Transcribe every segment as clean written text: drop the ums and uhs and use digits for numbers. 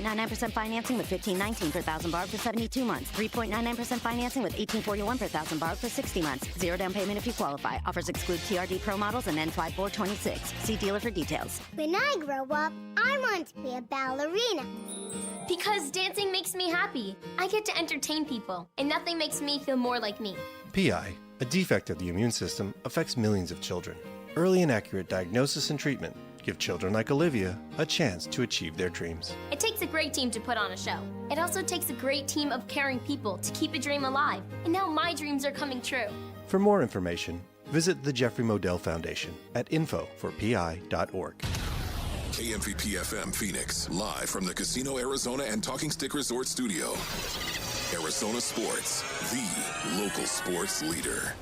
3.99% financing with 1519 per thousand borrowed for 72 months. 3.99% financing with 1841 per thousand borrowed for 60 months. Zero down payment if you qualify. Offers exclude TRD Pro models and N5426. See dealer for details. When I grow up, I want to be a ballerina. Because dancing makes me happy. I get to entertain people, and nothing makes me feel more like me. PI, a defect of the immune system, affects millions of children. Early and accurate diagnosis and treatment give children like Olivia a chance to achieve their dreams. It takes a great team to put on a show. It also takes a great team of caring people to keep a dream alive. And now my dreams are coming true. For more information, visit the Jeffrey Modell Foundation at info4pi.org. KMVP FM Phoenix, live from the Casino Arizona and Talking Stick Resort Studio. Arizona Sports, the local sports leader.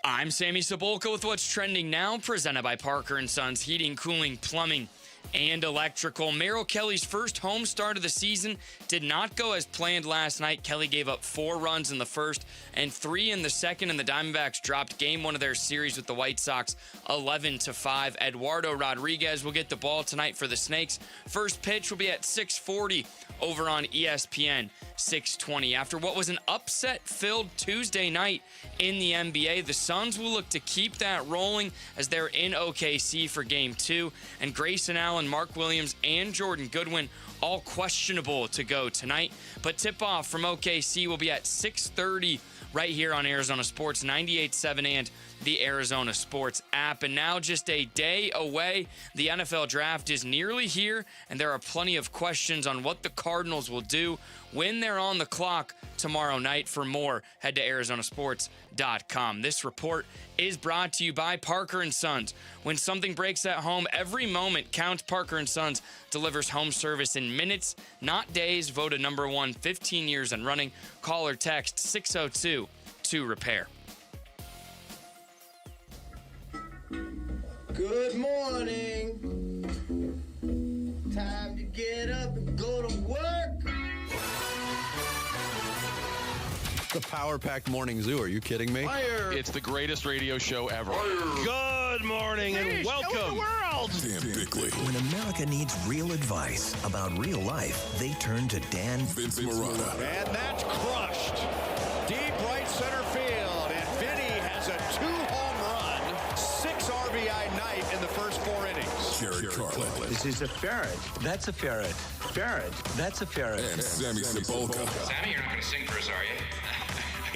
I'm Sammy Cebulka with what's trending now, presented by Parker & Sons Heating, Cooling, Plumbing, and Electrical. Merrill Kelly's first home start of the season did not go as planned last night. Kelly gave up 4 runs in the first and 3 in the second, and the Diamondbacks dropped game 1 of their series with the White Sox 11-5. Eduardo Rodriguez will get the ball tonight for the Snakes. First pitch will be at 6:40 over on ESPN 620. After what was an upset-filled Tuesday night in the NBA, the Suns will look to keep that rolling as they're in OKC for Game 2, and Grayson Allen, Mark Williams, and Jordan Goodwin all questionable to go tonight. But tip-off from OKC will be at 6:30 right here on Arizona Sports 98.7 and the Arizona Sports app. And now just a day away, the NFL draft is nearly here, and there are plenty of questions on what the Cardinals will do when they're on the clock tomorrow night. For more, head to arizonasports.com. This report is brought to you by Parker & Sons. When something breaks at home, every moment counts. Parker & Sons delivers home service in minutes, not days. Voted number 1 15 years and running. Call or text 602-2REPAIR. Good morning. Time to get up and go to work. The Power Pack Morning Zoo. Are you kidding me? Fire. It's the greatest radio show ever. Good morning and welcome. Dan Bickley, When America needs real advice about real life, they turn to Dan Vince Marotta, And that's crushed. Deep right center field. And Vinny has a 2-home run, 6 RBI night in the first 4 innings. Jared Carlin, This is a ferret. That's a ferret. Ferret. That's a ferret. and Sammy Cebulka. Sammy, you're not going to sing for us, are you?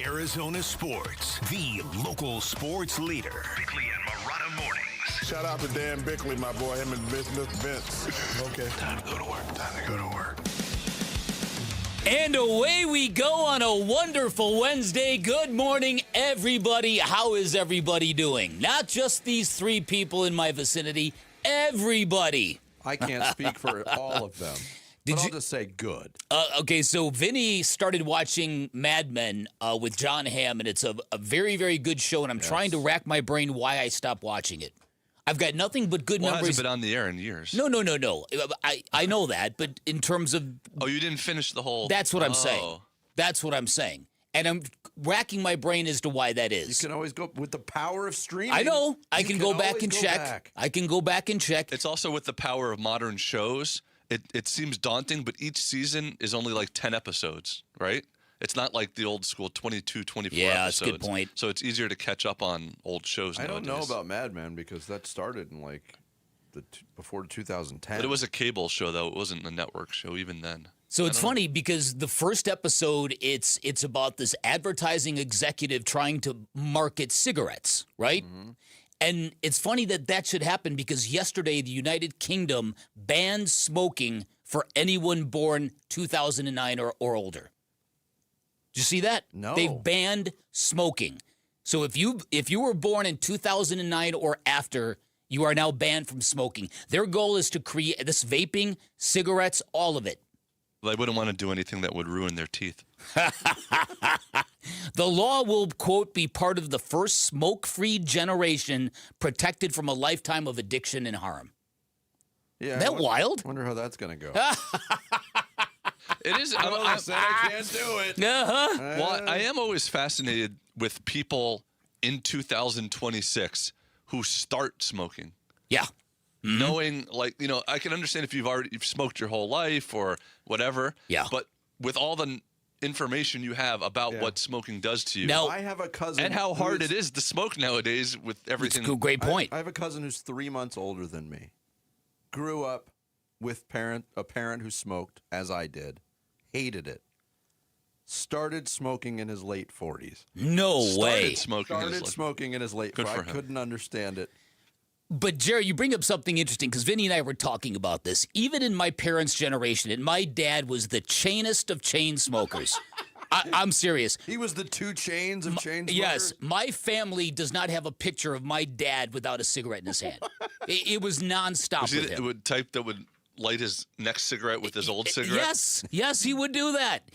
Arizona Sports, the local sports leader. Bickley and Marotta Mornings. Shout out to Dan Bickley, my boy, him and Vince. Okay. Time to go to work. Time to go to work. And away we go on a wonderful Wednesday. Good morning, everybody. How is everybody doing? Not just these 3 people in my vicinity, everybody. I can't speak for all of them. But I'll just say good. Okay, so Vinny started watching Mad Men with John Hamm, and it's a very, very good show, and I'm trying to rack my brain why I stopped watching it. I've got nothing but good memories. It hasn't been on the air in years. No. I know that, but in terms of... Oh, you didn't finish the whole... That's what I'm saying. That's what I'm saying. And I'm racking my brain as to why that is. You can always go with the power of streaming. I know. I can go back and check. I can go back and check. It's also with the power of modern shows. It seems daunting, but each season is only like 10 episodes, right? It's not like the old school 22, 24 episodes. Yeah, that's a good point. So it's easier to catch up on old shows I nowadays. don't know about Mad Men because that started in like before 2010. But it was a cable show, though. It wasn't a network show even then. So it's funny because the first episode, it's about this advertising executive trying to market cigarettes, right? Mm-hmm. And it's funny that should happen because yesterday the United Kingdom banned smoking for anyone born 2009 or older. Did you see that? No. They've banned smoking. So if you were born in 2009 or after, you are now banned from smoking. Their goal is to create this vaping, cigarettes, all of it. Well, they wouldn't want to do anything that would ruin their teeth. The law will, quote, be part of the first smoke-free generation protected from a lifetime of addiction and harm. Yeah, Isn't that wild? I wonder how that's going to go. It is. I said I can't do it. Uh-huh. Well, I am always fascinated with people in 2026 who start smoking. Yeah. knowing, like, I can understand if you've smoked your whole life or whatever. Yeah. But with all the information you have about what smoking does to you. Now, I have a cousin. And how hard it is to smoke nowadays with everything. It's a great point. I have a cousin who's 3 months older than me. Grew up with a parent who smoked, as I did. Hated it. Started smoking in his late 40s. No way. Started smoking in his late 40s. I couldn't understand it. But, Jerry, you bring up something interesting because Vinny and I were talking about this. Even in my parents' generation, and my dad was the chainest of chain smokers. I'm serious. He was the 2 chains of chain smokers? Yes. My family does not have a picture of my dad without a cigarette in his hand. It was nonstop Was with he him. the type that would light his next cigarette with his old cigarette? Yes, he would do that.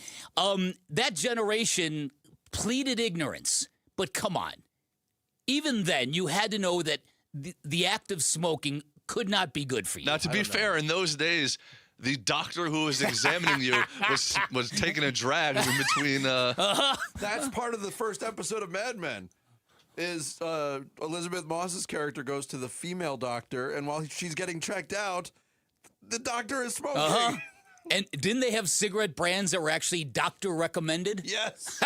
That generation pleaded ignorance. But come on. Even then, you had to know that the act of smoking could not be good for you. Now, to be fair, in those days, the doctor who was examining you was taking a drag in between. That's part of the first episode of Mad Men. Is Elizabeth Moss's character goes to the female doctor, and while she's getting checked out, the doctor is smoking. And didn't they have cigarette brands that were actually doctor recommended? Yes.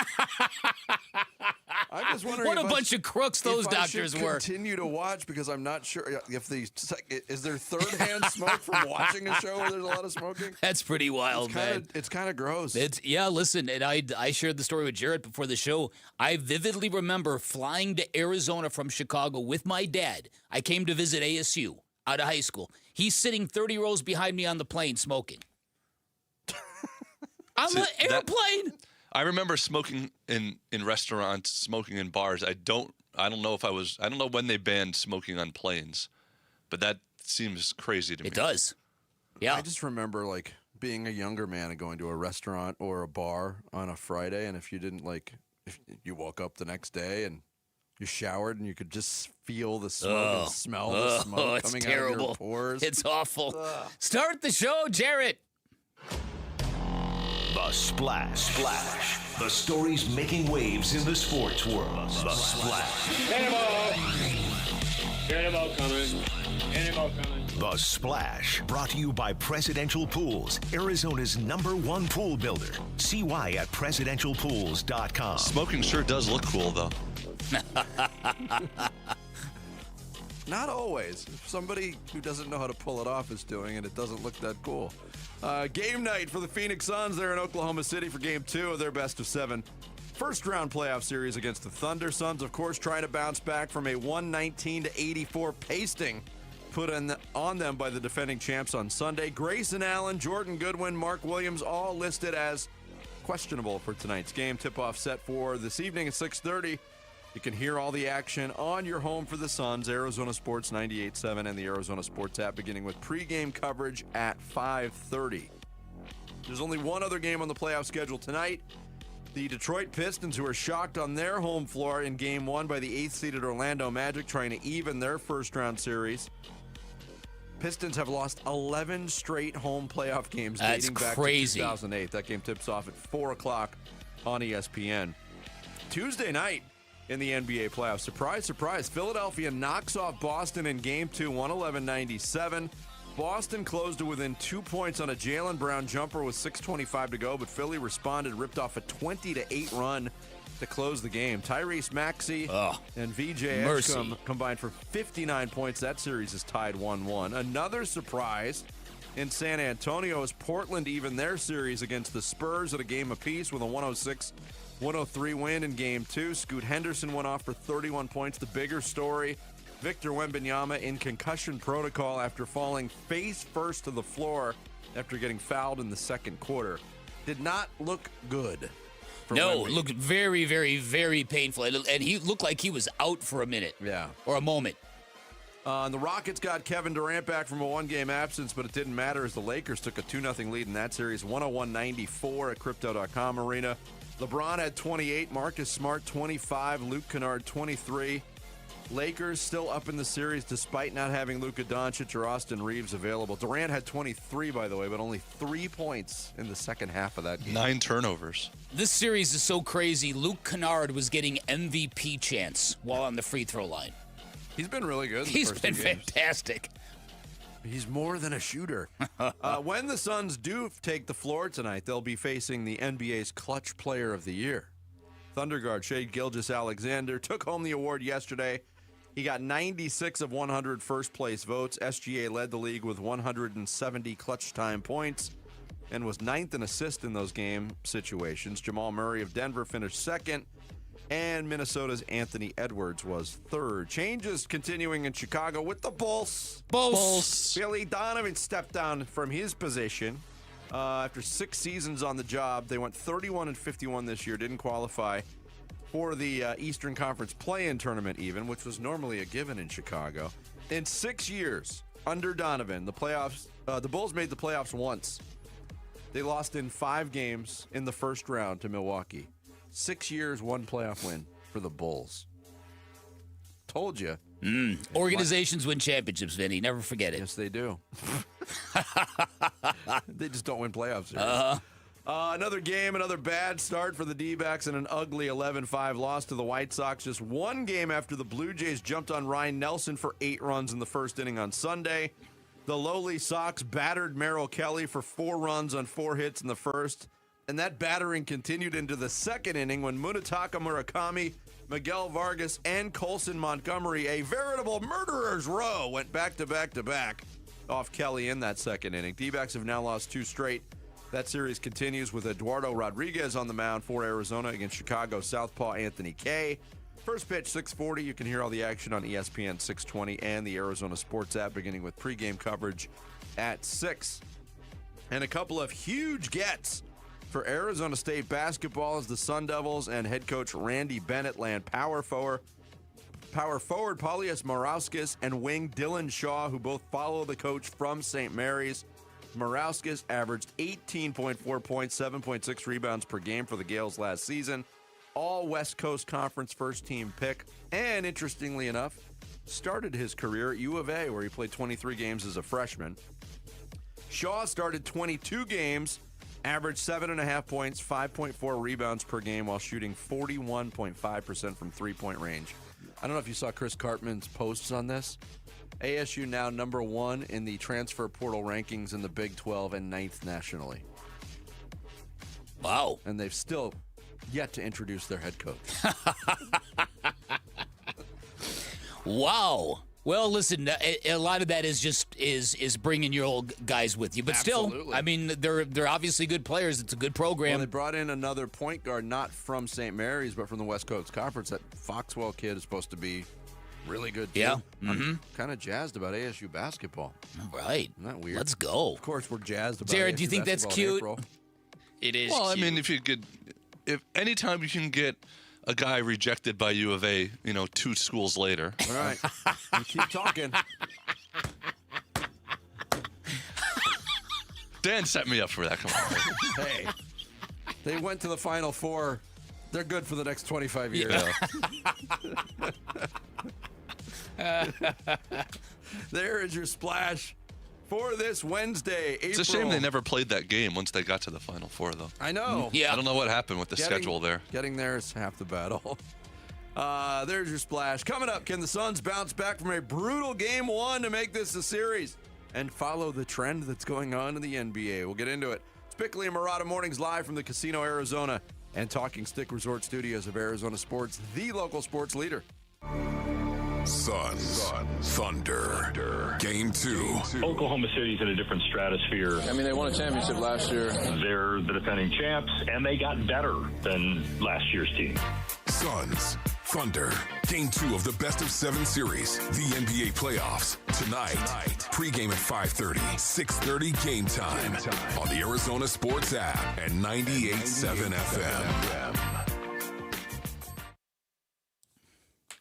I'm just wondering what a bunch of crooks those doctors were. Continue to watch because I'm not sure if is there third-hand smoke from watching a show where there's a lot of smoking. That's pretty wild, man. It's kind of gross. Listen, and I shared the story with Jarrett before the show. I vividly remember flying to Arizona from Chicago with my dad. I came to visit ASU out of high school. He's sitting 30 rows behind me on the plane smoking. On the airplane. I remember smoking in restaurants, smoking in bars. I don't know when they banned smoking on planes, but that seems crazy to me. It does. Yeah. I just remember like being a younger man and going to a restaurant or a bar on a Friday, and if you woke up the next day and you showered and you could just feel the smoke and smell the smoke coming terrible. out of your pores. It's awful. Start the show, Jarrett. The Splash. The stories making waves in the sports world. The Splash. Cannonball coming. The Splash, brought to you by Presidential Pools, Arizona's #1 pool builder. See why at presidentialpools.com. Smoking sure does look cool, though. Not always. If somebody who doesn't know how to pull it off is doing it, it doesn't look that cool. Game night for the Phoenix Suns. They're in Oklahoma City for Game 2 of their best-of-7 first-round playoff series against the Thunder. Suns, of course, trying to bounce back from a 119-84 pasting put on them by the defending champs on Sunday. Grayson Allen, Jordan Goodwin, Mark Williams, all listed as questionable for tonight's game. Tip-off set for this evening at 6:30. You can hear all the action on your home for the Suns, Arizona Sports 98.7 and the Arizona Sports app, beginning with pregame coverage at 5:30. There's only one other game on the playoff schedule tonight. The Detroit Pistons, who are shocked on their home floor in Game 1 by the 8th-seeded Orlando Magic, trying to even their first-round series. Pistons have lost 11 straight home playoff games dating back to 2008. That game tips off at 4 o'clock on ESPN. Tuesday night, in the NBA playoffs. Surprise, surprise. Philadelphia knocks off Boston in Game 2, 111-97. Boston closed to within 2 points on a Jaylen Brown jumper with 6:25 to go, but Philly responded, ripped off a 20-8 run to close the game. Tyrese Maxey and VJ Edgecombe combined for 59 points. That series is tied 1-1. Another surprise in San Antonio is Portland evened their series against the Spurs at a game apiece with a 106-103 win in Game 2. Scoot Henderson went off for 31 points. The bigger story, Victor Wembanyama in concussion protocol after falling face first to the floor after getting fouled in the second quarter. Did not look good. No, it looked very, very, very painful. And he looked like he was out for a minute. Yeah. Or a moment. The Rockets got Kevin Durant back from a one-game absence, but it didn't matter as the Lakers took a 2-0 lead in that series, 101-94 at Crypto.com Arena. LeBron had 28, Marcus Smart 25, Luke Kennard 23. Lakers still up in the series despite not having Luka Doncic or Austin Reeves available. Durant had 23, by the way, but only 3 points in the second half of that game. 9 turnovers. This series is so crazy. Luke Kennard was getting MVP chance while on the free throw line. He's been really good. He's been fantastic. He's more than a shooter. When the Suns do take the floor tonight, they'll be facing the NBA's Clutch Player of the Year. Thunder guard Shai Gilgeous-Alexander took home the award yesterday. He got 96 of 100 first-place votes. SGA led the league with 170 clutch time points and was ninth in assist in those game situations. Jamal Murray of Denver finished second, and Minnesota's Anthony Edwards was third. Changes continuing in Chicago with the Bulls. Billy Donovan stepped down from his position after 6 seasons on the job. They went 31-51 this year, didn't qualify for the Eastern Conference play-in tournament even, which was normally a given in Chicago. In 6 years under Donovan, the Bulls made the playoffs once. They lost in 5 games in the first round to Milwaukee. 6 years, 1 playoff win for the Bulls. Told you. Organizations win championships, Vinny. Never forget it. Yes, they do. They just don't win playoffs. Another game, another bad start for the D-backs and an ugly 11-5 loss to the White Sox. Just 1 game after the Blue Jays jumped on Ryan Nelson for 8 runs in the first inning on Sunday. The lowly Sox battered Merrill Kelly for 4 runs on 4 hits in the first. And that battering continued into the second inning when Munetaka Murakami, Miguel Vargas, and Colson Montgomery, a veritable murderer's row, went back-to-back-to-back off Kelly in that second inning. D-backs have now lost 2 straight. That series continues with Eduardo Rodriguez on the mound for Arizona against Chicago southpaw Anthony Kay. First pitch, 6:40. You can hear all the action on ESPN 620 and the Arizona Sports app, beginning with pregame coverage at 6. And a couple of huge gets for Arizona State basketball as the Sun Devils and head coach Randy Bennett land power forward Paulius Morauskas and wing Dylan Shaw, who both follow the coach from St. Mary's. Morauskas averaged 18.4 points, 7.6 rebounds per game for the Gales last season. All West Coast Conference first-team pick. And interestingly enough, started his career at U of A, where he played 23 games as a freshman. Shaw started 22 games, averaged 7.5 points, 5.4 rebounds per game while shooting 41.5% from three-point range. I don't know if you saw Chris Cartman's posts on this. ASU now number 1 in the transfer portal rankings in the Big 12 and 9th nationally. Wow. And they've still yet to introduce their head coach. Wow. Well, listen, a lot of that is just is bringing your old guys with you, but Absolutely. Still, I mean, they're obviously good players. It's a good program. Well, they brought in another point guard, not from St. Mary's, but from the West Coast Conference. That Foxwell kid is supposed to be really good, too. Yeah. I'm kind of jazzed about ASU basketball. All right. Isn't that weird? Let's go. Of course, we're jazzed about Jared, ASU do you think that's basketball in cute? April. It is Well, cute. I mean, if anytime you can get a guy rejected by U of A, 2 schools later. All right. You keep talking. Dan set me up for that. Come on. Hey, they went to the Final Four. They're good for the next 25 years. Yeah. There is your splash for this Wednesday, April. It's a shame they never played that game once they got to the Final Four, though. I know. Yeah. I don't know what happened with the schedule there. Getting there is half the battle. There's your splash. Coming up, can the Suns bounce back from a brutal Game 1 to make this a series and follow the trend that's going on in the NBA? We'll get into it. It's Bickley and Murata Mornings live from the Casino Arizona and Talking Stick Resort Studios of Arizona Sports, the local sports leader. Suns, Thunder, Game 2. Oklahoma City's in a different stratosphere. I mean, they won a championship last year. They're the defending champs, and they got better than last year's team. Suns, Thunder, Game 2 of the Best of 7 series, the NBA playoffs. Tonight, pregame at 5:30, 6:30 game time on the Arizona Sports app and 98.7 FM.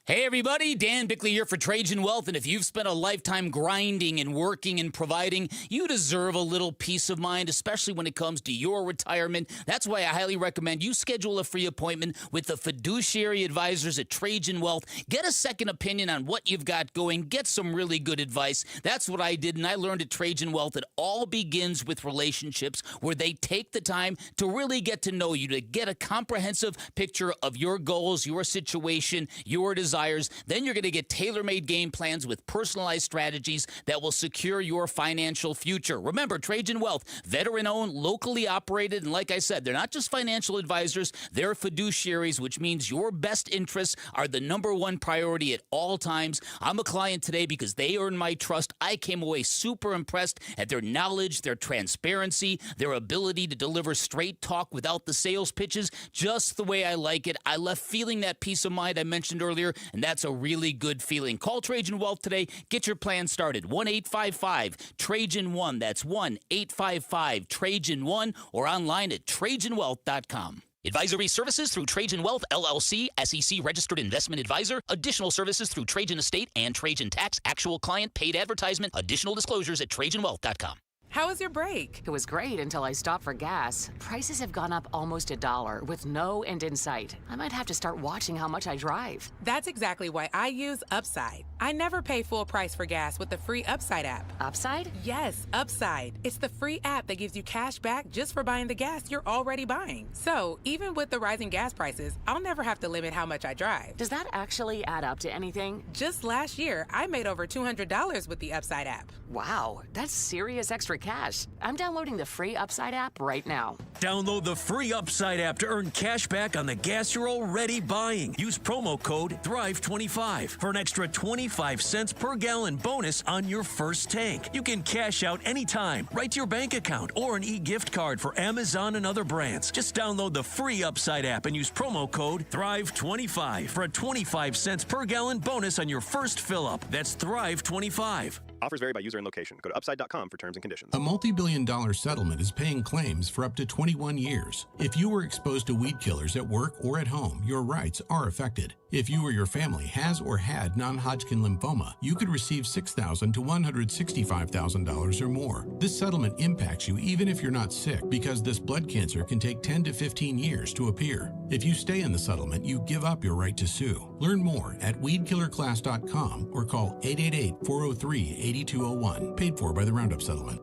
Hey everybody, Dan Bickley here for Trajan Wealth, and if you've spent a lifetime grinding and working and providing, you deserve a little peace of mind, especially when it comes to your retirement. That's why I highly recommend you schedule a free appointment with the fiduciary advisors at Trajan Wealth. Get a second opinion on what you've got going. Get some really good advice. That's what I did, and I learned at Trajan Wealth it all begins with relationships where they take the time to really get to know you, to get a comprehensive picture of your goals, your situation, your desires, desires. Then you're going to get tailor-made game plans with personalized strategies that will secure your financial future. Remember, Trajan Wealth, veteran-owned, locally operated, and like I said, they're not just financial advisors, they're fiduciaries, which means your best interests are the number one priority at all times. I'm a client today because they earned my trust. I came away super impressed at their knowledge, their transparency, their ability to deliver straight talk without the sales pitches, just the way I like it. I left feeling that peace of mind I mentioned earlier, and that's a really good feeling. Call Trajan Wealth today. Get your plan started. 1-855-TRAJAN-1. That's 1-855-TRAJAN-1 or online at TrajanWealth.com. Advisory services through Trajan Wealth, LLC, SEC registered investment advisor. Additional services through Trajan Estate and Trajan Tax. Actual client paid advertisement. Additional disclosures at TrajanWealth.com. How was your break? It was great until I stopped for gas. Prices have gone up almost $1 with no end in sight. I might have to start watching how much I drive. That's exactly why I use Upside. I never pay full price for gas with the free Upside app. Upside? Yes, Upside. It's the free app that gives you cash back just for buying the gas you're already buying. So, even with the rising gas prices, I'll never have to limit how much I drive. Does that actually add up to anything? Just last year, I made over $200 with the Upside app. Wow, that's serious extra cash. I'm downloading the free Upside app right now. Download the free Upside app to earn cash back on the gas you're already buying. Use promo code THRIVE25 for an extra 25 cents per gallon bonus on your first tank. You can cash out anytime, right to your bank account, or an e-gift card for Amazon and other brands. Just download the free Upside app and use promo code THRIVE25 for a 25 cents per gallon bonus on your first fill-up. That's THRIVE25. Offers vary by user and location. Go to upside.com for terms and conditions. A multi-billion-dollar settlement is paying claims for up to 21 years. If you were exposed to weed killers at work or at home, your rights are affected. If you or your family has or had non-Hodgkin lymphoma, you could receive $6,000 to $165,000 or more. This settlement impacts you even if you're not sick, because this blood cancer can take 10 to 15 years to appear. If you stay in the settlement, you give up your right to sue. Learn more at weedkillerclass.com or call 888-403-8201. Paid for by the Roundup Settlement.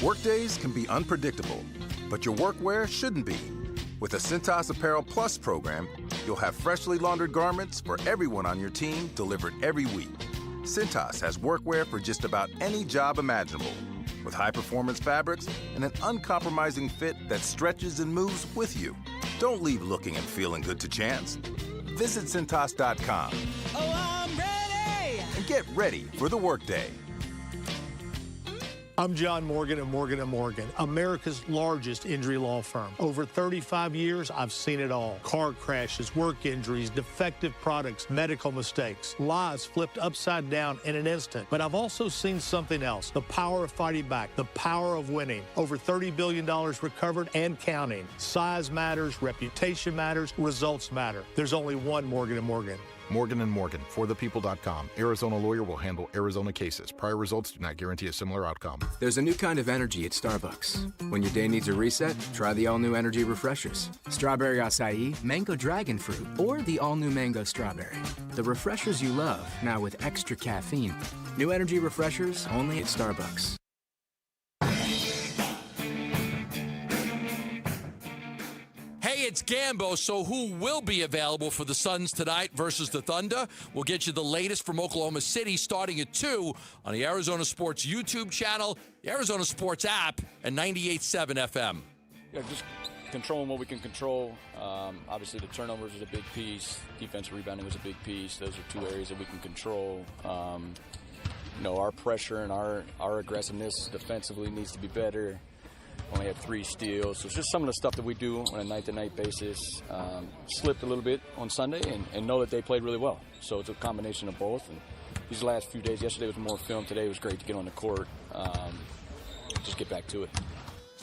Workdays can be unpredictable, but your workwear shouldn't be. With a Cintas Apparel Plus program, you'll have freshly laundered garments for everyone on your team delivered every week. Cintas has workwear for just about any job imaginable, with high-performance fabrics and an uncompromising fit that stretches and moves with you. Don't leave looking and feeling good to chance. Visit Cintas.com. Oh, I'm ready! And get ready for the workday. I'm John Morgan of Morgan & Morgan, America's largest injury law firm. Over 35 years, I've seen it all. Car crashes, work injuries, defective products, medical mistakes, lives flipped upside down in an instant. But I've also seen something else, the power of fighting back, the power of winning. Over $30 billion recovered and counting. Size matters, reputation matters, results matter. There's only one Morgan & Morgan. Morgan & Morgan, forthepeople.com. Arizona lawyer will handle Arizona cases. Prior results do not guarantee a similar outcome. There's a new kind of energy at Starbucks. When your day needs a reset, try the all-new energy refreshers. Strawberry acai, mango dragon fruit, or the all-new mango strawberry. The refreshers you love, now with extra caffeine. New energy refreshers only at Starbucks. Hey, it's Gambo. So who will be available for the Suns tonight versus the Thunder? We'll get you the latest from Oklahoma City starting at 2 on the Arizona Sports YouTube channel, the Arizona Sports app, and 98.7 FM. Yeah, just controlling what we can control. Obviously, the turnovers is a big piece. Defensive rebounding was a big piece. Those are two areas that we can control. Our pressure and our aggressiveness defensively needs to be better. Only had 3 steals. So it's just some of the stuff that we do on a night-to-night basis. Slipped a little bit on Sunday and know that they played really well. So it's a combination of both. And these last few days, yesterday was more film. Today was great to get on the court. Just get back to it.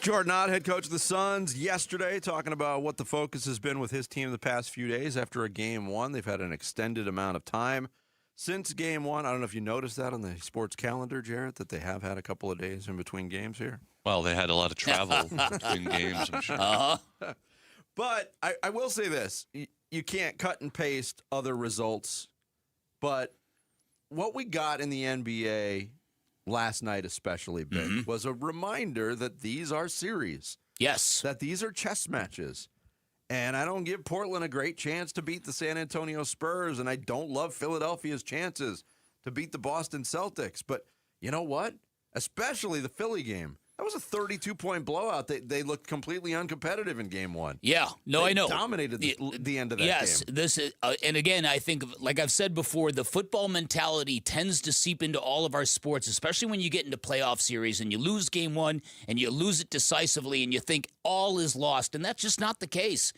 Jordan Ott, head coach of the Suns, yesterday talking about what the focus has been with his team the past few days after a Game 1. They've had an extended amount of time since Game 1. I don't know if you noticed that on the sports calendar, Jarrett, that they have had a couple of days in between games here. Well, they had a lot of travel between games, I'm sure. But I will say this. You can't cut and paste other results. But what we got in the NBA last night especially, big, was a reminder that these are series. Yes. That these are chess matches. And I don't give Portland a great chance to beat the San Antonio Spurs, and I don't love Philadelphia's chances to beat the Boston Celtics. But you know what? Especially the Philly game. That was a 32-point blowout. They looked completely uncompetitive in Game 1. Yeah, no, I know. Dominated the end of that game. Yes, this is, and again, I think, like I've said before, the football mentality tends to seep into all of our sports, especially when you get into playoff series and you lose Game 1 and you lose it decisively and you think all is lost, and that's just not the case.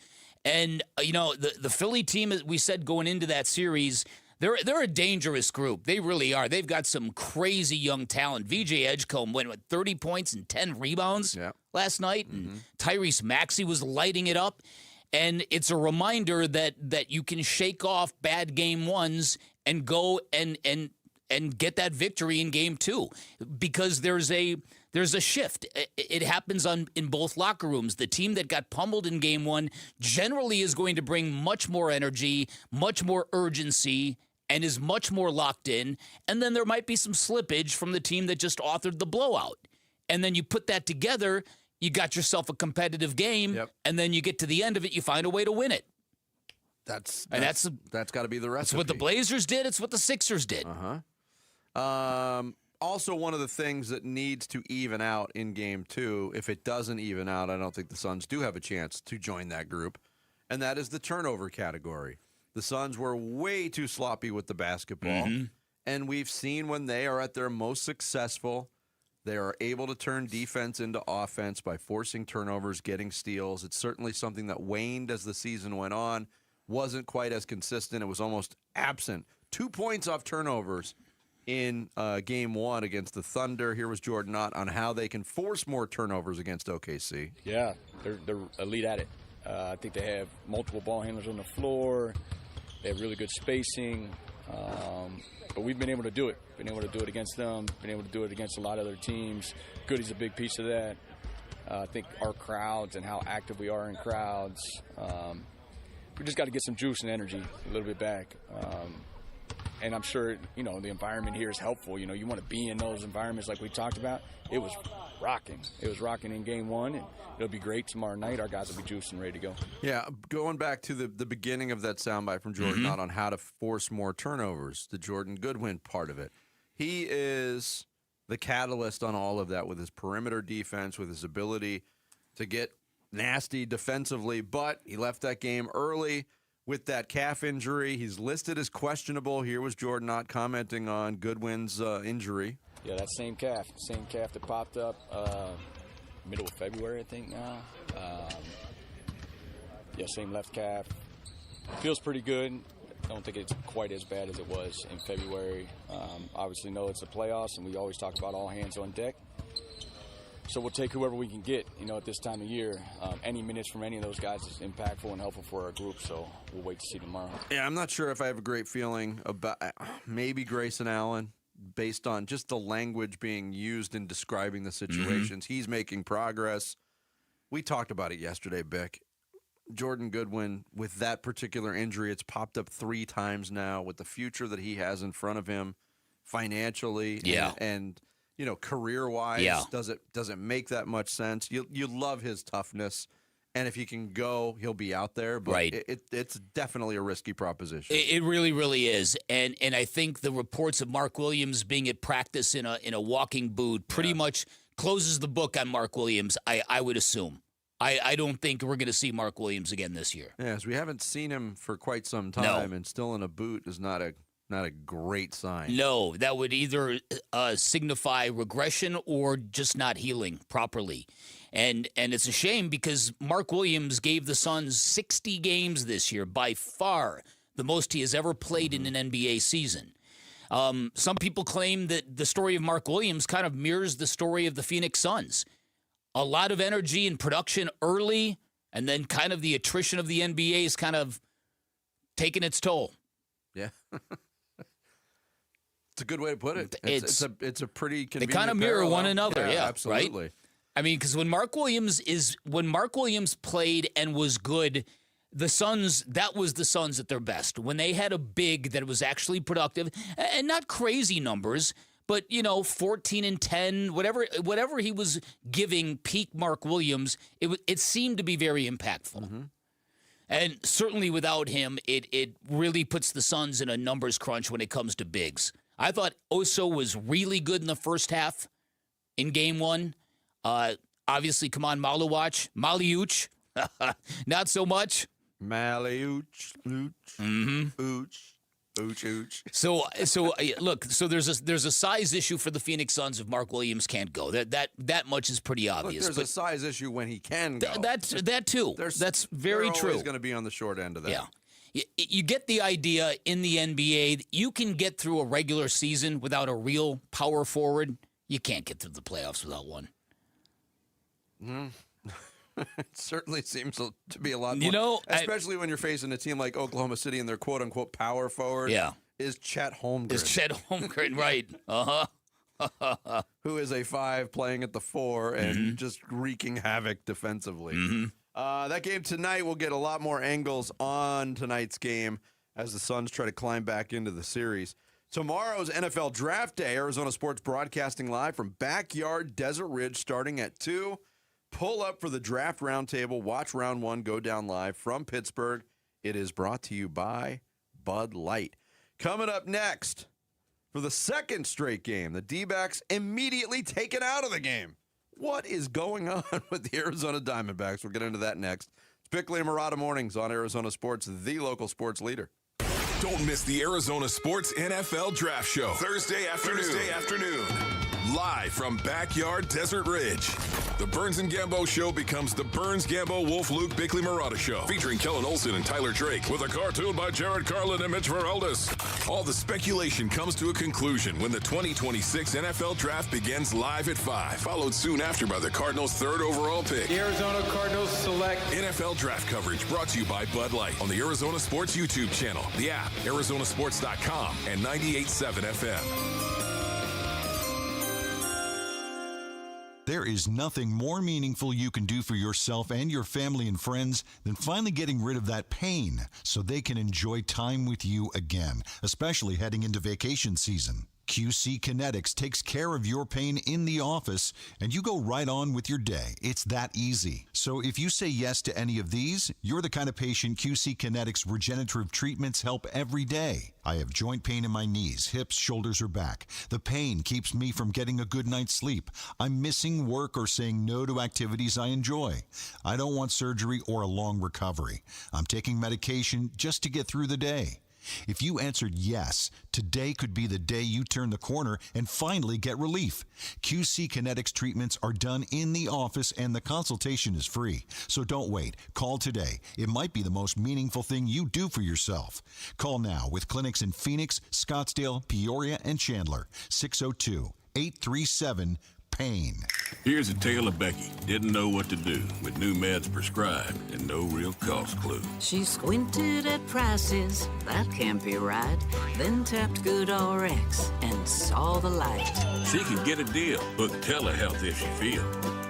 And, the Philly team, as we said going into that series, They're a dangerous group. They really are. They've got some crazy young talent. VJ Edgecombe went with 30 points and 10 rebounds last night. And Tyrese Maxey was lighting it up. And it's a reminder that you can shake off bad Game 1s and go and get that victory in Game 2 because there's a shift. It happens in both locker rooms. The team that got pummeled in Game 1 generally is going to bring much more energy, much more urgency, and is much more locked in. And then there might be some slippage from the team that just authored the blowout. And then you put that together, you got yourself a competitive game, and then you get to the end of it, you find a way to win it. That's got to be the recipe. It's what the Blazers did. It's what the Sixers did. Also, one of the things that needs to even out in Game 2, if it doesn't even out, I don't think the Suns do have a chance to join that group, and that is the turnover category. The Suns were way too sloppy with the basketball, and we've seen when they are at their most successful, they are able to turn defense into offense by forcing turnovers, getting steals. It's certainly something that waned as the season went on, wasn't quite as consistent. It was almost absent. 2 points off turnovers in Game 1 against the Thunder. Here was Jordan Knott on how they can force more turnovers against OKC. Yeah, they're elite at it. I think they have multiple ball handlers on the floor. They have really good spacing. But we've been able to do it. Been able to do it against them. Been able to do it against a lot of other teams. Goody's a big piece of that. I think our crowds and how active we are in crowds. We just got to get some juice and energy a little bit back. And I'm sure, the environment here is helpful. You want to be in those environments like we talked about. It was rocking. It was rocking in Game 1, and it'll be great tomorrow night. Our guys will be juiced and ready to go. Yeah, going back to the beginning of that soundbite from Jordan Knott on how to force more turnovers, the Jordan Goodwin part of it. He is the catalyst on all of that with his perimeter defense, with his ability to get nasty defensively, but he left that game early with that calf injury. He's listed as questionable. Here was Jordan Knott commenting on Goodwin's injury. Yeah, that same calf that popped up middle of February, I think now. Same left calf. Feels pretty good. I don't think it's quite as bad as it was in February. Obviously, know it's the playoffs, and we always talk about all hands on deck. So we'll take whoever we can get, at this time of year. Any minutes from any of those guys is impactful and helpful for our group, so we'll wait to see tomorrow. Yeah, I'm not sure if I have a great feeling about maybe Grayson Allen, based on just the language being used in describing the situations. He's making progress. We talked about it yesterday, Bick. Jordan Goodwin, with that particular injury, it's popped up 3 times now with the future that he has in front of him financially and career-wise. Does it make that much sense? You love his toughness, and if he can go, he'll be out there. But it's definitely a risky proposition. It really, really is. And I think the reports of Mark Williams being at practice in a walking boot pretty much closes the book on Mark Williams, I would assume. I don't think we're going to see Mark Williams again this year. Yes, we haven't seen him for quite some time, and still in a boot is not a great sign. No, that would either signify regression or just not healing properly. And it's a shame because Mark Williams gave the Suns 60 games this year, by far the most he has ever played in an NBA season. Some people claim that the story of Mark Williams kind of mirrors the story of the Phoenix Suns. A lot of energy and production early, and then kind of the attrition of the NBA is kind of taking its toll. Yeah. It's a good way to put it. It's a pretty convenient. They kind of mirror parallel. One another, yeah, absolutely. Right? I mean, because when Mark Williams played and was good, the Suns, that was the Suns at their best. When they had a big that was actually productive, and not crazy numbers, but 14 and 10, whatever he was giving peak Mark Williams, it seemed to be very impactful. And certainly without him, it really puts the Suns in a numbers crunch when it comes to bigs. I thought Oso was really good in the first half in game one. Obviously, come on, Maliuch, not so much. Maliuch, Ooch. So look. So there's a size issue for the Phoenix Suns if Mark Williams can't go. That much is pretty obvious. Look, there's a size issue when he can go. That too. That's very true. They're always going to be on the short end of that. Yeah. You get the idea in the NBA that you can get through a regular season without a real power forward. You can't get through the playoffs without one. It certainly seems to be a lot more. Especially when you're facing a team like Oklahoma City and their quote-unquote power forward is Chet Holmgren. Right. Uh-huh. Who is a 5 playing at the 4 and just wreaking havoc defensively. That game tonight, we'll get a lot more angles on tonight's game as the Suns try to climb back into the series. Tomorrow's NFL Draft Day, Arizona Sports broadcasting live from Backyard Desert Ridge starting at 2. Pull up for the draft roundtable. Watch round 1 go down live from Pittsburgh. It is brought to you by Bud Light. Coming up next, for the second straight game, the D-backs immediately taken out of the game. What is going on with the Arizona Diamondbacks? We'll get into that next. It's Bickley and Murata Mornings on Arizona Sports, the local sports leader. Don't miss the Arizona Sports NFL Draft Show. Thursday afternoon. Live from Backyard Desert Ridge. The Burns and Gambo Show becomes the Burns, Gambo, Wolf, Luke, Bickley, Murata Show. Featuring Kellen Olson and Tyler Drake. With a cartoon by Jared Carlin and Mitch Veraldez. All the speculation comes to a conclusion when the 2026 NFL Draft begins live at 5. Followed soon after by the Cardinals' 3rd overall pick. The Arizona Cardinals select NFL Draft coverage brought to you by Bud Light on the Arizona Sports YouTube channel, the app, ArizonaSports.com, and 98.7 FM. There is nothing more meaningful you can do for yourself and your family and friends than finally getting rid of that pain so they can enjoy time with you again, especially heading into vacation season. QC Kinetics takes care of your pain in the office, and you go right on with your day. It's that easy. So if you say yes to any of these, you're the kind of patient QC Kinetics regenerative treatments help every day. I have joint pain in my knees, hips, shoulders, or back. The pain keeps me from getting a good night's sleep. I'm missing work or saying no to activities I enjoy. I don't want surgery or a long recovery. I'm taking medication just to get through the day. If you answered yes, today could be the day you turn the corner and finally get relief. QC Kinetics treatments are done in the office and the consultation is free. So don't wait. Call today. It might be the most meaningful thing you do for yourself. Call now with clinics in Phoenix, Scottsdale, Peoria, and Chandler. 602-837-PAIN. Here's a tale of Becky. Didn't know what to do with new meds prescribed and no real cost clue. She squinted at prices, that can't be right. Then tapped GoodRx and saw the light. She can get a deal, book telehealth if she feels.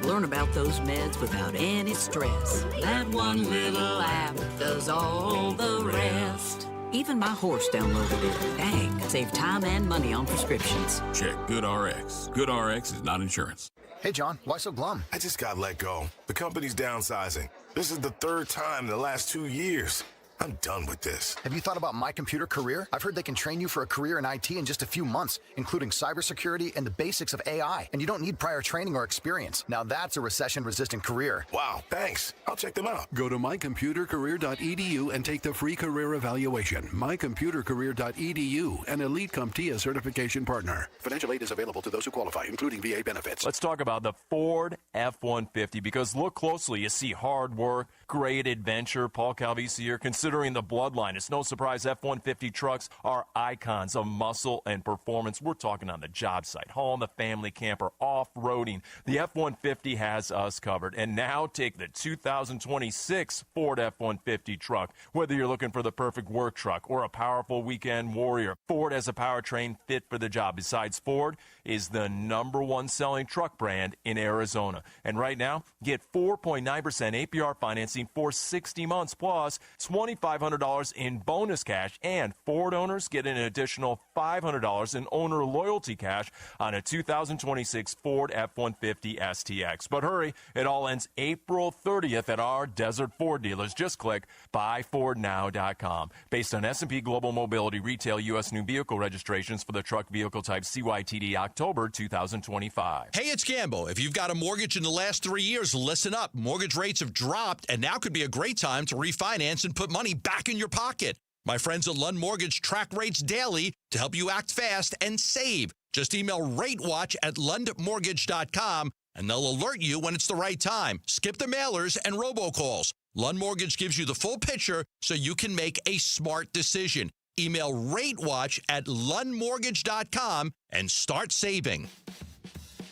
Learn about those meds without any stress. That one little app does all the rest. Even my horse downloaded it. Dang, save time and money on prescriptions. Check GoodRx. GoodRx is not insurance. Hey, John, why so glum? I just got let go. The company's downsizing. This is the 3rd time in the last 2 years. I'm done with this. Have you thought about My Computer Career? I've heard they can train you for a career in IT in just a few months, including cybersecurity and the basics of AI. And you don't need prior training or experience. Now that's a recession-resistant career. Wow, thanks. I'll check them out. Go to mycomputercareer.edu and take the free career evaluation. mycomputercareer.edu, an Elite CompTIA certification partner. Financial aid is available to those who qualify, including VA benefits. Let's talk about the Ford F-150, because look closely. You see hard work, great adventure. Paul Calvisi, considering the bloodline, it's no surprise F-150 trucks are icons of muscle and performance. We're talking on the job site, hauling the family camper, off-roading. The F-150 has us covered. And now take the 2026 Ford F-150 truck. Whether you're looking for the perfect work truck or a powerful weekend warrior, Ford has a powertrain fit for the job. Besides, Ford is the #1 selling truck brand in Arizona. And right now, get 4.9% APR financing for 60 months plus 24 $2,500 in bonus cash, and Ford owners get an additional $500 in owner loyalty cash on a 2026 Ford F-150 STX. But hurry, it all ends April 30th at our Desert Ford dealers. Just click buyfordnow.com. Based on S&P Global Mobility Retail U.S. new vehicle registrations for the truck vehicle type CYTD October 2025. Hey, it's Gambo. If you've got a mortgage in the last 3 years, listen up. Mortgage rates have dropped, and now could be a great time to refinance and put money back in your pocket. My friends at Lund Mortgage track rates daily to help you act fast and save. Just email RateWatch@lundmortgage.com, and they'll alert you when it's the right time. Skip the mailers and robocalls. Lund Mortgage gives you the full picture so you can make a smart decision. Email RateWatch@lundmortgage.com and start saving.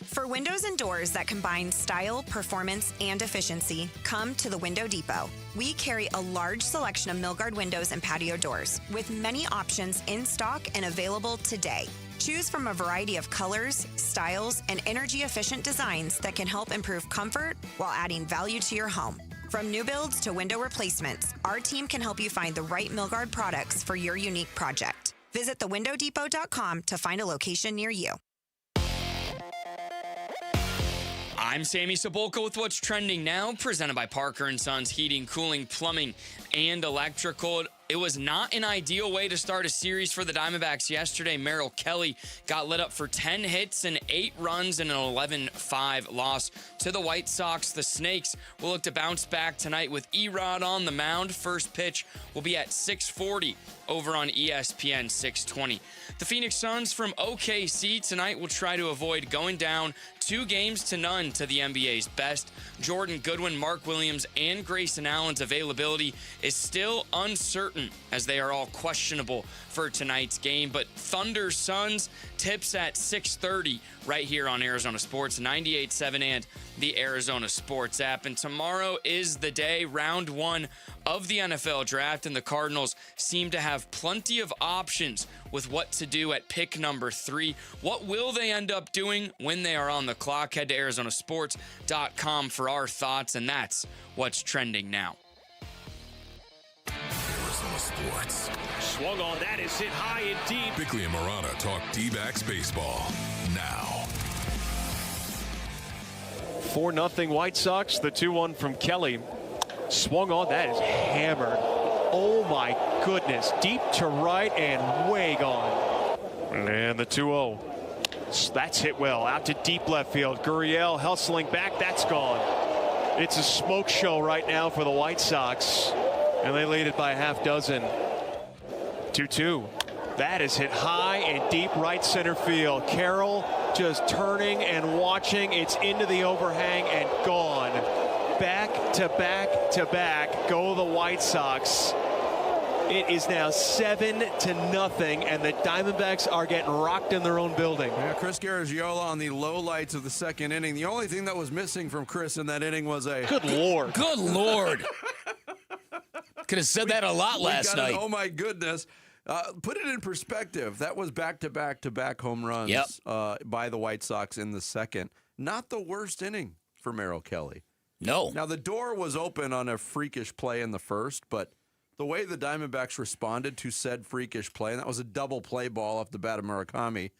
For windows and doors that combine style, performance, and efficiency, come to the Window Depot. We carry a large selection of Milgard windows and patio doors, with many options in stock and available today. Choose from a variety of colors, styles, and energy-efficient designs that can help improve comfort while adding value to your home. From new builds to window replacements, our team can help you find the right Milgard products for your unique project. Visit thewindowdepot.com to find a location near you. I'm Sammy Sepulka with what's trending now, presented by Parker & Sons Heating, Cooling, Plumbing, and Electrical. It was not an ideal way to start a series for the Diamondbacks yesterday. Merrill Kelly got lit up for 10 hits and 8 runs in an 11-5 loss to the White Sox. The Snakes will look to bounce back tonight with Erod on the mound. First pitch will be at 6:40 over on ESPN 620. The Phoenix Suns from OKC tonight will try to avoid going down 2-0 to the NBA's best. Jordan Goodwin, Mark Williams, and Grayson Allen's availability is still uncertain as they are all questionable for tonight's game. But Thunder Suns tips at 6:30 right here on Arizona Sports 98.7 and the Arizona Sports app. And tomorrow is the day, round 1 of the NFL draft, and the Cardinals seem to have plenty of options with what to do at pick number 3. What will they end up doing when they are on the clock? Head to arizonasports.com for our thoughts, and that's what's trending now. Arizona Sports. Swung on, that is hit high and deep. Bickley and Marana talk D-backs baseball now. 4-0 White Sox. The 2-1 from Kelly. Swung on, that is hammered. Oh my goodness. Deep to right and way gone. And the 2-0. That's hit well. Out to deep left field. Gurriel hustling back. That's gone. It's a smoke show right now for the White Sox. And they lead it by a half dozen. 2-2. That is hit high and deep right center field. Carroll just turning and watching. It's into the overhang and gone. Back to back to back go the White Sox. It is now 7-0, and the Diamondbacks are getting rocked in their own building. Yeah, Chris Garagiola on the lowlights of the second inning. The only thing that was missing from Chris in that inning was a... Good Lord. Good Lord. Could have said that a lot last night. Oh, my goodness. Put it in perspective. That was back-to-back-to-back home runs by the White Sox in the second. Not the worst inning for Merrill Kelly. No. Now, the door was open on a freakish play in the first, but the way the Diamondbacks responded to said freakish play, and that was a double play ball off the bat of Murakami,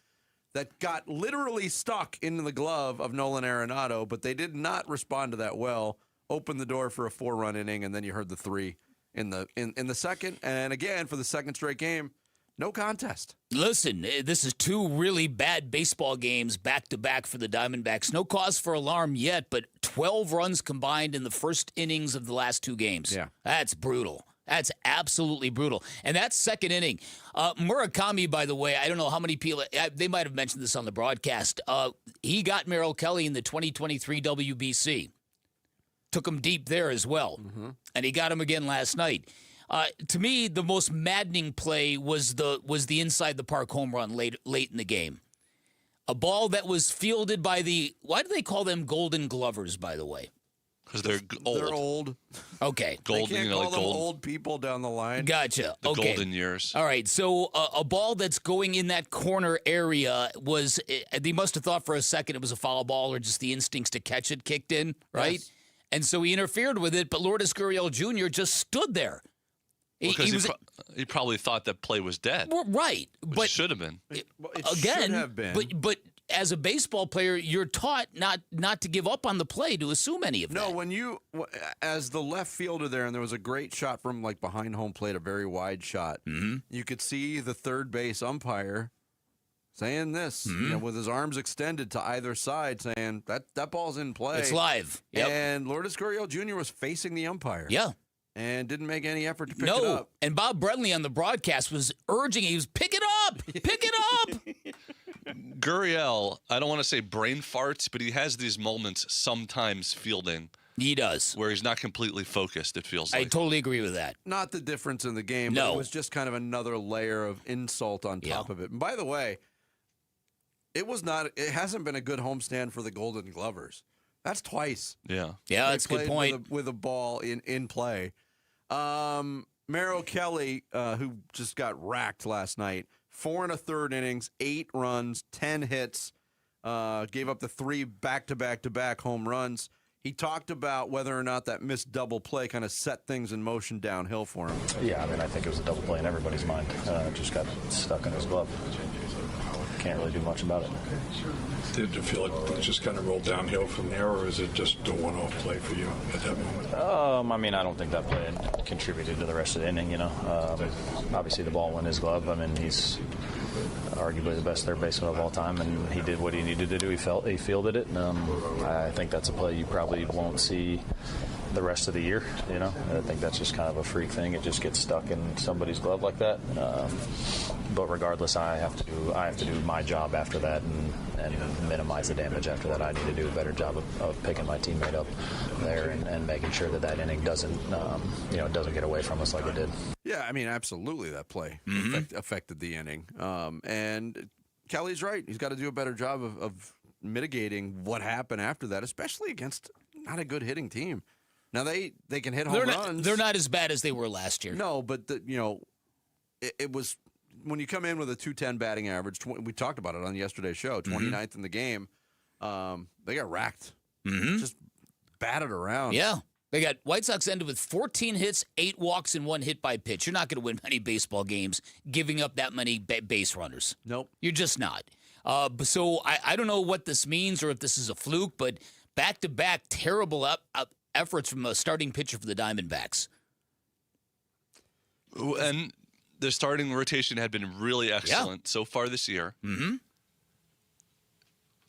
that got literally stuck in the glove of Nolan Arenado, but they did not respond to that well. Opened the door for a 4-run inning, and then you heard the 3 in the second. And again, for the second straight game, no contest. Listen, this is 2 really bad baseball games back-to-back for the Diamondbacks. No cause for alarm yet, but 12 runs combined in the first innings of the last 2 games. Yeah. That's brutal. That's absolutely brutal. And that second inning, Murakami, by the way, I don't know how many people, they might have mentioned this on the broadcast. He got Merrill Kelly in the 2023 WBC. Took him deep there as well. Mm-hmm. And he got him again last night. To me, the most maddening play was the inside the park home run late in the game. A ball that was fielded by why do they call them Golden Glovers, by the way? Because they're old. They're old. Okay. Golden, they can't call them old people down the line. Gotcha. The okay. golden years. All right. So a ball that's going in that corner area they must have thought for a second it was a foul ball or just the instincts to catch it kicked in, right? Yes. And so he interfered with it, but Lourdes Gurriel Jr. just stood there. He probably thought that play was dead. Well, right, but it should have been. It again, should have been. But as a baseball player, you're taught not to give up on the play, to assume any of that. No, when you, as the left fielder there, and there was a great shot from like behind home plate, a very wide shot. Mm-hmm. You could see the third base umpire saying this, with his arms extended to either side, saying that ball's in play. It's live. Yep. And Lourdes Gurriel Jr. was facing the umpire. Yeah. And didn't make any effort to pick it up. And Bob Brentley on the broadcast was urging, he was, pick it up! Pick it up! Gurriel, I don't want to say brain farts, but he has these moments sometimes fielding. He does. Where he's not completely focused, it feels like. I totally agree with that. Not the difference in the game, but it was just kind of another layer of insult on top of it. And by the way, it hasn't been a good homestand for the Golden Glovers. That's twice. Yeah. Yeah, that's a good point. With a ball in play. Merrill Kelly, who just got racked last night, 4 1/3 innings, 8 runs, 10 hits, gave up the 3 back-to-back-to-back home runs. He talked about whether or not that missed double play kind of set things in motion downhill for him. Yeah, I mean, I think it was a double play in everybody's mind. Just got stuck in his glove. Can't really do much about it. Did you feel like it just kind of rolled downhill from there, or is it just a one-off play for you at that moment? I mean, I don't think that play contributed to the rest of the inning, Obviously, the ball went in his glove. I mean, he's arguably the best third baseman of all time, and he did what he needed to do. He fielded it, and I think that's a play you probably won't see the rest of the year. I think that's just kind of a freak thing. It just gets stuck in somebody's glove like that. But regardless, I have to do my job after that and minimize the damage after that. I need to do a better job of picking my teammate up there and making sure that inning doesn't get away from us like it did. Yeah, I mean, absolutely, that play affected the inning. And Kelly's right. He's got to do a better job of mitigating what happened after that, especially against not a good hitting team. Now, they can hit home runs. They're not as bad as they were last year. No, but it was when you come in with a .210 batting average. We talked about it on yesterday's show. 29th in the game. They got racked. Just batted around. Yeah. They got White Sox ended with 14 hits, 8 walks, and 1 hit by pitch. You're not going to win many baseball games giving up that many base runners. Nope. You're just not. So I don't know what this means or if this is a fluke, but back-to-back terrible efforts from a starting pitcher for the Diamondbacks. And the starting rotation had been really excellent so far this year. Mm-hmm.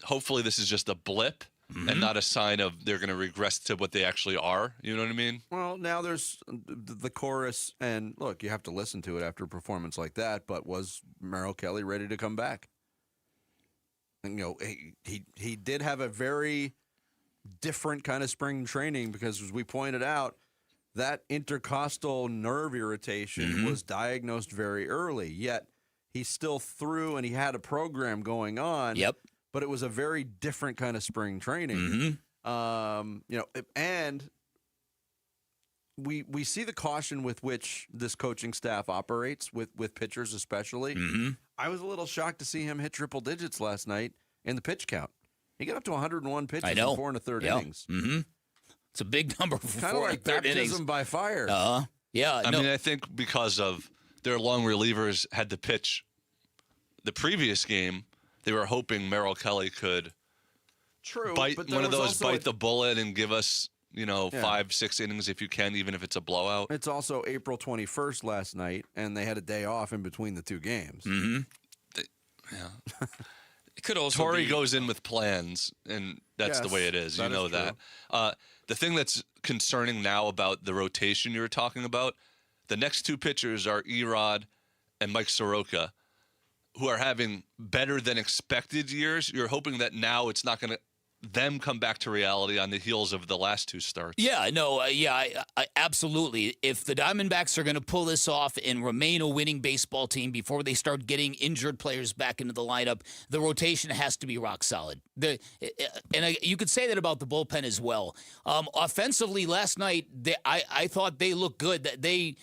Hopefully this is just a blip and not a sign of they're going to regress to what they actually are. You know what I mean? Well, now there's the chorus, and look, you have to listen to it after a performance like that, but was Merrill Kelly ready to come back? And, he did have a very different kind of spring training because, as we pointed out, that intercostal nerve irritation was diagnosed very early, yet he still threw and he had a program going on. Yep. But it was a very different kind of spring training. And we see the caution with which this coaching staff operates with pitchers especially. I was a little shocked to see him hit triple digits last night in the pitch count. He got up to 101 pitches in 4 1/3 innings. It's a big number for kind 4 of like 1/3 baptism innings. by fire. Yeah. I mean, I think because of their long relievers had to pitch the previous game, they were hoping Merrill Kelly could bite one of those, bite the bullet and give us, 5-6 innings if you can, even if it's a blowout. It's also April 21st last night, and they had a day off in between the 2 games. It could also Torrey goes in with plans, and that's the way it is. You know that. The thing that's concerning now about the rotation you were talking about, the next 2 pitchers are Erod and Mike Soroka, who are having better than expected years. You're hoping that now it's not going to them come back to reality on the heels of the last 2 starts. Yeah, no, absolutely. If the Diamondbacks are going to pull this off and remain a winning baseball team before they start getting injured players back into the lineup, the rotation has to be rock solid. You could say that about the bullpen as well. Offensively, last night, I thought they looked good. They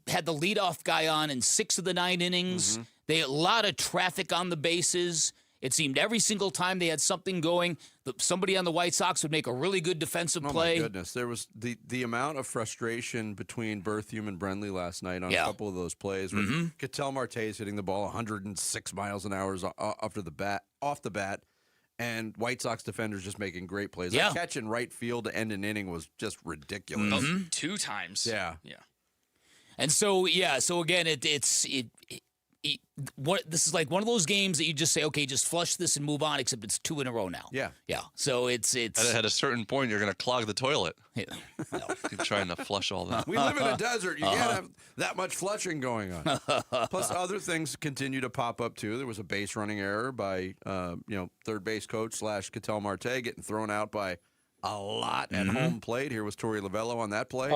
had the leadoff guy on in 6 of the 9 innings. They had a lot of traffic on the bases. It seemed every single time they had something going, somebody on the White Sox would make a really good defensive play. Oh, my goodness. There was the amount of frustration between Berthiaume and Brenly last night on a couple of those plays. With Ketel Marte's hitting the ball 106 miles an hour off the bat, and White Sox defenders just making great plays. That catch in right field to end an inning was just ridiculous. 2 times. Yeah. And so again, this is like one of those games that you just say, okay, just flush this and move on, except it's 2 in a row now. Yeah. So it's at a certain point, you're going to clog the toilet. Yeah. Keep trying to flush all that. We live in a desert. You can't have that much flushing going on. Plus, other things continue to pop up, too. There was a base running error by, third base coach / Ketel Marte getting thrown out by a lot at home plate. Here was Torey Lovello on that play.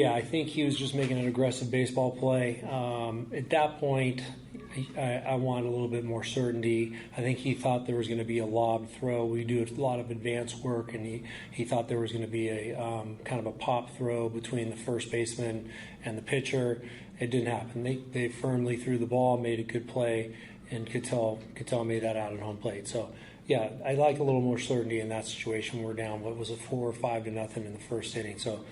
I think he was just making an aggressive baseball play. At that point, I wanted a little bit more certainty. I think he thought there was going to be a lob throw. We do a lot of advanced work, and he thought there was going to be a kind of a pop throw between the first baseman and the pitcher. It didn't happen. They firmly threw the ball, made a good play, and Ketel made that out at home plate. So, yeah, I like a little more certainty in that situation. We're down, 4 or 5 to nothing in the first inning. So,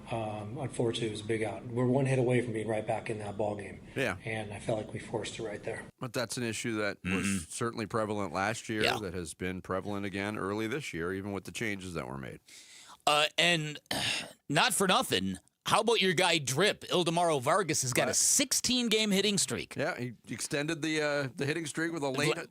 unfortunately, it was a big out. We're 1 hit away from being right back in that ball game. Yeah. And I felt like we forced it right there. But that's an issue that was certainly prevalent last year, that has been prevalent again early this year, even with the changes that were made. And not for nothing, how about your guy Drip? Ildemaro Vargas has got a 16-game hitting streak. Yeah, he extended the hitting streak with a late home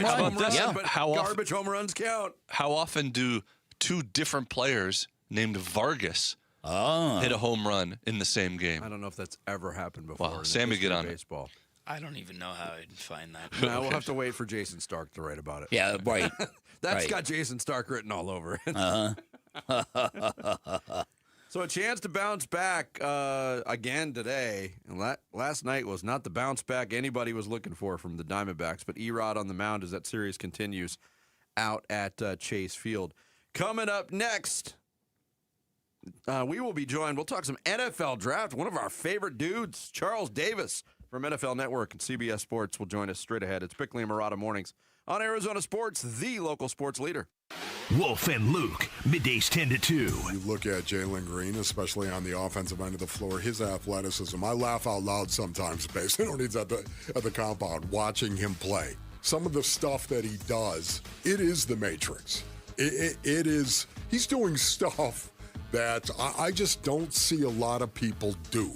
run. But garbage home runs count. How often do 2 different players named Vargas hit a home run in the same game? I don't know if that's ever happened before. Wow, Sammy, get on baseball. I don't even know how I'd find that. No, we'll have to wait for Jason Stark to write about it. Yeah, right. That's got Jason Stark written all over it. So a chance to bounce back again today. And last night was not the bounce back anybody was looking for from the Diamondbacks, but Erod on the mound as that series continues out at Chase Field. Coming up next, we will be joined. We'll talk some NFL draft. One of our favorite dudes, Charles Davis from NFL Network and CBS Sports, will join us straight ahead. It's Bickley and Murata Mornings on Arizona Sports, the local sports leader. Wolf and Luke, middays 10 to 2. You look at Jalen Green, especially on the offensive end of the floor, his athleticism. I laugh out loud sometimes, based on he's at the compound, watching him play. Some of the stuff that he does, it is the Matrix. It is, he's doing stuff that I just don't see a lot of people do.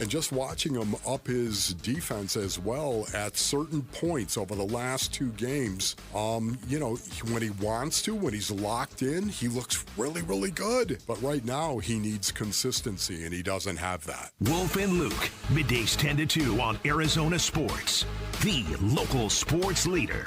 And just watching him up his defense as well at certain points over the last 2 games, when he wants to, when he's locked in, he looks really, really good. But right now, he needs consistency, and he doesn't have that. Wolf and Luke, middays 10 to 2 on Arizona Sports, the local sports leader.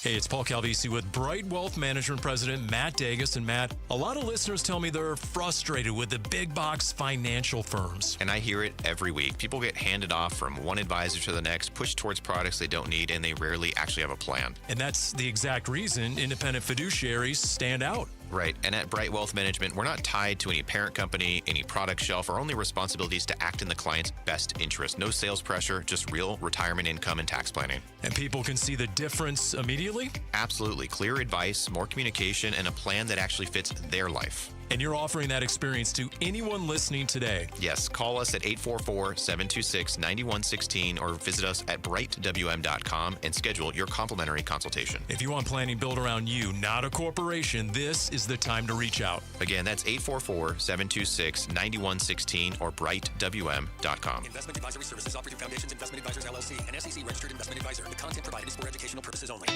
Hey, it's Paul Calvisi with Bright Wealth Management President Matt Dagas. And Matt, a lot of listeners tell me they're frustrated with the big box financial firms. And I hear it every week. People get handed off from one advisor to the next, pushed towards products they don't need, and they rarely actually have a plan. And that's the exact reason independent fiduciaries stand out. Right. And at Bright Wealth Management, we're not tied to any parent company, any product shelf. Our only responsibility is to act in the client's best interest. No sales pressure, just real retirement income and tax planning. And people can see the difference immediately? Absolutely. Clear advice, more communication, and a plan that actually fits their life. And you're offering that experience to anyone listening today. Yes. Call us at 844-726-9116 or visit us at brightwm.com and schedule your complimentary consultation. If you want planning built around you, not a corporation, this is the time to reach out. Again, that's 844-726-9116 or brightwm.com. Investment advisory services offered through Foundations Investment Advisors, LLC, an SEC-registered investment advisor. The content provided is for educational purposes only.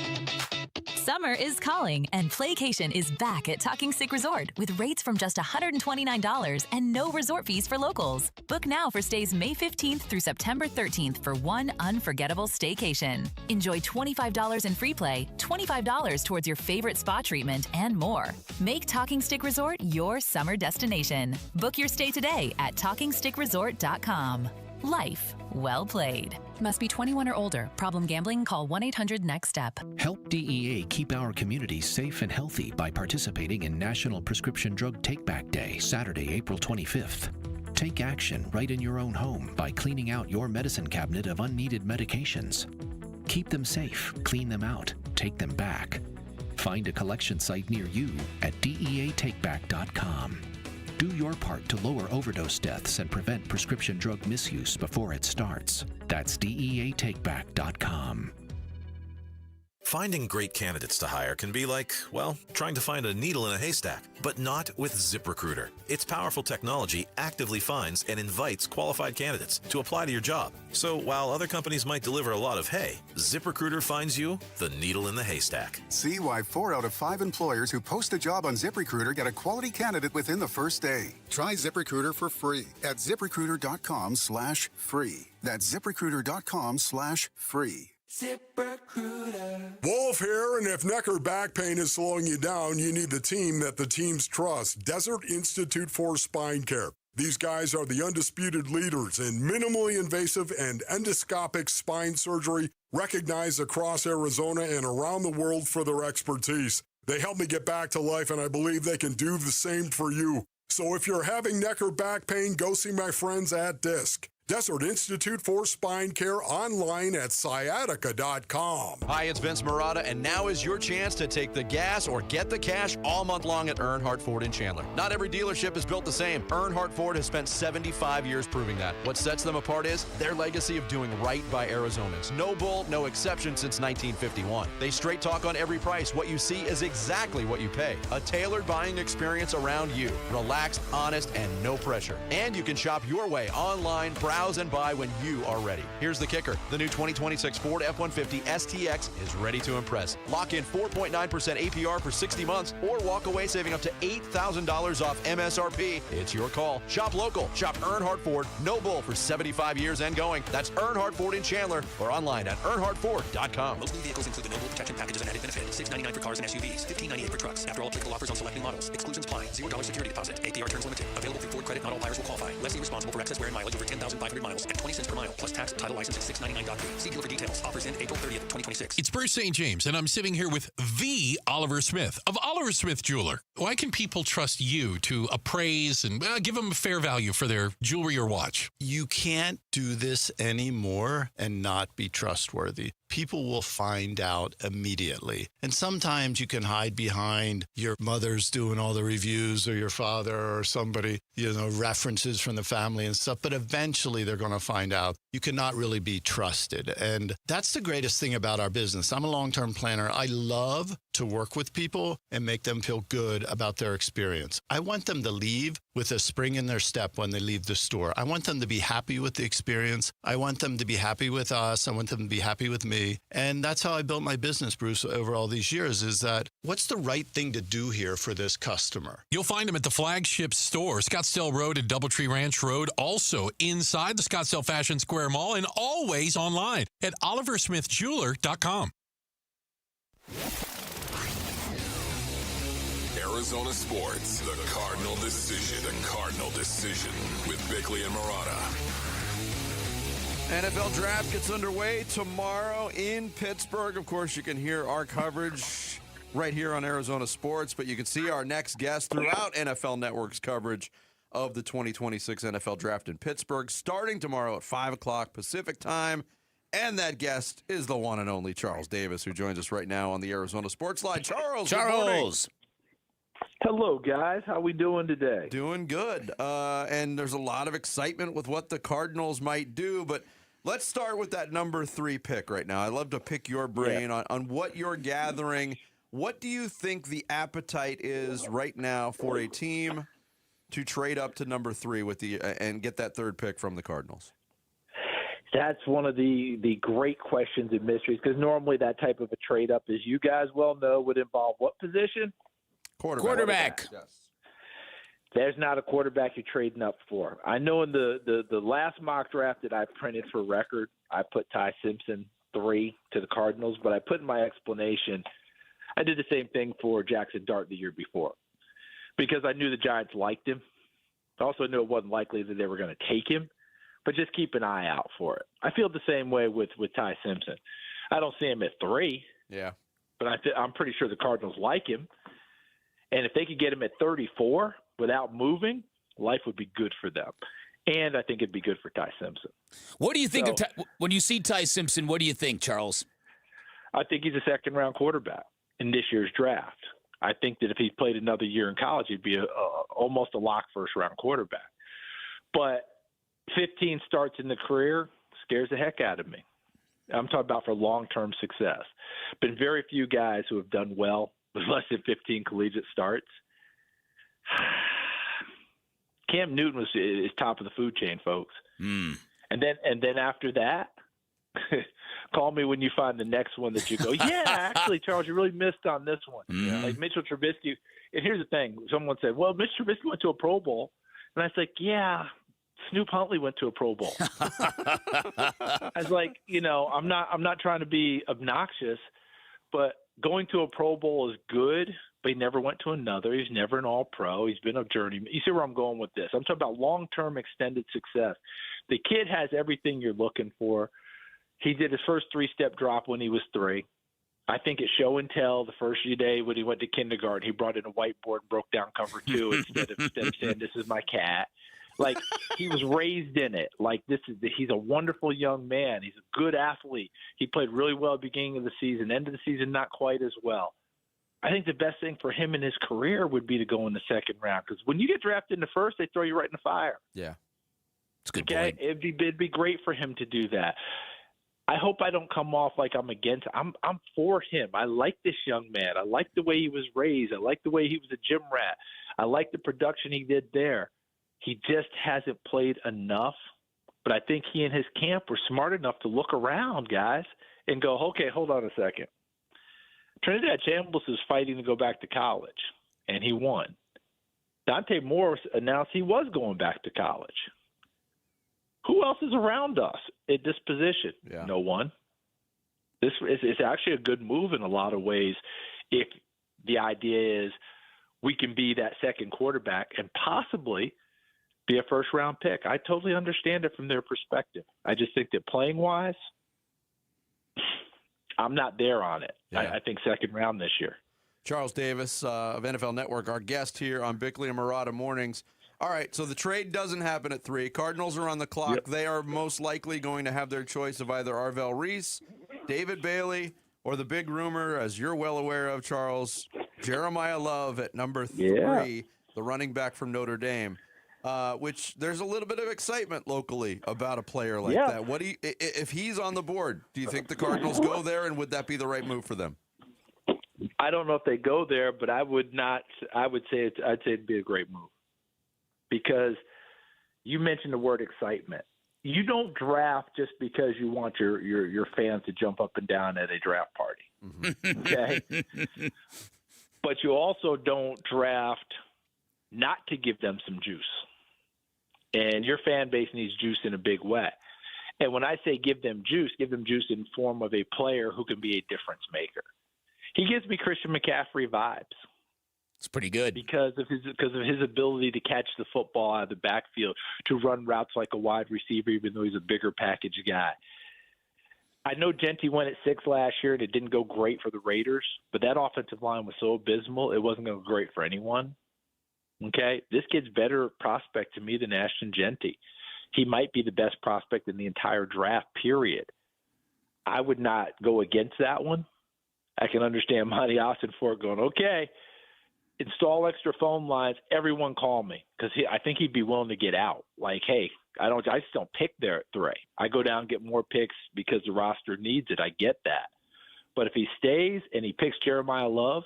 Summer is calling, and Playcation is back at Talking Stick Resort with rates from just $129 and no resort fees for locals. Book now for stays May 15th through September 13th for one unforgettable staycation. Enjoy $25 in free play, $25 towards your favorite spa treatment, and more. Make Talking Stick Resort your summer destination. Book your stay today at TalkingStickResort.com. Life well played. Must be 21 or older. Problem gambling? Call 1-800-NEXT-STEP. Help DEA keep our communities safe and healthy by participating in National Prescription Drug Take-Back Day, Saturday, April 25th. Take action right in your own home by cleaning out your medicine cabinet of unneeded medications. Keep them safe, clean them out, take them back. Find a collection site near you at DEATakeback.com. Do your part to lower overdose deaths and prevent prescription drug misuse before it starts. That's DEATakeback.com. Finding great candidates to hire can be like, well, trying to find a needle in a haystack, but not with ZipRecruiter. Its powerful technology actively finds and invites qualified candidates to apply to your job. So while other companies might deliver a lot of hay, ZipRecruiter finds you the needle in the haystack. See why 4 out of 5 employers who post a job on ZipRecruiter get a quality candidate within the first day. Try ZipRecruiter for free at ZipRecruiter.com/free. That's ZipRecruiter.com/free. ZipRecruiter. Wolf here, and if neck or back pain is slowing you down, you need the team that the teams trust. Desert Institute for Spine Care. These guys are the undisputed leaders in minimally invasive and endoscopic spine surgery, recognized across Arizona and around the world for their expertise. They helped me get back to life, and I believe they can do the same for you. So if you're having neck or back pain, go see my friends at DISC. Desert Institute for Spine Care, online at sciatica.com. Hi, it's Vince Marotta, and now is your chance to take the gas or get the cash all month long at Earnhardt Ford in Chandler. Not every dealership is built the same. Earnhardt Ford has spent 75 years proving that. What sets them apart is their legacy of doing right by Arizonans. No bull, no exception since 1951. They straight talk on every price. What you see is exactly what you pay. A tailored buying experience around you. Relaxed, honest, and no pressure. And you can shop your way online, browse and buy when you are ready. Here's the kicker. The new 2026 Ford F-150 STX is ready to impress. Lock in 4.9% APR for 60 months or walk away saving up to $8,000 off MSRP. It's your call. Shop local. Shop Earnhardt Ford. No bull for 75 years and going. That's Earnhardt Ford in Chandler or online at earnhardtford.com. Most new vehicles include the no bull protection package as an added benefit. $699 for cars and SUVs. $1598 for trucks. After all applicable offers on select new models. Exclusions apply. $0 security deposit. APR terms limited. Available through Ford credit. Not all buyers will qualify. Lessee responsible for excess wear and mileage over 10,500 miles at 20 cents per mile, plus tax, title, license, and $699.3. See dealer for details. Offers end April 30th, 2026. It's Bruce St. James, and I'm sitting here with the Oliver Smith of Oliver Smith Jeweler. Why can people trust you to appraise and give them a fair value for their jewelry or watch? You can't do this anymore and not be trustworthy. People will find out immediately. And sometimes you can hide behind your mother's doing all the reviews or your father or somebody, references from the family and stuff. But eventually they're going to find out you cannot really be trusted. And that's the greatest thing about our business. I'm a long-term planner. I love to work with people and make them feel good about their experience. I want them to leave with a spring in their step when they leave the store. I want them to be happy with the experience. I want them to be happy with us. I want them to be happy with me. And that's how I built my business, Bruce, over all these years, is that what's the right thing to do here for this customer? You'll find them at the flagship store, Scottsdale Road and Doubletree Ranch Road, also inside the Scottsdale Fashion Square Mall, and always online at oliversmithjeweler.com. Arizona Sports, the Cardinal Decision. The Cardinal Decision with Bickley and Marotta. NFL draft gets underway tomorrow in Pittsburgh. Of course, you can hear our coverage right here on Arizona Sports, but you can see our next guest throughout NFL Network's coverage of the 2026 NFL Draft in Pittsburgh, starting tomorrow at 5 o'clock Pacific time. And that guest is the one and only Charles Davis, who joins us right now on the Arizona Sports Line. Charles, good morning. Hello, guys. How we doing today? Doing good. And there's a lot of excitement with what the Cardinals might do, but let's start with that number 3 pick right now. I'd love to pick your brain on what you're gathering. What do you think the appetite is right now for a team to trade up to number 3 with and get that 3rd pick from the Cardinals? That's one of the great questions and mysteries, because normally that type of a trade up, as you guys well know, would involve what position? Quarterback. Yes. There's not a quarterback you're trading up for. I know in the last mock draft that I printed for record, I put Ty Simpson 3 to the Cardinals, but I put in my explanation, I did the same thing for Jackson Dart the year before, because I knew the Giants liked him. I also knew it wasn't likely that they were going to take him, but just keep an eye out for it. I feel the same way with Ty Simpson. I don't see him at 3. Yeah. But I'm pretty sure the Cardinals like him. And if they could get him at 34 without moving, life would be good for them. And I think it'd be good for Ty Simpson. What do you think when you see Ty Simpson? What do you think, Charles? I think he's a second-round quarterback in this year's draft. I think that if he played another year in college, he'd be almost a lock first-round quarterback. But 15 starts in the career scares the heck out of me. I'm talking about for long-term success. Been very few guys who have done well with less than 15 collegiate starts. Cam Newton is top of the food chain, folks. And then after that, call me when you find the next one that you go, yeah, actually, Charles, you really missed on this one. Like Mitchell Trubisky. And here's the thing. Someone said, well, Mitch Trubisky went to a Pro Bowl. And I was like, yeah, Snoop Huntley went to a Pro Bowl. I was like, I'm not trying to be obnoxious, but going to a Pro Bowl is good, but he never went to another. He's never an All-Pro. He's been a journeyman. You see where I'm going with this? I'm talking about long-term extended success. The kid has everything you're looking for. He did his first three-step drop when he was 3. I think at show and tell the first day when he went to kindergarten, he brought in a whiteboard and broke down cover 2 instead of saying, this is my cat. Like, he was raised in it. Like, he's a wonderful young man. He's a good athlete. He played really well at the beginning of the season. End of the season, not quite as well. I think the best thing for him in his career would be to go in the second round, because when you get drafted in the first, they throw you right in the fire. Yeah. It's a good point. It'd be great for him to do that. I hope I don't come off like I'm against. I'm for him. I like this young man. I like the way he was raised. I like the way he was a gym rat. I like the production he did there. He just hasn't played enough. But I think he and his camp were smart enough to look around, guys, and go, okay, hold on a second. Trinidad Chambliss is fighting to go back to college, and he won. Dante Morris announced he was going back to college. Who else is around us at this position? Yeah. No one. This is actually a good move in a lot of ways if the idea is we can be that second quarterback and possibly be a first-round pick. I totally understand it from their perspective. I just think that playing-wise, I'm not there on it. Yeah. I think second round this year. Charles Davis of NFL Network, our guest here on Bickley and Marotta Mornings. All right, so the trade doesn't happen at 3. Cardinals are on the clock. Yep. They are most likely going to have their choice of either Arvell Reese, David Bailey, or the big rumor, as you're well aware of, Charles, Jeremiah Love at number 3, the running back from Notre Dame. Which there's a little bit of excitement locally about a player like that. What do you, if he's on the board, do you think the Cardinals go there, and would that be the right move for them? I don't know if they go there, but I would not. I'd say it'd be a great move, because you mentioned the word excitement. You don't draft just because you want your fans to jump up and down at a draft party. Okay, but you also don't draft not to give them some juice. And your fan base needs juice in a big way. And when I say give them juice in form of a player who can be a difference maker. He gives me Christian McCaffrey vibes. It's pretty good. Because of his ability to catch the football out of the backfield, to run routes like a wide receiver, even though he's a bigger package guy. I know Genty went at 6 last year, and it didn't go great for the Raiders, but that offensive line was so abysmal, it wasn't going to go great for anyone. Okay, this kid's better prospect to me than Ashton Genty. He might be the best prospect in the entire draft, period. I would not go against that one. I can understand Monty Ossenfort going, okay, install extra phone lines, everyone call me, because I think he'd be willing to get out. Like, hey, I just don't pick there at 3. I go down and get more picks because the roster needs it. I get that. But if he stays and he picks Jeremiah Love,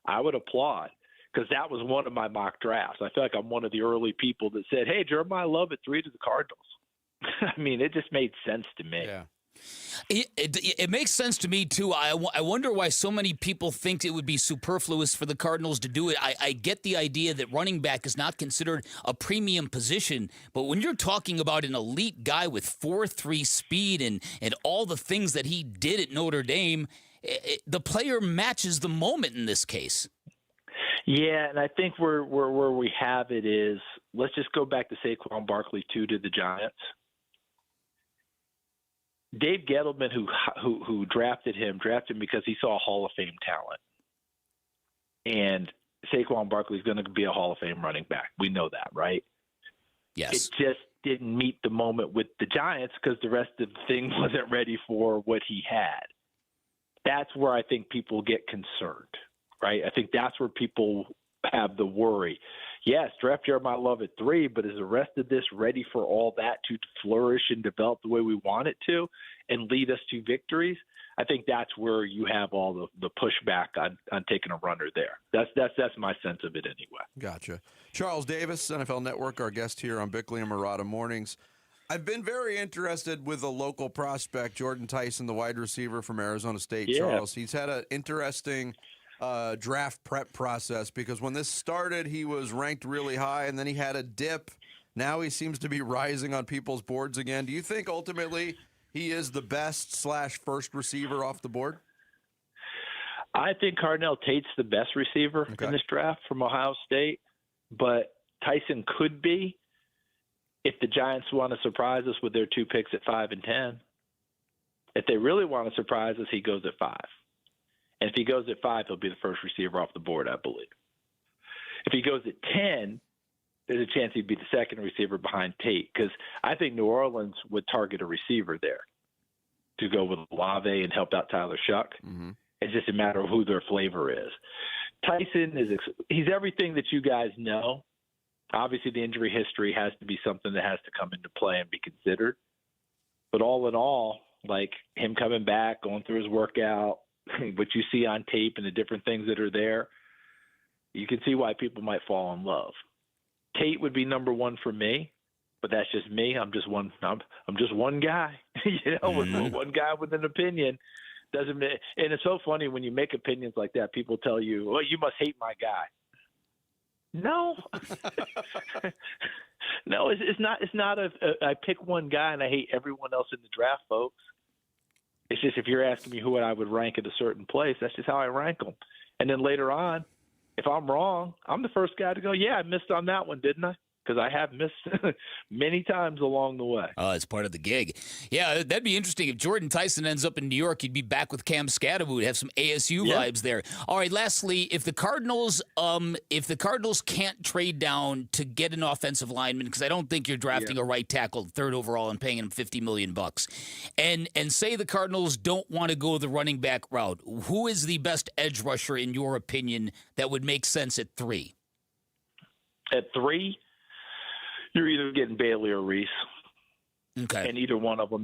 I would applaud. Because that was one of my mock drafts. I feel like I'm one of the early people that said, hey, Jeremiah Love at 3 to the Cardinals. I mean, it just made sense to me. Yeah. It makes sense to me, too. I wonder why so many people think it would be superfluous for the Cardinals to do it. I get the idea that running back is not considered a premium position, but when you're talking about an elite guy with 4.3 speed and all the things that he did at Notre Dame, the player matches the moment in this case. Yeah, and I think where we have it is, let's just go back to Saquon Barkley, too, to the Giants. Dave Gettleman, who drafted him because he saw Hall of Fame talent. And Saquon Barkley is going to be a Hall of Fame running back. We know that, right? Yes. It just didn't meet the moment with the Giants because the rest of the thing wasn't ready for what he had. that's where I think people get concerned, right? I think that's where people have the worry. Yes, draft Jeremiah Love at 3, but is the rest of this ready for all that to flourish and develop the way we want it to and lead us to victories? I think that's where you have all the pushback on taking a runner there. That's my sense of it anyway. Gotcha. Charles Davis, NFL Network, our guest here on Bickley and Murata Mornings. I've been very interested with a local prospect, Jordan Tyson, the wide receiver from Arizona State, Charles. He's had an interesting draft prep process because when this started, he was ranked really high, and then he had a dip. Now he seems to be rising on people's boards again. Do you think ultimately he is the best/first receiver off the board? I think Cardinal Tate's the best receiver in this draft from Ohio State, but Tyson could be if the Giants want to surprise us with their 2 picks at 5 and 10. If they really want to surprise us, he goes at 5. And if he goes at 5, he'll be the first receiver off the board, I believe. If he goes at 10, there's a chance he'd be the second receiver behind Tate, because I think New Orleans would target a receiver there to go with Olave and help out Tyler Shuck. Mm-hmm. It's just a matter of who their flavor is. Tyson he's everything that you guys know. Obviously, the injury history has to be something that has to come into play and be considered. But all in all, like him coming back, going through his workout, what you see on tape and the different things that are there, you can see why people might fall in love. Tate would be number 1 for me, but that's just me. I'm just one guy, one guy with an opinion. And it's so funny when you make opinions like that, people tell you, "Well, you must hate my guy." No, no, it's not. It's not I pick one guy and I hate everyone else in the draft, folks. It's just if you're asking me who I would rank at a certain place, that's just how I rank them. And then later on, if I'm wrong, I'm the first guy to go, yeah, I missed on that one, didn't I? Because I have missed many times along the way. Oh, it's part of the gig. Yeah, that'd be interesting. If Jordan Tyson ends up in New York, he'd be back with Cam Scadaboo. Have some ASU vibes there. All right, lastly, if the Cardinals can't trade down to get an offensive lineman, because I don't think you're drafting a right tackle 3rd overall and paying him $50 million, and say the Cardinals don't want to go the running back route, who is the best edge rusher in your opinion that would make sense at 3? At 3? You're either getting Bailey or Reese. Okay. And either one of them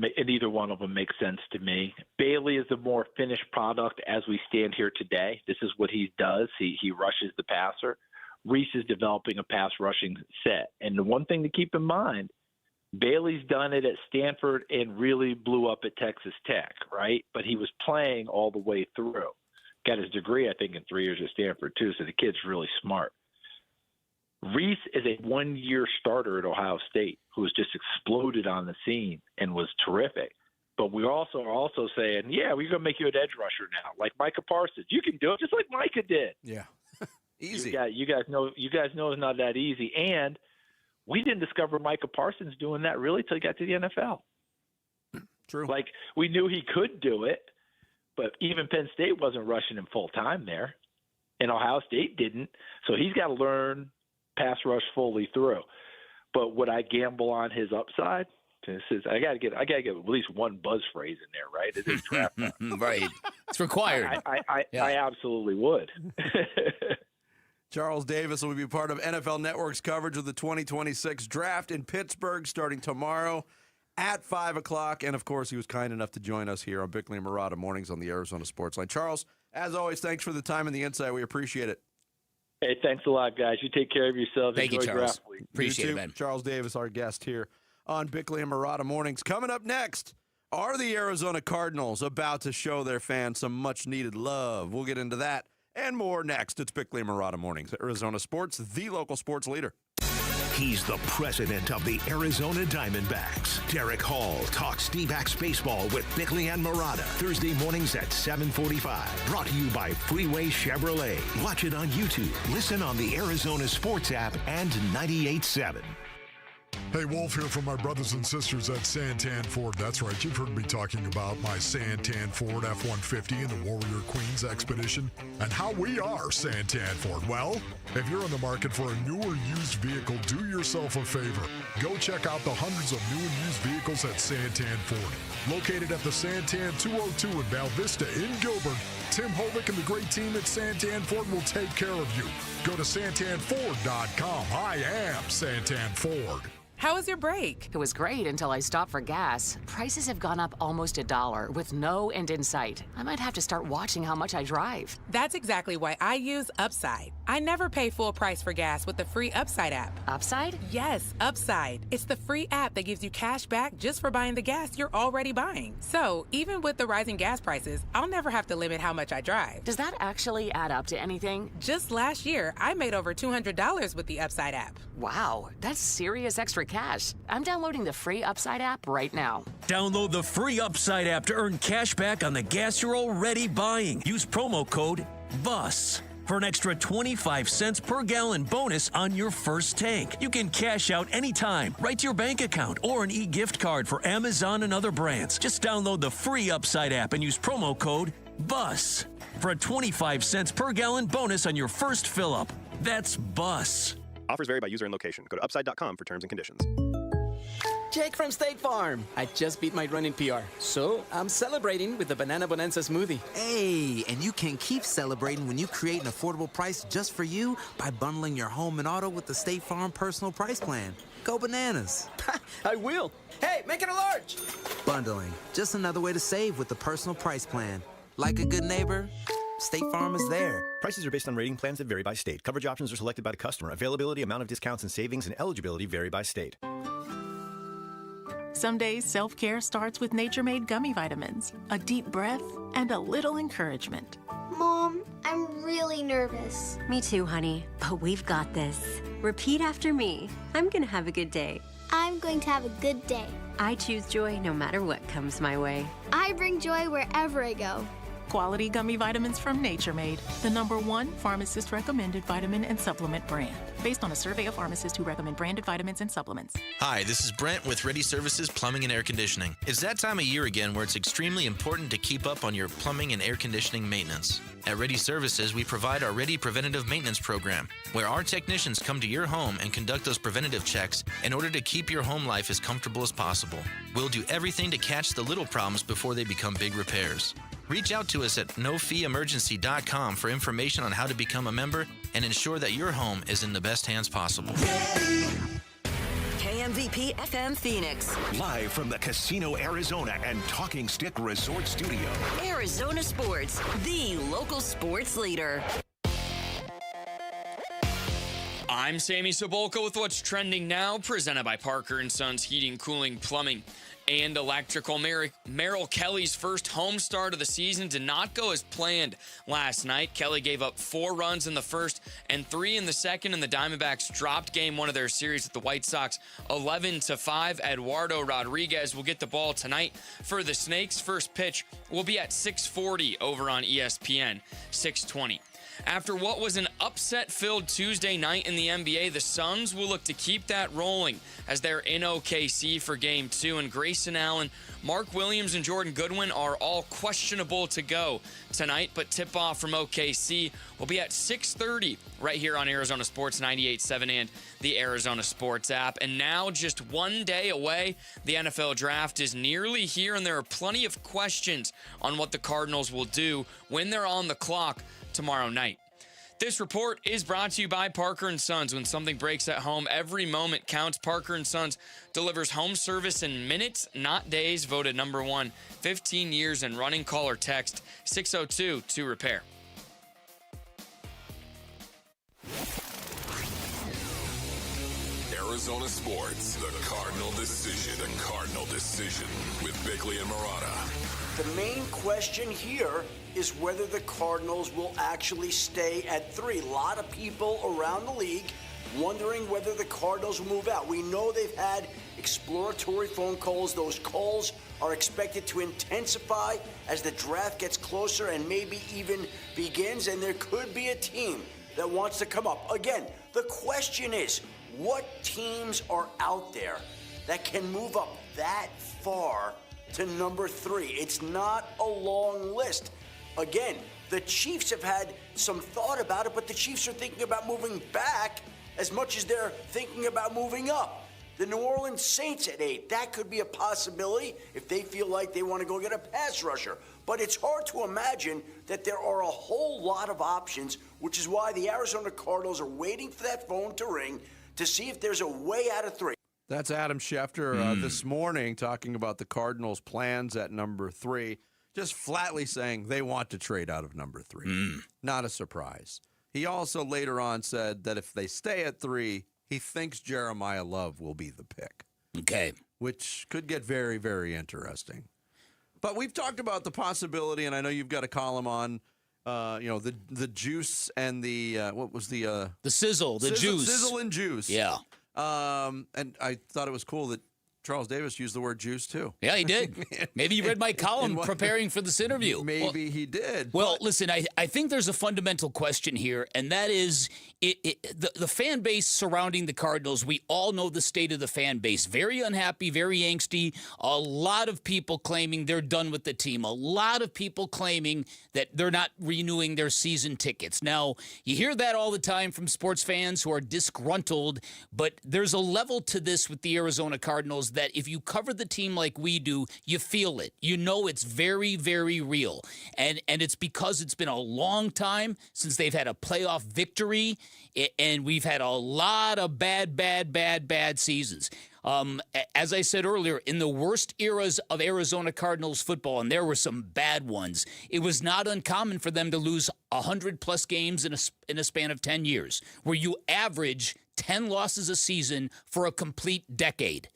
makes sense to me. Bailey is the more finished product as we stand here today. This is what he does. He rushes the passer. Reese is developing a pass rushing set. And the one thing to keep in mind, Bailey's done it at Stanford and really blew up at Texas Tech, right? But he was playing all the way through. Got his degree, I think, in 3 years at Stanford too, so the kid's really smart. Reese is a 1-year starter at Ohio State who has just exploded on the scene and was terrific. But we are also saying, yeah, we're going to make you an edge rusher now, like Micah Parsons. You can do it just like Micah did. Yeah, easy. You guys know it's not that easy. And we didn't discover Micah Parsons doing that really till he got to the NFL. True. Like we knew he could do it, but even Penn State wasn't rushing him full time there, and Ohio State didn't. So he's got to learn pass rush fully through. But would I gamble on his upside? I got to get at least one buzz phrase in there, right? It is draft. Right. It's required. I absolutely would. Charles Davis will be part of NFL Network's coverage of the 2026 draft in Pittsburgh starting tomorrow at 5 o'clock. And, of course, he was kind enough to join us here on Bickley and Murata Mornings on the Arizona Sports Line. Charles, as always, thanks for the time and the insight. We appreciate it. Hey, thanks a lot, guys. You take care of yourselves. Thank you, Charles. Draft week. Appreciate it, man. Charles Davis, our guest here on Bickley and Murata Mornings. Coming up next, are the Arizona Cardinals about to show their fans some much-needed love? We'll get into that and more next. It's Bickley and Murata Mornings, Arizona Sports, the local sports leader. He's the president of the Arizona Diamondbacks. Derek Hall talks D-backs baseball with Bickley and Murata. Thursday mornings at 7:45. Brought to you by Freeway Chevrolet. Watch it on YouTube. Listen on the Arizona Sports app and 98.7. Hey, Wolf here from my brothers and sisters at Santan Ford. That's right, you've heard me talking about my Santan Ford F-150 and the Warrior Queens Expedition and how we are Santan Ford. Well, if you're in the market for a new or used vehicle, do yourself a favor. Go check out the hundreds of new and used vehicles at Santan Ford. Located at the Santan 202 in Val Vista in Gilbert, Tim Hovick and the great team at Santan Ford will take care of you. Go to santanford.com. I am Santan Ford. How was your break? It was great until I stopped for gas. Prices have gone up almost $1 with no end in sight. I might have to start watching how much I drive. That's exactly why I use Upside. I never pay full price for gas with the free Upside app. Upside? Yes, Upside. It's the free app that gives you cash back just for buying the gas you're already buying. So even with the rising gas prices, I'll never have to limit how much I drive. Does that actually add up to anything? Just last year, I made over $200 with the Upside app. Wow, that's serious extra cash. I'm downloading the free Upside app right now. Download the free Upside app to earn cash back on the gas you're already buying. Use promo code BUS for an extra 25 cents per gallon bonus on your first tank. You can cash out anytime, right to your bank account, or an e-gift card for Amazon and other brands. Just download the free Upside app and use promo code BUS for a 25 cents per gallon bonus on your first fill-up. That's BUS. Offers vary by user and location. Go to upside.com for terms and conditions. Jake from State Farm. I just beat my running PR, so I'm celebrating with the Banana Bonanza smoothie. Hey, and you can keep celebrating when you create an affordable price just for you by bundling your home and auto with the State Farm Personal Price Plan. Go bananas. I will. Hey, make it a large. Bundling. Just another way to save with the Personal Price Plan. Like a good neighbor, State Farm is there. Prices are based on rating plans that vary by state. Coverage options are selected by the customer. Availability, amount of discounts and savings, and eligibility vary by state. Some days, self-care starts with Nature-Made gummy vitamins, a deep breath, and a little encouragement. Mom, I'm really nervous. Me too, honey, but we've got this. Repeat after me. I'm gonna have a good day. I'm going to have a good day. I choose joy no matter what comes my way. I bring joy wherever I go. Quality gummy vitamins from Nature Made, the #1 pharmacist-recommended vitamin and supplement brand. Based on a survey of pharmacists who recommend branded vitamins and supplements. Hi, this is Brent with Ready Services Plumbing and Air Conditioning. It's that time of year again where it's extremely important to keep up on your plumbing and air conditioning maintenance. At Ready Services, we provide our Ready Preventative Maintenance Program, where our technicians come to your home and conduct those preventative checks in order to keep your home life as comfortable as possible. We'll do everything to catch the little problems before they become big repairs. Reach out to us at nofeeemergency.com for information on how to become a member and ensure that your home is in the best hands possible. KMVP FM Phoenix. Live from the Casino Arizona and Talking Stick Resort Studio. Arizona Sports, the local sports leader. I'm Sammy Sobolka with what's trending now, presented by Parker & Sons Heating, Cooling, Plumbing, and Electrical. Merrill Kelly's first home start of the season did not go as planned last night. Kelly gave up 4 runs in the first and 3 in the second, and the Diamondbacks dropped game 1 of their series with the White Sox 11-5. Eduardo Rodriguez will get the ball tonight for the Snakes. First pitch will be at 6:40 over on ESPN, 6:20. After what was an upset-filled Tuesday night in the NBA, the Suns will look to keep that rolling as they're in OKC for Game 2. And Grayson Allen, Mark Williams, and Jordan Goodwin are all questionable to go tonight. But tip-off from OKC will be at 6:30 right here on Arizona Sports 98.7 and the Arizona Sports app. And now, just 1 day away, the NFL Draft is nearly here, and there are plenty of questions on what the Cardinals will do when they're on the clock tomorrow night. This report is brought to you by Parker & Sons. When something breaks at home, every moment counts. Parker & Sons delivers home service in minutes, not days. Voted #1, 15 years and running. Call or text 602-2REPAIR. Arizona Sports, the Cardinal Decision. The Cardinal Decision with Bickley and Murata. The main question here is whether the Cardinals will actually stay at 3. A lot of people around the league wondering whether the Cardinals will move out. We know they've had exploratory phone calls. Those calls are expected to intensify as the draft gets closer and maybe even begins, and there could be a team that wants to come up. Again, the question is, what teams are out there that can move up that far to number 3? It's not a long list. Again, the Chiefs have had some thought about it, but the Chiefs are thinking about moving back as much as they're thinking about moving up. The New Orleans Saints at 8, that could be a possibility if they feel like they want to go get a pass rusher. But it's hard to imagine that there are a whole lot of options, which is why the Arizona Cardinals are waiting for that phone to ring to see if there's a way out of 3. That's Adam Schefter this morning talking about the Cardinals' plans at number 3, just flatly saying they want to trade out of number 3. Not a surprise. He also later on said that if they stay at 3, he thinks Jeremiah Love will be the pick. Okay. Which could get very, very interesting. But we've talked about the possibility, and I know you've got a column on, the juice and the what was the sizzle, juice, sizzle and juice. Yeah. And I thought it was cool that Charles Davis used the word juice too. Yeah, he did. Maybe you read my column preparing for this interview. Maybe he did. Well, listen, I think there's a fundamental question here, and that is the fan base surrounding the Cardinals. We all know the state of the fan base. Very unhappy, very angsty. A lot of people claiming they're done with the team. A lot of people claiming that they're not renewing their season tickets. Now, you hear that all the time from sports fans who are disgruntled, but there's a level to this with the Arizona Cardinals that if you cover the team like we do, you feel it. You know it's very, very real. And it's because it's been a long time since they've had a playoff victory, and we've had a lot of bad seasons. As I said earlier, in the worst eras of Arizona Cardinals football, and there were some bad ones, it was not uncommon for them to lose 100-plus games in a span of 10 years, where you average 10 losses a season for a complete decade.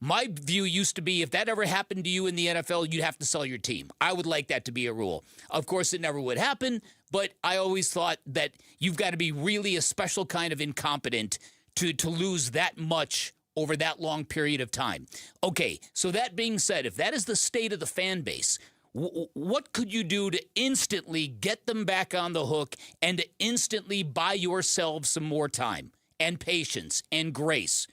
My view used to be if that ever happened to you in the NFL, you'd have to sell your team. I would like that to be a rule. Of course, it never would happen, but I always thought that you've got to be really a special kind of incompetent to lose that much over that long period of time. Okay, so that being said, if that is the state of the fan base, what could you do to instantly get them back on the hook and to instantly buy yourselves some more time and patience and grace?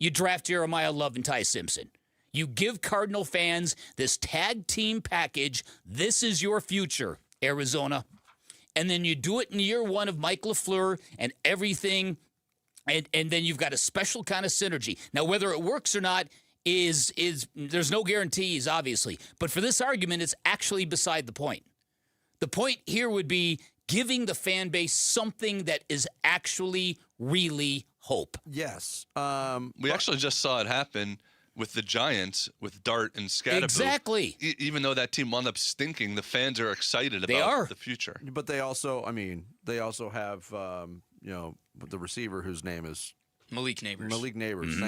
You draft Jeremiah Love and Ty Simpson. You give Cardinal fans this tag team package. This is your future, Arizona. And then you do it in year 1 of Mike LaFleur and everything. And then you've got a special kind of synergy. Now, whether it works or not is there's no guarantees, obviously. But for this argument, it's actually beside the point. The point here would be giving the fan base something that is actually really hope. Yes. We actually just saw it happen with the Giants, with Dart and Scatterbo. Exactly. Even though that team wound up stinking, the fans are excited about the future. But they also have, the receiver whose name is Malik Neighbors.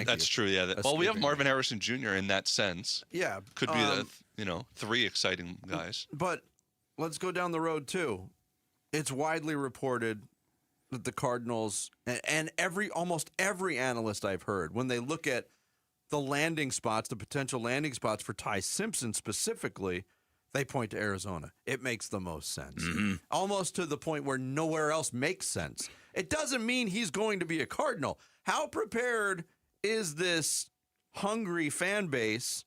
That's true, yeah. Well, we have Marvin Harrison Jr. in that sense. Yeah. Could be the 3 exciting guys. But let's go down the road, too. It's widely reported that the Cardinals and almost every analyst I've heard, when they look at the potential landing spots for Ty Simpson specifically, they point to Arizona. It makes the most sense. Almost to the point where nowhere else makes sense. It doesn't mean he's going to be a Cardinal. How prepared is this hungry fan base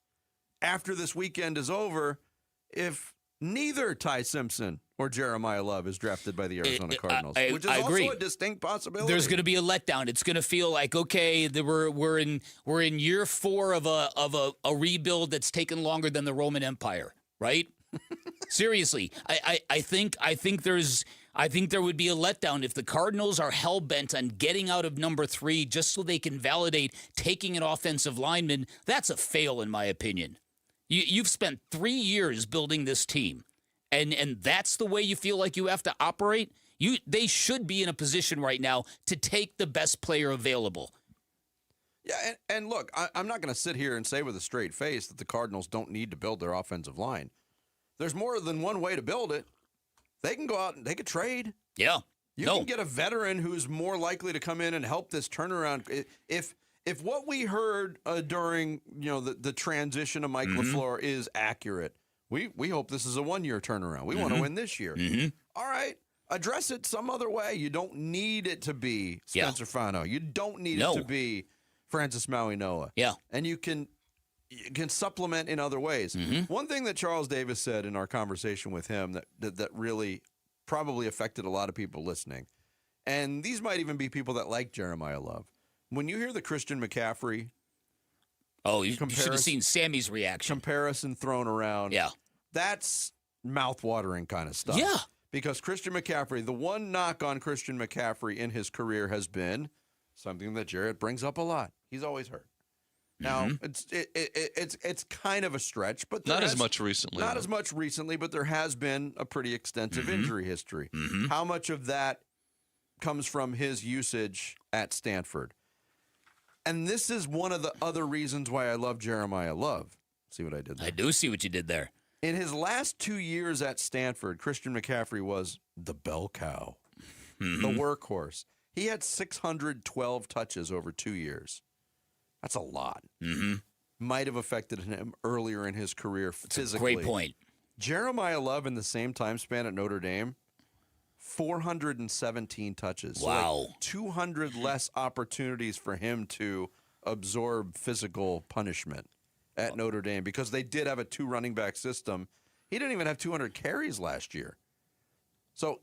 after this weekend is over if neither Ty Simpson or Jeremiah Love is drafted by the Arizona Cardinals, which is agree. Also a distinct possibility. There's going to be a letdown. It's going to feel like, okay, we're in year 4 of a rebuild that's taken longer than the Roman Empire, right? Seriously, I think there would be a letdown if the Cardinals are hell bent on getting out of number 3 just so they can validate taking an offensive lineman. That's a fail, in my opinion. You've spent 3 years building this team. And that's the way you feel like you have to operate? They should be in a position right now to take the best player available. Yeah, and look, I'm not going to sit here and say with a straight face that the Cardinals don't need to build their offensive line. There's more than one way to build it. They can go out and they could trade. Yeah. You can get a veteran who's more likely to come in and help this turnaround. If what we heard during the transition of Mike LaFleur is accurate, we hope this is a 1-year turnaround. We want to win this year. All right. address it some other way. You don't need it to be Spencer Fano. You don't need it to be Francis Maui Noah. Yeah. And you can supplement in other ways. One thing that Charles Davis said in our conversation with him that really probably affected a lot of people listening, and these might even be people that like Jeremiah Love. When you hear the Christian McCaffrey, you should have seen Sammy's reaction. Comparison thrown around. Yeah. That's mouth-watering kind of stuff. Yeah. Because Christian McCaffrey, the one knock on Christian McCaffrey in his career has been something that Jarrett brings up a lot. He's always hurt. Now, it's kind of a stretch, but not as much recently. Not as much recently, but there has been a pretty extensive injury history. How much of that comes from his usage at Stanford? And this is one of the other reasons why I love Jeremiah Love. See what I did there? I do see what you did there. In his last 2 years at Stanford, Christian McCaffrey was the bell cow, the workhorse. He had 612 touches over 2 years. That's a lot. Might have affected him earlier in his career physically. Great point. Jeremiah Love in the same time span at Notre Dame, 417 touches. Wow. So like 200 less opportunities for him to absorb physical punishment at Notre Dame because they did have a 2 running back system. He didn't even have 200 carries last year. So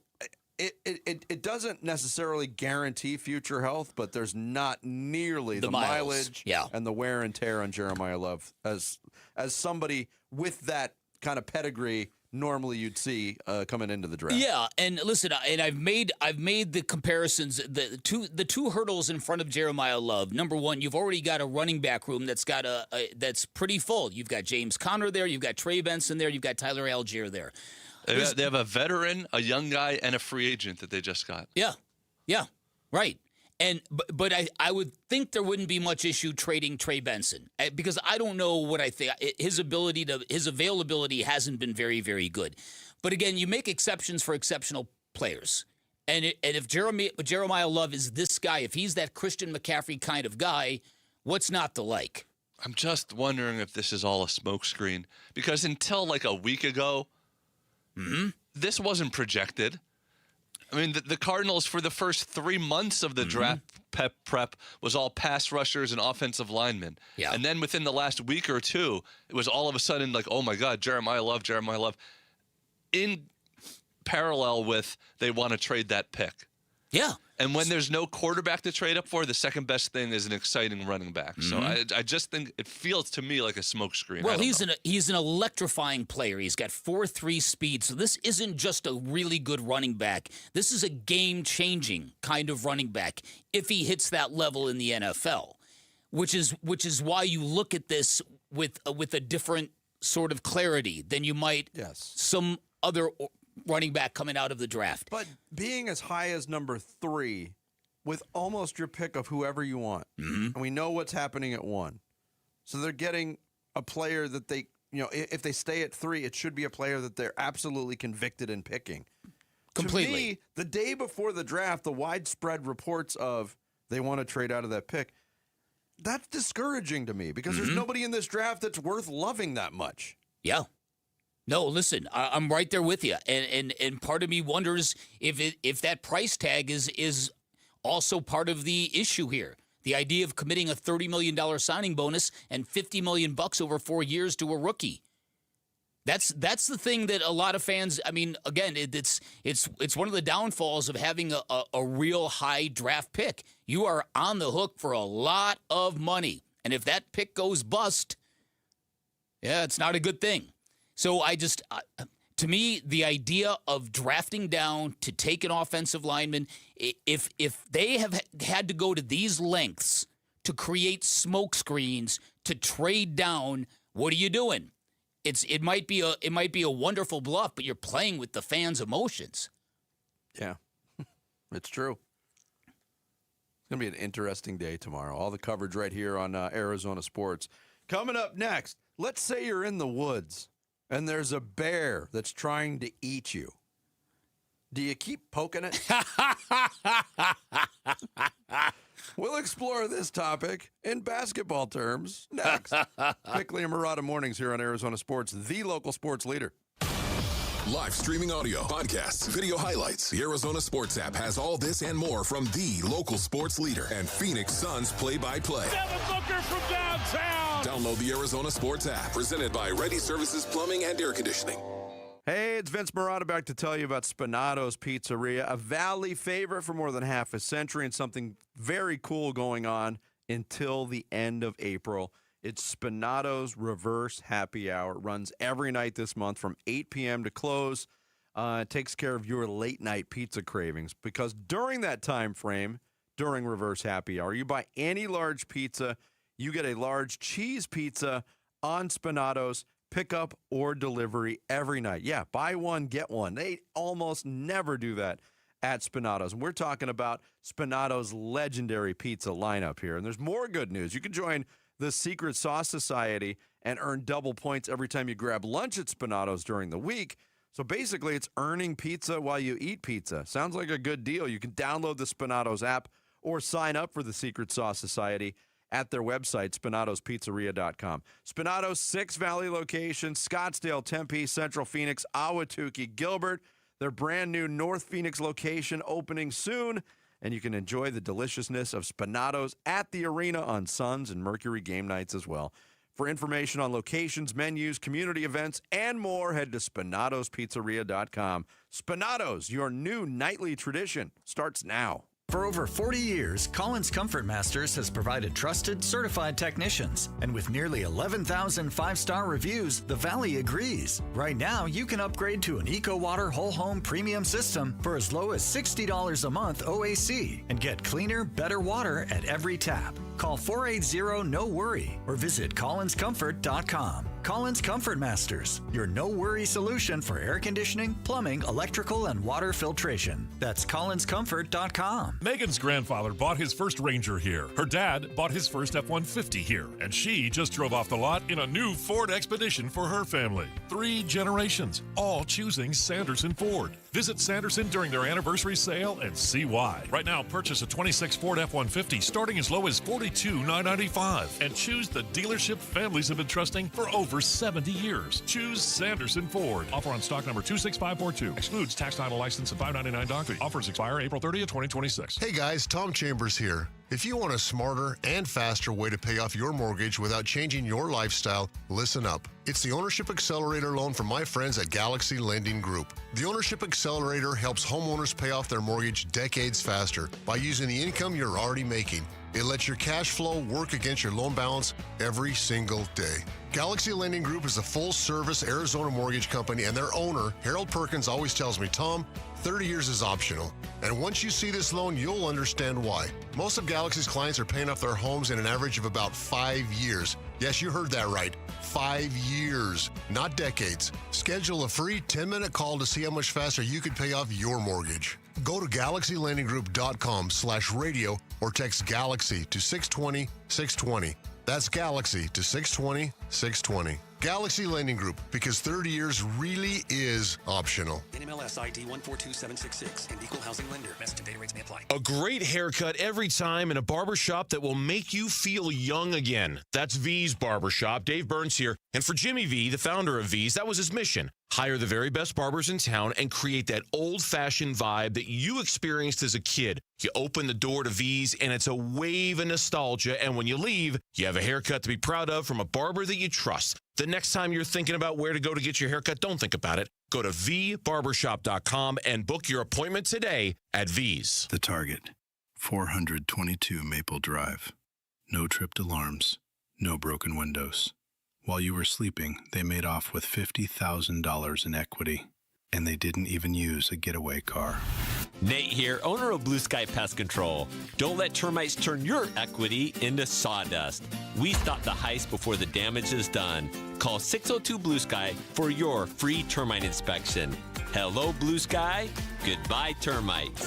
it doesn't necessarily guarantee future health, but there's not nearly the mileage and the wear and tear on Jeremiah Love as somebody with that kind of pedigree normally you'd see coming into the draft. Yeah, and listen, and I've made the comparisons. The two hurdles in front of Jeremiah Love. Number one, you've already got a running back room that's got that's pretty full. You've got James Conner there, you've got Trey Benson there, you've got Tyler Algier there. They have a veteran, a young guy, and a free agent that they just got. Yeah, right. And but I would think there wouldn't be much issue trading Trey Benson because I don't know what I think his availability hasn't been very, very good. But again, you make exceptions for exceptional players, and if Jeremiah Love is this guy, if he's that Christian McCaffrey kind of guy, what's not to like? I'm just wondering if this is all a smokescreen because until like a week ago, this wasn't projected. I mean, the Cardinals for the first 3 months of the draft prep was all pass rushers and offensive linemen. Yeah. And then within the last week or two, it was all of a sudden like, oh my God, Jeremiah Love. In parallel with they want to trade that pick. Yeah. And when there's no quarterback to trade up for, the second best thing is an exciting running back. So I just think it feels to me like a smokescreen. Well, he's an electrifying player. He's got 4.3 speed. So this isn't just a really good running back. This is a game-changing kind of running back if he hits that level in the NFL, which is why you look at this with a different sort of clarity than you might some other running back coming out of the draft. But being as high as number 3 with almost your pick of whoever you want, and we know what's happening at 1. So they're getting a player that they, if they stay at 3, it should be a player that they're absolutely convicted in picking. Completely. To me, the day before the draft, the widespread reports of they want to trade out of that pick, that's discouraging to me because there's nobody in this draft that's worth loving that much. Yeah. No, listen, I'm right there with you, and part of me wonders if that price tag is also part of the issue here. The idea of committing a $30 million signing bonus and $50 million over 4 years to a rookie. That's the thing that a lot of fans. I mean, again, it's one of the downfalls of having a real high draft pick. You are on the hook for a lot of money, and if that pick goes bust, it's not a good thing. So to me, the idea of drafting down to take an offensive lineman, if they have had to go to these lengths to create smoke screens to trade down, what are you doing? It might be a wonderful bluff, but you're playing with the fans' emotions. Yeah, it's true. It's gonna be an interesting day tomorrow. All the coverage right here on Arizona Sports. Coming up next, let's say you're in the woods and there's a bear that's trying to eat you. Do you keep poking it? We'll explore this topic in basketball terms next. Bickley and Murata Mornings here on Arizona Sports, the local sports leader. Live streaming audio, podcasts, video highlights. The Arizona Sports app has all this and more from the local sports leader and Phoenix Suns play-by-play. Devin Booker from downtown. Download the Arizona Sports app, presented by Ready Services Plumbing and Air Conditioning. Hey, it's Vince Marotta back to tell you about Spinato's Pizzeria, a Valley favorite for more than half a century, and something very cool going on until the end of April. It's Spinato's Reverse Happy Hour. It runs every night this month from 8 p.m. to close. It takes care of your late-night pizza cravings because during that time frame, during Reverse Happy Hour, you buy any large pizza, you get a large cheese pizza on Spinato's, pickup or delivery every night. Yeah, buy one, get one. They almost never do that at Spinato's. And we're talking about Spinato's legendary pizza lineup here. And there's more good news. You can join the Secret Sauce Society and earn double points every time you grab lunch at Spinato's during the week. So basically, it's earning pizza while you eat pizza. Sounds like a good deal. You can download the Spinato's app or sign up for the Secret Sauce Society at their website, Spinato'sPizzeria.com. Spinato's 6 Valley locations, Scottsdale, Tempe, Central Phoenix, Ahwatukee, Gilbert. Their brand new North Phoenix location opening soon. And you can enjoy the deliciousness of Spinato's at the arena on Suns and Mercury game nights as well. For information on locations, menus, community events, and more, head to Spinato'sPizzeria.com. Spinato's, your new nightly tradition, starts now. For over 40 years, Collins Comfort Masters has provided trusted, certified technicians. And with nearly 11,000 five-star reviews, the Valley agrees. Right now, you can upgrade to an EcoWater Whole Home Premium System for as low as $60 a month OAC and get cleaner, better water at every tap. Call 480-NO-WORRY or visit collinscomfort.com. Collins Comfort Masters, your no-worry solution for air conditioning, plumbing, electrical, and water filtration. That's collinscomfort.com. Megan's grandfather bought his first Ranger here. Her dad bought his first F-150 here. And she just drove off the lot in a new Ford Expedition for her family. 3 generations, all choosing Sanderson Ford. Visit Sanderson during their anniversary sale and see why. Right now, purchase a 26 Ford F-150 starting as low as $42,995 and choose the dealership families have been trusting for over 70 years. Choose Sanderson Ford. Offer on stock number 26542. Excludes tax, title, license, and $599 doc fee. Offers expire April 30th, 2026. Hey guys, Tom Chambers here. If you want a smarter and faster way to pay off your mortgage without changing your lifestyle, listen up. It's the Ownership Accelerator loan from my friends at Galaxy Lending Group. The Ownership Accelerator helps homeowners pay off their mortgage decades faster by using the income you're already making. It lets your cash flow work against your loan balance every single day. Galaxy Lending Group is a full-service Arizona mortgage company, and their owner, Harold Perkins, always tells me, Tom, 30 years is optional. And once you see this loan, you'll understand why. Most of Galaxy's clients are paying off their homes in an average of about 5 years. Yes, you heard that right. 5 years, not decades. Schedule a free 10-minute call to see how much faster you could pay off your mortgage. Go to GalaxyLendingGroup.com/radio or text Galaxy to 620-620. That's Galaxy to 620-620. Galaxy Lending Group, because 30 years really is optional. NMLS ID 142766 and equal housing lender. Message and data rates may apply. A great haircut every time in a barbershop that will make you feel young again. That's V's Barbershop. Dave Burns here. And for Jimmy V, the founder of V's, that was his mission. Hire the very best barbers in town and create that old-fashioned vibe that you experienced as a kid. You open the door to V's, and it's a wave of nostalgia. And when you leave, you have a haircut to be proud of from a barber that you trust. The next time you're thinking about where to go to get your haircut, don't think about it. Go to vbarbershop.com and book your appointment today at V's. The Target, 422 Maple Drive. No tripped alarms, no broken windows. While you were sleeping, they made off with $50,000 in equity, and they didn't even use a getaway car. Nate here, owner of Blue Sky Pest Control. Don't let termites turn your equity into sawdust. We stop the heist before the damage is done. Call 602 Blue Sky for your free termite inspection. Hello, Blue Sky. Goodbye, termites.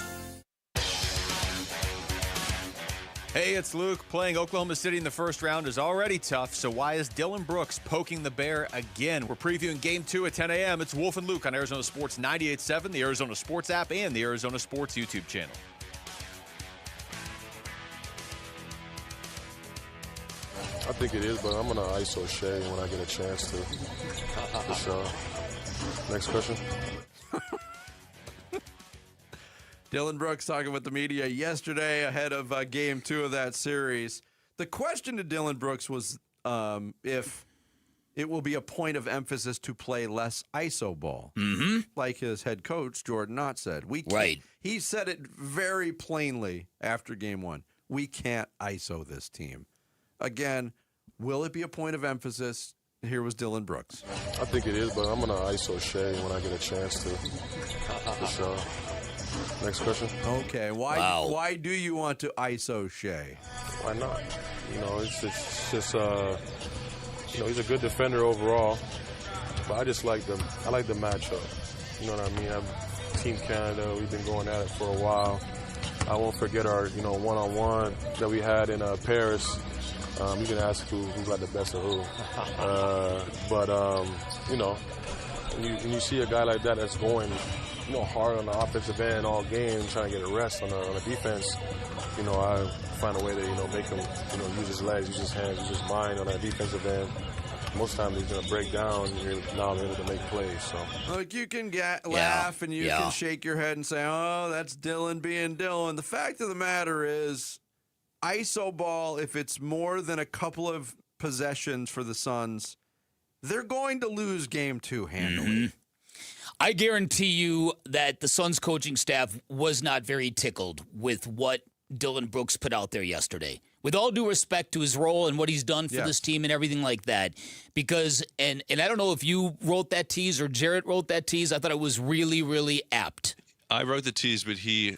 Hey, it's Luke. Playing Oklahoma City in the first round is already tough, so why is Dylan Brooks poking the bear again? We're previewing Game 2 at 10 a.m. It's Wolf and Luke on Arizona Sports 98.7, the Arizona Sports app, and the Arizona Sports YouTube channel. I think it is, but I'm going to ISO Shea when I get a chance to, for sure. Next question. Dylan Brooks talking with the media yesterday ahead of Game 2 of that series. The question to Dylan Brooks was if it will be a point of emphasis to play less ISO ball, like his head coach, Jordan Knott, said. Right. He said it very plainly after Game 1. We can't ISO this team. Again, will it be a point of emphasis? Here was Dylan Brooks. I think it is, but I'm going to ISO Shea when I get a chance to, for sure. Next question. Okay, why do you want to ISO Shea? Why not? It's just he's a good defender overall, but I just like I like the matchup. You know what I mean? Team Canada, we've been going at it for a while. I won't forget our, one-on-one that we had in Paris. You can ask who got the best of who. When you see a guy like that that's going, hard on the offensive end all game, trying to get a rest on the defense, I find a way to, make him, use his legs, use his hands, use his mind on that defensive end. Most times he's going to break down, and now I'm able to make plays. So, look, you can laugh and you can shake your head and say, "Oh, that's Dylan being Dylan." The fact of the matter is, ISO ball, if it's more than a couple of possessions for the Suns, they're going to lose Game 2 handily. I guarantee you that the Suns coaching staff was not very tickled with what Dylan Brooks put out there yesterday. With all due respect to his role and what he's done for this team and everything like that. Because, and I don't know if you wrote that tease or Jarrett wrote that tease, I thought it was really, really apt. I wrote the tease, but he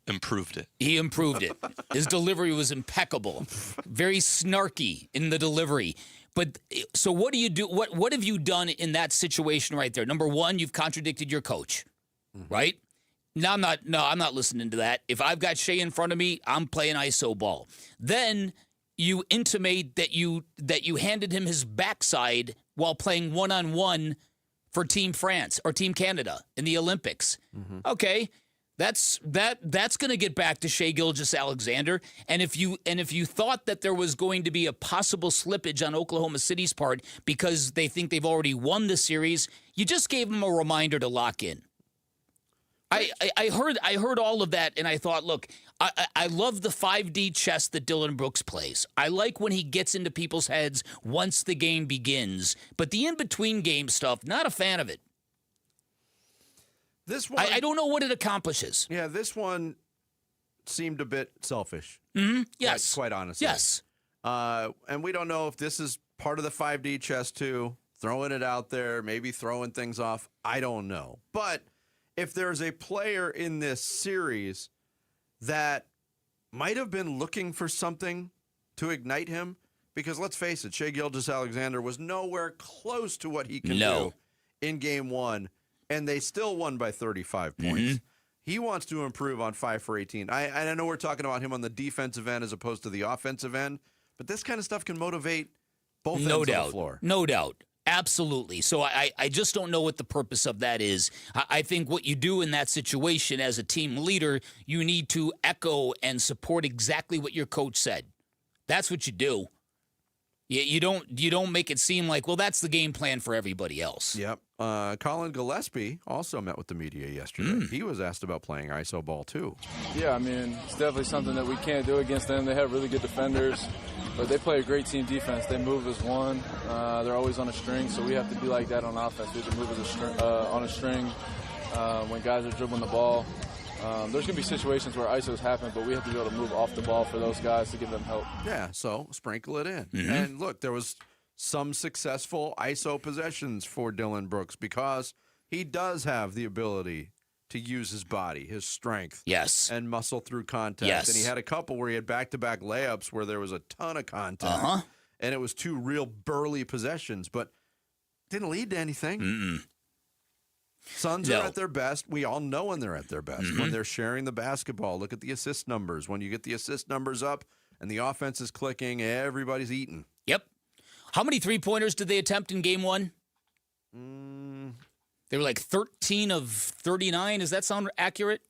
improved it. He improved it. His delivery was impeccable. Very snarky in the delivery. But so what do you do? What have you done in that situation right there? Number one, you've contradicted your coach, right? No, I'm not listening to that. If I've got Shea in front of me, I'm playing ISO ball. Then you intimate that you handed him his backside while playing one-on-one for Team France or Team Canada in the Olympics. Okay. That's going to get back to Shea Gilgeous-Alexander, and if you thought that there was going to be a possible slippage on Oklahoma City's part because they think they've already won the series, you just gave them a reminder to lock in. I heard all of that, and I thought, look, I love the 5D chess that Dylan Brooks plays. I like when he gets into people's heads once the game begins, but the in-between game stuff, not a fan of it. This one, I don't know what it accomplishes. Yeah, this one seemed a bit selfish. Yes. Quite honestly. Yes. And we don't know if this is part of the 5D chess too, throwing it out there, maybe throwing things off. I don't know. But if there's a player in this series that might have been looking for something to ignite him, because let's face it, Shea Gilgeous-Alexander was nowhere close to what he can do in Game 1. And they still won by 35 points. He wants to improve on 5 for 18. I know we're talking about him on the defensive end as opposed to the offensive end, but this kind of stuff can motivate both ends of the floor. No doubt. Absolutely. So I just don't know what the purpose of that is. I think what you do in that situation as a team leader, you need to echo and support exactly what your coach said. That's what you do. You don't make it seem like, well, that's the game plan for everybody else. Yep. Colin Gillespie also met with the media yesterday. He was asked about playing ISO ball too. Yeah, I mean, it's definitely something that we can't do against them. They have really good defenders, but they play a great team defense. They move as one. They're always on a string, so we have to be like that on offense. We have to move as on a string when guys are dribbling the ball. There's going to be situations where ISOs happen, but we have to be able to move off the ball for those guys to give them help. Yeah, so sprinkle it in. And look, there was some successful ISO possessions for Dylan Brooks because he does have the ability to use his body, his strength, and muscle through contact. And he had a couple where he had back-to-back layups where there was a ton of contact, and it was 2 real burly possessions, but didn't lead to anything. Suns are at their best. We all know when they're at their best, when they're sharing the basketball. Look at the assist numbers. When you get the assist numbers up and the offense is clicking, everybody's eating. Yep. How many three-pointers did they attempt in Game 1? They were like 13 of 39. Does that sound accurate?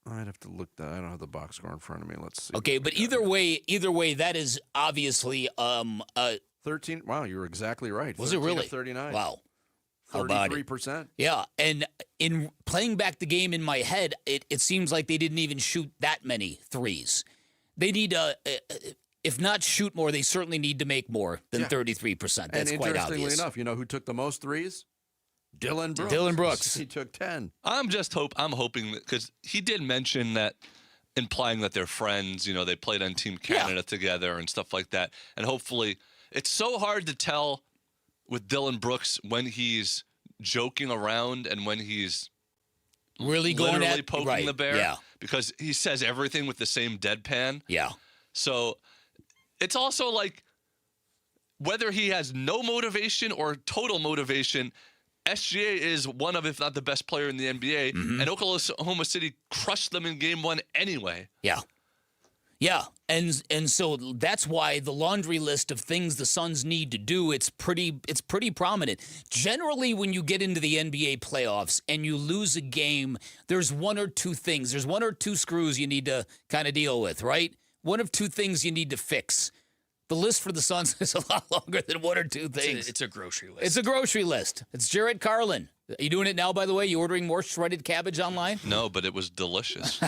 I'd have to look that. I don't have the box score in front of me. Let's see. Okay, but either way, that is obviously 13. Wow, you were exactly right. Was it really? 39. Wow. How about it? 33%. Yeah, and in playing back the game in my head, it seems like they didn't even shoot that many threes. They need if not shoot more, they certainly need to make more than 33%. That's and quite interestingly obvious. enough, you know who took the most threes? Dylan Brooks. Dylan Brooks. He took 10. I'm hoping that, because he did mention that, implying that they're friends. You know, they played on Team Canada together and stuff like that. And hopefully, it's so hard to tell with Dylan Brooks when he's joking around and when he's really going literally at poking the bear. Yeah. Because he says everything with the same deadpan. Yeah. So it's also like, whether he has no motivation or total motivation, SGA is one of, if not the best player in the NBA, and Oklahoma City crushed them in Game 1 anyway. Yeah. Yeah, and so that's why the laundry list of things the Suns need to do, it's pretty prominent. Generally, when you get into the NBA playoffs and you lose a game, there's one or two things. There's one or two screws you need to kind of deal with, right? One of two things you need to fix. The list for the Suns is a lot longer than one or two things. It's a grocery list. It's a grocery list. It's Jarrett Carlin. Are you doing it now, by the way? You ordering more shredded cabbage online? No, but it was delicious.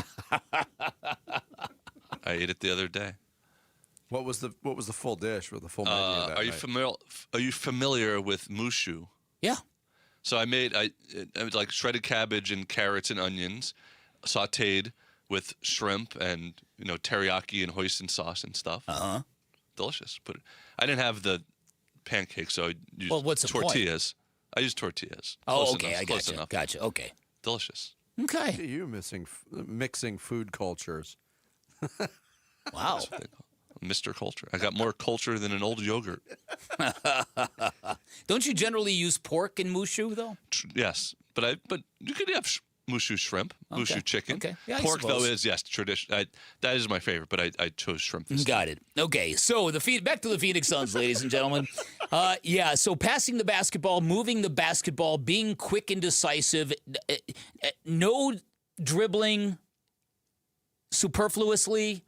I ate it the other day. What was the full dish with the full menu? Are you familiar with mushu? Yeah. So I made like shredded cabbage and carrots and onions, sautéed with shrimp and teriyaki and hoisin sauce and stuff. Delicious. I didn't have the pancakes, so I used what's the tortillas. I used tortillas. Oh, Close okay, enough, I close gotcha. enough. Gotcha. Okay. Delicious. Okay. Look at you mixing food cultures. Wow. Mr. Culture. I got more culture than an old yogurt. Don't you generally use pork in mushu though? Yes, but you could have mushu shrimp, mushu chicken. Okay. Yeah, I pork though suppose. is tradition. That is my favorite, but I chose shrimp. This Got it. Okay, so back to the Phoenix Suns, ladies and gentlemen. So passing the basketball, moving the basketball, being quick and decisive, no dribbling superfluously.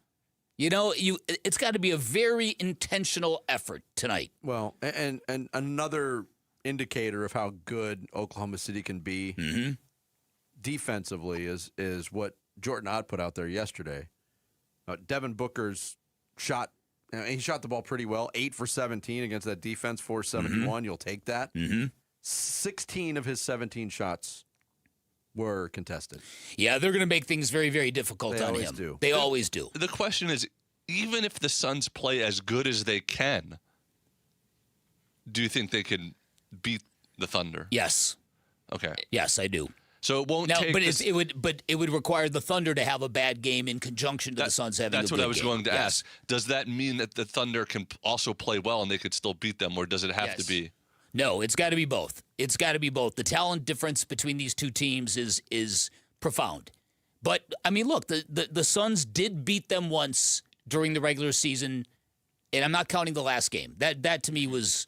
It's got to be a very intentional effort tonight. Well, and another indicator of how good Oklahoma City can be defensively is what Jordan Ott put out there yesterday. Devin Booker's shot, he shot the ball pretty well, 8 for 17 against that defense, 471. You'll take that. 16 of his 17 shots were contested. Yeah, they're going to make things very, very difficult They on always him. do. They always do. The question is, even if the Suns play as good as they can, do you think they can beat the Thunder? Yes. Okay. Yes, I do. So it won't take. It would require the Thunder to have a bad game in conjunction to the Suns having a good game. That's what I was going to Yes. ask. Does that mean that the Thunder can also play well and they could still beat them, or does it have to be? No, it's got to be both. It's got to be both. The talent difference between these two teams is profound. But I mean, look, the Suns did beat them once during the regular season, and I'm not counting the last game. That to me was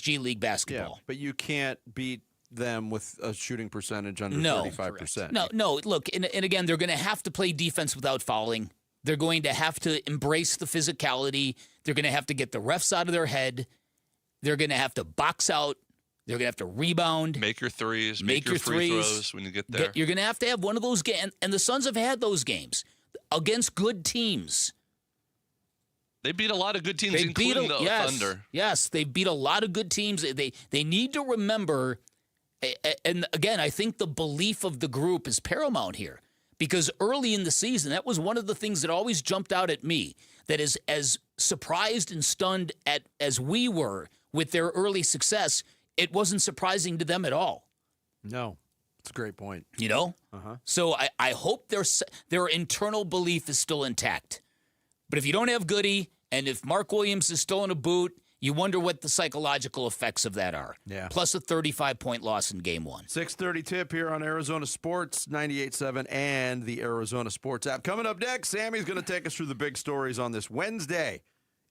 G League basketball. Yeah, but you can't beat them with a shooting percentage under 35%. No. Look, and again, they're going to have to play defense without fouling. They're going to have to embrace the physicality. They're going to have to get the refs out of their head. They're going to have to box out. They're going to have to rebound. Make your threes. Make your free throws when you get there. You're going to have one of those games. And the Suns have had those games against good teams. They beat a lot of good teams, including the Thunder. Yes, they beat a lot of good teams. They need to remember, and again, I think the belief of the group is paramount here. Because early in the season, that was one of the things that always jumped out at me. That is, as surprised and stunned as we were with their early success, it wasn't surprising to them at all. No, it's a great point. So I hope their internal belief is still intact. But if you don't have Goody, and if Mark Williams is still in a boot, you wonder what the psychological effects of that are. Yeah. Plus a 35-point loss in Game 1. 6:30 tip here on Arizona Sports, 98.7 and the Arizona Sports app. Coming up next, Sammy's going to take us through the big stories on this Wednesday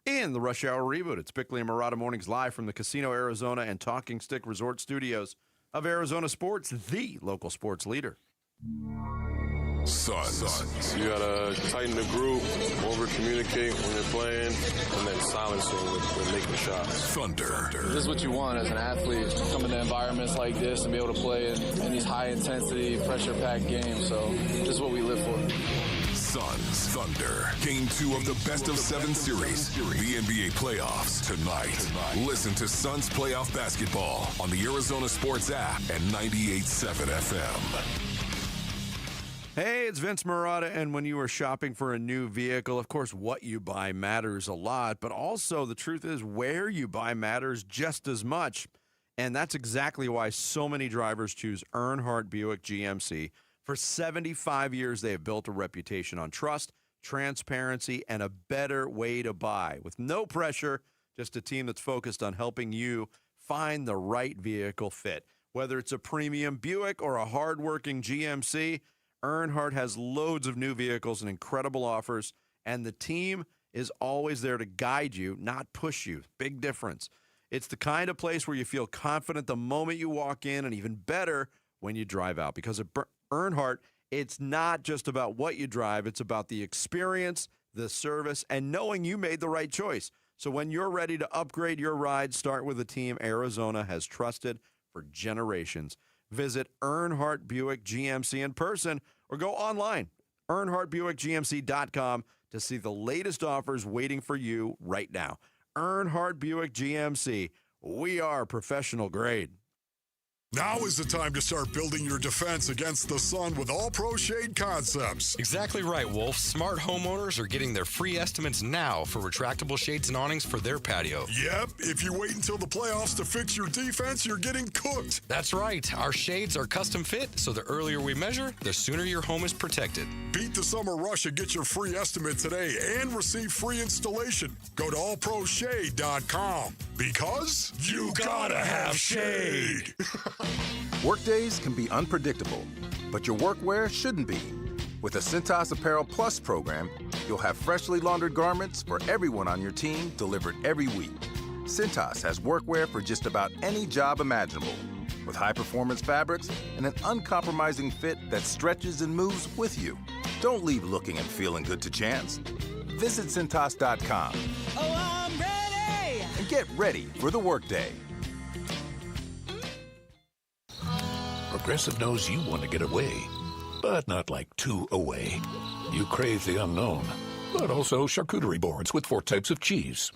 in the Rush Hour Reboot. It's Bickley and Murata Mornings live from the Casino Arizona and Talking Stick Resort Studios of Arizona Sports, the local sports leader. Suns. You gotta tighten the group, over-communicate when you're playing, and then silencing with making shots. Thunder. This is what you want as an athlete, come into environments like this and be able to play in these high-intensity, pressure-packed games. So this is what we live for. Suns. Thunder. Game 2 of the best-of-7 series. The NBA playoffs tonight. Listen to Suns playoff basketball on the Arizona Sports app and 98.7 FM. Hey, it's Vince Marotta, and when you are shopping for a new vehicle, of course, what you buy matters a lot, but also the truth is where you buy matters just as much. And that's exactly why so many drivers choose Earnhardt Buick GMC. For 75 years, they have built a reputation on trust, transparency, and a better way to buy. With no pressure, just a team that's focused on helping you find the right vehicle fit. Whether it's a premium Buick or a hardworking GMC, Earnhardt has loads of new vehicles and incredible offers, and the team is always there to guide you, not push you. Big difference. It's the kind of place where you feel confident the moment you walk in, and even better when you drive out. Because at Earnhardt, it's not just about what you drive, it's about the experience, the service, and knowing you made the right choice. So when you're ready to upgrade your ride, start with a team Arizona has trusted for generations. Visit Earnhardt Buick GMC in person or go online, EarnhardtBuickGMC.com, to see the latest offers waiting for you right now. Earnhardt Buick GMC. We are professional grade. Now is the time to start building your defense against the sun with All Pro Shade Concepts. Exactly right, Wolf. Smart homeowners are getting their free estimates now for retractable shades and awnings for their patio. Yep, if you wait until the playoffs to fix your defense, you're getting cooked. That's right. Our shades are custom fit, so the earlier we measure, the sooner your home is protected. Beat the summer rush and get your free estimate today and receive free installation. Go to allproshade.com because you gotta have shade. Workdays can be unpredictable, but your workwear shouldn't be. With the Cintas Apparel Plus program, you'll have freshly laundered garments for everyone on your team delivered every week. Cintas has workwear for just about any job imaginable, with high-performance fabrics and an uncompromising fit that stretches and moves with you. Don't leave looking and feeling good to chance. Visit Cintas.com. Oh, I'm ready! And get ready for the workday. Progressive knows you want to get away, but not like too away. You crave the unknown, but also charcuterie boards with 4 types of cheese.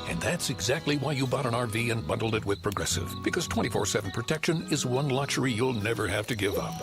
And that's exactly why you bought an RV and bundled it with Progressive, because 24/7 protection is one luxury you'll never have to give up.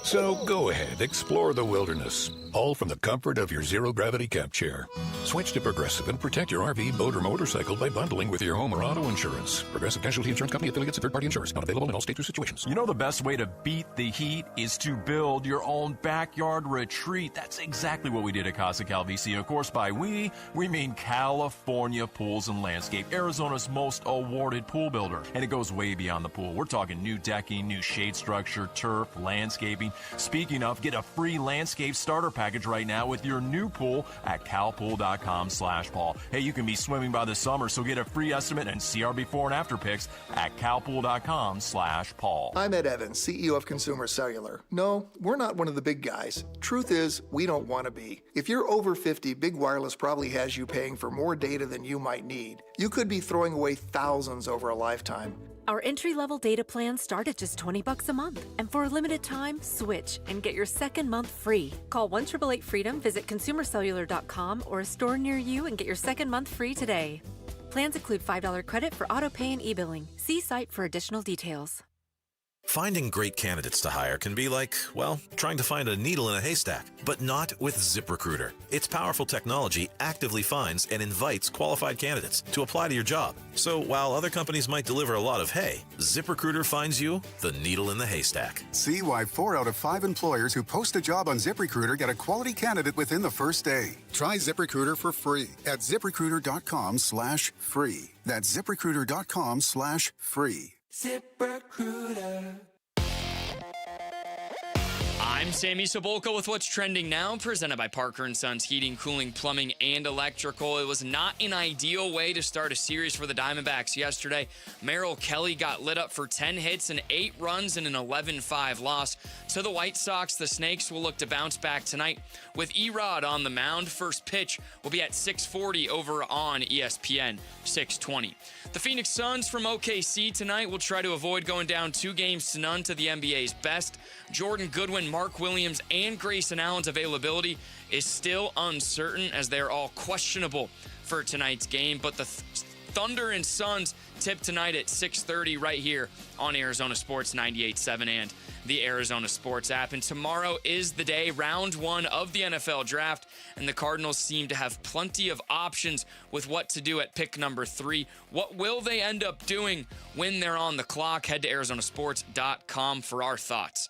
So go ahead, explore the wilderness, all from the comfort of your zero-gravity camp chair. Switch to Progressive and protect your RV, boat, or motorcycle by bundling with your home or auto insurance. Progressive Casualty Insurance Company affiliates and third-party insurance. Not available in all states or situations. You know the best way to beat the heat is to build your own backyard retreat. That's exactly what we did at Casa Calvici. Of course, by we mean California Pools and Landscape, Arizona's most awarded pool builder. And it goes way beyond the pool. We're talking new decking, new shade structure, turf, landscaping. Speaking of, get a free landscape starter package right now with your new pool at calpool.com/Paul. Hey, you can be swimming by the summer, so get a free estimate and see our before and after pics at calpool.com/Paul. I'm Ed Evans, CEO of Consumer Cellular. No, we're not one of the big guys. Truth is, we don't want to be. If you're over 50, Big Wireless probably has you paying for more data than you might need. You could be throwing away thousands over a lifetime. Our entry-level data plans start at just $20 a month. And for a limited time, switch and get your second month free. Call 1-888-FREEDOM, visit consumercellular.com or a store near you and get your second month free today. Plans include $5 credit for auto-pay and e-billing. See site for additional details. Finding great candidates to hire can be like, well, trying to find a needle in a haystack, but not with ZipRecruiter. Its powerful technology actively finds and invites qualified candidates to apply to your job. So while other companies might deliver a lot of hay, ZipRecruiter finds you the needle in the haystack. See why 4 out of 5 employers who post a job on ZipRecruiter get a quality candidate within the first day. Try ZipRecruiter for free at ZipRecruiter.com/free. That's ZipRecruiter.com/free. ZipRecruiter. I'm Sammy Sabolka with what's trending now, presented by Parker & Sons Heating, Cooling, Plumbing, and Electrical. It was not an ideal way to start a series for the Diamondbacks yesterday. Merrill Kelly got lit up for 10 hits and 8 runs in an 11-5 loss. To the White Sox, the Snakes will look to bounce back tonight with Erod on the mound. First pitch will be at 6:40 over on ESPN 620. The Phoenix Suns from OKC tonight will try to avoid going down 2-0 to the NBA's best. Jordan Goodwin, Mark Williams, and Grayson Allen's availability is still uncertain as they're all questionable for tonight's game. But the Thunder and Suns tip tonight at 6:30 right here on Arizona Sports 98.7 and the Arizona Sports app. And tomorrow is the day, round 1 of the NFL draft, and the Cardinals seem to have plenty of options with what to do at pick number 3. What will they end up doing when they're on the clock? Head to arizonasports.com for our thoughts.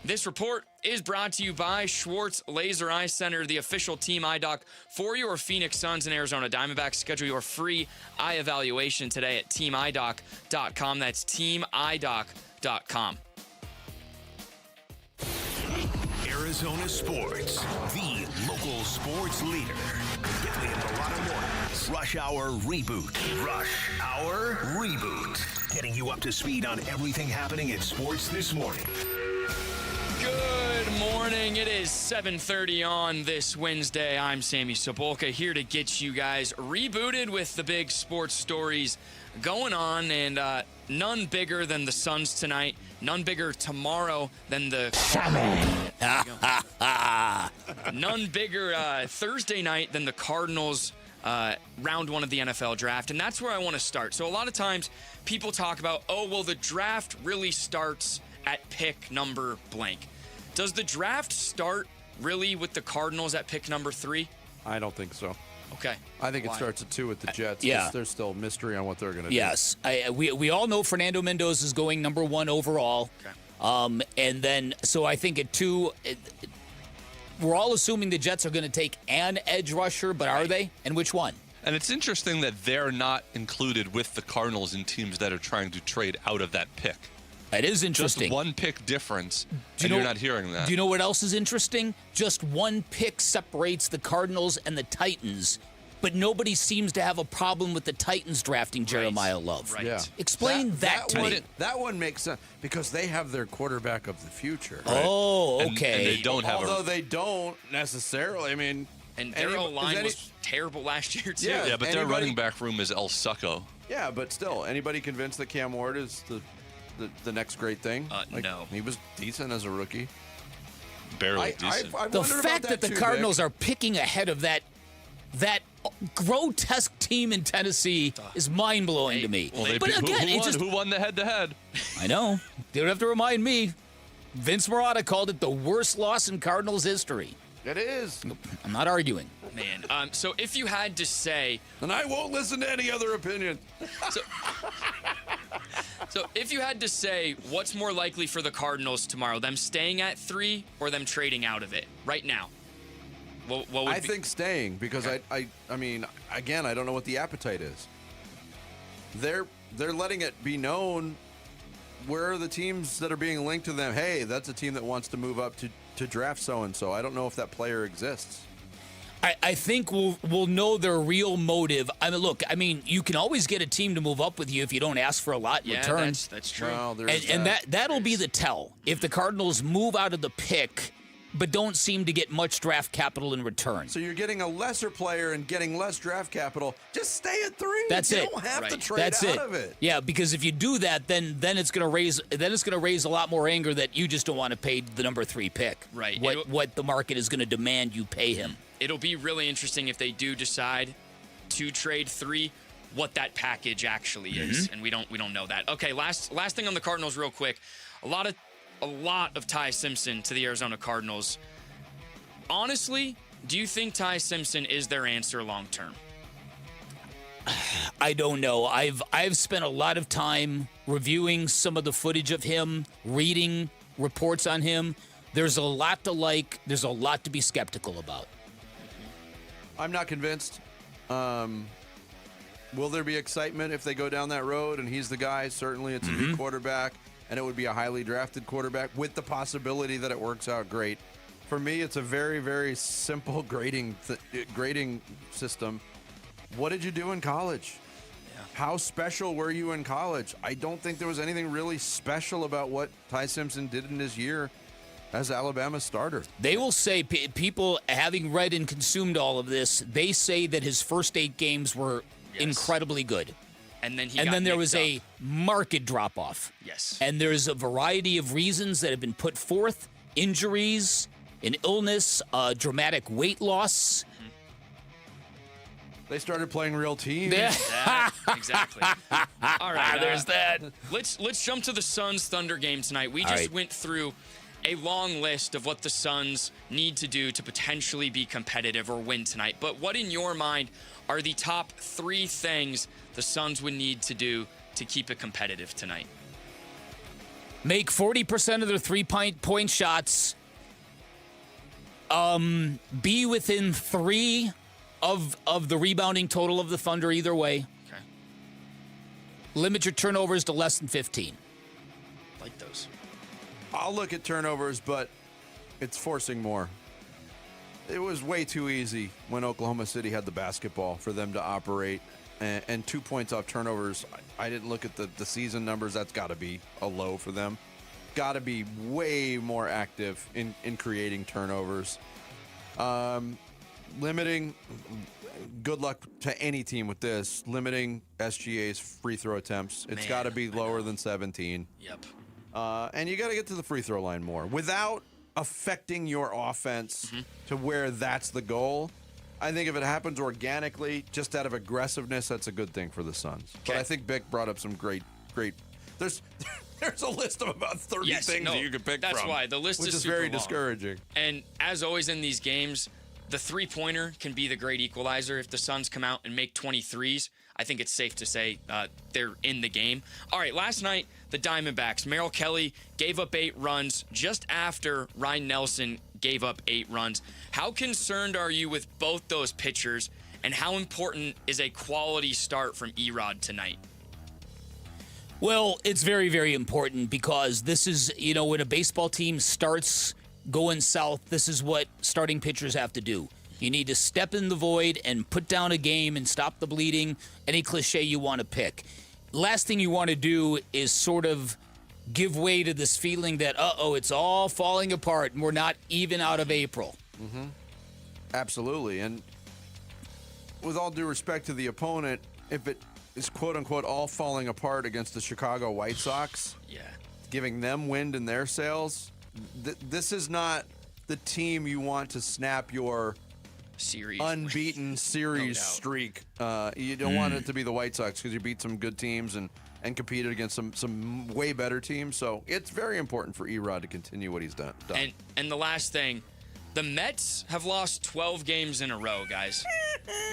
This report is brought to you by Schwartz Laser Eye Center, the official team eye doc for your Phoenix Suns and Arizona Diamondbacks. Schedule your free eye evaluation today at teamidoc.com. That's teamidoc.com. Arizona Sports, the local sports leader. Get me in a lot of mornings. Rush Hour Reboot. Rush Hour Reboot. Getting you up to speed on everything happening in sports this morning. Good morning. It is 7:30 on this Wednesday. I'm Sammy Sabolka here to get you guys rebooted with the big sports stories going on, and none bigger than the Suns tonight. None bigger tomorrow than the none bigger Thursday night than the Cardinals round 1 of the NFL draft. And that's where I want to start. So a lot of times people talk about, oh, well, the draft really starts at pick number blank. Does the draft start really with the Cardinals at pick number 3? I don't think so. Okay. I think Why? it starts at 2 with the Jets. Yeah. There's still mystery on what they're going to Yes. We all know Fernando Mendoza is going number 1 overall. Okay. And then, so I think at 2, we're all assuming the Jets are going to take an edge rusher, but are they? And which one? And it's interesting that they're not included with the Cardinals in teams that are trying to trade out of that pick. That is interesting. Just 1 pick difference, and you're not hearing that. Do you know what else is interesting? Just 1 pick separates the Cardinals and the Titans, but nobody seems to have a problem with the Titans drafting Jeremiah Love. Right. Yeah. Explain that to me. That one makes sense because they have their quarterback of the future. Oh, And okay. they don't have Although they don't necessarily. I mean, And their O-line was terrible last year, too. Yeah, but their running back room is El Succo. Yeah, but still, anybody convinced that Cam Ward is the next great thing? No. He was decent as a rookie. Barely decent. I've The wondered fact about that the too, Cardinals Vic. are picking ahead of that grotesque team in Tennessee is mind-blowing to me. Well, But again, who won the head-to-head? I know. You don't have to remind me. Vince Marotta called it the worst loss in Cardinals history. It is. I'm not arguing. Man, so if you had to say... And I won't listen to any other opinion. So if you had to say what's more likely for the Cardinals tomorrow, them staying at 3 or them trading out of it right now? What would I think staying because I mean, again, I don't know what the appetite is. They're letting it be known where are the teams that are being linked to them. Hey, that's a team that wants to move up to draft so-and-so. I don't know if that player exists. I think we'll know their real motive. I mean, you can always get a team to move up with you if you don't ask for a lot in return. That's true. Well, And that'll be the tell. If the Cardinals move out of the pick, but don't seem to get much draft capital in return. So you're getting a lesser player and getting less draft capital. Just stay at 3. That's you it. don't have to Right. trade That's out it. of it. Yeah, because if you do that, then it's going to raise a lot more anger that you just don't want to pay the number 3 pick. Right. What the market is going to demand you pay him. It'll be really interesting if they do decide to trade 3, what that package actually is, and we don't know that. Okay, last thing on the Cardinals, real quick. A lot of Ty Simpson to the Arizona Cardinals. Honestly, do you think Ty Simpson is their answer long term? I don't know. I've spent a lot of time reviewing some of the footage of him, reading reports on him. There's a lot to like. There's a lot to be skeptical about. I'm not convinced. Will there be excitement if they go down that road and he's the guy? Certainly, it's a new quarterback. and it would be a highly drafted quarterback with the possibility that it works out great. For me, it's a very, very simple grading system. What did you do in college? How special were you in college? I don't think there was anything really special about what Ty Simpson did in his year as Alabama starter. They will say, people having read and consumed all of this, they say that his first 8 games were incredibly good. And then there was a market drop-off. Yes. And there's a variety of reasons that have been put forth. Injuries, an illness, dramatic weight loss. They started playing real teams. Exactly. All right. There's that. Let's jump to the Suns-Thunder game tonight. We just went through a long list of what the Suns need to do to potentially be competitive or win tonight. But what, in your mind, are the top 3 things the Suns would need to do to keep it competitive tonight? Make 40% of their 3-point shots. Be within 3 of the rebounding total of the Thunder either way. Okay. Limit your turnovers to less than 15. Like those. I'll look at turnovers, but it's forcing more. It was way too easy when Oklahoma City had the basketball for them to operate. And 2 points off turnovers, I didn't look at the season numbers. That's got to be a low for them. Got to be way more active in creating turnovers. Limiting, good luck to any team with this, limiting SGA's free throw attempts. It's got to be lower than 17. Yep. And you got to get to the free throw line more without affecting your offense to where that's the goal. I think if it happens organically, just out of aggressiveness, that's a good thing for the Suns. But I think Bick brought up some great. There's a list of about 30 things that you could pick from. That's why the list which is is super very long. discouraging. And as always in these games, the 3-pointer can be the great equalizer. If the Suns come out and make 23s, I think it's safe to say they're in the game. All right, last night, the Diamondbacks, Merrill Kelly gave up 8 runs just after Ryan Nelson gave up 8 runs. How concerned are you with both those pitchers, and how important is a quality start from Erod tonight? Well, it's very, very important because this is, when a baseball team starts going south, this is what starting pitchers have to do. You need to step in the void and put down a game and stop the bleeding, any cliche you want to pick. Last thing you want to do is sort of give way to this feeling that, it's all falling apart and we're not even out of April. Mm-hmm. Absolutely. And with all due respect to the opponent, if it is quote-unquote all falling apart against the Chicago White Sox, giving them wind in their sails, this is not the team you want to snap your unbeaten series streak. You don't want it to be the White Sox because you beat some good teams and competed against some way better teams. So it's very important for Erod to continue what he's done. And the last thing, the Mets have lost 12 games in a row, guys.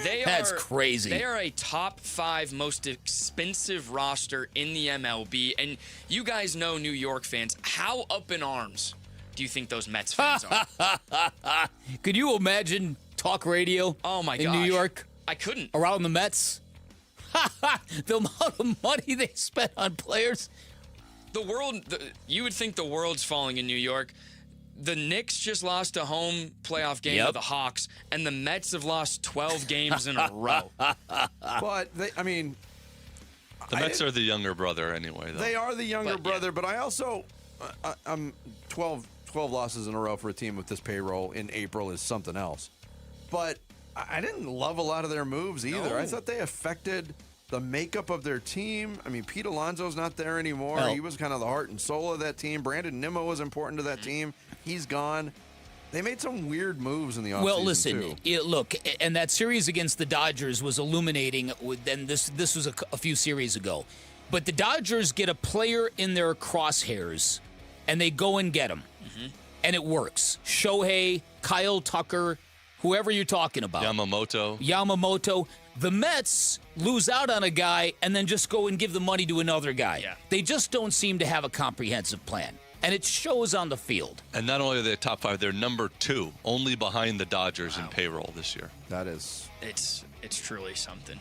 That's crazy. They are a top 5 most expensive roster in the MLB. And you guys know, New York fans, how up in arms do you think those Mets fans are? Could you imagine talk radio in New York? I couldn't. Around the Mets? The amount of money they spent on players. You would think the world's falling in New York. The Knicks just lost a home playoff game to the Hawks, and the Mets have lost 12 games in a row. But, the Mets are the younger brother anyway, though. They are the younger brother, but I also, I'm 12 losses in a row for a team with this payroll in April is something else. But I didn't love a lot of their moves either. No. I thought they affected the makeup of their team. I mean, Pete Alonso's not there anymore. No. He was kind of the heart and soul of that team. Brandon Nimmo was important to that team. He's gone. They made some weird moves in the offseason, Well, listen, too. look, and that series against the Dodgers was illuminating. Then this was a few series ago. But the Dodgers get a player in their crosshairs, and they go and get him. And it works. Shohei, Kyle Tucker, whoever you're talking about. Yamamoto. The Mets lose out on a guy and then just go and give the money to another guy. Yeah. They just don't seem to have a comprehensive plan. And it shows on the field. And not only are they top 5, they're number 2, only behind the Dodgers in payroll this year. That is. It's truly something.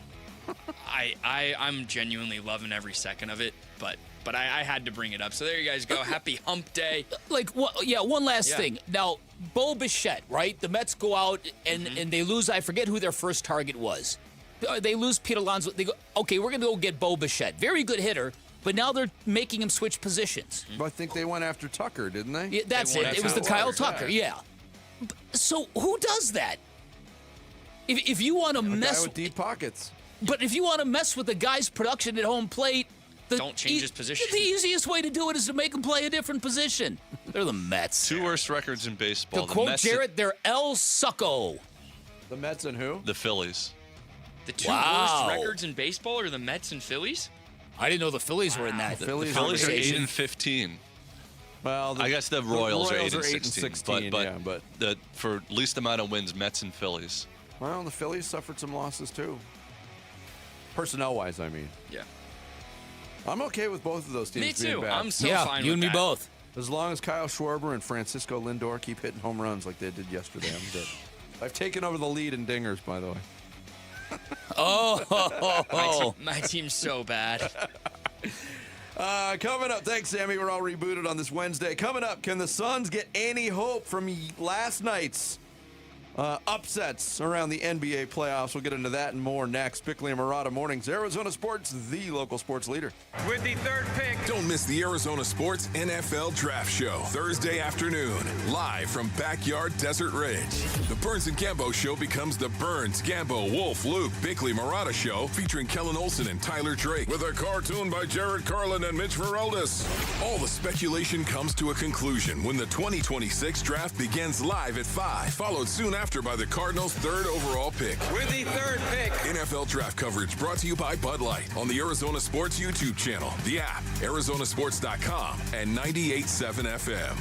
I'm genuinely loving every second of it, but but I had to bring it up. So there you guys go. Happy hump day. One last thing. Now, Bo Bichette, right? The Mets go out and they lose. I forget who their first target was. They lose Pete Alonso. They go, okay, we're going to go get Bo Bichette. Very good hitter, but now they're making him switch positions. I think they went after Tucker, didn't they? Yeah, that's it. It was the Kyle Tucker, yeah. So who does that? If you want to mess with deep pockets. But if you want to mess with the guy's production at home plate, don't change his position. The easiest way to do it is to make him play a different position. They're the Mets. 2 worst records in baseball. To quote Jarrett, they're El Succo. The Mets and who? The Phillies. The 2 worst records in baseball are the Mets and Phillies? I didn't know the Phillies were in that. The Phillies are 8-15. Well, I guess the Royals are 8-16. But for least amount of wins, Mets and Phillies. Well, the Phillies suffered some losses too. Personnel-wise, I mean. Yeah. I'm okay with both of those teams. Me too. Being bad. I'm so fine with you and me both. As long as Kyle Schwarber and Francisco Lindor keep hitting home runs like they did yesterday, I'm good. I've taken over the lead in dingers, by the way. My team's so bad. Coming up, thanks, Sammy. We're all rebooted on this Wednesday. Coming up, can the Suns get any hope from last night's upsets around the NBA playoffs? We'll get into that and more next. Bickley and Murata Mornings, Arizona Sports, the local sports leader. With the third pick. Don't miss the Arizona Sports NFL Draft Show. Thursday afternoon. Live from Backyard Desert Ridge. The Burns and Gambo Show becomes the Burns, Gambo, Wolf, Luke, Bickley, Murata Show, featuring Kellen Olson and Tyler Drake. With a cartoon by Jared Carlin and Mitch Veraldis. All the speculation comes to a conclusion when the 2026 draft begins live at 5. Followed soon after by the Cardinals' 3rd overall pick. With the 3rd pick. NFL draft coverage brought to you by Bud Light on the Arizona Sports YouTube channel, the app, Arizonasports.com, and 98.7 FM.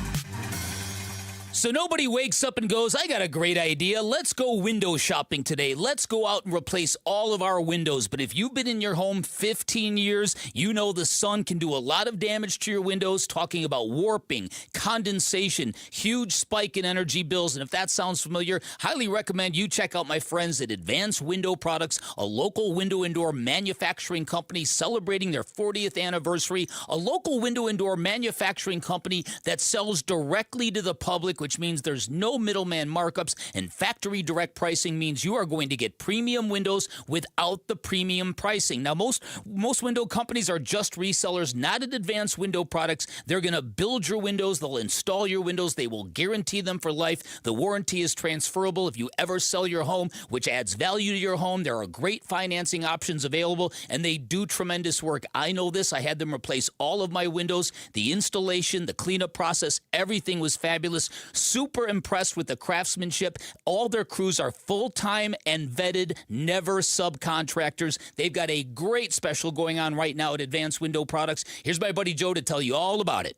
So nobody wakes up and goes, I got a great idea. Let's go window shopping today. Let's go out and replace all of our windows. But if you've been in your home 15 years, you know the sun can do a lot of damage to your windows, talking about warping, condensation, huge spike in energy bills. And if that sounds familiar, highly recommend you check out my friends at Advanced Window Products, a local window and door manufacturing company celebrating their 40th anniversary, a local window and door manufacturing company that sells directly to the public, which means there's no middleman markups, and factory direct pricing means you are going to get premium windows without the premium pricing. Now, most window companies are just resellers, not at Advanced Window Products. They're going to build your windows. They'll install your windows. They will guarantee them for life. The warranty is transferable if you ever sell your home, which adds value to your home. There are great financing options available, and they do tremendous work. I know this. I had them replace all of my windows. The installation, the cleanup process, everything was fabulous. Super impressed with the craftsmanship. All their crews are full-time and vetted, never subcontractors. They've got a great special going on right now at Advanced Window Products. Here's my buddy Joe to tell you all about it.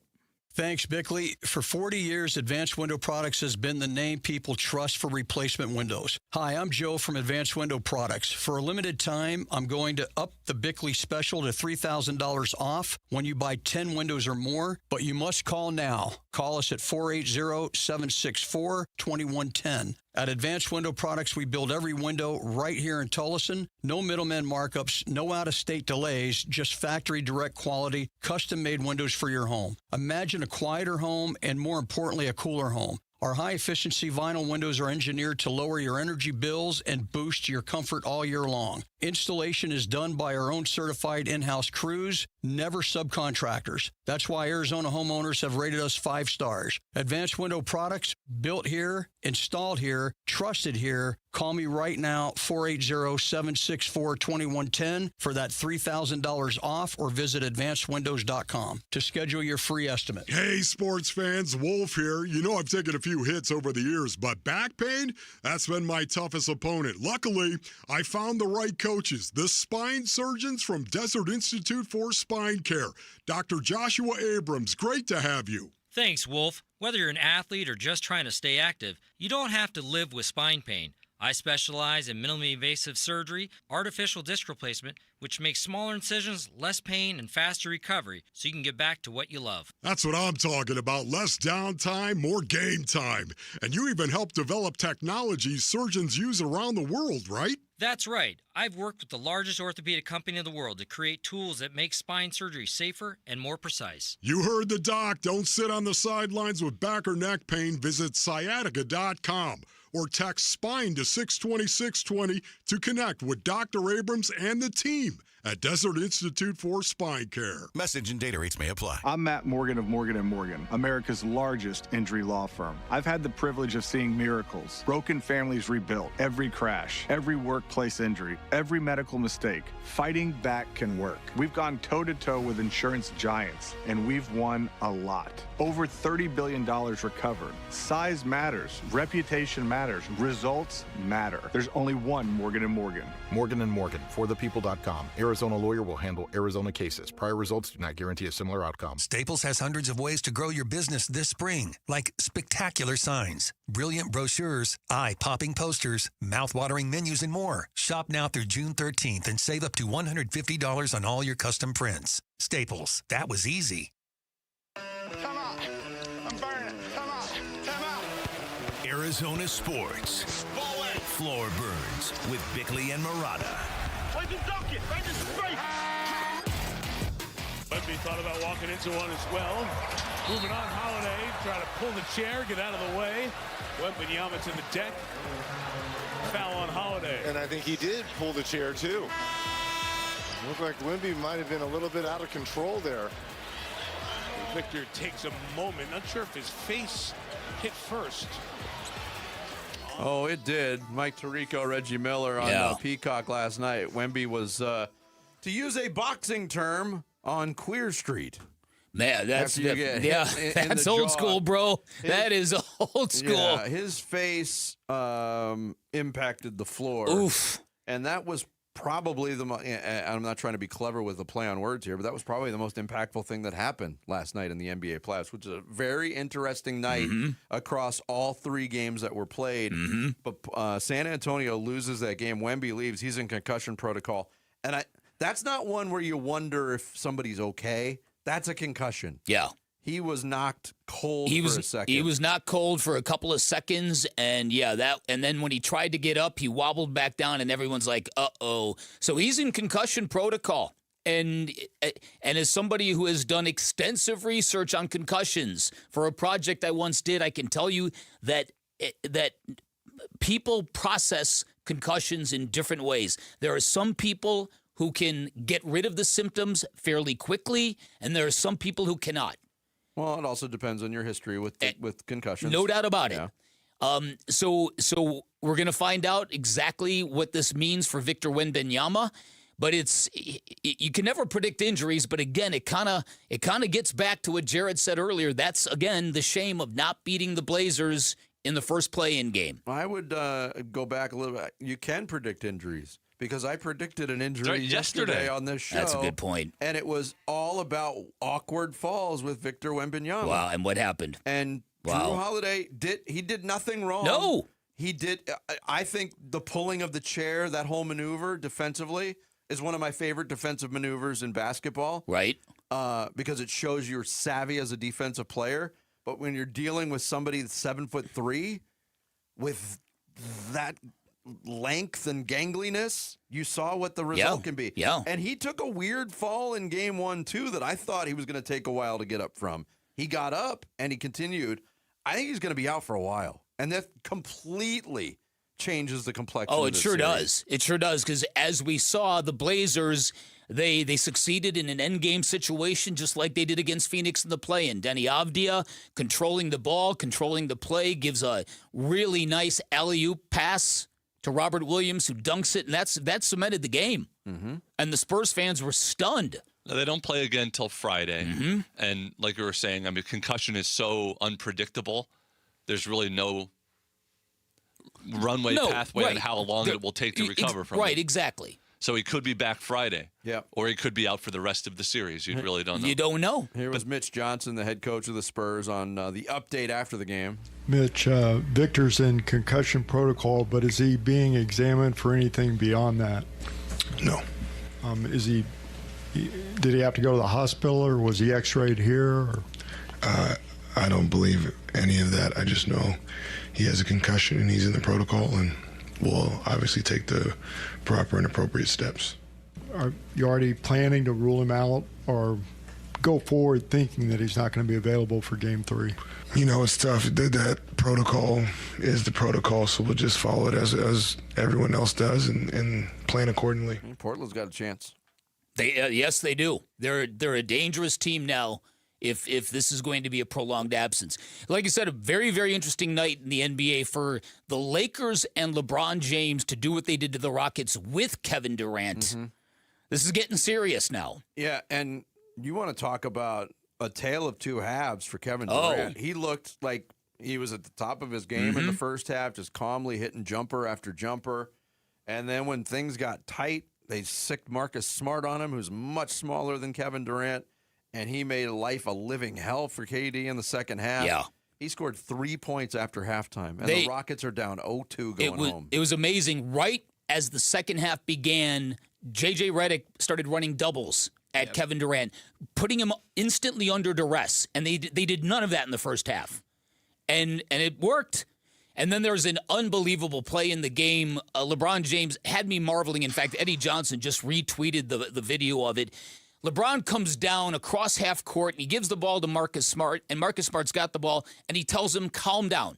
Thanks, Bickley. For 40 years, Advanced Window Products has been the name people trust for replacement windows. Hi, I'm Joe from Advanced Window Products. For a limited time, I'm going to up the Bickley special to $3,000 off when you buy 10 windows or more, but you must call now. Call us at 480-764-2110. At Advanced Window Products, we build every window right here in Tullison. No middleman markups, no out-of-state delays, just factory direct quality, custom-made windows for your home. Imagine a quieter home and, more importantly, a cooler home. Our high-efficiency vinyl windows are engineered to lower your energy bills and boost your comfort all year long. Installation is done by our own certified in-house crews, never subcontractors. That's why Arizona homeowners have rated us 5 stars. Advanced Window Products, built here, installed here, trusted here. Call me right now, 480-764-2110 for that $3,000 off, or visit advancedwindows.com to schedule your free estimate. Hey, sports fans, Wolf here. You know I've taken a few hits over the years, but back pain, that's been my toughest opponent. Luckily, I found the right coaches, the spine surgeons from Desert Institute for Spine Care. Dr. Joshua Abrams, great to have you. Thanks, Wolf. Whether you're an athlete or just trying to stay active, you don't have to live with spine pain. I specialize in minimally invasive surgery, artificial disc replacement, which makes smaller incisions, less pain, and faster recovery, so you can get back to what you love. That's what I'm talking about. Less downtime, more game time. And you even help develop technology surgeons use around the world, right? That's right. I've worked with the largest orthopedic company in the world to create tools that make spine surgery safer and more precise. You heard the doc. Don't sit on the sidelines with back or neck pain. Visit sciatica.com or text SPINE to 620-620 to connect with Dr. Abrams and the team at Desert Institute for Spine Care. Message and data rates may apply. I'm Matt Morgan of Morgan & Morgan, America's largest injury law firm. I've had the privilege of seeing miracles, broken families rebuilt, every crash, every workplace injury, every medical mistake. Fighting back can work. We've gone toe-to-toe with insurance giants, and we've won a lot. Over $30 billion recovered. Size matters. Reputation matters. Results matter. There's only one Morgan & Morgan. Morgan & Morgan, forthepeople.com. Arizona lawyer will handle Arizona cases. Prior results do not guarantee a similar outcome. Staples has hundreds of ways to grow your business this spring, like spectacular signs, brilliant brochures, eye-popping posters, mouth-watering menus, and more. Shop now through June 13th and save up to $150 on all your custom prints. Staples, that was easy. Come on. I'm burning. Come on. Come on. Arizona Sports. Floor Burns with Bickley and Murata. Wemby thought about walking into one as well. Moving on, Holiday, try to pull the chair, get out of the way. Wembanyama to the deck. Foul on Holiday. And I think he did pull the chair, too. Looked like Wemby might have been a little bit out of control there. Victor takes a moment. Not sure if his face hit first. Oh, it did. Mike Tirico, Reggie Miller on Peacock last night. Wemby was, to use a boxing term, on Queer Street. Man, that's that's old school, bro. That is old school. Yeah, his face impacted the floor. Oof. And that was probably I'm not trying to be clever with the play on words here, but that was probably the most impactful thing that happened last night in the NBA playoffs, which is a very interesting night across all three games that were played. But San Antonio loses that game. Wemby leaves. He's in concussion protocol. And that's not one where you wonder if somebody's okay. That's a concussion. Yeah. He was knocked cold for a second. He was knocked cold for a couple of seconds, and and then when he tried to get up, he wobbled back down, and everyone's like, uh-oh. So he's in concussion protocol. And as somebody who has done extensive research on concussions for a project I once did, I can tell you that people process concussions in different ways. There are some people who can get rid of the symptoms fairly quickly, and there are some people who cannot. Well, it also depends on your history with concussions. No doubt about it. So we're going to find out exactly what this means for Victor Wembanyama, but you can never predict injuries. But again, it kind of gets back to what Jared said earlier. That's again the shame of not beating the Blazers in the first play-in game. I would go back a little bit. You can predict injuries. Because I predicted an injury yesterday on this show. That's a good point. And it was all about awkward falls with Victor Wembanyama. Wow, and what happened? And Drew Holiday did nothing wrong. No. He did. I think the pulling of the chair, that whole maneuver defensively, is one of my favorite defensive maneuvers in basketball. Right. Because it shows you're savvy as a defensive player. But when you're dealing with somebody that's 7'3", with that length and gangliness, you saw what the result can be. Yeah. And he took a weird fall in game 1, too, that I thought he was going to take a while to get up from. He got up and he continued. I think he's going to be out for a while. And that completely changes the complexion of it sure does. It sure does, because as we saw, the Blazers, they succeeded in an endgame situation just like they did against Phoenix in the play-in. Denny Avdia controlling the ball, controlling the play, gives a really nice alley-oop pass to Robert Williams, who dunks it, and that cemented the game. And the Spurs fans were stunned. No, they don't play again until Friday. And like you were saying, I mean, concussion is so unpredictable. There's really no pathway on how long it will take to recover from it. Right, exactly. So he could be back Friday. Yeah. Or he could be out for the rest of the series. You really don't know. You don't know. Here was Mitch Johnson, the head coach of the Spurs, on the update after the game. Mitch, Victor's in concussion protocol, but is he being examined for anything beyond that? No. Did he have to go to the hospital, or was he x-rayed here? Or? I don't believe any of that. I just know he has a concussion and he's in the protocol, and we'll obviously take the proper and appropriate steps. Are you already planning to rule him out or go forward thinking that he's not going to be available for Game 3? You know, it's tough. That protocol is the protocol, so we'll just follow it as everyone else does and plan accordingly. Portland's got a chance. Yes, they do. They're a dangerous team now if this is going to be a prolonged absence. Like I said, a very, very interesting night in the NBA for the Lakers and LeBron James to do what they did to the Rockets with Kevin Durant. Mm-hmm. This is getting serious now. Yeah, and you want to talk about a tale of two halves for Kevin Durant. He looked like he was at the top of his game in the first half, just calmly hitting jumper after jumper. And then when things got tight, they sicked Marcus Smart on him, who's much smaller than Kevin Durant, and he made life a living hell for KD in the second half. Yeah. He scored 3 points after halftime, and the Rockets are down 0-2 going home. It was amazing. Right as the second half began, J.J. Redick started running doubles at Kevin Durant, putting him instantly under duress, and they did none of that in the first half. And it worked. And then there's an unbelievable play in the game. LeBron James had me marveling. In fact, Eddie Johnson just retweeted the video of it. LeBron comes down across half court, and he gives the ball to Marcus Smart, and Marcus Smart's got the ball, and he tells him, calm down.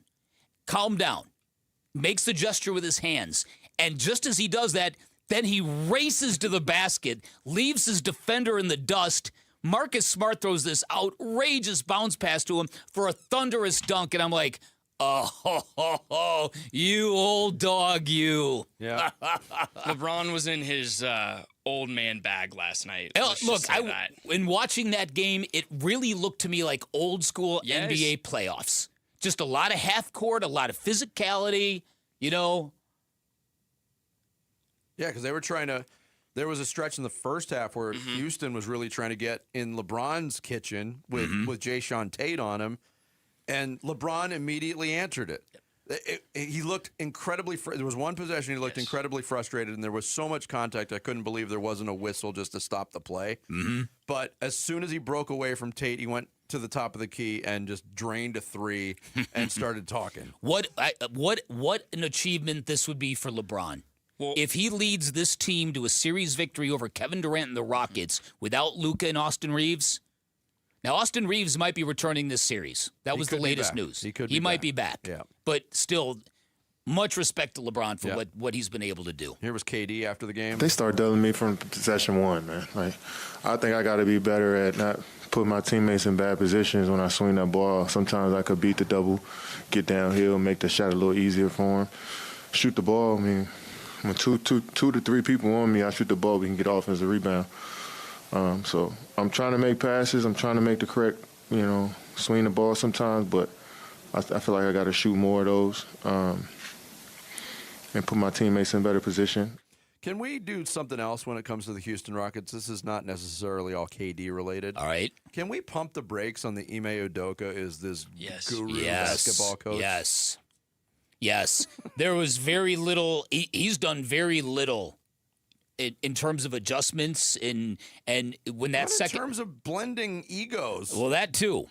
Calm down. Makes the gesture with his hands. And just as he does that, then he races to the basket, leaves his defender in the dust. Marcus Smart throws this outrageous bounce pass to him for a thunderous dunk, and I'm like, oh, you old dog, you. Yeah. LeBron was in his old man bag last night. Look, in watching that game, it really looked to me like old school Yes. NBA playoffs. Just a lot of half court, a lot of physicality, you know. Yeah, because they were trying to. There was a stretch in the first half where Houston was really trying to get in LeBron's kitchen with Jayshawn Tate on him, and LeBron immediately answered it. He looked incredibly. There was one possession he looked incredibly frustrated, and there was so much contact. I couldn't believe there wasn't a whistle just to stop the play. But as soon as he broke away from Tate, he went to the top of the key and just drained a three and started talking. What an achievement this would be for LeBron. Well, if he leads this team to a series victory over Kevin Durant and the Rockets without Luka and Austin Reeves. Now, Austin Reeves might be returning this series. That was the latest news. He might be back. Yeah. But still, much respect to LeBron for what he's been able to do. Here was KD after the game. They start doubling me from possession one, man. Like, I think I got to be better at not putting my teammates in bad positions when I swing that ball. Sometimes I could beat the double, get downhill, make the shot a little easier for him. Shoot the ball, I mean, when two to three people on me, I shoot the ball, we can get offensive rebound. So I'm trying to make passes. I'm trying to make the correct, swing the ball sometimes, but I feel like I got to shoot more of those and put my teammates in better position. Can we do something else when it comes to the Houston Rockets? This is not necessarily all KD related. All right. Can we pump the brakes on the Ime Udoka is this guru basketball coach? Yes. There was very little. He's done very little in terms of adjustments and when that in terms of blending egos. Well, that too.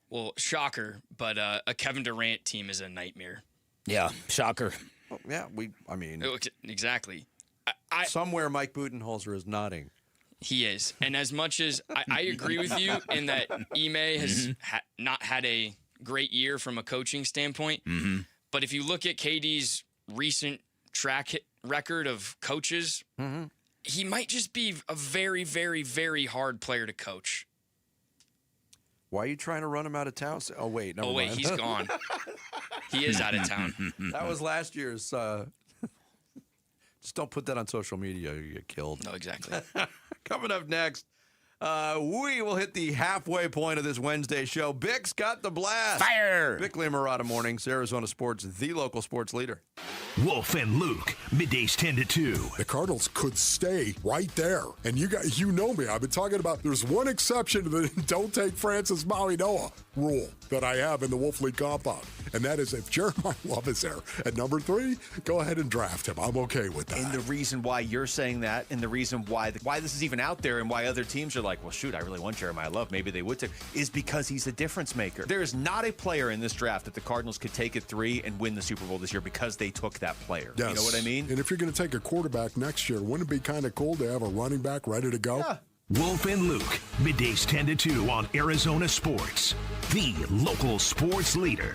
Well, shocker, but a Kevin Durant team is a nightmare. Yeah, shocker. Well, yeah, exactly. Somewhere Mike Budenholzer is nodding. He is, and as much as I agree with you in that Ime has not had a great year from a coaching standpoint. But if you look at KD's recent track record of coaches, he might just be a very, very, very hard player to coach. Why are you trying to run him out of town? Oh, wait. Never mind. He's gone. He is out of town. That was last year's. Just don't put that on social media. You get killed. No, exactly. Coming up next, we will hit the halfway point of this Wednesday show. Bick's got the blast. Fire! Bickley and Murata Mornings, Arizona Sports, the local sports leader. Wolf and Luke, middays 10 to 2. The Cardinals could stay right there. And you know me. I've been talking about there's one exception to the don't take Francis Maui Noah rule that I have in the Wolf League compound. And that is if Jeremiah Love is there at number 3, go ahead and draft him. I'm okay with that. And the reason why you're saying that and the reason why this is even out there and why other teams are like, well, shoot, I really want Jeremiah Love. Maybe they would take, is because he's a difference maker. There is not a player in this draft that the Cardinals could take at 3 and win the Super Bowl this year because they took that player. Yes. You know what I mean? And if you're going to take a quarterback next year, wouldn't it be kind of cool to have a running back ready to go? Yeah. Wolf and Luke, middays 10 to 2 on Arizona Sports, the local sports leader.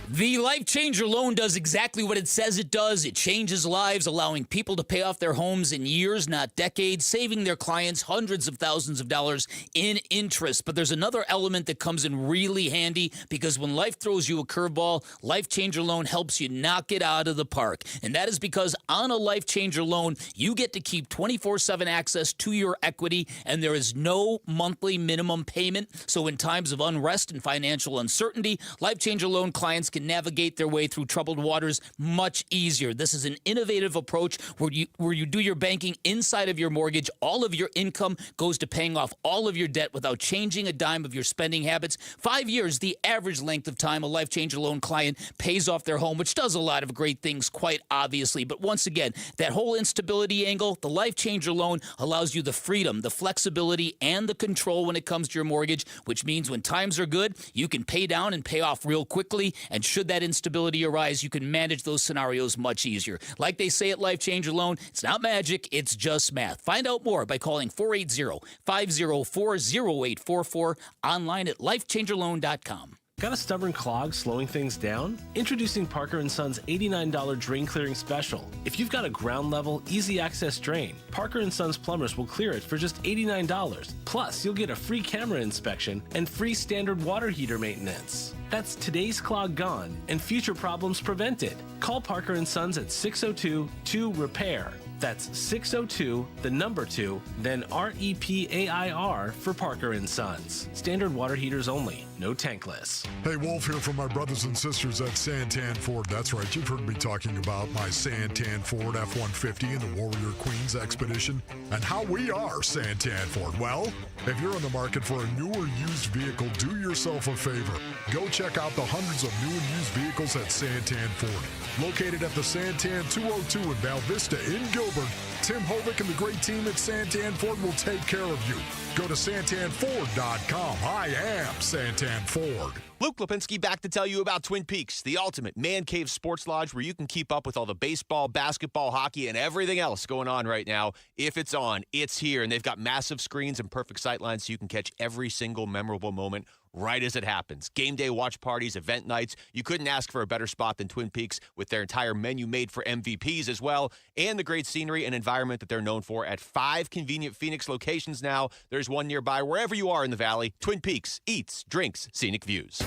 The Life Changer loan does exactly what it says it does. It changes lives, allowing people to pay off their homes in years, not decades, saving their clients hundreds of thousands of dollars in interest. But there's another element that comes in really handy because when life throws you a curveball, Life Changer loan helps you knock it out of the park. And that is because on a Life Changer loan, you get to keep 24/7 access to your equity, and there is no monthly minimum payment. So in times of unrest and financial uncertainty, Life Changer loan clients can navigate their way through troubled waters much easier. This is an innovative approach where you do your banking inside of your mortgage. All of your income goes to paying off all of your debt without changing a dime of your spending habits. 5 years, the average length of time a Life Changer loan client pays off their home, which does a lot of great things, quite obviously. But once again, that whole instability angle, the Life Changer loan allows you the freedom, the flexibility, and the control when it comes to your mortgage, which means when times are good, you can pay down and pay off real quickly. And should that instability arise, you can manage those scenarios much easier. Like they say at Life Changer Loan, it's not magic, it's just math. Find out more by calling 480-504-0844, online at lifechangerloan.com. Got a stubborn clog slowing things down? Introducing Parker & Son's $89 drain clearing special. If you've got a ground level, easy access drain, Parker & Son's plumbers will clear it for just $89. Plus, you'll get a free camera inspection and free standard water heater maintenance. That's today's clog gone and future problems prevented. Call Parker & Sons at 602-2-REPAIR. That's 602, the number 2, then REPAIR for Parker & Sons. Standard water heaters only, no tankless. Hey, Wolf here from my brothers and sisters at Santan Ford. That's right, you've heard me talking about my Santan Ford F-150 and the Warrior Queens Expedition and how we are Santan Ford. Well, if you're in the market for a new or used vehicle, do yourself a favor. Go check out the hundreds of new and used vehicles at Santan Ford. Located at the Santan 202 in Val Vista in Gilbert, Tim Hovick and the great team at Santan Ford will take care of you. Go to santanford.com. I am Santan Ford. Luke Lipinski back to tell you about Twin Peaks, the ultimate man cave sports lodge where you can keep up with all the baseball, basketball, hockey, and everything else going on right now. If it's on, it's here. And they've got massive screens and perfect sightlines so you can catch every single memorable moment right as it happens. Game day watch parties, event nights. You couldn't ask for a better spot than Twin Peaks with their entire menu made for MVPs as well, and the great scenery and environment that they're known for at 5 convenient Phoenix locations now. There's one nearby wherever you are in the valley. Twin Peaks, eats, drinks, scenic views.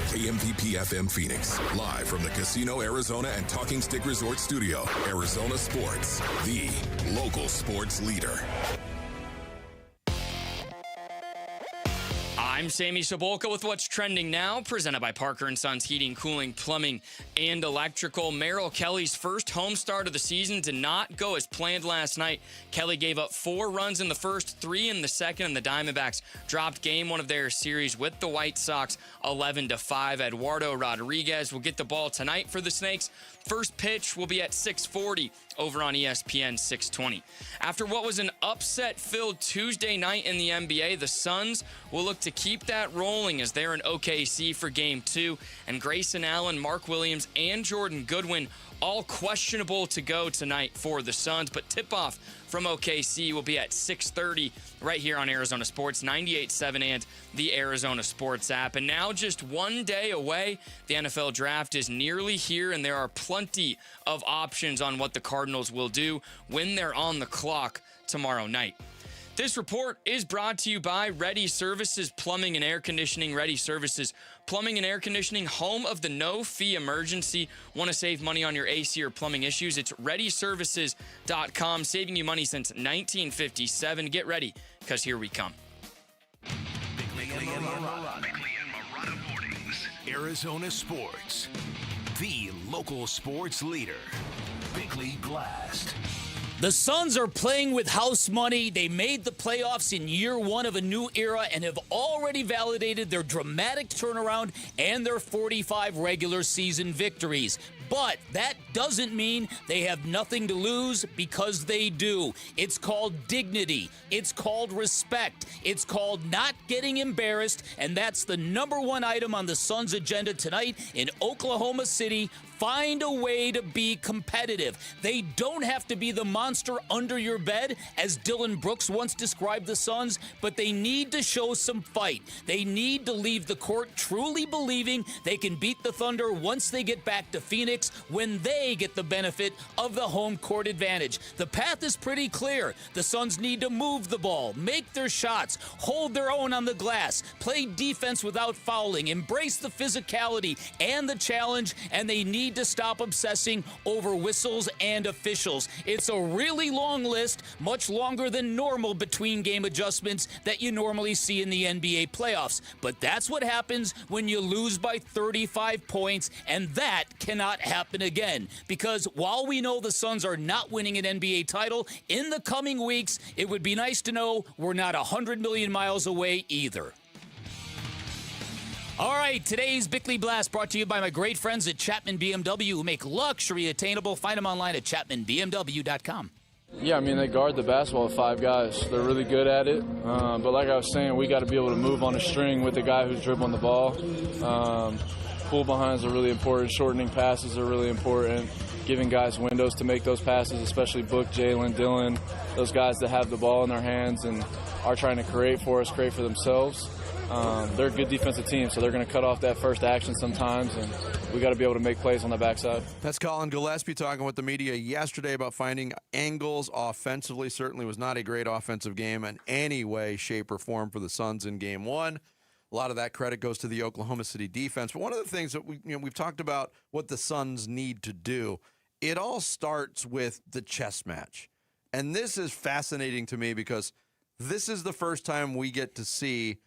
KMVP FM Phoenix, live from the Casino Arizona and Talking Stick Resort Studio. Arizona Sports, the local sports leader. I'm Sammy Sabolka with what's trending now, presented by Parker & Sons Heating, Cooling, Plumbing, and Electrical. Merrill Kelly's first home start of the season did not go as planned last night. Kelly gave up 4 runs in the first, 3 in the second, and the Diamondbacks dropped game 1 of their series with the White Sox 11-5. Eduardo Rodriguez will get the ball tonight for the Snakes. First pitch will be at 6:40 over on ESPN 620. After what was an upset-filled Tuesday night in the NBA, the Suns will look to keep that rolling as they're in OKC for Game 2. And Grayson Allen, Mark Williams, and Jordan Goodwin all questionable to go tonight for the Suns. But tip-off from OKC will be at 6:30 right here on Arizona Sports, 98.7 and the Arizona Sports app. And now just 1 day away, the NFL Draft is nearly here, and there are plenty of options on what the Cardinals will do when they're on the clock tomorrow night. This report is brought to you by Ready Services Plumbing and Air Conditioning. Ready Services Plumbing and Air Conditioning, home of the no-fee emergency. Want to save money on your AC or plumbing issues? It's ReadyServices.com, saving you money since 1957. Get ready, because here we come. Arizona Sports, the local sports leader. Bickley Blast. The Suns are playing with house money. They made the playoffs in year one of a new era and have already validated their dramatic turnaround and their 45 regular season victories. But that doesn't mean they have nothing to lose, because they do. It's called dignity. It's called respect. It's called not getting embarrassed, and that's the number one item on the Suns' agenda tonight in Oklahoma City. Find a way to be competitive. They don't have to be the monster under your bed, as Dylan Brooks once described the Suns, but they need to show some fight. They need to leave the court truly believing they can beat the Thunder once they get back to Phoenix, when they get the benefit of the home court advantage. The path is pretty clear. The Suns need to move the ball, make their shots, hold their own on the glass, play defense without fouling, embrace the physicality and the challenge, and they need to stop obsessing over whistles and officials. It's a really long list, much longer than normal between game adjustments that you normally see in the NBA playoffs. But that's what happens when you lose by 35 points, and that cannot happen again. Because while we know the Suns are not winning an NBA title in the coming weeks, it would be nice to know we're not 100 million miles away either. All right, today's Bickley Blast brought to you by my great friends at Chapman BMW, who make luxury attainable. Find them online at chapmanbmw.com. Yeah, I mean, they guard the basketball with 5 guys. They're really good at it. But like I was saying, we got to be able to move on a string with the guy who's dribbling the ball. Pull behinds are really important. Shortening passes are really important. Giving guys windows to make those passes, especially Book, Jalen, Dylan, those guys that have the ball in their hands and are trying to create for themselves. They're a good defensive team, so they're going to cut off that first action sometimes, and we got to be able to make plays on the backside. That's Colin Gillespie talking with the media yesterday about finding angles offensively. Certainly was not a great offensive game in any way, shape, or form for the Suns in Game 1. A lot of that credit goes to the Oklahoma City defense. But one of the things that we've talked about what the Suns need to do, it all starts with the chess match. And this is fascinating to me because this is the first time we get to see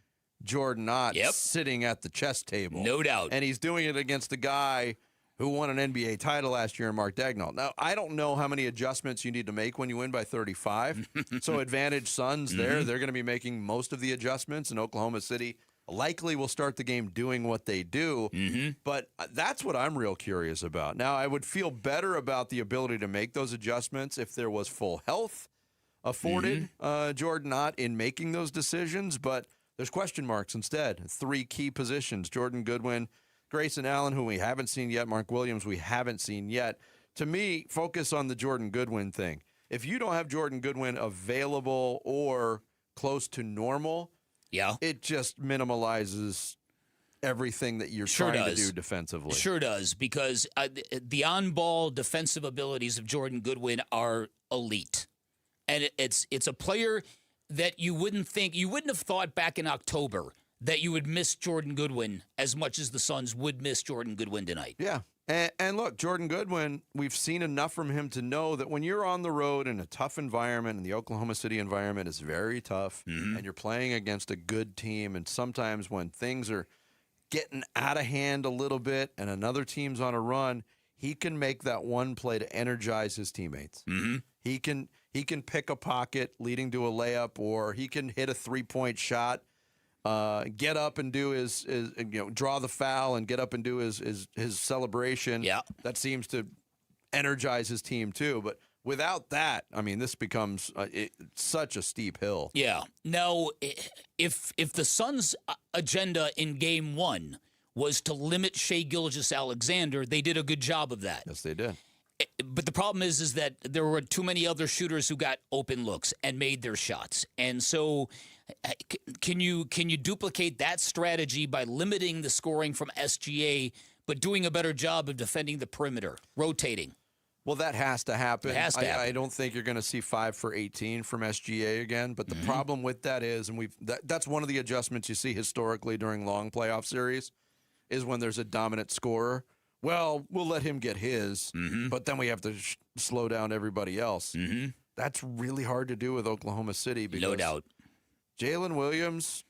Jordan Ott sitting at the chess table. No doubt. And he's doing it against a guy who won an NBA title last year, Mark Daigneault. Now, I don't know how many adjustments you need to make when you win by 35. So advantage Suns there. They're going to be making most of the adjustments, and Oklahoma City likely will start the game doing what they do. But that's what I'm real curious about. Now, I would feel better about the ability to make those adjustments if there was full health afforded Jordan Ott in making those decisions, but there's question marks instead. 3 key positions: Jordan Goodwin, Grayson Allen, who we haven't seen yet, Mark Williams, we haven't seen yet. To me, focus on the Jordan Goodwin thing. If you don't have Jordan Goodwin available or close to normal, it just minimalizes everything that you're trying to do defensively. Sure does, because the on-ball defensive abilities of Jordan Goodwin are elite. And it's a player that you wouldn't have thought back in October that you would miss Jordan Goodwin as much as the Suns would miss Jordan Goodwin tonight. Yeah. And look, Jordan Goodwin, we've seen enough from him to know that when you're on the road in a tough environment, and the Oklahoma City environment is very tough, and you're playing against a good team, and sometimes when things are getting out of hand a little bit and another team's on a run, he can make that one play to energize his teammates. He can pick a pocket leading to a layup, or he can hit a 3-point shot, get up and do his draw the foul and get up and do his celebration. Yeah, that seems to energize his team too. But without that, I mean, this becomes such a steep hill. Yeah. Now, if the Suns' agenda in Game 1 was to limit Shai Gilgeous-Alexander, they did a good job of that. Yes, they did. But the problem is that there were too many other shooters who got open looks and made their shots. And so can you duplicate that strategy by limiting the scoring from SGA, but doing a better job of defending the perimeter, rotating? Well, that has to happen. It has to happen. I don't think you're going to see 5 for 18 from SGA again. But the problem with that is, and that's one of the adjustments you see historically during long playoff series, is when there's a dominant scorer. Well, we'll let him get his, but then we have to slow down everybody else. That's really hard to do with Oklahoma City because no doubt. Jalen Williams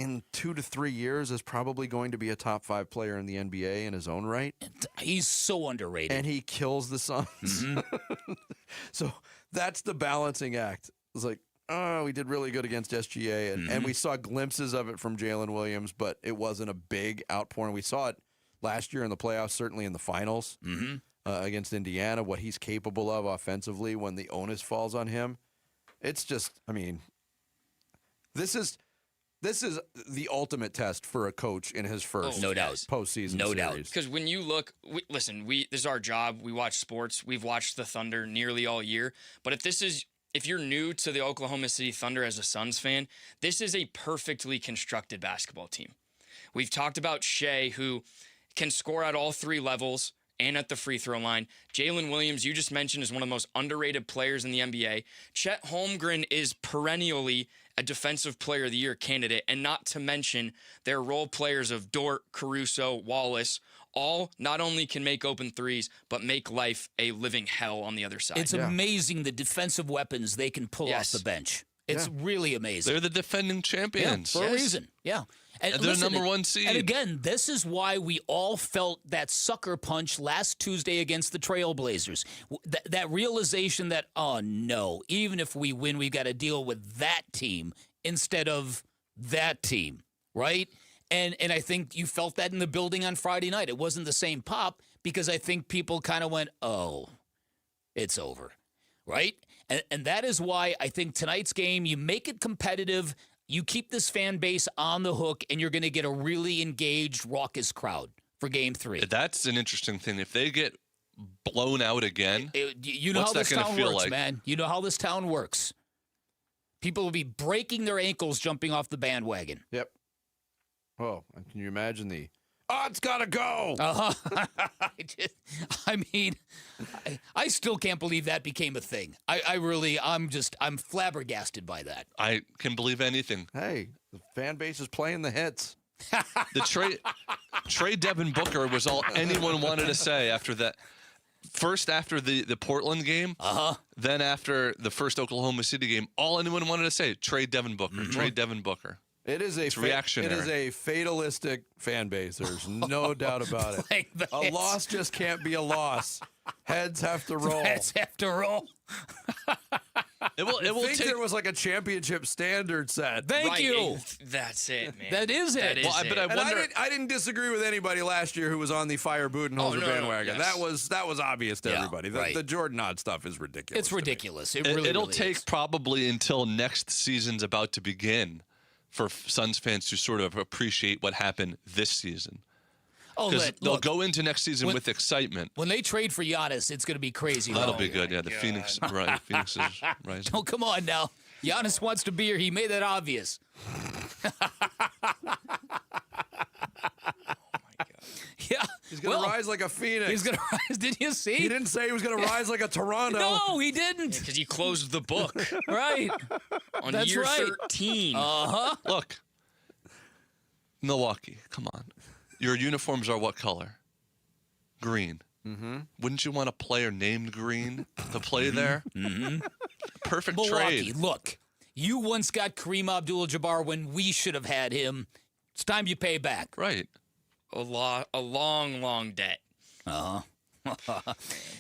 in 2 to 3 years is probably going to be a top 5 player in the NBA in his own right. He's so underrated. And he kills the Suns. Mm-hmm. So that's the balancing act. It's like, oh, we did really good against SGA, and we saw glimpses of it from Jalen Williams, but it wasn't a big outpouring. We saw it last year in the playoffs, certainly in the finals against Indiana, what he's capable of offensively when the onus falls on him. It's just, I mean, this is the ultimate test for a coach in his first postseason series. Because when you look, this is our job. We watch sports. We've watched the Thunder nearly all year. But if you're new to the Oklahoma City Thunder as a Suns fan, this is a perfectly constructed basketball team. We've talked about Shea, who can score at all 3 levels and at the free throw line. Jalen Williams, you just mentioned, is one of the most underrated players in the NBA. Chet Holmgren is perennially a Defensive Player of the Year candidate, and not to mention their role players of Dort, Caruso, Wallace, all not only can make open threes, but make life a living hell on the other side. It's amazing the defensive weapons they can pull off the bench. It's really amazing. They're the defending champions. For a reason. Yeah. And they're number 1 seed. And again, this is why we all felt that sucker punch last Tuesday against the Trailblazers. That realization that, oh, no, even if we win, we've got to deal with that team instead of that team, right? And I think you felt that in the building on Friday night. It wasn't the same pop because I think people kind of went, oh, it's over, right? And that is why I think tonight's game, you make it competitive, you keep this fan base on the hook, and you're going to get a really engaged, raucous crowd for Game 3. That's an interesting thing. If they get blown out again, you know what's how that this going to town feel works, like? man. You know how this town works. People will be breaking their ankles jumping off the bandwagon. Yep. Oh, can you imagine the it's got to go? I mean, I still can't believe that became a thing. I'm flabbergasted by that. I can believe anything. Hey, the fan base is playing the hits. The trade Devin Booker was all anyone wanted to say after that. First after the Portland game, then after the first Oklahoma City game, all anyone wanted to say, trade Devin Booker, trade Devin Booker. It is a reactionary. It is a fatalistic fan base. There's no doubt about it. A loss just can't be a loss. Heads have to roll. Heads have to roll. It will take. There was like a championship standard set. Thank you. That's it, man. That is it. But I wonder. I didn't disagree with anybody last year who was on the fire Budenholzer bandwagon. Yes. That was obvious to everybody. The Jordan Odd stuff is ridiculous. It's ridiculous. It'll really take is. probably until next season's about to begin for Suns fans to sort of appreciate what happened this season. Because they'll go into next season with excitement. When they trade for Giannis, it's going to be crazy. That'll be good. Yeah, the Phoenix is rising. Oh, come on now. Giannis wants to be here. He made that obvious. Yeah. He's going to rise like a phoenix. He's going to rise. Didn't you see? He didn't say he was going to rise like a Toronto. No, he didn't. Because he closed the book. Right. On That's year right. 13. Look, Milwaukee, come on. Your uniforms are what color? Green. Mm-hmm. Wouldn't you want a player named Green to play there? Mm-hmm. Perfect Milwaukee, trade. look, you once got Kareem Abdul-Jabbar when we should have had him. It's time you pay back. Right. A long debt.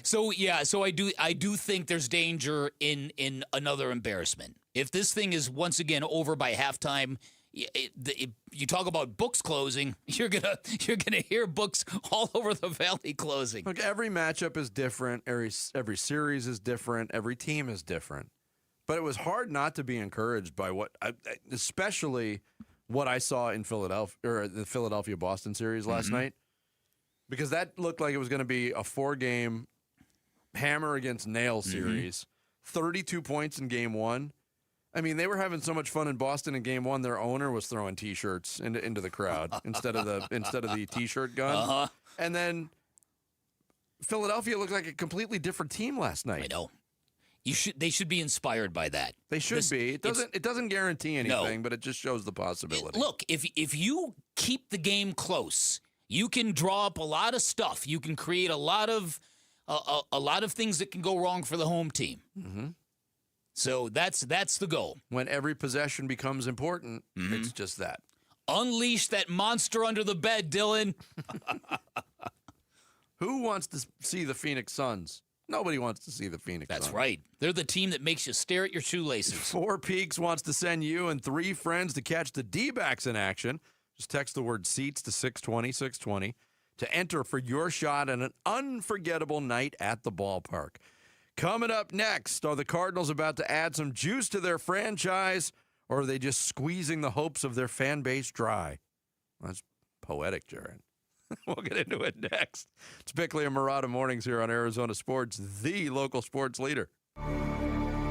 So I do think there's danger in another embarrassment. If this thing is once again over by halftime, you talk about books closing. You're gonna hear books all over the valley closing. Look, every matchup is different. Every series is different. Every team is different. But it was hard not to be encouraged by especially what I saw in Philadelphia or the Philadelphia-Boston series last night, because that looked like it was going to be a 4-game hammer against nail series. 32 points in Game 1. I mean, they were having so much fun in Boston in Game 1. Their owner was throwing T-shirts into the crowd instead of the T-shirt gun. And then Philadelphia looked like a completely different team last night. I know. They should be inspired by that. They should be. It doesn't guarantee anything, but it just shows the possibility. Look, if you keep the game close, you can draw up a lot of stuff. You can create a lot of things that can go wrong for the home team. Mm-hmm. So that's the goal. When every possession becomes important, it's just that. Unleash that monster under the bed, Dylan. Who wants to see the Phoenix Suns? Nobody wants to see the Phoenix Suns. That's right. They're the team that makes you stare at your shoelaces. Four Peaks wants to send you and three friends to catch the D-backs in action. Just text the word seats to 620-620 to enter for your shot at an unforgettable night at the ballpark. Coming up next, are the Cardinals about to add some juice to their franchise, or are they just squeezing the hopes of their fan base dry? That's poetic, Jared. We'll get into it next. It's Bickley and Murata Mornings here on Arizona Sports, the local sports leader.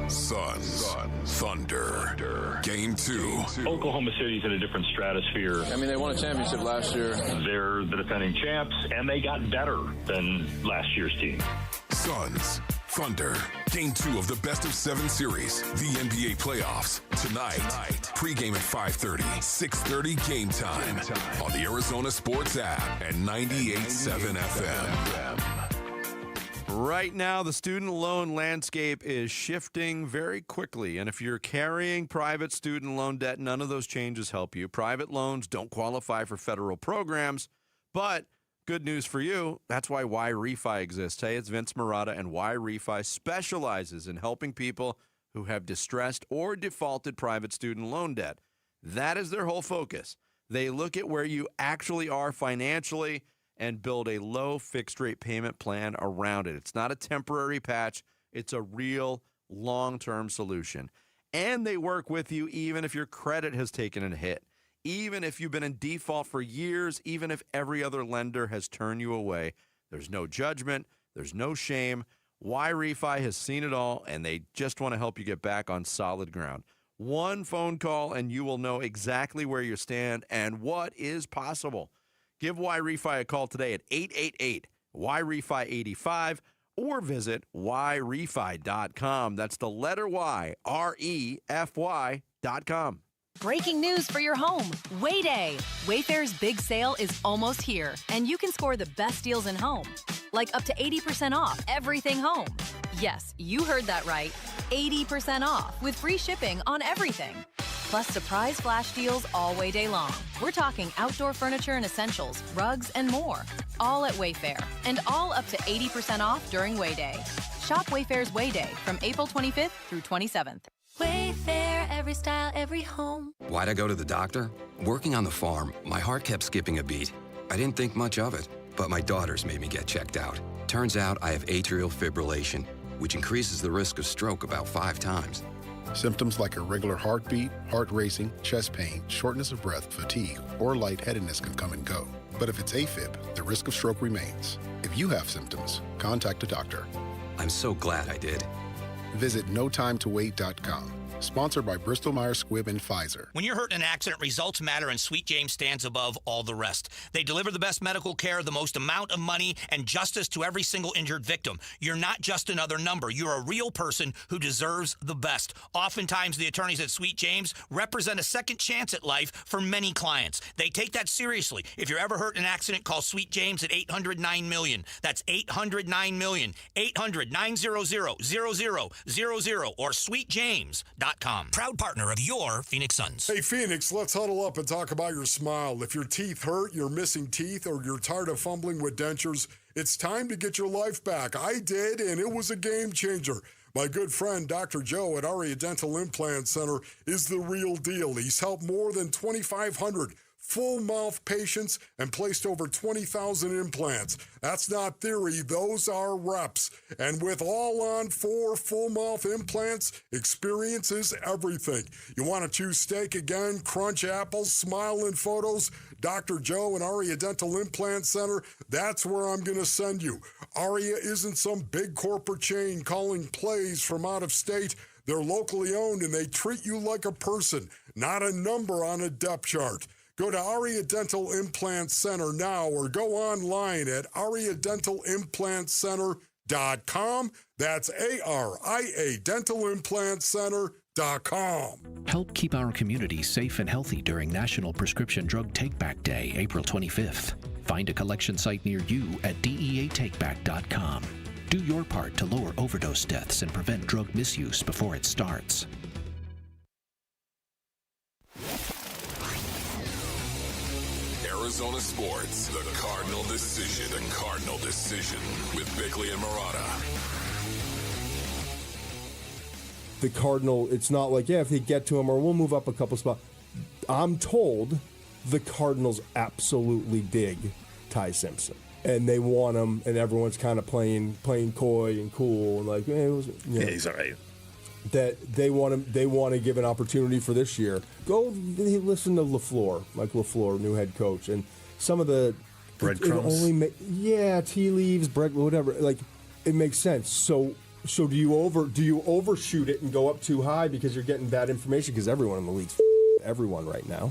Suns, Thunder, Game 2. Oklahoma City's in a different stratosphere. I mean, they won a championship last year. They're the defending champs, and they got better than last year's team. Suns, Thunder, Game 2 of the best of 7 series, the NBA playoffs, tonight. Pre-game at 5:30, 6:30 game time on the Arizona Sports app and 98.7 FM. Right now, the student loan landscape is shifting very quickly, and if you're carrying private student loan debt, none of those changes help you. Private loans don't qualify for federal programs, but good news for you, that's why YRefi exists. Hey, it's Vince Murata, and YRefi specializes in helping people who have distressed or defaulted private student loan debt. That is their whole focus. They look at where you actually are financially and build a low fixed rate payment plan around it. It's not a temporary patch. It's a real long-term solution. And they work with you even if your credit has taken a hit, even if you've been in default for years, even if every other lender has turned you away. There's no judgment. There's no shame. YRefi has seen it all, and they just want to help you get back on solid ground. One phone call, and you will know exactly where you stand and what is possible. Give YRefi a call today at 888-YRefi-85 or visit YRefi.com. That's the letter Y, REFY.com. Breaking news for your home. Wayday. Wayfair's big sale is almost here, and you can score the best deals in home. Like up to 80% off everything home. Yes, you heard that right. 80% off with free shipping on everything. Plus surprise flash deals all Wayday long. We're talking outdoor furniture and essentials, rugs, and more. All at Wayfair, and all up to 80% off during Wayday. Shop Wayfair's Wayday from April 25th through 27th. Wayfair, every style, every home. Why'd I go to the doctor? Working on the farm, my heart kept skipping a beat. I didn't think much of it, but my daughters made me get checked out. Turns out I have atrial fibrillation, which increases the risk of stroke about 5 times. Symptoms like irregular heartbeat, heart racing, chest pain, shortness of breath, fatigue, or lightheadedness can come and go. But if it's AFib, the risk of stroke remains. If you have symptoms, contact a doctor. I'm so glad I did. Visit notimetowait.com. Sponsored by Bristol-Myers Squibb and Pfizer. When you're hurt in an accident, results matter, and Sweet James stands above all the rest. They deliver the best medical care, the most amount of money, and justice to every single injured victim. You're not just another number. You're a real person who deserves the best. Oftentimes, the attorneys at Sweet James represent a second chance at life for many clients. They take that seriously. If you're ever hurt in an accident, call Sweet James at 800-9-MILLION. That's 800-9-MILLION. 800-900-0000 or sweetjames.com. Proud partner of your Phoenix Suns. Hey, Phoenix, let's huddle up and talk about your smile. If your teeth hurt, you're missing teeth, or you're tired of fumbling with dentures, it's time to get your life back. I did, and it was a game changer. My good friend, Dr. Joe at Aria Dental Implant Center, is the real deal. He's helped more than 2,500 full-mouth patients and placed over 20,000 implants. That's not theory, those are reps. And with all-on 4 full-mouth implants, experience is everything. You want to choose steak again, crunch apples, smile in photos? Dr. Joe and Aria Dental Implant Center, that's where I'm going to send you. Aria isn't some big corporate chain calling plays from out of state. They're locally owned, and they treat you like a person, not a number on a depth chart. Go to Aria Dental Implant Center now or go online at ariadentalimplantscenter.com. That's ARIA dentalimplantcenter.com. Help keep our community safe and healthy during National Prescription Drug Take-Back Day, April 25th. Find a collection site near you at DEATakeback.com. Do your part to lower overdose deaths and prevent drug misuse before it starts. Arizona sports, the Cardinal Decision. The Cardinal Decision with Bickley and Murata. The Cardinal, it's not like, if they get to him or we'll move up a couple spots. I'm told the Cardinals absolutely dig Ty Simpson. And they want him, and everyone's kind of playing coy and cool. And like, he's all right. That they want him. They want to give an opportunity for this year. Go listen to LaFleur, Mike LaFleur, new head coach, and some of the breadcrumbs. Tea leaves, bread, whatever. Like, it makes sense. So do you overshoot it and go up too high because you're getting bad information? Because everyone in the league's everyone right now.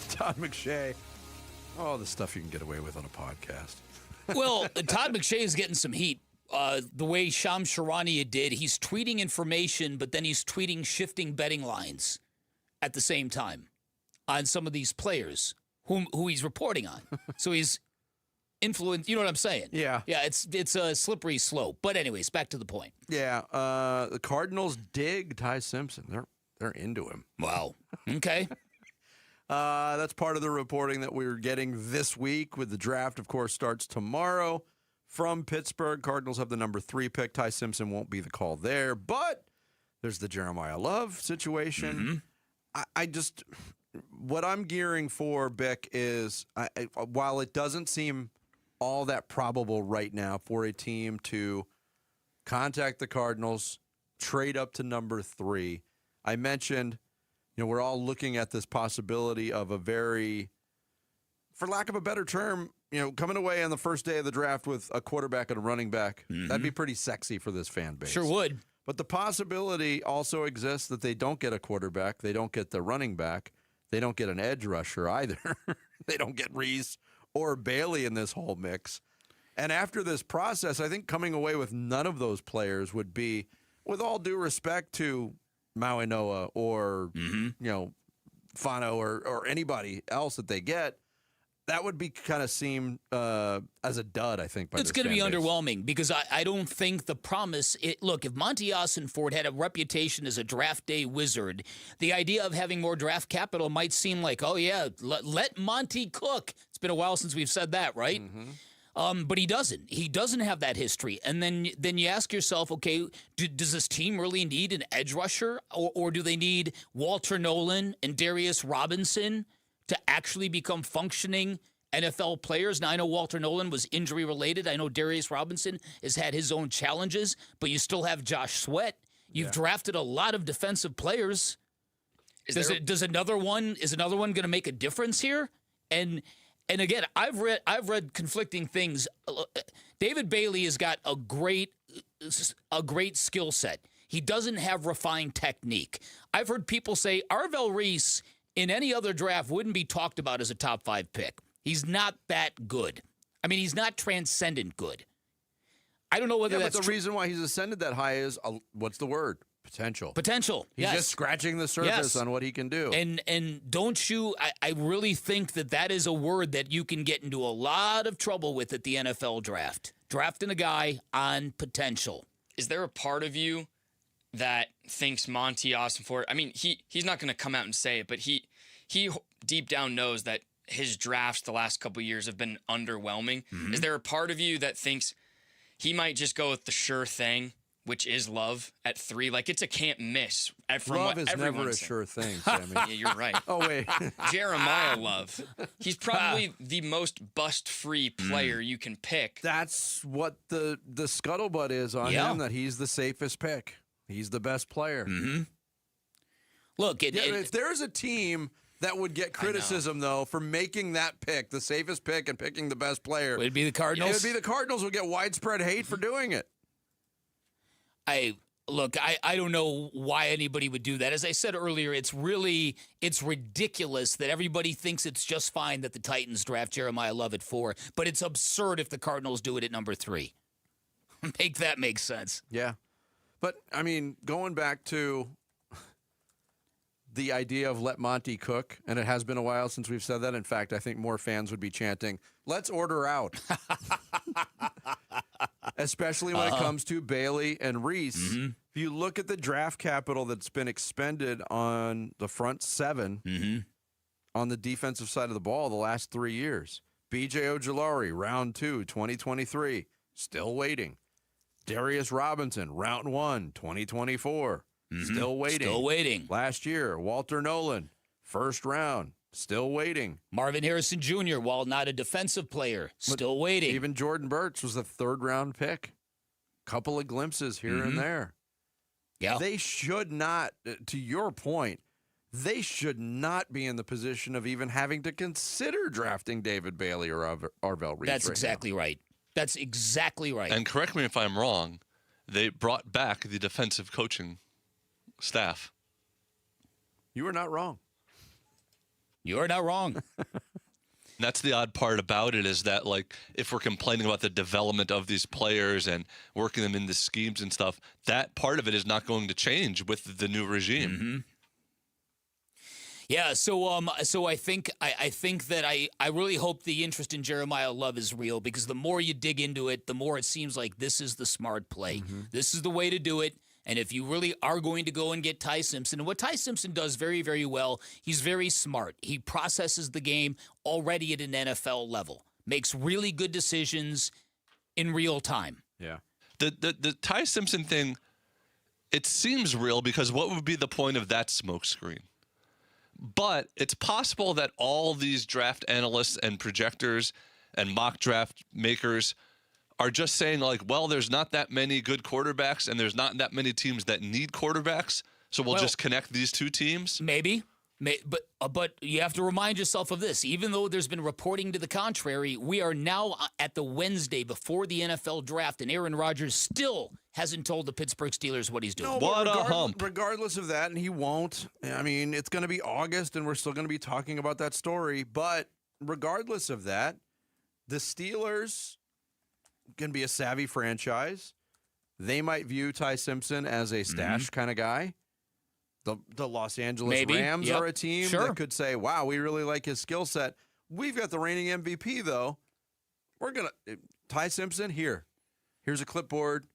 Todd McShay. Oh, the stuff you can get away with on a podcast. Well, Todd McShay is getting some heat. The way Shams Charania did, he's tweeting information, but then he's tweeting shifting betting lines at the same time on some of these players who he's reporting on. So he's influenced. You know what I'm saying? Yeah. Yeah, it's a slippery slope. But anyways, back to the point. Yeah, the Cardinals dig Ty Simpson. They're into him. Wow. Okay. That's part of the reporting that we're getting this week with the draft, of course, starts tomorrow from Pittsburgh. Cardinals have the number 3 pick. Ty Simpson won't be the call there, but there's the Jeremiah Love situation. What I'm gearing for, Bick, is while it doesn't seem all that probable right now for a team to contact the Cardinals, trade up to number 3, I mentioned, we're all looking at this possibility of a very, for lack of a better term, coming away on the first day of the draft with a quarterback and a running back. That'd be pretty sexy for this fan base. Sure would. But the possibility also exists that they don't get a quarterback, they don't get the running back, they don't get an edge rusher either. They don't get Reese or Bailey in this whole mix. And after this process, I think coming away with none of those players would be, with all due respect to Maui Noah or, Fano or anybody else that they get, that would be kind of seem as a dud, I think. It's going to be underwhelming because I don't think the promise. Look, if Monty Ossenford had a reputation as a draft day wizard, the idea of having more draft capital might seem like, oh yeah, let Monty cook. It's been a while since we've said that, right? But he doesn't. He doesn't have that history. And then you ask yourself, okay, does this team really need an edge rusher, or do they need Walter Nolan and Darius Robinson to actually become functioning NFL players? Now, I know Walter Nolan was injury-related. I know Darius Robinson has had his own challenges, but you still have Josh Sweat. You've drafted a lot of defensive players. Is another one going to make a difference here? And again, I've read conflicting things. David Bailey has got a great skill set. He doesn't have refined technique. I've heard people say Arvell Reese in any other draft wouldn't be talked about as a top 5 pick. He's not that good. I mean, he's not transcendent good. I don't know whether that's but the reason why he's ascended that high is, what's the word? Potential. He's just scratching the surface on what he can do. And don't you, I really think that is a word that you can get into a lot of trouble with at the NFL draft. Drafting a guy on potential. Is there a part of you that thinks Monty Ossenford, I mean, he's not going to come out and say it, but he deep down knows that his drafts the last couple of years have been underwhelming. Is there a part of you that thinks he might just go with the sure thing, which is Love at 3? Like, it's a can't miss. Love is never a sure thing, Sammy. Yeah, you're right. Oh, wait. Jeremiah Love. He's probably the most bust-free player you can pick. That's what the scuttlebutt is on him, that he's the safest pick. He's the best player. Look, if there's a team that would get criticism, though, for making that pick, the safest pick and picking the best player, would it be the Cardinals? It would be the Cardinals would get widespread hate for doing it. I don't know why anybody would do that. As I said earlier, it's ridiculous that everybody thinks it's just fine that the Titans draft Jeremiah Love at 4, but it's absurd if the Cardinals do it at number 3. Make that make sense. Yeah. But, I mean, going back to the idea of let Monty cook, and it has been a while since we've said that. In fact, I think more fans would be chanting, let's order out. Especially when it comes to Bailey and Reese. If you look at the draft capital that's been expended on the front 7, on the defensive side of the ball the last 3 years. B.J. Ojulari, round 2, 2023, still waiting. Darius Robinson, round 1, 2024, still waiting. Still waiting. Last year, Walter Nolan, first round, still waiting. Marvin Harrison Jr., while not a defensive player, still waiting. Even Jordan Burch was a third-round pick. Couple of glimpses here and there. Yeah. They should not, to your point, they should not be in the position of even having to consider drafting David Bailey or Arvell Reed. That's exactly right. That's exactly right. And correct me if I'm wrong, they brought back the defensive coaching staff. You are not wrong. You are not wrong. That's the odd part about it is that, like, if we're complaining about the development of these players and working them into schemes and stuff, that part of it is not going to change with the new regime. Yeah, so I think that I really hope the interest in Jeremiah Love is real, because the more you dig into it, the more it seems like this is the smart play. This is the way to do it. And if you really are going to go and get Ty Simpson, and what Ty Simpson does very, very well, he's very smart. He processes the game already at an NFL level, makes really good decisions in real time. Yeah. The Ty Simpson thing, it seems real because what would be the point of that smokescreen? But it's possible that all these draft analysts and projectors and mock draft makers are just saying, like, well, there's not that many good quarterbacks and there's not that many teams that need quarterbacks, so we'll just connect these two teams? Maybe. But you have to remind yourself of this. Even though there's been reporting to the contrary, we are now at the Wednesday before the NFL draft, and Aaron Rodgers still hasn't told the Pittsburgh Steelers what he's doing. No, what a hump. Regardless of that, and he won't. I mean, it's going to be August, and we're still going to be talking about that story. But regardless of that, the Steelers can be a savvy franchise. They might view Ty Simpson as a stash kind of guy. The Los Angeles Rams are a team that could say, wow, we really like his skill set. We've got the reigning MVP, though. We're going to – Ty Simpson, here's a clipboard.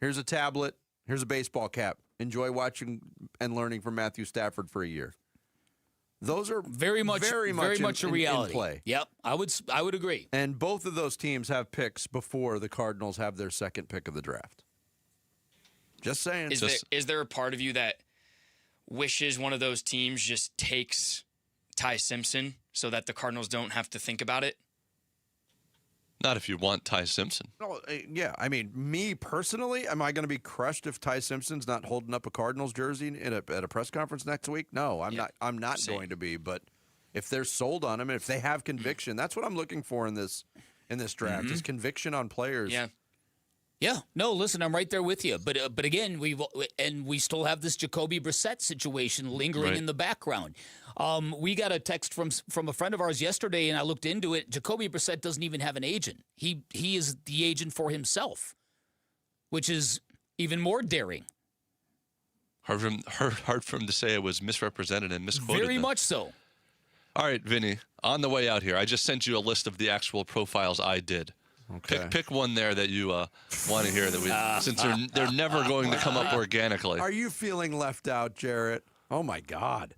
Here's a tablet. Here's a baseball cap. Enjoy watching and learning from Matthew Stafford for a year. Those are very much a reality. In play. Yep, I would agree. And both of those teams have picks before the Cardinals have their second pick of the draft. Just saying. Is there a part of you that wishes one of those teams just takes Ty Simpson so that the Cardinals don't have to think about it? Not if you want Ty Simpson. No, yeah, I mean, me personally, am I going to be crushed if Ty Simpson's not holding up a Cardinals jersey at a press conference next week? No, I'm not. I'm not going to be. But if they're sold on him, and if they have conviction, that's what I'm looking for in this draft is conviction on players. Yeah. No, listen, I'm right there with you. But again, we still have this Jacoby Brissett situation lingering in the background. We got a text from a friend of ours yesterday, and I looked into it. Jacoby Brissett doesn't even have an agent. He is the agent for himself, which is even more daring. Hard for him to say it was misrepresented and misquoted. Very much so. All right, Vinny, on the way out here, I just sent you a list of the actual profiles I did. Okay. Pick one there that you want to hear since they're never going to come up organically. Are you feeling left out, Jarrett? Oh my God.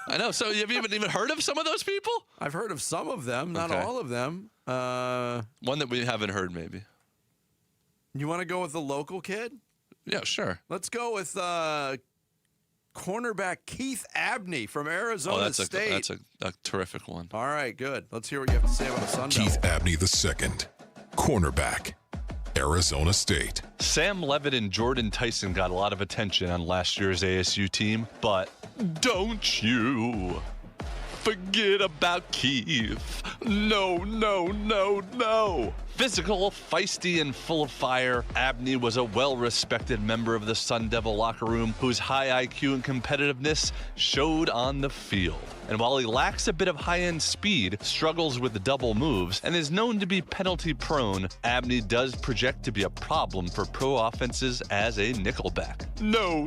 I know. So have you even heard of some of those people? I've heard of some of them, not all of them. One that we haven't heard, maybe. You want to go with the local kid? Yeah, sure. Let's go with cornerback Keith Abney from Arizona State. That's a terrific one. All right, good. Let's hear what you have to say about the Sun Devils. Keith Abney II, cornerback, Arizona State. Sam Levitt and Jordan Tyson got a lot of attention on last year's ASU team, but don't you forget about Keith. No. Physical, feisty, and full of fire, Abney was a well-respected member of the Sun Devil locker room whose high IQ and competitiveness showed on the field. And while he lacks a bit of high-end speed, struggles with double moves, and is known to be penalty-prone, Abney does project to be a problem for pro offenses as a nickelback. No.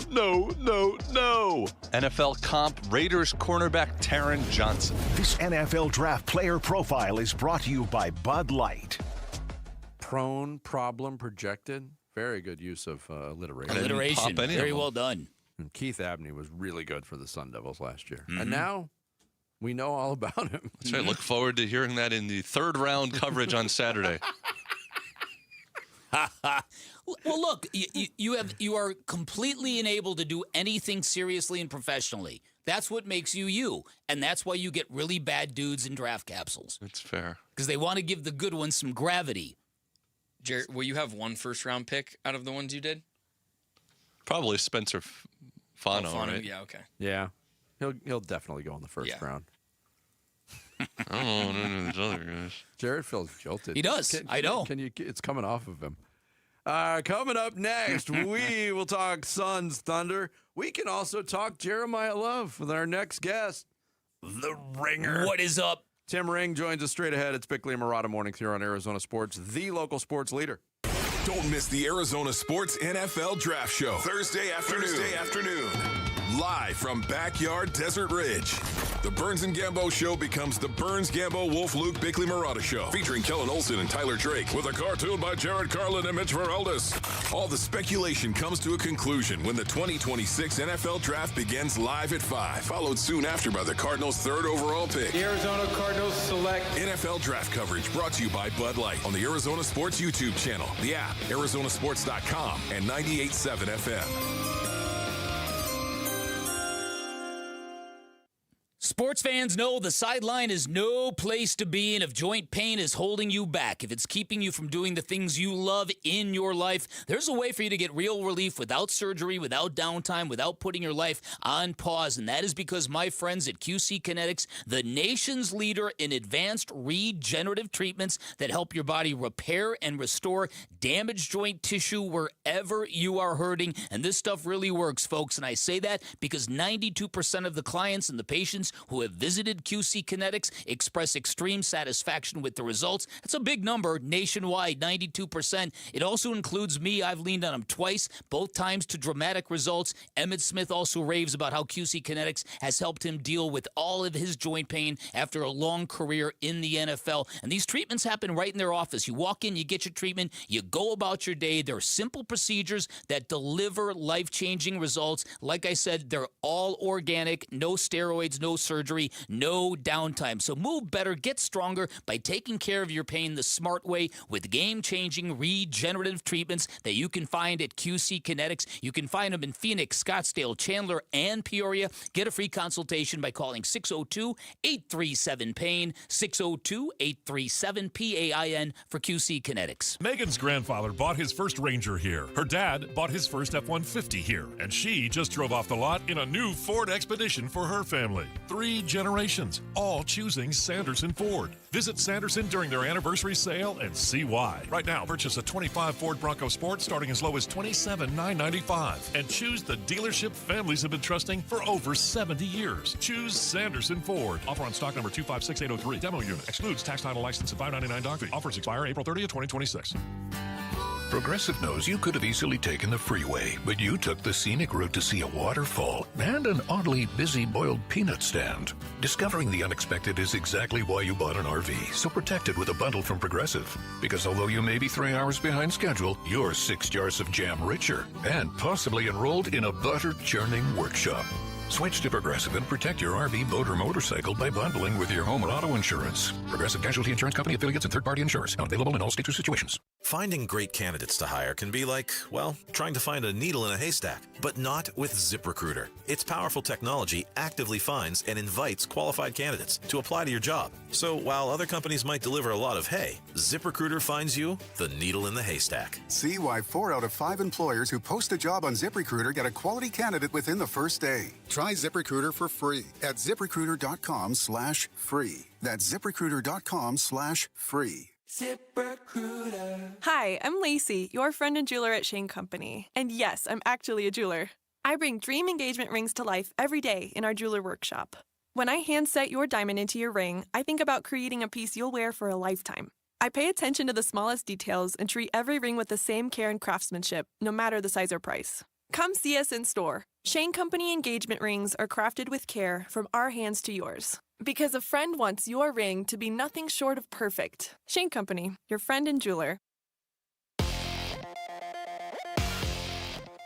NFL comp Raiders cornerback Taron Johnson. This NFL Draft Player Profile is brought to you by Bud Light. Prone, problem, projected. Very good use of alliteration. Very well done. And Keith Abney was really good for the Sun Devils last year. And now We know all about him. That's right. Look forward to hearing that in the third round coverage on Saturday. Well, look, you are completely unable to do anything seriously and professionally. That's what makes you you, and that's why you get really bad dudes in draft capsules. That's fair. Because they want to give the good ones some gravity. Jared, will you have one first-round pick out of the ones you did? Probably Spencer Fano, right? Yeah, okay. Yeah. He'll definitely go in the first round. I don't know what any of these other guys. Jared feels jolted. He does. I know. It's coming off of him. Coming up next, we will talk Suns Thunder. We can also talk Jeremiah Love with our next guest, the Ringer. What is up? Tim Ring joins us straight ahead. It's Bickley and Murata mornings here on Arizona Sports, the local sports leader. Don't miss the Arizona Sports NFL Draft Show. Thursday afternoon. Live from Backyard Desert Ridge. The Burns and Gambo Show becomes the Burns, Gambo, Wolf, Luke, Bickley, Murata Show. Featuring Kellen Olson and Tyler Drake. With a cartoon by Jared Carlin and Mitch Veraldis. All the speculation comes to a conclusion when the 2026 NFL Draft begins live at 5. Followed soon after by the Cardinals' third overall pick. The Arizona Cardinals select NFL Draft coverage brought to you by Bud Light on the Arizona Sports YouTube channel, the app, ArizonaSports.com, and 98.7 FM. Sports fans know the sideline is no place to be, and if joint pain is holding you back, if it's keeping you from doing the things you love in your life, there's a way for you to get real relief without surgery, without downtime, without putting your life on pause, and that is because my friends at QC Kinetics, the nation's leader in advanced regenerative treatments that help your body repair and restore damaged joint tissue wherever you are hurting, and this stuff really works, folks, and I say that because 92% of the clients and the patients who have visited QC Kinetics express extreme satisfaction with the results. That's a big number nationwide, 92%. It also includes me. I've leaned on them twice, both times to dramatic results. Emmitt Smith also raves about how QC Kinetics has helped him deal with all of his joint pain after a long career in the NFL. And these treatments happen right in their office. You walk in, you get your treatment, you go about your day. They're simple procedures that deliver life-changing results. Like I said, they're all organic, no steroids, no surgery, no downtime. So move better, get stronger by taking care of your pain the smart way with game-changing regenerative treatments that you can find at QC Kinetics. You can find them in Phoenix, Scottsdale, Chandler, and Peoria. Get a free consultation by calling 602-837-PAIN, 602-837-PAIN for QC Kinetics. Megan's grandfather bought his first Ranger here. Her dad bought his first F-150 here. And she just drove off the lot in a new Ford Expedition for her family. 3 generations, all choosing Sanderson Ford. Visit Sanderson during their anniversary sale and see why. Right now, purchase a 25 Ford Bronco Sport starting as low as $27,995 and choose the dealership families have been trusting for over 70 years. Choose Sanderson Ford. Offer on stock number 256803. Demo unit. Excludes tax, title, license, and $5.99 dog fee. Offers expire April 30th, 2026. Progressive knows you could have easily taken the freeway, but you took the scenic route to see a waterfall and an oddly busy boiled peanut stand. Discovering the unexpected is exactly why you bought an RV, so protect it with a bundle from Progressive. Because although you may be 3 hours behind schedule, you're 6 jars of jam richer and possibly enrolled in a butter churning workshop. Switch to Progressive and protect your RV, boat, or motorcycle by bundling with your home and auto insurance. Progressive Casualty Insurance Company, affiliates, and third-party insurers. Not available in all states or situations. Finding great candidates to hire can be like, well, trying to find a needle in a haystack. But not with ZipRecruiter. Its powerful technology actively finds and invites qualified candidates to apply to your job. So while other companies might deliver a lot of hay, ZipRecruiter finds you the needle in the haystack. See why 4 out of 5 employers who post a job on ZipRecruiter get a quality candidate within the first day. Try ZipRecruiter for free at ZipRecruiter.com/free. That's ZipRecruiter.com/free. ZipRecruiter. Hi, I'm Lacey, your friend and jeweler at Shane Company. And yes, I'm actually a jeweler. I bring dream engagement rings to life every day in our jeweler workshop. When I hand set your diamond into your ring, I think about creating a piece you'll wear for a lifetime. I pay attention to the smallest details and treat every ring with the same care and craftsmanship, no matter the size or price. Come see us in store. Shane Company engagement rings are crafted with care from our hands to yours. Because a friend wants your ring to be nothing short of perfect. Shane Company, your friend and jeweler.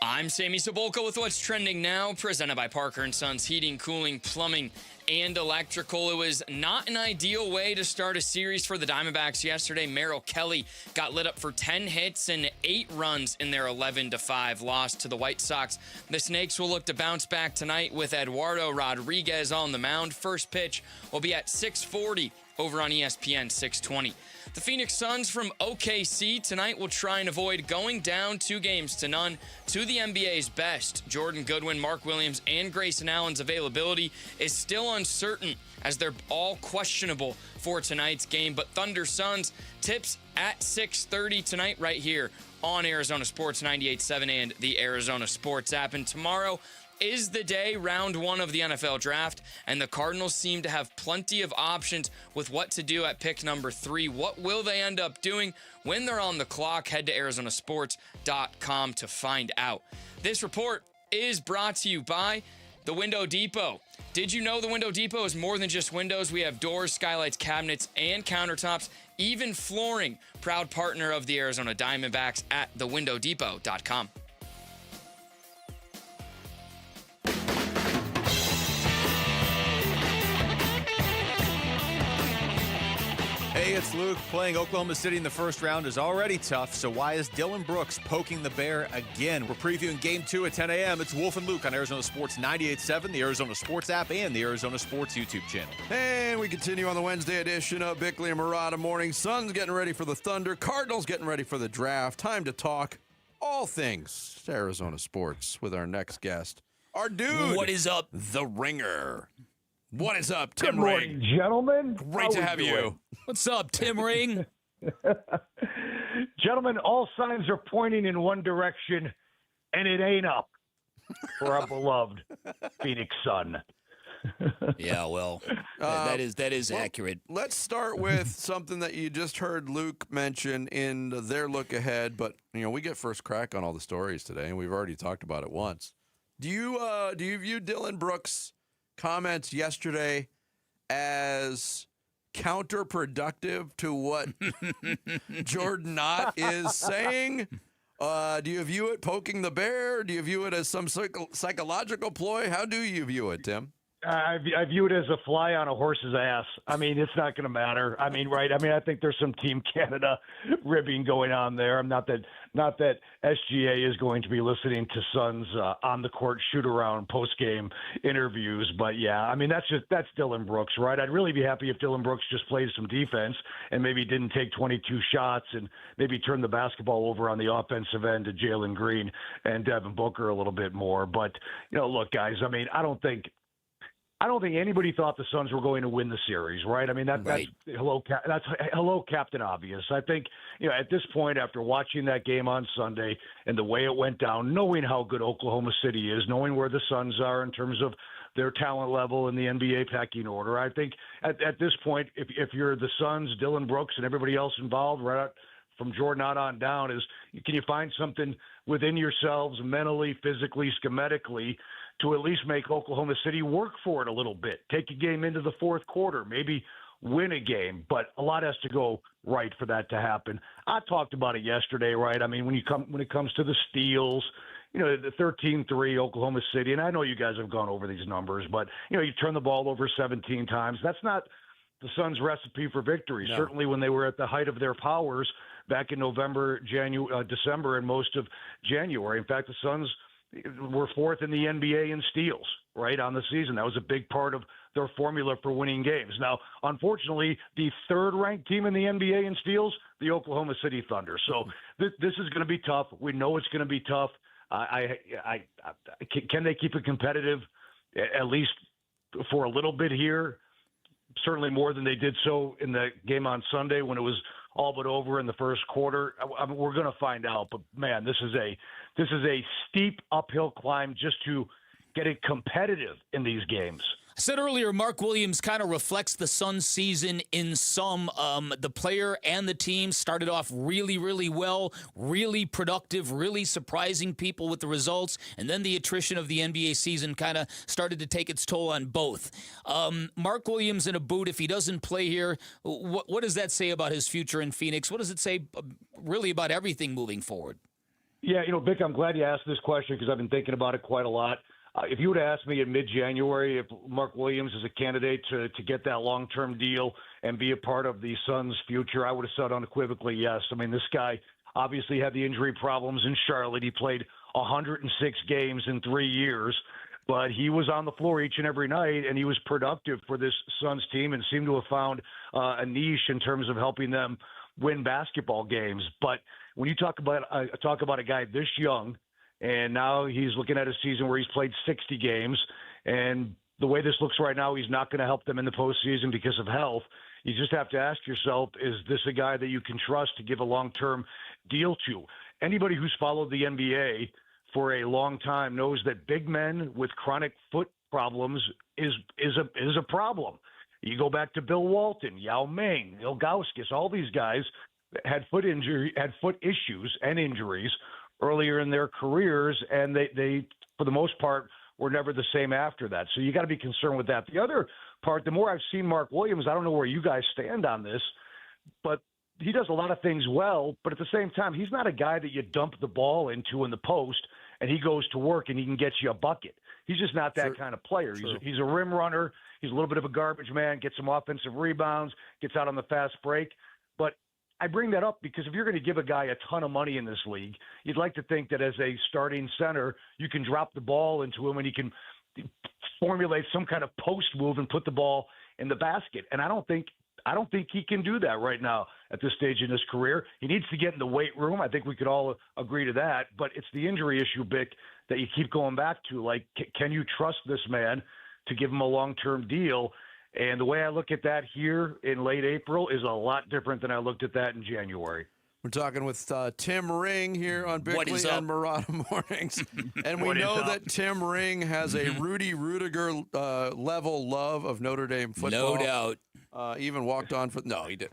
I'm Sammy Sabolka with what's trending now, presented by Parker & Sons Heating, Cooling, Plumbing, and Electrical. It was not an ideal way to start a series for the Diamondbacks yesterday. Merrill Kelly got lit up for 10 hits and 8 runs in their 11-5 loss to the White Sox. The Snakes will look to bounce back tonight with Eduardo Rodriguez on the mound. First pitch will be at 6:40 over on ESPN 620. The Phoenix Suns from OKC tonight will try and avoid going down 2-0 to the NBA's best. Jordan Goodwin, Mark Williams, and Grayson Allen's availability is still uncertain as they're all questionable for tonight's game. But Thunder Suns tips at 6:30 tonight right here on Arizona Sports 98.7 and the Arizona Sports app. And tomorrow is the day, round 1 of the NFL draft, and the Cardinals seem to have plenty of options with what to do at pick number 3. What will they end up doing when they're on the clock? Head to arizonasports.com to find out. This report is brought to you by the Window Depot. Did you know the Window Depot is more than just windows? We have doors, skylights, cabinets, and countertops, even flooring. Proud partner of the Arizona Diamondbacks at thewindowdepot.com. Hey, it's Luke. Playing Oklahoma City in the first round is already tough, so why is Dylan Brooks poking the bear again? We're previewing Game 2 at 10 a.m. It's Wolf and Luke on Arizona Sports 98.7, the Arizona Sports app, and the Arizona Sports YouTube channel. And we continue on the Wednesday edition of Bickley and Murata Morning. Suns getting ready for the Thunder. Cardinals getting ready for the draft. Time to talk all things Arizona sports with our next guest. Our dude. What is up? The Ringer. What is up, Tim Good morning, Ring? gentlemen. Great to have you. What's up, Tim Ring? Gentlemen, all signs are pointing in one direction, and it ain't up for our beloved Phoenix Sun. Yeah, well, that is accurate. Let's start with something that you just heard Luke mention in their look ahead, but we get first crack on all the stories today, and we've already talked about it once. Do you view Dylan Brooks' comments yesterday as counterproductive to what Jordan Knott is saying? Do you view it poking the bear? Do you view it as some psychological ploy? How do you view it, Tim? I view it as a fly on a horse's ass. I mean, it's not going to matter. I mean, right? I mean, I think there's some Team Canada ribbing going on there. Not that SGA is going to be listening to Suns on the court shoot around post game interviews, but yeah, I mean that's Dylan Brooks, right? I'd really be happy if Dylan Brooks just played some defense and maybe didn't take 22 shots and maybe turn the basketball over on the offensive end to Jalen Green and Devin Booker a little bit more. But look, guys, I mean, I don't think anybody thought the Suns were going to win the series, right? I mean, that's hello, Captain Obvious. I think, at this point, after watching that game on Sunday and the way it went down, knowing how good Oklahoma City is, knowing where the Suns are in terms of their talent level in the NBA pecking order, I think at this point, if you're the Suns, Dylan Brooks, and everybody else involved, right out from Jordan on down, can you find something within yourselves mentally, physically, schematically, to at least make Oklahoma City work for it a little bit. Take a game into the fourth quarter, maybe win a game, but a lot has to go right for that to happen. I talked about it yesterday, right? I mean, when it comes to the steals, the 13-3 Oklahoma City, and I know you guys have gone over these numbers, but you turn the ball over 17 times. That's not the Suns' recipe for victory. No. Certainly when they were at the height of their powers back in November, December, and most of January. In fact, the Suns were fourth in the NBA in steals, right, on the season. That was a big part of their formula for winning games. Now, unfortunately, the third-ranked team in the NBA in steals, the Oklahoma City Thunder. So this is going to be tough. We know it's going to be tough. Can they keep it competitive, at least for a little bit here? Certainly more than they did so in the game on Sunday when it was all but over in the first quarter. We're going to find out. But, man, this is a steep uphill climb just to get it competitive in these games. I said earlier, Mark Williams kind of reflects the Suns season in some. The player and the team started off really, really well, really productive, really surprising people with the results, and then the attrition of the NBA season kind of started to take its toll on both. Mark Williams in a boot, if he doesn't play here, what does that say about his future in Phoenix? What does it say really about everything moving forward? Yeah, Vic, I'm glad you asked this question because I've been thinking about it quite a lot. If you would have asked me in mid-January if Mark Williams is a candidate to get that long-term deal and be a part of the Suns' future, I would have said unequivocally yes. I mean, this guy obviously had the injury problems in Charlotte. He played 106 games in 3 years, but he was on the floor each and every night, and he was productive for this Suns team and seemed to have found a niche in terms of helping them win basketball games. But when you talk about a guy this young, and now he's looking at a season where he's played 60 games, and the way this looks right now, he's not going to help them in the postseason because of health. You just have to ask yourself, is this a guy that you can trust to give a long-term deal to? Anybody who's followed the NBA for a long time knows that big men with chronic foot problems is a problem. You go back to Bill Walton, Yao Ming, Ilgauskas, all these guys had foot issues and injuries earlier in their careers, and they for the most part were never the same after that. So you got to be concerned with that. The other part, the more I've seen Mark Williams, I don't know where you guys stand on this, but he does a lot of things well, but at the same time, he's not a guy that you dump the ball into in the post and he goes to work and he can get you a bucket. He's just not that kind of player. He's a rim runner. He's a little bit of a garbage man, gets some offensive rebounds, gets out on the fast break. But I bring that up because if you're going to give a guy a ton of money in this league, you'd like to think that as a starting center, you can drop the ball into him and he can formulate some kind of post move and put the ball in the basket. And I don't think he can do that right now at this stage in his career. He needs to get in the weight room. I think we could all agree to that. But it's the injury issue, Bick, that you keep going back to. Like, can you trust this man to give him a long-term deal? And the way I look at that here in late April is a lot different than I looked at that in January. We're talking with Tim Ring here on Bickley and Murata Mornings. And we know that Tim Ring has a Rudy Rudiger level love of Notre Dame football. No doubt. Even walked on for – no, he did.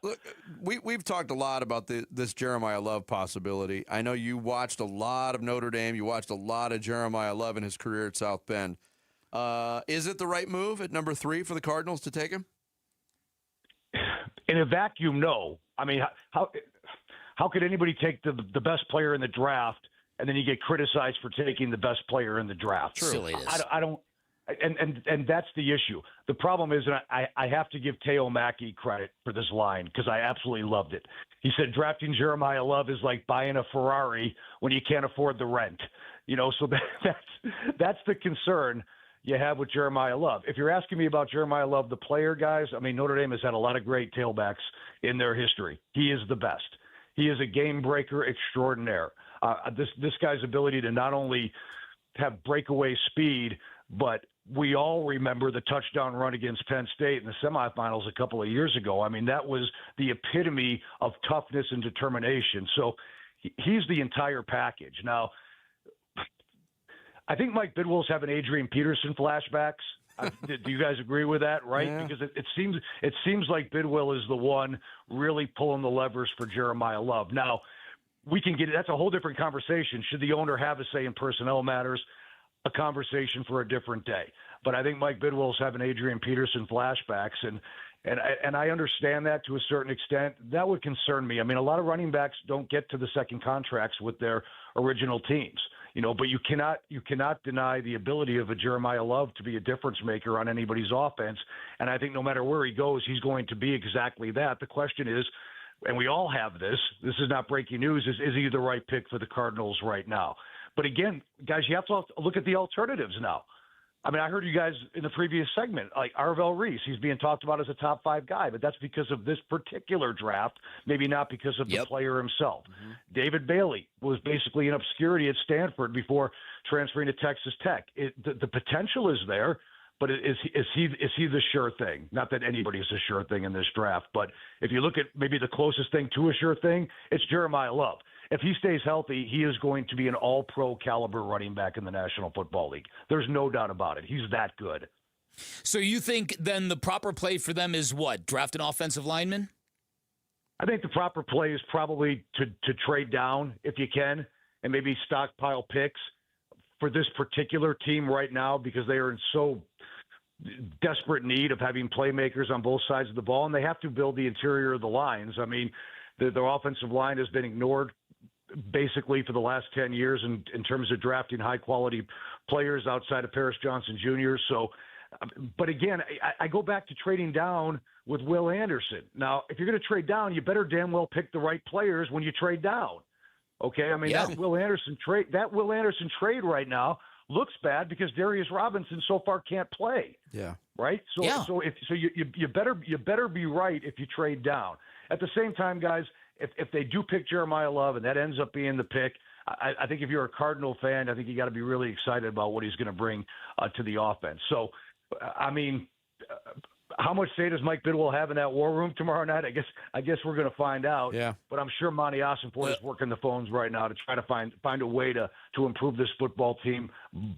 Look, we've talked a lot about this Jeremiah Love possibility. I know you watched a lot of Notre Dame. You watched a lot of Jeremiah Love in his career at South Bend. Is it the right move at number 3 for the Cardinals to take him? In a vacuum, no. I mean, how could anybody take the best player in the draft and then you get criticized for taking the best player in the draft? True. Silly it is. I don't. And that's the issue. The problem is, and I have to give Teo Mackey credit for this line because I absolutely loved it. He said drafting Jeremiah Love is like buying a Ferrari when you can't afford the rent. So that's the concern you have with Jeremiah Love. If you're asking me about Jeremiah Love, the player, guys, I mean, Notre Dame has had a lot of great tailbacks in their history. He is the best. He is a game breaker extraordinaire. This guy's ability to not only have breakaway speed, but we all remember the touchdown run against Penn State in the semifinals a couple of years ago. I mean, that was the epitome of toughness and determination. So he's the entire package. Now, I think Mike Bidwill's having Adrian Peterson flashbacks. Do you guys agree with that, right? Yeah. Because it seems like Bidwill is the one really pulling the levers for Jeremiah Love. Now, we can get – that's a whole different conversation. Should the owner have a say in personnel matters? A conversation for a different day. But I think Mike Bidwill's having Adrian Peterson flashbacks, and I understand that to a certain extent. That would concern me. I mean, a lot of running backs don't get to the second contracts with their original teams, but you cannot deny the ability of a Jeremiah Love to be a difference maker on anybody's offense. And I think no matter where he goes, he's going to be exactly that. The question is, and we all have this is not breaking news, is he the right pick for the Cardinals right now? But again, guys, you have to look at the alternatives now. I mean, I heard you guys in the previous segment, like Arvell Reese, he's being talked about as a top 5 guy, but that's because of this particular draft, maybe not because of the player himself. Mm-hmm. David Bailey was basically in obscurity at Stanford before transferring to Texas Tech. The potential is there, but is he the sure thing? Not that anybody's a sure thing in this draft, but if you look at maybe the closest thing to a sure thing, it's Jeremiah Love. If he stays healthy, he is going to be an all-pro caliber running back in the National Football League. There's no doubt about it. He's that good. So you think then the proper play for them is what? Draft an offensive lineman? I think the proper play is probably to trade down if you can and maybe stockpile picks for this particular team right now because they are in so desperate need of having playmakers on both sides of the ball, and they have to build the interior of the lines. I mean, their offensive line has been ignored basically for the last 10 years in terms of drafting high-quality players outside of Paris Johnson Jr. So, but again, I go back to trading down with Will Anderson. Now, if you're going to trade down, you better damn well pick the right players when you trade down. Okay, I mean that Will Anderson trade right now looks bad because Darius Robinson so far can't play. Yeah. Right. So you better be right if you trade down. At the same time, guys, if they do pick Jeremiah Love and that ends up being the pick, I think if you're a Cardinal fan, I think you got to be really excited about what he's going to bring to the offense. So, I mean, how much say does Mike Bidwell have in that war room tomorrow night? I guess we're going to find out. Yeah. But I'm sure Monty Ossenfort is working the phones right now to try to find a way to improve this football team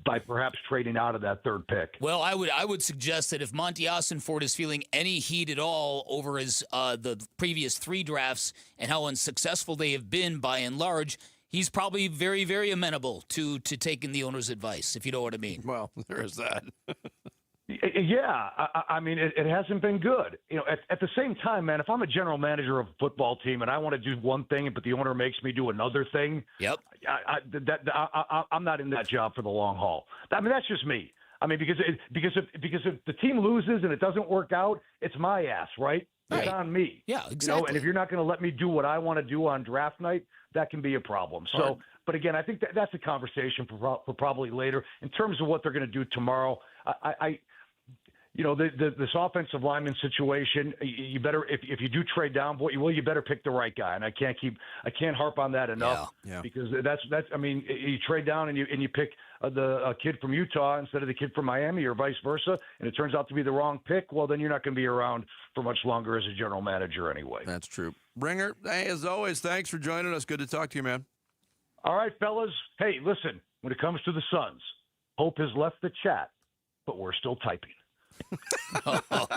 by perhaps trading out of that third pick. Well, I would suggest that if Monty Ossenfort is feeling any heat at all over his the previous 3 drafts and how unsuccessful they have been by and large, he's probably very, very amenable to taking the owner's advice, if you know what I mean. Well, there is that. Yeah, I mean, it hasn't been good. You know, at the same time, man, if I'm a general manager of a football team and I want to do one thing, but the owner makes me do another thing, I'm not in that job for the long haul. I mean, that's just me. I mean, because if the team loses and it doesn't work out, it's my ass, right? It's on me. Yeah, exactly. You know, and if you're not going to let me do what I want to do on draft night, that can be a problem. So, but again, I think that's a conversation for probably later. In terms of what they're going to do tomorrow, you know, this offensive lineman situation, you better, if you do trade down, you better pick the right guy. And I can't harp on that enough because that's, I mean, you trade down and you pick a kid from Utah instead of the kid from Miami or vice versa, and it turns out to be the wrong pick, well, then you're not going to be around for much longer as a general manager anyway. That's true. Ringer, hey, as always, thanks for joining us. Good to talk to you, man. All right, fellas. Hey, listen, when it comes to the Suns, Hope has left the chat, but we're still typing. Look at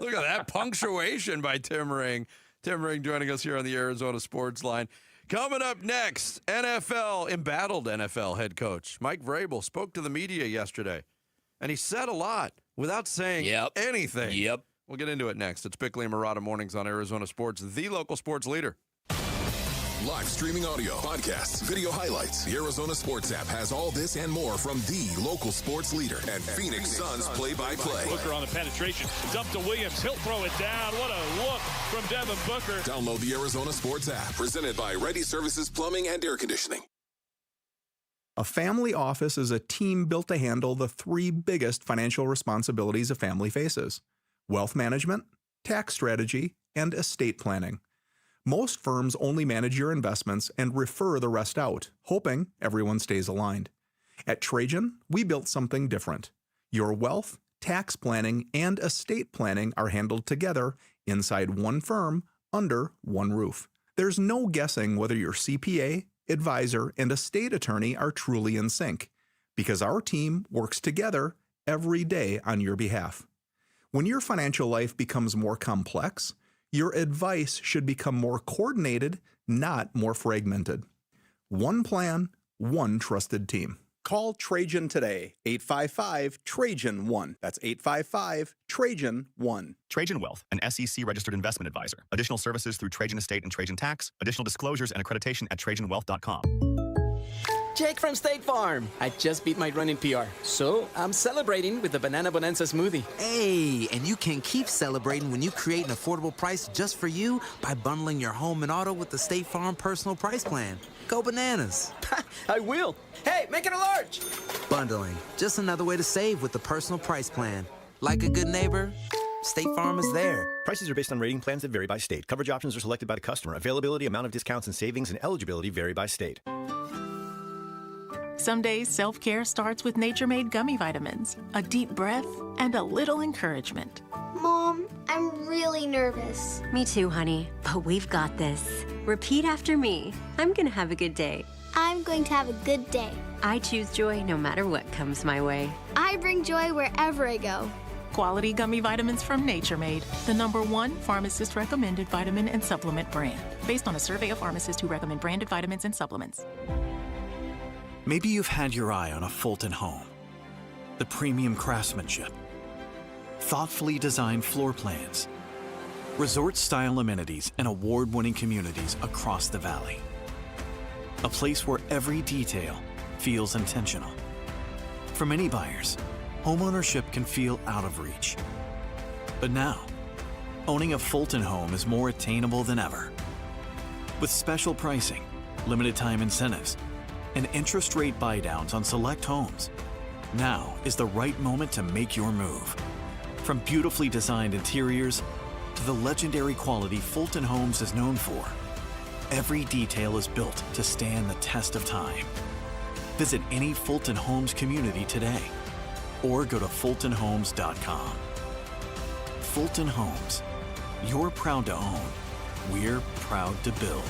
that punctuation by Tim Ring. Tim Ring joining us here on the Arizona Sports Line. Coming up next, embattled NFL head coach Mike Vrabel spoke to the media yesterday, and he said a lot without saying anything. Yep. We'll get into it next. It's Bickley and Murata Mornings on Arizona Sports, the local sports leader. Live streaming audio, podcasts, video highlights. The Arizona Sports app has all this and more from the local sports leader at Phoenix Suns play-by-play. Booker on the penetration. Dump to Williams. He'll throw it down. What a look from Devin Booker. Download the Arizona Sports app. Presented by Ready Services Plumbing and Air Conditioning. A family office is a team built to handle the 3 biggest financial responsibilities a family faces: wealth management, tax strategy, and estate planning. Most firms only manage your investments and refer the rest out, hoping everyone stays aligned. At Trajan, we built something different. Your wealth, tax planning, and estate planning are handled together inside one firm, under one roof. There's no guessing whether your CPA, advisor, and estate attorney are truly in sync, because our team works together every day on your behalf. When your financial life becomes more complex, your advice should become more coordinated, not more fragmented. One plan, one trusted team. Call Trajan today, 855-TRAJAN-1. That's 855-TRAJAN-1. Trajan Wealth, an SEC-registered investment advisor. Additional services through Trajan Estate and Trajan Tax. Additional disclosures and accreditation at TrajanWealth.com. Jake from State Farm. I just beat my run in PR, so I'm celebrating with the Banana Bonanza smoothie. Hey, and you can keep celebrating when you create an affordable price just for you by bundling your home and auto with the State Farm Personal Price Plan. Go bananas. I will. Hey, make it a large. Bundling, just another way to save with the Personal Price Plan. Like a good neighbor, State Farm is there. Prices are based on rating plans that vary by state. Coverage options are selected by the customer. Availability, amount of discounts and savings, and eligibility vary by state. Some days, self-care starts with Nature-Made gummy vitamins, a deep breath, and a little encouragement. Mom, I'm really nervous. Me too, honey, but we've got this. Repeat after me. I'm gonna have a good day. I'm going to have a good day. I choose joy no matter what comes my way. I bring joy wherever I go. Quality gummy vitamins from Nature-Made, the #1 pharmacist-recommended vitamin and supplement brand, based on a survey of pharmacists who recommend branded vitamins and supplements. Maybe you've had your eye on a Fulton home. The premium craftsmanship, thoughtfully designed floor plans, Resort-style amenities and award-winning communities across the valley. A place where every detail feels intentional. For many buyers, homeownership can feel out of reach. But now, owning a Fulton home is more attainable than ever. With special pricing, limited time incentives, and interest rate buydowns on select homes, now is the right moment to make your move. From beautifully designed interiors to the legendary quality Fulton Homes is known for, every detail is built to stand the test of time. Visit any Fulton Homes community today or go to fultonhomes.com. Fulton Homes. You're proud to own. We're proud to build.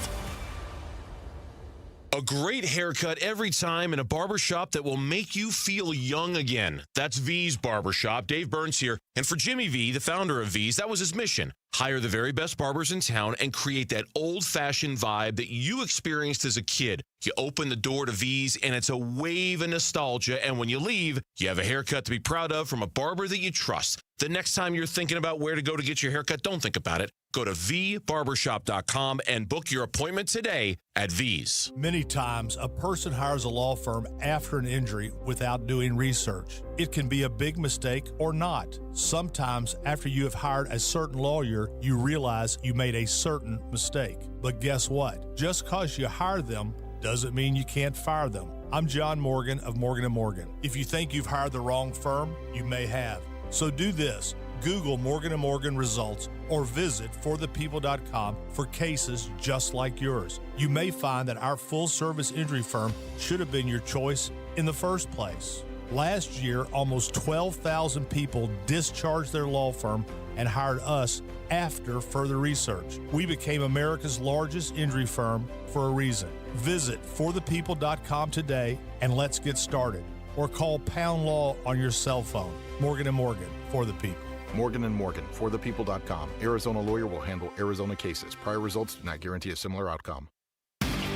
A great haircut every time in a barbershop that will make you feel young again. That's V's Barbershop. Dave Burns here. And for Jimmy V, the founder of V's, that was his mission. Hire the very best barbers in town and create that old-fashioned vibe that you experienced as a kid. You open the door to V's, and it's a wave of nostalgia. And when you leave, you have a haircut to be proud of from a barber that you trust. The next time you're thinking about where to go to get your haircut, don't think about it. Go to vbarbershop.com and book your appointment today at V's. Many times, a person hires a law firm after an injury without doing research. It can be a big mistake or not. Sometimes, after you have hired a certain lawyer, you realize you made a certain mistake. But guess what? Just because you hired them doesn't mean you can't fire them. I'm John Morgan of Morgan & Morgan. If you think you've hired the wrong firm, you may have. So do this. Google Morgan & Morgan results or visit forthepeople.com for cases just like yours. You may find that our full-service injury firm should have been your choice in the first place. Last year, almost 12,000 people discharged their law firm and hired us after further research. We became America's largest injury firm for a reason. Visit forthepeople.com today and let's get started. Or call Pound Law on your cell phone. Morgan & Morgan, for the people. Morgan & Morgan, forthepeople.com. Arizona lawyer will handle Arizona cases. Prior results do not guarantee a similar outcome.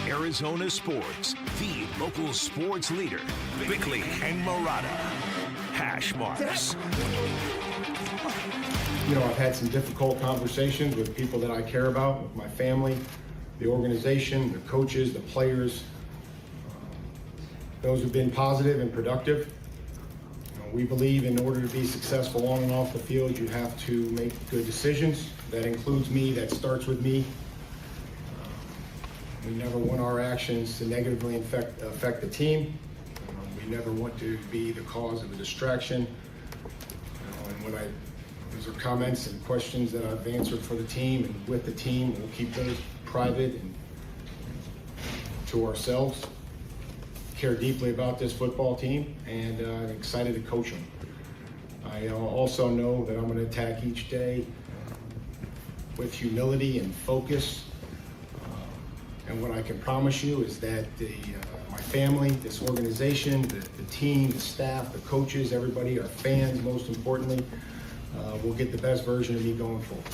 Arizona Sports, the local sports leader. Bickley and Murata. Hash marks. You know, I've had some difficult conversations with people that I care about, with my family, the organization, the coaches, the players. Those have been positive and productive. We believe in order to be successful on and off the field, you have to make good decisions. That includes me, that starts with me. We never want our actions to negatively affect the team. We never want to be the cause of a distraction. And those are comments and questions that I've answered for the team and with the team. We'll keep those private and to ourselves. Care deeply about this football team, and I'm excited to coach them. I also know that I'm going to attack each day with humility and focus. And what I can promise you is that my family, this organization, the team, the staff, the coaches, everybody, our fans, most importantly, will get the best version of me going forward.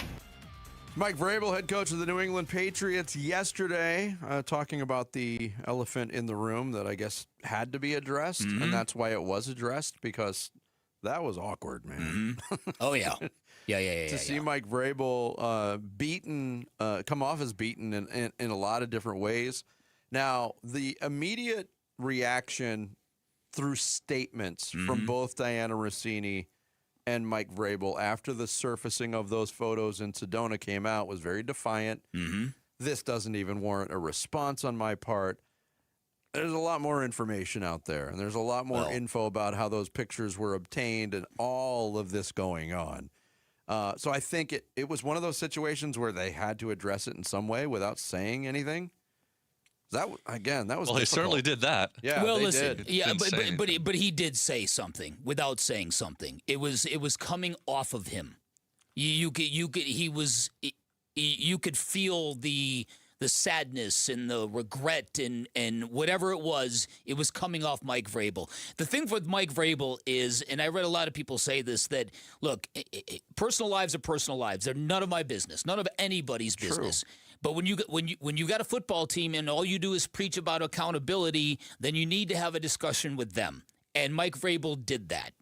Mike Vrabel, head coach of the New England Patriots, yesterday talking about the elephant in the room that I guess had to be addressed, and that's why it was addressed, because that was awkward, man. Oh, yeah. Yeah. To see Mike Vrabel beaten, come off as beaten in a lot of different ways. Now, the immediate reaction through statements from both Diana Rossini and Mike Vrabel after the surfacing of those photos in Sedona came out was very defiant. This doesn't even warrant a response on my part. There's a lot more information out there, and there's a lot more info about how those pictures were obtained and all of this going on. So I think it was one of those situations where they had to address it in some way without saying anything. That was well, they certainly did that. Yeah, well, they listen, did. yeah, but he did say something without saying something. It was coming off of him. You could feel the sadness and the regret and whatever it was coming off Mike Vrabel. The thing with Mike Vrabel is, and I read a lot of people say this, that look, personal lives are personal lives. They're none of my business, none of anybody's business. But when you got a football team and all you do is preach about accountability, then you need to have a discussion with them. And Mike Vrabel did that.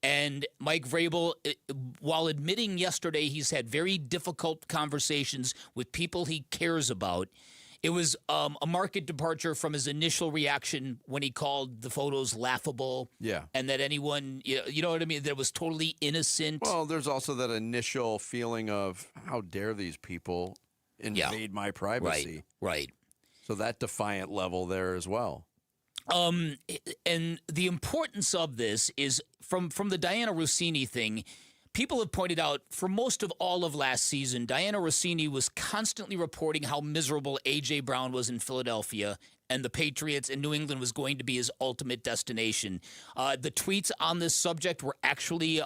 And Mike Vrabel, while admitting yesterday he's had very difficult conversations with people he cares about, it was a marked departure from his initial reaction when he called the photos laughable. Yeah. And that anyone, you know what I mean, that it was totally innocent. Well, there's also that initial feeling of, how dare these people invade my privacy? Right. So that defiant level there as well. And the importance of this is from the Diana Rossini thing. People have pointed out for most of all of last season, Diana Rossini was constantly reporting how miserable A.J. Brown was in Philadelphia, and the Patriots and New England was going to be his ultimate destination. The tweets on this subject were actually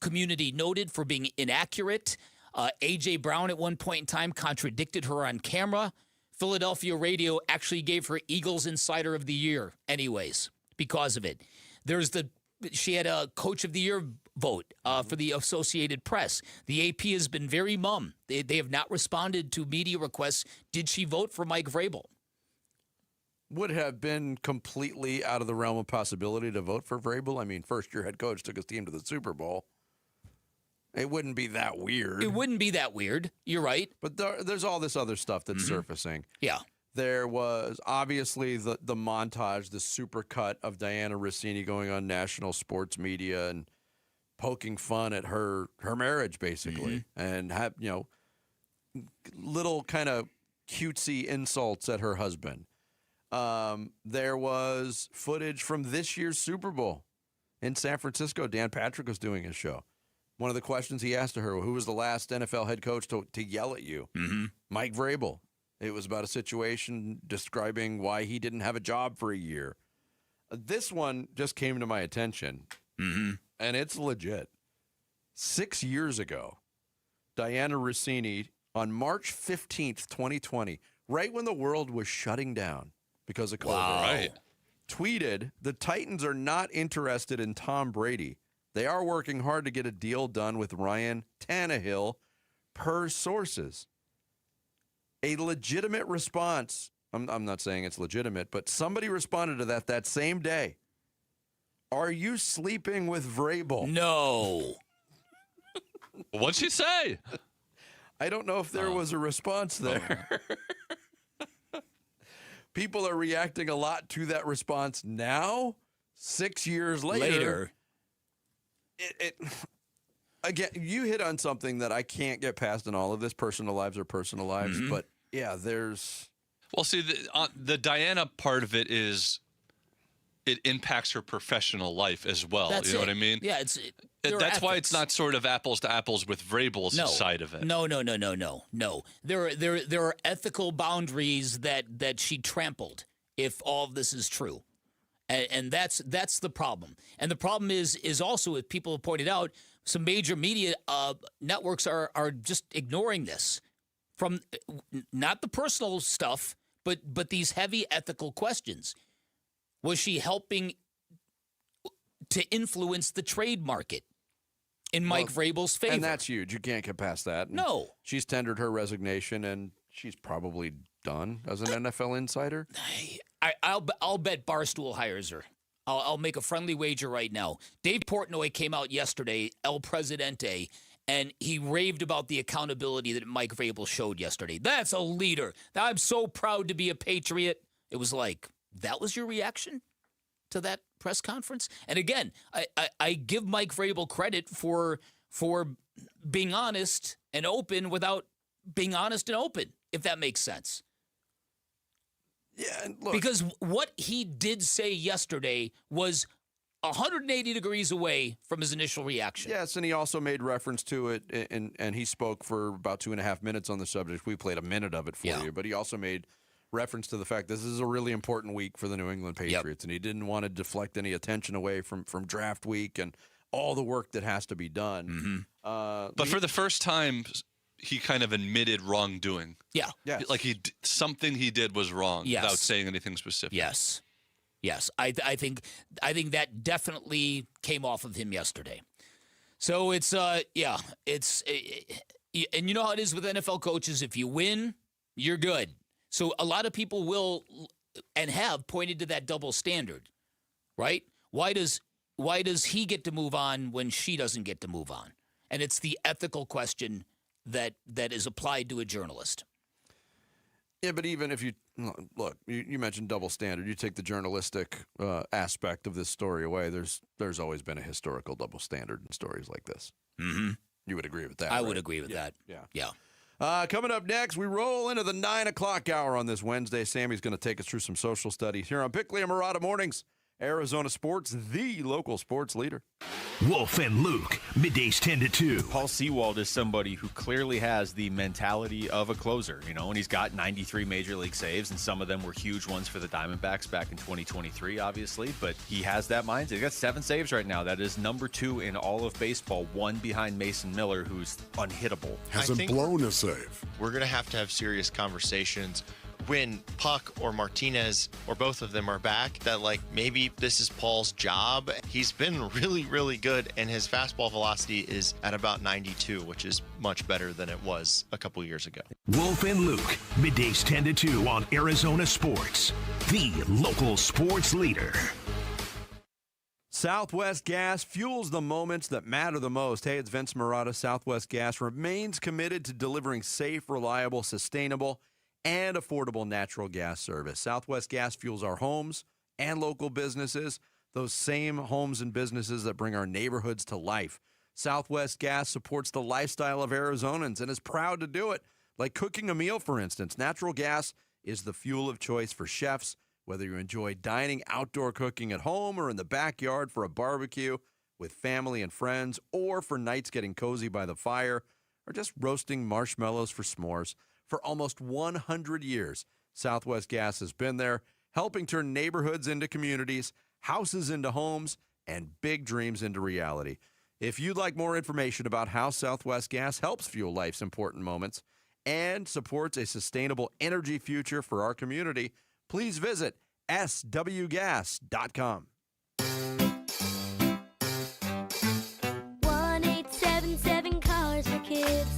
community noted for being inaccurate. A.J. Brown at one point in time contradicted her on camera. Philadelphia radio actually gave her Eagles Insider of the Year anyways because of it. She had a Coach of the Year vote for the Associated Press. The AP has been very mum. They have not responded to media requests. Did she vote for Mike Vrabel? Would have been completely out of the realm of possibility to vote for Vrabel. I mean, first-year head coach took his team to the Super Bowl. It wouldn't be that weird. It wouldn't be that weird. You're right. But there's all this other stuff that's surfacing. Yeah. There was obviously the montage, the supercut of Diana Rossini going on national sports media and poking fun at her marriage, basically, and little kind of cutesy insults at her husband. There was footage from this year's Super Bowl in San Francisco. Dan Patrick was doing his show. One of the questions he asked to her, who was the last NFL head coach to yell at you? Mike Vrabel. It was about a situation describing why he didn't have a job for a year. This one just came to my attention, and it's legit. 6 years ago, Diana Rossini, on March 15th, 2020, right when the world was shutting down because of COVID, tweeted, "The Titans are not interested in Tom Brady. They are working hard to get a deal done with Ryan Tannehill, per sources." A legitimate response. I'm not saying it's legitimate, but somebody responded to that same day. Are you sleeping with Vrabel? No. What'd she say? I don't know if there was a response there. People are reacting a lot to that response now, 6 years later. Again, you hit on something that I can't get past in all of this. Personal lives are personal lives, but yeah, there's. Well, see, the Diana part of it is it impacts her professional life as well. That's you know what I mean? Yeah, that's why it's not sort of apples to apples with Vrabel's side of it. No. There are ethical boundaries that she trampled. If all of this is true. And that's the problem. And the problem is also, as people have pointed out, some major media networks are just ignoring this. From not the personal stuff, but these heavy ethical questions. Was she helping to influence the trade market in Mike Vrabel's favor? And that's huge. You can't get past that. And she's tendered her resignation, and she's probably done as an NFL insider. I'll bet Barstool hires her. I'll make a friendly wager right now. Dave Portnoy came out yesterday, El Presidente, and he raved about the accountability that Mike Vrabel showed yesterday. That's a leader. I'm so proud to be a Patriot. It was like, that was your reaction to that press conference? And again, I give Mike Vrabel credit for being honest and open without being honest and open, if that makes sense. Yeah, look, because what he did say yesterday was 180 degrees away from his initial reaction. Yes, and he also made reference to it, and he spoke for about 2.5 minutes on the subject. We played a minute of it for you, but he also made reference to the fact this is a really important week for the New England Patriots, and he didn't want to deflect any attention away from draft week and all the work that has to be done. But for the first time, he kind of admitted wrongdoing. Yeah. Yes. Like something he did was wrong without saying anything specific. Yes. I think that definitely came off of him yesterday. So it's and you know how it is with NFL coaches. If you win, you're good. So a lot of people will and have pointed to that double standard, right? Why does Why does he get to move on when she doesn't get to move on? And it's the ethical question that is applied to a journalist. Yeah, but even if you look, you mentioned double standard. You take the journalistic aspect of this story away. There's always been a historical double standard in stories like this. Mm-hmm. You would agree with that? I would agree with that. Yeah. Coming up next, we roll into the 9 o'clock hour on this Wednesday. Sammy's going to take us through some social studies here on Bickley and Murata Mornings. Arizona Sports, the local sports leader. Wolf and Luke, middays 10 to 2. Paul Sewald is somebody who clearly has the mentality of a closer, and he's got 93 major league saves, and some of them were huge ones for the Diamondbacks back in 2023, obviously, but he has that mindset. He's got 7 saves right now. That is number 2 in all of baseball, 1 behind Mason Miller, who's unhittable. Hasn't blown a save. We're going to have serious conversations when Puck or Martinez or both of them are back, that maybe this is Paul's job. He's been really, really good, and his fastball velocity is at about 92, which is much better than it was a couple years ago. Wolf and Luke, middays 10 to 2 on Arizona Sports, the local sports leader. Southwest Gas fuels the moments that matter the most. Hey, it's Vince Murata. Southwest Gas remains committed to delivering safe, reliable, sustainable, and affordable natural gas service. Southwest Gas fuels our homes and local businesses, those same homes and businesses that bring our neighborhoods to life. Southwest Gas supports the lifestyle of Arizonans and is proud to do it, like cooking a meal, for instance. Natural gas is the fuel of choice for chefs, whether you enjoy dining, outdoor cooking at home, or in the backyard for a barbecue with family and friends, or for nights getting cozy by the fire, or just roasting marshmallows for s'mores. For almost 100 years, Southwest Gas has been there, helping turn neighborhoods into communities, houses into homes, and big dreams into reality. If you'd like more information about how Southwest Gas helps fuel life's important moments and supports a sustainable energy future for our community, please visit swgas.com. 1877 Cars for Kids.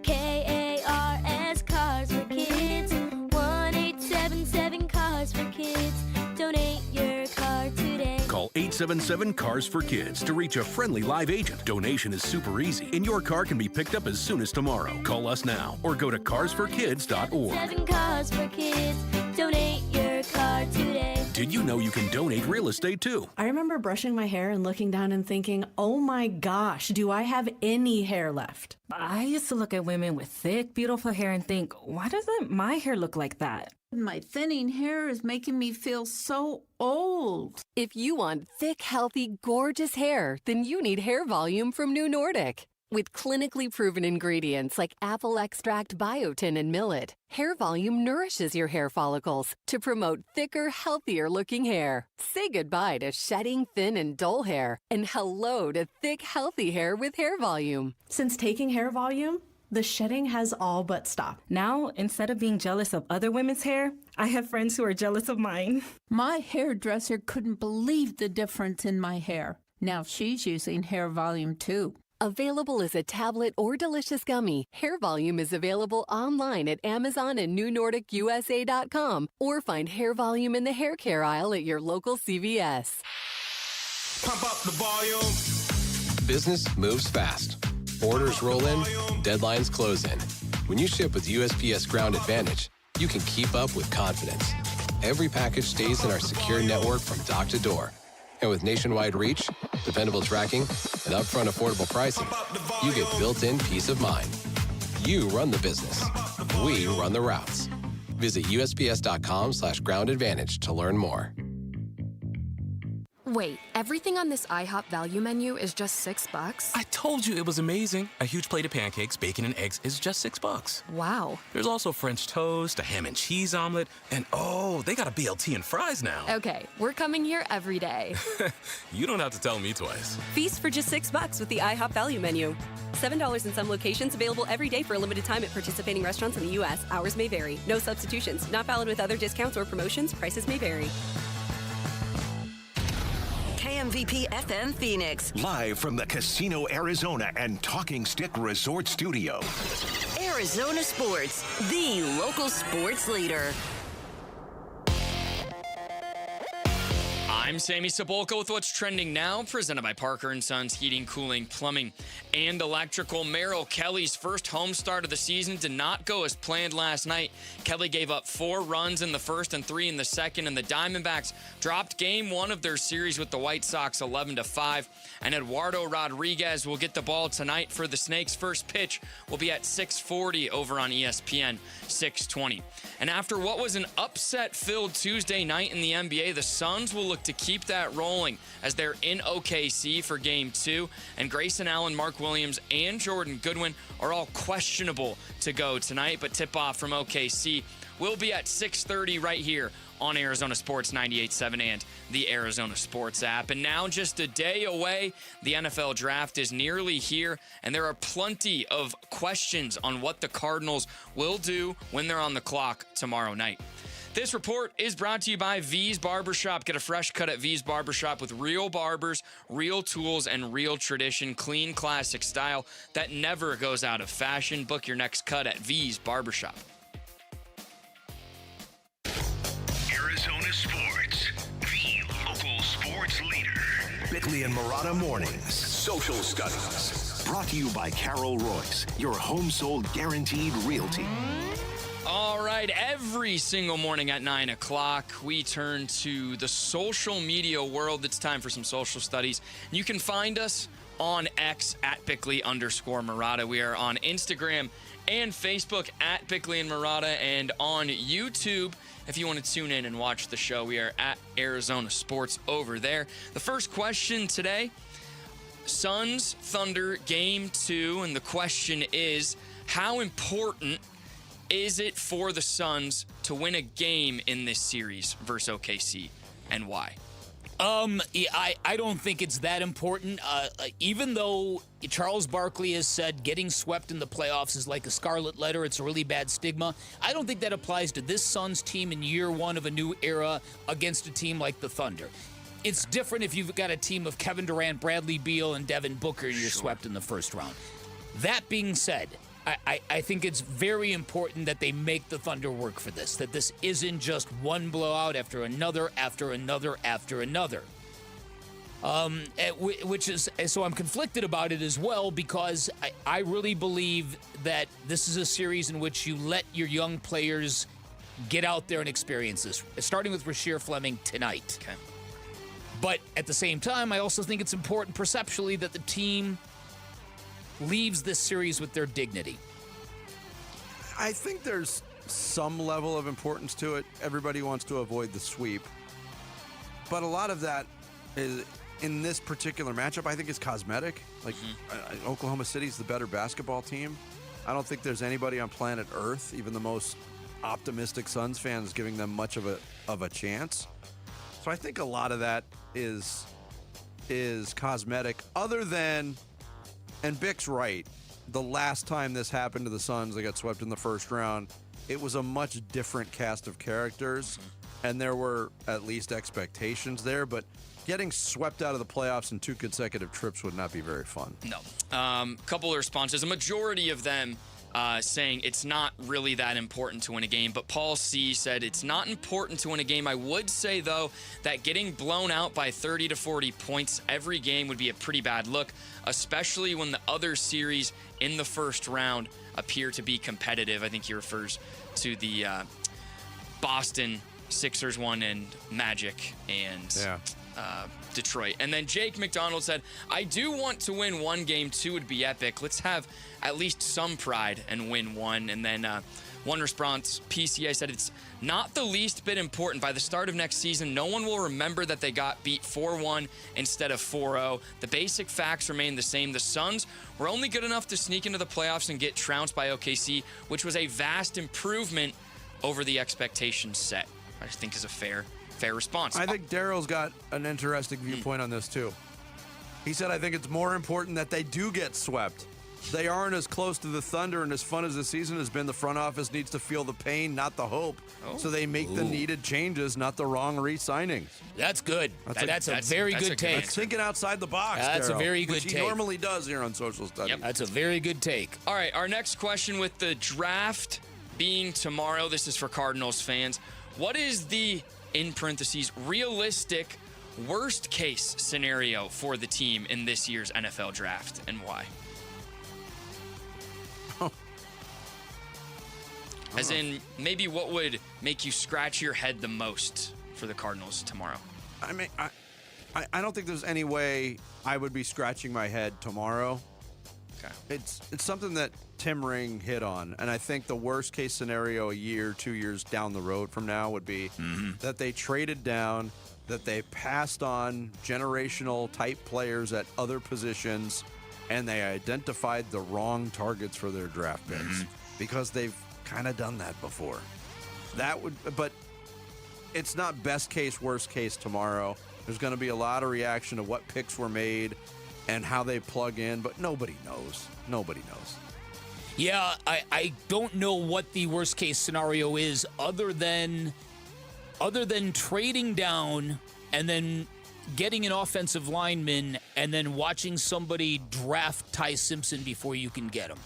KARS Cars for Kids. 1877 Cars for Kids. Donate your car today. Call 877 Cars for Kids to reach a friendly live agent. Donation is super easy, and your car can be picked up as soon as tomorrow. Call us now or go to carsforkids.org. 7 Cars for Kids. Donate your car today. Did you know you can donate real estate too? I remember brushing my hair and looking down and thinking, oh my gosh, do I have any hair left? I used to look at women with thick, beautiful hair and think, why doesn't my hair look like that? My thinning hair is making me feel so old. If you want thick, healthy, gorgeous hair, then you need Hair Volume from New Nordic. With clinically proven ingredients like apple extract, biotin, and millet, Hair Volume nourishes your hair follicles to promote thicker, healthier-looking hair. Say goodbye to shedding, thin, and dull hair, and hello to thick, healthy hair with Hair Volume. Since taking Hair Volume, the shedding has all but stopped. Now, instead of being jealous of other women's hair, I have friends who are jealous of mine. My hairdresser couldn't believe the difference in my hair. Now she's using Hair Volume too. Available as a tablet or delicious gummy, Hair Volume is available online at Amazon and NewNordicUSA.com, or find Hair Volume in the hair care aisle at your local CVS. Pump up the volume. Business moves fast. Orders roll in, deadlines close in. When you ship with USPS Ground Advantage, you can keep up with confidence. Every package stays in our secure network from dock to door. And with nationwide reach, dependable tracking, and upfront affordable pricing, you get built-in peace of mind. You run the business. We run the routes. Visit USPS.com/Ground Advantage to learn more. Wait, everything on this IHOP value menu is just $6? I told you it was amazing. A huge plate of pancakes, bacon, and eggs is just $6. Wow. There's also French toast, a ham and cheese omelet, and oh, they got a BLT and fries now. Okay, we're coming here every day. You don't have to tell me twice. Feast for just $6 with the IHOP value menu. $7 in some locations, available every day for a limited time at participating restaurants in the U.S. Hours may vary. No substitutions. Not valid with other discounts or promotions. Prices may vary. KMVP FM Phoenix. Live from the Casino Arizona and Talking Stick Resort Studio. Arizona Sports, the local sports leader. I'm Sammy Sabolka with what's trending now, presented by Parker & Sons Heating, Cooling, Plumbing, and Electrical. Merrill Kelly's first home start of the season did not go as planned last night. Kelly gave up 4 runs in the first and 3 in the second, and the Diamondbacks dropped game 1 of their series with the White Sox 11-5. And Eduardo Rodriguez will get the ball tonight for the Snakes. First pitch will be at 6:40 over on ESPN 620. And after what was an upset-filled Tuesday night in the NBA, the Suns will look to keep that rolling as they're in OKC for Game 2. And Grayson Allen, Mark Williams, and Jordan Goodwin are all questionable to go tonight. But tip-off from OKC will be at 6:30 right here on Arizona Sports 98.7 and the Arizona Sports app. And now, just a day away, the NFL draft is nearly here, and there are plenty of questions on what the Cardinals will do when they're on the clock tomorrow night. This report is brought to you by V's Barbershop. Get a fresh cut at V's Barbershop with real barbers, real tools, and real tradition. Clean, classic style that never goes out of fashion. Book your next cut at V's Barbershop. Arizona Sports, the local sports leader. Bickley and Marotta Mornings. Social Studies. Brought to you by Carol Royce, your home sold guaranteed realty. All right, every single morning at 9 o'clock, we turn to the social media world. It's time for some social studies. You can find us on X at Bickley_Marotta. We are on Instagram and Facebook at Bickley and Marotta, and on YouTube. If you want to tune in and watch the show, we are at Arizona Sports over there. The first question today, Suns Thunder Game 2, and the question is, how important is it for the Suns to win a game in this series versus OKC, and why? I don't think it's that important. Even though Charles Barkley has said getting swept in the playoffs is like a scarlet letter, it's a really bad stigma, I don't think that applies to this Suns team in year 1 of a new era against a team like the Thunder. It's different if you've got a team of Kevin Durant, Bradley Beal, and Devin Booker, and you're swept in the first round. That being said, I think it's very important that they make the Thunder work for this, that this isn't just one blowout after another, after another, after another. Which is, so I'm conflicted about it as well, because I really believe that this is a series in which you let your young players get out there and experience this, starting with Rasheer Fleming tonight. Okay. But at the same time, I also think it's important perceptually that the team leaves this series with their dignity. I think there's some level of importance to it. Everybody wants to avoid the sweep. But a lot of that is, in this particular matchup, I think is cosmetic. Like, Oklahoma City's the better basketball team. I don't think there's anybody on planet Earth, even the most optimistic Suns fans, giving them much of a chance. So I think a lot of that is cosmetic, other than, and Bick's right, the last time this happened to the Suns, they got swept in the first round, it was a much different cast of characters, and there were at least expectations there, but getting swept out of the playoffs in 2 consecutive trips would not be very fun. No. Couple of responses. A majority of them saying it's not really that important to win a game, but Paul C. said it's not important to win a game. I would say, though, that getting blown out by 30 to 40 points every game would be a pretty bad look, especially when the other series in the first round appear to be competitive. I think he refers to the Boston Sixers one and Magic and Detroit. And then Jake McDonald said, I do want to win one game. 2 would be epic. Let's have at least some pride and win one. And then one response, PCA said, it's not the least bit important. By the start of next season, no one will remember that they got beat 4-1 instead of 4-0. The basic facts remain the same. The Suns were only good enough to sneak into the playoffs and get trounced by OKC, which was a vast improvement over the expectations set. I think is a fair response. I think Daryl's got an interesting viewpoint on this, too. He said, I think it's more important that they do get swept. They aren't as close to the Thunder and as fun as the season has been. The front office needs to feel the pain, not the hope. So they make the needed changes, not the wrong re-signings. That's good. That's a very good take. That's thinking outside the box, That's Darryl, a very good which take. he normally does here on Social Studies. Yep. That's a very good take. All right, our next question, with the draft being tomorrow, this is for Cardinals fans. What is the, in parentheses, realistic worst case scenario for the team in this year's NFL draft and why? As in, maybe what would make you scratch your head the most for the Cardinals tomorrow? I mean, I don't think there's any way I would be scratching my head tomorrow. Okay. It's something that Tim Ring hit on, and I think the worst case scenario a year, 2 years down the road from now would be that they traded down, that they passed on generational type players at other positions, and they identified the wrong targets for their draft picks because they've kind of done that before. But it's not best case, worst case tomorrow. There's going to be a lot of reaction to what picks were made and how they plug in, but nobody knows. Nobody knows. Yeah, I don't know what the worst case scenario is other than trading down and then getting an offensive lineman and then watching somebody draft Ty Simpson before you can get him.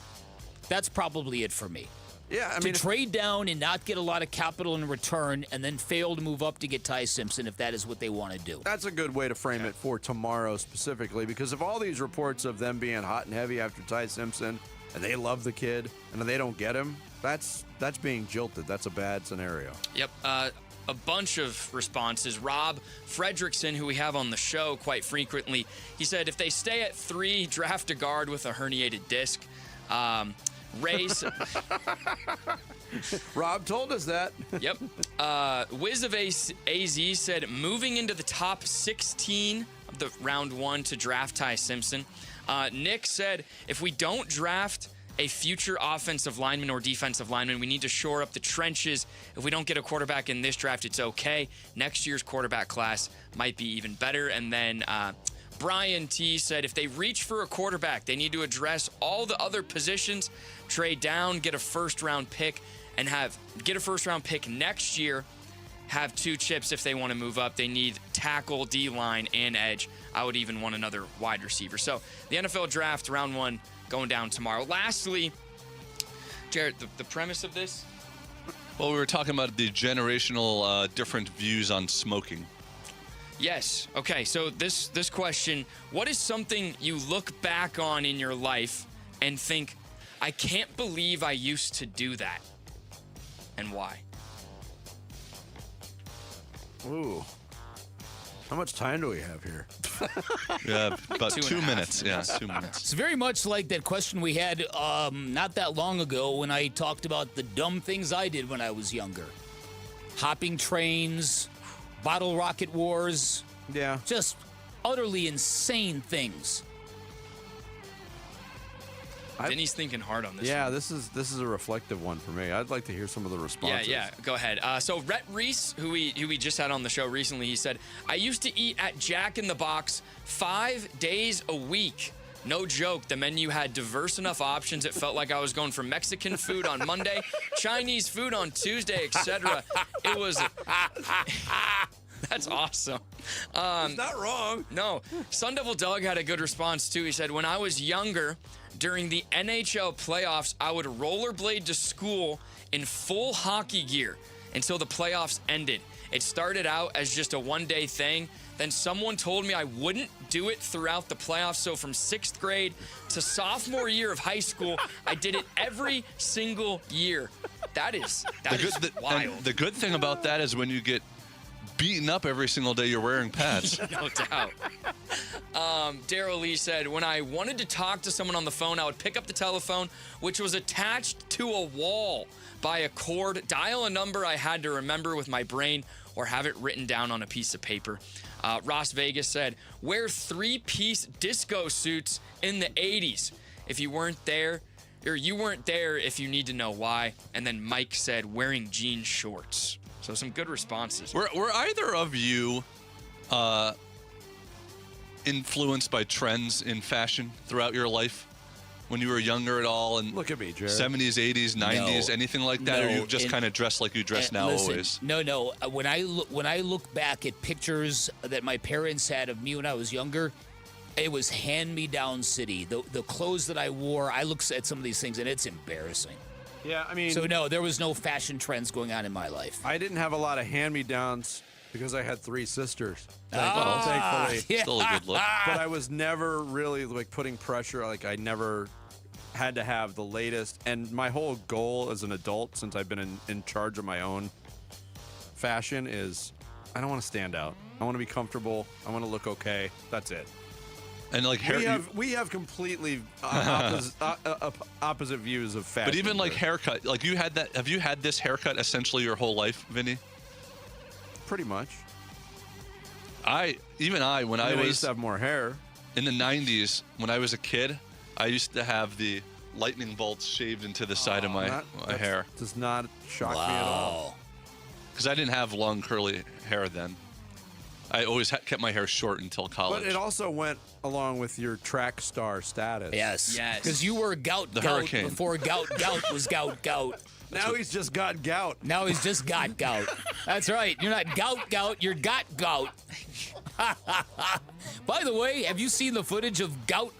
That's probably it for me. Yeah, I mean, trade down and not get a lot of capital in return and then fail to move up to get Ty Simpson if that is what they want to do. That's a good way to frame it for tomorrow specifically, because of all these reports of them being hot and heavy after Ty Simpson and they love the kid and they don't get him, that's being jilted. That's a bad scenario. Yep. A bunch of responses. Rob Fredrickson, who we have on the show quite frequently, he said if they stay at 3, draft a guard with a herniated disc. Ray Rob told us that. Yep. Wiz of AZ said moving into the top 16 of the round 1 to draft Ty Simpson. Nick said if we don't draft a future offensive lineman or defensive lineman, we need to shore up the trenches. If we don't get a quarterback in this draft, it's okay. Next year's quarterback class might be even better. And then Brian T said if they reach for a quarterback, they need to address all the other positions, trade down, get a first-round pick, and get a first-round pick next year, have 2 chips if they want to move up. They need tackle, D-line, and edge. I would even want another wide receiver. So the NFL draft, round 1, going down tomorrow. Lastly, Jared, the premise of this? Well, we were talking about the generational different views on smoking. Yes. Okay, so this question, what is something you look back on in your life and think, I can't believe I used to do that, and why? Ooh. How much time do we have here? Yeah, about 2 minutes. Yeah, 2 minutes. It's very much like that question we had not that long ago when I talked about the dumb things I did when I was younger. Hopping trains, bottle rocket wars. Yeah. Just utterly insane things. Vinny's thinking hard on this. Yeah, one. this is a reflective one for me. I'd like to hear some of the responses. Yeah, go ahead. So Rhett Reese, who we just had on the show recently, he said, I used to eat at Jack in the Box 5 days a week. No joke. The menu had diverse enough options. It felt like I was going for Mexican food on Monday, Chinese food on Tuesday, etc. It was... That's awesome. It's not wrong. No. Sun Devil Doug had a good response, too. He said, when I was younger, during the NHL playoffs, I would rollerblade to school in full hockey gear until the playoffs ended. It started out as just a one-day thing. Then someone told me I wouldn't do it throughout the playoffs. So from 6th grade to sophomore year of high school, I did it every single year. That is wild. And the good thing about that is when you get beaten up every single day, you're wearing pads. No doubt. Daryl Lee said, when I wanted to talk to someone on the phone, I would pick up the telephone, which was attached to a wall by a cord, dial a number I had to remember with my brain, or have it written down on a piece of paper. Ross Vegas said, wear 3-piece disco suits in the 80s. If you weren't there, or you weren't there if you need to know why. And then Mike said, wearing jean shorts. So some good responses. Were either of you influenced by trends in fashion throughout your life when you were younger at all? And look at me, Jared. 70s, 80s, 90s, anything like that? No, or you just kind of dress like you dress now always? No. When I look back at pictures that my parents had of me when I was younger, it was hand-me-down city. The clothes that I wore, I look at some of these things and it's embarrassing. Yeah, I mean... So, no, there was no fashion trends going on in my life. I didn't have a lot of hand-me-downs Because I had 3 sisters. Thankfully. Yeah. Still a good look. But I was never really like putting pressure. Like I never had to have the latest. And my whole goal as an adult, since I've been in charge of my own fashion, is I don't want to stand out. I want to be comfortable. I want to look okay. That's it. And like hair, we have completely opposite views of fashion. but even like haircut, like you had that. Have you had this haircut essentially your whole life, Vinny? Pretty much. When I used to have more hair in the 90s, when I was a kid, I used to have the lightning bolts shaved into the side of my hair. Does not shock me at all. Because I didn't have long curly hair then. I always kept my hair short until college. But it also went along with your track star status. Yes. Because you were gout hurricane. before gout was gout. Now he's just got gout. Now he's just got gout. That's right. You're not gout, you're got gout. By the way, have you seen the footage of gout?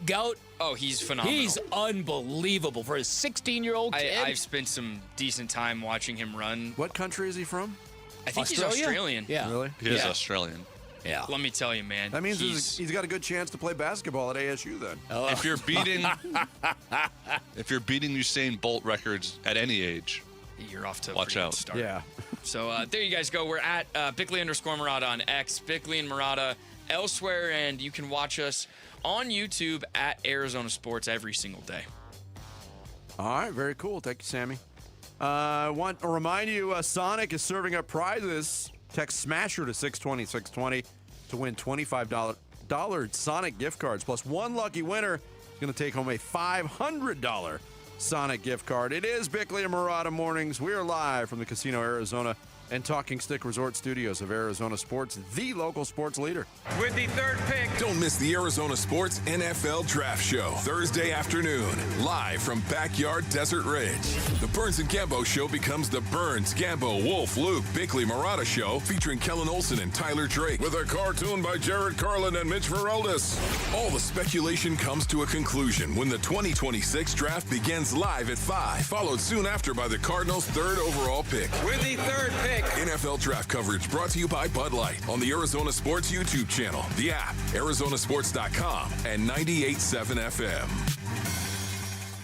Oh, he's phenomenal. He's unbelievable for a 16-year-old kid. I've spent some decent time watching him run. What country is he from? I think Australia? he's Australian. Yeah. Really? He is Australian. Yeah. Let me tell you, man. That means he's got a good chance to play basketball at ASU then. Oh. If you're beating Usain Bolt records at any age, you're off to a watch pretty out. good start. Yeah. So there you guys go. We're at Bickley_Murata on X, Bickley and Murata elsewhere, and you can watch us on YouTube at Arizona Sports every single day. All right, very cool. Thank you, Sammy. I want to remind you, Sonic is serving up prizes. Text Smasher to 620-620 to win $25 Sonic gift cards. Plus one lucky winner is going to take home a $500 Sonic gift card. It is Bickley and Murata Mornings. We are live from the Casino Arizona and Talking Stick Resort Studios of Arizona Sports, the local sports leader. With the third pick. Don't miss the Arizona Sports NFL Draft Show, Thursday afternoon, live from Backyard Desert Ridge. The Burns and Gambo Show becomes the Burns, Gambo, Wolf, Luke, Bickley, Murata Show, featuring Kellen Olson and Tyler Drake. With a cartoon by Jared Carlin and Mitch Feraldis. All the speculation comes to a conclusion when the 2026 draft begins live at 5, followed soon after by the Cardinals' 3rd overall pick. With the third pick. NFL draft coverage brought to you by Bud Light on the Arizona Sports YouTube channel, the app, Arizonasports.com, and 98.7 FM.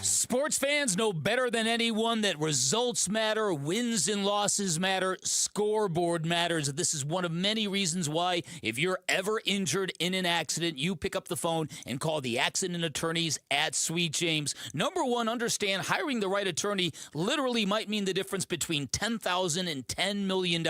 Sports fans know better than anyone that results matter, wins and losses matter, scoreboard matters. This is one of many reasons why, if you're ever injured in an accident, you pick up the phone and call the accident attorneys at Sweet James. Number one, understand hiring the right attorney literally might mean the difference between $10,000 and $10 million.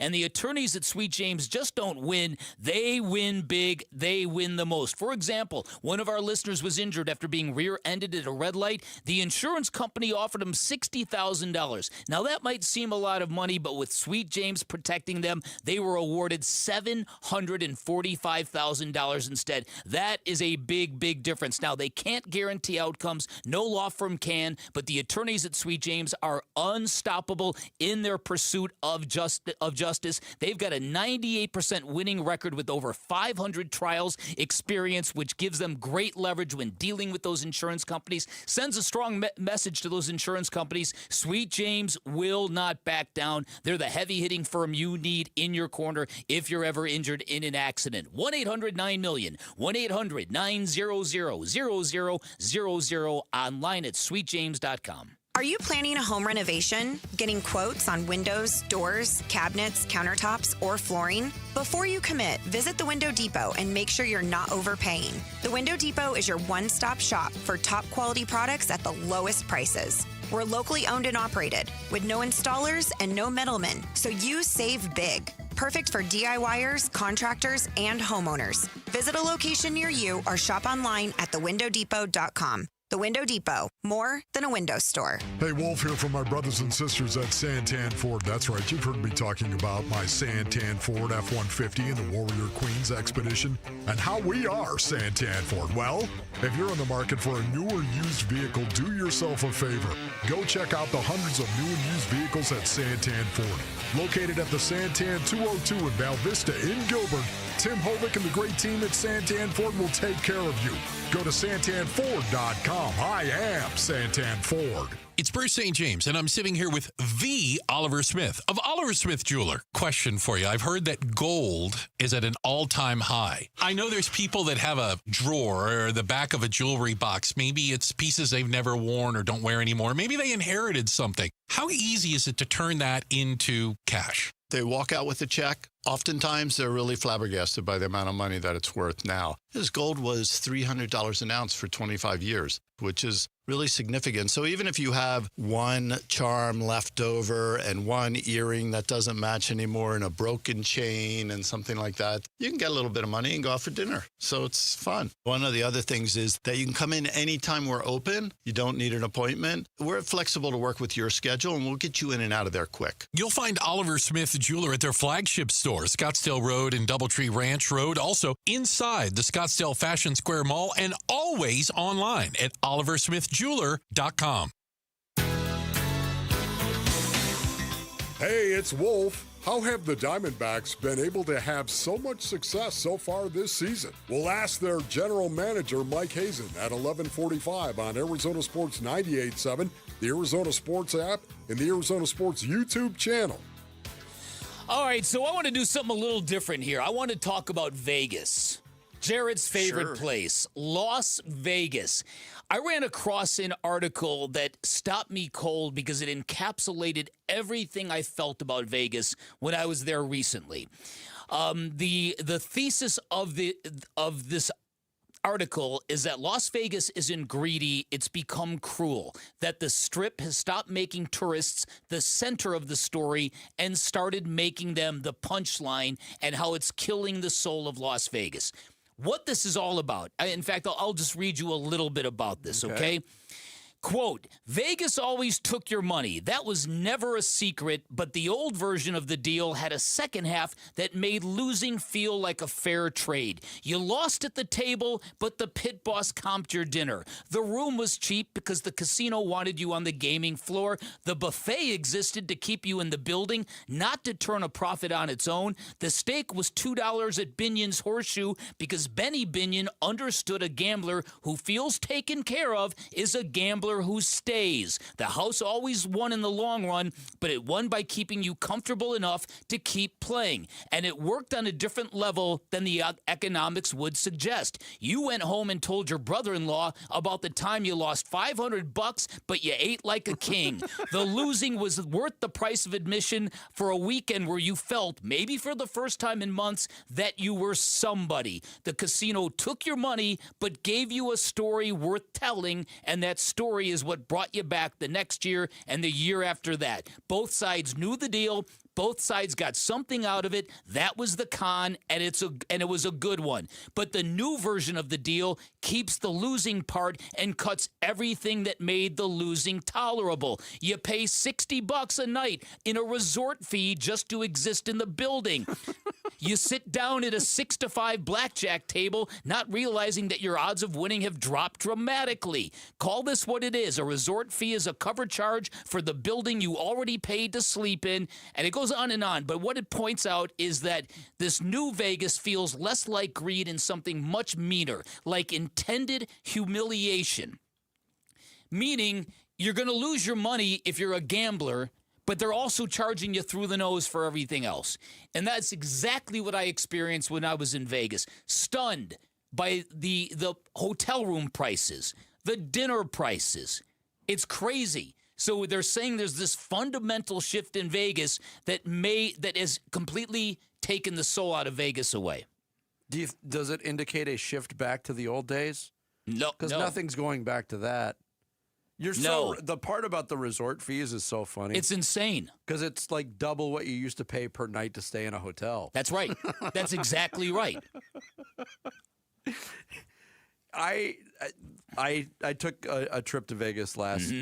And the attorneys at Sweet James just don't win. They win big. They win the most. For example, one of our listeners was injured after being rear-ended at a red light. The insurance company offered him $60,000. Now, that might seem a lot of money, but with Sweet James protecting them, they were awarded $745,000 instead. That is a big, big difference. Now, they can't guarantee outcomes. No law firm can, but the attorneys at Sweet James are unstoppable in their pursuit of justice. They've got a 98% winning record with over 500 trials experience, which gives them great leverage when dealing with those insurance companies. Sends a strong message to those insurance companies. Sweet James will not back down. They're the heavy-hitting firm you need in your corner if you're ever injured in an accident. 1-800-9-MILLION. 1-800-900-0000. Online at sweetjames.com. Are you planning a home renovation? Getting quotes on windows, doors, cabinets, countertops, or flooring? Before you commit, visit the Window Depot and make sure you're not overpaying. The Window Depot is your one-stop shop for top quality products at the lowest prices. We're locally owned and operated with no installers and no middlemen, so you save big. Perfect for DIYers, contractors, and homeowners. Visit a location near you or shop online at thewindowdepot.com. The Window Depot, more than a window store. Hey, Wolf here from my brothers and sisters at Santan Ford. That's right, you've heard me talking about my Santan Ford F-150 and the Warrior Queens Expedition and how we are Santan Ford. Well, if you're in the market for a new or used vehicle, do yourself a favor. Go check out the hundreds of new and used vehicles at Santan Ford. Located at the Santan 202 in Val Vista in Gilbert, Tim Hovick and the great team at Santan Ford will take care of you. Go to santanford.com Ford.com. I am Santan Ford. It's Bruce St. James, and I'm sitting here with the Oliver Smith of Oliver Smith Jeweler. Question for you. I've heard that gold is at an all-time high. I know there's people that have a drawer or the back of a jewelry box. Maybe it's pieces they've never worn or don't wear anymore. Maybe they inherited something. How easy is it to turn that into cash? They walk out with a check. Oftentimes, they're really flabbergasted by the amount of money that it's worth now. His gold was $300 an ounce for 25 years, which is really significant. So even if you have one charm left over and one earring that doesn't match anymore and a broken chain and something like that, you can get a little bit of money and go out for dinner. So it's fun. One of the other things is that you can come in anytime we're open. You don't need an appointment. We're flexible to work with your schedule, and we'll get you in and out of there quick. You'll find Oliver Smith Jeweler at their flagship store, Scottsdale Road and Doubletree Ranch Road, also inside the Scottsdale Fashion Square Mall, and always online at oliversmithjeweler.com. Hey, it's Wolf. How have the Diamondbacks been able to have so much success so far this season? We'll ask their general manager, Mike Hazen, at 11:45 on Arizona Sports 98.7, the Arizona Sports app, and the Arizona Sports YouTube channel. All right, so I want to do something a little different here. I want to talk about Vegas. Jared's favorite place, Las Vegas. I ran across an article that stopped me cold because it encapsulated everything I felt about Vegas when I was there recently. The thesis of this article is that Las Vegas isn't greedy, it's become cruel. That the Strip has stopped making tourists the center of the story and started making them the punchline, and how it's killing the soul of Las Vegas. What this is all about. In fact, I'll just read you a little bit about this, okay? Quote, Vegas always took your money. That was never a secret, but the old version of the deal had a second half that made losing feel like a fair trade. You lost at the table, but the pit boss comped your dinner. The room was cheap because the casino wanted you on the gaming floor. The buffet existed to keep you in the building, not to turn a profit on its own. The steak was $2 at Binion's Horseshoe because Benny Binion understood a gambler who feels taken care of is a gambler who stays. The house always won in the long run, but it won by keeping you comfortable enough to keep playing. And it worked on a different level than the economics would suggest. You went home and told your brother-in-law about the time you lost $500, but you ate like a king. The losing was worth the price of admission for a weekend where you felt, maybe for the first time in months, that you were somebody. The casino took your money, but gave you a story worth telling, and that story is what brought you back the next year and the year after that. Both sides knew the deal. Both sides got something out of it. That was the con, and it was a good one. But the new version of the deal keeps the losing part and cuts everything that made the losing tolerable. You pay $60 a night in a resort fee just to exist in the building. You sit down at a 6-5 blackjack table, not realizing that your odds of winning have dropped dramatically. Call this what it is. A resort fee is a cover charge for the building you already paid to sleep in, and it goes on and on. But what it points out is that this new Vegas feels less like greed and something much meaner, like intended humiliation. Meaning, you're going to lose your money if you're a gambler, but they're also charging you through the nose for everything else. And that's exactly what I experienced when I was in Vegas. Stunned by the hotel room prices, the dinner prices. It's crazy. So they're saying there's this fundamental shift in Vegas that has completely taken the soul out of Vegas away. Does it indicate a shift back to the old days? No. Because nothing's going back to that. The part about the resort fees is so funny. It's insane. Because it's like double what you used to pay per night to stay in a hotel. That's right. That's exactly right. I took a trip to Vegas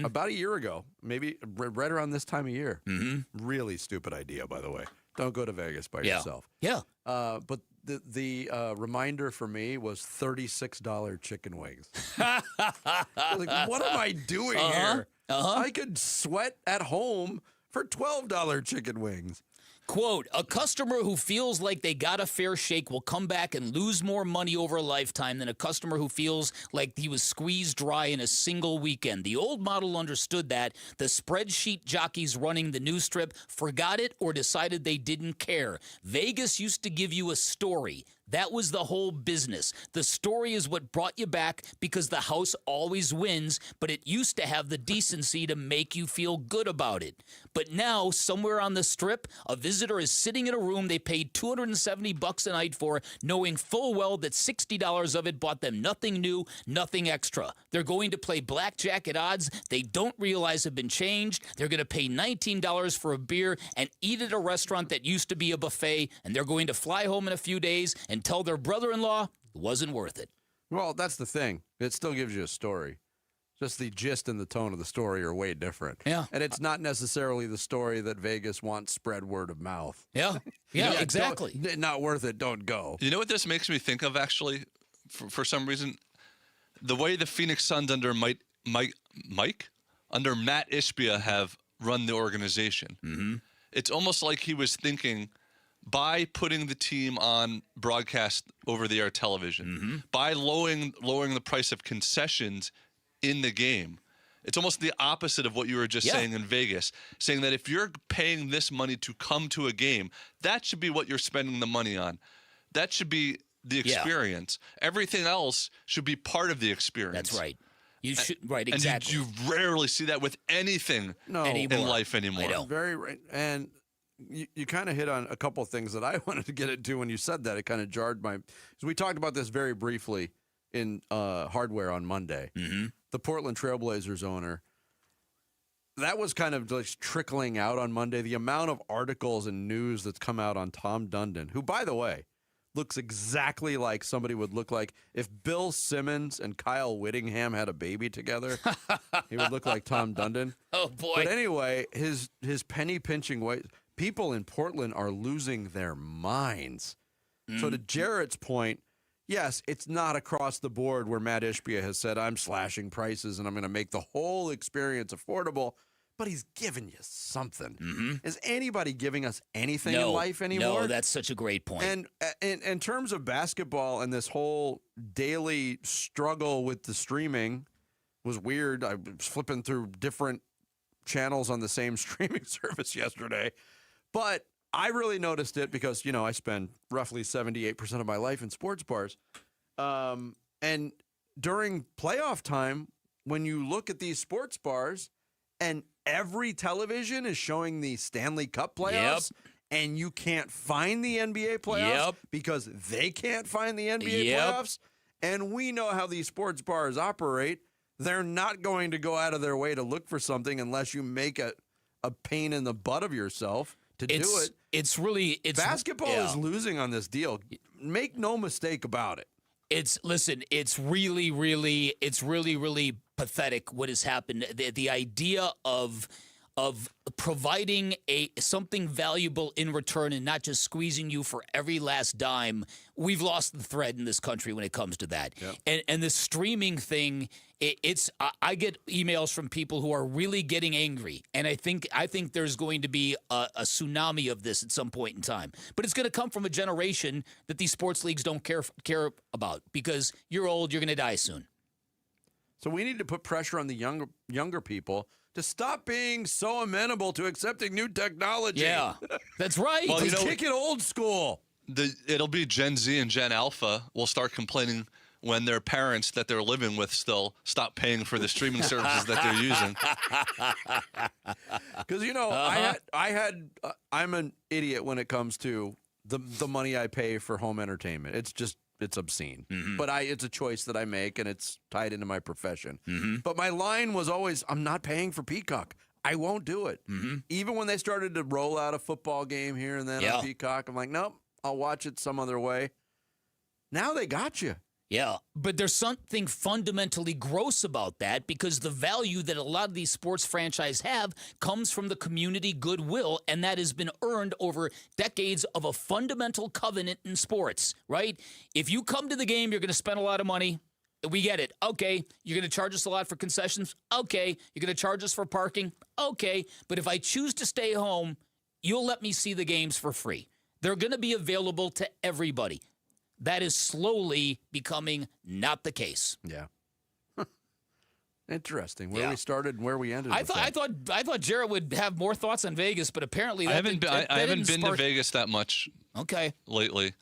about a year ago, maybe right around this time of year. Mm-hmm. Really stupid idea, by the way. Don't go to Vegas by yourself. Yeah. But the reminder for me was $36 chicken wings. Like, what am I doing here? I could sweat at home for $12 chicken wings. Quote, a customer who feels like they got a fair shake will come back and lose more money over a lifetime than a customer who feels like he was squeezed dry in a single weekend. The old model understood that. The spreadsheet jockeys running the news strip forgot it or decided they didn't care. Vegas used to give you a story. That was the whole business. The story is what brought you back because the house always wins, but it used to have the decency to make you feel good about it. But now, somewhere on the strip, a visitor is sitting in a room they paid $270 a night for, knowing full well that $60 of it bought them nothing new, nothing extra. They're going to play blackjack at odds they don't realize have been changed. They're going to pay $19 for a beer and eat at a restaurant that used to be a buffet, and they're going to fly home in a few days and tell their brother-in-law it wasn't worth it. Well, that's the thing. It still gives you a story. Just the gist and the tone of the story are way different. Yeah. And it's not necessarily the story that Vegas wants spread word of mouth. Yeah. Yeah, exactly. Not worth it, don't go. You know what this makes me think of, actually, for some reason? The way the Phoenix Suns under Matt Ishbia have run the organization. Mm-hmm. It's almost like he was thinking, by putting the team on broadcast over-the-air television, by lowering the price of concessions in the game, it's almost the opposite of what you were just saying in Vegas, saying that if you're paying this money to come to a game, that should be what you're spending the money on. That should be the experience. Everything else should be part of the experience. That's right. You should, right, exactly. And you rarely see that with anything in life anymore. I know. Very right. And you kind of hit on a couple of things that I wanted to get into when you said that. It kind of jarred my... Because we talked about this very briefly in Hardware on Monday. Mm-hmm. The Portland Trailblazers owner, that was kind of like trickling out on Monday. The amount of articles and news that's come out on Tom Dundon, who, by the way, looks exactly like somebody would look like if Bill Simmons and Kyle Whittingham had a baby together. He would look like Tom Dundon. Oh, boy. But anyway, his penny-pinching way... People in Portland are losing their minds. So to Jarrett's point, yes, it's not across the board where Matt Ishbia has said, I'm slashing prices and I'm going to make the whole experience affordable, but he's giving you something. Is anybody giving us anything in life anymore? No, that's such a great point. And in terms of basketball and this whole daily struggle with the streaming was weird. I was flipping through different channels on the same streaming service yesterday. But I really noticed it because, I spend roughly 78% of my life in sports bars. And during playoff time, when you look at these sports bars and every television is showing the Stanley Cup playoffs, and you can't find the NBA playoffs because they can't find the NBA playoffs, and we know how these sports bars operate, they're not going to go out of their way to look for something unless you make a pain in the butt of yourself to do it. It's really... Basketball is losing on this deal. Make no mistake about it. It's really, really pathetic what has happened. The idea of providing something valuable in return and not just squeezing you for every last dime. We've lost the thread in this country when it comes to that. Yep. And the streaming thing, I get emails from people who are really getting angry, and I think there's going to be a tsunami of this at some point in time. But it's going to come from a generation that these sports leagues don't care about because you're old, you're going to die soon. So we need to put pressure on the younger people to stop being so amenable to accepting new technology. Yeah, that's right. Well, kick it old school. It'll be Gen Z and Gen Alpha will start complaining when their parents that they're living with still stop paying for the streaming services that they're using. Because I'm an idiot when it comes to the money I pay for home entertainment. It's obscene. But it's a choice that I make, and it's tied into my profession. But my line was always, I'm not paying for Peacock. I won't do it. Even when they started to roll out a football game here and then on Peacock, I'm like, nope, I'll watch it some other way. Now they got you. Yeah, but there's something fundamentally gross about that because the value that a lot of these sports franchises have comes from the community goodwill, and that has been earned over decades of a fundamental covenant in sports, right? If you come to the game, you're going to spend a lot of money. We get it. Okay. You're going to charge us a lot for concessions? Okay. You're going to charge us for parking? Okay. But if I choose to stay home, you'll let me see the games for free. They're going to be available to everybody. That is slowly becoming not the case. Yeah. Interesting. Where we started and where we ended. I thought Jarrett would have more thoughts on Vegas, but apparently I haven't been to Vegas that much. Okay. Lately,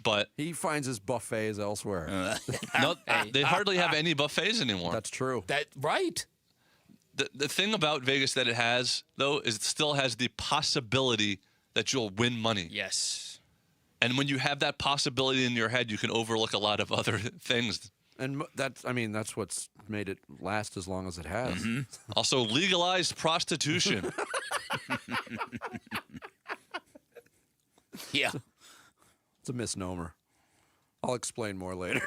but he finds his buffets elsewhere. No, they hardly have any buffets anymore. That's true. Right. The thing about Vegas that it has, though, is it still has the possibility that you'll win money. Yes. And when you have that possibility in your head, you can overlook a lot of other things. And that's what's made it last as long as it has. Mm-hmm. Also, legalized prostitution. Yeah. It's a misnomer. I'll explain more later.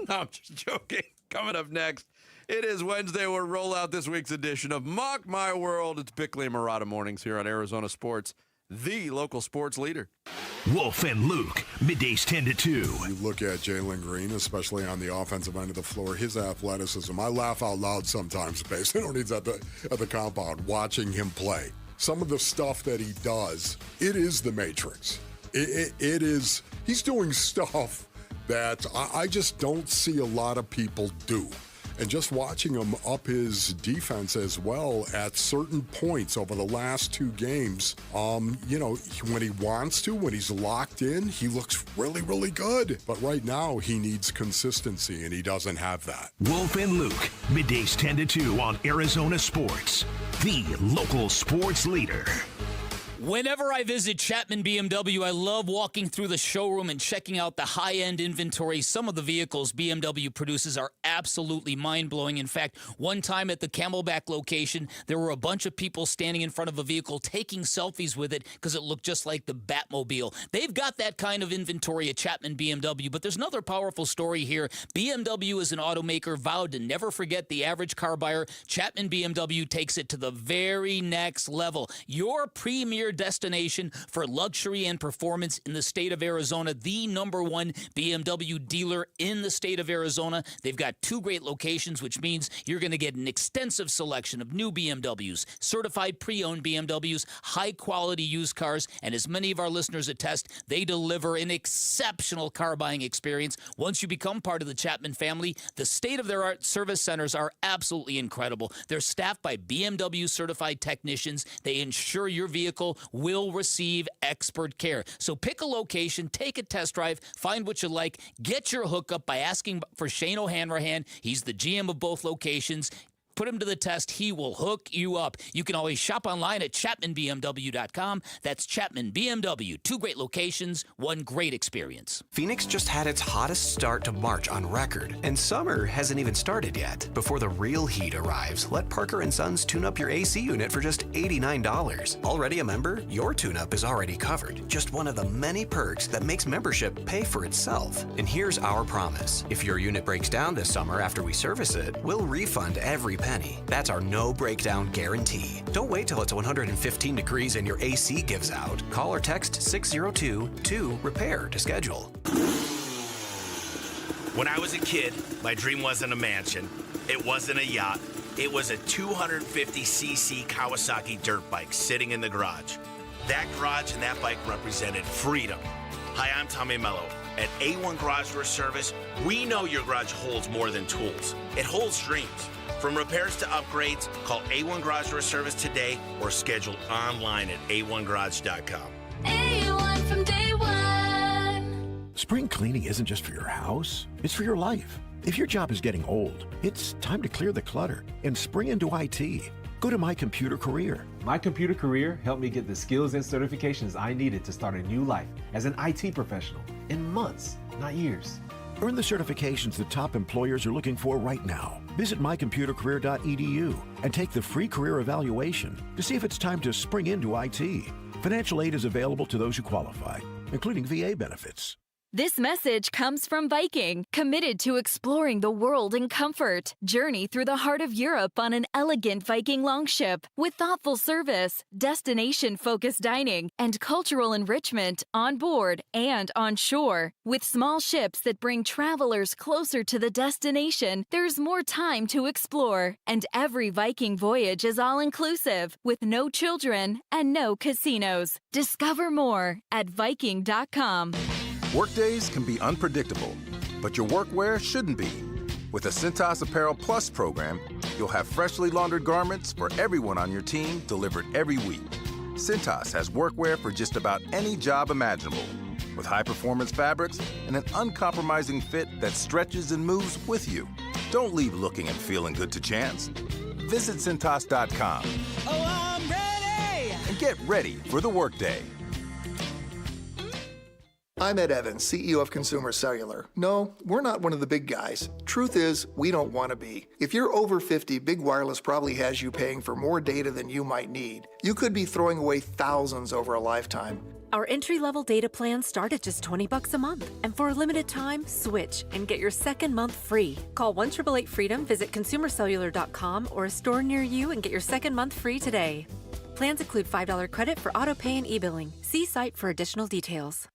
No, I'm just joking. Coming up next, it is Wednesday. We'll roll out this week's edition of Mock My World. It's Bickley and Murata Mornings here on Arizona Sports, the local sports leader. Wolf and Luke, middays 10 to 2. You look at Jalen Green, especially on the offensive end of the floor, his athleticism. I laugh out loud sometimes based on he's at the compound watching him play. Some of the stuff that he does, it is the Matrix. It is, he's doing stuff that I just don't see a lot of people do. And just watching him up his defense as well at certain points over the last two games, when he wants to, when he's locked in, he looks really, really good. But right now, he needs consistency, and he doesn't have that. Wolf and Luke, middays 10 to 2 on Arizona Sports, the local sports leader. Whenever I visit Chapman BMW, I love walking through the showroom and checking out the high-end inventory. Some of the vehicles BMW produces are absolutely mind-blowing. In fact, one time at the Camelback location, there were a bunch of people standing in front of a vehicle taking selfies with it because it looked just like the Batmobile. They've got that kind of inventory at Chapman BMW, but there's another powerful story here. BMW is an automaker vowed to never forget the average car buyer. Chapman BMW takes it to the very next level. Your premier destination for luxury and performance in the state of Arizona, the #1 BMW dealer in the state of Arizona. They've got two great locations, which means you're going to get an extensive selection of new BMWs, certified pre-owned BMWs, high-quality used cars, and as many of our listeners attest, they deliver an exceptional car buying experience. Once you become part of the Chapman family, the state-of-the-art service centers are absolutely incredible. They're staffed by BMW certified technicians. They ensure your vehicle will receive expert care. So pick a location, take a test drive, find what you like, get your hookup by asking for Shane O'Hanrahan. He's the GM of both locations. Put him to the test. He will hook you up. You can always shop online at ChapmanBMW.com. That's Chapman BMW. Two great locations, one great experience. Phoenix just had its hottest start to March on record, and summer hasn't even started yet. Before the real heat arrives, let Parker & Sons tune up your AC unit for just $89. Already a member? Your tune-up is already covered. Just one of the many perks that makes membership pay for itself. And here's our promise. If your unit breaks down this summer after we service it, we'll refund every penny. That's our no breakdown guarantee. Don't wait till it's 115 degrees and your AC gives out. Call or text 602-2-REPAIR to schedule. When I was a kid, my dream wasn't a mansion. It wasn't a yacht. It was a 250cc Kawasaki dirt bike sitting in the garage. That garage and that bike represented freedom. Hi, I'm Tommy Mello. At A1 Garage Door Service, we know your garage holds more than tools. It holds dreams. From repairs to upgrades, call A1 Garage Door Service today or schedule online at a1garage.com. A1 from day one. Spring cleaning isn't just for your house, it's for your life. If your job is getting old, it's time to clear the clutter and spring into IT. Go to My Computer Career. My Computer Career helped me get the skills and certifications I needed to start a new life as an IT professional in months, not years. Earn the certifications the top employers are looking for right now. Visit mycomputercareer.edu and take the free career evaluation to see if it's time to spring into IT. Financial aid is available to those who qualify, including VA benefits. This message comes from Viking, committed to exploring the world in comfort. Journey through the heart of Europe on an elegant Viking longship with thoughtful service, destination-focused dining, and cultural enrichment on board and on shore. With small ships that bring travelers closer to the destination, there's more time to explore. And every Viking voyage is all-inclusive, with no children and no casinos. Discover more at Viking.com. Workdays can be unpredictable, but your workwear shouldn't be. With the Cintas Apparel Plus program, you'll have freshly laundered garments for everyone on your team delivered every week. Cintas has workwear for just about any job imaginable, with high-performance fabrics and an uncompromising fit that stretches and moves with you. Don't leave looking and feeling good to chance. Visit Cintas.com. Oh, I'm ready! And get ready for the workday. I'm Ed Evans, CEO of Consumer Cellular. No, we're not one of the big guys. Truth is, we don't want to be. If you're over 50, Big Wireless probably has you paying for more data than you might need. You could be throwing away thousands over a lifetime. Our entry-level data plans start at just $20 a month. And for a limited time, switch and get your second month free. Call 1-888-FREEDOM, visit consumercellular.com or a store near you and get your second month free today. Plans include $5 credit for auto pay and e-billing. See site for additional details.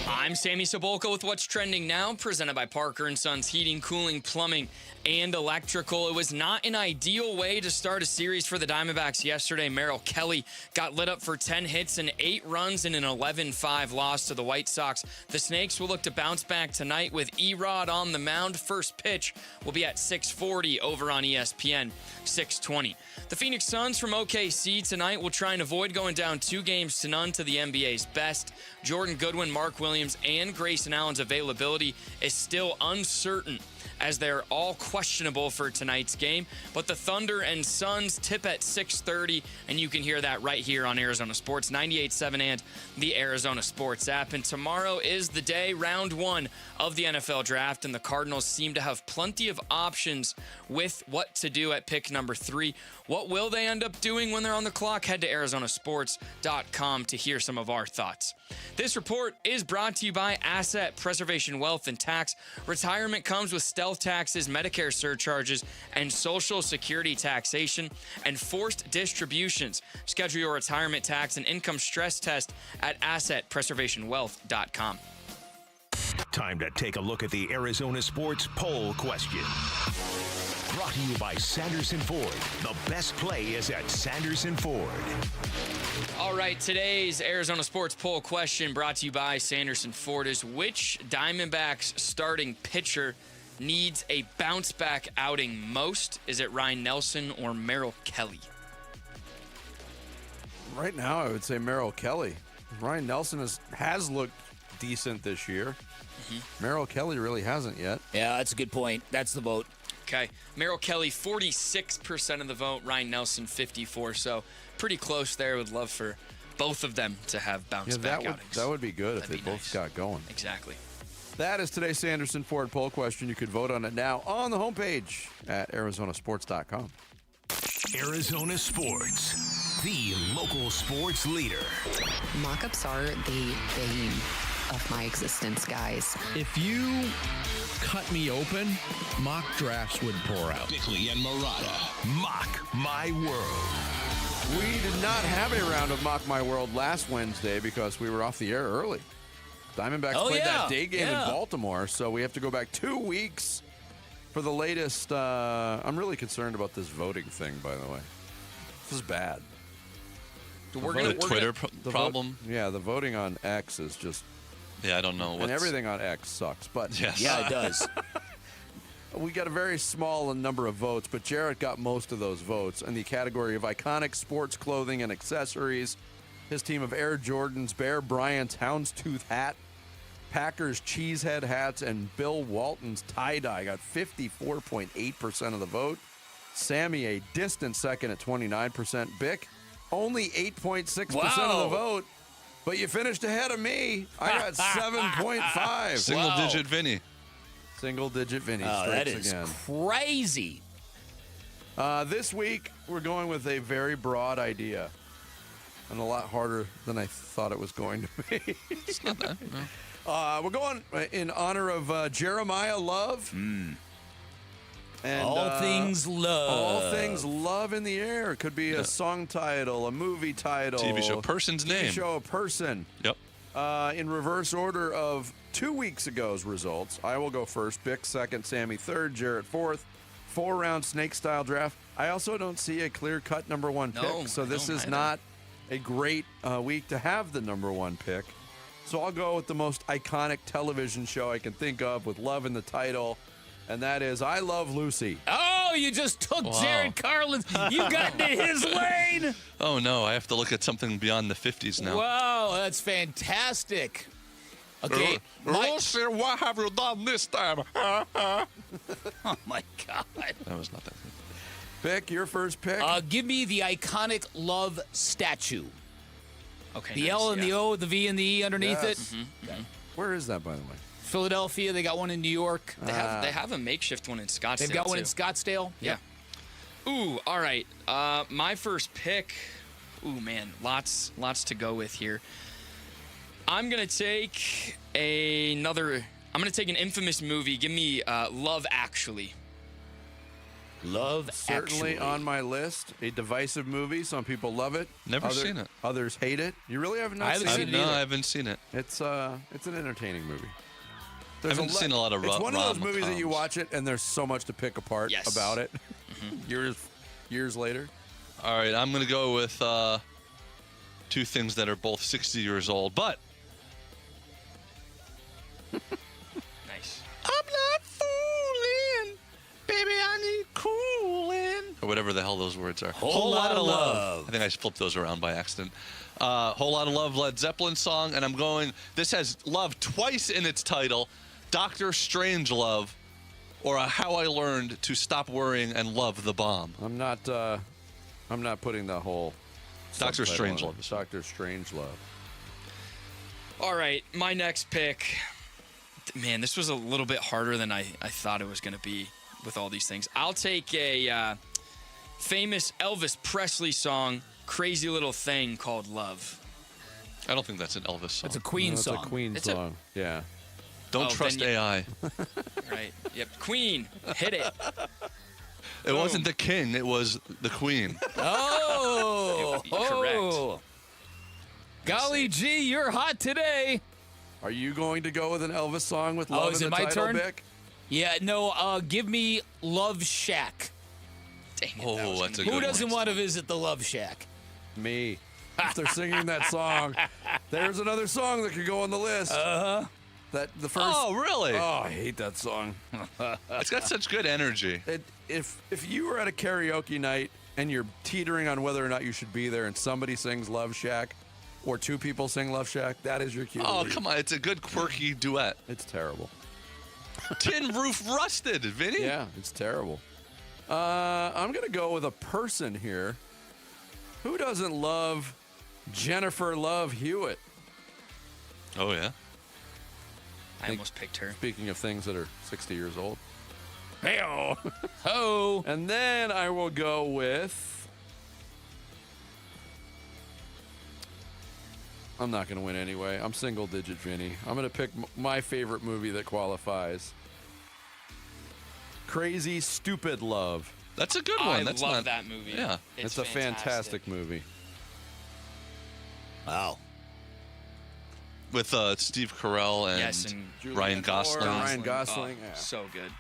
I'm Sammy Sobolka with What's Trending Now, presented by Parker & Sons Heating, Cooling, Plumbing, and Electrical. It was not an ideal way to start a series for the Diamondbacks yesterday. Merrill Kelly got lit up for 10 hits and 8 runs in an 11-5 loss to the White Sox. The Snakes will look to bounce back tonight with Erod on the mound. First pitch will be at 6:40 over on ESPN, 6:20. The Phoenix Suns from OKC tonight will try and avoid going down 2-0 to the NBA's best. Jordan Goodwin, Mark Williams, and Grayson Allen's availability is still uncertain, as they're all questionable for tonight's game. But the Thunder and Suns tip at 6:30, and you can hear that right here on Arizona Sports 98.7 and the Arizona Sports app. And tomorrow is the day, round 1 of the NFL draft, and the Cardinals seem to have plenty of options with what to do at pick number 3. What will they end up doing when they're on the clock? Head to arizonasports.com to hear some of our thoughts. This report is brought to you by Asset Preservation Wealth and Tax. Retirement comes with stealth taxes, Medicare surcharges, and Social Security taxation, and forced distributions. Schedule your retirement tax and income stress test at assetpreservationwealth.com. Time to take a look at the Arizona Sports Poll Question. Brought to you by Sanderson Ford. The best play is at Sanderson Ford. All right, today's Arizona Sports Poll Question, brought to you by Sanderson Ford, is which Diamondbacks starting pitcher needs a bounce-back outing most? Is it Ryan Nelson or Merrill Kelly? Right now, I would say Merrill Kelly. Ryan Nelson has looked decent this year. Merrill Kelly really hasn't yet. Yeah, that's a good point. That's the vote. Okay. Merrill Kelly, 46% of the vote. Ryan Nelson, 54%. So pretty close there. Would love for both of them to have bounce-back outings. That would be good if they both got going. Exactly. That is today's Sanderson Ford poll question. You could vote on it now on the homepage at arizonasports.com. Arizona Sports, the local sports leader. Mock-ups are the bane of my existence, guys. If you cut me open, mock drafts would pour out. Bickley and Murata, Mock My World. We did not have a round of Mock My World last Wednesday because we were off the air early. Diamondbacks played that day game in Baltimore, so we have to go back 2 weeks for the latest. I'm really concerned about this voting thing, by the way. This is bad. We're gonna Twitter problem. The voting on X is just. Yeah, I don't know. And everything on X sucks, but yes. Yeah, it does. We got a very small number of votes, but Jarrett got most of those votes in the category of iconic sports clothing and accessories. His team of Air Jordans, Bear Bryant's houndstooth hat, Packers cheesehead hats, and Bill Walton's tie-dye got 54.8% of the vote. Sammy, a distant second at 29%. Bick, only 8.6% of the vote. But you finished ahead of me. I got 7.5. Single-digit Vinny. Single-digit Vinny. Oh, that is again. crazy. This week, we're going with a very broad idea. and a lot harder than I thought it was going to be. It's not that. No. We're going in honor of Jeremiah Love. And all things love. All things love in the air. It could be a song title, a movie title. TV show person's name. TV show person. Yep. In reverse order of 2 weeks ago's results, I will go first. Bick second, Sammy third, Jarrett fourth. 4-round snake-style draft. I also don't see a clear-cut number one pick, so this is not a great week to have the number one pick. So I'll go with the most iconic television show I can think of with love in the title, and that is I Love Lucy. Oh, you just took Jared Carlin's. You got into his lane. Oh, no. I have to look at something beyond the 50s now. Wow, that's fantastic. Okay. Lucy, what have you done this time? Oh, my God. That was not that good. Pick your first pick. Give me the iconic love statue. Okay. The L and the O, the V and the E underneath it. Okay. Where is that, by the way? Philadelphia. They got one in New York. They have a makeshift one in Scottsdale. They've got one too. in Scottsdale. Yeah. Ooh, all right. My first pick. Ooh, man, lots to go with here. I'm gonna take another. I'm gonna take an infamous movie. Give me Love Actually. Love Certainly Actually. on my list. A divisive movie. Some people love it. Never seen it. Others hate it. You really haven't I seen haven't it? seen it No, I haven't seen it. It's an entertaining movie. I haven't seen a lot of It's one of those rom-coms. movies that you watch it and there's so much to pick apart about it. Years later. All right, I'm going to go with two things that are both 60 years old, but Nice. I'm not fooling, baby. I need cooling, or whatever the hell those words are. Whole lot of love. I think I flipped those around by accident. Whole Lot of Love, Led Zeppelin song, and I'm going. This has love twice in its title. Dr. Strangelove, or How I Learned to Stop Worrying and Love the Bomb. I'm not putting the whole Dr. subtitle on Strangelove. it. Dr. Strangelove. All right, my next pick. Man, this was a little bit harder than I thought it was going to be with all these things. I'll take a famous Elvis Presley song, Crazy Little Thing Called Love. I don't think that's an Elvis song. It's a Queen It's song. a Queen song. Yeah. Don't Oh, trust then AI. Right. Yep. Queen. Hit it. It wasn't the king, it was the queen. Oh, Correct. Golly gee, you're hot today. Are you going to go with an Elvis song with love is in it the my title, turn? Vic? Yeah, no, give me Love Shack. Dang it. Oh, that's a Who good doesn't one. want to visit the Love Shack? Me. If they're singing that song, there's another song that could go on the list. That the first. Oh, really? Oh, I hate that song. It's got such good energy. If you were at a karaoke night and you're teetering on whether or not you should be there, and somebody sings Love Shack, or two people sing Love Shack, that is your cue. Oh, come on. It's a good, quirky duet. It's terrible. Tin Roof Rusted, Vinny. Yeah, it's terrible. I'm going to go with a person here. Who doesn't love Jennifer Love Hewitt? Oh, yeah. I almost picked her. Speaking of things that are 60 years old. Hey-oh. Ho. And then I will go with... I'm not going to win anyway. I'm single-digit, Vinny. I'm going to pick my favorite movie that qualifies. Crazy Stupid Love. That's a good one. I That's love not that movie. Yeah. It's a fantastic movie. Wow. With Steve Carell and, Yes, and Ryan Gosling. Ryan Gosling. Oh, yeah. so good.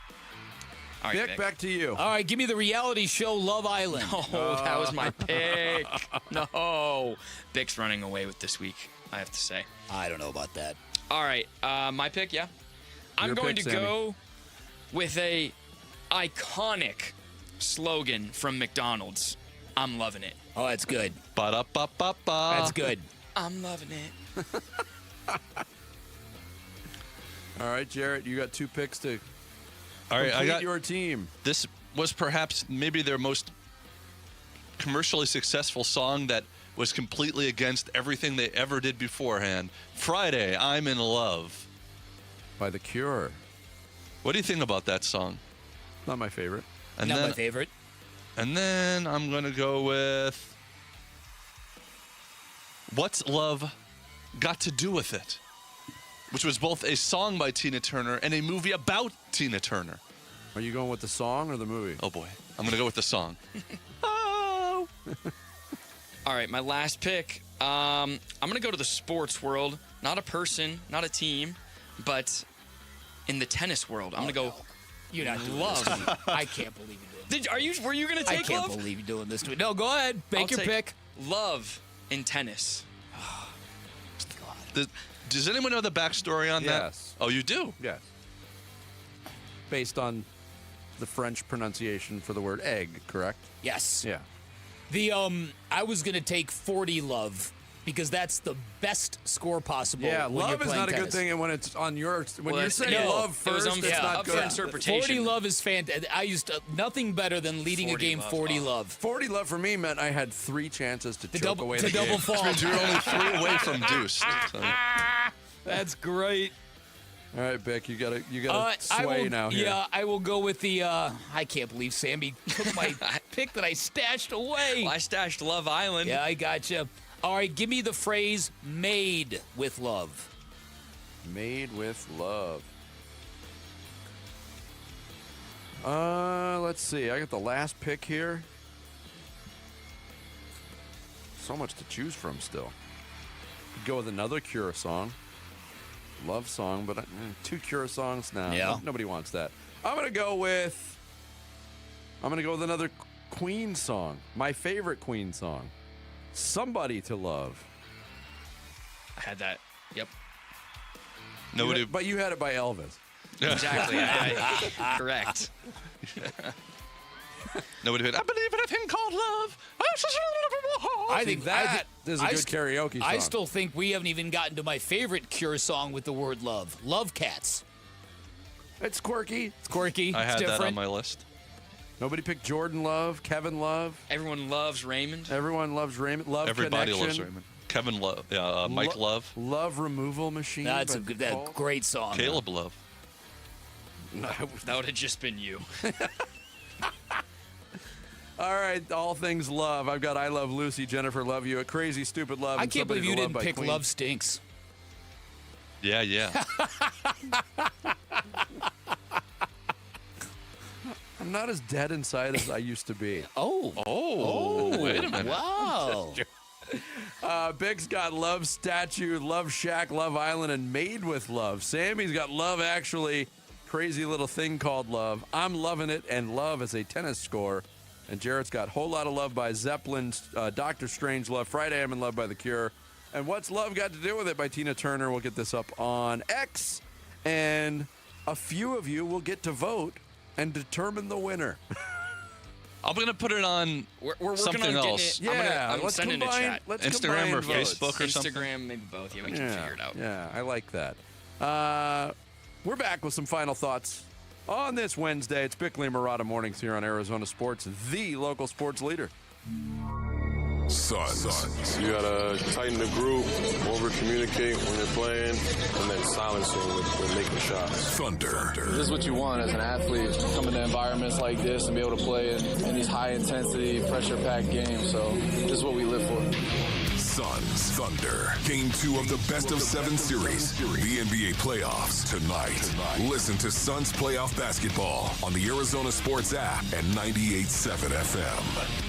All right, Vic, Vic. back to you. All right, give me the reality show Love Island. Oh, that was my pick. No. Vic's running away with this week, I have to say. I don't know about that. All right, my pick, yeah. I'm Your going pick, to Sammy. go with a iconic slogan from McDonald's. I'm loving it. Oh, that's good. Ba-da-ba-ba-ba. That's good. I'm loving it. All right, Jarrett, you got two picks to All right, I complete got your team. This was perhaps maybe their most commercially successful song that was completely against everything they ever did beforehand. Friday, I'm in Love. By The Cure. What do you think about that song? Not my favorite. And Not then, my favorite. And then I'm going to go with What's Love Got to Do with It? Which was both a song by Tina Turner and a movie about Tina Turner. Are you going with the song or the movie? Oh, boy. I'm going to go with the song. Oh! All right, my last pick. I'm going to go to the sports world. Not a person, not a team, but in the tennis world. I'm going to go You're not doing Love. this to me. I can't believe you're doing this. Were you going to take I Love? can't believe you're doing this to me. No, go ahead. Make your pick. Love in tennis. Does anyone know the backstory on that? Yes. Oh, you do? Yes. Based on the French pronunciation for the word egg, correct? Yes. Yeah. I was gonna take 40 Love because that's the best score possible. Yeah, when love you're is playing not a good tennis. thing, and when it's on your you're saying No, love first, it's not up good. for interpretation. 40 Love is fantastic. I used to, nothing better than leading a 40 game love. 40 Love. 40 love for me meant I had 3 chances to choke away the double game. fall. Which means you're only 3 away from deuce. So. That's great. All right, Bick, you gotta sway now here. Yeah, I will go with the. I can't believe Sammy took my pick that I stashed away. Well, I stashed Love Island. Yeah, I gotcha. All right, give me the phrase "made with love." Made with love. Let's see. I got the last pick here. So much to choose from still. Could go with another Cure song. Love song, but 2 Cure songs now. Yeah. Nobody wants that. I'm gonna go with another Queen song. My favorite Queen song. Somebody to Love. I had that. Yep. Nobody. But you had it by Elvis. Exactly. Correct. Nobody hit. I believe in a thing called love. I think that is a good karaoke song. I still think we haven't even gotten to my favorite Cure song with the word love. Love Cats. It's quirky. It's quirky. I it's had different. that on my list. Nobody picked Jordan Love, Kevin Love. Everyone loves Raymond. Everyone loves Raymond. Love Everybody Connection. loves Raymond. Kevin Love. Yeah, Mike Love. Love Removal Machine. That's by that Cole. great song. Caleb Love. That would have just been you. All right, all things love. I've got I Love Lucy, Jennifer Love You, A Crazy Stupid Love. I and can't Somebody believe you to Love didn't by pick Queen. Love Stinks. Yeah. I'm not as dead inside as I used to be. Oh. Wait a minute. Wow. Big's got Love Statue, Love Shack, Love Island, and Made with Love. Sammy's got Love Actually, Crazy Little Thing Called Love. I'm Loving It, and Love as a tennis score. And Jarrett's got Whole Lot of Love by Zeppelin, Doctor Strange Love, Friday I'm in Love by The Cure. And What's Love Got to Do with It by Tina Turner. We'll get this up on X. And a few of you will get to vote and determine the winner. I'm going to put it on We're working something on getting else. it. I'm let's sending combine, a chat. let's Instagram combine or votes. Facebook or something. Instagram, maybe both. Yeah, we can figure it out. Yeah, I like that. We're back with some final thoughts on this Wednesday. It's Bickley and Murata Mornings here on Arizona Sports, the local sports leader. Suns. You gotta tighten the group, over communicate when you're playing, and then silence them with making shots. Thunder. This is what you want as an athlete, come into environments like this and be able to play in these high intensity, pressure packed games. So this is what we live for. Suns. Thunder. Game 2 of the best of 7 series. The NBA playoffs tonight. Listen to Suns playoff basketball on the Arizona Sports app and 98.7 FM.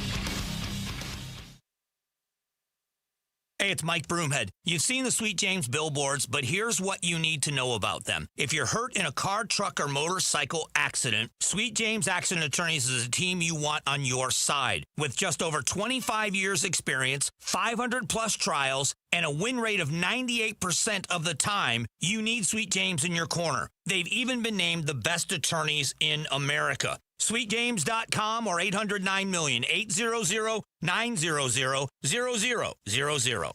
Hey, it's Mike Broomhead. You've seen the Sweet James billboards, but here's what you need to know about them. If you're hurt in a car, truck, or motorcycle accident, Sweet James Accident Attorneys is a team you want on your side. With just over 25 years experience, 500-plus trials, and a win rate of 98% of the time, you need Sweet James in your corner. They've even been named the best attorneys in America. SweetJames.com or 800-9-million, 800-900-0000.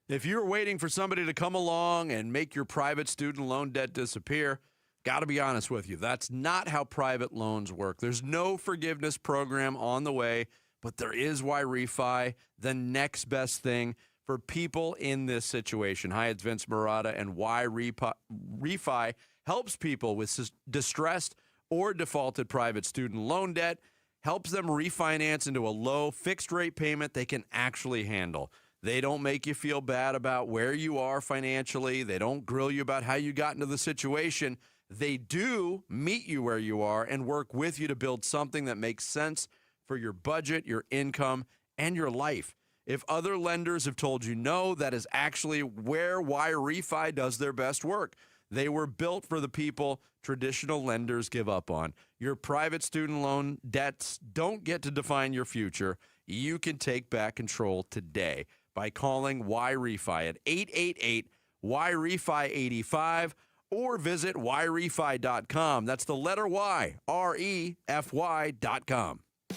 If you're waiting for somebody to come along and make your private student loan debt disappear, got to be honest with you, that's not how private loans work. There's no forgiveness program on the way, but there is YRefi, the next best thing for people in this situation. Hi, it's Vince Marotta, and YRefi helps people with distressed or defaulted private student loan debt. helps them refinance into a low fixed rate payment they can actually handle. They don't make you feel bad about where you are financially. They don't grill you about how you got into the situation. They do meet you where you are and work with you to build something that makes sense for your budget, your income, and your life. If other lenders have told you no, that is actually where YRefi does their best work. They were built for the people traditional lenders give up on. Your private student loan debts don't get to define your future. You can take back control today by calling YRefi at 888-YRefi-85 or visit YRefi.com. That's the letter Y, REFY.com.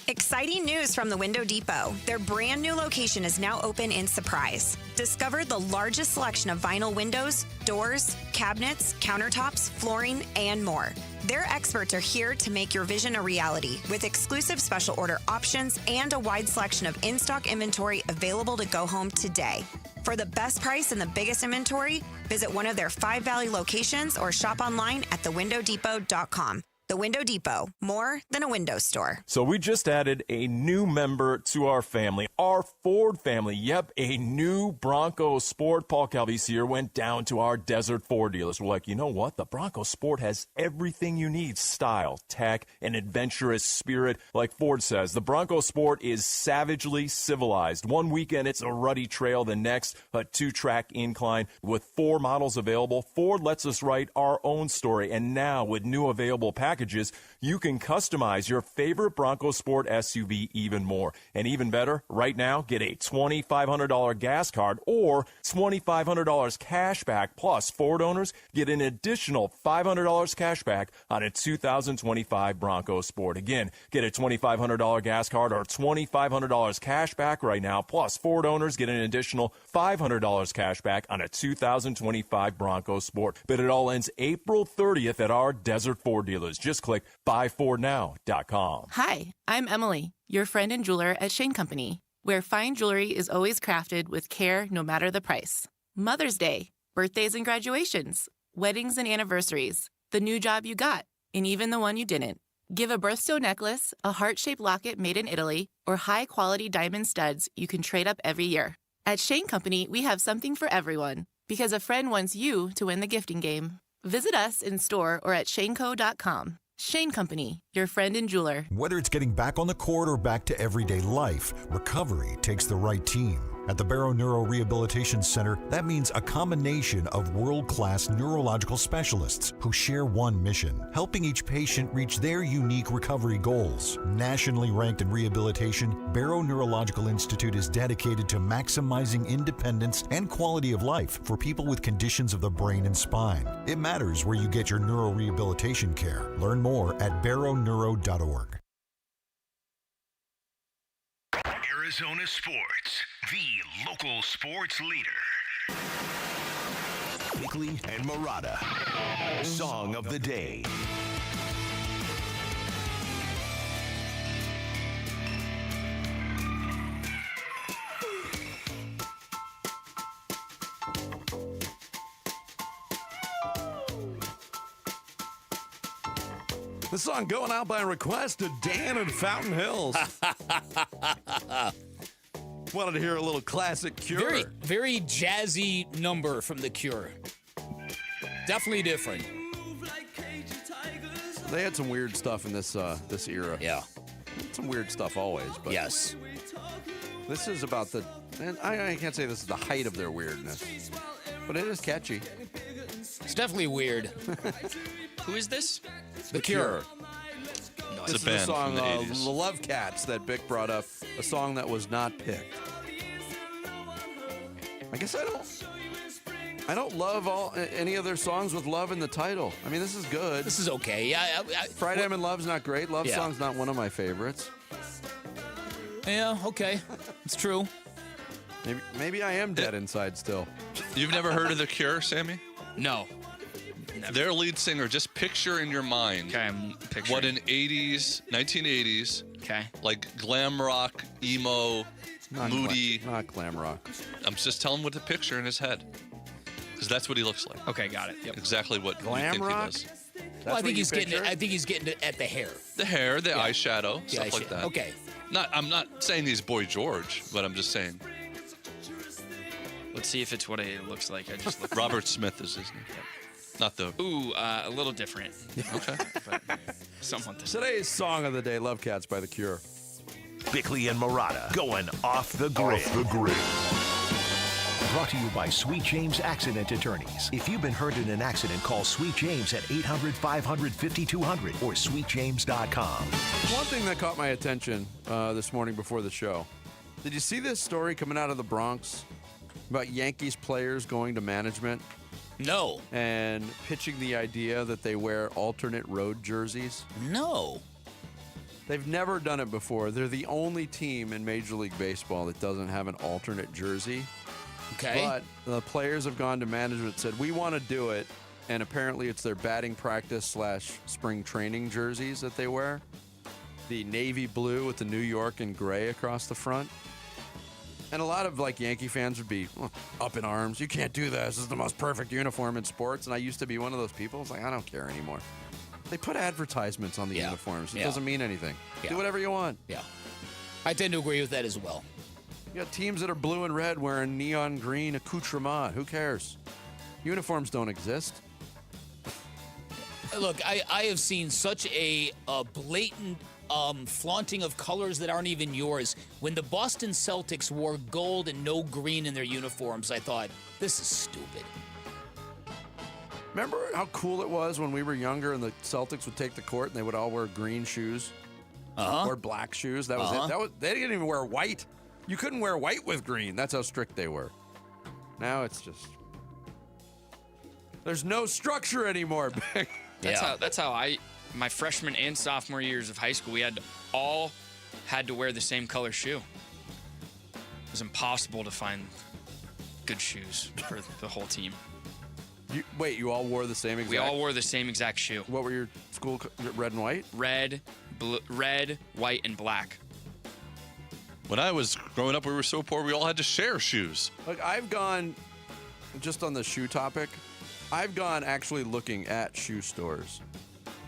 Exciting news from the Window Depot. Their brand new location is now open in Surprise. Discover the largest selection of vinyl windows, doors, cabinets, countertops, flooring, and more. Their experts are here to make your vision a reality with exclusive special order options and a wide selection of in-stock inventory available to go home today. For the best price and the biggest inventory, visit one of their 5 Valley locations or shop online at thewindowdepot.com. The Window Depot, more than a window store. So we just added a new member to our family, our Ford family. Yep, a new Bronco Sport. Paul Calvisi here went down to our Desert Ford dealers. We're like, you know what? The Bronco Sport has everything you need. Style, tech, an adventurous spirit. Like Ford says, the Bronco Sport is savagely civilized. One weekend, it's a ruddy trail. The next, a 2-track incline. With 4 models available, Ford lets us write our own story. And now, with new available packages, you can customize your favorite Bronco Sport SUV even more. And even better, right now, get a $2,500 gas card or $2,500 cash back. Plus, Ford owners get an additional $500 cash back on a 2025 Bronco Sport. Again, get a $2,500 gas card or $2,500 cash back right now. Plus, Ford owners get an additional $500 cash back on a 2025 Bronco Sport. But it all ends April 30th at our Desert Ford dealers. Just click buyfordnow.com. Hi, I'm Emily, your friend and jeweler at Shane Company, where fine jewelry is always crafted with care no matter the price. Mother's Day, birthdays and graduations, weddings and anniversaries, the new job you got, and even the one you didn't. Give a birthstone necklace, a heart-shaped locket made in Italy, or high-quality diamond studs you can trade up every year. At Shane Company, we have something for everyone, because a friend wants you to win the gifting game. Visit us in store or at shaneco.com. Shane Company, your friend and jeweler. Whether it's getting back on the court or back to everyday life, recovery takes the right team. At the Barrow Neuro Rehabilitation Center, that means a combination of world-class neurological specialists who share one mission, helping each patient reach their unique recovery goals. Nationally ranked in rehabilitation, Barrow Neurological Institute is dedicated to maximizing independence and quality of life for people with conditions of the brain and spine. It matters where you get your neurorehabilitation care. Learn more at barrowneuro.org. Arizona Sports, the local sports leader. Bickley and Murata, Song of the Day. This song going out by request to Dan in Fountain Hills. Wanted to hear a little classic Cure. Very, very jazzy number from The Cure. Definitely different. They had some weird stuff in this this era. Yeah. Some weird stuff always, but yes. This is about the, and I can't say this is the height of their weirdness, but it is catchy. It's definitely weird. Who is this? The Cure. No, This It's a is band a song, from the 80s. The Love Cats, that Bick brought up, a song that was not picked. I guess I don't love any of their songs with love in the title. I mean, this is good. This is okay. Friday I'm in Love's not great. Love Song's not one of my favorites. Yeah, okay. It's true. Maybe I am dead inside still. You've never heard of The Cure, Sammy? No. Never. Their lead singer, just picture in your mind what an 1980s, like glam rock, emo, moody. Not glam rock. I'm just telling him what to picture in his head. Because that's what he looks like. Okay, got it. Yep. Exactly what Glam you think rock? he does. Well, I think he's getting it at the hair. The hair, the eyeshadow, The stuff like eyeshadow. that. Okay. I'm not saying he's Boy George, but I'm just saying. Let's see if it's what it looks like. I just looked. Robert Smith is his name. Not the. Ooh, a little different. Okay. But somewhat. Today's song of the day, Love Cats by The Cure. Bickley and Murata going off the grid. Brought to you by Sweet James Accident Attorneys. If you've been hurt in an accident, call Sweet James at 800-500-5200 or sweetjames.com. One thing that caught my attention this morning before the show. Did you see this story coming out of the Bronx about Yankees players going to management? No. And pitching the idea that they wear alternate road jerseys? No. They've never done it before. They're the only team in Major League Baseball that doesn't have an alternate jersey. Okay. But the players have gone to management and said, we want to do it. And apparently it's their batting practice / spring training jerseys that they wear. The navy blue with the New York and gray across the front. And a lot of Yankee fans would be up in arms. You can't do this. This is the most perfect uniform in sports. And I used to be one of those people. It's like, I don't care anymore. They put advertisements on the uniforms. It doesn't mean anything. Yeah. Do whatever you want. Yeah. I tend to agree with that as well. You got teams that are blue and red wearing neon green accoutrement. Who cares? Uniforms don't exist. Look, I have seen such a blatant flaunting of colors that aren't even yours. When the Boston Celtics wore gold and no green in their uniforms, I thought, this is stupid. Remember how cool it was when we were younger and the Celtics would take the court and they would all wear green shoes? Or black shoes. That was it. They didn't even wear white. You couldn't wear white with green. That's how strict they were. Now it's just... There's no structure anymore. That's how my freshman and sophomore years of high school, we all had to wear the same color shoe. It was impossible to find good shoes for the whole team. You all wore the same exact... We all wore the same exact shoe. What were your school... Red and white? Red, white, and black. When I was growing up, we were so poor, we all had to share shoes. Look, I've gone... Just on the shoe topic, I've gone actually looking at shoe stores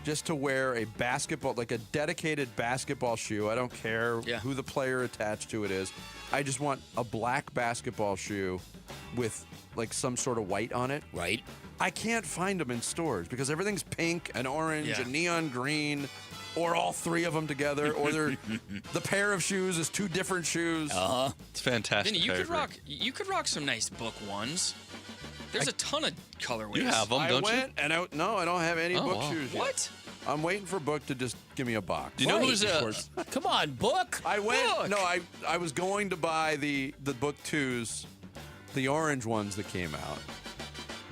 just to wear a basketball, like a dedicated basketball shoe. I don't care who the player attached to it is. I just want a black basketball shoe with some sort of white on it. Right. I can't find them in stores because everything's pink and orange and neon green, or all three of them together, or the pair of shoes is two different shoes. It's fantastic. Vinny, you could rock some nice book ones. There's a ton of colorways. You have them, don't you? No, I don't have any book shoes yet. What? I'm waiting for Book to just give me a box. Do you know who's Come on, Book. I went. No, I was going to buy the Book 2s, the orange ones that came out.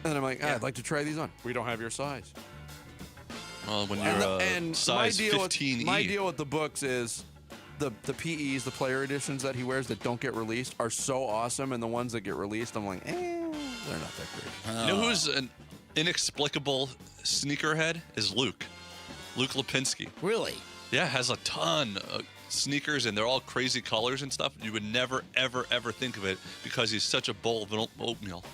And I'm like, I'd like to try these on. We don't have your size. Well, when you're size 15E. My deal with the books is the PEs, the player editions that he wears that don't get released are so awesome, and the ones that get released, I'm like, they're not that great. You know who's an inexplicable sneakerhead? Is Luke. Luke Lipinski. Really? Yeah, has a ton of sneakers, and they're all crazy colors and stuff. You would never, ever, ever think of it because he's such a bowl of oatmeal.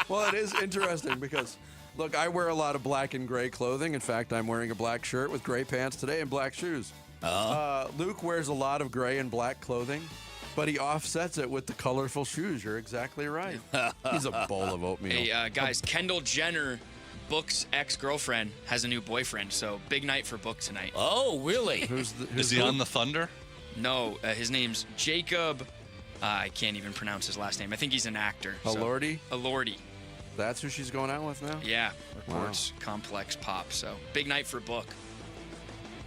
Well, it is interesting because, look, I wear a lot of black and gray clothing. In fact, I'm wearing a black shirt with gray pants today and black shoes. Luke wears a lot of gray and black clothing, but he offsets it with the colorful shoes. You're exactly right. He's a bowl of oatmeal. Hey, guys, Kendall Jenner, Book's ex-girlfriend, has a new boyfriend, so big night for Book tonight. Oh, really? Is he on the Thunder? No, his name's Jacob. I can't even pronounce his last name. I think he's an actor. Elordi? Elordi. That's who she's going out with now? Yeah. Reports complex pop. So big night for Book.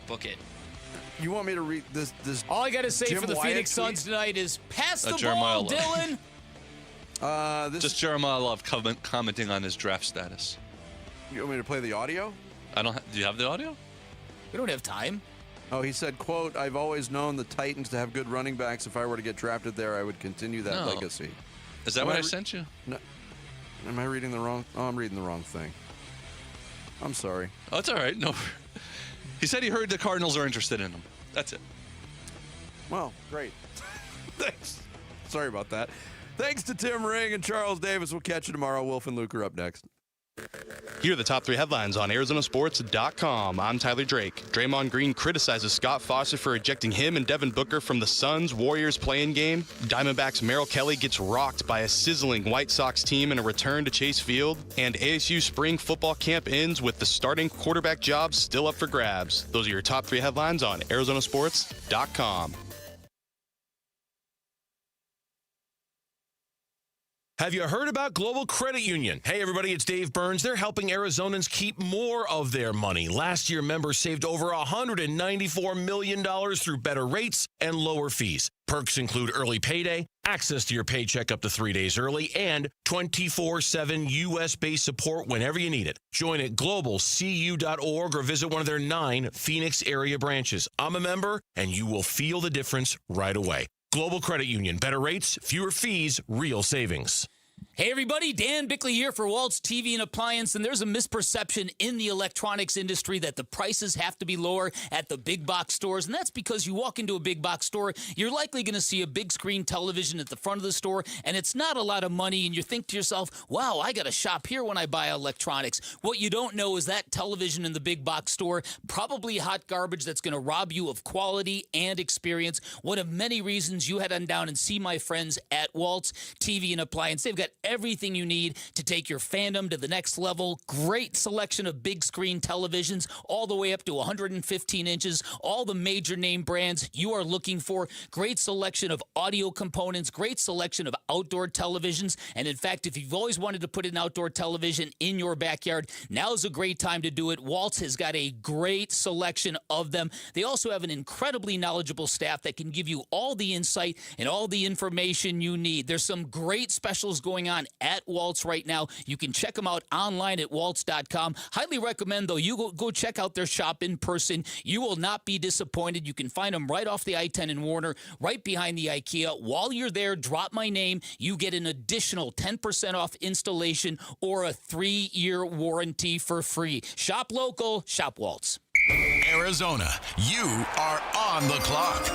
Book it. You want me to read this? All I got to say Jim for the Wyatt Phoenix tweet? Suns tonight is pass the Jeremiah ball, Love. Dylan. Just Jeremiah Love commenting on his draft status. You want me to play the audio? Do you have the audio? We don't have time. Oh, he said, quote, I've always known the Titans to have good running backs. If I were to get drafted there, I would continue that legacy. Is that what I sent you? No. Am I reading the wrong? Oh, I'm reading the wrong thing. I'm sorry. Oh, it's all right. No. He said he heard the Cardinals are interested in him. That's it. Well, great. Thanks. Sorry about that. Thanks to Tim Ring and Charles Davis. We'll catch you tomorrow. Wolf and Luke are up next. Here are the top 3 headlines on ArizonaSports.com. I'm Tyler Drake. Draymond Green criticizes Scott Foster for ejecting him and Devin Booker from the Suns-Warriors play-in game. Diamondbacks Merrill Kelly gets rocked by a sizzling White Sox team in a return to Chase Field. And ASU spring football camp ends with the starting quarterback job still up for grabs. Those are your top 3 headlines on ArizonaSports.com. Have you heard about Global Credit Union? Hey, everybody, it's Dave Burns. They're helping Arizonans keep more of their money. Last year, members saved over $194 million through better rates and lower fees. Perks include early payday, access to your paycheck up to 3 days early, and 24/7 U.S.-based support whenever you need it. Join at globalcu.org or visit one of their 9 Phoenix area branches. I'm a member, and you will feel the difference right away. Global Credit Union. Better rates, fewer fees, real savings. Hey everybody, Dan Bickley here for Waltz TV and Appliance, and there's a misperception in the electronics industry that the prices have to be lower at the big box stores, and that's because you walk into a big box store, you're likely going to see a big screen television at the front of the store, and it's not a lot of money, and you think to yourself, wow, I got to shop here when I buy electronics. What you don't know is that television in the big box store, probably hot garbage that's going to rob you of quality and experience. One of many reasons you head on down and see my friends at Waltz TV and Appliance. They've got everything you need to take your fandom to the next level. Great selection of big screen televisions, all the way up to 115 inches, all the major name brands you are looking for. Great selection of audio components, great selection of outdoor televisions. And in fact, if you've always wanted to put an outdoor television in your backyard, now's a great time to do it. Waltz has got a great selection of them. They also have an incredibly knowledgeable staff that can give you all the insight and all the information you need. There's some great specials going on at Waltz right now. You can check them out online at waltz.com. Highly recommend, though, you go check out their shop in person. You will not be disappointed. You can find them right off the I-10 in Warner, right behind the IKEA. While you're there, drop my name. You get an additional 10% off installation or a 3-year warranty for free. Shop local, shop Waltz. Arizona, you are on the clock.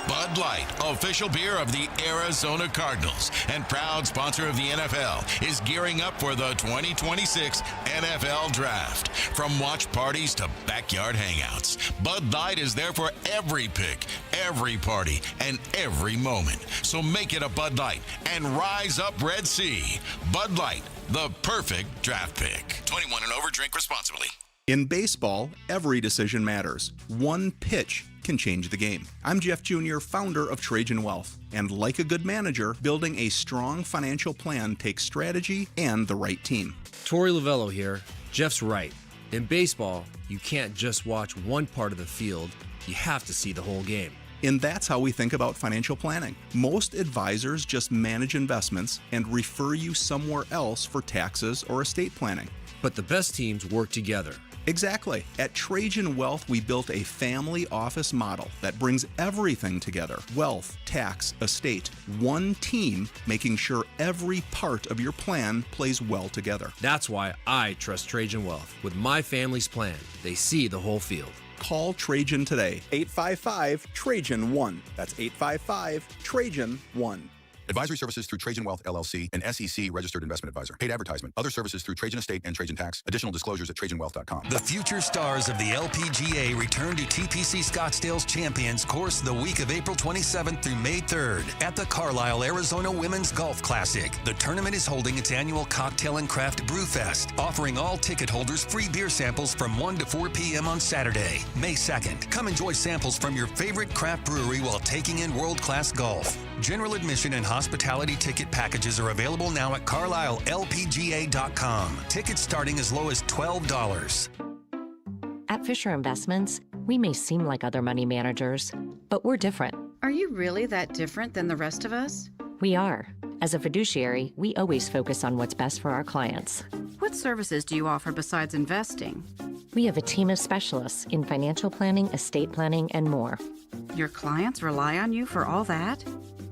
Bud Light, official beer of the Arizona Cardinals and proud sponsor of the NFL, is gearing up for the 2026 NFL Draft. From watch parties to backyard hangouts, Bud Light is there for every pick, every party, and every moment. So make it a Bud Light and rise up Red Sea. Bud Light, the perfect draft pick. 21 and over, drink responsibly. In baseball, every decision matters. One pitch can change the game. I'm Jeff Jr., founder of Trajan Wealth. And like a good manager, building a strong financial plan takes strategy and the right team. Torey Lavello here. Jeff's right. In baseball, you can't just watch one part of the field. You have to see the whole game. And that's how we think about financial planning. Most advisors just manage investments and refer you somewhere else for taxes or estate planning. But the best teams work together. Exactly. At Trajan Wealth, we built a family office model that brings everything together. Wealth, tax, estate. One team making sure every part of your plan plays well together. That's why I trust Trajan Wealth. With my family's plan, they see the whole field. Call Trajan today. 855-TRAJAN-1. That's 855-TRAJAN-1. Advisory services through Trajan Wealth, LLC, an SEC registered investment advisor. Paid advertisement. Other services through Trajan Estate and Trajan Tax. Additional disclosures at TrajanWealth.com. The future stars of the LPGA return to TPC Scottsdale's Champions Course the week of April 27th through May 3rd at the Carlisle, Arizona Women's Golf Classic. The tournament is holding its annual Cocktail and Craft Brew Fest, offering all ticket holders free beer samples from 1 to 4 p.m. on Saturday, May 2nd. Come enjoy samples from your favorite craft brewery while taking in world-class golf. General admission and hospitality ticket packages are available now at CarlisleLPGA.com. Tickets starting as low as $12. At Fisher Investments, we may seem like other money managers, but we're different. Are you really that different than the rest of us? We are. As a fiduciary, we always focus on what's best for our clients. What services do you offer besides investing? We have a team of specialists in financial planning, estate planning, and more. Your clients rely on you for all that?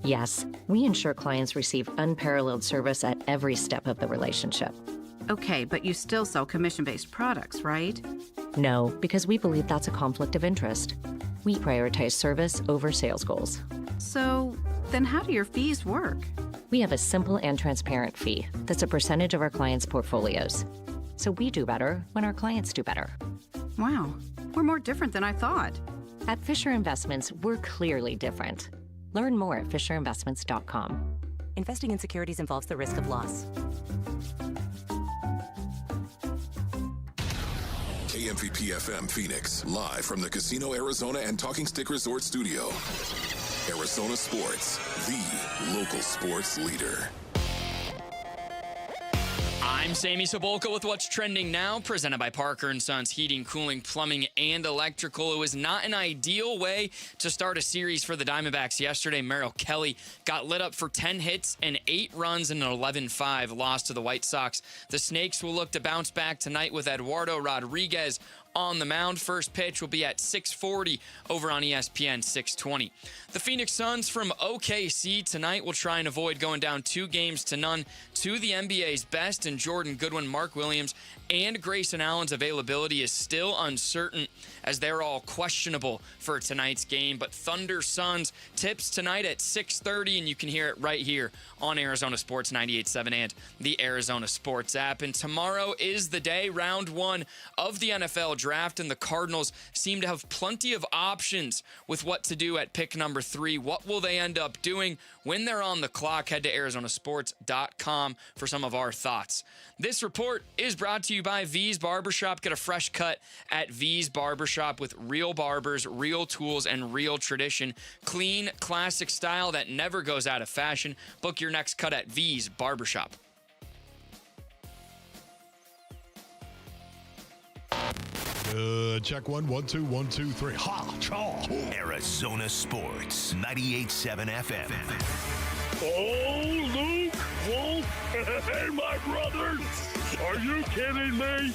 Yes, we ensure clients receive unparalleled service at every step of the relationship. Okay, but you still sell commission-based products, right? No, because we believe that's a conflict of interest. We prioritize service over sales goals. So, Then how do your fees work? We have a simple and transparent fee that's a percentage of our clients' portfolios. So we do better when our clients do better. Wow, we're more different than I thought. At Fisher Investments, we're clearly different. Learn more at fisherinvestments.com. Investing in securities involves the risk of loss. KMVP FM Phoenix, live from the Casino Arizona and Talking Stick Resort Studio. Arizona Sports, the local sports leader. I'm Sammy Sobolka with what's trending now, presented by Parker & Sons Heating, Cooling, Plumbing, and Electrical. It was not an ideal way to start a series for the Diamondbacks yesterday. Merrill Kelly got lit up for 10 hits and 8 runs in an 11-5 loss to the White Sox. The Snakes will look to bounce back tonight with Eduardo Rodriguez on the mound. First pitch will be at 6:40 over on ESPN 620. The Phoenix Suns from OKC tonight will try and avoid going down 2-0 to the NBA's best, and Jordan Goodwin, Mark Williams, and Grayson Allen's availability is still uncertain as they're all questionable for tonight's game. But Thunder Suns tips tonight at 6:30, and you can hear it right here on Arizona Sports 98.7 and the Arizona Sports app. And tomorrow is the day, round 1 of the NFL draft, and the Cardinals seem to have plenty of options with what to do at pick number 3. What will they end up doing when they're on the clock? Head to arizonasports.com for some of our thoughts. This report is brought to you by V's Barbershop. Get a fresh cut at V's Barbershop with real barbers, real tools, and real tradition. Clean, classic style that never goes out of fashion. Book your next cut at V's Barbershop. Check 1, 1, 2, 1, 2, 3. Ha! Chaw! Arizona Sports, 98.7 FM. Oh, Luke, Wolf, hey, my brothers. Are you kidding me?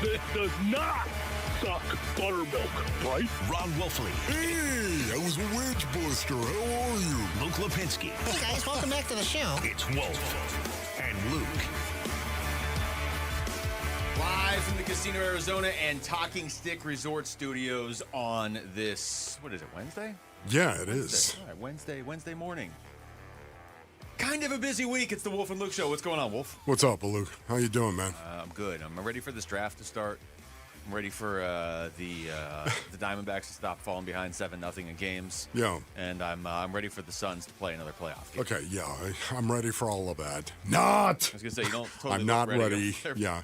This does not suck buttermilk, right? Ron Wolfley. Hey, I was a wedge buster. How are you? Luke Lipinski. Hey, guys, welcome back to the show. It's Wolf and Luke. Live from the Casino Arizona and Talking Stick Resort Studios on this, what is it, Wednesday? Yeah, it is. All right, Wednesday morning. Kind of a busy week. It's the Wolf and Luke Show. What's going on, Wolf? What's up, Luke? How you doing, man? I'm good. I'm ready for this draft to start. I'm ready for the Diamondbacks to stop falling behind 7-0 in games. Yeah. And I'm ready for the Suns to play another playoff game. Okay, yeah, I'm ready for all of that. Not! I was going to say, you don't totally I'm not look ready. Yeah.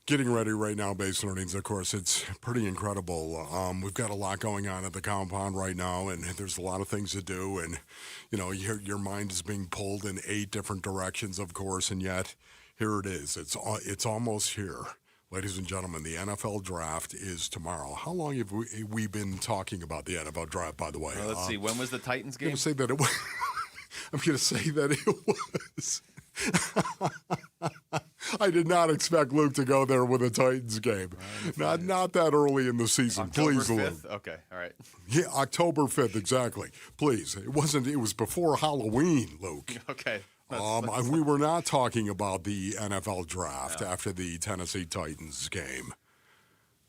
Getting ready right now, base earnings, of course, it's pretty incredible. We've got a lot going on at the compound right now, and there's a lot of things to do. And, you know, your mind is being pulled in 8 different directions, of course, and yet here it is. It's almost here. Ladies and gentlemen, the NFL draft is tomorrow. How long have we been talking about the NFL draft, by the way? Well, let's see. When was the Titans game? I'm going to say that it was. I'm going to say that it was. I did not expect Luke to go there with a Titans game. Not that early in the season. October Please, 5th? Luke. Okay, all right. Yeah, October 5th, exactly. Please. It was before Halloween, Luke. Okay. We were not talking about the NFL draft after the Tennessee Titans game.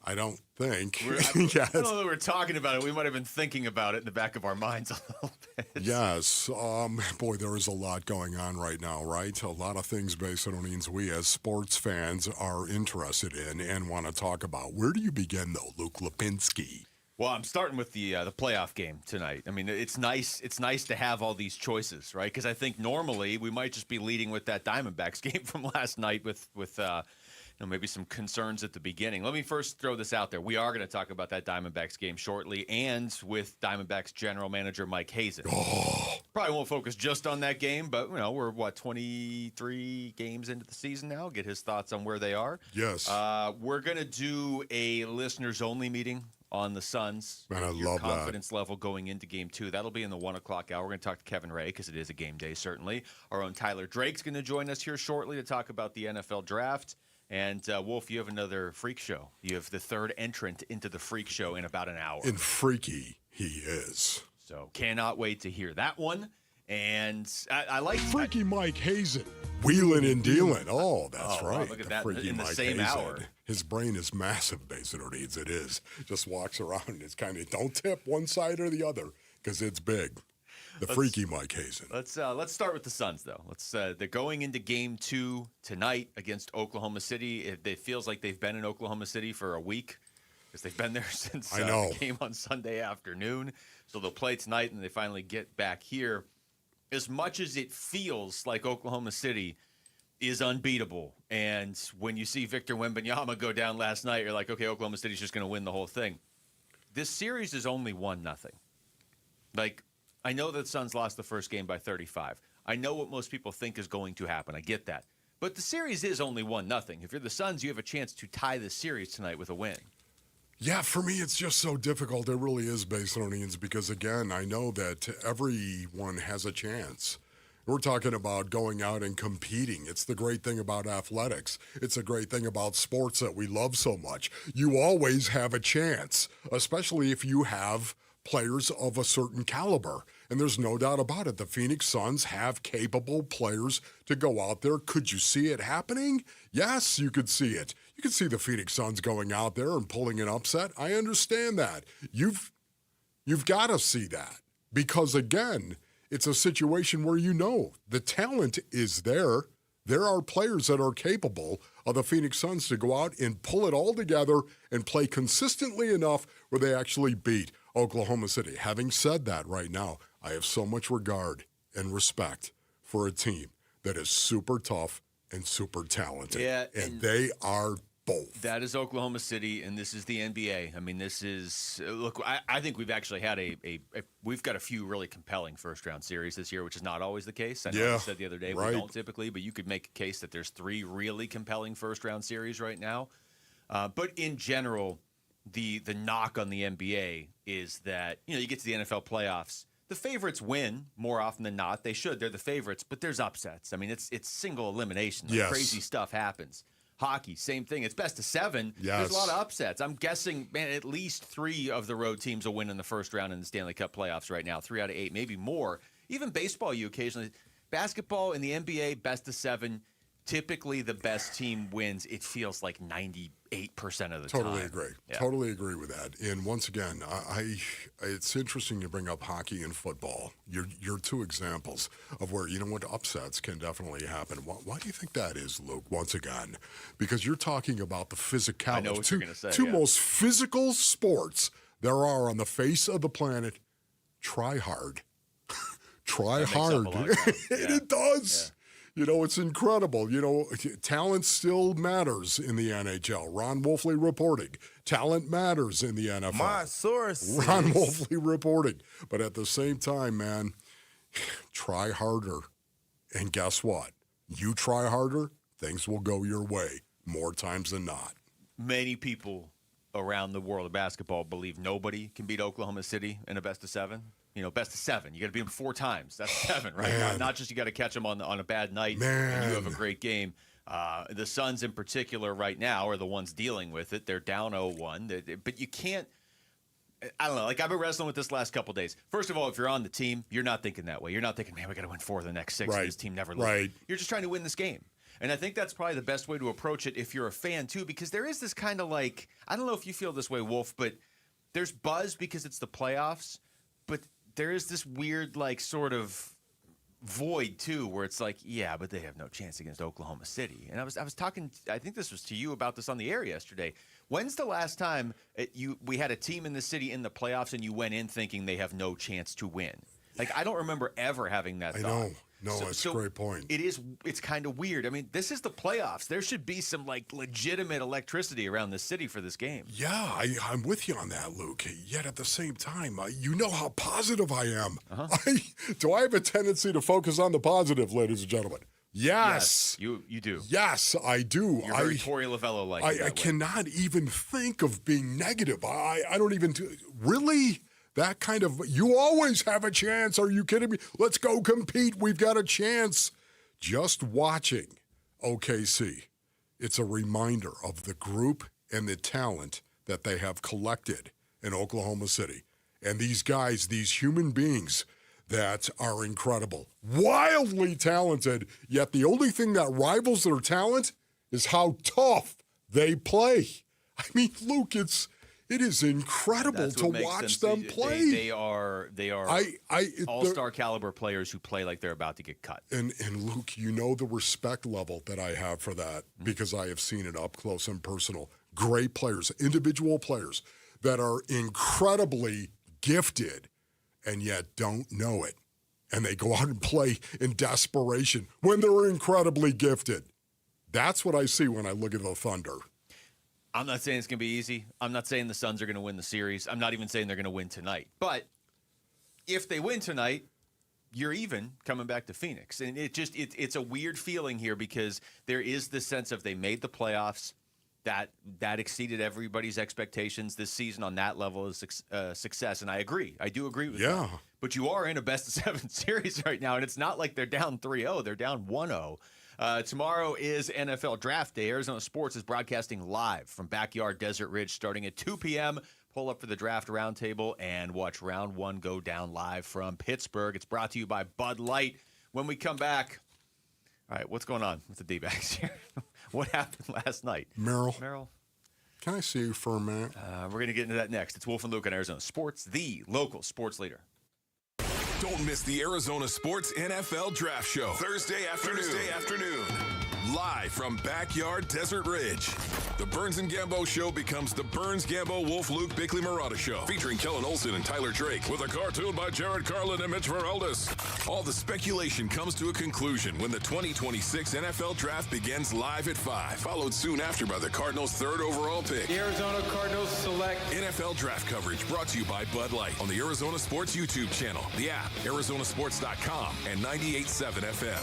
I don't think. I don't know that we're talking about it. We might have been thinking about it in the back of our minds a little bit. Yes. Boy, there is a lot going on right now, right? A lot of things based on means we as sports fans are interested in and want to talk about. Where do you begin, though, Luke Lipinski? Well, I'm starting with the playoff game tonight. I mean, it's nice to have all these choices, right? Because I think normally we might just be leading with that Diamondbacks game from last night with maybe some concerns at the beginning. Let me first throw this out there. We are going to talk about that Diamondbacks game shortly, and with Diamondbacks general manager Mike Hazen. Probably won't focus just on that game, but we're 23 games into the season now. Get his thoughts on where they are. Yes. We're going to do a listeners only meeting on the Suns. Man, I your love confidence level going into game 2. That'll be in the 1 o'clock hour. We're going to talk to Kevin Ray because it is a game day, certainly. Our own Tyler Drake's going to join us here shortly to talk about the NFL draft. And, Wolf, you have another freak show. You have the third entrant into the freak show in about an hour. And freaky he is. So cannot wait to hear that one. And I like Freaky Mike Hazen. Wheeling and dealing. Oh, that's right. Look at that Freaky in the Mike same Hazen. hour. His brain is massive, basically. It is. Just walks around. It's kind of, don't tip one side or the other because it's big. The freaky Mike Hazen. Let's start with the Suns, though. They're going into Game 2 tonight against Oklahoma City. It feels like they've been in Oklahoma City for a week because they've been there since the game on Sunday afternoon. So they'll play tonight, and they finally get back here. As much as it feels like Oklahoma City is unbeatable, and when you see Victor Wembanyama go down last night, you're like, okay, Oklahoma City's just going to win the whole thing. This series is only 1-0. Like, I know that Suns lost the first game by 35. I know what most people think is going to happen. I get that. But the series is only 1-0. If you're the Suns, you have a chance to tie the series tonight with a win. Yeah, for me, it's just so difficult. It really is, Baselonians, because, again, I know that everyone has a chance. We're talking about going out and competing. It's the great thing about athletics. It's a great thing about sports that we love so much. You always have a chance, especially if you have players of a certain caliber. And there's no doubt about it. The Phoenix Suns have capable players to go out there. Could you see it happening? Yes, you could see it. You could see the Phoenix Suns going out there and pulling an upset. I understand that. You've got to see that because, again, it's a situation where you know the talent is there. There are players that are capable of the Phoenix Suns to go out and pull it all together and play consistently enough where they actually beat Oklahoma City. Having said that right now, I have so much regard and respect for a team that is super tough and super talented. Yeah, and they are both. That is Oklahoma City, and this is the NBA. I mean, this is look. I think we've actually had we've got a few really compelling first-round series this year, which is not always the case. I know I said the other day we don't typically, but you could make a case that there's 3 really compelling first-round series right now. But in general, the knock on the NBA is that you get to the NFL playoffs. The favorites win more often than not. They should. They're the favorites, but there's upsets. I mean, it's single elimination. Like crazy stuff happens. Hockey, same thing. It's best of 7. Yes. There's a lot of upsets. I'm guessing, man, at least 3 of the road teams will win in the first round in the Stanley Cup playoffs right now. 3 out of 8, maybe more. Even baseball, you occasionally. Basketball in the NBA, best of 7. Typically, the best team wins. It feels like 98% of the time. Totally agree. Yeah. Totally agree with that. And once again, it's interesting to bring up hockey and football. You're 2 examples of where, upsets can definitely happen. Why do you think that is, Luke, once again? Because you're talking about the physicality. I know what you're going to say. 2 most physical sports there are on the face of the planet. Try hard. Try hard. It does. Yeah. It's incredible. Talent still matters in the NHL. Ron Wolfley reporting. Talent matters in the NFL. My source. Ron Wolfley reporting. But at the same time, man, try harder. And guess what? You try harder, things will go your way more times than not. Many people around the world of basketball believe nobody can beat Oklahoma City in a best of 7. Best of 7. You got to beat them 4 times. That's 7, right? Not just you got to catch them on a bad night and you have a great game. The Suns in particular right now are the ones dealing with it. They're down 0-1. But you can't – I don't know. Like, I've been wrestling with this last couple days. First of all, if you're on the team, you're not thinking that way. You're not thinking, man, we got to win 4 of the next 6. And this team never loses. Right. You're just trying to win this game. And I think that's probably the best way to approach it if you're a fan, too, because there is this kind of like – I don't know if you feel this way, Wolf, but there's buzz because it's the playoffs, but – there is this weird, like, sort of void, too, where it's like, yeah, but they have no chance against Oklahoma City. And I was talking, I think this was to you about this on the air yesterday. When's the last time we had a team in the city in the playoffs and you went in thinking they have no chance to win? Like, I don't remember ever having that thought. I know. No, that's a great point. It's kind of weird. I mean, this is the playoffs. There should be some, like, legitimate electricity around the city for this game. Yeah, I'm with you on that, Luke. Yet at the same time, you know how positive I am. Do I have a tendency to focus on the positive, ladies and gentlemen? Yes. You do. Yes, I do. You're very Torey Lavello-like. I cannot even think of being negative. I don't even really? That kind of, you always have a chance. Are you kidding me? Let's go compete. We've got a chance. Just watching OKC, it's a reminder of the group and the talent that they have collected in Oklahoma City. And these guys, these human beings that are incredible, wildly talented, yet the only thing that rivals their talent is how tough they play. I mean, Luke, it's It is incredible to watch them play. They are all-star caliber players who play like they're about to get cut. And Luke, you know the respect level that I have for that because I have seen it up close and personal. Great players, individual players that are incredibly gifted and yet don't know it. And they go out and play in desperation when they're incredibly gifted. That's what I see when I look at the Thunder. I'm not saying it's going to be easy. I'm not saying the Suns are going to win the series. I'm not even saying they're going to win tonight. But if they win tonight, you're even coming back to Phoenix. And it's a weird feeling here because there is this sense of they made the playoffs. That exceeded everybody's expectations this season on that level of success. And I agree. I do agree with that. But you are in a best-of-7 series right now, and it's not like they're down 3-0. They're down 1-0. Tomorrow is NFL Draft Day. Arizona Sports is broadcasting live from Backyard Desert Ridge starting at 2 p.m. Pull up for the Draft Roundtable and watch Round 1 go down live from Pittsburgh. It's brought to you by Bud Light. When we come back, all right, what's going on with the D-backs here? What happened last night? Merrill, can I see you for a minute? We're going to get into that next. It's Wolf and Luke on Arizona Sports, the local sports leader. Don't miss the Arizona Sports NFL Draft Show. Thursday afternoon. Live from Backyard Desert Ridge. The Burns and Gambo Show becomes the Burns, Gambo, Wolf, Luke, Bickley, Murata Show. Featuring Kellen Olson and Tyler Drake. With a cartoon by Jared Carlin and Mitch Veraldis. All the speculation comes to a conclusion when the 2026 NFL Draft begins live at 5. Followed soon after by the Cardinals' 3rd overall pick. The Arizona Cardinals select NFL Draft coverage brought to you by Bud Light on the Arizona Sports YouTube channel, the app, ArizonaSports.com, and 98.7 FM.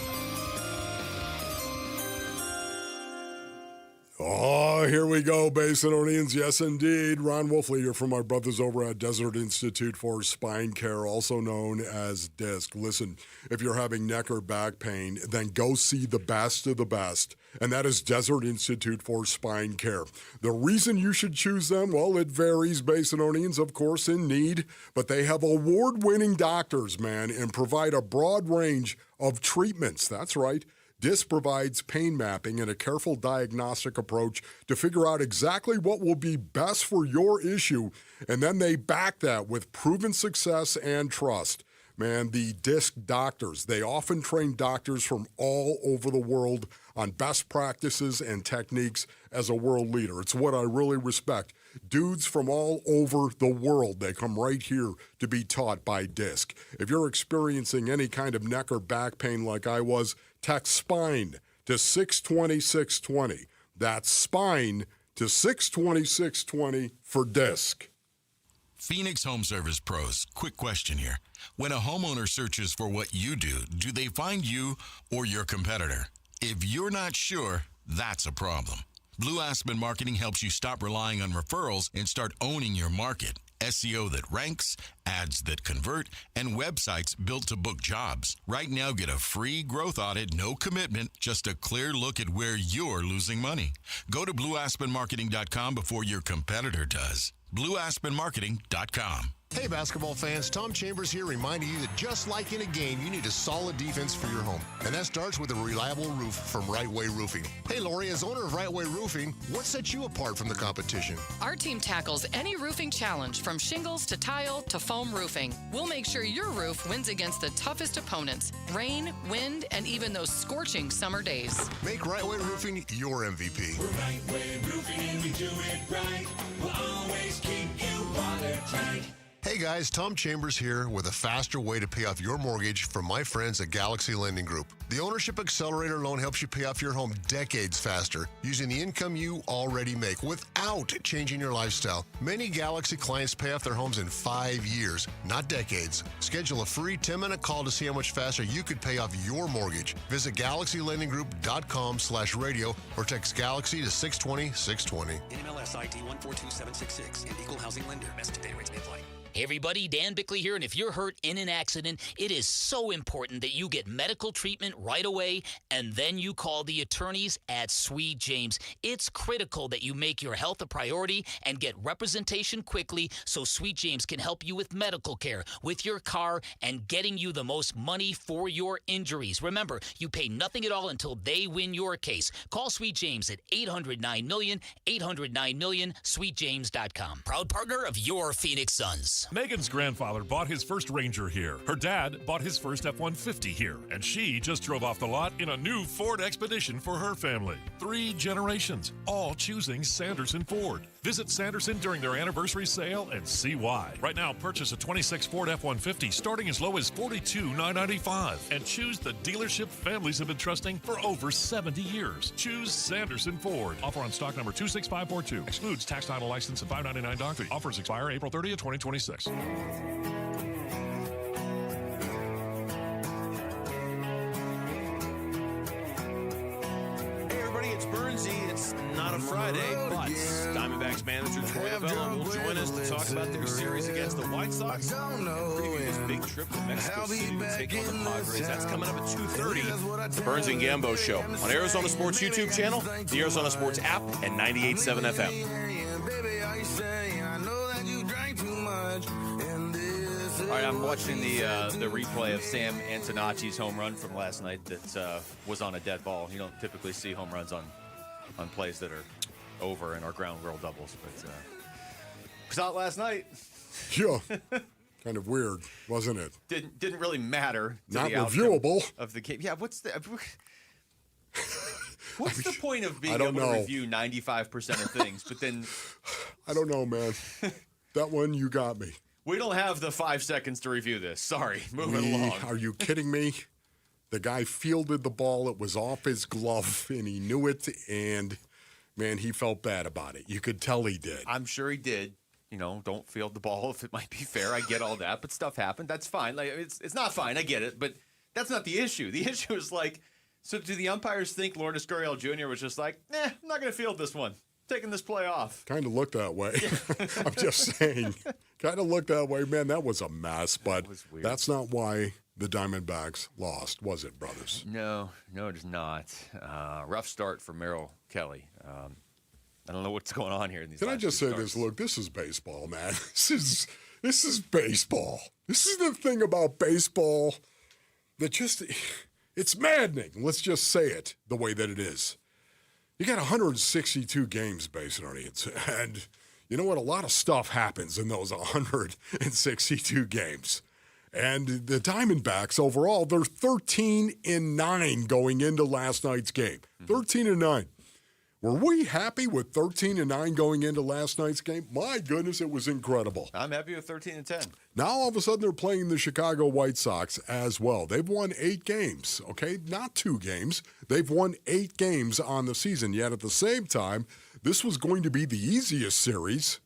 Oh, here we go, Basinonians. Yes, indeed. Ron Wolfley from our brothers over at Desert Institute for Spine Care, also known as DISC. Listen, if you're having neck or back pain, then go see the best of the best, and that is Desert Institute for Spine Care. The reason you should choose them, well, it varies, Basinonians, of course, in need, but they have award-winning doctors, man, and provide a broad range of treatments. That's right. DISC provides pain mapping and a careful diagnostic approach to figure out exactly what will be best for your issue, and then they back that with proven success and trust. Man, the DISC doctors, they often train doctors from all over the world on best practices and techniques as a world leader. It's what I really respect. Dudes from all over the world, they come right here to be taught by DISC. If you're experiencing any kind of neck or back pain like I was, text SPINE to 620-620. That's SPINE to 620-620 for DISC. Phoenix Home Service Pros, quick question here. When a homeowner searches for what you do they find you or your competitor? If you're not sure, that's a problem. Blue Aspen Marketing helps you stop relying on referrals and start owning your market. SEO that ranks, ads that convert, and websites built to book jobs. Right now, get a free growth audit, no commitment, just a clear look at where you're losing money. Go to blueaspenmarketing.com before your competitor does. blueaspenmarketing.com. Hey basketball fans, Tom Chambers here reminding you that just like in a game, you need a solid defense for your home. And that starts with a reliable roof from Right Way Roofing. Hey Lori, as owner of Right Way Roofing, what sets you apart from the competition? Our team tackles any roofing challenge from shingles to tile to foam roofing. We'll make sure your roof wins against the toughest opponents, rain, wind, and even those scorching summer days. Make Right Way Roofing your MVP. We're Right Way Roofing and we do it right. We'll always keep you watertight. Hey guys, Tom Chambers here with a faster way to pay off your mortgage from my friends at Galaxy Lending Group. The Ownership Accelerator loan helps you pay off your home decades faster using the income you already make without changing your lifestyle. Many Galaxy clients pay off their homes in 5 years, not decades. Schedule a free 10-minute call to see how much faster you could pay off your mortgage. Visit GalaxyLendingGroup.com/radio or text Galaxy to 620-620. NMLS ID 142766 and Equal Housing Lender. Message and data rates may apply. Hey everybody, Dan Bickley here, and if you're hurt in an accident, it is so important that you get medical treatment right away, and then you call the attorneys at Sweet James. It's critical that you make your health a priority and get representation quickly so Sweet James can help you with medical care, with your car, and getting you the most money for your injuries. Remember, you pay nothing at all until they win your case. Call Sweet James at 800-9-million, 800-9-million, sweetjames.com. Proud partner of your Phoenix Suns. Megan's grandfather bought his first Ranger here. Her dad bought his first F-150 here. And she just drove off the lot in a new Ford Expedition for her family. 3 generations, all choosing Sanderson Ford. Visit Sanderson during their anniversary sale and see why. Right now, purchase a 26 Ford F-150 starting as low as $42,995 and choose the dealership families have been trusting for over 70 years. Choose Sanderson Ford. Offer on stock number 26542. Excludes tax, title, license, and $599 doc fee. Offers expire April 30th, 2026. Hey everybody, it's Burnsy. It's not a Friday, but Diamondbacks manager Troy Avella will join us to talk about their series against the White Sox and preview this big trip to Mexico City to take on the Padres. That's coming up at 2:30. The Burns and Gambo Show on Arizona Sports YouTube channel, the Arizona Sports app, and 98.7 FM. All right, I'm watching the replay of Sam Antonacci's home run from last night that was on a dead ball. You don't typically see home runs on plays that are over and are ground rule doubles, but it was out last night. Yeah, kind of weird, wasn't it? Didn't really matter. Not reviewable of the game. Yeah, what's the point of being able to review 95% of things? But then I don't know, man. That one you got me. We don't have the 5 seconds to review this. Sorry, moving along. Are you kidding me? The guy fielded the ball. It was off his glove, and he knew it. And, man, he felt bad about it. You could tell he did. I'm sure he did. You know, don't field the ball if it might be fair. I get all that, but stuff happened. That's fine. Like it's not fine. I get it, but that's not the issue. The issue is like, so do the umpires think Lourdes Gurriel Jr. was just like, I'm not going to field this one. Taking this play off. Kind of looked that way. I'm just saying. Kind of looked that way. Man, that was a mess, but that's not why the Diamondbacks lost, was it, brothers? No, it is not. Rough start for Merrill Kelly. I don't know what's going on here in these. Can I just say this? Look, this is baseball, man. This is baseball. This is the thing about baseball that it's maddening. Let's just say it the way that it is. You got 162 games, basically, and you know what? A lot of stuff happens in those 162 games. And the Diamondbacks overall, they're 13-9 going into last night's game. 13-9. Were we happy with 13-9 going into last night's game? My goodness, it was incredible. I'm happy with 13-10. Now all of a sudden they're playing the Chicago White Sox as well. They've won 8 games, okay? Not 2 games. They've won 8 games on the season. Yet at the same time, this was going to be the easiest series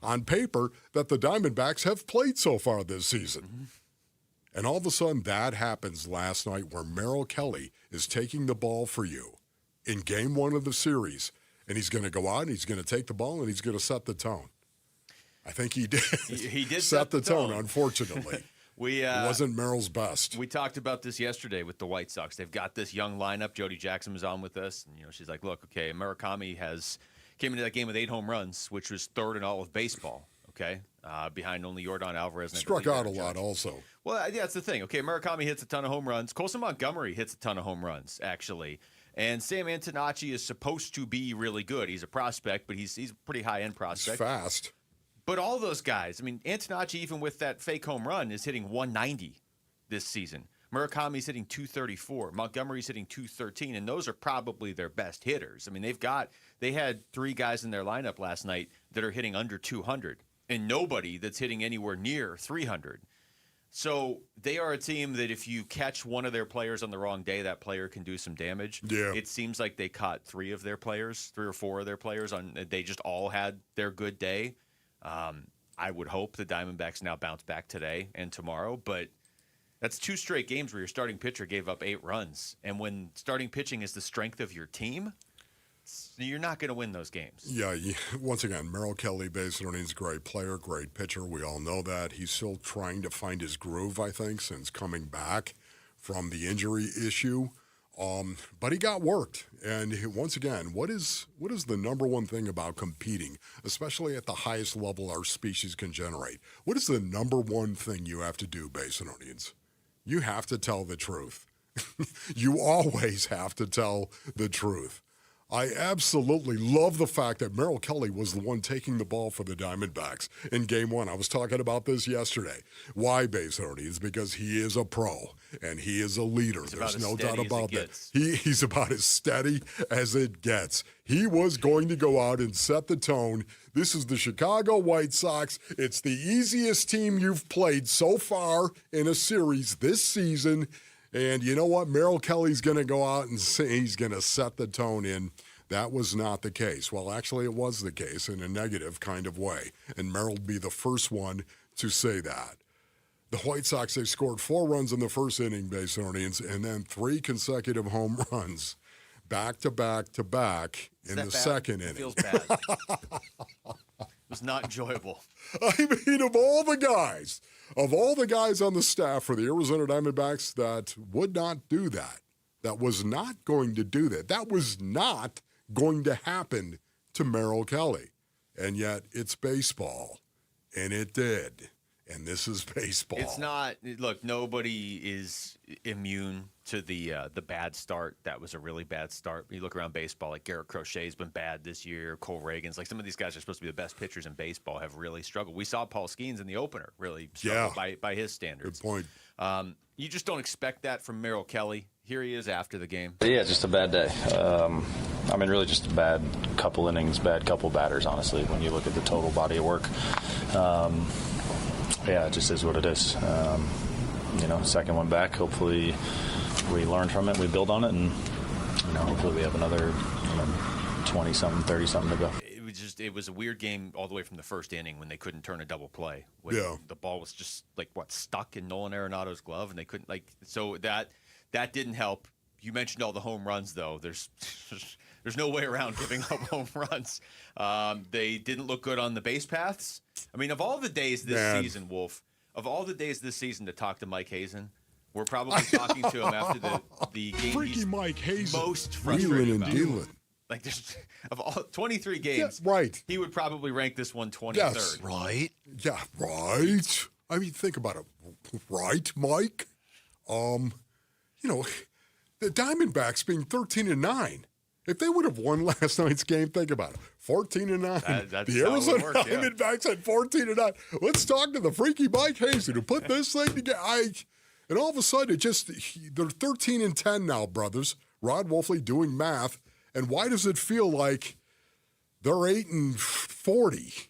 on paper that the Diamondbacks have played so far this season. Mm-hmm. And all of a sudden that happens last night where Merrill Kelly is taking the ball for you in game 1 of the series, and he's going to go out and he's going to take the ball and he's going to set the tone. I think he did. He did set the tone, unfortunately. It wasn't Merrill's best. We talked about this yesterday with the White Sox. They've got this young lineup. Jody Jackson was on with us, and she's like, look, okay, Murakami came into that game with 8 home runs, which was 3rd in all of baseball, okay, behind only Yordan Alvarez. And struck out a lot also. Well, yeah, that's the thing. Okay, Murakami hits a ton of home runs. Colson Montgomery hits a ton of home runs, actually. And Sam Antonacci is supposed to be really good. He's a prospect, but he's a pretty high-end prospect. He's fast. But all those guys, I mean, Antonacci, even with that fake home run, is hitting 190 this season. Murakami's hitting 234. Montgomery's hitting 213, and those are probably their best hitters. I mean, they had 3 guys in their lineup last night that are hitting under 200, and nobody that's hitting anywhere near 300. So they are a team that if you catch one of their players on the wrong day, that player can do some damage. Yeah. It seems like they caught 3 or 4 of their players they just all had their good day. I would hope the Diamondbacks now bounce back today and tomorrow, but that's 2 straight games where your starting pitcher gave up 8 runs. And when starting pitching is the strength of your team, You're not going to win those games. Yeah, once again, Merrill Kelly, Basinonian's a great player, great pitcher. We all know that. He's still trying to find his groove, I think, since coming back from the injury issue. But he got worked. And once again, what is the number one thing about competing, especially at the highest level our species can generate? What is the number one thing you have to do, Basinonians? You have to tell the truth. You always have to tell the truth. I absolutely love the fact that Merrill Kelly was the one taking the ball for the Diamondbacks in Game 1. I was talking about this yesterday. Why, Basinonians? Because he is a pro, and he is a leader. There's no doubt about that. He's about as steady as it gets. He was going to go out and set the tone. This is the Chicago White Sox. It's the easiest team you've played so far in a series this season. And you know what? Merrill Kelly's going to go out and say he's going to set the tone in. That was not the case. Well, actually, it was the case in a negative kind of way. And Merrill will be the first one to say that. The White Sox, they scored 4 runs in the first inning, Basinonians, and then 3 consecutive home runs back to back to back in the second inning. It feels bad. It was not enjoyable. I mean, of all the guys on the staff for the Arizona Diamondbacks that would not do that, that was not going to do that was not going to happen to Merrill Kelly. And yet it's baseball, and it did. And this is baseball. It's not. Look, nobody is immune to the bad start. That was a really bad start. You look around baseball, like Garrett Crochet's been bad this year. Cole Reagan's, like some of these guys are supposed to be the best pitchers in baseball, have really struggled. We saw Paul Skeens in the opener really struggle by his standards. Good point. You just don't expect that from Merrill Kelly. Here he is after the game. Yeah, just a bad day. I mean, really just a bad couple innings, bad couple batters, honestly, when you look at the total body of work. Yeah, it just is what it is. Second one back. Hopefully we learn from it, we build on it, and hopefully we have another 20-something, 30-something to go. It was a weird game all the way from the first inning when they couldn't turn a double play. The ball was just stuck in Nolan Arenado's glove, and they couldn't so that didn't help. You mentioned all the home runs, though. There's no way around giving up home runs. They didn't look good on the base paths. I mean, of all the days this season, Wolf, to talk to Mike Hazen, we're probably talking to him after the game. Freaky Mike Hazen. Most frustrated about. Dealing. Like, there's of all 23 games, right? He would probably rank this one 23rd. Yes, right. Yeah, right. I mean, think about it, right, Mike? The Diamondbacks being 13-9. If they would have won last night's game, think about it. 14-9. The Arizona Diamondbacks had 14-9. Let's talk to the freaky Mike Hazen who put this thing together. And all of a sudden, they're 13-10 now, brothers. Rod Wolfley doing math. And why does it feel like they're 8-40?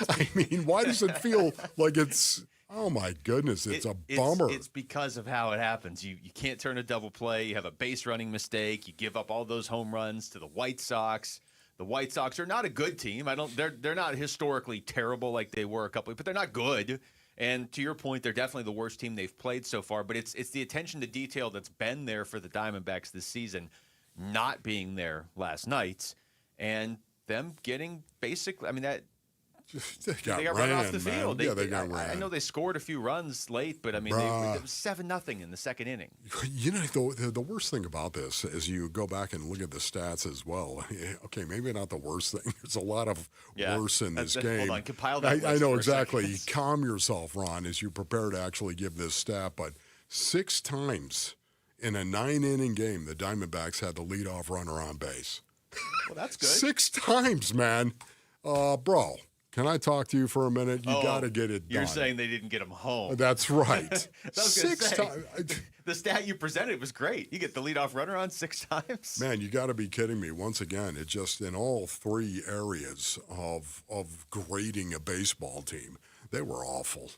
I mean, why does it feel like it's? Oh my goodness, it's a bummer. It's because of how it happens. You can't turn a double play. You have a base running mistake. You give up all those home runs to the White Sox. The White Sox are not a good team. They're not historically terrible like they were but they're not good. And to your point, they're definitely the worst team they've played so far. But it's the attention to detail that's been there for the Diamondbacks this season, not being there last night, and them getting basically. I mean that. They got run off the field. They got ran. I know they scored a few runs late, but I mean, it was 7-0 in the second inning. The worst thing about this is you go back and look at the stats as well. Okay, maybe not the worst thing. There's a lot of worse in this game. Hold on, compile that. I know exactly. Calm yourself, Ron, as you prepare to actually give this stat. But 6 times in a 9-inning game, the Diamondbacks had the leadoff runner on base. Well, that's good. 6 times, man. Bro. Can I talk to you for a minute? You got to get it done. You're saying they didn't get him home. That's right. 6 times. The stat you presented was great. You get the leadoff runner on 6 times. Man, you got to be kidding me. Once again, it just in all 3 areas of grading a baseball team, they were awful.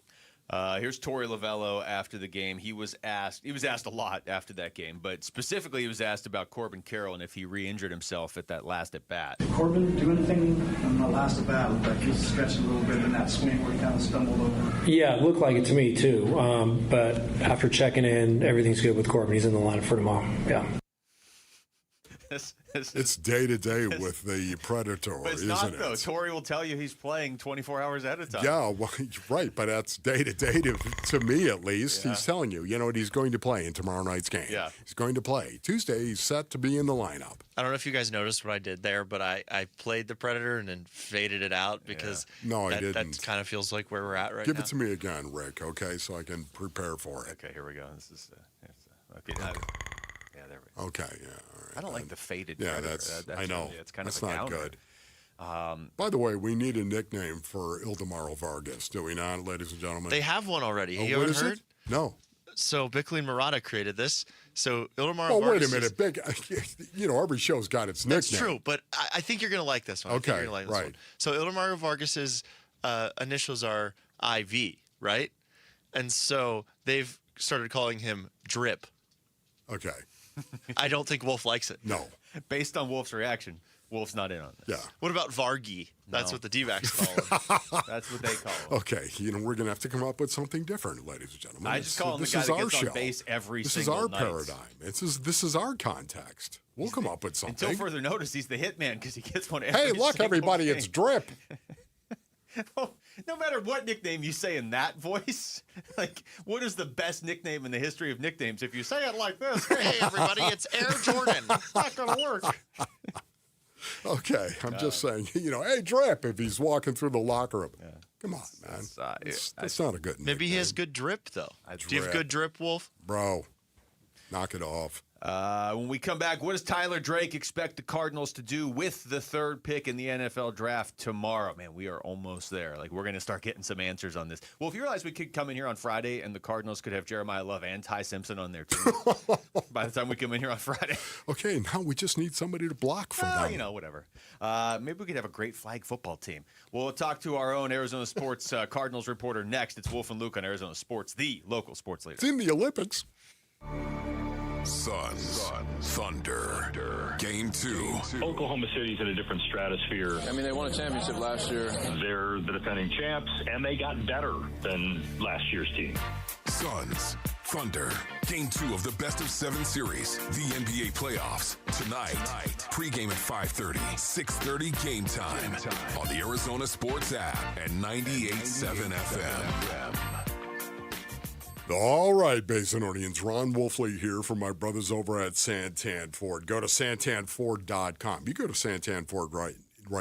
Here's Torey Lovello after the game. He was asked a lot after that game, but specifically he was asked about Corbin Carroll and if he re-injured himself at that last at-bat. Did Corbin do anything on the last at-bat? Like he was stretching a little bit in that swing where he kind of stumbled over? Yeah, it looked like it to me too. But after checking in, everything's good with Corbin. He's in the lineup for tomorrow. Yeah. It's day to day with the Predator, but it's isn't not, it? though. Torrey will tell you he's playing 24 hours at a time. Yeah, well, right, but that's day to day to me at least. Yeah. He's telling you, what he's going to play in tomorrow night's game. Yeah. He's going to play. Tuesday, he's set to be in the lineup. I don't know if you guys noticed what I did there, but I played the Predator and then faded it out because I didn't. That kind of feels like where we're at right Give now. it to me again, Rick, okay, so I can prepare for it. Okay, here we go. This is okay. Yeah, there we go. Okay, yeah, all right. I don't like the faded. Yeah, Predator. that's I know. Really, it's kind that's of a not counter. good. By the way, we need a nickname for Ildemaro Vargas, do we not, ladies and gentlemen? They have one already. Oh, You what haven't is heard? it? No. So Bickley and Murata created this. So Ildemaro Oh, Vargas. wait a minute. Every show's got its nickname. That's true, but I think you're going to like this one. Okay, I think you're gonna like this right. one. So Ildemaro Vargas's initials are IV, right? And so they've started calling him Drip. Okay. I don't think Wolf likes it. No. Based on Wolf's reaction, Wolf's not in on this. Yeah. What about Vargy? That's No. what the D-backs call him. That's what they call him. Okay, we're going to have to come up with something different, ladies and gentlemen. I just call him the guy that gets on base every This single is our night. paradigm. This is our context. We'll come up with something. Until further notice, he's the hitman because he gets one every Hey, look, single everybody, game. it's Drip. No matter what nickname you say in that voice, like, what is the best nickname in the history of nicknames? If you say it like this, hey, everybody, it's Air Jordan. It's not going to work. Okay, I'm just saying, hey, Drip, if he's walking through the locker room. Yeah. Come on, man. That's not a good nickname. Maybe he has good drip, though. Do you have good drip, Wolf? Bro, knock it off. When we come back, what does Tyler Drake expect the Cardinals to do with the third pick in the NFL draft tomorrow? Man, we are almost there. Like, we're going to start getting some answers on this. Well, if you realize we could come in here on Friday and the Cardinals could have Jeremiah Love and Ty Simpson on their team by the time we come in here on Friday. Okay, now we just need somebody to block for them. Whatever. Maybe we could have a great flag football team. We'll talk to our own Arizona Sports Cardinals reporter next. It's Wolf and Luke on Arizona Sports, the local sports leader. It's in the Olympics. Suns, Thunder, Game 2. Oklahoma City's in a different stratosphere. I mean, they won a championship last year. They're the defending champs, and they got better than last year's team. Suns, Thunder, Game 2 of the best of 7 series, the NBA playoffs. Tonight, pregame at 5:30, 6:30 game time on the Arizona Sports app and 98.7 FM. All right, Basinonians. Ron Wolfley here from my brothers over at Santan Ford. Go to santanford.com. You go to Santan Ford right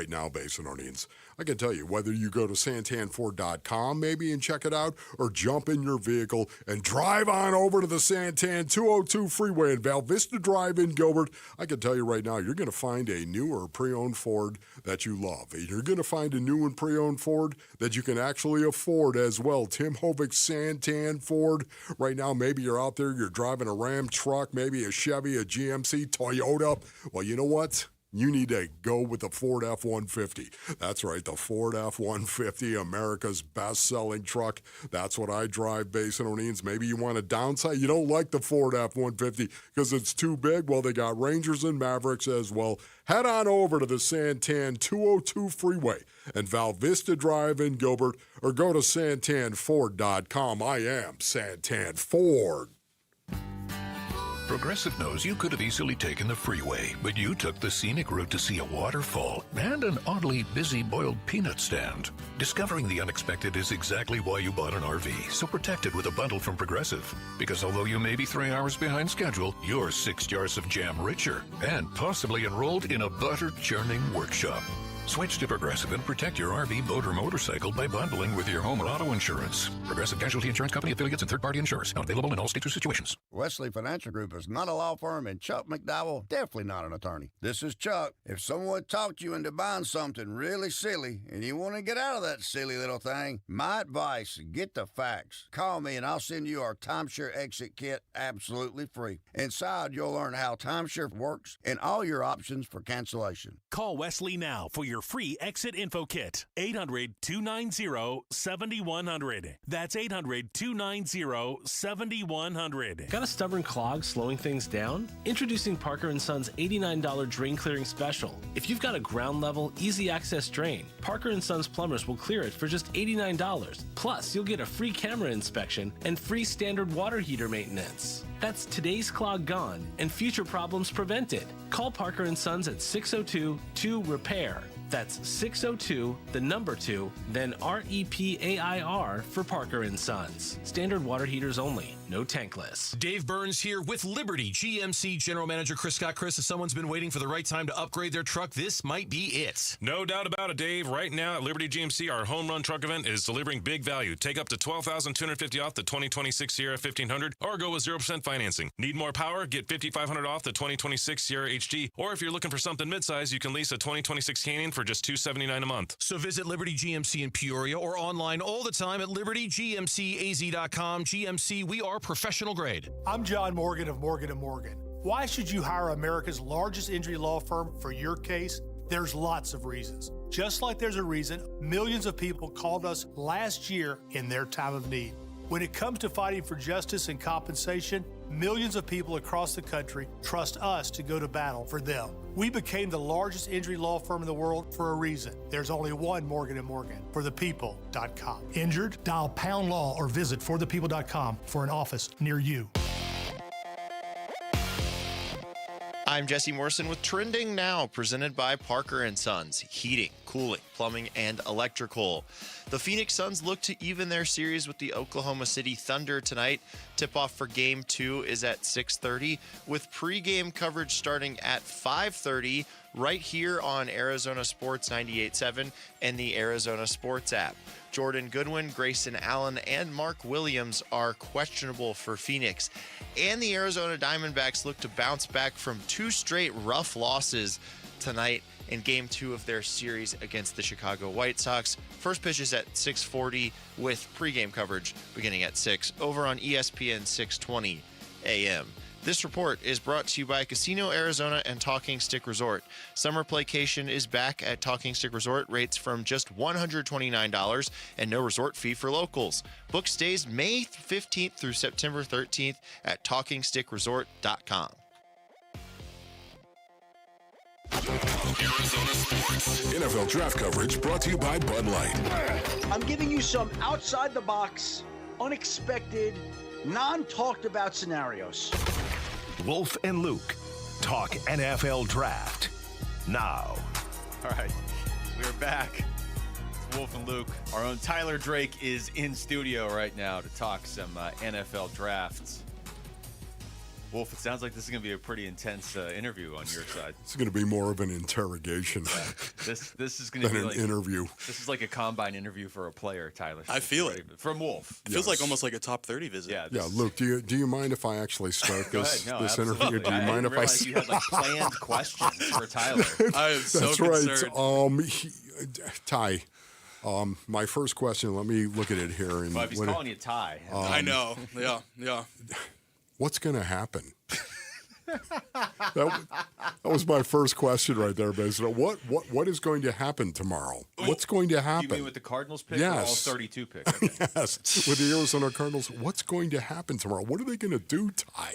now, Basinonians. I can tell you, whether you go to santanford.com maybe and check it out, or jump in your vehicle and drive on over to the Santan 202 freeway in Val Vista Drive in Gilbert, I can tell you right now, you're going to find a new or pre-owned Ford that you love. You're going to find a new and pre-owned Ford that you can actually afford as well. Tim Hovick, Santan Ford. Right now, maybe you're out there, you're driving a Ram truck, maybe a Chevy, a GMC, Toyota. Well, you know what? You need to go with the Ford F-150. That's right, the Ford F-150, America's best-selling truck. That's what I drive, Basinonians. Maybe you want to downsize. You don't like the Ford F-150 because it's too big. Well, they got Rangers and Mavericks as well. Head on over to the Santan 202 freeway and Val Vista Drive in Gilbert, or go to santanford.com. I am Santan Ford. Progressive knows you could have easily taken the freeway, but you took the scenic route to see a waterfall and an oddly busy boiled peanut stand. Discovering the unexpected is exactly why you bought an RV, so protect it with a bundle from Progressive. Because although you may be 3 hours behind schedule, you're 6 jars of jam richer and possibly enrolled in a butter churning workshop. Switch to Progressive and protect your RV, boat, or motorcycle by bundling with your home or auto insurance. Progressive Casualty Insurance Company affiliates and third-party insurers. Not available in all states or situations. Wesley Financial Group is not a law firm, and Chuck McDowell definitely not an attorney. This is Chuck. If someone talked you into buying something really silly and you want to get out of that silly little thing, my advice, get the facts. Call me and I'll send you our timeshare exit kit absolutely free. Inside, you'll learn how timeshare works and all your options for cancellation. Call Wesley now for your free exit info kit. 800-290-7100. That's 800-290-7100. Got a stubborn clog slowing things down? Introducing Parker & Son's $89 drain clearing special. If you've got a ground level, easy access drain, Parker & Son's plumbers will clear it for just $89. Plus, you'll get a free camera inspection and free standard water heater maintenance. That's today's clog gone and future problems prevented. Call Parker & Sons at 602-2-REPAIR. That's 602, the number 2, then REPAIR for Parker & Sons. Standard water heaters only, no tankless. Dave Burns here with Liberty GMC General Manager Chris Scott. Chris, if someone's been waiting for the right time to upgrade their truck, this might be it. No doubt about it, Dave. Right now at Liberty GMC, our home run truck event is delivering big value. Take up to $12,250 off the 2026 Sierra 1500 or go with 0% financing. Need more power? Get $5,500 off the 2026 Sierra HG. Or if you're looking for something midsize, you can lease a 2026 Canyon for just $279 a month. So visit Liberty GMC in Peoria or online all the time at libertygmcaz.com. GMC, we are professional grade. I'm John Morgan of Morgan & Morgan. Why should you hire America's largest injury law firm for your case? There's lots of reasons. Just like there's a reason millions of people called us last year in their time of need. When it comes to fighting for justice and compensation, millions of people across the country trust us to go to battle for them. We became the largest injury law firm in the world for a reason. There's only one Morgan & Morgan, forthepeople.com. Injured? Dial pound law or visit forthepeople.com for an office near you. I'm Jesse Morrison with Trending Now, presented by Parker & Sons, heating, cooling, plumbing, and electrical. The Phoenix Suns look to even their series with the Oklahoma City Thunder tonight. Tip-off for Game 2 is at 6:30, with pregame coverage starting at 5:30 right here on Arizona Sports 98.7 and the Arizona Sports app. Jordan Goodwin, Grayson Allen, and Mark Williams are questionable for Phoenix. And the Arizona Diamondbacks look to bounce back from 2 straight rough losses tonight in Game 2 of their series against the Chicago White Sox. First pitch is at 6:40 with pregame coverage beginning at 6 over on ESPN 620 AM. This report is brought to you by Casino Arizona and Talking Stick Resort. Summer playcation is back at Talking Stick Resort. Rates from just $129 and no resort fee for locals. Book stays May 15th through September 13th at TalkingStickResort.com. Arizona Sports. NFL draft coverage brought to you by Bud Light. I'm giving you some outside-the-box, unexpected, non-talked about scenarios. Wolf and Luke talk NFL draft now. All right, we're back. It's Wolf and Luke. Our own Tyler Drake is in studio right now to talk some NFL drafts. Wolf, it sounds like this is going to be a pretty intense interview on your side. It's going to be more of an interrogation This is going to be than an like interview. This is like a combine interview for a player, Tyler. I feel it. From Wolf. It feels like almost like a top 30 visit. Yeah, Luke, do you mind if I actually start this absolutely. interview? Do you mind if I realize you had like planned questions for Tyler? I am so That's concerned. right. Ty, my first question, let me look at it here. Well, if he's calling you Ty. I know. Yeah. What's going to happen? that was my first question right there, basically. What is going to happen tomorrow? What's going to happen? You mean with the Cardinals pick yes. or all 32 picks? Okay. Yes, with the Arizona Cardinals. What's going to happen tomorrow? What are they going to do, Ty?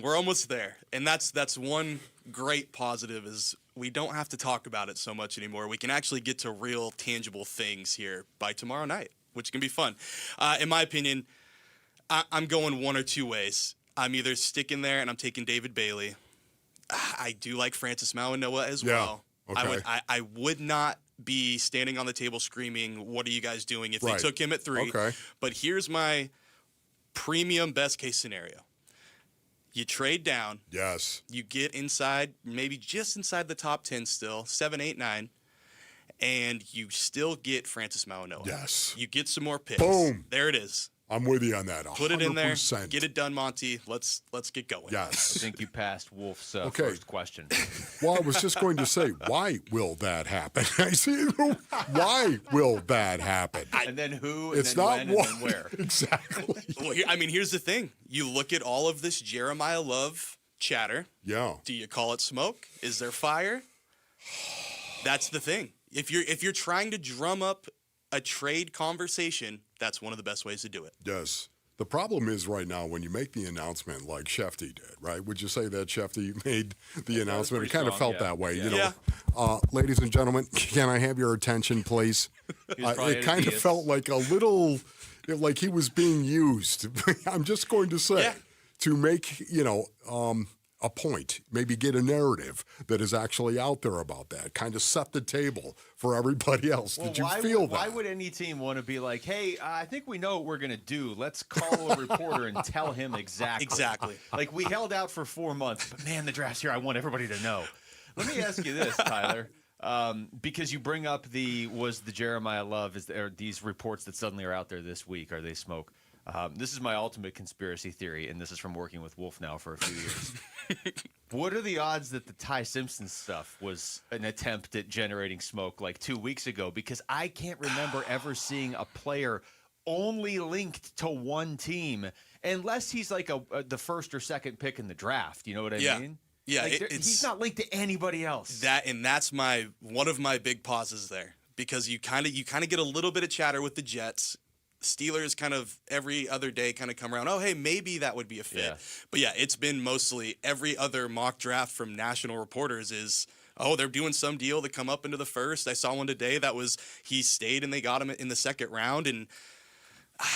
We're almost there. And that's one great positive is we don't have to talk about it so much anymore. We can actually get to real tangible things here by tomorrow night, which can be fun. In my opinion, I'm going one or two ways. I'm either sticking there and I'm taking David Bailey. I do like Francis Mauigoa as well. Okay. I would not be standing on the table screaming, "What are you guys doing?" if they took him at 3. Okay. But here's my premium best case scenario. You trade down. Yes. You get inside, maybe just inside the top 10 still, 7, 8, 9, and you still get Francis Mauigoa. Yes. You get some more picks. Boom. There it is. I'm with you on that. 100%. Put it in there. Get it done, Monty. Let's get going. Yes. I think you passed Wolf's first question. Well, I was just going to say, why will that happen? I see. Why will that happen? And then who? And it's then not when, what. And then where? Exactly. Well, here's the thing. You look at all of this Jeremiah Love chatter. Yeah. Do you call it smoke? Is there fire? That's the thing. If you're trying to drum up a trade conversation, that's one of the best ways to do it. Yes. The problem is right now when you make the announcement like Shefty did, right? Would you say that Shefty made the announcement? It kind of felt that way. You know, ladies and gentlemen, can I have your attention, please? It kind of felt like a little, like he was being used. I'm just going to say to make, a point, maybe get a narrative that is actually out there about that, kind of set the table for everybody else. Did you feel that? Why would any team want to be like, hey, I think we know what we're going to do. Let's call a reporter and tell him exactly. Exactly. Like, we held out for 4 months, but man, the draft's here. I want everybody to know. Let me ask you this, Tyler. Because you bring up was the Jeremiah Love, are these reports that suddenly are out there this week, are they smoke? This is my ultimate conspiracy theory, and this is from working with Wolf now for a few years. What are the odds that the Ty Simpson stuff was an attempt at generating smoke like 2 weeks ago? Because I can't remember ever seeing a player only linked to one team, unless he's like the first or second pick in the draft. You know what I mean? Yeah, like he's not linked to anybody else. That's one of my big pauses there, because you kind of get a little bit of chatter with the Jets. Steelers kind of every other day kind of come around, oh, hey, maybe that would be a fit. Yeah. But, it's been mostly every other mock draft from national reporters is, oh, they're doing some deal to come up into the first. I saw one today that was he stayed and they got him in the second round. And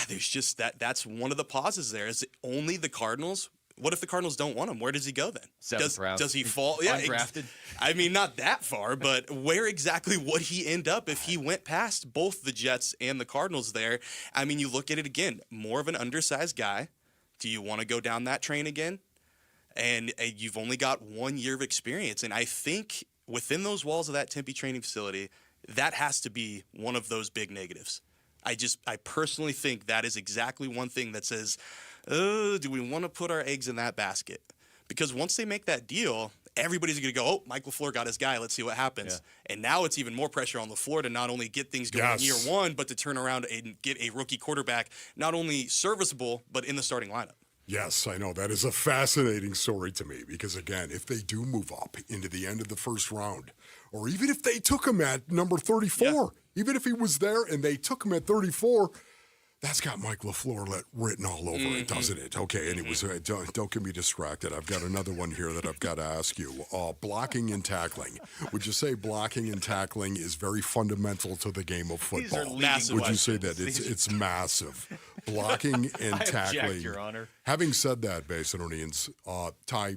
there's just that's one of the pauses there. Is it only the Cardinals? What if the Cardinals don't want him? Where does he go then? Seventh round. Does he fall? Yeah, undrafted. I mean, not that far, but where exactly would he end up if he went past both the Jets and the Cardinals there? I mean, you look at it again, more of an undersized guy. Do you want to go down that train again? And you've only got 1 year of experience. And I think within those walls of that Tempe training facility, that has to be one of those big negatives. I personally think that is exactly one thing that says, do we want to put our eggs in that basket? Because once they make that deal, everybody's going to go, oh, Mike LaFleur got his guy. Let's see what happens. Yeah. And now it's even more pressure on LaFleur to not only get things going in year one, but to turn around and get a rookie quarterback not only serviceable, but in the starting lineup. Yes, I know. That is a fascinating story to me because, again, if they do move up into the end of the first round, or even if they took him at number 34, even if he was there and they took him at 34, that's got Mike LaFleur written all over it, doesn't it? Okay, anyways, don't get me distracted. I've got another one here that I've got to ask you. Blocking and tackling. Would you say blocking and tackling is very fundamental to the game of football? These are massive. Would you say that? It's massive. Blocking and tackling. Object, Your Honor. Having said that, Basinonians, Ty,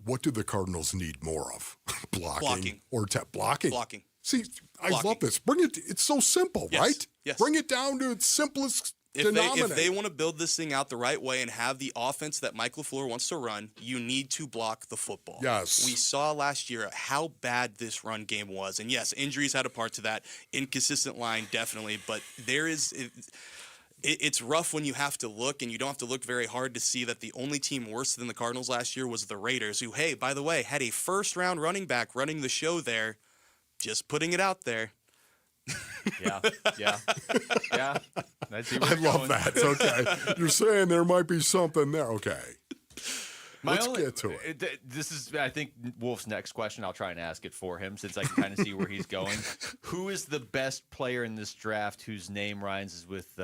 what do the Cardinals need more of? Blocking. Or blocking? Blocking. See, I love this. It's so simple, right? Yes. Bring it down to its simplest denominator. If they want to build this thing out the right way and have the offense that Mike LaFleur wants to run, you need to block the football. Yes. We saw last year how bad this run game was. And yes, injuries had a part to that. Inconsistent line, definitely. But it's rough when you have to look, and you don't have to look very hard to see that the only team worse than the Cardinals last year was the Raiders, who, hey, by the way, had a first-round running back running the show there. Just putting it out there. Yeah. I love that. Okay. You're saying there might be something there. Okay. Let's get to it. This is, I think, Wolf's next question. I'll try and ask it for him since I can kind of see where he's going. Who is the best player in this draft whose name rhymes with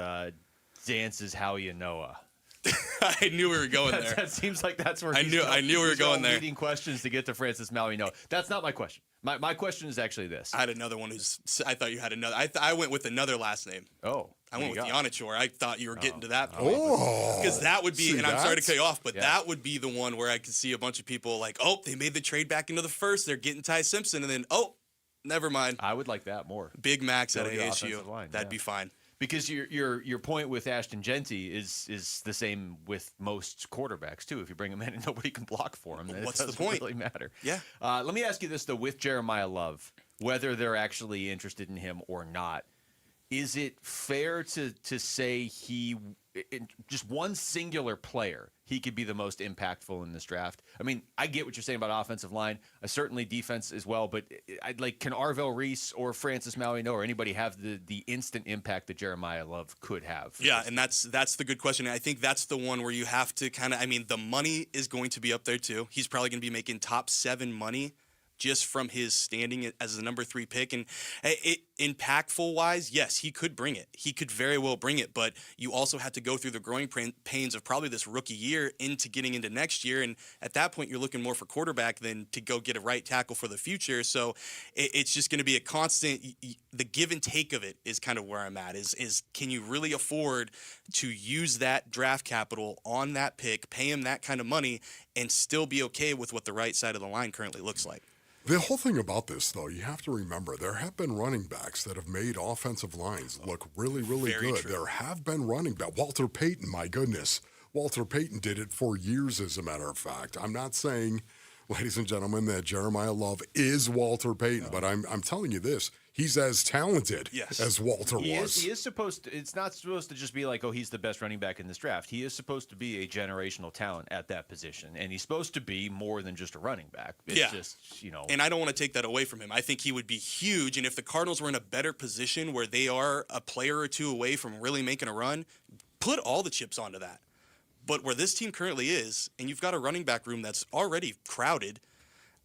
Dance's Howie and Noah? I knew we were going there. That seems like that's where I knew we were going there. Leading questions to get to Francis Maui. No, that's not my question. My question is actually this. I had another one I thought you had another. I went with another last name. Oh. I went with Yonichor. I thought you were getting to that point. Because that would be, and I'm sorry to cut you off, but that would be the one where I could see a bunch of people like, oh, they made the trade back into the first. They're getting Ty Simpson. And then, oh, never mind. I would like that more. Big Max at ASU. That'd be fine. Because your point with Ashton Genty is the same with most quarterbacks too. If you bring him in and nobody can block for him, then what's it doesn't the point? Really matter. Yeah. Let me ask you this though: with Jeremiah Love, whether they're actually interested in him or not, is it fair to say just one singular player, he could be the most impactful in this draft? I mean, I get what you're saying about offensive line, certainly defense as well, but can Arvell Reese or Francis Maui or anybody have the instant impact that Jeremiah Love could have? Yeah, and that's the good question. And I think that's the one where you have to the money is going to be up there too. He's probably going to be making top 7 money. just from his standing as the number 3 pick. And impactful-wise, yes, he could bring it. He could very well bring it, but you also have to go through the growing pains of probably this rookie year into getting into next year. And at that point, you're looking more for quarterback than to go get a right tackle for the future. So it's just going to be a constant – the give and take of it is kind of where I'm at, is can you really afford to use that draft capital on that pick, pay him that kind of money, and still be okay with what the right side of the line currently looks like? The whole thing about this, though, you have to remember, there have been running backs that have made offensive lines look really, really Very good. true. There have been running backs. Walter Payton, my goodness. Walter Payton did it for years, as a matter of fact. I'm not saying, ladies and gentlemen, that Jeremiah Love is Walter Payton, but I'm telling you this. He's as talented as Walter was. He is supposed to. It's not supposed to just be like, oh, he's the best running back in this draft. He is supposed to be a generational talent at that position, and he's supposed to be more than just a running back. It's just, you know. And I don't want to take that away from him. I think he would be huge, and if the Cardinals were in a better position where they are a player or two away from really making a run, put all the chips onto that. But where this team currently is, and you've got a running back room that's already crowded,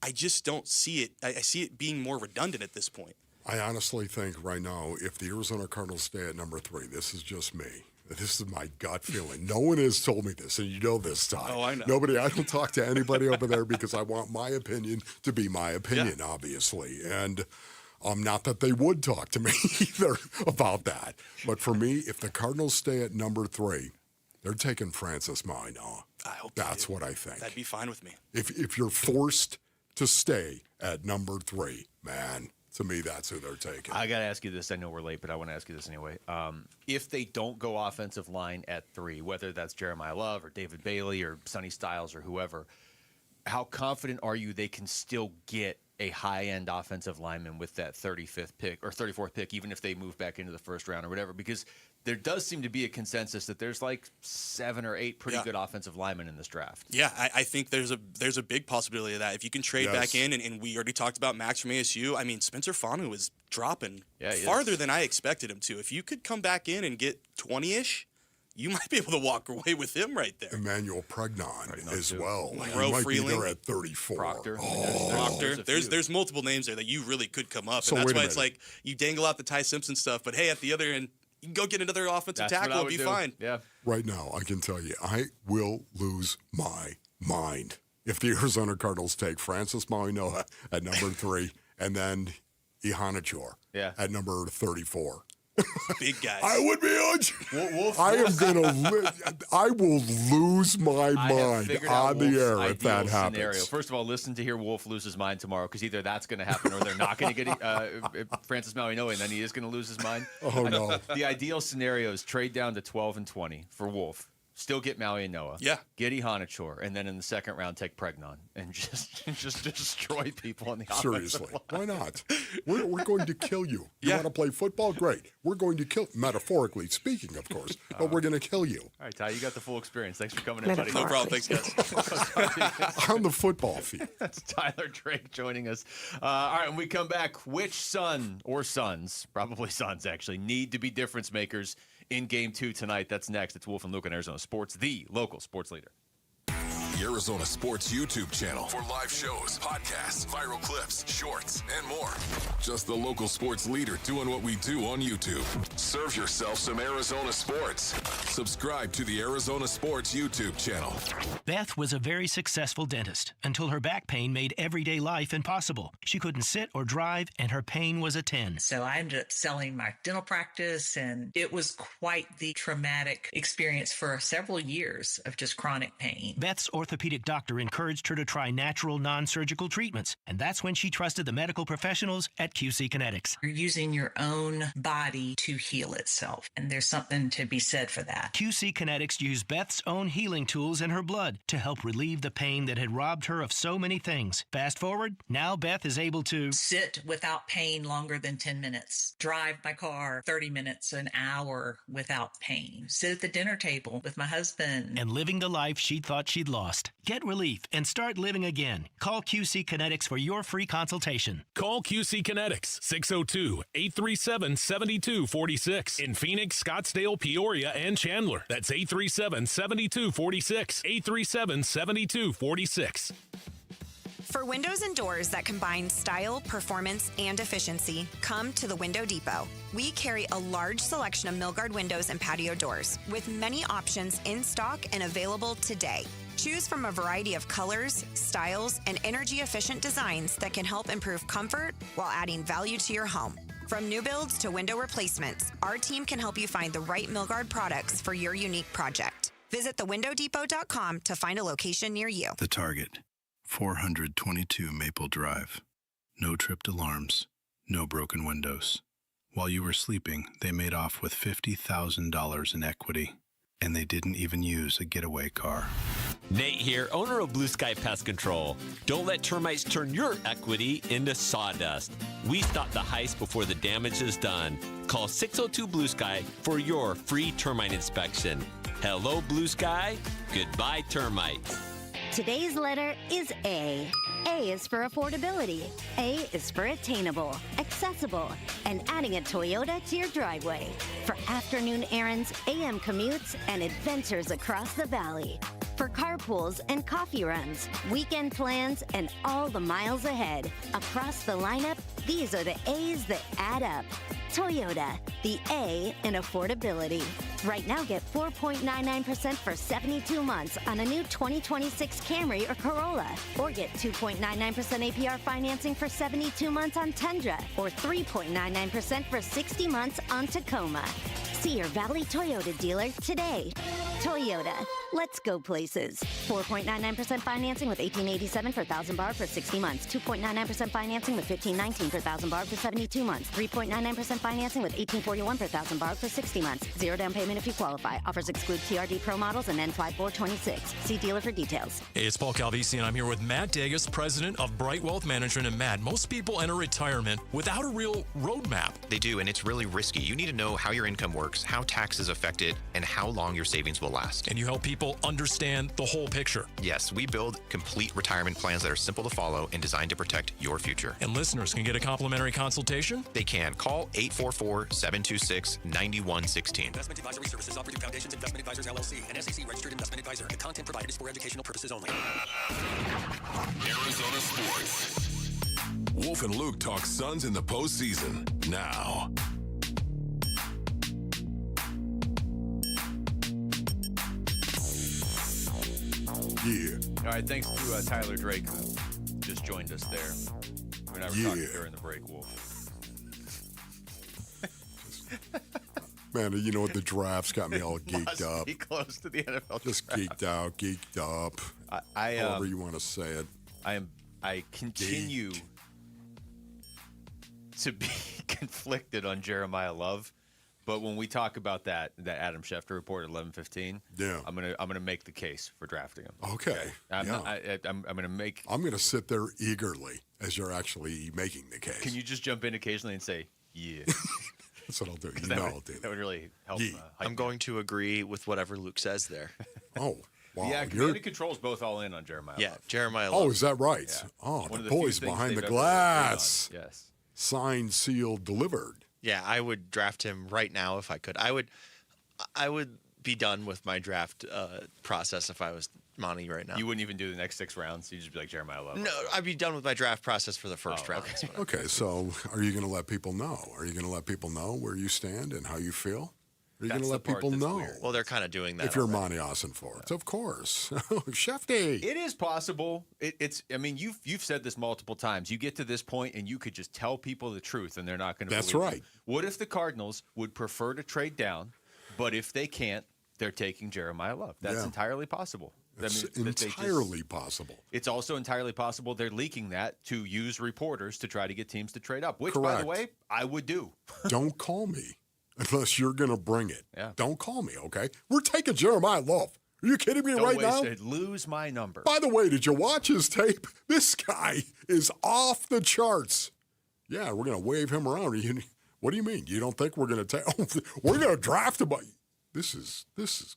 I just don't see it. I see it being more redundant at this point. I honestly think right now, if the Arizona Cardinals stay at number 3, this is just me. This is my gut feeling. No one has told me this, and you know this, Ty. Oh, I know. I don't talk to anybody over there because I want my opinion to be my opinion, obviously. And not that they would talk to me either about that. But for me, if the Cardinals stay at number 3, they're taking Francis Maino. I hope that's what I think. That'd be fine with me. If you're forced to stay at number 3, man, to me, that's who they're taking. I got to ask you this. I know we're late, but I want to ask you this anyway. If they don't go offensive line at 3, whether that's Jeremiah Love or David Bailey or Sonny Styles or whoever, how confident are you they can still get a high-end offensive lineman with that 35th pick or 34th pick, even if they move back into the first round or whatever? Because there does seem to be a consensus that there's like 7 or 8 pretty good offensive linemen in this draft. Yeah, I think there's a big possibility of that. If you can trade back in, and we already talked about Max from ASU, I mean, Spencer Fanu is dropping farther than I expected him to. If you could come back in and get 20-ish, you might be able to walk away with him right there. Emmanuel Pregnon as too. well. Monroe he might Freeling. be there at 34. Proctor. Proctor. There's multiple names there that you really could come up. So And that's wait a why it's like you dangle out the Ty Simpson stuff, but hey, at the other end, you can go get another offensive tackle and be fine. Yeah. Right now, I can tell you, I will lose my mind if the Arizona Cardinals take Francis Mainoa at number 3 and then Ihanachor at number 34. Big guys. I would be I will lose my mind on the air if that happens. Scenario. First of all, listen to hear Wolf lose his mind tomorrow, because either that's going to happen or they're not going to get Francis Mainoa, and then he is going to lose his mind. Oh, no. The ideal scenario is trade down to 12 and 20 for Wolf. Still get Maui and Noah. Yeah. Get Ihanachor, and then in the second round take Pregnon and just destroy people on the Seriously, offensive line. why not? We're going to kill you. You want to play football? Great. We're going to kill, metaphorically speaking, of course, but we're going to kill you. All right, Ty, you got the full experience. Thanks for coming in, buddy. No problem. Thanks, guys. On the football field. That's Tyler Drake joining us. All right, when we come back, which son or sons, probably sons actually, need to be difference makers in Game 2 tonight? That's next. It's Wolf and Luke on Arizona Sports, the local sports leader. The Arizona Sports YouTube channel for live shows, podcasts, viral clips, shorts, and more. Just the local sports leader doing what we do on YouTube. Serve yourself some Arizona sports. Subscribe to the Arizona Sports YouTube channel. Beth was a very successful dentist until her back pain made everyday life impossible. She couldn't sit or drive, and her pain was a 10. So I ended up selling my dental practice, and it was quite the traumatic experience for several years of just chronic pain. Beth's orthopedic doctor encouraged her to try natural, non-surgical treatments, and that's when she trusted the medical professionals at QC Kinetics. You're using your own body to heal itself, and there's something to be said for that. QC Kinetics used Beth's own healing tools in her blood to help relieve the pain that had robbed her of so many things. Fast forward, now Beth is able to sit without pain longer than 10 minutes, drive my car 30 minutes, an hour without pain, sit at the dinner table with my husband, and living the life she thought she'd lost. Get relief and start living again. Call QC Kinetics for your free consultation. Call QC Kinetics, 602-837-7246. In Phoenix, Scottsdale, Peoria, and Chandler. That's 837-7246. 837-7246. For windows and doors that combine style, performance, and efficiency, come to the Window Depot. We carry a large selection of Milgard windows and patio doors, with many options in stock and available today. Choose from a variety of colors, styles, and energy-efficient designs that can help improve comfort while adding value to your home. From new builds to window replacements, our team can help you find the right Milgard products for your unique project. Visit thewindowdepot.com to find a location near you. The Target, 422 Maple Drive. No tripped alarms, no broken windows. While you were sleeping, they made off with $50,000 in equity, and they didn't even use a getaway car. Nate here, owner of Blue Sky Pest Control. Don't let termites turn your equity into sawdust. We stop the heist before the damage is done. Call 602 Blue Sky for your free termite inspection. Hello, Blue Sky. Goodbye, termites. Today's letter is A. A is for affordability. A is for attainable, accessible, and adding a Toyota to your driveway. For afternoon errands, AM commutes, and adventures across the valley. For carpools and coffee runs, weekend plans, and all the miles ahead. Across the lineup, these are the A's that add up. Toyota, the A in affordability. Right now, get 4.99% for 72 months on a new 2026 Camry or Corolla. Or get 2.99% APR financing for 72 months on Tundra. Or 3.99% for 60 months on Tacoma. See your Valley Toyota dealer today. Toyota, let's go places. 4.99% financing with $1,887 for 1,000 bar for 60 months. 2.99% financing with $1,519 for 1,000 bar for 72 months. 3.99% financing with $1,841 for 1,000 bar for 60 months. Zero down payment if you qualify. Offers exclude TRD Pro models and N5426. See dealer for details. Hey, it's Paul Calvisi, and I'm here with Matt Dagus, president of Bright Wealth Management. And Matt, most people enter retirement without a real roadmap. They do, and it's really risky. You need to know how your income works, how taxes affect it, and how long your savings will last. And you help people understand the whole picture. Yes, we build complete retirement plans that are simple to follow and designed to protect your future. And listeners can get a complimentary consultation? They can. Call 844-726-9116. Investment advisory services offered through Foundations Investment Advisors, LLC, an SEC registered investment advisor. The content provided is for educational purposes only. Arizona sports. Wolf and Luke talk Suns in the postseason now. Yeah. All right, thanks to Tyler Drake, who just joined us there. We and I were talking during the break, Wolf. Man, you know what? The draft's got me all geeked up. Be close to the NFL Just draft. geeked out, geeked up. However you want to say it. I continue to be conflicted on Jeremiah Love. But when we talk about that Adam Schefter report at 11:15, I'm gonna make the case for drafting him. Okay. I'm gonna sit there eagerly as you're actually making the case. Can you just jump in occasionally and say, yeah? That's what I'll do. I'll do that. That would really help. I'm going to agree with whatever Luke says there. Oh, wow. Yeah, Command and Control's both all in on Jeremiah Love. Jeremiah Love. Oh, is that right? Yeah. Oh, One the of the boys few things behind the they've ever glass. agreed on. Yes. Signed, sealed, delivered. Yeah, I would draft him right now if I could. I would be done with my draft process if I was Monty right now. You wouldn't even do the next 6 rounds. You'd just be like Jeremiah Love. No, I'd be done with my draft process for the first round. Okay, so are you going to let people know? Are you going to let people know where you stand and how you feel? Are you going to let people know? Well, they're kind of doing that. If you're Monty Ossenfort, of course. Shefty. It is possible. I mean, you've said this multiple times. You get to this point and you could just tell people the truth and they're not going to believe right. you. What if the Cardinals would prefer to trade down, but if they can't, they're taking Jeremiah Love? That's entirely possible. It's entirely possible. It's also entirely possible they're leaking that to use reporters to try to get teams to trade up, which, Correct. by the way, I would do. Don't call me unless you're going to bring it. Yeah. Don't call me, okay? We're taking Jeremiah Love. Are you kidding me right now? Lose my number. By the way, did you watch his tape? This guy is off the charts. Yeah, we're going to wave him around. What do you mean? You don't think we're going to take? Oh, we're going to draft him? This is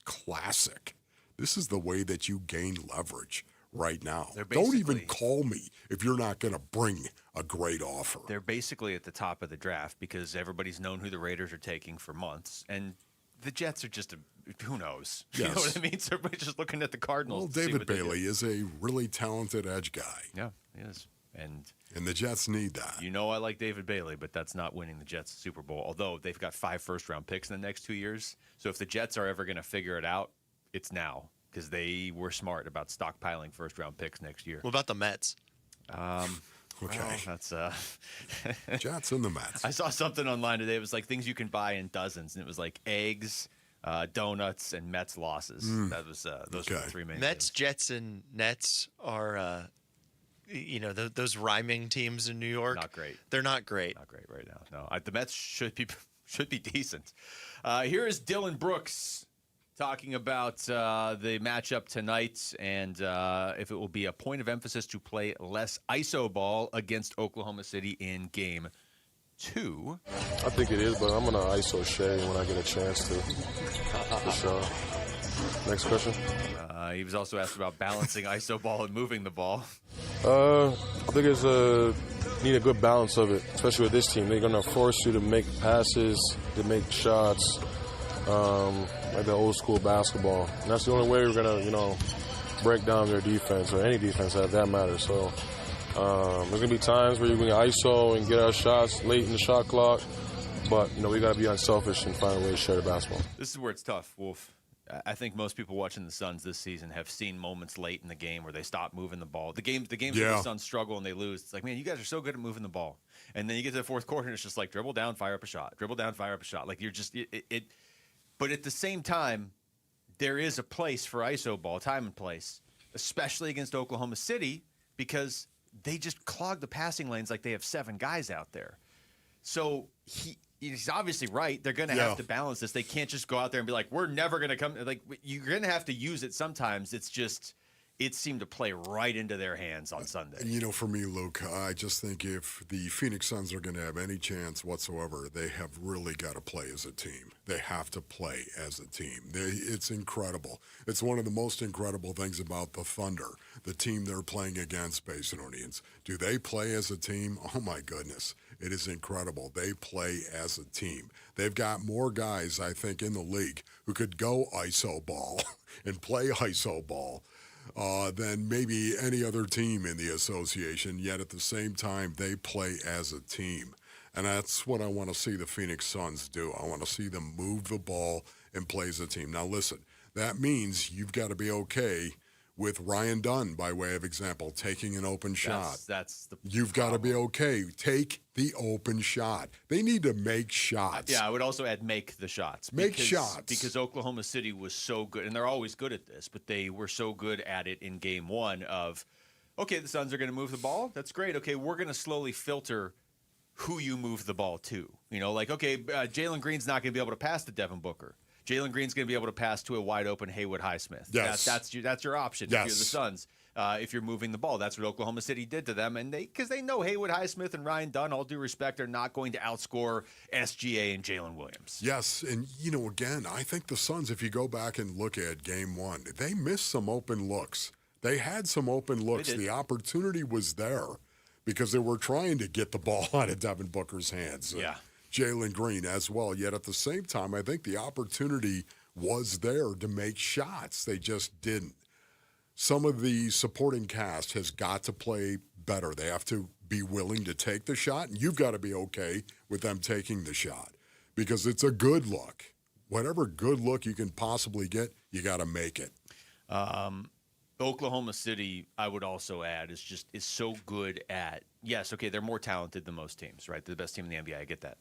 classic. This is the way that you gain leverage right now. Don't even call me if you're not going to bring a great offer. They're basically at the top of the draft because everybody's known who the Raiders are taking for months. And the Jets are just who knows? Yes. You know what I mean? So everybody's just looking at the Cardinals. Well, to see David what they Bailey do. is a really talented edge guy. Yeah, he is. And the Jets need that. You know I like David Bailey, but that's not winning the Jets the Super Bowl, although they've got 5 first-round picks in the next 2 years. So if the Jets are ever going to figure it out, it's now, because they were smart about stockpiling first-round picks next year. What about the Mets? Okay. Well, that's Jets and the Mets. I saw something online today. It was like things you can buy in dozens, and it was like eggs, donuts, and Mets losses. That was those were the 3 main Mets, things. Jets, and Nets are, those rhyming teams in New York. Not great. They're not great. Not great right now. No, the Mets should be decent. Here is Dylan Brooks talking about the matchup tonight and if it will be a point of emphasis to play less ISO ball against Oklahoma City in Game 2. I think it is, but I'm going to ISO Shea when I get a chance to. For sure. Next question. He was also asked about balancing ISO ball and moving the ball. I think it's need a good balance of it, especially with this team. They're going to force you to make passes, to make shots, like the old school basketball. And that's the only way we're going to, break down their defense or any defense that matters. So there's going to be times where you're going to ISO and get our shots late in the shot clock. But, we got to be unselfish and find a way to share the basketball. This is where it's tough, Wolf. I think most people watching the Suns this season have seen moments late in the game where they stop moving the ball. The games where the Suns struggle and they lose, it's like, man, you guys are so good at moving the ball. And then you get to the fourth quarter and it's just like dribble down, fire up a shot. Dribble down, fire up a shot. Like you're just But at the same time, there is a place for ISO ball, time and place, especially against Oklahoma City, because they just clog the passing lanes like they have 7 guys out there. So he's obviously right. They're going to have to balance this. They can't just go out there and be like, we're never going to come. Like, you're going to have to use it sometimes. It's just, it seemed to play right into their hands on Sunday. And, for me, Luke, I just think if the Phoenix Suns are going to have any chance whatsoever, they have really got to play as a team. They have to play as a team. It's incredible. It's one of the most incredible things about the Thunder, the team they're playing against, Basinonians. Do they play as a team? Oh, my goodness. It is incredible. They play as a team. They've got more guys, I think, in the league who could go ISO ball and play ISO ball than maybe any other team in the association, yet at the same time, they play as a team. And that's what I want to see the Phoenix Suns do. I want to see them move the ball and play as a team. Now, listen, that means you've got to be okay with Ryan Dunn, by way of example, taking an open shot. That's the You've got to be okay. Take the open shot. They need to make shots. Yeah, I would also add make the shots. Make shots. Because Oklahoma City was so good, and they're always good at this, but they were so good at it in Game 1 of, okay, the Suns are going to move the ball. That's great. Okay, we're going to slowly filter who you move the ball to. Okay, Jalen Green's not going to be able to pass to Devin Booker. Jalen Green's going to be able to pass to a wide-open Haywood Highsmith. Yes. That's your option if you're the Suns. If you're moving the ball, that's what Oklahoma City did to them, and because they know Haywood Highsmith and Ryan Dunn, all due respect, are not going to outscore SGA and Jalen Williams. Yes, and again, I think the Suns, if you go back and look at Game 1, they missed some open looks. They had some open looks. The opportunity was there because they were trying to get the ball out of Devin Booker's hands. Jalen Green as well. Yet at the same time, I think the opportunity was there to make shots. They just didn't. Some of the supporting cast has got to play better. They have to be willing to take the shot, and you've got to be okay with them taking the shot because it's a good look. Whatever good look you can possibly get, you got to make it. Oklahoma City, I would also add, is so good at, yes, okay, they're more talented than most teams, right? They're the best team in the NBA, I get that.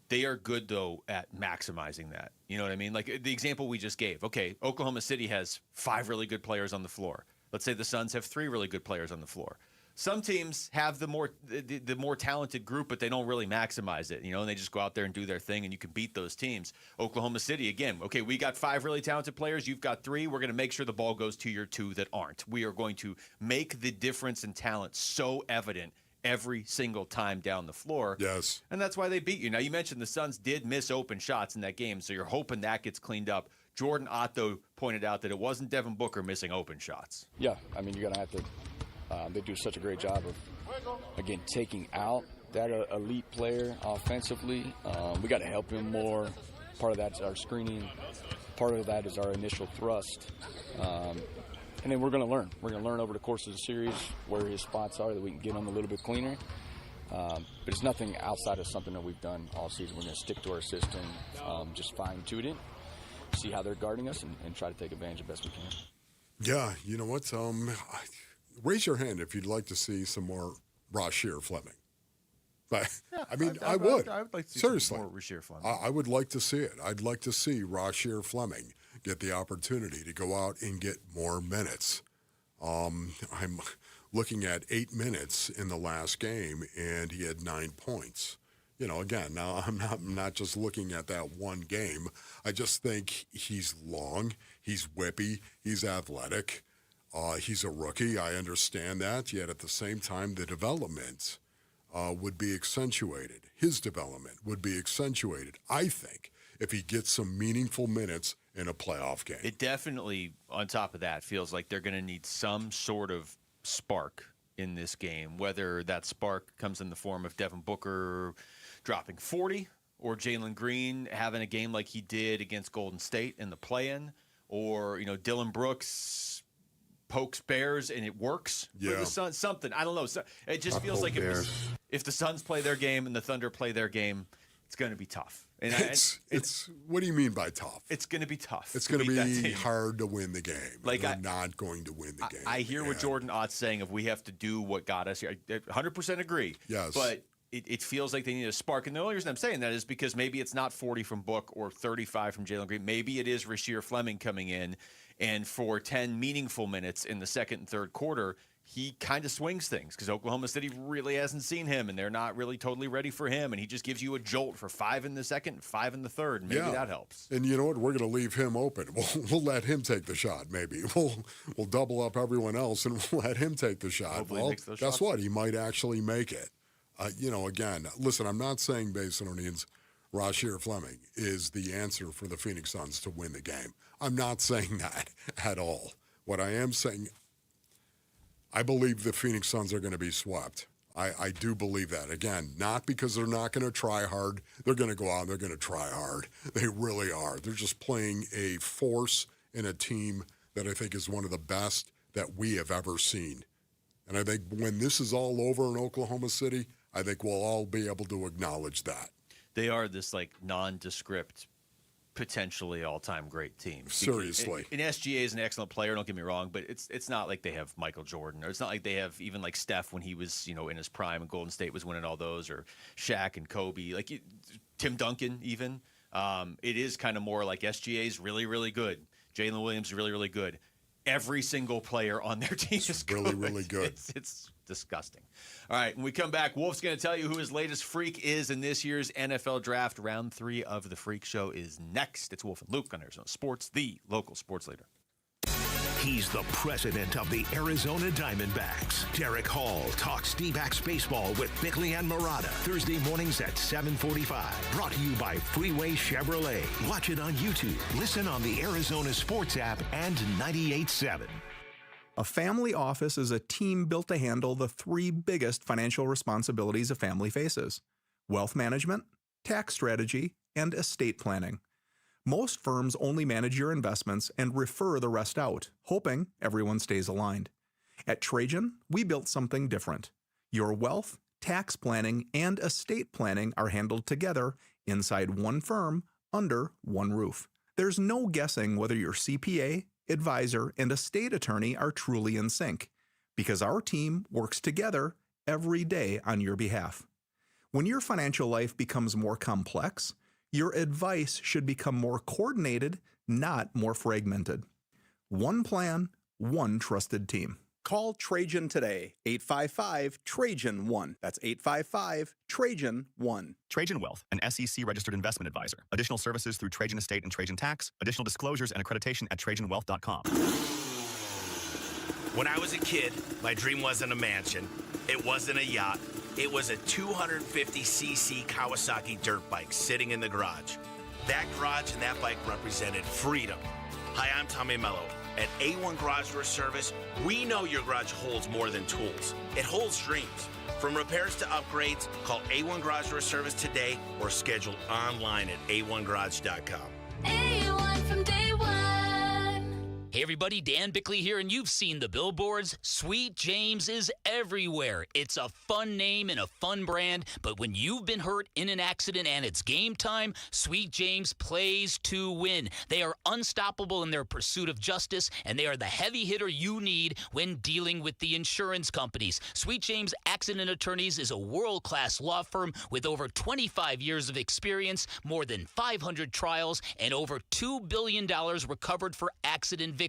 They are good, though, at maximizing that. You know what I mean? Like the example we just gave. Okay, Oklahoma City has 5 really good players on the floor. Let's say the Suns have 3 really good players on the floor. Some teams have the more talented group, but they don't really maximize it, and they just go out there and do their thing, and you can beat those teams. Oklahoma City, again, okay, we got 5 really talented players. You've got 3. We're going to make sure the ball goes to your 2 that aren't. We are going to make the difference in talent so evident every single time down the floor. Yes. And that's why they beat you. Now, you mentioned the Suns did miss open shots in that game, so you're hoping that gets cleaned up. Jordan Otto pointed out that it wasn't Devin Booker missing open shots. Yeah, I mean, you're going to have to they do such a great job of, again, taking out that elite player offensively. We got to help him more Part of that's our screening. Part of that is our initial thrust. And then we're going to learn. We're going to learn over the course of the series where his spots are that we can get him a little bit cleaner. But it's nothing outside of something that we've done all season. We're going to stick to our system, just fine-tune it, see how they're guarding us, and try to take advantage of best we can. Yeah, you know what? Raise your hand if you'd like to see some more Rasheer Fleming. But Yeah, I mean, I would. I would like to see Seriously. some more Rasheer Fleming. I would like to see it. I'd like to see Rasheer Fleming get the opportunity to go out and get more minutes. I'm looking at 8 minutes in the last game, and he had 9 points. You know, again, now I'm not just looking at that one game. I just think he's long, he's whippy, he's athletic, he's a rookie. I understand that. Yet at the same time, the development would be accentuated. His development would be accentuated, I think, if he gets some meaningful minutes in a playoff game. It definitely, on top of that, feels like they're going to need some sort of spark in this game, whether that spark comes in the form of Devin Booker dropping 40 or Jalen Green having a game like he did against Golden State in the play-in, or, you know, Dylan Brooks pokes Bears and it works for the Suns. Something. I don't know. It just feels like if the Suns play their game and the Thunder play their game, it's going to be tough. And it's what do you mean by tough? It's going to be tough. It's going to be hard to win the game. Like they're not going to win the game. I hear what Jordan Ott's saying. If we have to do what got us here, I 100% agree. Yes. But it feels like they need a spark. And the only reason I'm saying that is because maybe it's not 40 from Book or 35 from Jalen Green. Maybe it is Rasheer Fleming coming in, and for 10 meaningful minutes in the second and third quarter, he kind of swings things because Oklahoma City really hasn't seen him, and they're not really totally ready for him. And he just gives you a jolt for 5 in the second, 5 in the third. Maybe that helps. And you know what? We're going to leave him open. We'll let him take the shot. Maybe we'll double up everyone else and we'll let him take the shot. Hopefully Well, guess what? He might actually make it. You know, again, listen, I'm not saying Basinonians Rasheer Fleming is the answer for the Phoenix Suns to win the game. I'm not saying that at all. What I am saying, I believe the Phoenix Suns are going to be swept. I do believe that. Again, not because they're not going to try hard. They're going to go out and they're going to try hard. They really are. They're just playing a force in a team that I think is one of the best that we have ever seen. And I think when this is all over in Oklahoma City, I think we'll all be able to acknowledge that. They are this like nondescript, potentially all-time great team. Seriously. And SGA is an excellent player, don't get me wrong, but it's not like they have Michael Jordan, or it's not like they have even like Steph when he was, you know, in his prime and Golden State was winning all those, or Shaq and Kobe, like Tim Duncan even. It is kind of more like SGA is really, really good. Jalen Williams is really, really good. Every single player on their team is really, really good. It's disgusting. All right, when we come back, Wolf's going to tell you who his latest freak is in this year's NFL Draft. Round 3 of the Freak Show is next. It's Wolf and Luke on Arizona Sports, the local sports leader. He's the president of the Arizona Diamondbacks. Derek Hall talks D-backs baseball with Bickley and Murata. Thursday mornings at 7:45. Brought to you by Freeway Chevrolet. Watch it on YouTube. Listen on the Arizona Sports app and 98.7. A family office is a team built to handle the 3 biggest financial responsibilities a family faces: wealth management, tax strategy, and estate planning. Most firms only manage your investments and refer the rest out, hoping everyone stays aligned. At Trajan, we built something different. Your wealth, tax planning, and estate planning are handled together inside one firm under one roof. There's no guessing whether your CPA, advisor, and estate attorney are truly in sync, because our team works together every day on your behalf. When your financial life becomes more complex, your advice should become more coordinated, not more fragmented. One plan, one trusted team. Call Trajan today, 855-TRAJAN-1. That's 855-TRAJAN-1. Trajan Wealth, an SEC-registered investment advisor. Additional services through Trajan Estate and Trajan Tax. Additional disclosures and accreditation at TrajanWealth.com. When I was a kid, my dream wasn't a mansion. It wasn't a yacht. It was a 250cc Kawasaki dirt bike sitting in the garage. That garage and that bike represented freedom. Hi, I'm Tommy Mello. At A1 Garage Door Service, we know your garage holds more than tools. It holds dreams. From repairs to upgrades, call A1 Garage Door Service today or schedule online at a1garage.com. A1 from day one. Hey everybody, Dan Bickley here, and you've seen the billboards. Sweet James is everywhere. It's a fun name and a fun brand, but when you've been hurt in an accident and it's game time, Sweet James plays to win. They are unstoppable in their pursuit of justice, and they are the heavy hitter you need when dealing with the insurance companies. Sweet James Accident Attorneys is a world-class law firm with over 25 years of experience, more than 500 trials, and over $2 billion recovered for accident victims.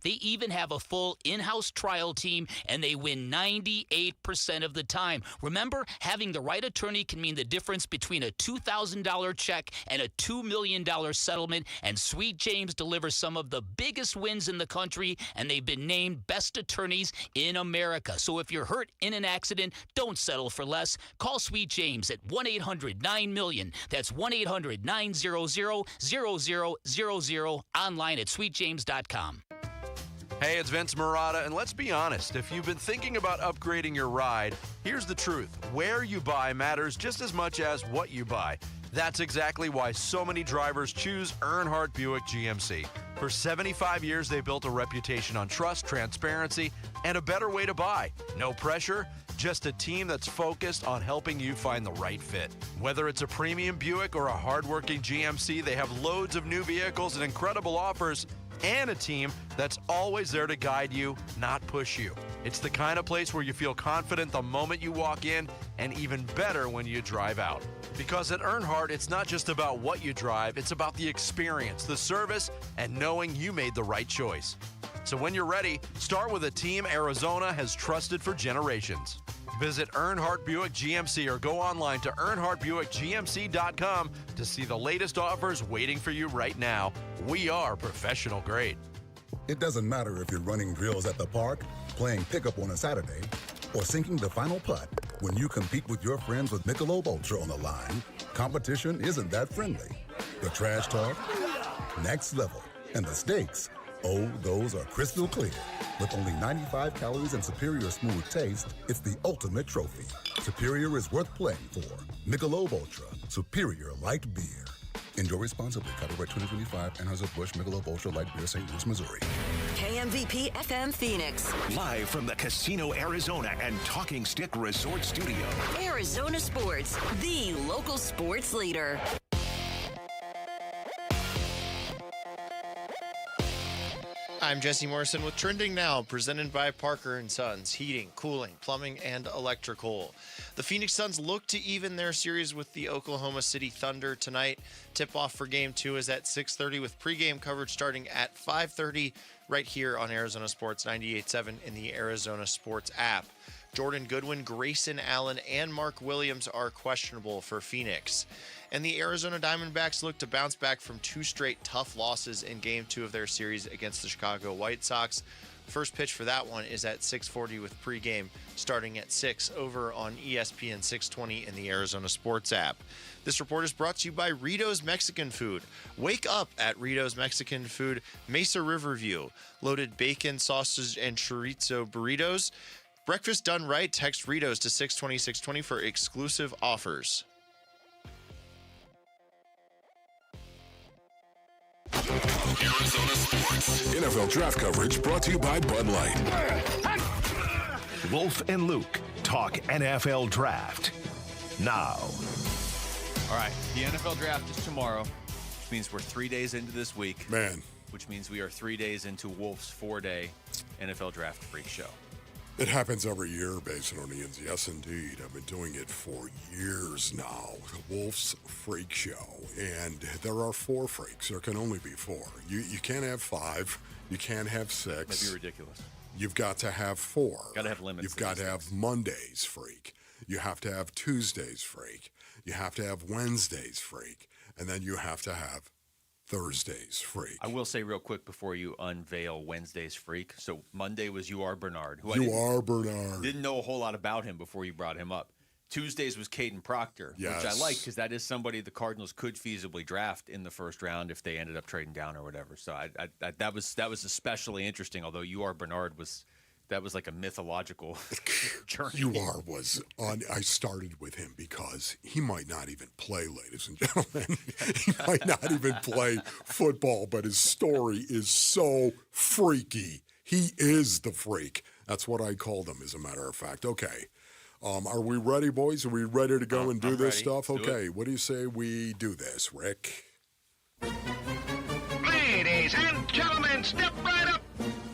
They even have a full in-house trial team, and they win 98% of the time. Remember, having the right attorney can mean the difference between a $2,000 check and a $2 million settlement, and Sweet James delivers some of the biggest wins in the country, and they've been named best attorneys in America. So if you're hurt in an accident, don't settle for less. Call Sweet James at 1-800-9-MILLION. That's 1-800-900-0000, online at sweetjames.com. Hey, it's Vince Marotta, and let's be honest. If you've been thinking about upgrading your ride, here's the truth. Where you buy matters just as much as what you buy. That's exactly why so many drivers choose Earnhardt Buick GMC. For 75 years, they built a reputation on trust, transparency, and a better way to buy. No pressure, just a team that's focused on helping you find the right fit. Whether it's a premium Buick or a hardworking GMC, they have loads of new vehicles and incredible offers, and a team that's always there to guide you, not push you. It's the kind of place where you feel confident the moment you walk in, and even better when you drive out. Because at Earnhardt, it's not just about what you drive, it's about the experience, the service, and knowing you made the right choice. So when you're ready, start with a team Arizona has trusted for generations. Visit Earnhardt Buick GMC or go online to EarnhardtBuickGMC.com to see the latest offers waiting for you right now. We are professional grade. It doesn't matter if you're running drills at the park, playing pickup on a Saturday, or sinking the final putt. When you compete with your friends with Michelob Ultra on the line, competition isn't that friendly. The trash talk, next level, and the stakes, oh, those are crystal clear. With only 95 calories and superior smooth taste, it's the ultimate trophy. Superior is worth playing for. Michelob Ultra, superior light beer. Enjoy responsibly. Copyright 2025, Anheuser-Busch Michelob Ultra Light Beer, St. Louis, Missouri. KMVP FM Phoenix. Live from the Casino Arizona and Talking Stick Resort Studio. Arizona Sports, the local sports leader. I'm Jesse Morrison with Trending Now, presented by Parker & Sons, heating, cooling, plumbing, and electrical. The Phoenix Suns look to even their series with the Oklahoma City Thunder tonight. Tip-off for Game 2 is at 6:30 with pregame coverage starting at 5:30 right here on Arizona Sports 98.7 in the Arizona Sports app. Jordan Goodwin, Grayson Allen, and Mark Williams are questionable for Phoenix. And the Arizona Diamondbacks look to bounce back from 2 straight tough losses in Game 2 of their series against the Chicago White Sox. First pitch for that one is at 6:40 with pregame starting at 6 over on ESPN 620 in the Arizona Sports app. This report is brought to you by Rito's Mexican Food. Wake up at Rito's Mexican Food, Mesa Riverview. Loaded bacon, sausage, and chorizo burritos. Breakfast done right. Text Rito's to 620-620 for exclusive offers. Arizona Sports. NFL draft coverage brought to you by Bud Light. Wolf and Luke talk NFL draft now. All right, the NFL draft is tomorrow, which means we're 3 days into this week. Man. Which means we are 3 days into Wolf's 4-day NFL draft freak show. It happens every year, Basinonians. Yes, indeed. I've been doing it for years now. Wolf's Freak Show. And there are 4 freaks. There can only be 4. You can't have 5. You can't have 6. That'd be ridiculous. You've got to have 4. Got to have limits. You've got to have Monday's freak. You have to have Tuesday's freak. You have to have Wednesday's freak. And then you have to have Thursday's freak. I will say real quick before you unveil Wednesday's freak. So Monday was You Are Bernard. Bernard. Didn't know a whole lot about him before you brought him up. Tuesdays was Caden Proctor, which I like because that is somebody the Cardinals could feasibly draft in the first round if they ended up trading down or whatever. So that was especially interesting. Although Bernard was like a mythological journey. I started with him because he might not even play, ladies and gentlemen. He might not even play football, but his story is so freaky. He is the freak. That's what I called him, as a matter of fact. Okay. Are we ready, boys? Are we ready to go and do this stuff? Okay, what do you say we do this, Rick? Ladies and gentlemen, step right up.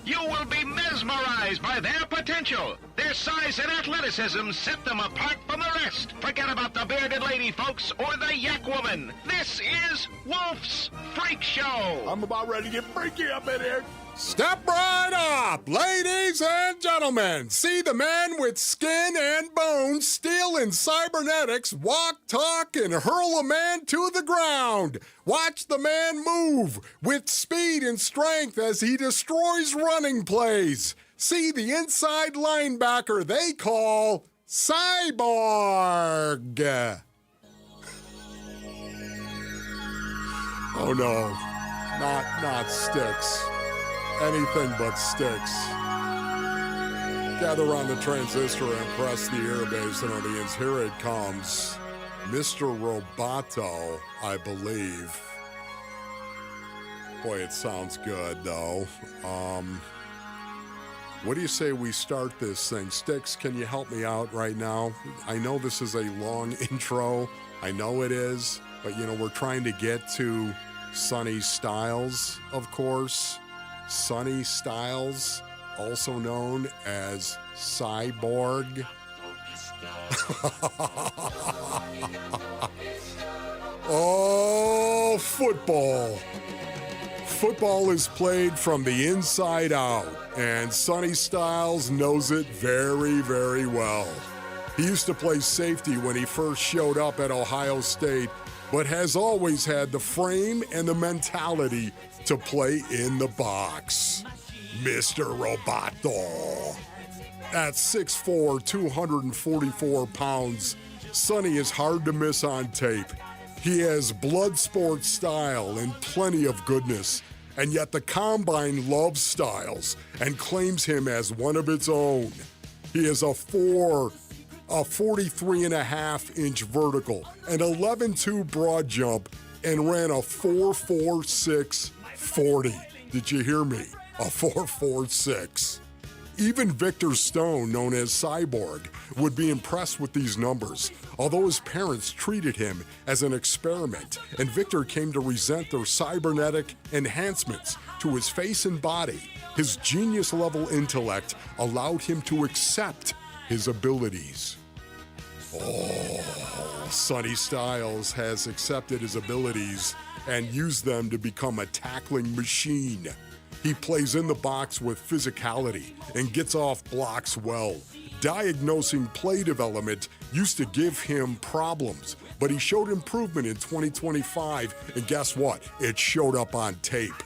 You will be mesmerized by their potential. Their size and athleticism set them apart from the rest. Forget about the bearded lady, folks, or the yak woman. This is Wolf's Freak Show. I'm about ready to get freaky up in here. Step right up, ladies and gentlemen. See the man with skin and bones, steel and cybernetics, walk, talk, and hurl a man to the ground. Watch the man move with speed and strength as he destroys running plays. See the inside linebacker they call Cyborg. Oh no, not Sticks. Anything but Sticks. Gather on the transistor and press the airbase and audience. Here it comes. Mr. Roboto, I believe. Boy, it sounds good, though. What do you say we start this thing? Sticks, can you help me out right now? I know this is a long intro. I know it is. But, we're trying to get to Sonny Styles, of course. Sonny Styles, also known as Cyborg. Oh, football. Football is played from the inside out, and Sonny Styles knows it very, very well. He used to play safety when he first showed up at Ohio State, but has always had the frame and the mentality to play in the box. Mr. Roboto. At 6'4", 244 pounds, Sonny is hard to miss on tape. He has blood sport style and plenty of goodness, and yet the Combine loves Styles and claims him as one of its own. He is a 43.5-inch vertical, an 11.2 broad jump, and ran a 4.46 40. Did you hear me? A 4.46. Even Victor Stone, known as Cyborg, would be impressed with these numbers, although his parents treated him as an experiment, and Victor came to resent their cybernetic enhancements to his face and body. His genius-level intellect allowed him to accept his abilities. Oh, Sonny Styles has accepted his abilities and used them to become a tackling machine. He plays in the box with physicality and gets off blocks well. Diagnosing play development used to give him problems, but he showed improvement in 2025, and guess what? It showed up on tape.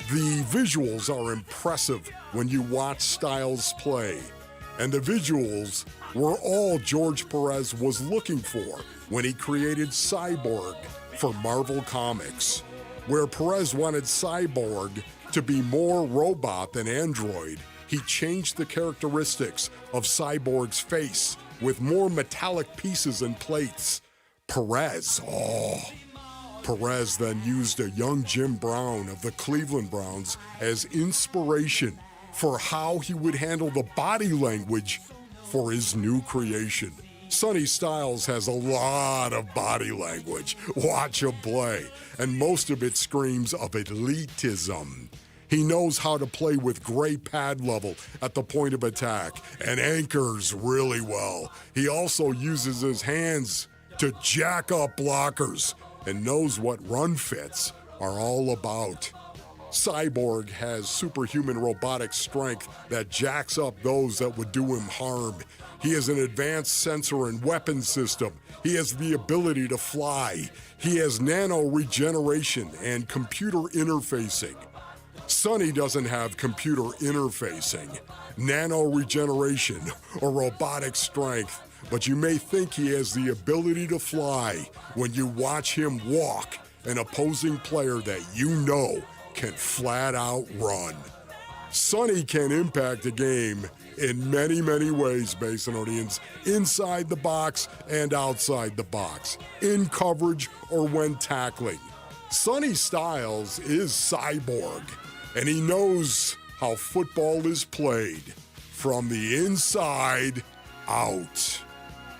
The visuals are impressive when you watch Styles play, and the visuals were all George Perez was looking for when he created Cyborg for Marvel Comics. Where Perez wanted Cyborg to be more robot than android, he changed the characteristics of Cyborg's face with more metallic pieces and plates. Perez then used a young Jim Brown of the Cleveland Browns as inspiration for how he would handle the body language for his new creation. Sonny Styles has a lot of body language. Watch him play, and most of it screams of elitism. He knows how to play with great pad level at the point of attack and anchors really well. He also uses his hands to jack up blockers and knows what run fits are all about. Cyborg has superhuman robotic strength that jacks up those that would do him harm. He has an advanced sensor and weapon system. He has the ability to fly. He has nano regeneration and computer interfacing. Sonny doesn't have computer interfacing, nano regeneration, or robotic strength, but you may think he has the ability to fly when you watch him walk an opposing player that you know can flat out run. Sonny can impact a game in many, many ways, Basinonians, inside the box and outside the box, in coverage or when tackling. Sonny Styles is cyborg, and he knows how football is played from the inside out.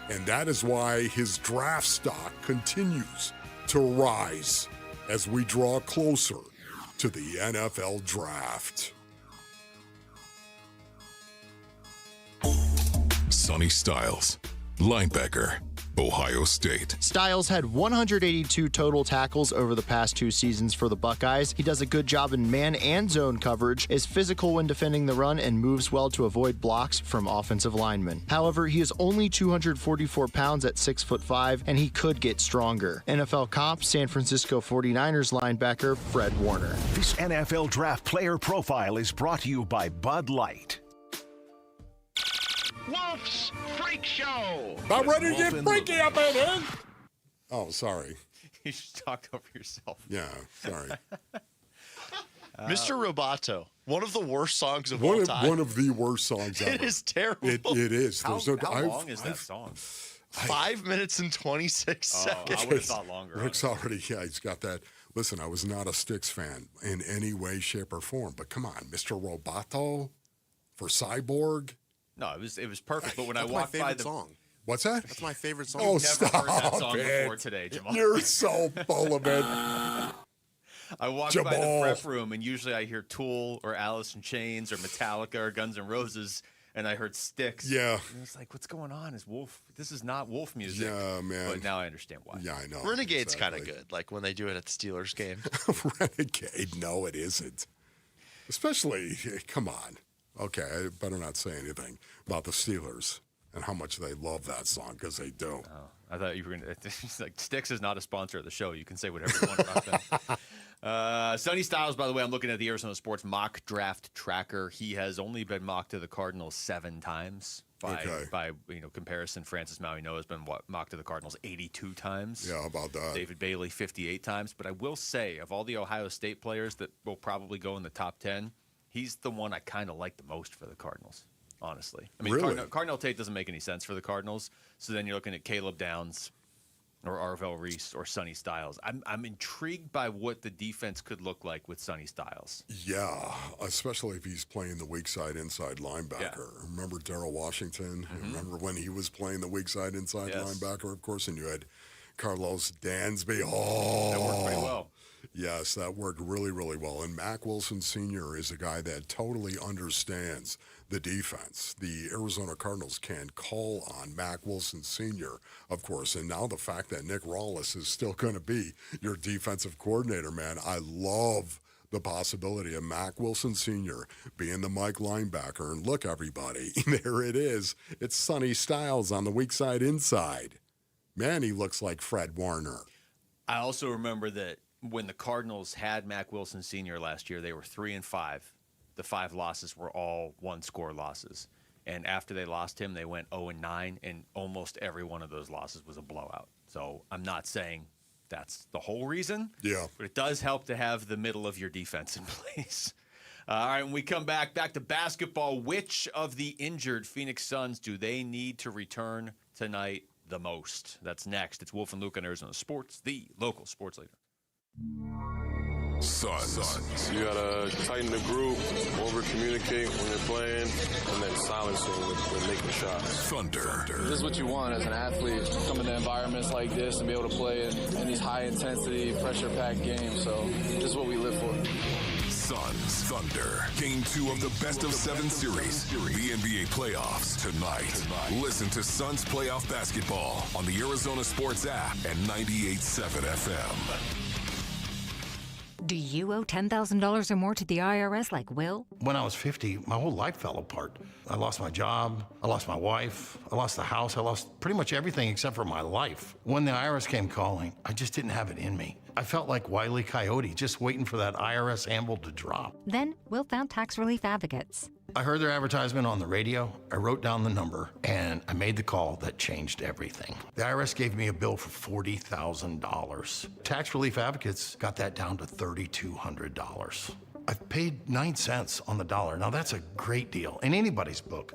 And that is why his draft stock continues to rise as we draw closer to the NFL draft. Sonny Styles, linebacker, Ohio State. Styles had 182 total tackles over the past 2 seasons for the Buckeyes. He does a good job in man and zone coverage, is physical when defending the run, and moves well to avoid blocks from offensive linemen. However, he is only 244 pounds at 6'5", and he could get stronger. NFL comp, San Francisco 49ers linebacker Fred Warner. This NFL Draft Player Profile is brought to you by Bud Light. Wolf's Freak Show. About ready to get freaky up in here. Oh, sorry. You just talked over yourself. Yeah, sorry. Mr. Roboto, one of the worst songs of all time. One of the worst songs ever. It is terrible. It is. How long is that song? 5 minutes and 26 seconds. I would have thought longer. Rick's already, he's got that. Listen, I was not a Styx fan in any way, shape, or form. But come on, Mr. Roboto for Cyborg. No, it was perfect. But when I walked by the song. What's that? That's my favorite song. Oh, I've stop never heard that song it. before today, Jamal. You're so full of it. I walk by the prep room, and usually I hear Tool or Alice in Chains or Metallica or Guns N' Roses, and I heard Styx. Yeah. And it's like, what's going on? This is not Wolf music. Yeah, man. But now I understand why. Yeah, I know. Renegade's kind of good, like when they do it at the Steelers game. Renegade, no, it isn't. Especially, come on. Okay, I better not say anything about the Steelers and how much they love that song, because they do. Oh, I thought you were going to. Like, Styx is not a sponsor of the show. You can say whatever you want about them. Sonny Styles, by the way, I'm looking at the Arizona Sports mock draft tracker. He has only been mocked to the Cardinals 7 times. By comparison, Francis Maui-Noah has been mocked to the Cardinals 82 times. Yeah, how about that? David Bailey 58 times. But I will say, of all the Ohio State players that will probably go in the top 10, he's the one I kind of like the most for the Cardinals, honestly. I mean, really? Cardinal Tate doesn't make any sense for the Cardinals. So then you're looking at Caleb Downs or Arvell Reese or Sonny Styles. I'm intrigued by what the defense could look like with Sonny Styles. Yeah, especially if he's playing the weak side inside linebacker. Yeah. Remember Darrell Washington? Mm-hmm. Remember when he was playing the weak side inside linebacker, of course, and you had Carlos Dansby. Oh, that worked pretty well. Yes, that worked really, really well. And Mack Wilson Sr. is a guy that totally understands the defense. The Arizona Cardinals can call on Mack Wilson Sr., of course. And now the fact that Nick Rawlis is still going to be your defensive coordinator, man, I love the possibility of Mack Wilson Sr. being the Mike linebacker. And look, everybody, there it is. It's Sonny Styles on the weak side inside. Man, he looks like Fred Warner. I also remember that when the Cardinals had Mack Wilson Sr. last year, they were 3-5. The 5 losses were all 1-score losses. And after they lost him, they went 0-9, and almost every one of those losses was a blowout. So I'm not saying that's the whole reason. Yeah. But it does help to have the middle of your defense in place. All right, when we come back to basketball, which of the injured Phoenix Suns do they need to return tonight the most? That's next. It's Wolf and Luke on Arizona Sports, the local sports leader. Suns. You gotta tighten the group, over-communicate when you're playing, and then silencing with making shots. Thunder. This is what you want as an athlete, come into environments like this and be able to play in these high-intensity, pressure-packed games. So this is what we live for. Suns. Thunder. Game 2 of the best-of-7 series. The NBA playoffs tonight. Listen to Suns playoff basketball on the Arizona Sports app and 98.7 FM. Do you owe $10,000 or more to the IRS like Will? When I was 50, my whole life fell apart. I lost my job, I lost my wife, I lost the house, I lost pretty much everything except for my life. When the IRS came calling, I just didn't have it in me. I felt like Wile E. Coyote, just waiting for that IRS anvil to drop. Then Will found tax relief advocates. I heard their advertisement on the radio, I wrote down the number, and I made the call that changed everything. The IRS gave me a bill for $40,000. Tax Relief Advocates got that down to $3,200. I've paid 9 cents on the dollar. Now that's a great deal in anybody's book.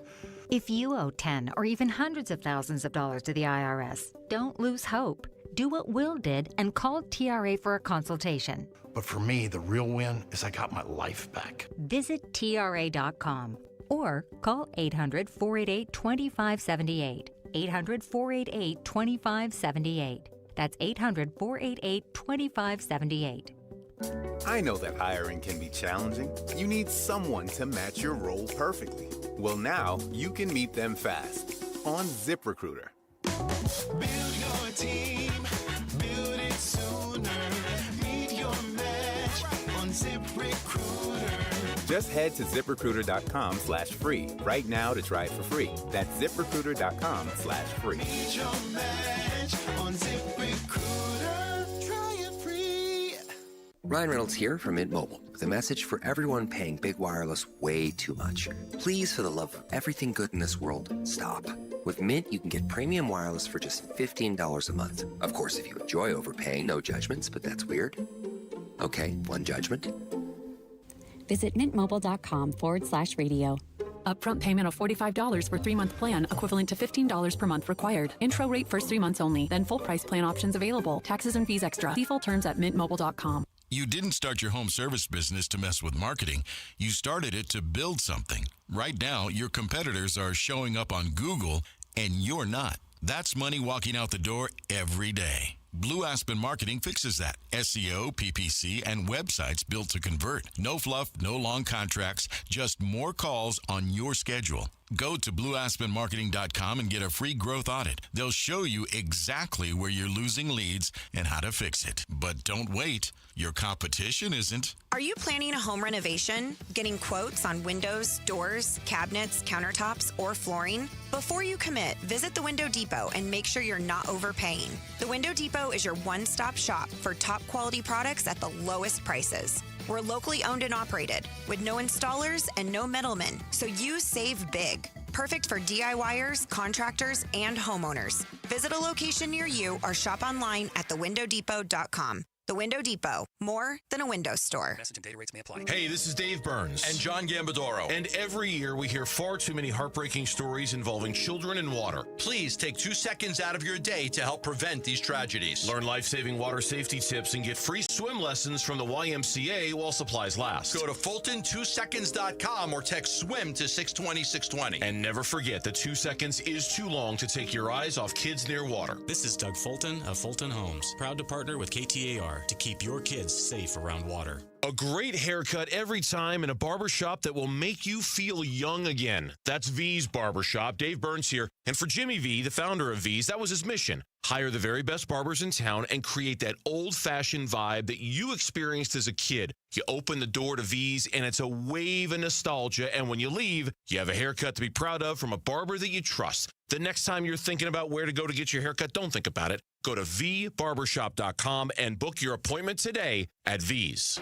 If you owe 10 or even hundreds of thousands of dollars to the IRS, don't lose hope. Do what Will did and call TRA for a consultation. But for me, the real win is I got my life back. Visit TRA.com or call 800-488-2578. 800-488-2578. That's 800-488-2578. I know that hiring can be challenging. You need someone to match your role perfectly. Well, now you can meet them fast on ZipRecruiter. Build your team, build it sooner. Meet your match on ZipRecruiter. Just head to ZipRecruiter.com/free right now to try it for free. That's ZipRecruiter.com/free. Meet your match on ZipRecruiter. Try it free. Ryan Reynolds here from Mint Mobile with a message for everyone paying big wireless way too much. Please, for the love of everything good in this world, stop. With Mint, you can get premium wireless for just $15 a month. Of course, if you enjoy overpaying, no judgments, but that's weird. Okay, one judgment. Visit mintmobile.com/radio. Upfront payment of $45 for 3-month plan, equivalent to $15 per month required. Intro rate first 3 months only, then full price plan options available. Taxes and fees extra. See full terms at mintmobile.com. You didn't start your home service business to mess with marketing. You started it to build something. Right now, your competitors are showing up on Google, and you're not. That's money walking out the door every day. Blue Aspen Marketing fixes that. SEO, PPC, and websites built to convert. No fluff, no long contracts, just more calls on your schedule. Go to blueaspenmarketing.com and get a free growth audit. They'll show you exactly where you're losing leads and how to fix it. But don't wait. Your competition isn't. Are you planning a home renovation? Getting quotes on windows, doors, cabinets, countertops, or flooring? Before you commit, visit the Window Depot and make sure you're not overpaying. The Window Depot is your one-stop shop for top quality products at the lowest prices. We're locally owned and operated with no installers and no middlemen, so you save big. Perfect for DIYers, contractors, and homeowners. Visit a location near you or shop online at thewindowdepot.com. The Window Depot, more than a window store. Message and data rates may apply. Hey, this is Dave Burns and John Gambadoro. And every year we hear far too many heartbreaking stories involving children and water. Please take 2 seconds out of your day to help prevent these tragedies. Learn life-saving water safety tips and get free swim lessons from the YMCA while supplies last. Go to Fulton2seconds.com or text SWIM to 620-620. And never forget that 2 seconds is too long to take your eyes off kids near water. This is Doug Fulton of Fulton Homes, proud to partner with KTAR to keep your kids safe around water. A great haircut every time in a barbershop that will make you feel young again. That's V's Barbershop. Dave Burns here. And for Jimmy V, the founder of V's, that was his mission. Hire the very best barbers in town and create that old-fashioned vibe that you experienced as a kid. You open the door to V's, and it's a wave of nostalgia. And when you leave, you have a haircut to be proud of from a barber that you trust. The next time you're thinking about where to go to get your haircut, don't think about it. Go to vbarbershop.com and book your appointment today at V's.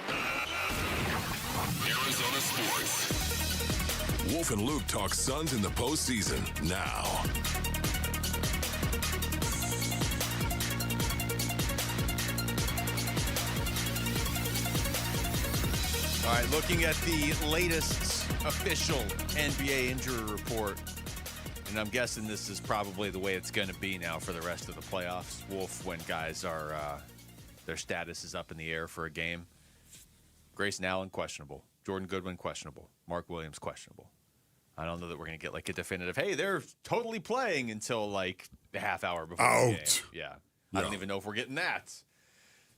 Arizona Sports. Wolf and Luke talk Suns in the postseason now. All right, looking at the latest official NBA injury report, and I'm guessing this is probably the way it's going to be now for the rest of the playoffs. Wolf, when guys are, their status is up in the air for a game. Grayson Allen, questionable. Jordan Goodwin, questionable. Mark Williams, questionable. I don't know that we're going to get like a definitive, hey, they're totally playing until like the half hour before the game. Yeah. I don't even know if we're getting that.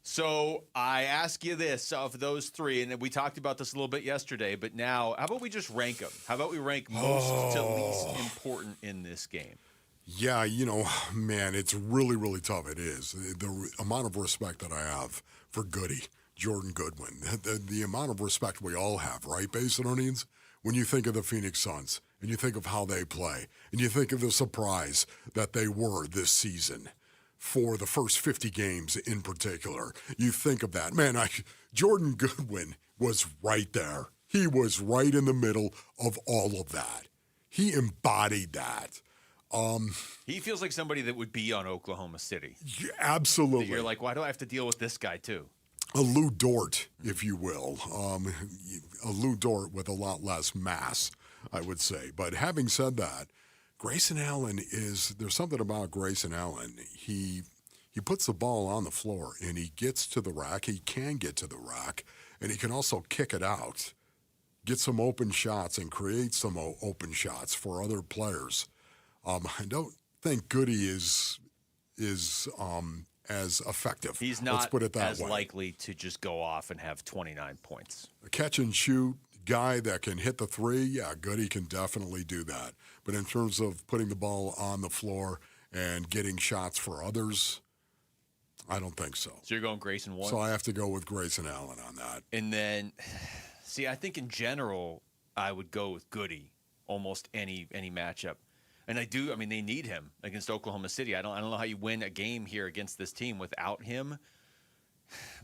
So I ask you this, of those three, and we talked about this a little bit yesterday, but now how about we just rank them? How about we rank most to least important in this game? Yeah, you know, man, it's really, really tough. It is. The amount of respect that I have for Goody, Jordan Goodwin, the amount of respect we all have, right, Basinonians? When you think of the Phoenix Suns, and you think of how they play, and you think of the surprise that they were this season, for the first 50 games in particular. You think of that. Man, Jordan Goodwin was right there. He was right in the middle of all of that. He embodied that. He feels like somebody that would be on Oklahoma City. Yeah, absolutely. That you're like, why do I have to deal with this guy too? A Lou Dort, if you will. A Lou Dort with a lot less mass, I would say. But having said that, Grayson Allen there's something about Grayson Allen. He puts the ball on the floor, and he gets to the rack. He can get to the rack, and he can also kick it out, get some open shots, and create some open shots for other players. I don't think Goody is as effective. He's not Let's put it that as way. likely to just go off and have 29 points. A catch and shoot guy that can hit the three, yeah, Goody can definitely do that. But in terms of putting the ball on the floor and getting shots for others, I don't think so. So you're going Grayson 1? So I have to go with Grayson Allen on that. And then, see, I think in general, I would go with Goody almost any matchup. And they need him against Oklahoma City. I don't know how you win a game here against this team without him.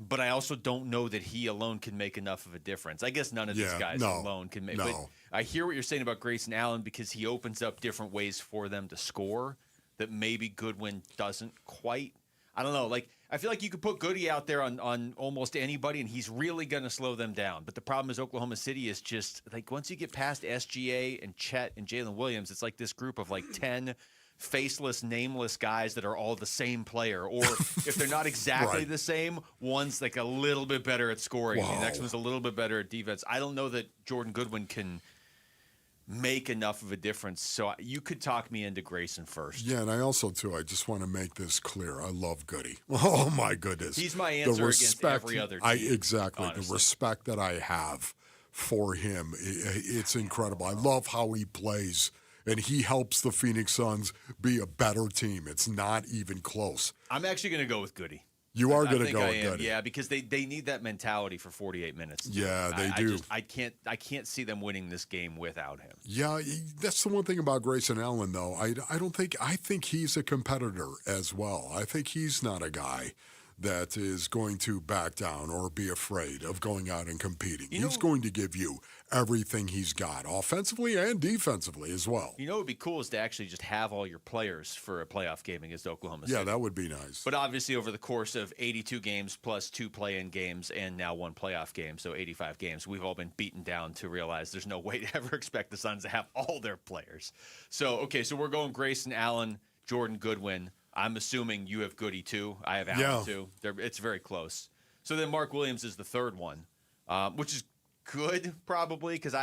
But I also don't know that he alone can make enough of a difference. I guess none of these guys alone can make. No. But I hear what you're saying about Grayson Allen because he opens up different ways for them to score that maybe Goodwin doesn't quite. I don't know. Like, I feel like you could put Goody out there on almost anybody, and he's really going to slow them down. But the problem is Oklahoma City is just, like, once you get past SGA and Chet and Jalen Williams, it's like this group of, like, 10 faceless, nameless guys that are all the same player. Or if they're not exactly the same, one's, like, a little bit better at scoring, and the next one's a little bit better at defense. I don't know that Jordan Goodwin can make enough of a difference. So you could talk me into Grayson first. Yeah, and I also, too, I just want to make this clear. I love Goody. Oh, my goodness. He's my answer against every other team. Exactly. Honestly. The respect that I have for him, it's incredible. I love how he plays, and he helps the Phoenix Suns be a better team. It's not even close. I'm actually going to go with Goody. You are going to go with Goody. Yeah, because they need that mentality for 48 minutes. Yeah, they do. I can't see them winning this game without him. Yeah, that's the one thing about Grayson Allen, though. I think he's a competitor as well. I think he's not a guy that is going to back down or be afraid of going out and competing. He's going to give you everything he's got, offensively and defensively as well. You know what would be cool is to actually just have all your players for a playoff game against Oklahoma City. Yeah, that would be nice. But obviously over the course of 82 games plus 2 play-in games and now 1 playoff game, so 85 games, we've all been beaten down to realize there's no way to ever expect the Suns to have all their players. So we're going Grayson Allen, Jordan Goodwin. I'm assuming you have Goody too. I have Allen too. It's very close. So then Mark Williams is the third one, which is good probably because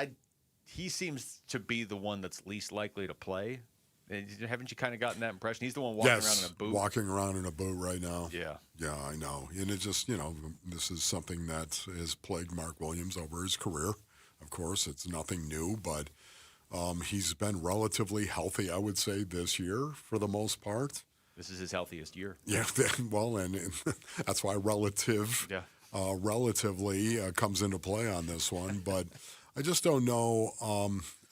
he seems to be the one that's least likely to play. Haven't you kind of gotten that impression? He's the one walking around in a boot. Walking around in a boot right now. Yeah. Yeah, I know. And it just, this is something that has plagued Mark Williams over his career. Of course, it's nothing new, but he's been relatively healthy, I would say, this year for the most part. This is his healthiest year. Yeah, well, and that's why relatively comes into play on this one. But I just don't know,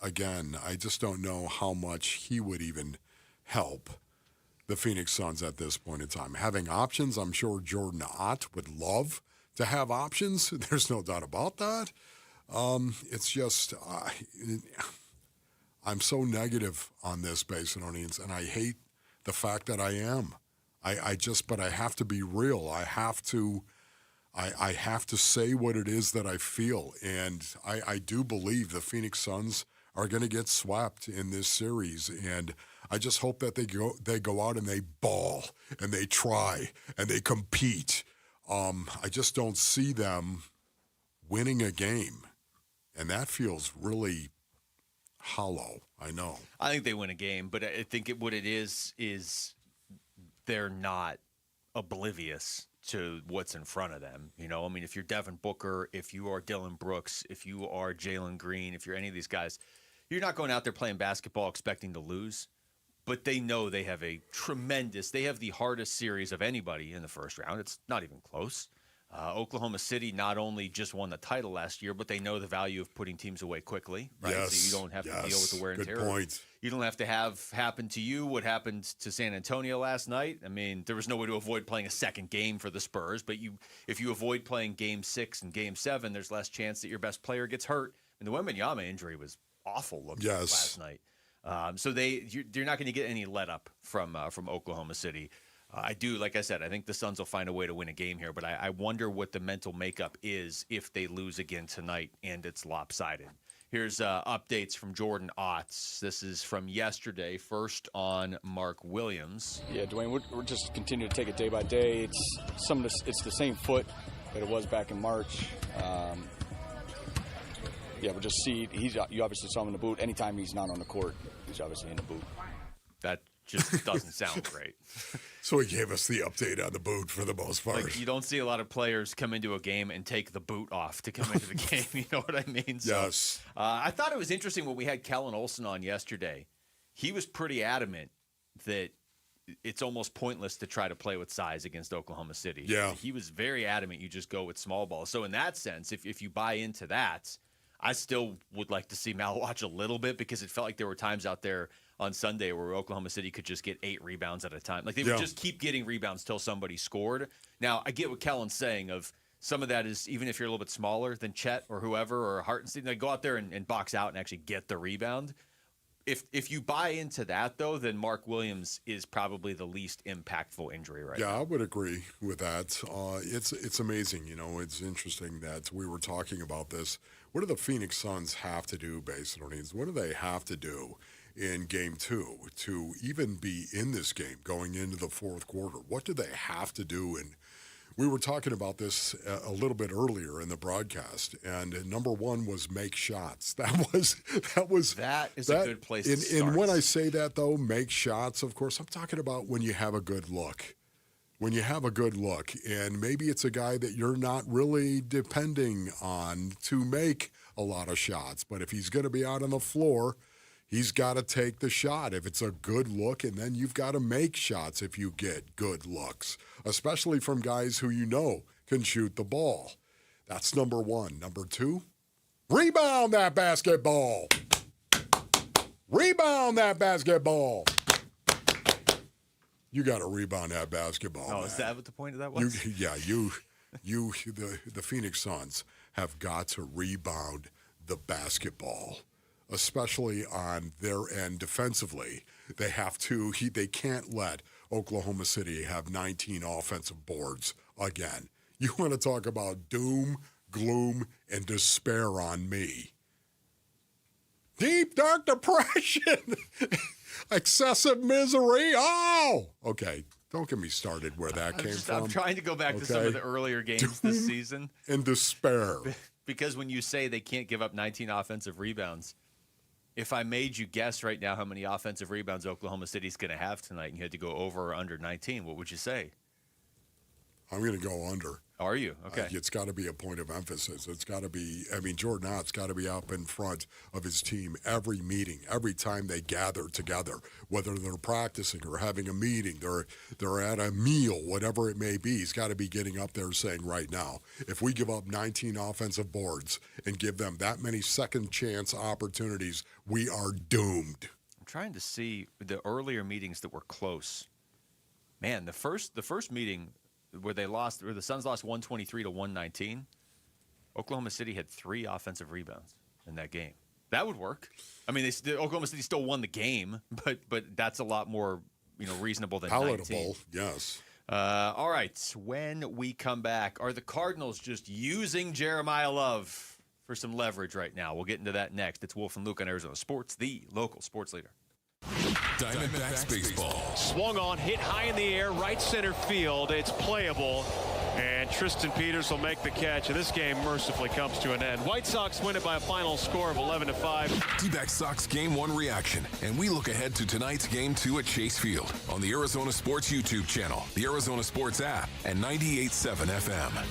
I just don't know how much he would even help the Phoenix Suns at this point in time. Having options, I'm sure Jordan Ott would love to have options. There's no doubt about that. It's just, I'm so negative on this, Basinonians, and I hate the fact that I am. But I have to be real. I have to say what it is that I feel. And I do believe the Phoenix Suns are going to get swept in this series. And I just hope that they go out and they ball and they try and they compete. I just don't see them winning a game. And that feels really hollow. I know. I think they win a game, but I think what it is they're not oblivious to what's in front of them. I mean, if you're Devin Booker, if you are Dylan Brooks, if you are Jalen Green, if you're any of these guys, you're not going out there playing basketball expecting to lose. But they know they have they have the hardest series of anybody in the first round. It's not even close. Oklahoma City not only just won the title last year, but they know the value of putting teams away quickly, right? Yes, so you don't have to deal with the wear and good tear. Point. You don't have to have happen to you what happened to San Antonio last night. I mean, there was no way to avoid playing a second game for the Spurs, but if you avoid playing Game 6 and Game 7, there's less chance that your best player gets hurt And the Wembanyama injury was awful looking last night. So you're not going to get any let up from Oklahoma City. I do, like I said, I think the Suns will find a way to win a game here, but I wonder what the mental makeup is if they lose again tonight and it's lopsided. Here's updates from Jordan Otts. This is from yesterday, first on Mark Williams. Yeah, Dwayne, we're just continuing to take it day by day. It's the same foot that it was back in March. We'll just see. You obviously saw him in the boot. Anytime he's not on the court, he's obviously in the boot. That just doesn't sound great. So he gave us the update on the boot for the most part. Like, you don't see a lot of players come into a game and take the boot off to come into the game. You know what I mean? So, yes. I thought it was interesting when we had Kellen Olson on yesterday. He was pretty adamant that it's almost pointless to try to play with size against Oklahoma City. Yeah. He was very adamant you just go with small ball. So in that sense, if you buy into that, I still would like to see Mal watch a little bit because it felt like there were times out there on Sunday where Oklahoma City could just get 8 rebounds at a time. Like they would just keep getting rebounds till somebody scored. Now, I get what Kellen's saying of some of that is even if you're a little bit smaller than Chet or whoever or Hartenstein, they go out there and box out and actually get the rebound. If you buy into that, though, then Mark Williams is probably the least impactful injury right now. Yeah, I would agree with that. It's amazing. You know, it's interesting that we were talking about this. What do the Phoenix Suns have to do based on these? What do they have to do in Game 2 to even be in this game going into the fourth quarter? What do they have to do? And we were talking about this a little bit earlier in the broadcast, and number one was make shots. That is a good place to start. And when I say that, though, make shots, of course, I'm talking about when you have a good look. When you have a good look, and maybe it's a guy that you're not really depending on to make a lot of shots, but if he's going to be out on the floor, he's got to take the shot if it's a good look, and then you've got to make shots if you get good looks, especially from guys who you know can shoot the ball. That's number one. Number two, rebound that basketball. Rebound that basketball. You got to rebound that basketball. Oh, man. Is that what the point of that was? The Phoenix Suns have got to rebound the basketball, especially on their end defensively. They can't let Oklahoma City have 19 offensive boards again. You want to talk about doom, gloom, and despair on me. Deep, dark depression. Excessive misery. Oh, okay. Don't get me started where that came from. I'm trying to go back to some of the earlier games this season. And despair. Because when you say they can't give up 19 offensive rebounds, if I made you guess right now how many offensive rebounds Oklahoma City's going to have tonight and you had to go over or under 19, what would you say? I'm going to go under. Are you? Okay. It's got to be a point of emphasis. It's got to be, Jordan Ott's got to be up in front of his team every meeting, every time they gather together, whether they're practicing or having a meeting, they're at a meal, whatever it may be. He's got to be getting up there saying right now, if we give up 19 offensive boards and give them that many second chance opportunities, we are doomed. I'm trying to see the earlier meetings that were close. Man, the first meeting where the Suns lost 123 to 119, Oklahoma City had 3 offensive rebounds in that game. That would work. I mean, Oklahoma City still won the game, but that's a lot more reasonable than palatable. 19. Yes. All right. When we come back, are the Cardinals just using Jeremiah Love for some leverage right now? We'll get into that next. It's Wolf and Luke on Arizona Sports, the local sports leader. Diamondbacks baseball. Swung on, hit high in the air, right center field. It's playable, and Tristan Peters will make the catch, and this game mercifully comes to an end. White Sox win it by a final score of 11-5. D-back Sox Game 1 reaction, and we look ahead to tonight's Game 2 at Chase Field on the Arizona Sports YouTube channel, the Arizona Sports app, and 98.7 FM.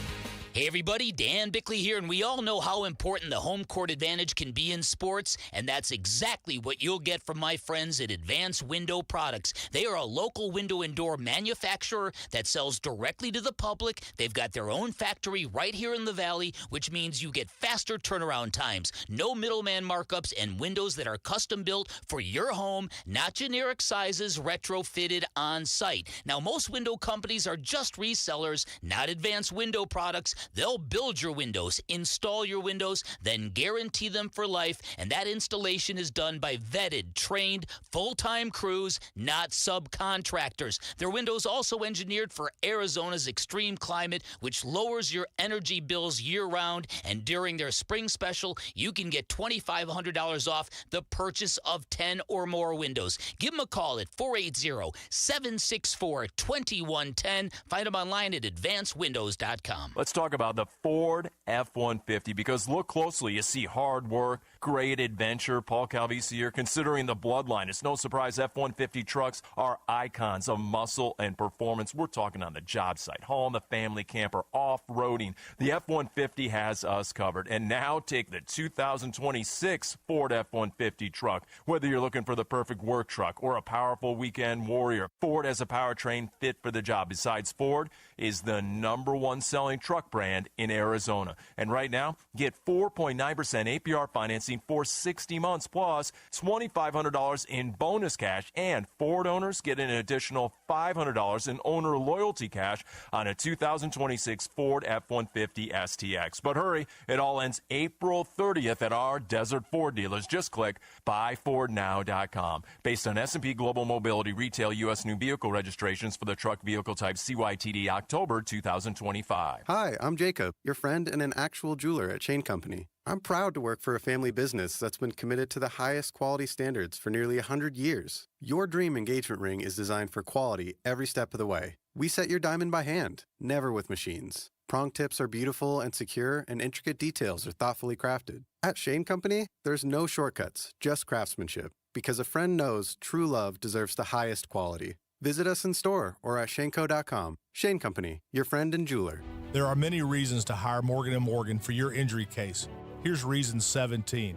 Hey everybody, Dan Bickley here, and we all know how important the home court advantage can be in sports, and that's exactly what you'll get from my friends at Advanced Window Products. They are a local window and door manufacturer that sells directly to the public. They've got their own factory right here in the Valley, which means you get faster turnaround times, no middleman markups, and windows that are custom built for your home, not generic sizes, retrofitted on site. Now, most window companies are just resellers, not Advanced Window Products. They'll build your windows, install your windows, then guarantee them for life, and that installation is done by vetted, trained, full-time crews, not subcontractors. Their windows also engineered for Arizona's extreme climate, which lowers your energy bills year-round, and during their spring special, you can get $2,500 off the purchase of 10 or more windows. Give them a call at 480-764-2110. Find them online at advancedwindows.com. Let's talk about the Ford F-150, because look closely. You see hard work, great adventure. Paul Calvisi here. Considering the bloodline, it's no surprise F-150 trucks are icons of muscle and performance. We're talking on the job site, hauling the family camper, off-roading. The F-150 has us covered. And now take the 2026 Ford F-150 truck. Whether you're looking for the perfect work truck or a powerful weekend warrior, Ford has a powertrain fit for the job. Besides, Ford is the #1 selling truck brand in Arizona. And right now, get 4.9% APR financing for 60 months plus $2,500 in bonus cash. And Ford owners get an additional $500 in owner loyalty cash on a 2026 Ford F-150 STX. But hurry, it all ends April 30th at our Desert Ford dealers. Just click buyfordnow.com. Based on S&P Global Mobility Retail U.S. new vehicle registrations for the truck vehicle type CYTD October 2025. Hi, I'm Jacob, your friend and an actual jeweler at Chain Company. I'm proud to work for a family business that's been committed to the highest quality standards for nearly 100 years. Your dream engagement ring is designed for quality every step of the way. We set your diamond by hand, never with machines. Prong tips are beautiful and secure, and intricate details are thoughtfully crafted. At Shane Company, there's no shortcuts, just craftsmanship, because a friend knows true love deserves the highest quality. Visit us in store or at shaneco.com. Shane Company, your friend and jeweler. There are many reasons to hire Morgan & Morgan for your injury case. Here's reason 17.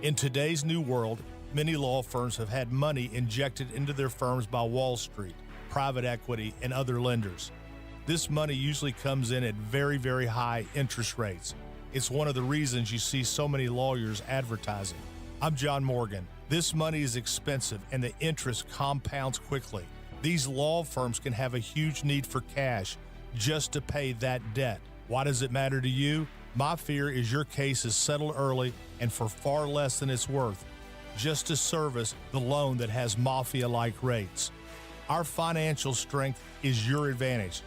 In today's new world, many law firms have had money injected into their firms by Wall Street, private equity, and other lenders. This money usually comes in at very, very high interest rates. It's one of the reasons you see so many lawyers advertising. I'm John Morgan. This money is expensive and the interest compounds quickly. These law firms can have a huge need for cash just to pay that debt. Why does it matter to you? My fear is your case is settled early and for far less than it's worth, just to service the loan that has mafia-like rates. Our financial strength is your advantage.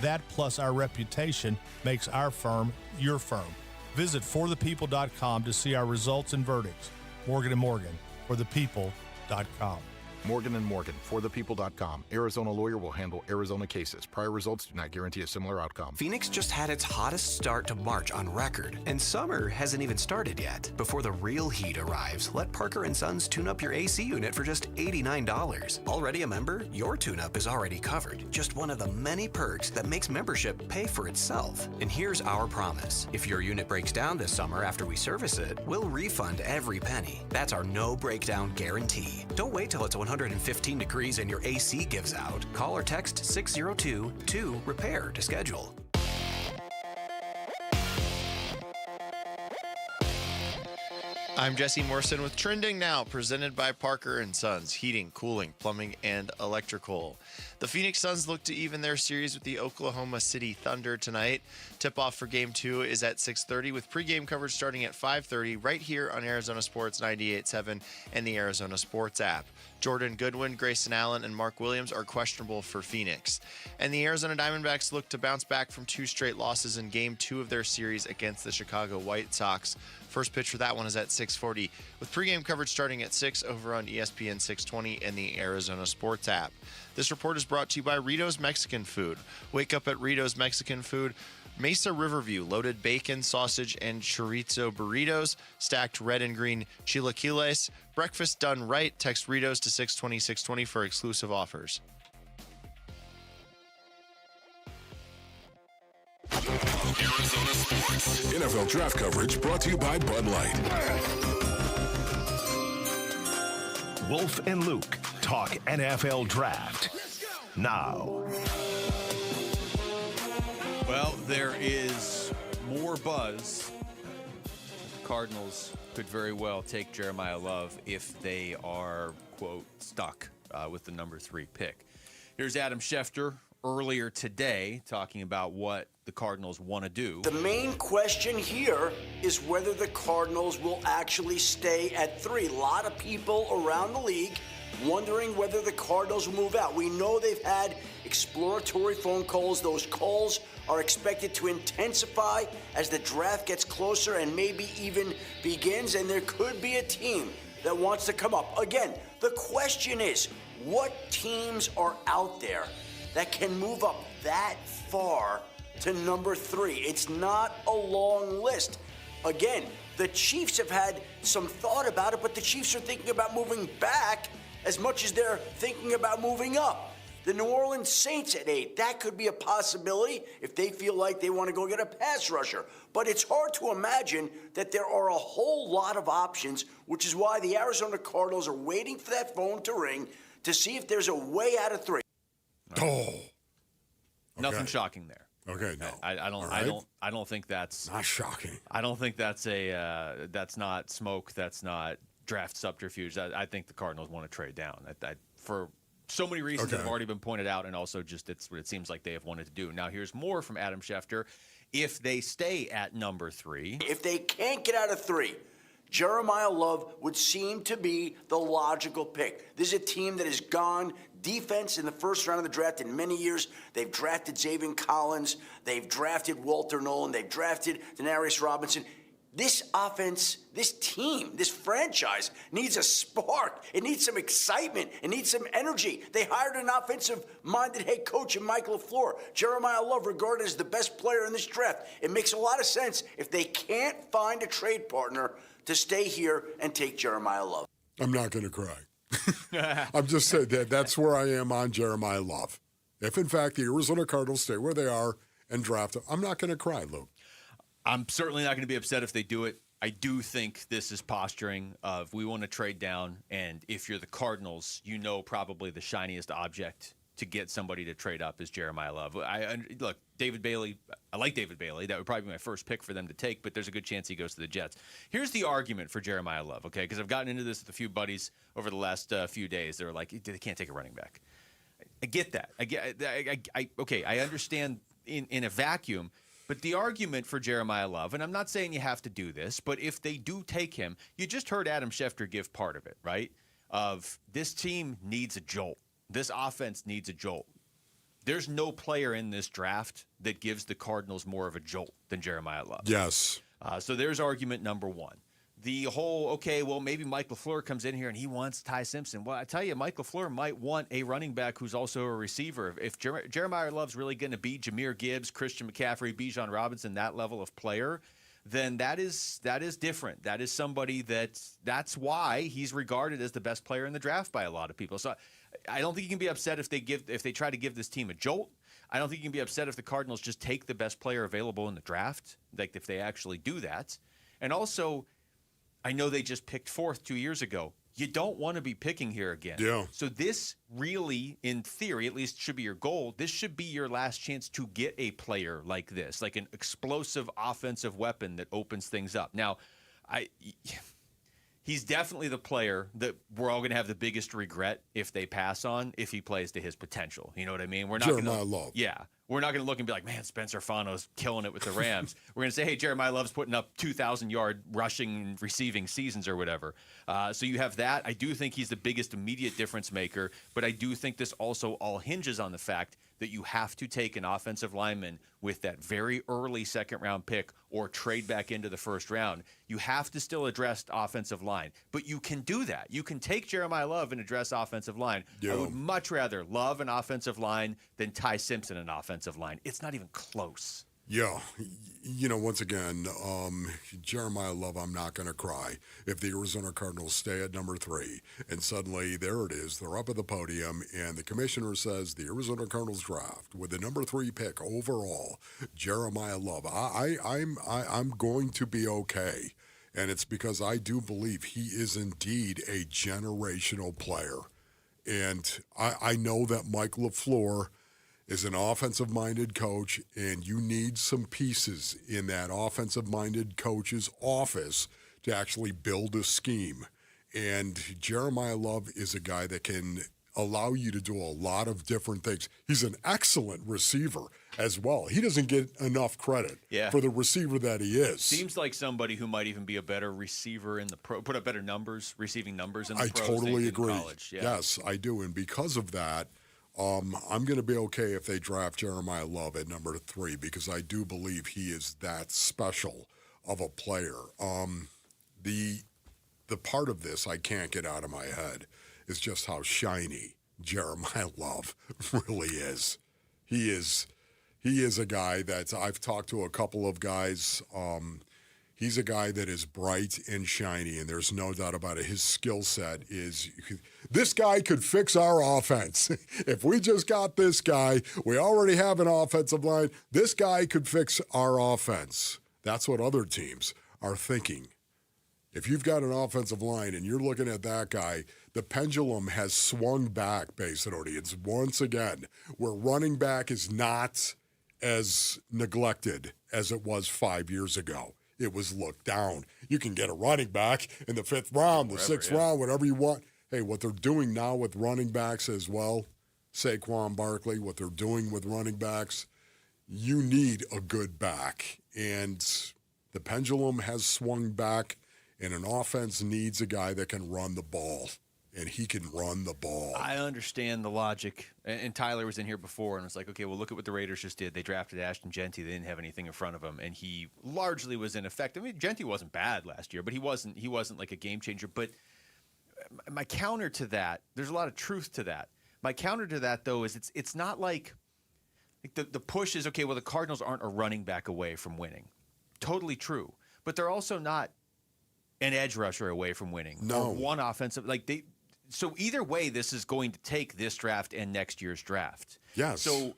That plus our reputation makes our firm your firm. Visit forthepeople.com to see our results and verdicts. Morgan & Morgan, forthepeople.com. Morgan & Morgan, forthepeople.com. Arizona lawyer will handle Arizona cases. Prior results do not guarantee a similar outcome. Phoenix just had its hottest start to March on record, and summer hasn't even started yet. Before the real heat arrives, let Parker & Sons tune up your AC unit for just $89. Already a member? Your tune-up is already covered. Just one of the many perks that makes membership pay for itself. And here's our promise. If your unit breaks down this summer after we service it, we'll refund every penny. That's our no breakdown guarantee. Don't wait till it's 115 degrees and your AC gives out. Call or text 602-2-REPAIR to schedule. I'm Jesse Morrison with Trending Now, presented by Parker & Sons, heating, cooling, plumbing, and electrical. The Phoenix Suns look to even their series with the Oklahoma City Thunder tonight. Tip-off for Game 2 is at 6:30 with pregame coverage starting at 5:30 right here on Arizona Sports 98.7 and the Arizona Sports app. Jordan Goodwin, Grayson Allen, and Mark Williams are questionable for Phoenix. And the Arizona Diamondbacks look to bounce back from 2 straight losses in Game 2 of their series against the Chicago White Sox. First pitch for that one is at 6:40, with pregame coverage starting at 6 over on ESPN 620 and the Arizona Sports app. This report is brought to you by Rito's Mexican Food. Wake up at Rito's Mexican Food. Mesa Riverview, loaded bacon, sausage, and chorizo burritos, stacked red and green chilaquiles. Breakfast done right. Text Ritos to 620-620 for exclusive offers. Arizona Sports. NFL draft coverage brought to you by Bud Light. Wolf and Luke talk NFL draft now. Well, there is more buzz. The Cardinals could very well take Jeremiah Love if they are, quote, stuck with the number 3 pick. Here's Adam Schefter earlier today talking about what the Cardinals want to do. The main question here is whether the Cardinals will actually stay at 3. A lot of people around the league wondering whether the Cardinals will move out. We know they've had exploratory phone calls. Those calls are expected to intensify as the draft gets closer and maybe even begins, and there could be a team that wants to come up. Again, the question is, what teams are out there that can move up that far to number 3? It's not a long list. Again, the Chiefs have had some thought about it, but the Chiefs are thinking about moving back as much as they're thinking about moving up. The New Orleans Saints at 8, that could be a possibility if they feel like they want to go get a pass rusher. But it's hard to imagine that there are a whole lot of options, which is why the Arizona Cardinals are waiting for that phone to ring to see if there's a way out of 3. Oh. Nothing shocking there. Okay, no. I don't think that's not shocking. I don't think that's that's not smoke. That's not draft subterfuge. I think the Cardinals want to trade down. For so many reasons that have already been pointed out, and also just it's what it seems like they have wanted to do. Now here's more from Adam Schefter. If they stay at number 3, if they can't get out of 3, Jeremiah Love would seem to be the logical pick. This is a team that has gone defense in the first round of the draft in many years. They've drafted Zaven Collins. They've drafted Walter Nolan. They've drafted Denarius Robinson. This offense, this team, this franchise needs a spark. It needs some excitement. It needs some energy. They hired an offensive-minded head coach in Mike LaFleur. Jeremiah Love regarded as the best player in this draft. It makes a lot of sense if they can't find a trade partner to stay here and take Jeremiah Love. I'm not going to cry. I'm just saying that's where I am on Jeremiah Love. If, in fact, the Arizona Cardinals stay where they are and draft him, I'm not going to cry, Luke. I'm certainly not going to be upset if they do it. I do think this is posturing of we want to trade down, and if you're the Cardinals, you know probably the shiniest object to get somebody to trade up is Jeremiah Love. Look, David Bailey, I like David Bailey. That would probably be my first pick for them to take, but there's a good chance he goes to the Jets. Here's the argument for Jeremiah Love, okay, because I've gotten into this with a few buddies over the last few days. They're like, they can't take a running back. I get that. I understand in a vacuum. But the argument for Jeremiah Love, and I'm not saying you have to do this, but if they do take him, you just heard Adam Schefter give part of it, right? Of this team needs a jolt. This offense needs a jolt. There's no player in this draft that gives the Cardinals more of a jolt than Jeremiah Love. Yes. So there's argument number 1. The whole, okay, well, maybe Mike LaFleur comes in here and he wants Ty Simpson. Well, I tell you, Mike LaFleur might want a running back who's also a receiver. If Jeremiah Love's really going to be Jahmyr Gibbs, Christian McCaffrey, Bijan Robinson, that level of player, then that is different. That is somebody that's why he's regarded as the best player in the draft by a lot of people. So I don't think you can be upset if they try to give this team a jolt. I don't think you can be upset if the Cardinals just take the best player available in the draft, like if they actually do that. And also, I know they just picked 4th 2 years ago. You don't want to be picking here again. Yeah. So this really, in theory, at least should be your goal. This should be your last chance to get a player like this, like an explosive offensive weapon that opens things up. Now, he's definitely the player that we're all going to have the biggest regret if they pass on if he plays to his potential. You know what I mean? We're not Jeremiah Love. Yeah. We're not going to look and be like, man, Spencer Fano's killing it with the Rams. We're going to say, hey, Jeremiah Love's putting up 2,000-yard rushing and receiving seasons or whatever. So you have that. I do think he's the biggest immediate difference maker, but I do think this also all hinges on the fact that you have to take an offensive lineman with that very early second-round pick or trade back into the first round. You have to still address offensive line, but you can do that. You can take Jeremiah Love and address offensive line. Yeah. I would much rather Love an offensive line than Ty Simpson an offensive line. It's not even close. Yeah. Once again, Jeremiah Love, I'm not going to cry if the Arizona Cardinals stay at number 3 and suddenly there it is. They're up at the podium and the commissioner says the Arizona Cardinals draft with the number 3 pick overall, Jeremiah Love. I'm going to be okay. And it's because I do believe he is indeed a generational player. And I know that Mike LaFleur is an offensive-minded coach, and you need some pieces in that offensive-minded coach's office to actually build a scheme. And Jeremiah Love is a guy that can allow you to do a lot of different things. He's an excellent receiver as well. He doesn't get enough credit for the receiver that he is. Seems like somebody who might even be a better receiver in the pro, put up better numbers, receiving numbers in the pros. I totally agree. College. Yeah. Yes, I do. And because of that, I'm going to be okay if they draft Jeremiah Love at number 3 because I do believe he is that special of a player. The part of this I can't get out of my head is just how shiny Jeremiah Love really is. He is a guy that I've talked to a couple of guys. He's a guy that is bright and shiny, and there's no doubt about it. His skill set is this guy could fix our offense. If we just got this guy, we already have an offensive line. This guy could fix our offense. That's what other teams are thinking. If you've got an offensive line and you're looking at that guy, the pendulum has swung back, Basinonians, once again, where running back is not as neglected as it was 5 years ago. It was looked down. You can get a running back in the 5th round, the 6th round, whatever you want. Hey, what they're doing now with running backs as well, Saquon Barkley, what they're doing with running backs, you need a good back. And the pendulum has swung back. And an offense needs a guy that can run the ball, and he can run the ball. I understand the logic. And Tyler was in here before and was like, okay, well, look at what the Raiders just did. They drafted Ashton Genty. They didn't have anything in front of him, and he largely was ineffective. I mean, Genty wasn't bad last year, but he wasn't like a game changer. But my counter to that, there's a lot of truth to that. My counter to that, though, is it's not like the push is, okay, well, the Cardinals aren't a running back away from winning. Totally true. But they're also not an edge rusher away from winning. No. Or one offensive. So either way, this is going to take this draft and next year's draft. Yes. So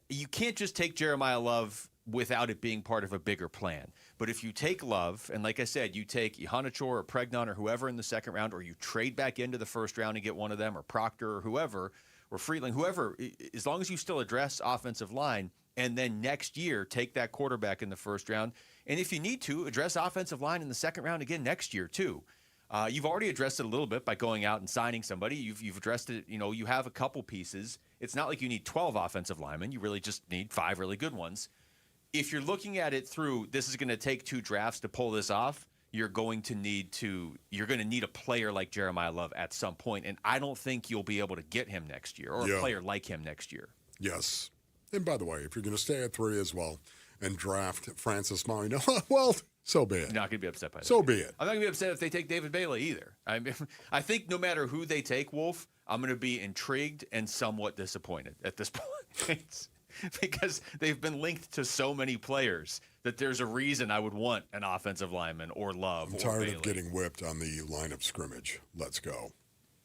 you can't just take Jeremiah Love without it being part of a bigger plan. But if you take Love, and like I said, you take Ihanachor or Pregnon or whoever in the 2nd round, or you trade back into the 1st round and get one of them, or Proctor or whoever, or Freeling, whoever, as long as you still address offensive line, and then next year take that quarterback in the 1st round, and if you need to, address offensive line in the 2nd round again next year too. You've already addressed it a little bit by going out and signing somebody. You've addressed it. You have a couple pieces. It's not like you need 12 offensive linemen. You really just need 5 really good ones. If you're looking at it through, this is going to take 2 drafts to pull this off, you're going to need a player like Jeremiah Love at some point, and I don't think you'll be able to get him next year, or a player like him next year. Yes. And by the way, if you're going to stay at 3 as well and draft Francis Marino, well, so be it. You're not going to be upset by that. So be it. I'm not going to be upset if they take David Bailey either. I think no matter who they take, Wolf, I'm going to be intrigued and somewhat disappointed at this point. Because they've been linked to so many players that there's a reason I would want an offensive lineman or Love. I'm tired of getting whipped on the line of scrimmage. Let's go.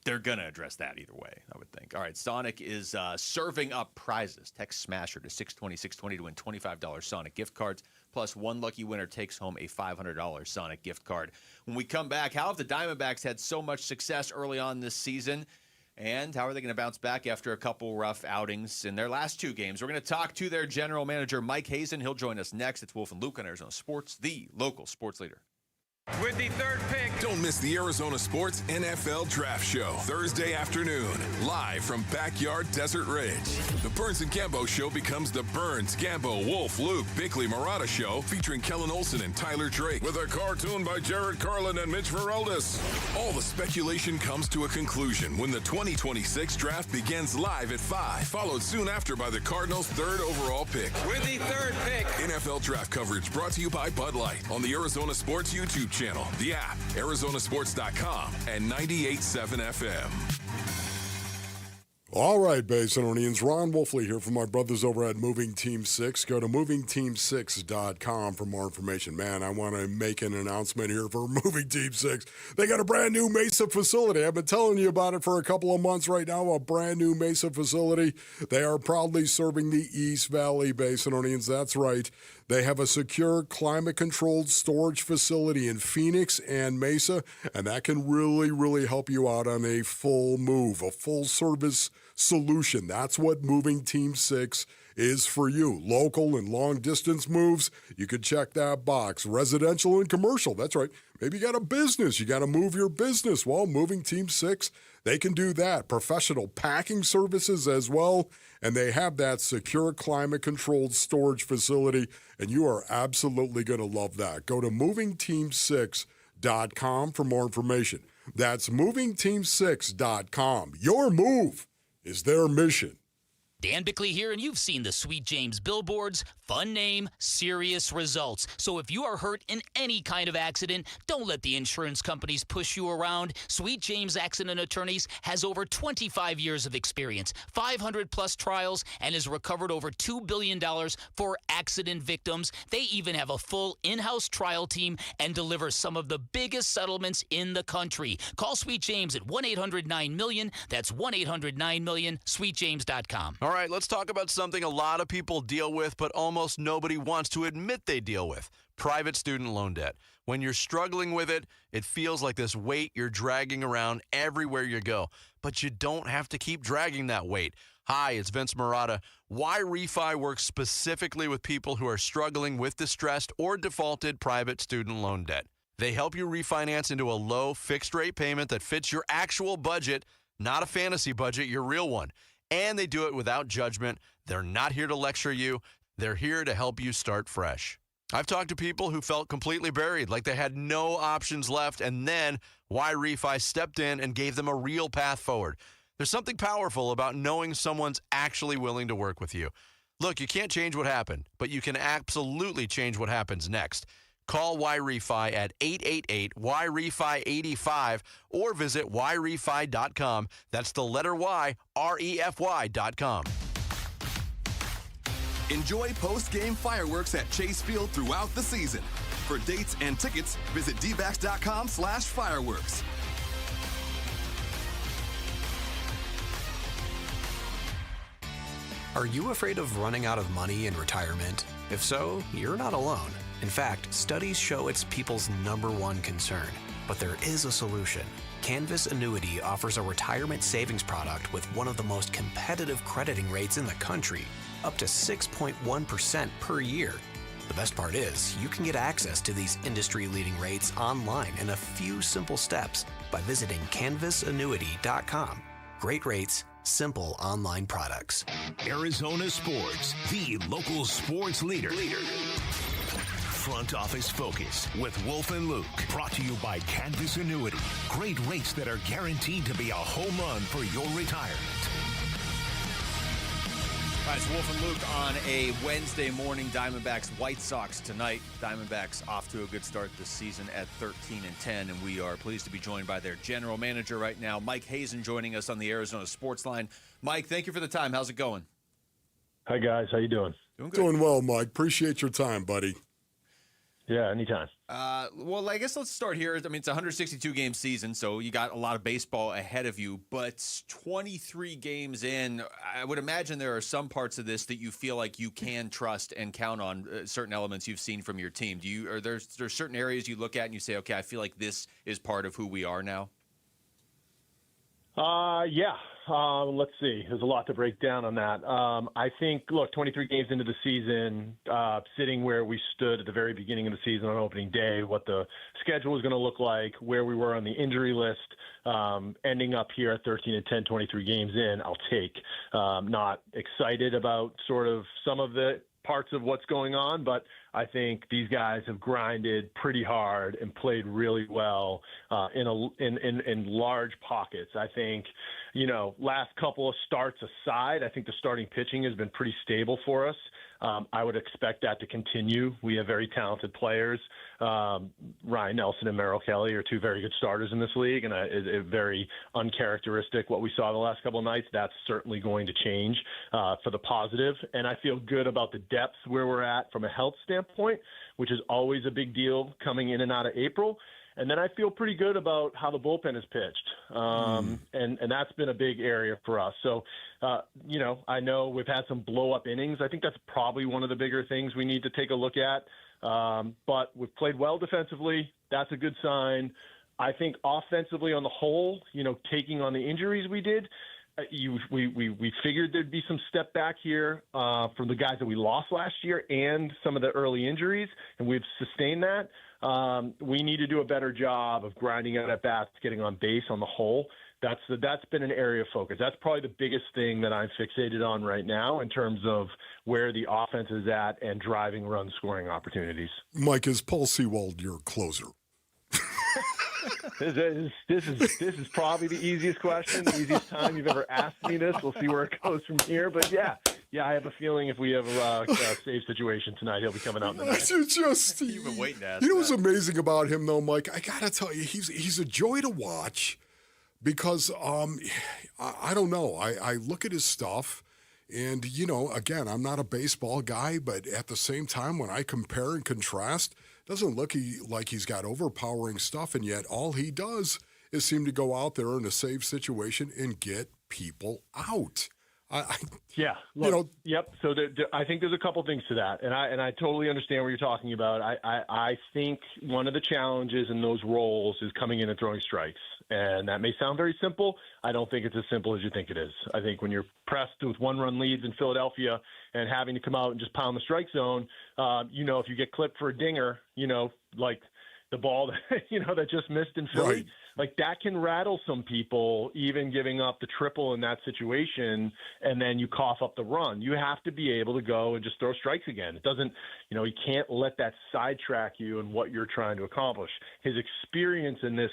They're going to address that either way, I would think. All right, Sonic is serving up prizes. Text Smasher to 620-620 to win $25 Sonic gift cards, plus one lucky winner takes home a $500 Sonic gift card. When we come back, how have the Diamondbacks had so much success early on this season? And how are they going to bounce back after a couple rough outings in their last 2 games? We're going to talk to their general manager, Mike Hazen. He'll join us next. It's Wolf and Luke on Arizona Sports, the local sports leader. With the 3rd pick, don't miss the Arizona Sports NFL Draft Show, Thursday afternoon, live from Backyard Desert Ridge. The Burns and Gambo Show becomes the Burns, Gambo, Wolf, Luke, Bickley, Murata Show, featuring Kellen Olson and Tyler Drake, with a cartoon by Jared Carlin and Mitch Veraldis. All the speculation comes to a conclusion when the 2026 draft begins live at 5, followed soon after by the Cardinals' 3rd overall pick. With the 3rd pick, NFL Draft coverage brought to you by Bud Light on the Arizona Sports YouTube channel, the app, ArizonaSports.com, and 98.7 FM. All right, Basinonians, Ron Wolfley here from my brothers over at Moving Team 6. Go to movingteam6.com for more information. Man, I want to make an announcement here for Moving Team 6. They got a brand new Mesa facility. I've been telling you about it for a couple of months right now, a brand new Mesa facility. They are proudly serving the East Valley, Basinonians. That's right. They have a secure, climate-controlled storage facility in Phoenix and Mesa, and that can really, really help you out on a full move, a full-service solution. That's what Moving Team 6 is for you. Local and long-distance moves, you could check that box. Residential and commercial, that's right. Maybe you got a business. You got to move your business. Well, Moving Team 6, they can do that. Professional packing services as well, and they have that secure climate-controlled storage facility, and you are absolutely going to love that. Go to movingteam6.com for more information. That's movingteam6.com. Your move is their mission. Dan Bickley here, and you've seen the Sweet James billboards. Fun name, serious results. So if you are hurt in any kind of accident, don't let the insurance companies push you around. Sweet James Accident Attorneys has over 25 years of experience, 500-plus trials, and has recovered over $2 billion for accident victims. They even have a full in-house trial team and deliver some of the biggest settlements in the country. Call Sweet James at 1-800-9-MILLION. That's 1-800-9-MILLION, sweetjames.com. All right, let's talk about something a lot of people deal with, but almost nobody wants to admit they deal with: private student loan debt. When you're struggling with it, it feels like this weight you're dragging around everywhere you go. But you don't have to keep dragging that weight. Hi, it's Vince Marotta. Why Refi works specifically with people who are struggling with distressed or defaulted private student loan debt. They help you refinance into a low fixed-rate payment that fits your actual budget, not a fantasy budget, your real one. And they do it without judgment. They're not here to lecture you. They're here to help you start fresh. I've talked to people who felt completely buried, like they had no options left, and then Why Refi stepped in and gave them a real path forward. There's something powerful about knowing someone's actually willing to work with you. Look, you can't change what happened, but you can absolutely change what happens next. Call YRefi at 888-YRefi-85 or visit YRefi.com. That's the letter Y, REFY.com. Enjoy post-game fireworks at Chase Field throughout the season. For dates and tickets, visit dbacks.com/fireworks. Are you afraid of running out of money in retirement? If so, you're not alone. In fact, studies show it's people's #1 concern. But there is a solution. Canvas Annuity offers a retirement savings product with one of the most competitive crediting rates in the country, up to 6.1% per year. The best part is, you can get access to these industry-leading rates online in a few simple steps by visiting canvasannuity.com. Great rates, simple online products. Arizona Sports, the local sports leader. Front Office Focus with Wolf and Luke. Brought to you by Canvas Annuity. Great rates that are guaranteed to be a home run for your retirement. All right, it's Wolf and Luke on a Wednesday morning. Diamondbacks, White Sox tonight. Diamondbacks off to a good start this season at 13-10, and we are pleased to be joined by their general manager right now, Mike Hazen, joining us on the Arizona Sports Line. Mike, thank you for the time. How's it going? Hi, guys. How you doing? Doing good. Doing well, Mike. Appreciate your time, buddy. Yeah, anytime. Well, I guess let's start here. I mean, it's a 162-game season, so you got a lot of baseball ahead of you. But 23 games in, I would imagine there are some parts of this that you feel like you can trust and count on, certain elements you've seen from your team. Are there certain areas you look at and you say, okay, I feel like this is part of who we are now? Yeah. Let's see. There's a lot to break down on that. I think, look, 23 games into the season, sitting where we stood at the very beginning of the season on opening day, what the schedule was going to look like, where we were on the injury list, ending up here at 13-10, 23 games in, I'll take. Not excited about sort of some of the parts of what's going on, but I think these guys have grinded pretty hard and played really well in large pockets. I think, last couple of starts aside, I think the starting pitching has been pretty stable for us. I would expect that to continue. We have very talented players. Ryan Nelson and Merrill Kelly are two very good starters in this league, and it's very uncharacteristic what we saw the last couple of nights. That's certainly going to change for the positive, and I feel good about the depth where we're at from a health standpoint, which is always a big deal coming in and out of April. And then I feel pretty good about how the bullpen is pitched. And that's been a big area for us. So, I know we've had some blow-up innings. I think that's probably one of the bigger things we need to take a look at. But we've played well defensively. That's a good sign. I think offensively on the whole, taking on the injuries we did, we figured there'd be some step back here from the guys that we lost last year and some of the early injuries, and we've sustained that. We need to do a better job of grinding out at bats, getting on base on the whole. That's been an area of focus. That's probably the biggest thing that I'm fixated on right now in terms of where the offense is at and driving run scoring opportunities. Mike, is Paul Sewald your closer? This is probably the easiest question, the easiest time you've ever asked me this. We'll see where it goes from here. But yeah, I have a feeling if we have a save situation tonight, he'll be coming out in the night. You've been waiting to ask You know what's amazing about him, though, Mike? I got to tell you, he's a joy to watch because, I don't know. I look at his stuff, and, again, I'm not a baseball guy, but at the same time, when I compare and contrast, doesn't look like he's got overpowering stuff, and yet all he does is seem to go out there in a save situation and get people out. Yep. So I think there's a couple things to that, and I totally understand what you're talking about. I think one of the challenges in those roles is coming in and throwing strikes, and that may sound very simple. I don't think it's as simple as you think it is. I think when you're pressed with 1-run leads in Philadelphia and having to come out and just pound the strike zone, if you get clipped for a dinger, like the ball that, that just missed in Philly. Right. Like that can rattle some people, even giving up the triple in that situation, and then you cough up the run. You have to be able to go and just throw strikes again. It doesn't, you can't let that sidetrack you in what you're trying to accomplish. His experience in this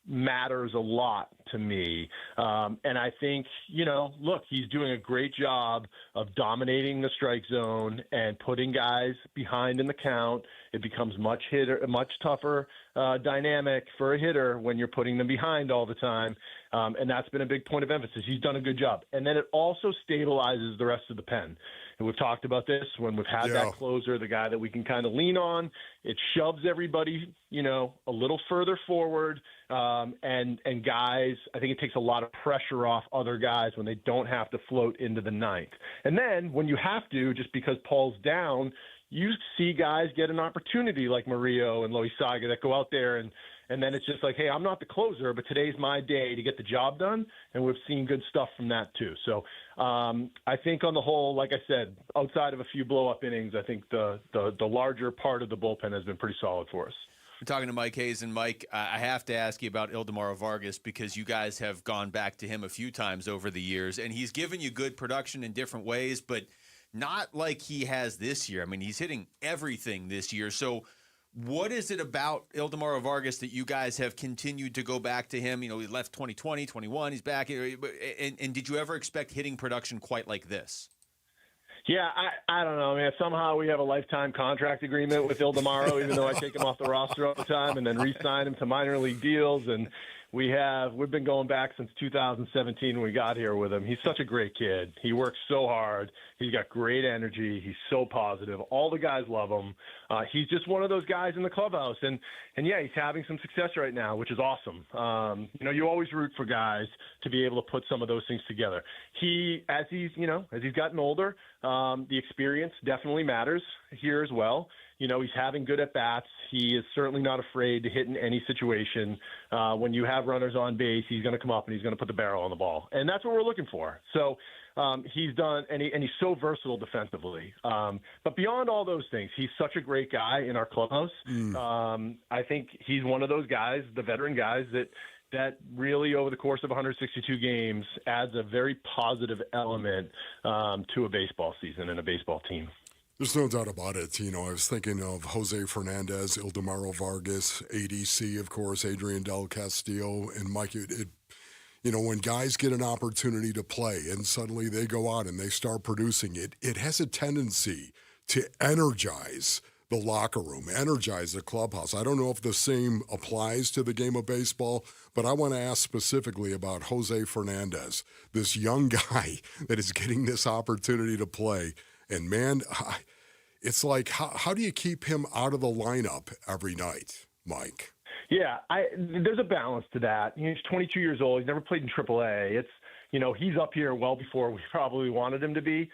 matters a lot to me. And I think, look, he's doing a great job of dominating the strike zone and putting guys behind in the count. It becomes much tougher dynamic for a hitter when you're putting them behind all the time. And that's been a big point of emphasis. He's done a good job. And then it also stabilizes the rest of the pen. And we've talked about this when we've had that closer, the guy that we can kind of lean on. It shoves everybody, a little further forward. And guys, I think it takes a lot of pressure off other guys when they don't have to float into the ninth. And then when you have to, just because Paul's down, you see guys get an opportunity like Murillo and Loizaga that go out there and then it's just like, hey, I'm not the closer, but today's my day to get the job done, and we've seen good stuff from that too. So I think on the whole, like I said, outside of a few blow-up innings, I think the larger part of the bullpen has been pretty solid for us. We're talking to Mike Hayes, and Mike, I have to ask you about Ildemaro Vargas because you guys have gone back to him a few times over the years, and he's given you good production in different ways, but not like he has this year. I mean, he's hitting everything this year. So what is it about Ildemaro Vargas that you guys have continued to go back to him? He left 2020, 21, he's back. And did you ever expect hitting production quite like this? Yeah, I don't know, man. Somehow we have a lifetime contract agreement with Ildemaro, even though I take him off the roster all the time and then re-sign him to minor league deals. And we've been going back since 2017 when we got here with him. He's such a great kid. He works so hard. He's got great energy. He's so positive. All the guys love him. He's just one of those guys in the clubhouse. And yeah, he's having some success right now, which is awesome. You always root for guys to be able to put some of those things together. As he's gotten older, the experience definitely matters here as well. He's having good at-bats. He is certainly not afraid to hit in any situation. When you have runners on base, he's going to come up and he's going to put the barrel on the ball. And that's what we're looking for. So he's done, and he's so versatile defensively. But beyond all those things, he's such a great guy in our clubhouse. I think he's one of those guys, the veteran guys, that really over the course of 162 games adds a very positive element to a baseball season and a baseball team. There's no doubt about it. I was thinking of Jose Fernandez, Ildemaro Vargas, ADC, of course, Adrian Del Castillo, and Mike. When guys get an opportunity to play and suddenly they go out and they start producing it has a tendency to energize the locker room, energize the clubhouse. I don't know if the same applies to the game of baseball, but I want to ask specifically about Jose Fernandez, this young guy that is getting this opportunity to play. And, man, it's like, how do you keep him out of the lineup every night, Mike? Yeah, there's a balance to that. He's 22 years old. He's never played in AAA. He's up here well before we probably wanted him to be.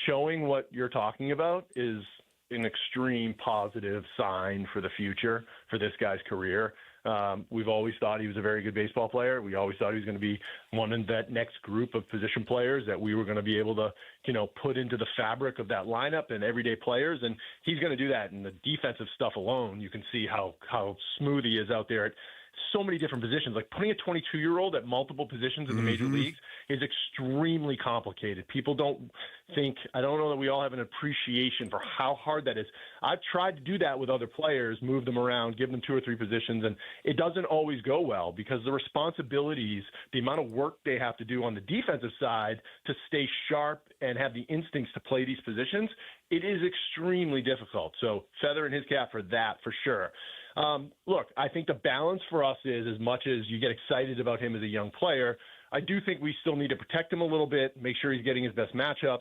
Showing what you're talking about is an extreme positive sign for the future for this guy's career. We've always thought he was a very good baseball player. We always thought he was going to be one in that next group of position players that we were going to be able to, put into the fabric of that lineup and everyday players. And he's going to do that. And the defensive stuff alone, you can see how smooth he is out there at so many different positions. Like putting a 22-year-old at multiple positions in the major leagues is extremely complicated. People I don't know that we all have an appreciation for how hard that is. I've tried to do that with other players, move them around, give them 2 or 3 positions, and it doesn't always go well because the responsibilities, the amount of work they have to do on the defensive side to stay sharp and have the instincts to play these positions, it is extremely difficult. So feather in his cap for that, for sure. Look, I think the balance for us is, as much as you get excited about him as a young player, I do think we still need to protect him a little bit, make sure he's getting his best matchups.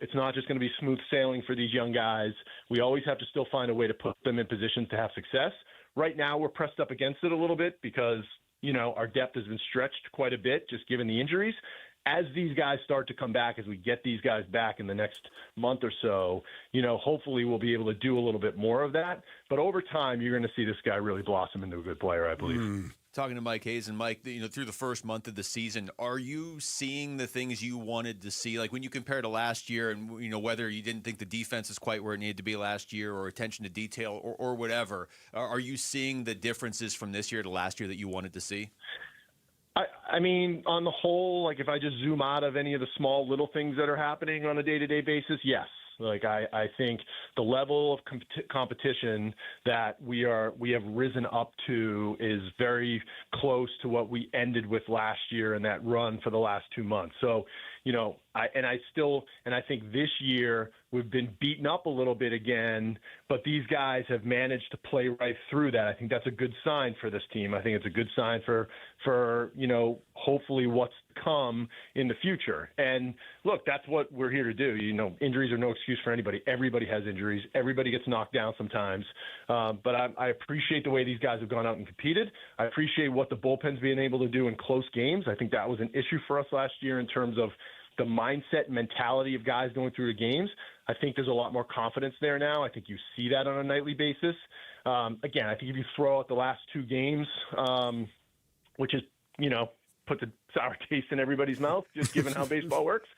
It's not just going to be smooth sailing for these young guys. We always have to still find a way to put them in positions to have success. Right now, we're pressed up against it a little bit because, our depth has been stretched quite a bit just given the injuries. As these guys start to come back, as we get these guys back in the next month or so, hopefully we'll be able to do a little bit more of that. But over time, you're going to see this guy really blossom into a good player, I believe. Talking to Mike Hayes, and Mike, through the first month of the season, are you seeing the things you wanted to see? Like when you compare to last year and, whether you didn't think the defense is quite where it needed to be last year or attention to detail or whatever, are you seeing the differences from this year to last year that you wanted to see? I mean, on the whole, like if I just zoom out of any of the small little things that are happening on a day-to-day basis, yes. Like I think the level of competition that we have risen up to is very close to what we ended with last year in that run for the last 2 months. So, I think this year we've been beaten up a little bit again, but these guys have managed to play right through that. I think that's a good sign for this team. I think it's a good sign for hopefully what's to come in the future. And look, that's what we're here to do. Injuries are no excuse for anybody. Everybody has injuries. Everybody gets knocked down sometimes. But I appreciate the way these guys have gone out and competed. I appreciate what the bullpen's being able to do in close games. I think that was an issue for us last year in terms of the mindset and mentality of guys going through the games. I think there's a lot more confidence there now. I think you see that on a nightly basis. Again, I think if you throw out the last 2 games, which is, put the sour taste in everybody's mouth, just given how baseball works,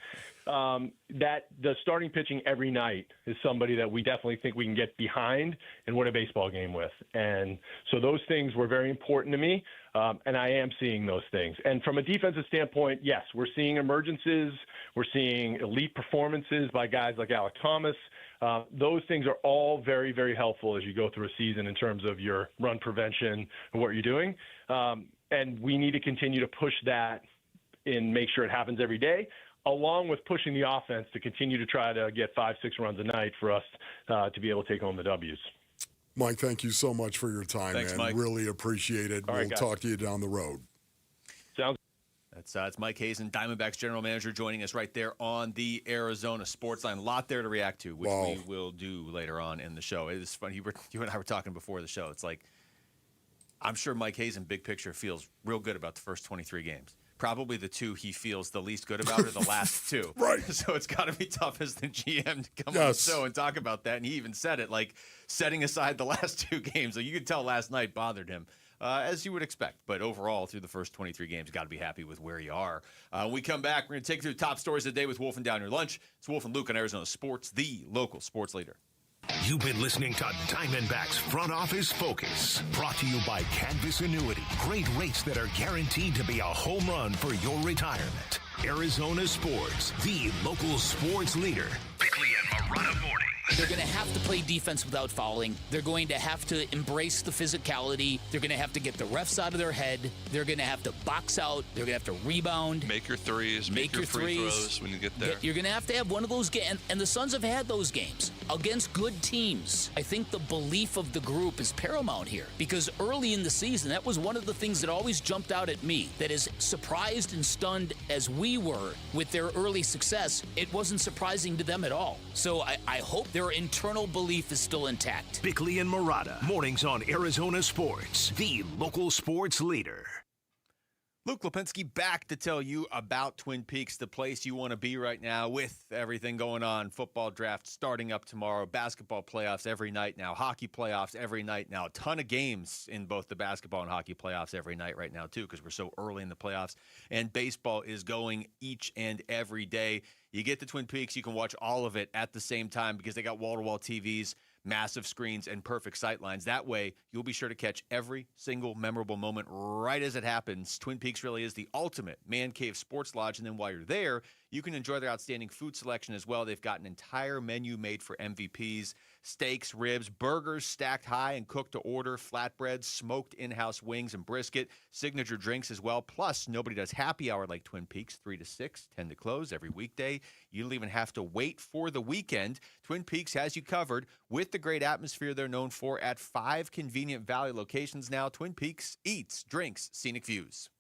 that the starting pitching every night is somebody that we definitely think we can get behind and win a baseball game with. And so those things were very important to me, and I am seeing those things. And from a defensive standpoint, yes, we're seeing emergences. We're seeing elite performances by guys like Alec Thomas. Those things are all very, very helpful as you go through a season in terms of your run prevention and what you're doing. And we need to continue to push that and make sure it happens every day, along with pushing the offense to continue to try to get 5-6 runs a night for us to be able to take home the W's. Mike, thank you so much for your time, Thanks, man. Mike. Really appreciate it. All We'll right, talk to you down the road. Sounds. It's Mike Hayes, Diamondbacks general manager, joining us right there on the Arizona Sports Line. A lot there to react to, which we will do later on in the show. It is funny. You and I were talking before the show. It's like, I'm sure Mike Hayes in big picture feels real good about the first 23 games. Probably the 2 he feels the least good about are the last 2. Right. So it's got to be tough as the GM to come on the show and talk about that. And he even said it, like setting aside the last 2 games. So you could tell last night bothered him, as you would expect. But overall, through the first 23 games, you got to be happy with where you are. When we come back, we're going to take you through the top stories of the day with Wolf and Down Your Lunch. It's Wolf and Luke on Arizona Sports, the local sports leader. You've been listening to Diamondbacks Front Office Focus, brought to you by Canvas Annuity. Great rates that are guaranteed to be a home run for your retirement. Arizona Sports, the local sports leader. Bickley and Marotta Mornings. They're going to have to play defense without fouling. They're going to have to embrace the physicality. They're going to have to get the refs out of their head. They're going to have to box out. They're going to have to rebound. Make your threes. Make your free throws when you get there. You're going to have one of those games. And the Suns have had those games against good teams. I think the belief of the group is paramount here, because early in the season, that was one of the things that always jumped out at me. That is, surprised and stunned as we were with their early success, it wasn't surprising to them at all. So I hope their internal belief is still intact. Bickley and Marotta, mornings on Arizona Sports, the local sports leader. Luke Lipinski back to tell you about Twin Peaks, the place you want to be right now with everything going on. Football draft starting up tomorrow, basketball playoffs every night now, hockey playoffs every night now. A ton of games in both the basketball and hockey playoffs every night right now, too, because we're so early in the playoffs. And baseball is going each and every day. You get to Twin Peaks, you can watch all of it at the same time because they got wall-to-wall TVs, massive screens, and perfect sight lines. That way, you'll be sure to catch every single memorable moment right as it happens. Twin Peaks really is the ultimate man cave sports lodge, and then while you're there, you can enjoy their outstanding food selection as well. They've got an entire menu made for MVPs, steaks, ribs, burgers stacked high and cooked to order, flatbreads, smoked in-house wings and brisket, signature drinks as well. Plus, nobody does happy hour like Twin Peaks, 3 to 6, 10 to close every weekday. You don't even have to wait for the weekend. Twin Peaks has you covered with the great atmosphere they're known for at 5 convenient Valley locations now. Twin Peaks eats, drinks, scenic views.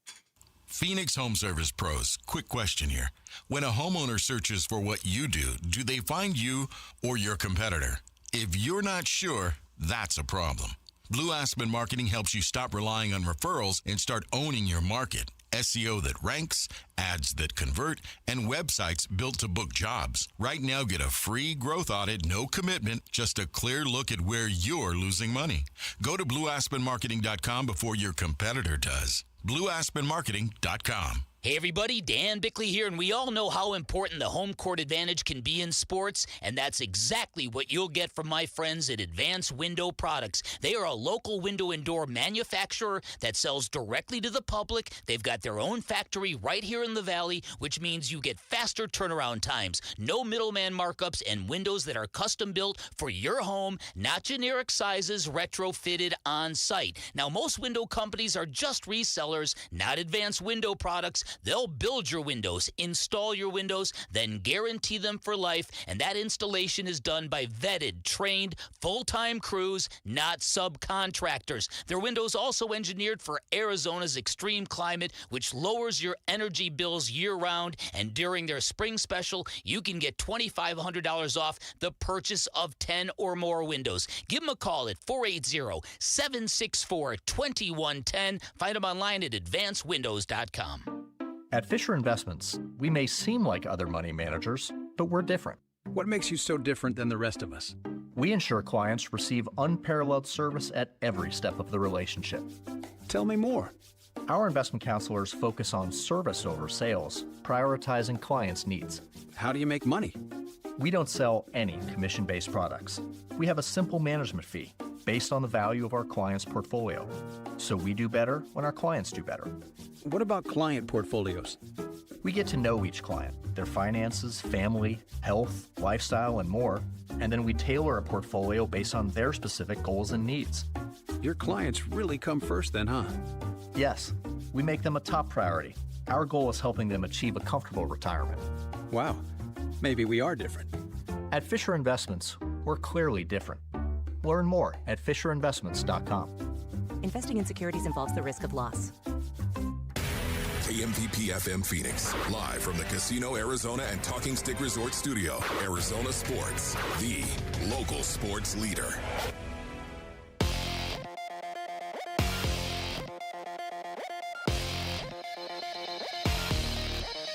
Phoenix Home Service Pros, quick question here. When a homeowner searches for what you do they find you or your competitor? If you're not sure, that's a problem. Blue Aspen Marketing helps you stop relying on referrals and start owning your market. SEO that ranks, ads that convert, and websites built to book jobs. Right now, get a free growth audit, no commitment, just a clear look at where you're losing money. Go to blueaspenmarketing.com before your competitor does. blueaspenmarketing.com. Hey everybody, Dan Bickley here, and we all know how important the home court advantage can be in sports, and that's exactly what you'll get from my friends at Advanced Window Products. They are a local window and door manufacturer that sells directly to the public. They've got their own factory right here in the Valley, which means you get faster turnaround times, no middleman markups, and windows that are custom built for your home, not generic sizes, retrofitted on site. Now, most window companies are just resellers, not Advanced Window Products. They'll build your windows, install your windows, then guarantee them for life, and that installation is done by vetted, trained, full-time crews, not subcontractors. Their windows also engineered for Arizona's extreme climate, which lowers your energy bills year-round, and during their spring special, you can get $2,500 off the purchase of 10 or more windows. Give them a call at 480-764-2110. Find them online at advancedwindows.com. At Fisher Investments, we may seem like other money managers, but we're different. What makes you so different than the rest of us? We ensure clients receive unparalleled service at every step of the relationship. Tell me more. Our investment counselors focus on service over sales, prioritizing clients' needs. How do you make money? We don't sell any commission-based products. We have a simple management fee based on the value of our client's portfolio. So we do better when our clients do better. What about client portfolios? We get to know each client, their finances, family, health, lifestyle, and more, and then we tailor a portfolio based on their specific goals and needs. Your clients really come first then, huh? Yes, we make them a top priority. Our goal is helping them achieve a comfortable retirement. Wow, maybe we are different. At Fisher Investments, we're clearly different. Learn more at FisherInvestments.com. Investing in securities involves the risk of loss. KMVP FM Phoenix, live from the Casino Arizona and Talking Stick Resort Studio. Arizona Sports, the local sports leader.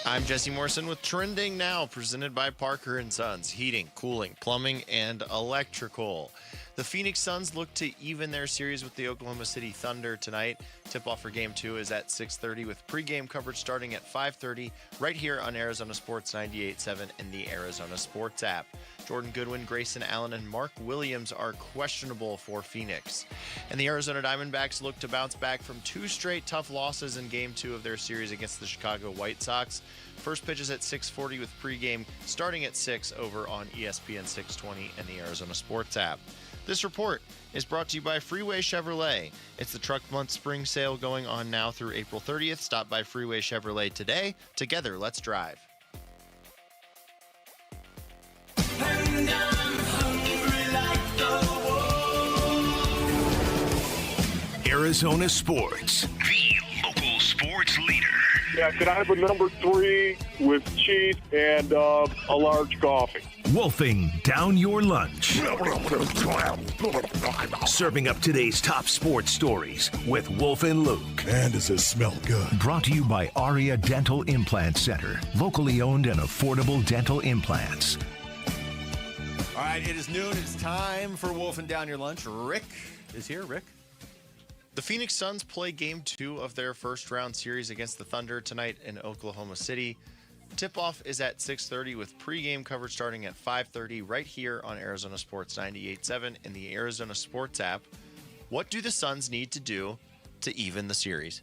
I'm Jesse Morrison with Trending Now, presented by Parker & Sons, heating, cooling, plumbing, and electrical. The Phoenix Suns look to even their series with the Oklahoma City Thunder tonight. Tip-off for Game 2 is at 6:30 with pregame coverage starting at 5:30 right here on Arizona Sports 98.7 and the Arizona Sports app. Jordan Goodwin, Grayson Allen, and Mark Williams are questionable for Phoenix. And the Arizona Diamondbacks look to bounce back from 2 straight tough losses in Game 2 of their series against the Chicago White Sox. First pitch is at 6:40 with pregame starting at 6 over on ESPN 620 and the Arizona Sports app. This report is brought to you by Freeway Chevrolet. It's the Truck Month Spring Sale going on now through April 30th. Stop by Freeway Chevrolet today. Together, let's drive. And I'm hungry like the wolf. Arizona Sports, the local sports leader. Yeah, could I have a number 3 with cheese and a large coffee? Wolfing down your lunch. Serving up today's top sports stories with Wolf and Luke. Man, does it smell good. Brought to you by Aria Dental Implant Center. Locally owned and affordable dental implants. All right, it is noon. It's time for Wolfing Down Your Lunch. Rick is here. Rick? The Phoenix Suns play Game 2 of their first-round series against the Thunder tonight in Oklahoma City. Tip-off is at 6:30 with pregame coverage starting at 5:30 right here on Arizona Sports 98.7 and the Arizona Sports app. What do the Suns need to do to even the series?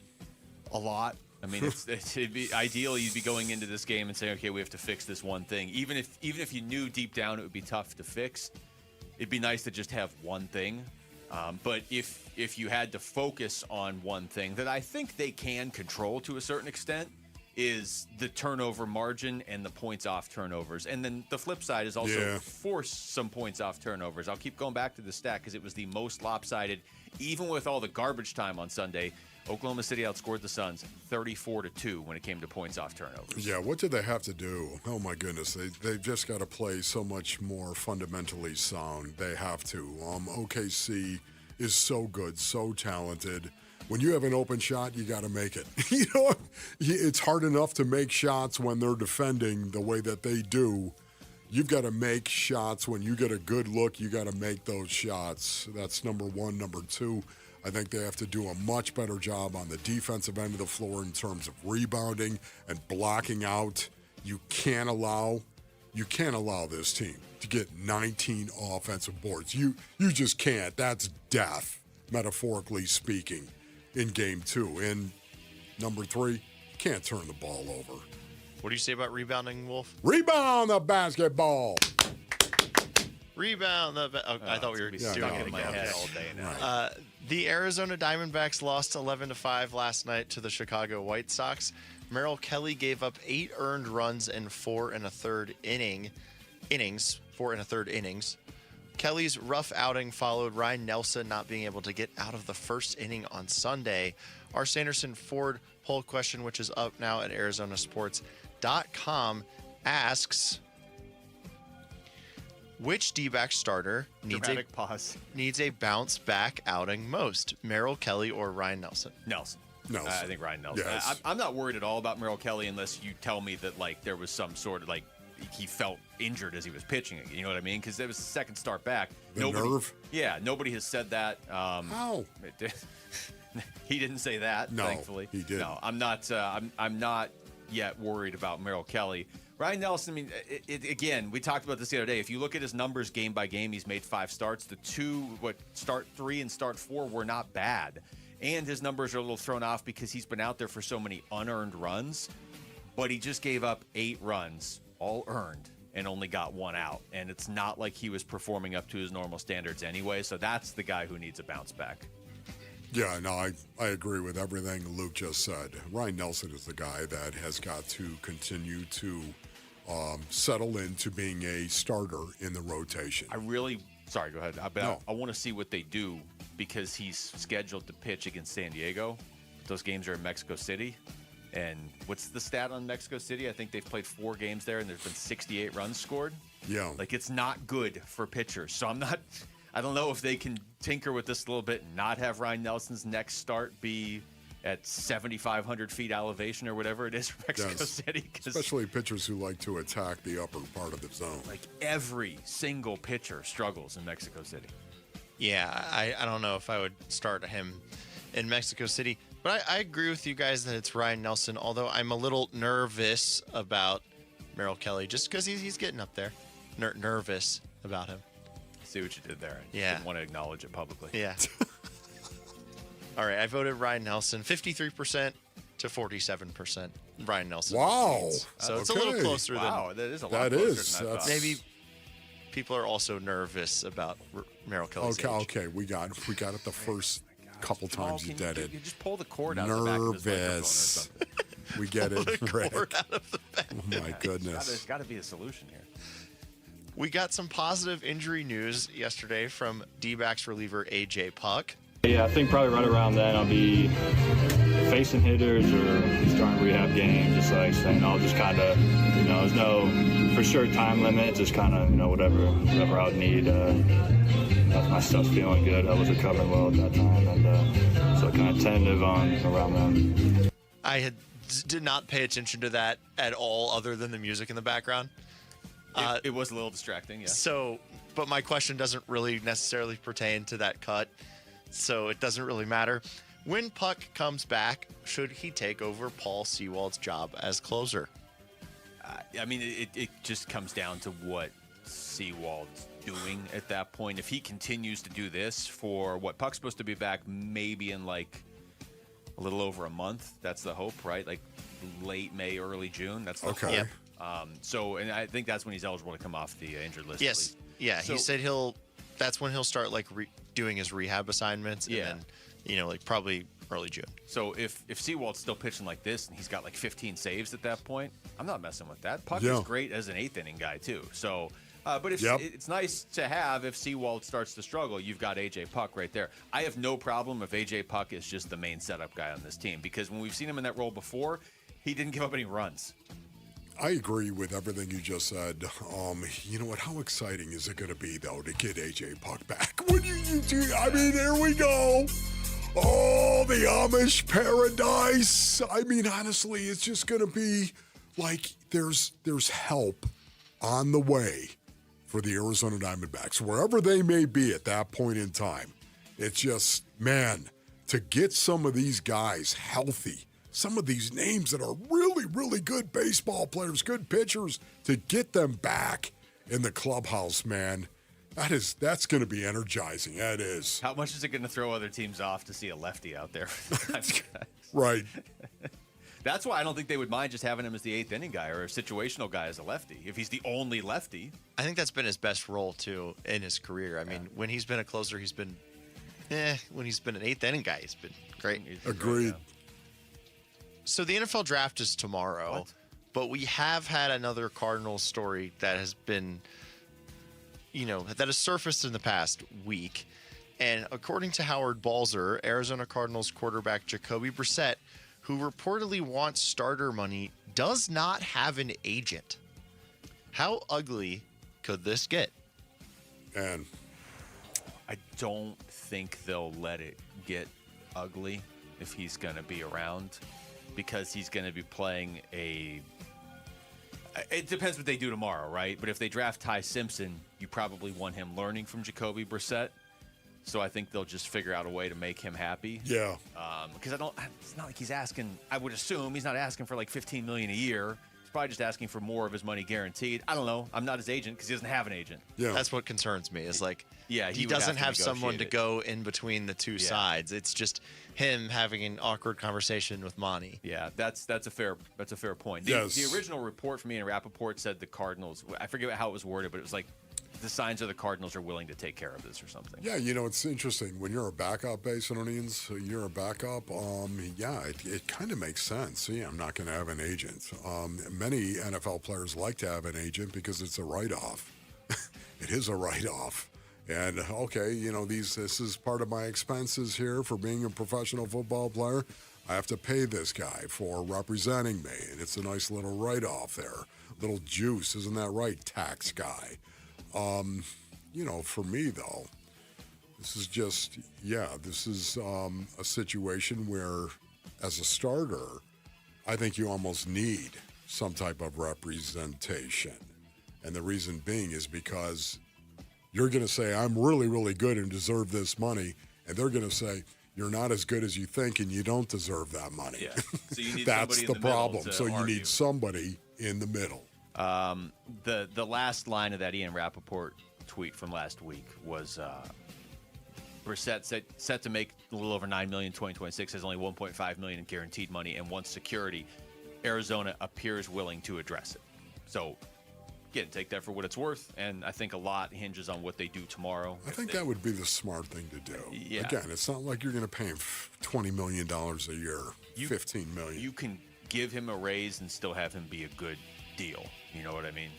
A lot. I mean, it'd be ideal you'd be going into this game and saying, okay, we have to fix this one thing. Even if you knew deep down it would be tough to fix, it'd be nice to just have one thing. But if you had to focus on one thing that I think they can control to a certain extent, is the turnover margin and the points off turnovers. And then the flip side is also force some points off turnovers. I'll keep going back to the stat because it was the most lopsided. Even with all the garbage time on Sunday, Oklahoma City outscored the Suns 34-2 when it came to points off turnovers. Yeah, what do they have to do? Oh, my goodness. They've just got to play so much more fundamentally sound. They have to. OKC is so good, so talented. When you have an open shot, you got to make it. You know, it's hard enough to make shots when they're defending the way that they do. You've got to make shots. When you get a good look, you got to make those shots. That's number one. Number two, I think they have to do a much better job on the defensive end of the floor in terms of rebounding and blocking out. You can't allow this team to get 19 offensive boards. You just can't. That's death, metaphorically speaking, in Game 2. And number 3, you can't turn the ball over. What do you say about rebounding, Wolf? Rebound the basketball. Rebound the I thought we were doing it in my head all day now. The Arizona Diamondbacks lost 11-5 last night to the Chicago White Sox. Merrill Kelly gave up 8 earned runs in 4 1/3 innings. Kelly's rough outing followed Ryan Nelson not being able to get out of the first inning on Sunday. Our Sanderson Ford poll question, which is up now at ArizonaSports.com, asks, which D-back starter needs a bounce-back outing most, Merrill Kelly or Ryan Nelson? Nelson. I think Ryan Nelson. Yes. I'm not worried at all about Merrill Kelly unless you tell me that there was some sort of he felt injured as he was pitching it. You know what I mean? Because it was the second start back. Nerve? Yeah, nobody has said that. How? He didn't say that. No, thankfully. he didn't. No, I'm not. I'm not yet worried about Merrill Kelly. Ryan Nelson. I mean, again, we talked about this the other day. If you look at his numbers game by game, he's made 5 starts. The start 3 and start 4 were not bad. And his numbers are a little thrown off because he's been out there for so many unearned runs. But he just gave up 8 runs, all earned, and only got 1 out. And it's not like he was performing up to his normal standards anyway. So that's the guy who needs a bounce back. Yeah, no, I agree with everything Luke just said. Ryan Nelson is the guy that has got to continue to settle into being a starter in the rotation. Sorry, go ahead. I want to see what they do because he's scheduled to pitch against San Diego. Those games are in Mexico City. And what's the stat on Mexico City? I think they've played 4 games there and there's been 68 runs scored. Yeah. It's not good for pitchers. So I don't know if they can tinker with this a little bit and not have Ryan Nelson's next start be at 7,500 feet elevation or whatever it is for Mexico City. Especially pitchers who like to attack the upper part of the zone. Every single pitcher struggles in Mexico City. Yeah, I don't know if I would start him in Mexico City. But I agree with you guys that it's Ryan Nelson, although I'm a little nervous about Merrill Kelly just because he's getting up there. Nervous about him. See what you did there. I didn't want to acknowledge it publicly. Yeah. All right, I voted Ryan Nelson 53% to 47%. Ryan Nelson. Wow. Leads. So it's a little closer than. Wow, that is a lot closer than I thought. Maybe people are also nervous about Merrill Kelly's age. Okay, we got it the first couple times you did it. You just pull the cord out of the back of his microphone or something. We get it, Rick. Out of the back. Oh my goodness. There's got to be a solution here. We got some positive injury news yesterday from D-backs reliever A.J. Puck. Yeah, I think probably right around then I'll be facing hitters or starting rehab games, just saying I'll just kind of, there's no for sure time limit. Just kind of whatever I would need. My stuff's feeling good. I was recovering well at that time, and so kind of tentative on around then. I did not pay attention to that at all, other than the music in the background. It was a little distracting, yeah. So, but my question doesn't really necessarily pertain to that cut, so it doesn't really matter. When Puck comes back, should he take over Paul Sewald's job as closer? I mean, it just comes down to what Sewald's doing at that point. If he continues to do this for what Puck's supposed to be back maybe in like a little over a month, that's the hope, right? Like late May, early June. That's the hope. Yep. And I think that's when he's eligible to come off the injured list. Yes. Yeah. So, he said that's when he'll start like doing his rehab assignments. And then, like probably early June. So if Sewald's still pitching like this and he's got like 15 saves at that point, I'm not messing with that. Puck is great as an eighth inning guy too. So, but it's nice to have if Sewald starts to struggle, you've got AJ Puck right there. I have no problem if AJ Puck is just the main setup guy on this team, because when we've seen him in that role before, he didn't give up any runs. I agree with everything you just said. You know what? How exciting is it going to be, though, to get AJ Puck back? When you do, I mean, here we go. Oh, the Amish paradise. I mean, honestly, it's just going to be like there's help on the way for the Arizona Diamondbacks, wherever they may be at that point in time. It's just, man, to get some of these guys healthy, some of these names that are really, really good baseball players, good pitchers, to get them back in the clubhouse, man, that's going to be energizing. That is. How much is it going to throw other teams off to see a lefty out there? Right. That's why I don't think they would mind just having him as the eighth inning guy or a situational guy as a lefty, if he's the only lefty. I think that's been his best role, too, in his career. I mean, when he's been a closer, he's been, when he's been an eighth inning guy, he's been great. Agreed. So the NFL draft is tomorrow, but we have had another Cardinals story that has been, that has surfaced in the past week. And according to Howard Balzer, Arizona Cardinals quarterback Jacoby Brissett, who reportedly wants starter money, does not have an agent. How ugly could this get? And I don't think they'll let it get ugly if he's going to be around, because he's going to be playing it depends what they do tomorrow, right? But if they draft Ty Simpson, you probably want him learning from Jacoby Brissett. So I think they'll just figure out a way to make him happy. Yeah. Because it's not like he's asking, I would assume he's not asking for like $15 million a year. He's probably just asking for more of his money guaranteed. I don't know. I'm not his agent because he doesn't have an agent. Yeah. That's what concerns me, is like, he would doesn't have have to someone to negotiate go in between the two sides. It's just him having an awkward conversation with Monty. Yeah, that's a fair point. Yes. The original report from Ian Rappaport said the Cardinals, I forget how it was worded, but it was like, the signs of the Cardinals are willing to take care of this or something. Yeah, it's interesting. When you're a backup, Basinonians, you're a backup, it kind of makes sense. Yeah, I'm not going to have an agent. Many NFL players like to have an agent because it's a write-off. It is a write-off. And, okay, this is part of my expenses here for being a professional football player. I have to pay this guy for representing me, and it's a nice little write-off there. Little juice, isn't that right, tax guy? For me, though, this is just, this is a situation where, as a starter, I think you almost need some type of representation. And the reason being is because you're going to say, I'm really, really good and deserve this money. And they're going to say, you're not as good as you think and you don't deserve that money. Yeah. So you need That's somebody the in the middle problem. to So you argue. need somebody in the middle. The last line of that Ian Rappaport tweet from last week was Brissett set to make a little over $9 million in 2026, has only $1.5 million in guaranteed money and wants security. Arizona appears willing to address it. So, again, take that for what it's worth, and I think a lot hinges on what they do tomorrow. I think that would be the smart thing to do. Yeah. Again, it's not like you're going to pay him $20 million a year, $15 million. You can give him a raise and still have him be a good deal. You know what I mean?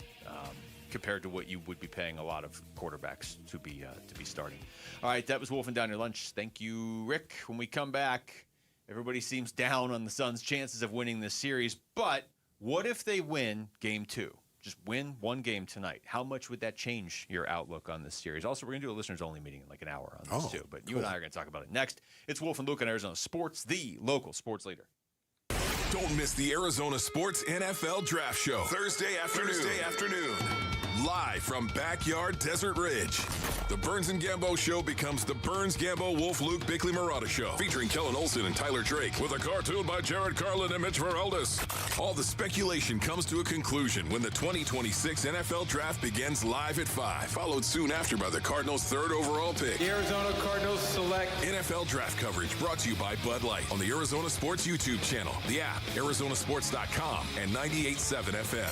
Compared to what you would be paying a lot of quarterbacks to be starting. All right, that was Wolfing Down Your Lunch. Thank you, Rick. When we come back, everybody seems down on the Suns' chances of winning this series. But what if they win Game 2? just win one game tonight. How much would that change your outlook on this series? Also, we're going to do a listeners-only meeting in like an hour on this, too. But you and I are going to talk about it next. It's Wolf and Luke on Arizona Sports, the local sports leader. Don't miss the Arizona Sports NFL Draft Show. Thursday afternoon. Live from Backyard Desert Ridge. The Burns and Gambo Show becomes the Burns, Gambo, Wolf, Luke, Bickley, Murata Show. Featuring Kellen Olson and Tyler Drake. With a cartoon by Jared Carlin and Mitch Veraldis. All the speculation comes to a conclusion when the 2026 NFL Draft begins live at 5. Followed soon after by the Cardinals' third overall pick. The Arizona Cardinals select NFL Draft coverage brought to you by Bud Light on the Arizona Sports YouTube channel, the app, ArizonaSports.com, and 98.7 FM.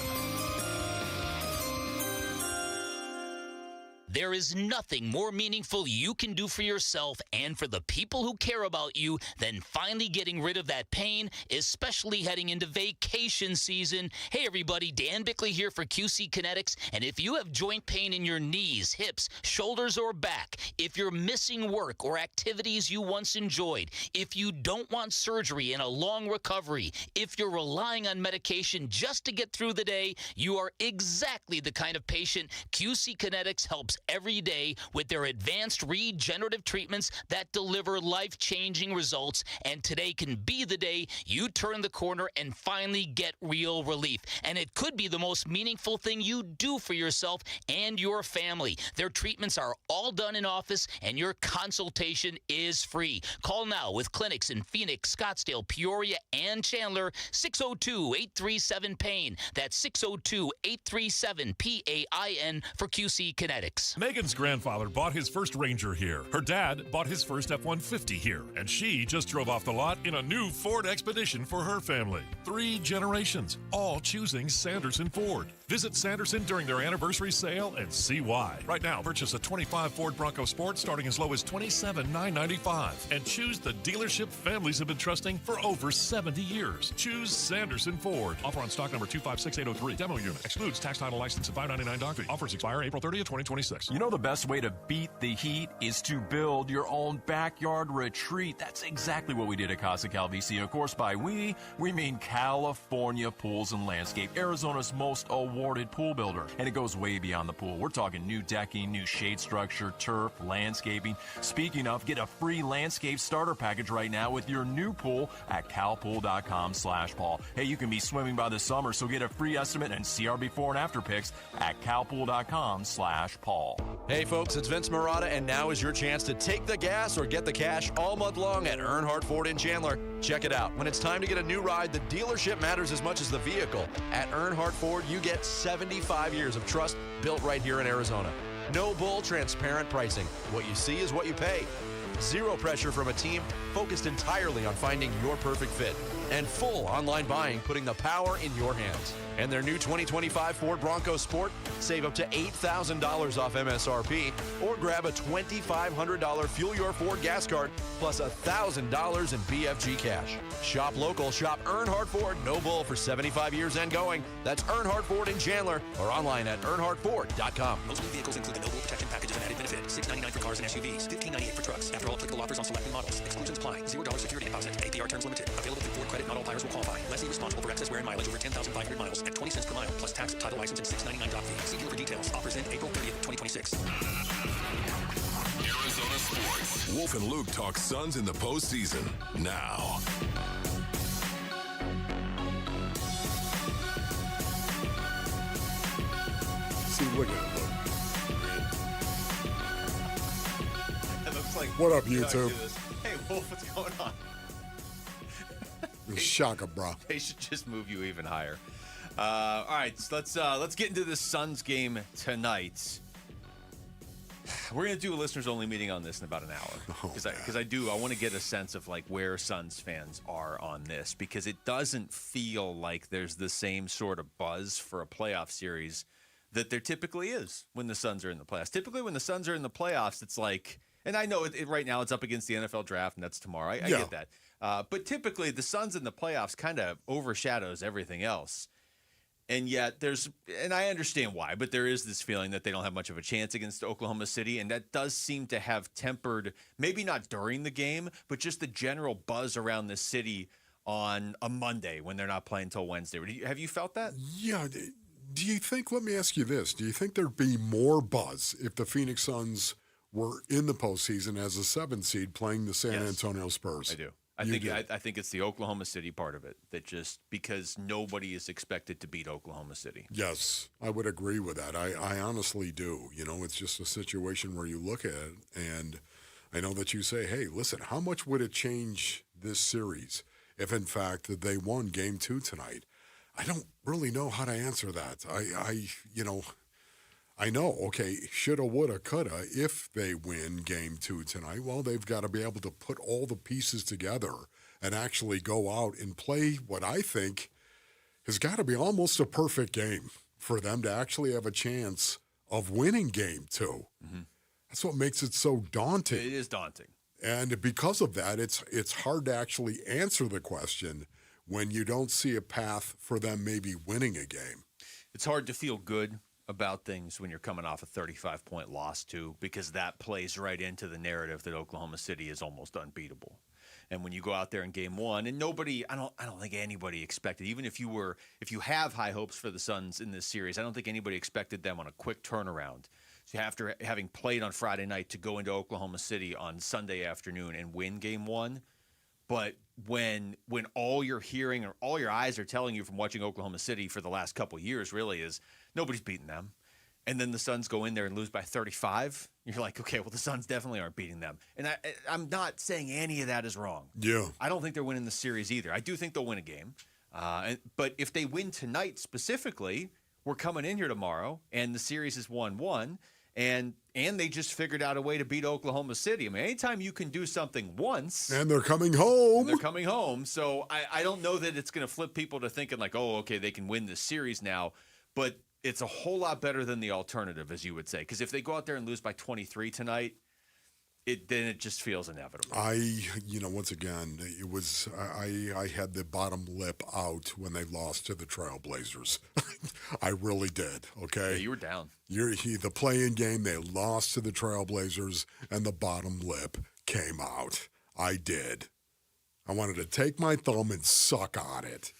There is nothing more meaningful you can do for yourself and for the people who care about you than finally getting rid of that pain, especially heading into vacation season. Hey everybody, Dan Bickley here for QC Kinetics, and if you have joint pain in your knees, hips, shoulders, or back, if you're missing work or activities you once enjoyed, if you don't want surgery and a long recovery, if you're relying on medication just to get through the day, you are exactly the kind of patient QC Kinetics helps every day with their advanced regenerative treatments that deliver life-changing results, and today can be the day you turn the corner and finally get real relief. And it could be the most meaningful thing you do for yourself and your family. Their treatments are all done in office, and your consultation is free. Call now with clinics in Phoenix, Scottsdale, Peoria, and Chandler. 602-837-PAIN. That's 602-837-PAIN for QC Kinetics. Megan's grandfather bought his first Ranger here. Her dad bought his first F-150 here. And she just drove off the lot in a new Ford Expedition for her family. 3 generations, all choosing Sanderson Ford. Visit Sanderson during their anniversary sale and see why. Right now, purchase a 25 Ford Bronco Sport starting as low as $27,995. And choose the dealership families have been trusting for over 70 years. Choose Sanderson Ford. Offer on stock number 256803. Demo unit. Excludes tax, title, license, and $599 doc fee. Offers expire April 30th, 2026. You know the best way to beat the heat is to build your own backyard retreat. That's exactly what we did at Casa Calvici. Of course, by we mean California Pools and Landscape, Arizona's most awarded pool builder. And it goes way beyond the pool. We're talking new decking, new shade structure, turf, landscaping. Speaking of, get a free landscape starter package right now with your new pool at calpool.com/Paul. Hey, you can be swimming by the summer, so get a free estimate and see our before and after pics at calpool.com/Paul. Hey folks, it's Vince Murata, and now is your chance to take the gas or get the cash all month long at Earnhardt Ford in Chandler. Check it out. When it's time to get a new ride, the dealership matters as much as the vehicle. At Earnhardt Ford, you get 75 years of trust built right here in Arizona. No bull, transparent pricing. What you see is what you pay. Zero pressure from a team focused entirely on finding your perfect fit. And full online buying, putting the power in your hands. And their new 2025 Ford Bronco Sport, save up to $8,000 off MSRP, or grab a $2,500 Fuel Your Ford gas card, plus $1,000 in BFG cash. Shop local, shop Earnhardt Ford, no bull for 75 years and going. That's Earnhardt Ford in Chandler, or online at earnhardtford.com. Most new vehicles include the no bull protection package of an added benefit. $699 for cars and SUVs, $1,598 for trucks. After all applicable offers on selected models. Exclusions apply. $0 security deposit. APR terms limited. Available through Ford credit. Not all buyers will qualify. Lessee responsible for excess wear and mileage over 10,500 miles at 20 cents per mile, plus tax, title, license, and $699 doc fee. See dealer for details. Offers end April 30th, 2026. Arizona Sports. Wolf and Luke talk Suns in the postseason now. See, look at it. It looks like What up, YouTube? Hey, Wolf, what's going on? Shaka, bro. They should just move you even higher. All right, so let's get into the Suns game tonight. We're going to do a listeners-only meeting on this in about an hour because I want to get a sense of like where Suns fans are on this, because it doesn't feel like there's the same sort of buzz for a playoff series that there typically is when the Suns are in the playoffs. Typically, when the Suns are in the playoffs, it's like, and I know right now it's up against the NFL draft, and that's tomorrow. I get that. But typically, the Suns in the playoffs kind of overshadows everything else. And yet and I understand why, but there is this feeling that they don't have much of a chance against Oklahoma City, and that does seem to have tempered, maybe not during the game, but just the general buzz around the city on a Monday when they're not playing until Wednesday. Have you felt that? Yeah, Do you think, let me ask you this, do you think there'd be more buzz if the Phoenix Suns were in the postseason as a 7 seed playing the San Antonio Spurs? I do. I think it's the Oklahoma City part of it that just because nobody is expected to beat Oklahoma City. Yes, I would agree with that. I honestly do. You know, it's just a situation where you look at it, and I know that you say, hey, listen, how much would it change this series if, in fact, they won Game 2 tonight? I don't really know how to answer that. I know, okay, shoulda, woulda, coulda. If they win Game 2 tonight, well, they've got to be able to put all the pieces together and actually go out and play what I think has got to be almost a perfect game for them to actually have a chance of winning Game 2. Mm-hmm. That's what makes it so daunting. It is daunting. And because of that, it's hard to actually answer the question when you don't see a path for them maybe winning a game. It's hard to feel good about things when you're coming off a 35-point loss too, because that plays right into the narrative that Oklahoma City is almost unbeatable. And when you go out there in Game 1, and I don't think anybody expected, even if you have high hopes for the Suns in this series, I don't think anybody expected them on a quick turnaround. So after having played on Friday night to go into Oklahoma City on Sunday afternoon and win Game 1. But when all you're hearing or all your eyes are telling you from watching Oklahoma City for the last couple of years really is nobody's beating them. And then the Suns go in there and lose by 35. You're like, okay, well, the Suns definitely aren't beating them. And I'm not saying any of that is wrong. Yeah. I don't think they're winning the series either. I do think they'll win a game. But if they win tonight specifically, we're coming in here tomorrow, and the series is 1-1. And they just figured out a way to beat Oklahoma City. I mean, anytime you can do something once. And they're coming home. So I don't know that it's going to flip people to thinking like, oh, okay, they can win this series now. But it's a whole lot better than the alternative, as you would say. Because if they go out there and lose by 23 tonight, then it just feels inevitable. Once again, it was I had the bottom lip out when they lost to the Trailblazers. I really did. Okay, yeah, you were down. The play-in game, they lost to the Trailblazers, and the bottom lip came out. I did. I wanted to take my thumb and suck on it.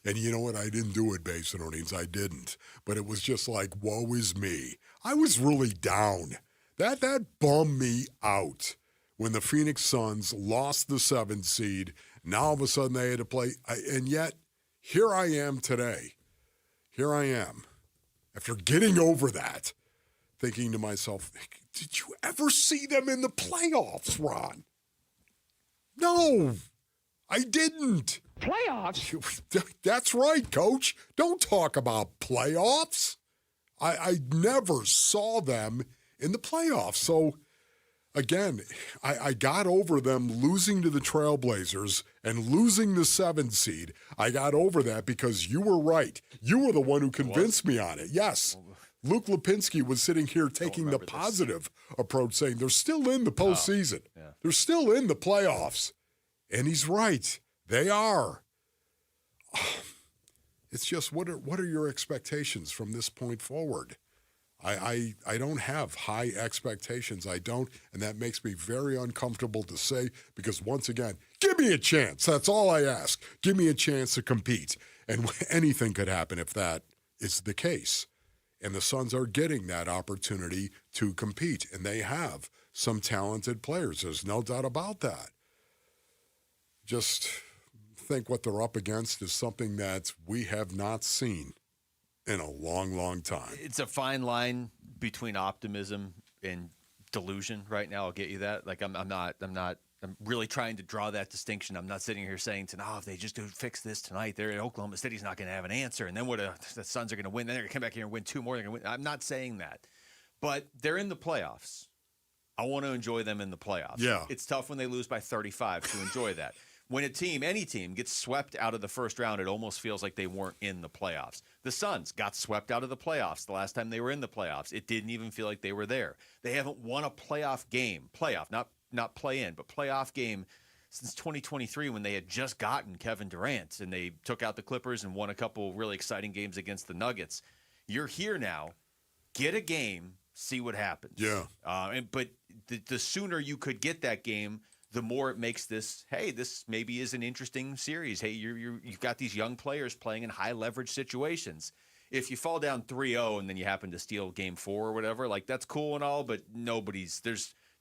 And you know what? I didn't do it, Basinonians. I didn't. But it was just like, woe is me. I was really down. That bummed me out when the Phoenix Suns lost the 7th seed. Now all of a sudden they had to play. And yet, here I am today. Here I am. After getting over that, thinking to myself, did you ever see them in the playoffs, Ron? No, I didn't. Playoffs? That's right, Coach. Don't talk about playoffs. I never saw them in the playoffs. So, again, I got over them losing to the Trailblazers and losing the 7th seed. I got over that because you were right. You were the one who convinced me on it. Yes. Luke Lipinski was sitting here taking the positive approach, saying they're still in the postseason. Yeah. They're still in the playoffs. And he's right. They are. It's just, what are your expectations from this point forward? I don't have high expectations. I don't, and that makes me very uncomfortable to say because, once again, give me a chance. That's all I ask. Give me a chance to compete. And anything could happen if that is the case. And the Suns are getting that opportunity to compete, and they have some talented players. There's no doubt about that. Just think what they're up against is something that we have not seen in a long, long time. It's a fine line between optimism and delusion right now. I'll get you that. Like I'm really trying to draw that distinction. I'm not sitting here saying if they just do fix this tonight, they're in Oklahoma City's not going to have an answer. And then the Suns are going to win. Then they're going to come back here and win 2 more. They're going to win. I'm not saying that, but they're in the playoffs. I want to enjoy them in the playoffs. Yeah. It's tough when they lose by 35 to enjoy that. When any team gets swept out of the first round, it almost feels like they weren't in the playoffs. The Suns got swept out of the playoffs the last time they were in the playoffs. It didn't even feel like they were there. They haven't won a playoff, not play-in, but playoff game since 2023 when they had just gotten Kevin Durant, and they took out the Clippers and won a couple really exciting games against the Nuggets. You're here now. Get a game, see what happens. Yeah. But the sooner you could get that game, the more it makes this maybe is an interesting series. Hey, you've got these young players playing in high leverage situations. if you fall down 3-0 and then you happen to steal game 4 or whatever, like that's cool and all, but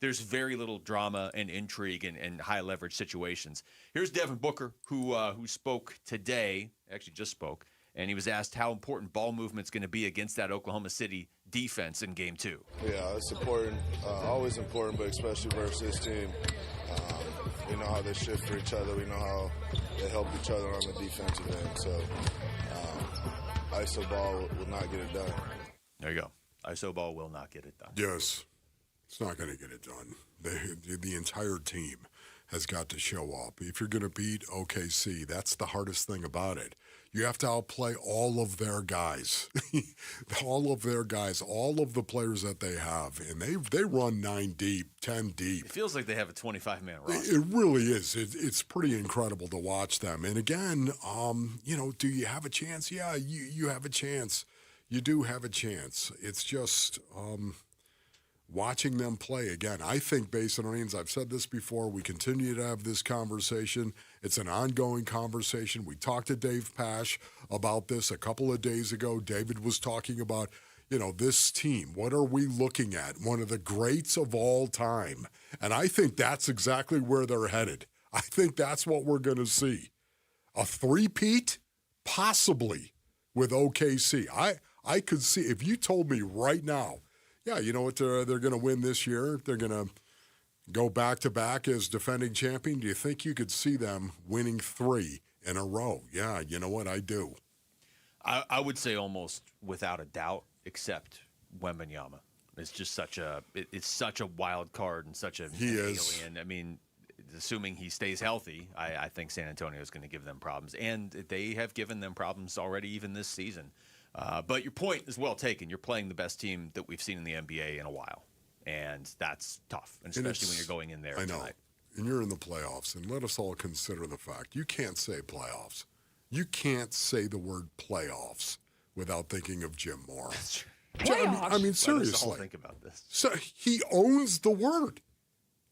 there's very little drama and intrigue and high leverage situations. Here's Devin Booker, who spoke today, actually just spoke, and he was asked how important ball movement's going to be against that Oklahoma City defense in game 2. Yeah, it's important, always important, but especially versus this team. We know how they shift for each other. We know how they help each other on the defensive end. So ISO ball will not get it done. There you go. ISO ball will not get it done. Yes. It's not going to get it done. The entire team has got to show up. If you're going to beat OKC, that's the hardest thing about it. You have to outplay all of their guys, all of the players that they have. And they run 9 deep, 10 deep. It feels like they have a 25-man roster. It really is. It's pretty incredible to watch them. And again, do you have a chance? Yeah, you have a chance. You do have a chance. It's just watching them play again. I think Basin Onions, I've said this before, we continue to have this conversation. It's an ongoing conversation. We talked to Dave Pash about this a couple of days ago. David was talking about, this team. What are we looking at? One of the greats of all time. And I think that's exactly where they're headed. I think that's what we're going to see. A three-peat? Possibly with OKC. I could see, if you told me right now, yeah, you know what, they're going to win this year. They're going to go back-to-back as defending champion. Do you think you could see them winning 3 in a row? Yeah, you know what, I do. I would say almost without a doubt, except Wembanyama. It's just such a wild card and such an alien. I mean, assuming he stays healthy, I think San Antonio is going to give them problems. And they have given them problems already even this season. But your point is well taken. You're playing the best team that we've seen in the NBA in a while, and that's tough, and especially when you're going in there tonight. And you're in the playoffs, and let us all consider the fact you can't say playoffs. You can't say the word playoffs without thinking of Jim Mora. Playoffs? I mean, seriously. Let us all think about this. So he owns the word.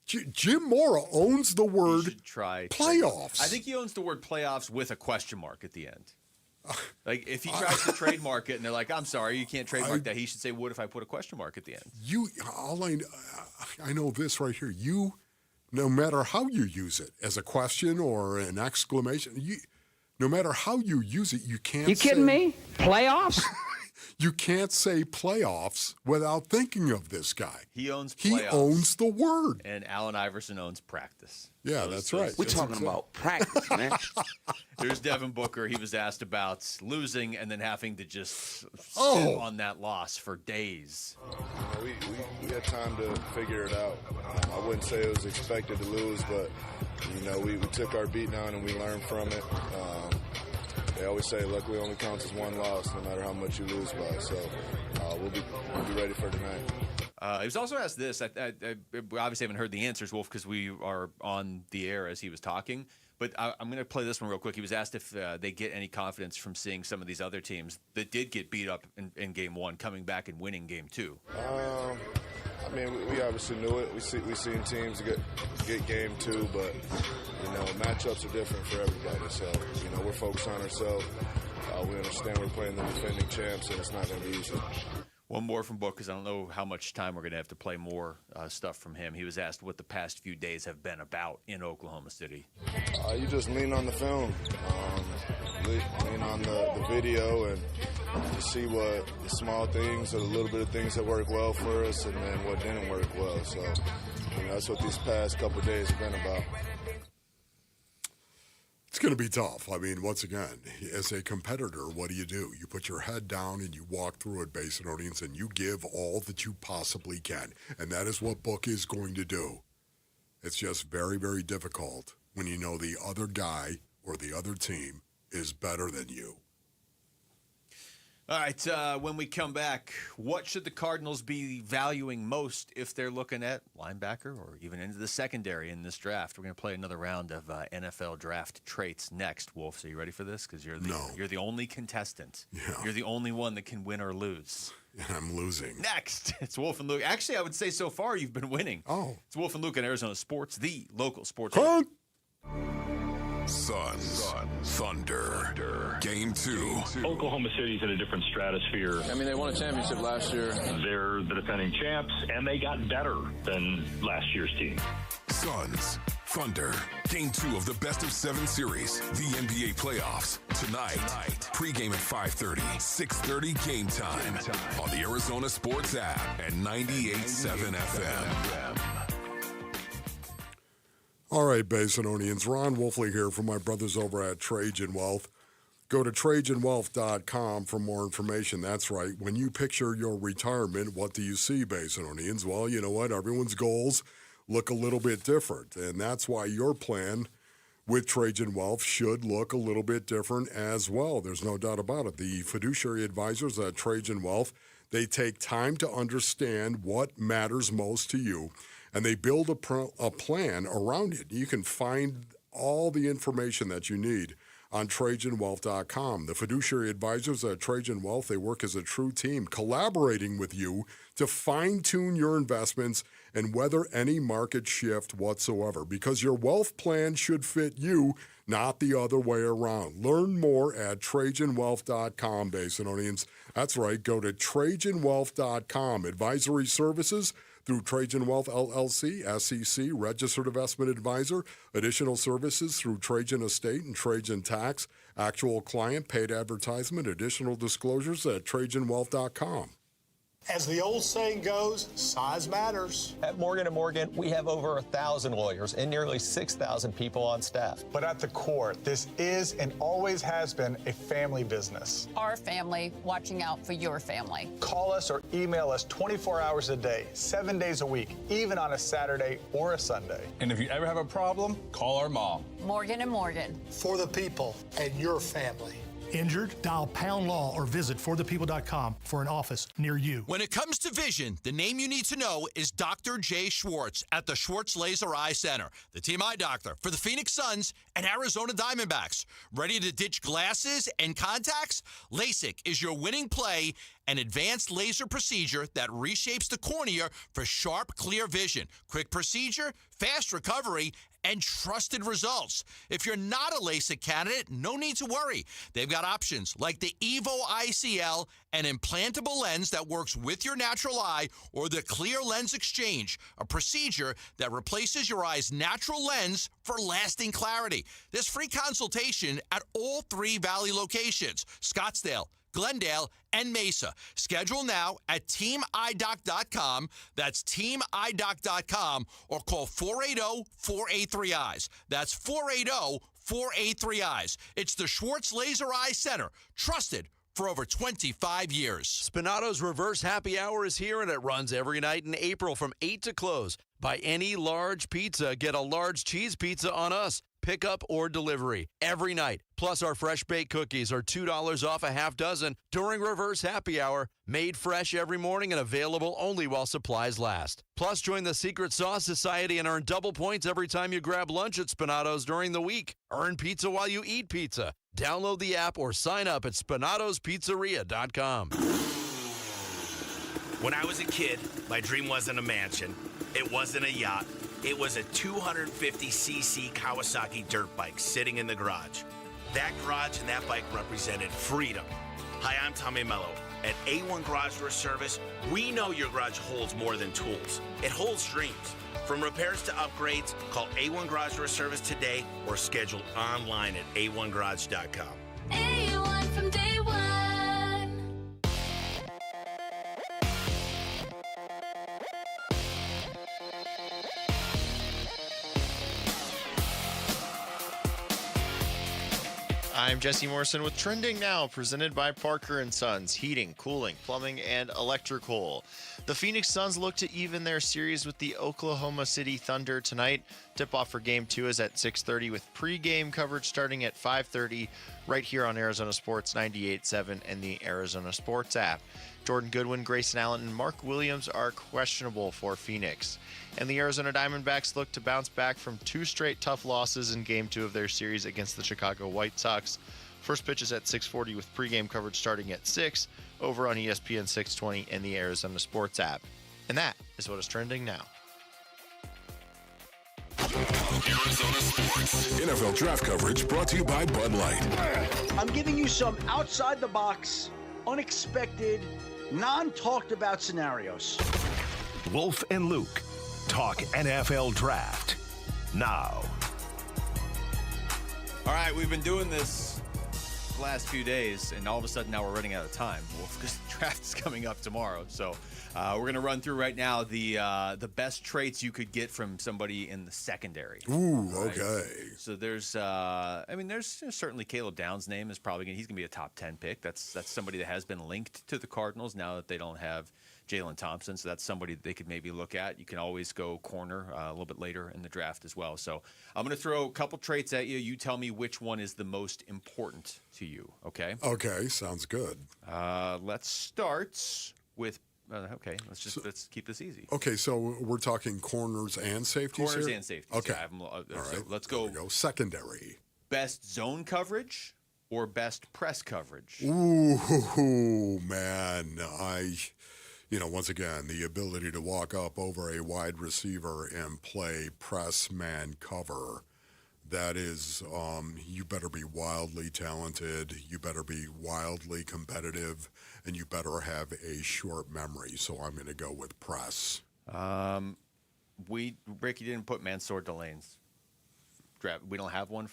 Jim Mora owns the word playoffs. I think he owns the word playoffs with a question mark at the end. Like, if he tries to trademark it and they're like, I'm sorry, you can't trademark that, he should say, what if I put a question mark at the end? I know this right here. No matter how you use it, as a question or an exclamation, no matter how you use it, you can't You kidding me? Playoffs? You can't say playoffs without thinking of this guy. He owns playoffs. He owns the word. And Allen Iverson owns practice. Yeah, that's right. We're talking about practice, man. There's Devin Booker. He was asked about losing and then having to just sit on that loss for days. We had time to figure it out. I wouldn't say it was expected to lose, but we took our beat down and we learned from it. They always say luckily only counts as one loss, no matter how much you lose by. So we'll be ready for tonight. He was also asked this. We obviously haven't heard the answers, Wolf, because we are on the air as he was talking. But I'm going to play this one real quick. He was asked if they get any confidence from seeing some of these other teams that did get beat up in Game 1 coming back and winning Game 2. I mean, we obviously knew it. We've seen teams get Game 2, but matchups are different for everybody. So we're focused on ourselves. We understand we're playing the defending champs, and it's not going to be easy. One more from Book, because I don't know how much time we're going to have to play more stuff from him. He was asked what the past few days have been about in Oklahoma City. You just lean on the film, lean on the video, and you see what the small things or the little bit of things that work well for us and then what didn't work well. So that's what these past couple of days have been about. It's going to be tough. I mean, once again, as a competitor, what do? You put your head down and you walk through it, Basin Onions, and you give all that you possibly can. And that is what Book is going to do. It's just very, very difficult when you know the other guy or the other team is better than you. All right, when we come back, what should the Cardinals be valuing most if they're looking at linebacker or even into the secondary in this draft? We're going to play another round of NFL draft traits next, Wolf. So you ready for this? Because you're the only contestant. Yeah. You're the only one that can win or lose. And I'm losing. Next, it's Wolf and Luke. Actually, I would say so far you've been winning. Oh. It's Wolf and Luke on Arizona Sports, the local sports. Suns. Thunder. Game 2. Oklahoma City's in a different stratosphere. I mean, they won a championship last year. They're the defending champs, and they got better than last year's team. Suns. Thunder. Game 2 of the best of 7 series. The NBA playoffs. Tonight. Pre-game at 5:30. 6:30 game time. On the Arizona Sports app and 98.7 FM. All right, Basinonians. Ron Wolfley here from my brothers over at Trajan Wealth. Go to TrajanWealth.com for more information. That's right. When you picture your retirement, what do you see, Basinonians? Well, you know what? Everyone's goals look a little bit different, and that's why your plan with Trajan Wealth should look a little bit different as well. There's no doubt about it. The fiduciary advisors at Trajan Wealth, they take time to understand what matters most to you, and they build a plan around it. You can find all the information that you need on TrajanWealth.com. The fiduciary advisors at Trajan Wealth, they work as a true team, collaborating with you to fine-tune your investments and weather any market shift whatsoever, because your wealth plan should fit you, not the other way around. Learn more at TrajanWealth.com, Basinonians. That's right. Go to TrajanWealth.com. Advisory services through Trajan Wealth LLC, SEC, Registered Investment Advisor. Additional services through Trajan Estate and Trajan Tax. Actual client paid advertisement. Additional disclosures at TrajanWealth.com. As the old saying goes, size matters. At Morgan & Morgan, we have over 1,000 lawyers and nearly 6,000 people on staff. But at the core, this is and always has been a family business. Our family watching out for your family. Call us or email us 24 hours a day, 7 days a week, even on a Saturday or a Sunday. And if you ever have a problem, call our mom. Morgan & Morgan. For the people and your family. Injured? Dial Pound Law or visit forthepeople.com for an office near you. When it comes to vision, the name you need to know is Dr. Jay Schwartz at the Schwartz Laser Eye Center, the team eye doctor for the Phoenix Suns and Arizona Diamondbacks. Ready to ditch glasses and contacts? LASIK is your winning play, an advanced laser procedure that reshapes the cornea for sharp, clear vision. Quick procedure, fast recovery, and trusted results. If you're not a LASIK candidate, no need to worry. They've got options like the Evo ICL, an implantable lens that works with your natural eye, or the Clear Lens Exchange, a procedure that replaces your eye's natural lens for lasting clarity. There's free consultation at all 3 Valley locations, Scottsdale, Glendale, and Mesa. Schedule now at teamidoc.com. That's teamidoc.com, or call 480-483-EYES. That's 480-483-EYES. It's the Schwartz Laser Eye Center, trusted for over 25 years. Spinato's Reverse Happy Hour is here, and it runs every night in April from 8 to close. Buy any large pizza, get a large cheese pizza on us. Pickup or delivery every night. Plus, our fresh baked cookies are $2 off a half dozen during Reverse Happy Hour. Made fresh every morning and available only while supplies last. Plus, join the Secret Sauce Society and earn double points every time you grab lunch at Spinato's during the week. Earn pizza while you eat pizza. Download the app or sign up at SpinatosPizzeria.com. When I was a kid, my dream wasn't a mansion. It wasn't a yacht. It was a 250cc Kawasaki dirt bike sitting in the garage. That garage and that bike represented freedom. Hi, I'm Tommy Mello. At A1 Garage Door Service, we know your garage holds more than tools. It holds dreams. From repairs to upgrades, call A1 Garage Door Service today or schedule online at a1garage.com. A1 from day one. I'm Jesse Morrison with Trending Now, presented by Parker & Sons, heating, cooling, plumbing, and electrical. The Phoenix Suns look to even their series with the Oklahoma City Thunder tonight. Tip-off for Game 2 is at 6:30 with pre-game coverage starting at 5:30 right here on Arizona Sports 98.7 and the Arizona Sports app. Jordan Goodwin, Grayson Allen, and Mark Williams are questionable for Phoenix. And the Arizona Diamondbacks look to bounce back from 2 straight tough losses in Game 2 of their series against the Chicago White Sox. First pitch is at 6:40 with pregame coverage starting at 6 over on ESPN 620 and the Arizona Sports app. And that is what is trending now. Arizona sports. NFL draft coverage brought to you by Bud Light. I'm giving you some outside-the-box, unexpected, non-talked-about scenarios. Wolf and Luke talk NFL draft now. All right, we've been doing this the last few days, and all of a sudden now we're running out of time, Wolf, because the draft is coming up tomorrow. So we're going to run through right now the best traits you could get from somebody in the secondary. Ooh, right? okay. So there's certainly Caleb Downs' name is probably he's going to be a top 10 pick. That's somebody that has been linked to the Cardinals now that they don't have Jalen Thompson, so that's somebody that they could maybe look at. You can always go corner a little bit later in the draft as well. So I'm going to throw a couple traits at you. You tell me which one is the most important to you, okay? Okay, sounds good. Let's start with let's keep this easy. Okay, so we're talking corners and safeties Corners here? and safeties. Okay. Yeah, all so right. let's go. Secondary. Best zone coverage or best press coverage? Ooh, man. Once again, the ability to walk up over a wide receiver and play press man cover, that is, you better be wildly talented, you better be wildly competitive, and you better have a short memory. So I'm going to go with press. Ricky didn't put Mansour Delane's draft. We don't have one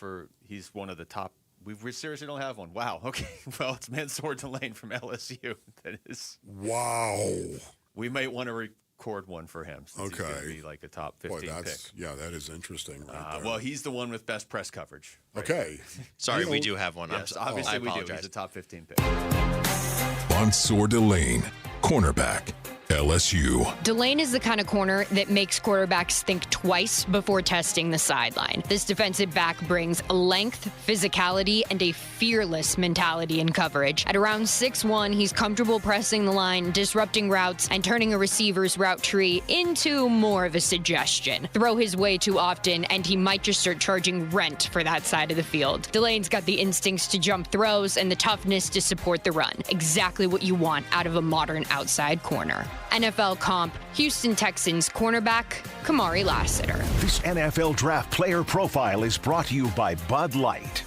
he's one of the top. We seriously don't have one. Wow. Okay. Well, it's Mansour Delane from LSU. That is. Wow. We might want to record one for him. Since Okay. He's going to be like a top 15 pick. Yeah, that is interesting. Right there. Well, he's the one with best press coverage. Right? Okay. Sorry, we do have one. Yes, obviously we do. He's a top 15 pick. Mansour Delane, cornerback, LSU. Delane is the kind of corner that makes quarterbacks think twice before testing the sideline. This defensive back brings length, physicality, and a fearless mentality in coverage. At around 6'1", he's comfortable pressing the line, disrupting routes, and turning a receiver's route tree into more of a suggestion. Throw his way too often, and he might just start charging rent for that side of the field. Delane's got the instincts to jump throws and the toughness to support the run. Exactly what you want out of a modern outside corner. NFL comp, Houston Texans cornerback, Kamari Lassiter. This NFL draft player profile is brought to you by Bud Light.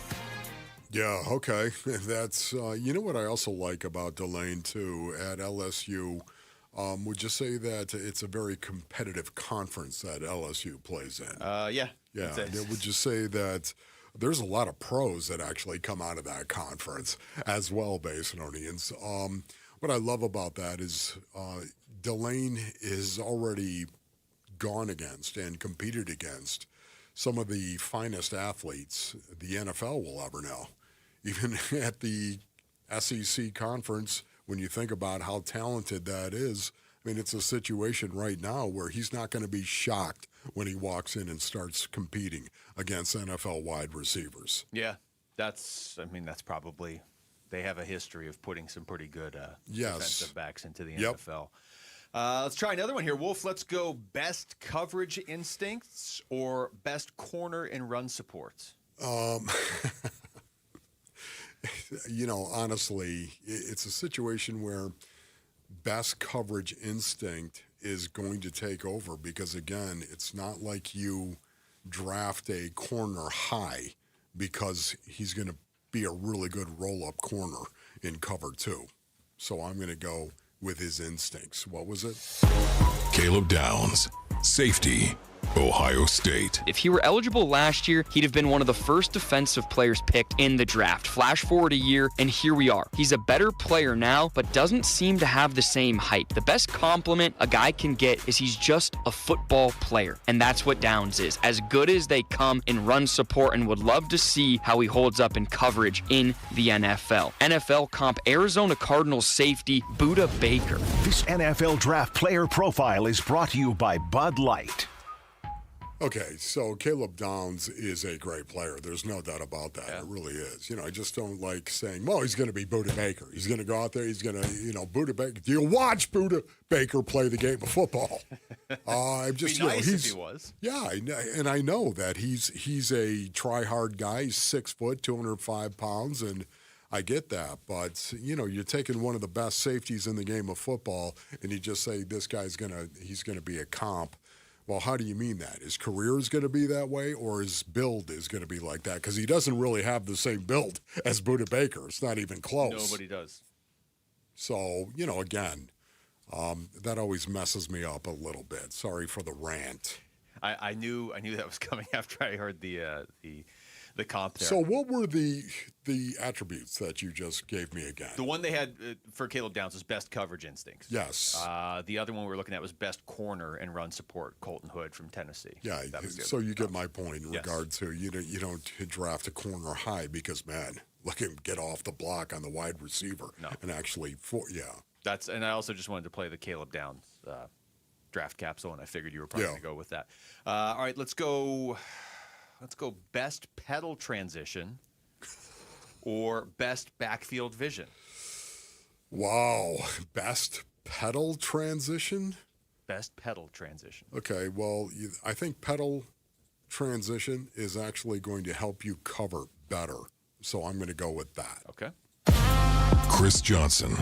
Yeah, okay. That's, what I also like about Delane, too, at LSU, would you say that it's a very competitive conference that LSU plays in? Yeah. Yeah, would you say that there's a lot of pros that actually come out of that conference as well, Basinonians? What I love about that is Delane is already gone against and competed against some of the finest athletes the NFL will ever know. Even at the SEC conference, when you think about how talented that is, I mean, it's a situation right now where he's not going to be shocked when he walks in and starts competing against NFL wide receivers. Yeah, that's probably, they have a history of putting some pretty good defensive backs into the NFL. Let's try another one here. Wolf, let's go best coverage instincts or best corner and run support? Honestly, it's a situation where best coverage instinct is going to take over because, again, it's not like you draft a corner high because he's going to be a really good roll-up corner in cover two. So I'm going to go with his instincts. What was it? Caleb Downs, safety, Ohio State. If he were eligible last year, he'd have been one of the first defensive players picked in the draft. Flash forward a year, and here we are. He's a better player now, but doesn't seem to have the same hype. The best compliment a guy can get is he's just a football player, and that's what Downs is. As good as they come in run support, and would love to see how he holds up in coverage in the NFL. NFL comp, Arizona Cardinals safety, Budda Baker. This NFL draft player profile is brought to you by Bud Light. Okay, so Caleb Downs is a great player. There's no doubt about that. Yeah. It really is. I just don't like saying, well, he's going to be Budda Baker. He's going to go out there. He's going to, Budda Baker. Do you watch Budda Baker play the game of football? I'm just, be nice if he was. Yeah, and I know that he's a try-hard guy. He's 6 foot, 205 pounds, and I get that. But, you're taking one of the best safeties in the game of football, and you just say this guy's he's going to be a comp Well, how do you mean that? His career is going to be that way, or his build is going to be like that? Because he doesn't really have the same build as Buda Baker. It's not even close. Nobody does. So, again, that always messes me up a little bit. Sorry for the rant. I knew that was coming after I heard the comp there. So what were the attributes that you just gave me again? The one they had for Caleb Downs was best coverage instincts. Yes. The other one we were looking at was best corner and run support, Colton Hood from Tennessee. Yeah, so you get my point in regard to you don't draft a corner high because, man, let him get off the block on the wide receiver. No. And actually, And I also just wanted to play the Caleb Downs draft capsule, and I figured you were probably going to go with that. All right, let's go best pedal transition or best backfield vision. Wow, best pedal transition? Best pedal transition. Okay, well, I think pedal transition is actually going to help you cover better. So I'm going to go with that. Okay. Chris Johnson,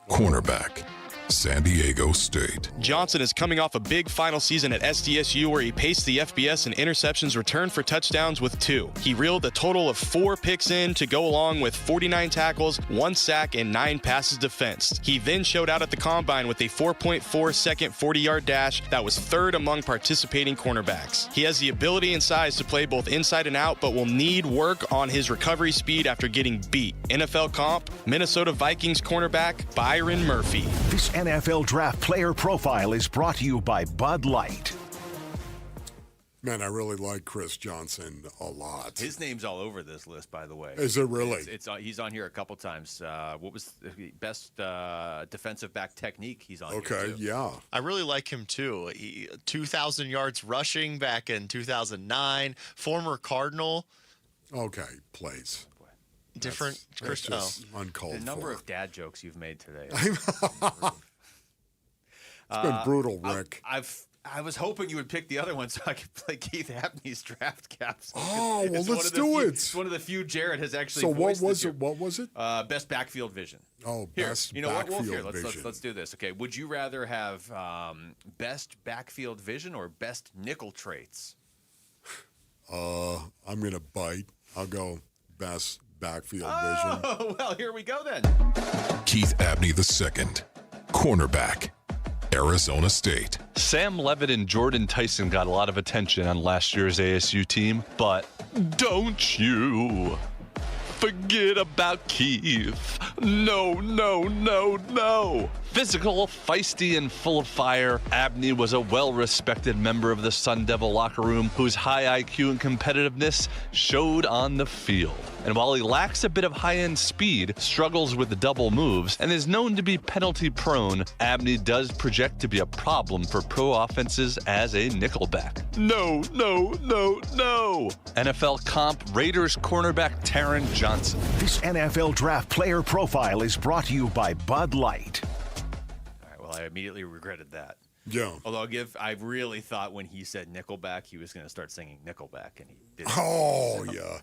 cornerback, San Diego State. Johnson is coming off a big final season at SDSU where he paced the FBS in interceptions returned for touchdowns with 2. He reeled a total of 4 picks in to go along with 49 tackles, 1 sack, and 9 passes defensed. He then showed out at the combine with a 4.4 second 40-yard dash that was 3rd among participating cornerbacks. He has the ability and size to play both inside and out, but will need work on his recovery speed after getting beat. NFL comp, Minnesota Vikings cornerback Byron Murphy. This NFL Draft Player Profile is brought to you by Bud Light. Man, I really like Chris Johnson a lot. His name's all over this list, by the way. Is it really? He's on here a couple times. What was the best defensive back technique? He's on here, too. Yeah. I really like him, too. 2,000 yards rushing back in 2009. Former Cardinal. Okay, plays. Different. That's just uncalled for. The number of dad jokes you've made today. It's been brutal, Rick. I was hoping you would pick the other one so I could play Keith Abney's draft capsule. Oh, well, let's do it. It's one of the few Jared has actually So voiced what was it? Best backfield vision. Oh, here, best you know what? backfield Well, vision. let's do this. Okay, would you rather have best backfield vision or best nickel traits? I'm gonna bite. I'll go best backfield vision. Oh, well, here we go then. Keith Abney II, cornerback, Arizona State. Sam Levitt and Jordan Tyson got a lot of attention on last year's ASU team, but don't you forget about Keith. No. Physical, feisty, and full of fire, Abney was a well-respected member of the Sun Devil locker room whose high IQ and competitiveness showed on the field. And while he lacks a bit of high-end speed, struggles with the double moves, and is known to be penalty-prone, Abney does project to be a problem for pro offenses as a nickelback. No. NFL comp Raiders cornerback Taron Johnson. This NFL Draft Player Profile is brought to you by Bud Light. All right, well, I immediately regretted that. Yeah. Although I really thought when he said Nickelback, he was going to start singing Nickelback, and he didn't. Oh, yeah.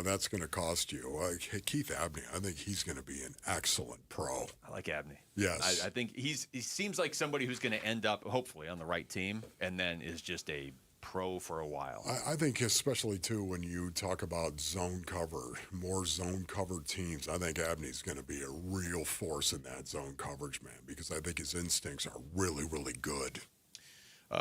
That's going to cost you. Keith Abney, I think he's going to be an excellent pro. I like Abney. Yes. I think he seems like somebody who's going to end up, hopefully, on the right team, and then is just a pro for a while. I think especially, too, when you talk about zone cover, more zone cover teams, I think Abney's going to be a real force in that zone coverage, man, because I think his instincts are really, really good.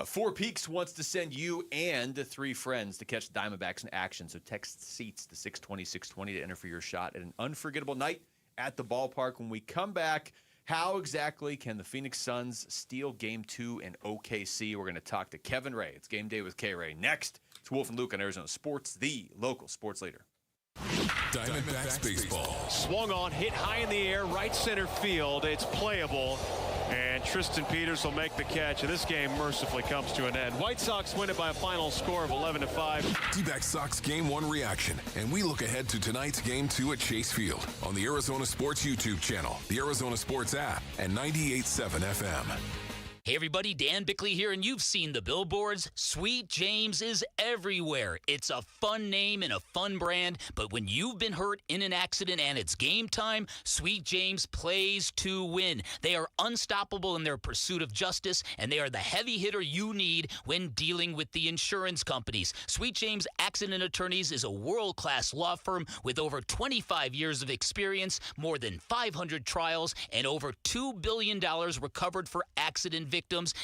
Four Peaks wants to send you and 3 friends to catch the Diamondbacks in action, so text SEATS to 620-620 to enter for your shot at an unforgettable night at the ballpark. When we come back, how exactly can the Phoenix Suns steal Game 2 in OKC? We're going to talk to Kevin Ray. It's Game Day with K-Ray. Next, it's Wolf and Luke on Arizona Sports, the local sports leader. Diamondbacks baseball. Swung on, hit high in the air, right center field. It's playable, and Tristan Peters will make the catch, and this game mercifully comes to an end. White Sox win it by a final score of 11-5. D-back Sox Game 1 reaction, and we look ahead to tonight's Game 2 at Chase Field on the Arizona Sports YouTube channel, the Arizona Sports app, and 98.7 FM. Hey everybody, Dan Bickley here, and you've seen the billboards. Sweet James is everywhere. It's a fun name and a fun brand, but when you've been hurt in an accident and it's game time, Sweet James plays to win. They are unstoppable in their pursuit of justice, and they are the heavy hitter you need when dealing with the insurance companies. Sweet James Accident Attorneys is a world-class law firm with over 25 years of experience, more than 500 trials, and over $2 billion recovered for accident victims.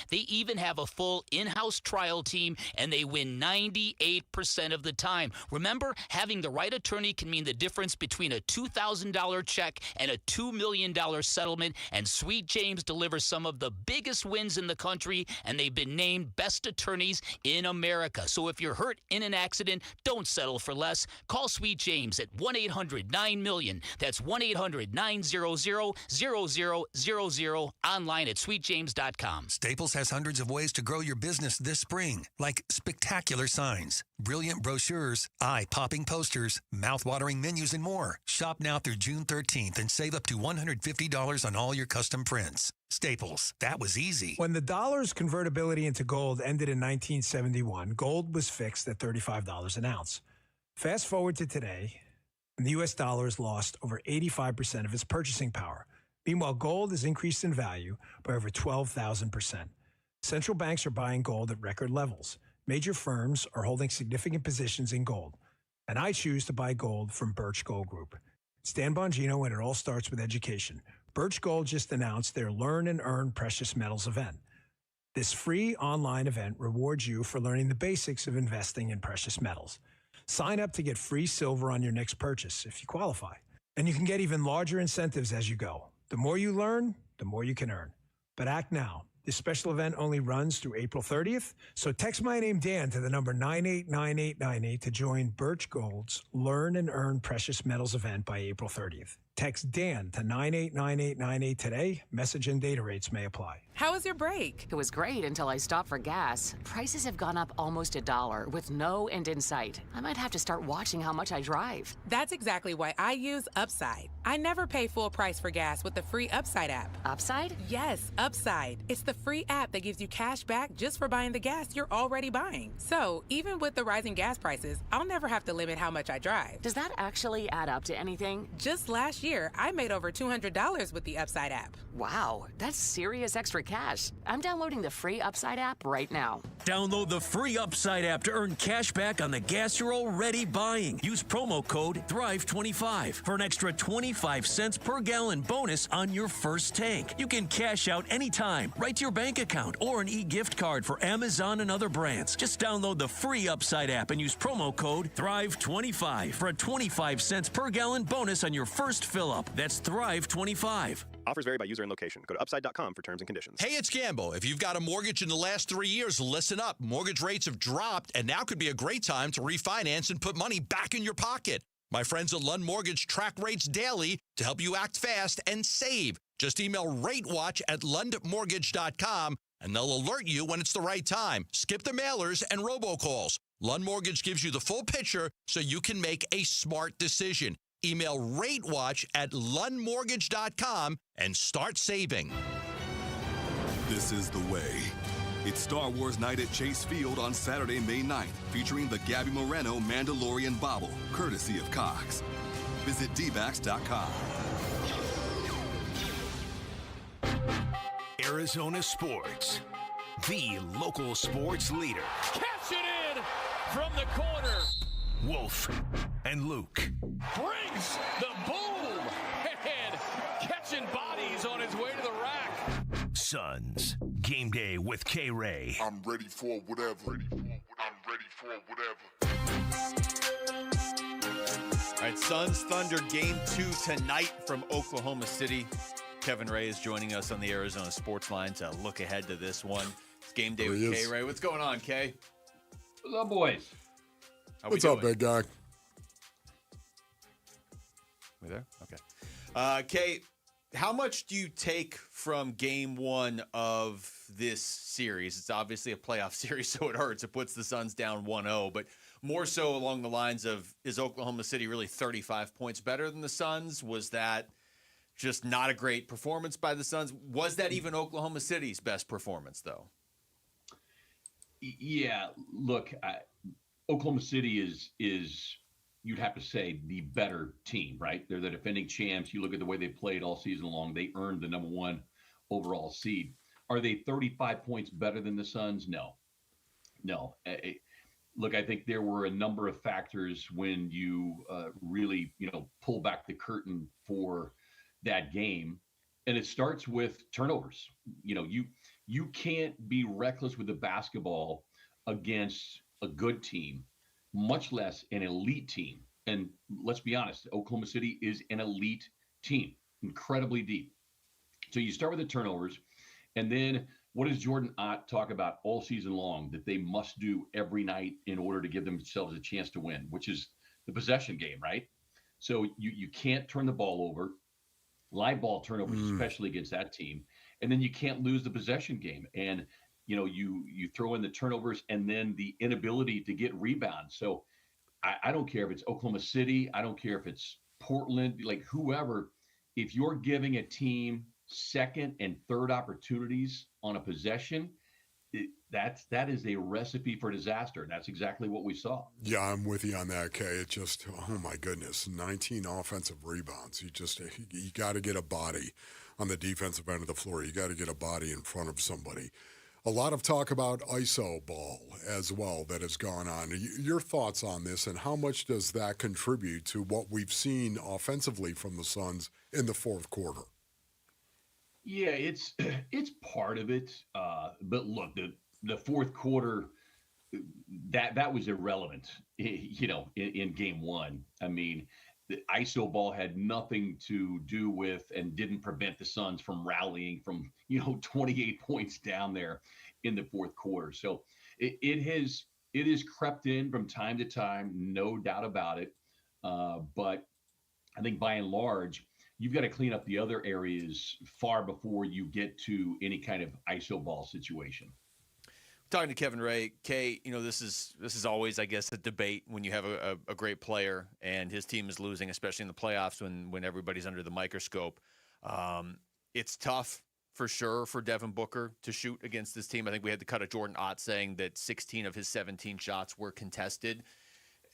They even have a full in-house trial team, and they win 98% of the time. Remember, having the right attorney can mean the difference between a $2,000 check and a $2 million settlement, and Sweet James delivers some of the biggest wins in the country, and they've been named best attorneys in America. So if you're hurt in an accident, don't settle for less. Call Sweet James at 1-800-9-MILLION. That's 1-800-900-0000, online at sweetjames.com. Staples has hundreds of ways to grow your business this spring, like spectacular signs, brilliant brochures, eye-popping posters, mouth-watering menus, and more. Shop now through June 13th and save up to $150 on all your custom prints. Staples, that was easy. When the dollar's convertibility into gold ended in 1971, gold was fixed at $35 an ounce. Fast forward to today, and the U.S. dollar has lost over 85% of its purchasing power. Meanwhile, gold has increased in value by over 12,000%. Central banks are buying gold at record levels. Major firms are holding significant positions in gold. And I choose to buy gold from Birch Gold Group. It's Dan Bongino, and it all starts with education. Birch Gold just announced their Learn and Earn Precious Metals event. This free online event rewards you for learning the basics of investing in precious metals. Sign up to get free silver on your next purchase if you qualify. And you can get even larger incentives as you go. The more you learn, the more you can earn. But act now. This special event only runs through April 30th, so text my name Dan to the number 989898 to join Birch Gold's Learn and Earn Precious Metals event by April 30th. Text Dan to 989898 today. Message and data rates may apply. How was your break? It was great until I stopped for gas. Prices have gone up almost $1 with no end in sight. I might have to start watching how much I drive. That's exactly why I use Upside. I never pay full price for gas with the free Upside app. Upside? Yes, Upside. It's the free app that gives you cash back just for buying the gas you're already buying. So even with the rising gas prices, I'll never have to limit how much I drive. Does that actually add up to anything? Just last year, I made over $200 with the Upside app. Wow, that's serious extra cash. I'm downloading the free Upside app right now. Download the free Upside app to earn cash back on the gas you're already buying. Use promo code THRIVE25 for an extra 25 cents per gallon bonus on your first tank. You can cash out anytime, right to your bank account, or an e-gift card for Amazon and other brands. Just download the free Upside app and use promo code THRIVE25 for a 25 cents per gallon bonus on your first fill-up. That's THRIVE25. Offers vary by user and location. Go to upside.com for terms and conditions. Hey, it's Gambo. If you've got a mortgage in the last 3 years, listen up. Mortgage rates have dropped, and now could be a great time to refinance and put money back in your pocket. My friends at Lund Mortgage track rates daily to help you act fast and save. Just email ratewatch@lundmortgage.com, and they'll alert you when it's the right time. Skip the mailers and robocalls. Lund Mortgage gives you the full picture so you can make a smart decision. Email ratewatch@lundmortgage.com and start saving. This is the way. It's Star Wars Night at Chase Field on Saturday, May 9th, featuring the Gabby Moreno Mandalorian Bobble, courtesy of Cox. Visit dbacks.com. Arizona Sports, the local sports leader. Catch it in from the corner. Wolf and Luke. Brings the boom and catching bodies on his way to the rack. Suns, game day with K-Ray. I'm ready for whatever. I'm ready for whatever. All right, Suns Thunder Game 2 tonight from Oklahoma City. Kevin Ray is joining us on the Arizona Sports Line to look ahead to this one. It's game day with K-Ray. What's going on, K? What's up, boys? What's up, big guy? We there? Okay. Kay, how much do you take from game one of this series? It's obviously a playoff series, so it hurts. It puts the Suns down 1-0, but more so along the lines of, is Oklahoma City really 35 points better than the Suns? Was that just not a great performance by the Suns. Was that even Oklahoma City's best performance, though? Yeah, look, Oklahoma City is you'd have to say the better team, right? They're the defending champs. You look at the way they played all season long. They earned the number 1 overall seed. Are they 35 points better than the Suns? No. Look, I think there were a number of factors when you really, pull back the curtain for that game. And it starts with turnovers. You can't be reckless with the basketball against a good team, much less an elite team. And let's be honest, Oklahoma City is an elite team, incredibly deep. So you start with the turnovers, and then what does Jordan Ott talk about all season long that they must do every night in order to give themselves a chance to win, which is the possession game, right? So you can't turn the ball over, live ball turnovers, especially against that team. And then you can't lose the possession game. And, you throw in the turnovers and then the inability to get rebounds. So I don't care if it's Oklahoma City. I don't care if it's Portland, like whoever. If you're giving a team second and third opportunities on a possession, that is a recipe for disaster. That's exactly what we saw. Yeah, I'm with you on that, Kay. It just, oh my goodness, 19 offensive rebounds. You got to get a body on the defensive end of the floor. You got to get a body in front of somebody. A lot of talk about ISO ball as well that has gone on. Your thoughts on this, and how much does that contribute to what we've seen offensively from the Suns in the fourth quarter? Yeah, it's part of it. But look, the fourth quarter, that was irrelevant, in game one. I mean, the ISO ball had nothing to do with and didn't prevent the Suns from rallying from, 28 points down there in the fourth quarter. So it has crept in from time to time, no doubt about it. But I think by and large, you've got to clean up the other areas far before you get to any kind of ISO ball situation. Talking to Kevin Ray, Kay, this is always, I guess, a debate when you have a great player and his team is losing, especially in the playoffs when everybody's under the microscope. It's tough for sure for Devin Booker to shoot against this team. I think we had to cut a Jordan Ott saying that 16 of his 17 shots were contested.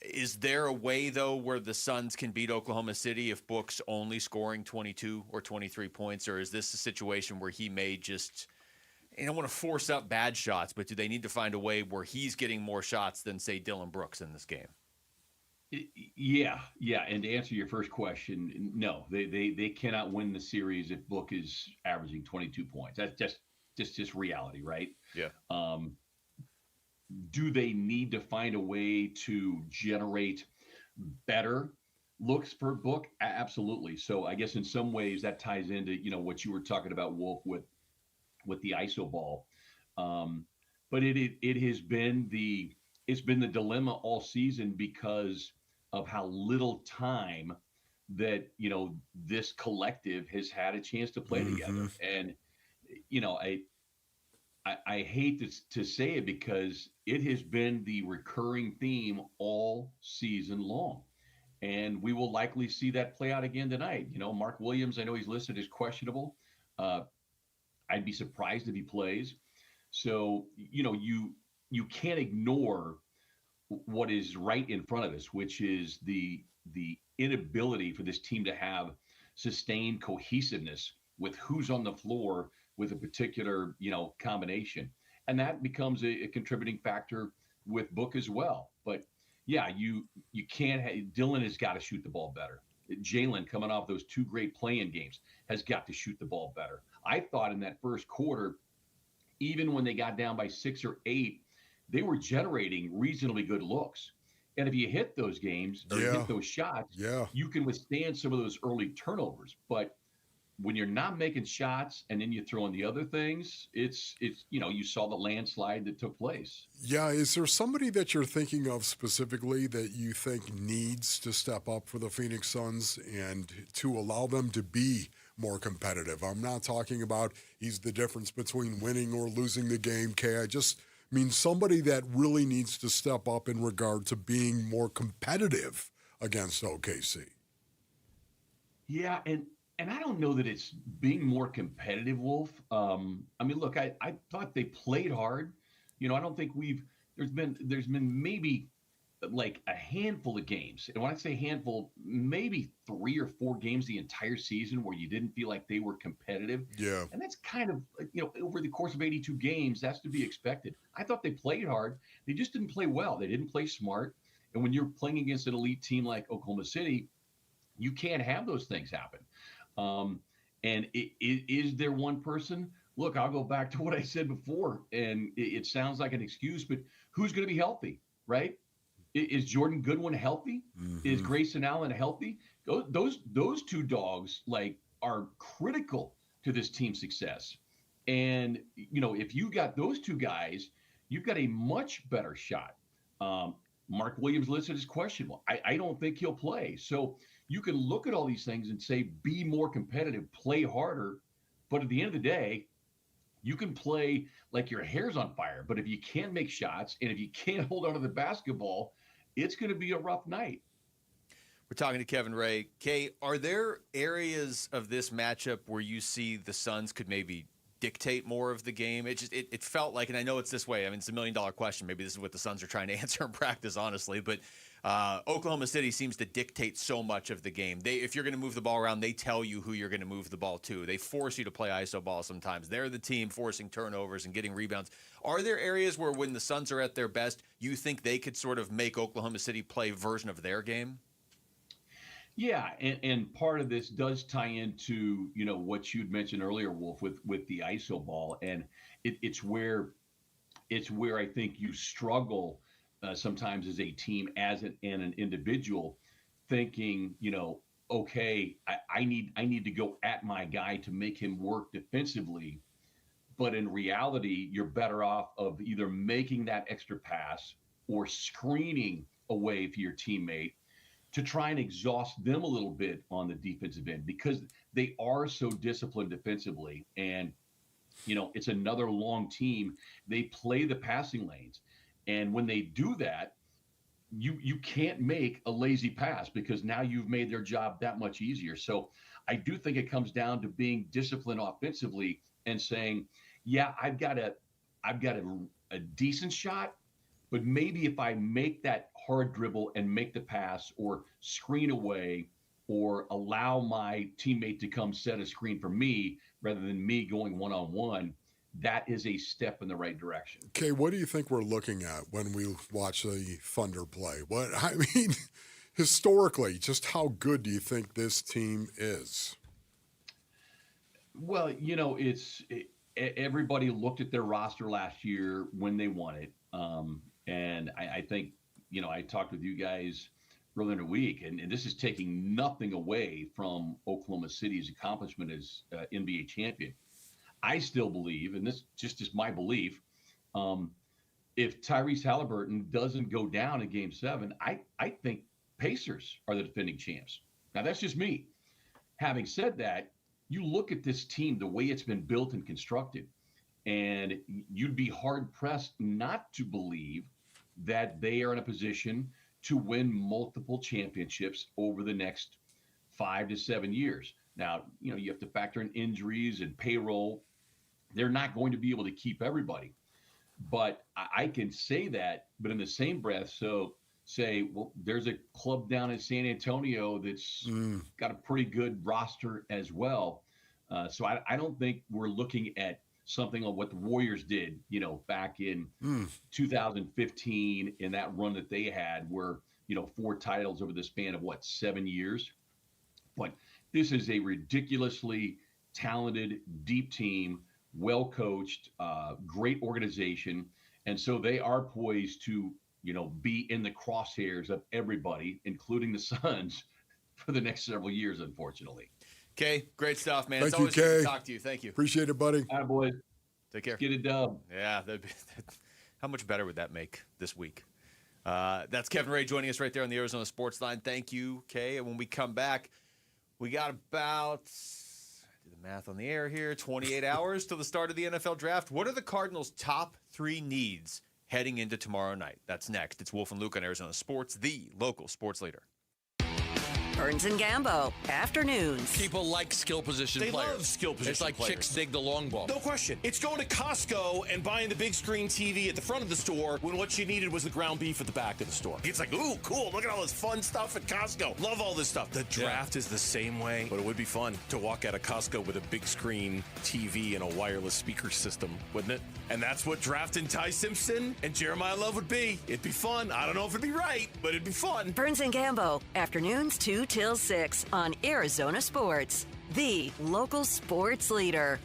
Is there a way, though, where the Suns can beat Oklahoma City if Book's only scoring 22 or 23 points, or is this a situation where he may just – I don't want to force up bad shots, but do they need to find a way where he's getting more shots than, say, Dylan Brooks in this game? Yeah. And to answer your first question, no, they cannot win the series if Book is averaging 22 points. That's just reality, right? Yeah. Do they need to find a way to generate better looks for Book? Absolutely. So I guess in some ways that ties into, what you were talking about, Wolf, with the ISO ball. But it has been the dilemma all season because of how little time that, this collective has had a chance to play together. And, I hate to say it because it has been the recurring theme all season long. And we will likely see that play out again tonight. Mark Williams, I know he's listed as questionable. I'd be surprised if he plays. So, you can't ignore what is right in front of us, which is the inability for this team to have sustained cohesiveness with who's on the floor with a particular, combination. And that becomes a contributing factor with Book as well. But yeah, you can't Dylan has got to shoot the ball better. Jalen, coming off those two great play-in games, has got to shoot the ball better. I thought in that first quarter, even when they got down by 6 or 8, they were generating reasonably good looks. And if you hit those games or hit those shots, you can withstand some of those early turnovers. But when you're not making shots and then you throw in the other things, it's you saw the landslide that took place. Yeah, is there somebody that you're thinking of specifically that you think needs to step up for the Phoenix Suns and to allow them to be more competitive? I'm not talking about he's the difference between winning or losing the game, Kay. I just mean somebody that really needs to step up in regard to being more competitive against OKC. Yeah, and and I don't know that it's being more competitive, Wolf. I mean, look, I thought they played hard. I don't think there's been maybe like a handful of games. And when I say handful, maybe 3 or 4 games the entire season where you didn't feel like they were competitive. Yeah. And that's kind of, over the course of 82 games, that's to be expected. I thought they played hard. They just didn't play well. They didn't play smart. And when you're playing against an elite team like Oklahoma City, you can't have those things happen. And is there one person? Look, I'll go back to what I said before, and it sounds like an excuse, but who's going to be healthy, right? Is Jordan Goodwin healthy? Mm-hmm. Is Grayson Allen healthy? Those 2 dogs are critical to this team's success. And if you got those 2 guys, you've got a much better shot. Mark Williams listed as questionable. I don't think he'll play. So you can look at all these things and say, be more competitive, play harder. But at the end of the day, you can play like your hair's on fire. But if you can't make shots and if you can't hold on to the basketball, it's going to be a rough night. We're talking to Kevin Ray. Kay, are there areas of this matchup where you see the Suns could maybe dictate more of the game? It felt like, and I know it's this way, I mean, it's $1 million question. Maybe this is what the Suns are trying to answer in practice, honestly. But Oklahoma City seems to dictate so much of the game. If you're going to move the ball around, they tell you who you're going to move the ball to. They force you to play iso ball sometimes. They're the team forcing turnovers and getting rebounds. Are there areas where when the Suns are at their best, you think they could sort of make Oklahoma City play a version of their game? Yeah, and part of this does tie into, what you'd mentioned earlier, Wolf, with the iso ball. And it's where I think you struggle sometimes as a team, and an individual, thinking, okay, I need to go at my guy to make him work defensively. But in reality, you're better off of either making that extra pass or screening away for your teammate to try and exhaust them a little bit on the defensive end, because they are so disciplined defensively. And, it's another long team. They play the passing lanes. And when they do that, you can't make a lazy pass, because now you've made their job that much easier. So I do think it comes down to being disciplined offensively and saying, yeah, I've got a decent shot, but maybe if I make that hard dribble and make the pass or screen away or allow my teammate to come set a screen for me rather than me going one-on-one, that is a step in the right direction. Okay, what do you think we're looking at when we watch the Thunder play? Historically, just how good do you think this team is? Well, everybody looked at their roster last year when they won it. And I think, I talked with you guys earlier in the week, and this is taking nothing away from Oklahoma City's accomplishment as NBA champion. I still believe, and this just is my belief, if Tyrese Halliburton doesn't go down in Game 7, I think Pacers are the defending champs. Now, that's just me. Having said that, you look at this team, the way it's been built and constructed, and you'd be hard-pressed not to believe that they are in a position to win multiple championships over the next 5 to 7 years. Now, you have to factor in injuries and payroll. They're not going to be able to keep everybody. But I can say that, but in the same breath, say, well, there's a club down in San Antonio that's got a pretty good roster as well. So I don't think we're looking at something of what the Warriors did, back in 2015 in that run that they had where, 4 titles over the span of 7 years. But this is a ridiculously talented, deep team, well coached, great organization. And so they are poised to, be in the crosshairs of everybody, including the Suns, for the next several years, unfortunately. Kay, great stuff, man. Thank it's you, always good Kay. to talk to you. Thank you. Appreciate it, buddy. Boys. Take care. Get it done. Yeah. How much better would that make this week? That's Kevin Ray joining us right there on the Arizona Sports Line. Thank you, Kay. And when we come back, we got about, do the math on the air here, 28 hours till the start of the NFL draft. What are the Cardinals' top 3 needs heading into tomorrow night? That's next. It's Wolf and Luke on Arizona Sports, the local sports leader. Burns and Gambo, afternoons. People like skill position They players. love skill position It's like players. chicks dig the long ball. No question. It's going to Costco and buying the big screen TV at the front of the store when what you needed was the ground beef at the back of the store. It's like, ooh, cool. Look at all this fun stuff at Costco. Love all this stuff. The draft is the same way, but it would be fun to walk out of Costco with a big screen TV and a wireless speaker system, wouldn't it? And that's what drafting Ty Simpson and Jeremiah Love would be. It'd be fun. I don't know if it'd be right, but it'd be fun. Burns and Gambo, afternoons 2 till 6 on Arizona Sports, the local sports leader.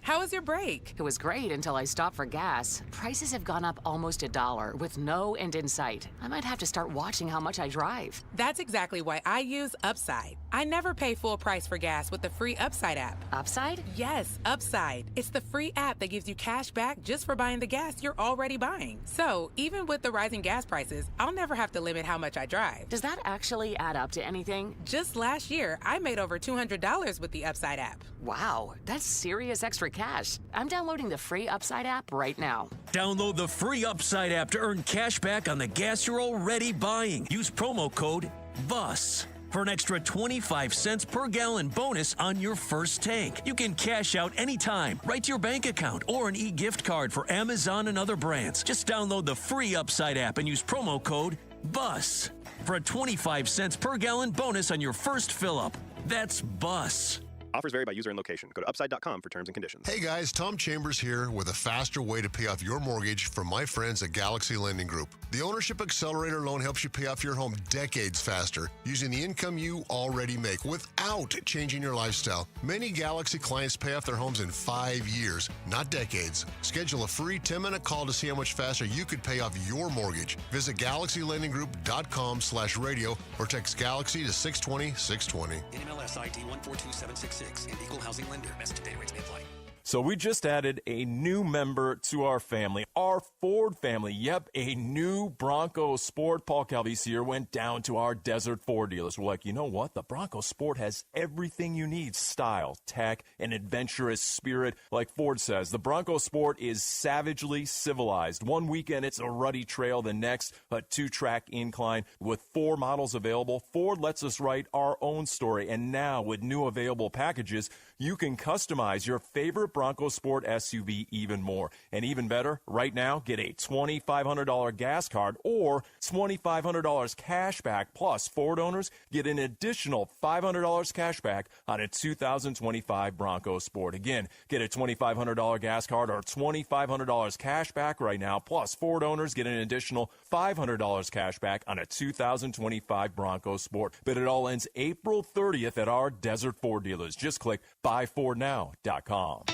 How was your break? It was great until I stopped for gas. Prices have gone up almost $1 with no end in sight. I might have to start watching how much I drive. That's exactly why I use Upside. I never pay full price for gas with the free Upside app. Upside? Yes, Upside. It's the free app that gives you cash back just for buying the gas you're already buying. So, even with the rising gas prices, I'll never have to limit how much I drive. Does that actually add up to anything? Just last year, I made over $200 with the Upside app. Wow, that's serious extra cash. I'm downloading the free Upside app right now. Download the free Upside app to earn cash back on the gas you're already buying. Use promo code BUS for an extra 25 cents per gallon bonus on your first tank. You can cash out anytime, right to your bank account, or an e-gift card for Amazon and other brands. Just download the free Upside app and use promo code BUS for a 25 cents per gallon bonus on your first fill-up. That's BUS. Offers vary by user and location. Go to upside.com for terms and conditions. Hey guys, Tom Chambers here with a faster way to pay off your mortgage from my friends at Galaxy Lending Group. The Ownership Accelerator loan helps you pay off your home decades faster using the income you already make without changing your lifestyle. Many Galaxy clients pay off their homes in 5 years, not decades. Schedule a free 10-minute call to see how much faster you could pay off your mortgage. Visit GalaxyLendingGroup.com/radio or text Galaxy to 620-620. NMLS ID 142766 and Equal Housing Lender. Message and data rates may apply. So we just added a new member to our family, our Ford family. Yep, a new Bronco Sport. Paul Calvisi here went down to our Desert Ford dealers. We're like, you know what? The Bronco Sport has everything you need. Style, tech, an adventurous spirit. Like Ford says, the Bronco Sport is savagely civilized. One weekend, it's a ruddy trail. The next, a 2-track incline. With 4 models available, Ford lets us write our own story. And now, with new available packages, you can customize your favorite Bronco Sport SUV even more. And even better, right now, get a $2,500 gas card or $2,500 cash back. Plus, Ford owners get an additional $500 cash back on a 2025 Bronco Sport. Again, get a $2,500 gas card or $2,500 cash back right now. Plus, Ford owners get an additional $500 cash back on a 2025 Bronco Sport. But it all ends April 30th at our Desert Ford dealers. Just click buyfordnow.com.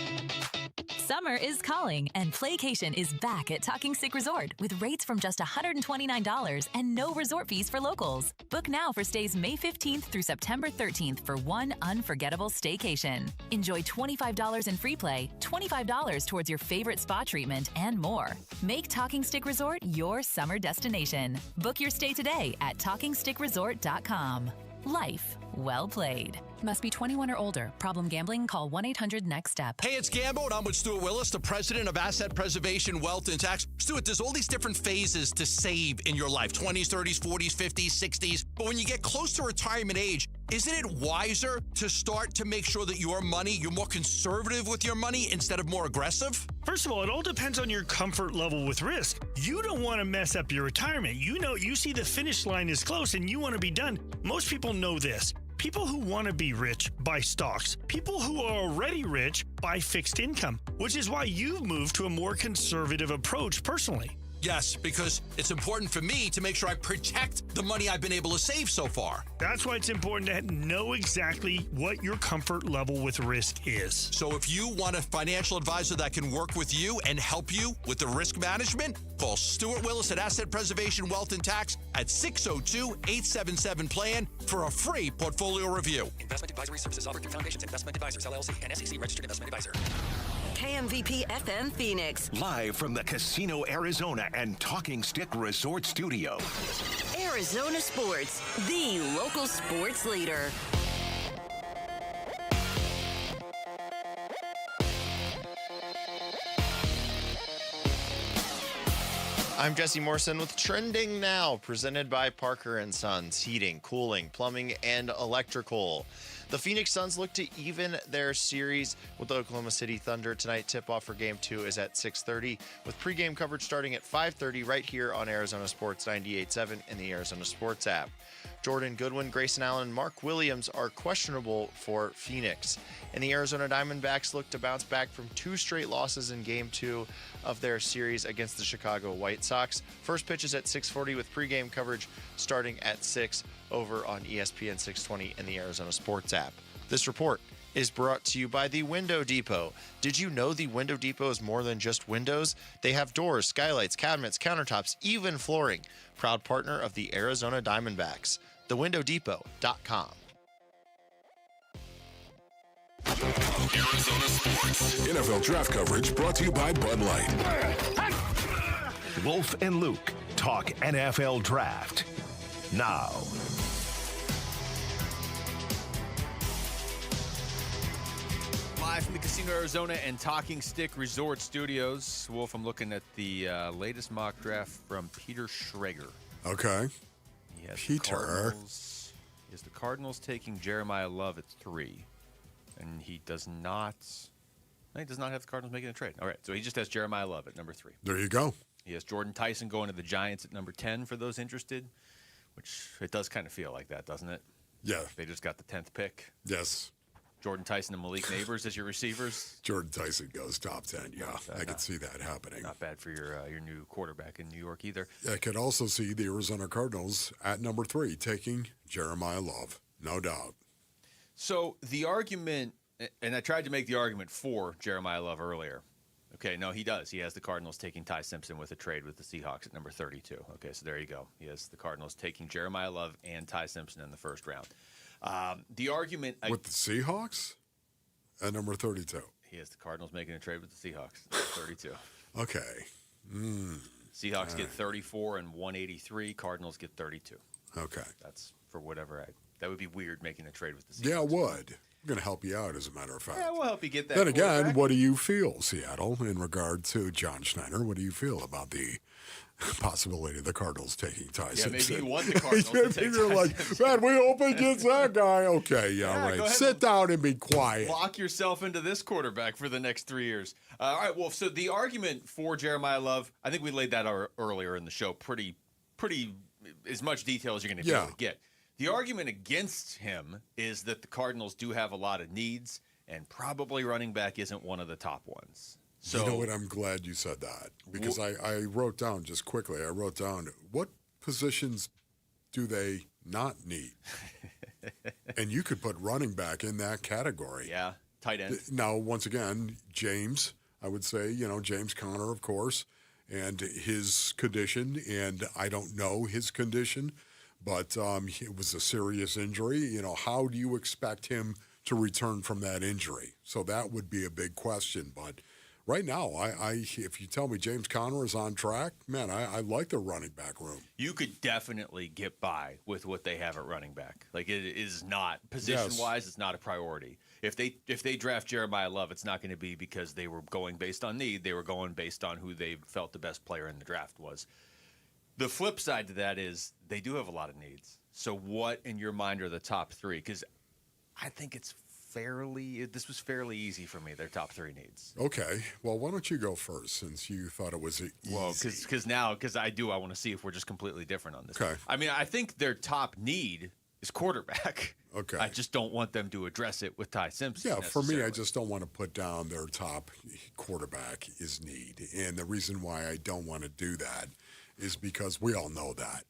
Summer is calling, and Playcation is back at Talking Stick Resort with rates from just $129 and no resort fees for locals. Book now for stays May 15th through September 13th for one unforgettable staycation. Enjoy $25 in free play, $25 towards your favorite spa treatment, and more. Make Talking Stick Resort your summer destination. Book your stay today at TalkingStickResort.com. Life well played. Must be 21 or older. Problem gambling? Call 1-800-NEXT-STEP. Hey, it's Gambo, and I'm with Stuart Willis, the president of Asset Preservation, Wealth, and Tax. Stuart, there's all these different phases to save in your life, 20s, 30s, 40s, 50s, 60s. But when you get close to retirement age, isn't it wiser to start to make sure that you're more conservative with your money instead of more aggressive? First of all, it all depends on your comfort level with risk. You don't want to mess up your retirement. You see the finish line is close and you want to be done. Most people know this. People who want to be rich buy stocks. People who are already rich buy fixed income, which is why you've moved to a more conservative approach personally. Yes, because it's important for me to make sure I protect the money I've been able to save so far. That's why it's important to know exactly what your comfort level with risk is. So if you want a financial advisor that can work with you and help you with the risk management, call Stuart Willis at Asset Preservation, Wealth, and Tax at 602-877-PLAN for a free portfolio review. Investment advisory services offered through Foundations Investment Advisors, LLC, and SEC registered investment advisor. KMVP FM Phoenix. Live from the Casino Arizona and Talking Stick Resort Studio. Arizona Sports, the local sports leader. I'm Jesse Morrison with Trending Now, presented by Parker & Sons, heating, cooling, plumbing, and electrical. The Phoenix Suns look to even their series with the Oklahoma City Thunder tonight. Tip-off for Game 2 is at 6:30, with pregame coverage starting at 5:30 right here on Arizona Sports 98.7 and the Arizona Sports app. Jordan Goodwin, Grayson Allen, and Mark Williams are questionable for Phoenix. And the Arizona Diamondbacks look to bounce back from 2 straight losses in Game 2 of their series against the Chicago White Sox. First pitch is at 6:40 with pregame coverage starting at 6 over on ESPN 620 and the Arizona Sports app. This report is brought to you by the Window Depot. Did you know the Window Depot is more than just windows? They have doors, skylights, cabinets, countertops, even flooring. Proud partner of the Arizona Diamondbacks. TheWindowDepot.com. Arizona Sports. NFL draft coverage brought to you by Bud Light. Wolf and Luke talk NFL draft now. Live from the Casino Arizona and Talking Stick Resort Studios. Wolf, I'm looking at the latest mock draft from Peter Schrager. Okay. He has Peter. The Cardinals taking Jeremiah Love at 3. And he does not have the Cardinals making a trade. All right, so he just has Jeremiah Love at number 3. There you go. He has Jordan Tyson going to the Giants at number 10 for those interested, which it does kind of feel like that, doesn't it? Yeah. They just got the 10th pick. Yes. Jordan Tyson and Malik Neighbors as your receivers. Jordan Tyson goes top 10, yeah. I could see that happening. Not bad for your new quarterback in New York either. I could also see the Arizona Cardinals at number 3 taking Jeremiah Love, no doubt. So the argument, and I tried to make the argument for Jeremiah Love earlier. Okay, no, he does. He has the Cardinals taking Ty Simpson with a trade with the Seahawks at number 32. Okay, so there you go. He has the Cardinals taking Jeremiah Love and Ty Simpson in the first round. The argument... With the Seahawks at number 32. He has the Cardinals making a trade with the Seahawks at 32. Okay. Seahawks get 34 and 183. Cardinals get 32. Okay. That's for whatever that would be weird making a trade with the Seahawks. Yeah, it would. We're going to help you out, as a matter of fact. Yeah, we'll help you get that. Then again, what do you feel, Seattle, in regard to John Schneider? What do you feel about the possibility of the Cardinals taking Ty Simpson? Maybe you want the Cardinals to take You're like, man, we hope he gets that guy. Okay, yeah, right. Sit down and be quiet. Lock yourself into this quarterback for the next 3 years. All right, Wolf, so the argument for Jeremiah Love, I think we laid that out earlier in the show, pretty as much detail as you're going to be able to get. The argument against him is that the Cardinals do have a lot of needs, and probably running back isn't one of the top ones. So, you know what? I'm glad you said that, because I wrote down just quickly. I wrote down, what positions do they not need? And you could put running back in that category. Yeah, tight end. Now, once again, James, I would say, James Conner, of course, and his condition, and I don't know his condition, but it was a serious injury. How do you expect him to return from that injury? So that would be a big question. But right now, if you tell me James Conner is on track, man, I like the running back room. You could definitely get by with what they have at running back. Like, it is not, position-wise, it's not a priority. If they draft Jeremiah Love, it's not going to be because they were going based on need. They were going based on who they felt the best player in the draft was. The flip side to that is they do have a lot of needs. So what, in your mind, are the top 3? Because I think this was fairly easy for me, their top 3 needs. Okay. Well, why don't you go first, since you thought it was easy? Well, because I want to see if we're just completely different on this. Okay. I mean, I think their top need is quarterback. Okay. I just don't want them to address it with Ty Simpson. Yeah, for me, I just don't want to put down their top quarterback is need. And the reason why I don't want to do that is because we all know that.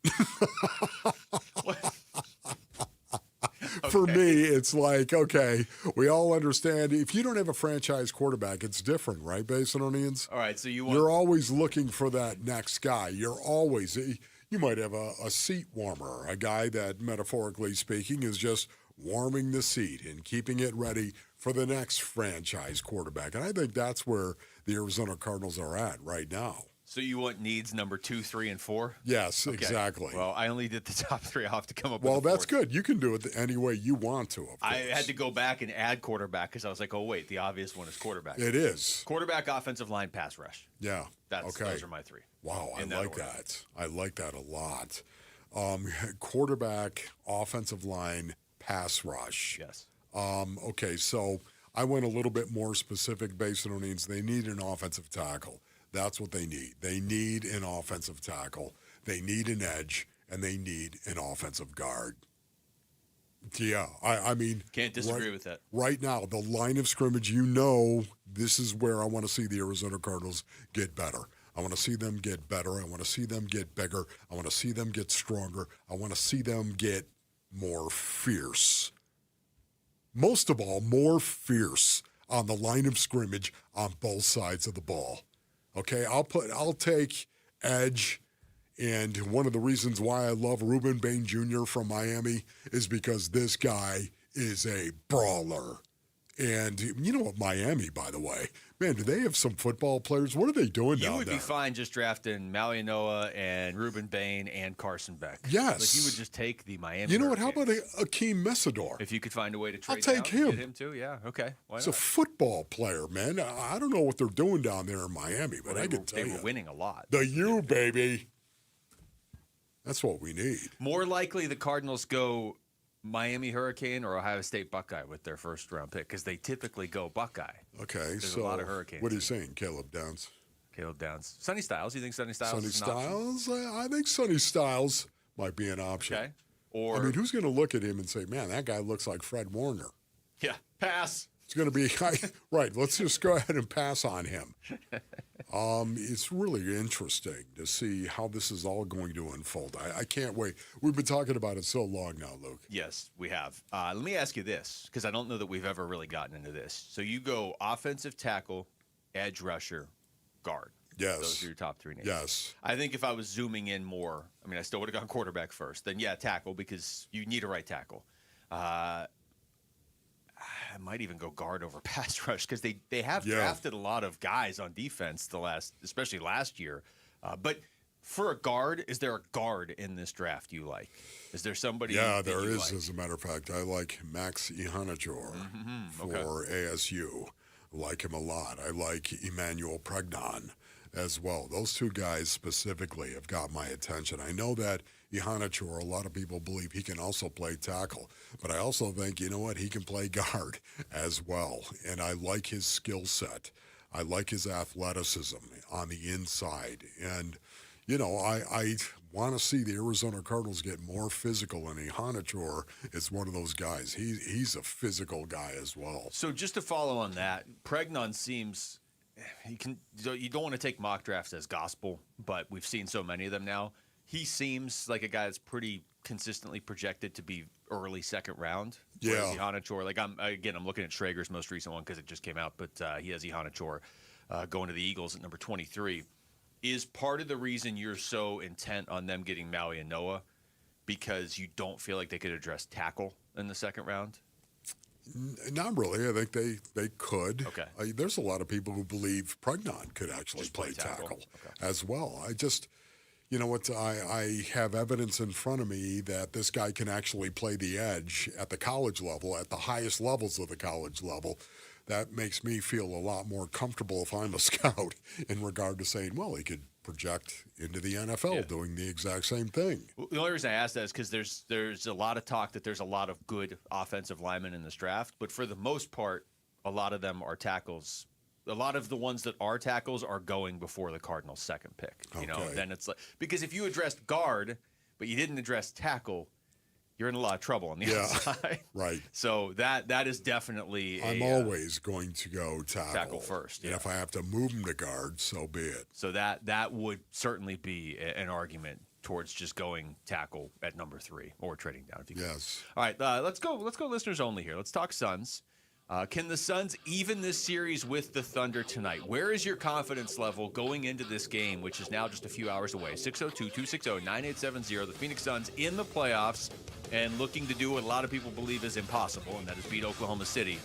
For me, it's like, okay, we all understand. If you don't have a franchise quarterback, it's different, right, Basinonians? All right, so you're always looking for that next guy. You might have a seat warmer, a guy that, metaphorically speaking, is just warming the seat and keeping it ready for the next franchise quarterback. And I think that's where the Arizona Cardinals are at right now. So you want needs number 2, 3, and 4? Yes, okay. Exactly. Well, I only did the top 3. I'll have to come up with Well, that's good. You can do it any way you want to, of course. I had to go back and add quarterback because I was like, oh, wait, the obvious one is quarterback. It is. Quarterback, offensive line, pass rush. Yeah. Those are my 3. Wow, I like that. I like that a lot. Quarterback, offensive line, pass rush. Yes. Okay, so I went a little bit more specific based on needs. They need an offensive tackle. That's what they need. They need an offensive tackle. They need an edge, and they need an offensive guard. Yeah, I mean... Can't disagree with that. Right now, the line of scrimmage, this is where I want to see the Arizona Cardinals get better. I want to see them get better. I want to see them get bigger. I want to see them get stronger. I want to see them get more fierce. Most of all, more fierce on the line of scrimmage on both sides of the ball. Okay, I'll take edge, and one of the reasons why I love Reuben Bain Jr. from Miami is because this guy is a brawler. And you know what, Miami, by the way, man, do they have some football players? What are they doing down there? You would be fine just drafting Malinois and Reuben Bain and Carson Beck. Yes. Like you would just take the Miami. You know what? How about Akeem Messidor? If you could find a way to trade I'll take him. Get him too, yeah. Okay. Why He's not? a football player, man. I don't know what they're doing down there in Miami, but I can tell you. They were winning a lot. The U, baby. That's what we need. More likely the Cardinals go Miami Hurricane or Ohio State Buckeye with their first round pick because they typically go Buckeye. Okay, There's so a lot of Hurricanes. What are you saying, Caleb Downs? Caleb Downs. Sonny Styles. You think Sonny Styles Sonny is an option? Styles? I think Sonny Styles might be an option. Okay. Or I mean, who's going to look at him and say, man, that guy looks like Fred Warner? Yeah, pass. It's going to be right. Let's just go ahead and pass on him. It's really interesting to see how this is all going to unfold. I can't wait. We've been talking about it so long now, Luke. Yes, we have. Let me ask you this, because I don't know that we've ever really gotten into this. So you go offensive tackle, edge rusher, guard. Yes. Those are your top three names. Yes. I think if I was zooming in more, I mean, I still would have gone quarterback first. Then, yeah, tackle, because you need a right tackle. I might even go guard over pass rush because they have drafted a lot of guys on defense especially last year. But for a guard, is there a guard in this draft you like? Is there somebody? Yeah, there is. Like? As a matter of fact, I like Max Ihanachor for ASU. I like him a lot. I like Emmanuel Pregnon as well. Those two guys specifically have got my attention. I know that Ihanachor, a lot of people believe he can also play tackle, but I also think, you know what, he can play guard as well. And I like his skill set. I like his athleticism on the inside. And, you know, I want to see the Arizona Cardinals get more physical, and Ihanachor is one of those guys. He's a physical guy as well. So just to follow on that, Pregnon seems you don't want to take mock drafts as gospel, but we've seen so many of them now. He seems like a guy that's pretty consistently projected to be early second round. Yeah. Ihanachor, like I'm looking at Schrager's most recent one because it just came out, but he has Ihanachor going to the Eagles at number 23. Is part of the reason you're so intent on them getting Maui and Noah because you don't feel like they could address tackle in the second round? Not really. I think they could. Okay. There's a lot of people who believe Pregnon could actually play tackle as well. I just, you know what, I have evidence in front of me that this guy can actually play the edge at the college level, at the highest levels of the college level. That makes me feel a lot more comfortable if I'm a scout in regard to saying, well, he could project into the NFL doing the exact same thing. The only reason I ask that is because there's a lot of talk that there's a lot of good offensive linemen in this draft, but for the most part, a lot of them are tackles. A lot of the ones that are tackles are going before the Cardinals' second pick. You know, then it's like, because if you addressed guard, but you didn't address tackle, you're in a lot of trouble on the outside. Right. So that is definitely I'm always going to go tackle first. And if I have to move him to guard, so be it. So that would certainly be an argument towards just going tackle at number 3 or trading down. If you can. Yes. All right, let's go listeners only here. Let's talk Suns. Can the Suns even this series with the Thunder tonight? Where is your confidence level going into this game, which is now just a few hours away? 602-260-9870. The Phoenix Suns in the playoffs and looking to do what a lot of people believe is impossible, and that is beat Oklahoma City.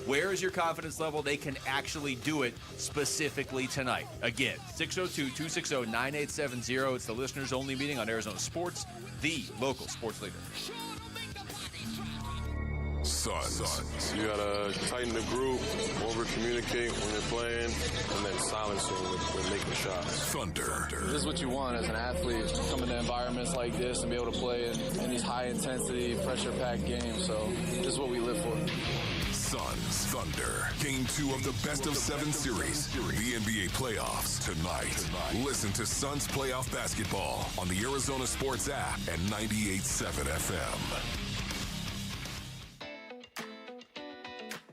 Where is your confidence level they can actually do it specifically tonight? Again, 602-260-9870. It's the listeners only meeting on Arizona Sports, the local sports leader. Suns. You gotta tighten the group, over-communicate when you're playing, and then silencing with making shots. Thunder. This is what you want as an athlete, come into environments like this and be able to play in these high-intensity, pressure-packed games. So this is what we live for. Suns. Thunder. Game 2 of the best-of-7 series. The NBA playoffs tonight. Listen to Suns playoff basketball on the Arizona Sports app and 98.7 FM.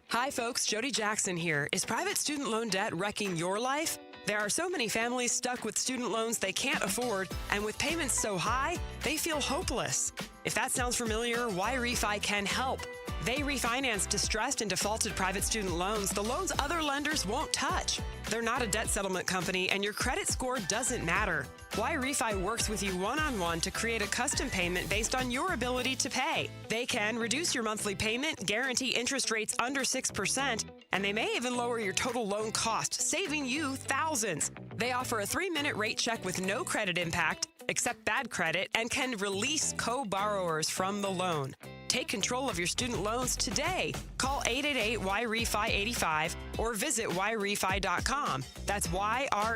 Hi, folks. Jody Jackson here. Is private student loan debt wrecking your life? There are so many families stuck with student loans they can't afford, and with payments so high, they feel hopeless. If that sounds familiar, Y-Refi can help. They refinance distressed and defaulted private student loans, the loans other lenders won't touch. They're not a debt settlement company, and your credit score doesn't matter. Y-Refi works with you one-on-one to create a custom payment based on your ability to pay. They can reduce your monthly payment, guarantee interest rates under 6%, and they may even lower your total loan cost, saving you thousands. They offer a 3-minute rate check with no credit impact, accept bad credit, and can release co-borrowers from the loan. Take control of your student loans today. Call 888-YREFI-85 or visit YREFI.com. That's YREFY.com.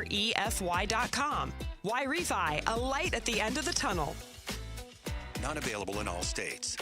Y-Refi, a light at the end of the tunnel. Not available in all states.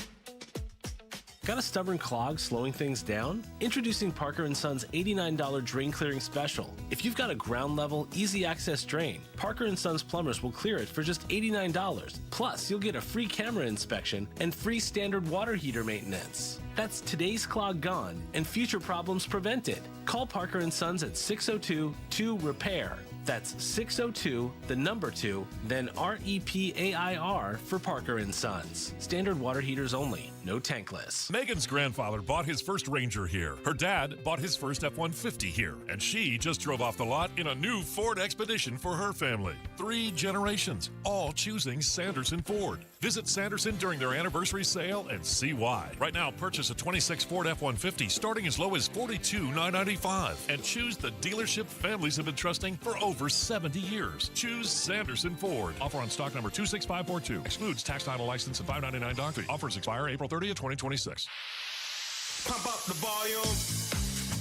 Got a stubborn clog slowing things down? Introducing Parker & Son's $89 drain clearing special. If you've got a ground level, easy access drain, Parker & Son's plumbers will clear it for just $89. Plus, you'll get a free camera inspection and free standard water heater maintenance. That's today's clog gone and future problems prevented. Call Parker & Sons at 602-2-REPAIR. That's 602, the number 2, then REPAIR for Parker & Sons. Standard water heaters only, no tankless. Megan's grandfather bought his first Ranger here. Her dad bought his first F-150 here. And she just drove off the lot in a new Ford Expedition for her family. 3 generations, all choosing Sanderson Ford. Visit Sanderson during their anniversary sale and see why. Right now, purchase a 26 Ford F-150 starting as low as $42,995 and choose the dealership families have been trusting for over 70 years. Choose Sanderson Ford. Offer on stock number 26542. Excludes tax, title, license, and $5.99 doc fee. Offers expire April 30th, 2026. Pump up the volume.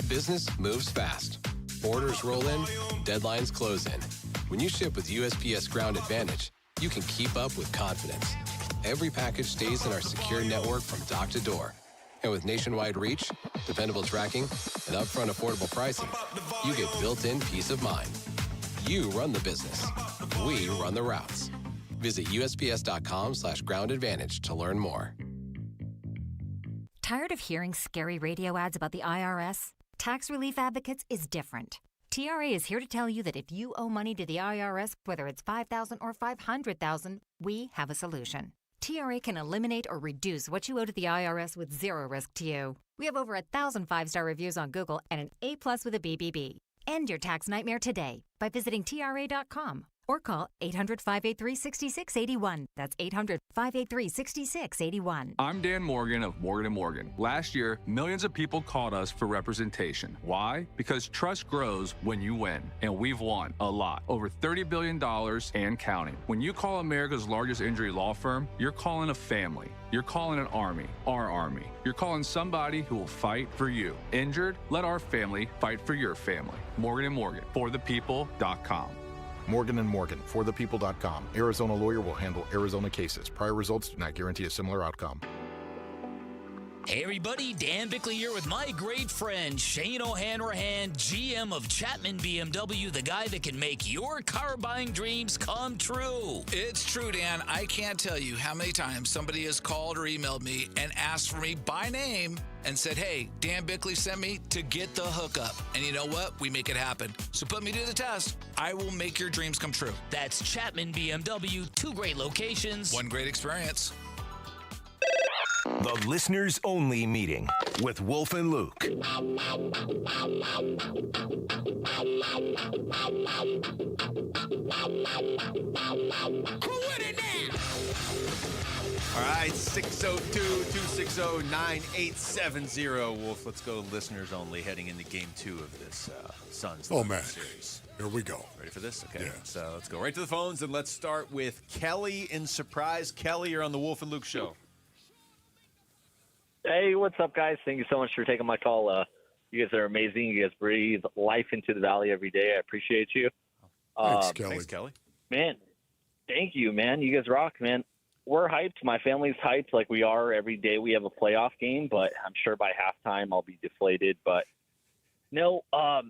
Business moves fast. Orders roll in, deadlines close in. When you ship with USPS Ground Advantage, you can keep up with confidence. Every package stays in our secure network from dock to door. And with nationwide reach, dependable tracking, and upfront affordable pricing, you get built-in peace of mind. You run the business. We run the routes. Visit USPS.com/Ground Advantage to learn more. Tired of hearing scary radio ads about the IRS? Tax Relief Advocates is different. TRA is here to tell you that if you owe money to the IRS, whether it's $5,000 or $500,000, we have a solution. TRA can eliminate or reduce what you owe to the IRS with zero risk to you. We have over 1,000 5-star reviews on Google and an A+ with a BBB. End your tax nightmare today by visiting TRA.com or call 800-583-6681. That's 800-583-6681. I'm Dan Morgan of Morgan & Morgan. Last year, millions of people called us for representation. Why? Because trust grows when you win, and we've won a lot. Over $30 billion and counting. When you call America's largest injury law firm, you're calling a family. You're calling an army, our army. You're calling somebody who will fight for you. Injured? Let our family fight for your family. Morgan & Morgan, forthepeople.com. Morgan & Morgan, forthepeople.com. Arizona lawyer will handle Arizona cases. Prior results do not guarantee a similar outcome. Hey everybody, Dan Bickley here with my great friend Shane O'Hanrahan, GM of Chapman BMW, the guy that can make your car buying dreams come true. It's true, Dan. I can't tell you how many times somebody has called or emailed me and asked for me by name and said, hey, Dan Bickley sent me to get the hookup. And you know what? We make it happen. So put me to the test. I will make your dreams come true. That's Chapman BMW, 2 great locations, 1 great experience. The Listeners Only Meeting with Wolf and Luke. Quit it now! All right, 602-260-9870. Wolf, let's go listeners only heading into game 2 of this Suns series. Here we go. Ready for this? Okay. Yeah. So let's go right to the phones, and let's start with Kelly in Surprise. Kelly, you're on the Wolf and Luke show. Hey, what's up, guys? Thank you so much for taking my call. You guys are amazing. You guys breathe life into the Valley every day. I appreciate you. Thanks, Kelly. Man, thank you, man. You guys rock, man. We're hyped. My family's hyped like we are every day we have a playoff game, but I'm sure by halftime I'll be deflated. But no, I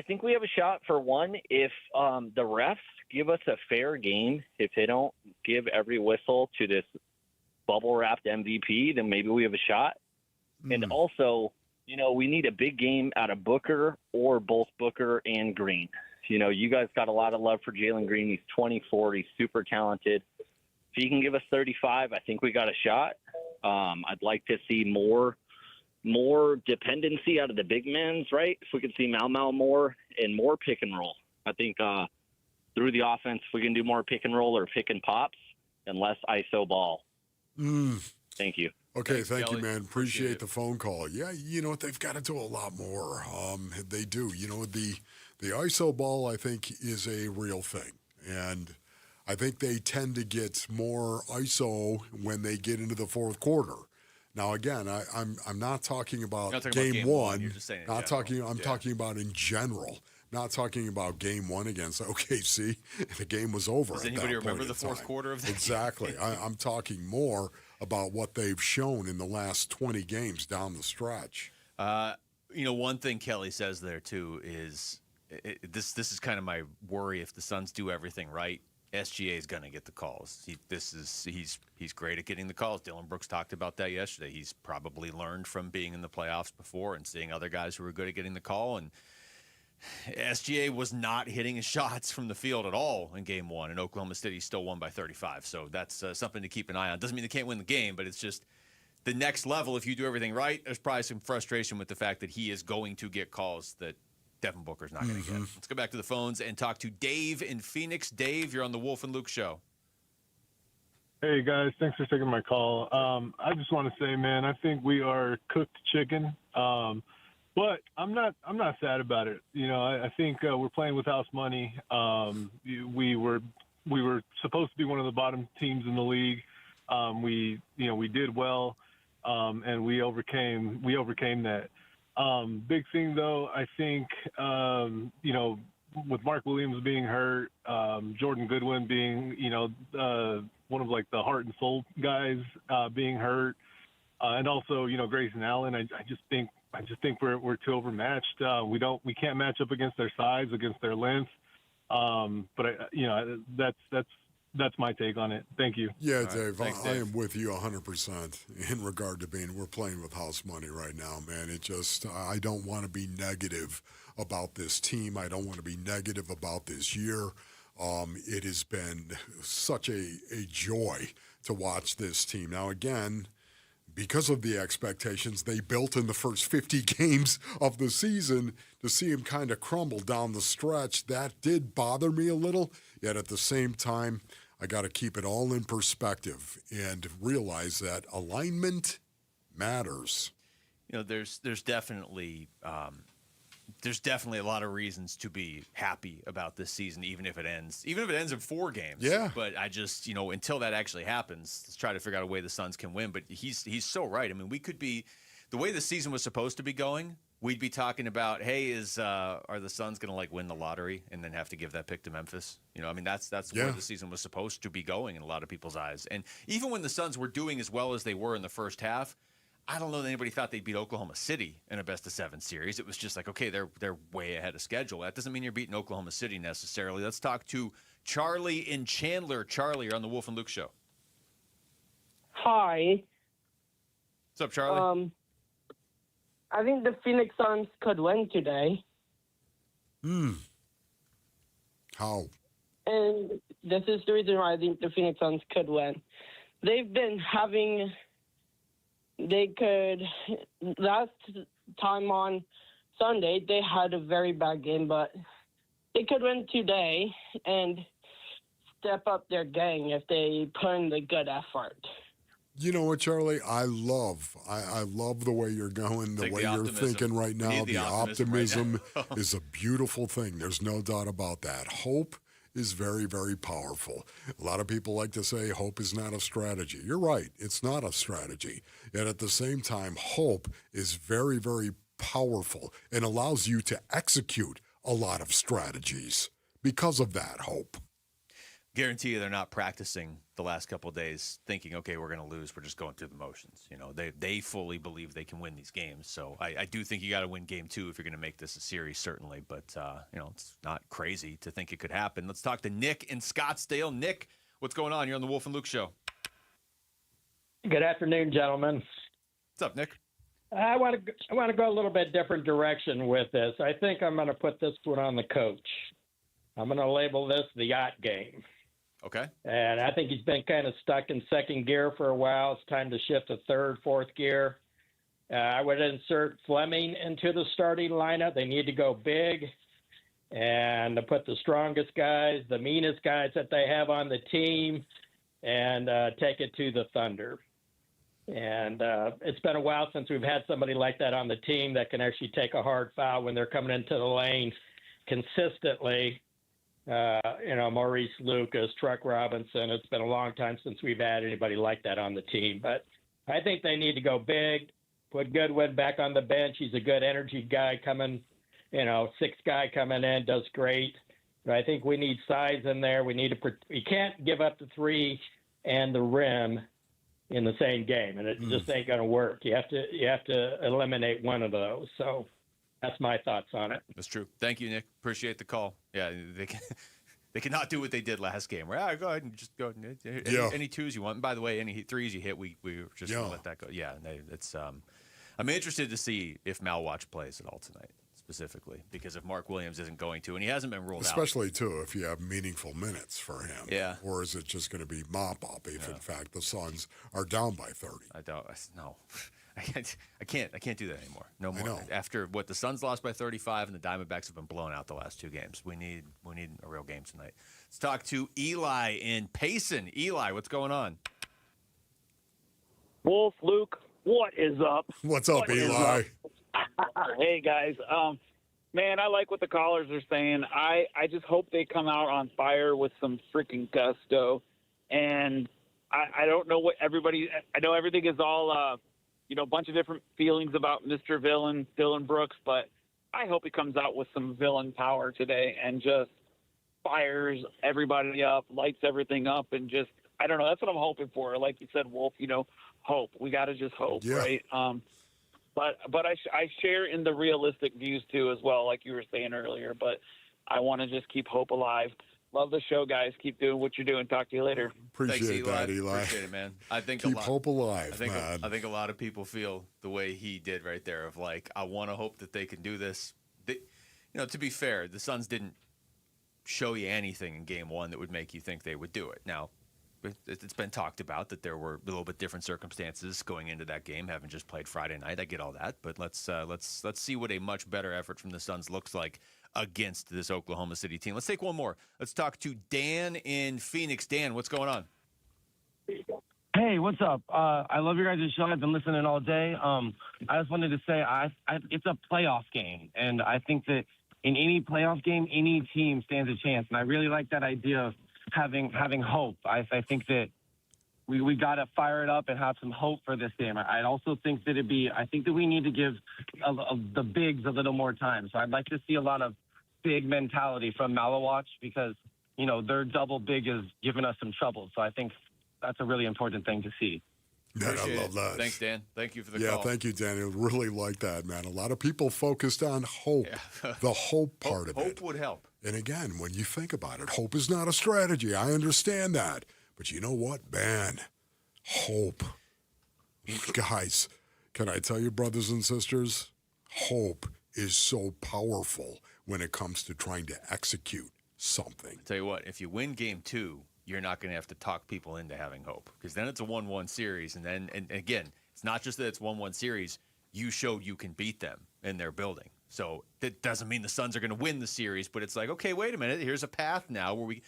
think we have a shot for one if the refs give us a fair game. If they don't give every whistle to this bubble-wrapped MVP, then maybe we have a shot. And also, we need a big game out of Booker or both Booker and Green. You guys got a lot of love for Jalen Green. He's 24. He's super talented. If he can give us 35, I think we got a shot. I'd like to see more dependency out of the big men, right? If we could see Mau more and more pick and roll. I think through the offense, if we can do more pick and roll or pick and pops and less ISO ball. Thank you. Okay, thank you, man. Appreciate the phone call. Yeah, they've got to do a lot more. They do. The ISO ball, I think, is a real thing. And I think they tend to get more ISO when they get into the fourth quarter. Now, again, I'm not talking about game one. You're just saying I'm talking about in general. Not talking about game one against OKC. The game was over. Does anybody remember the fourth quarter of that? Exactly. I'm talking more about what they've shown in the last 20 games down the stretch. One thing Kelly says there too is this is kind of my worry. If the Suns do everything right, SGA is going to get the calls. He's great at getting the calls. Dylan Brooks talked about that yesterday. He's probably learned from being in the playoffs before and seeing other guys who were good at getting the call. And SGA was not hitting his shots from the field at all in game one, and Oklahoma City still won by 35. So that's something to keep an eye on. Doesn't mean they can't win the game, but it's just the next level. If you do everything right, there's probably some frustration with the fact that he is going to get calls that Devin Booker's not going to get. Let's go back to the phones and talk to Dave in Phoenix. Dave, you're on the Wolf and Luke show. Hey, guys. Thanks for taking my call. I just want to say, man, I think we are cooked chicken. But I'm not sad about it. I think we're playing with house money. We were supposed to be one of the bottom teams in the league. We did well, and we overcame that. Big thing though, I think with Mark Williams being hurt, Jordan Goodwin being one of like the heart and soul guys being hurt, and also Grayson Allen. I just think we're too overmatched. We can't match up against their size, against their length. But that's my take on it. Thank you. Yeah, Dave, thanks, Dave. I am with you 100% in regard to we're playing with house money right now, man. I don't want to be negative about this team. I don't want to be negative about this year. It has been such a joy to watch this team. Now, again, because of the expectations they built in the first 50 games of the season, to see him kind of crumble down the stretch, that did bother me a little. Yet at the same time, I got to keep it all in perspective and realize that alignment matters. There's definitely a lot of reasons to be happy about this season, even if it ends in 4 games. Yeah. But I just, until that actually happens, let's try to figure out a way the Suns can win. But he's so right. I mean, we could be the way the season was supposed to be going. We'd be talking about, hey, are the Suns going to win the lottery and then have to give that pick to Memphis? That's where the season was supposed to be going in a lot of people's eyes. And even when the Suns were doing as well as they were in the first half, I don't know that anybody thought they'd beat Oklahoma City in a best-of-7 series. It was just like, okay, they're way ahead of schedule. That doesn't mean you're beating Oklahoma City necessarily. Let's talk to Charlie in Chandler. Charlie, you're on the Wolf and Luke show. Hi. What's up, Charlie? I think the Phoenix Suns could win today. How? And this is the reason why I think the Phoenix Suns could win. They've been having... last time on Sunday, they had a very bad game, but they could win today and step up their game if they put in the good effort. You know what, Charlie? I love the way you're going, the way you're thinking right now. The optimism right now. is a beautiful thing. There's no doubt about that. Hope is very, very powerful. A lot of people like to say hope is not a strategy. You're right. It's not a strategy. Yet at the same time, hope is very, very powerful and allows you to execute a lot of strategies because of that hope. Guarantee you they're not practicing the last couple of days thinking, okay, we're going to lose. We're just going through the motions. You know, they fully believe they can win these games. So I do think you got to win game 2 if you're going to make this a series, certainly. But, you know, it's not crazy to think it could happen. Let's talk to Nick in Scottsdale. Nick, what's going on? You're on the Wolf and Luke Show. Good afternoon, gentlemen. What's up, Nick? I want to go a little bit different direction with this. I think I'm going to put this one on the coach. I'm going to label this the yacht game. Okay. And I think he's been kind of stuck in second gear for a while. It's time to shift to third, fourth gear. I would insert Fleming into the starting lineup. They need to go big and to put the strongest guys, the meanest guys that they have on the team, and take it to the Thunder. And it's been a while since we've had somebody like that on the team that can actually take a hard foul when they're coming into the lane consistently. Maurice Lucas, Truck Robinson. It's been a long time since we've had anybody like that on the team. But I think they need to go big, put Goodwin back on the bench. He's a good energy guy coming, sixth guy coming in, does great. But I think we need size in there. We can't give up the 3 and the rim in the same game, and it just ain't going to work. You have to eliminate one of those. So that's my thoughts on it. That's true. Thank you, Nick. Appreciate the call. Yeah, they cannot do what they did last game. Right? Go ahead and just go. Any 2s you want. And by the way, any 3s you hit, we were just going to let that go. Yeah, it's. I'm interested to see if Malwatch plays at all tonight, specifically, because if Mark Williams isn't going to, and he hasn't been ruled out. Especially, too, if you have meaningful minutes for him. Yeah. Or is it just going to be mop-up if, in fact, the Suns are down by 30? No. I can't do that anymore. No more. After what the Suns lost by 35 and the Diamondbacks have been blown out the last 2 games. We need a real game tonight. Let's talk to Eli in Payson. Eli, what's going on? Wolf, Luke, what is up? What's up, Eli? Hey, guys. Man, I like what the callers are saying. I just hope they come out on fire with some freaking gusto. And I don't know what I know everything is all, a bunch of different feelings about Mr. Villain, Dylan Brooks, but I hope he comes out with some villain power today and just fires everybody up, lights everything up, and just, I don't know, that's what I'm hoping for. Like you said, Wolf, hope. We got to just hope, right? But I share in the realistic views, too, as well, like you were saying earlier, but I want to just keep hope alive. Love the show, guys. Keep doing what you're doing. Talk to you later. Appreciate that, Eli. Appreciate it, man. I think keep hope alive, man. I think a lot of people feel the way he did right there of like, I want to hope that they can do this. To be fair, the Suns didn't show you anything in game 1 that would make you think they would do it. Now, it's been talked about that there were a little bit different circumstances going into that game, having just played Friday night. I get all that, but let's see what a much better effort from the Suns looks like against this Oklahoma City team. Let's take one more. Let's talk to Dan in Phoenix. Dan, what's going on? Hey, what's up? I love your guys' show. I've been listening all day. I just wanted to say it's a playoff game, and I think that in any playoff game, any team stands a chance, and I really like that idea of having hope. I think that we got to fire it up and have some hope for this game. I also think that I think that we need to give the bigs a little more time. So I'd like to see a lot of big mentality from Malawatch because, their double big is giving us some trouble. So I think that's a really important thing to see. Man, I love that. Thanks, Dan. Thank you for the call. Yeah, thank you, Dan. I really like that, man. A lot of people focused on hope, the hope part of it. Hope would help. And again, when you think about it, hope is not a strategy. I understand that. But you know what, man? Hope. Guys, can I tell you, brothers and sisters, hope is so powerful when it comes to trying to execute something. I'll tell you what, if you win game 2, you're not going to have to talk people into having hope because then it's a 1-1 series. And again, it's not just that it's 1-1 series. You showed you can beat them in their building. So that doesn't mean the Suns are going to win the series, but it's like, okay, wait a minute. Here's a path now where we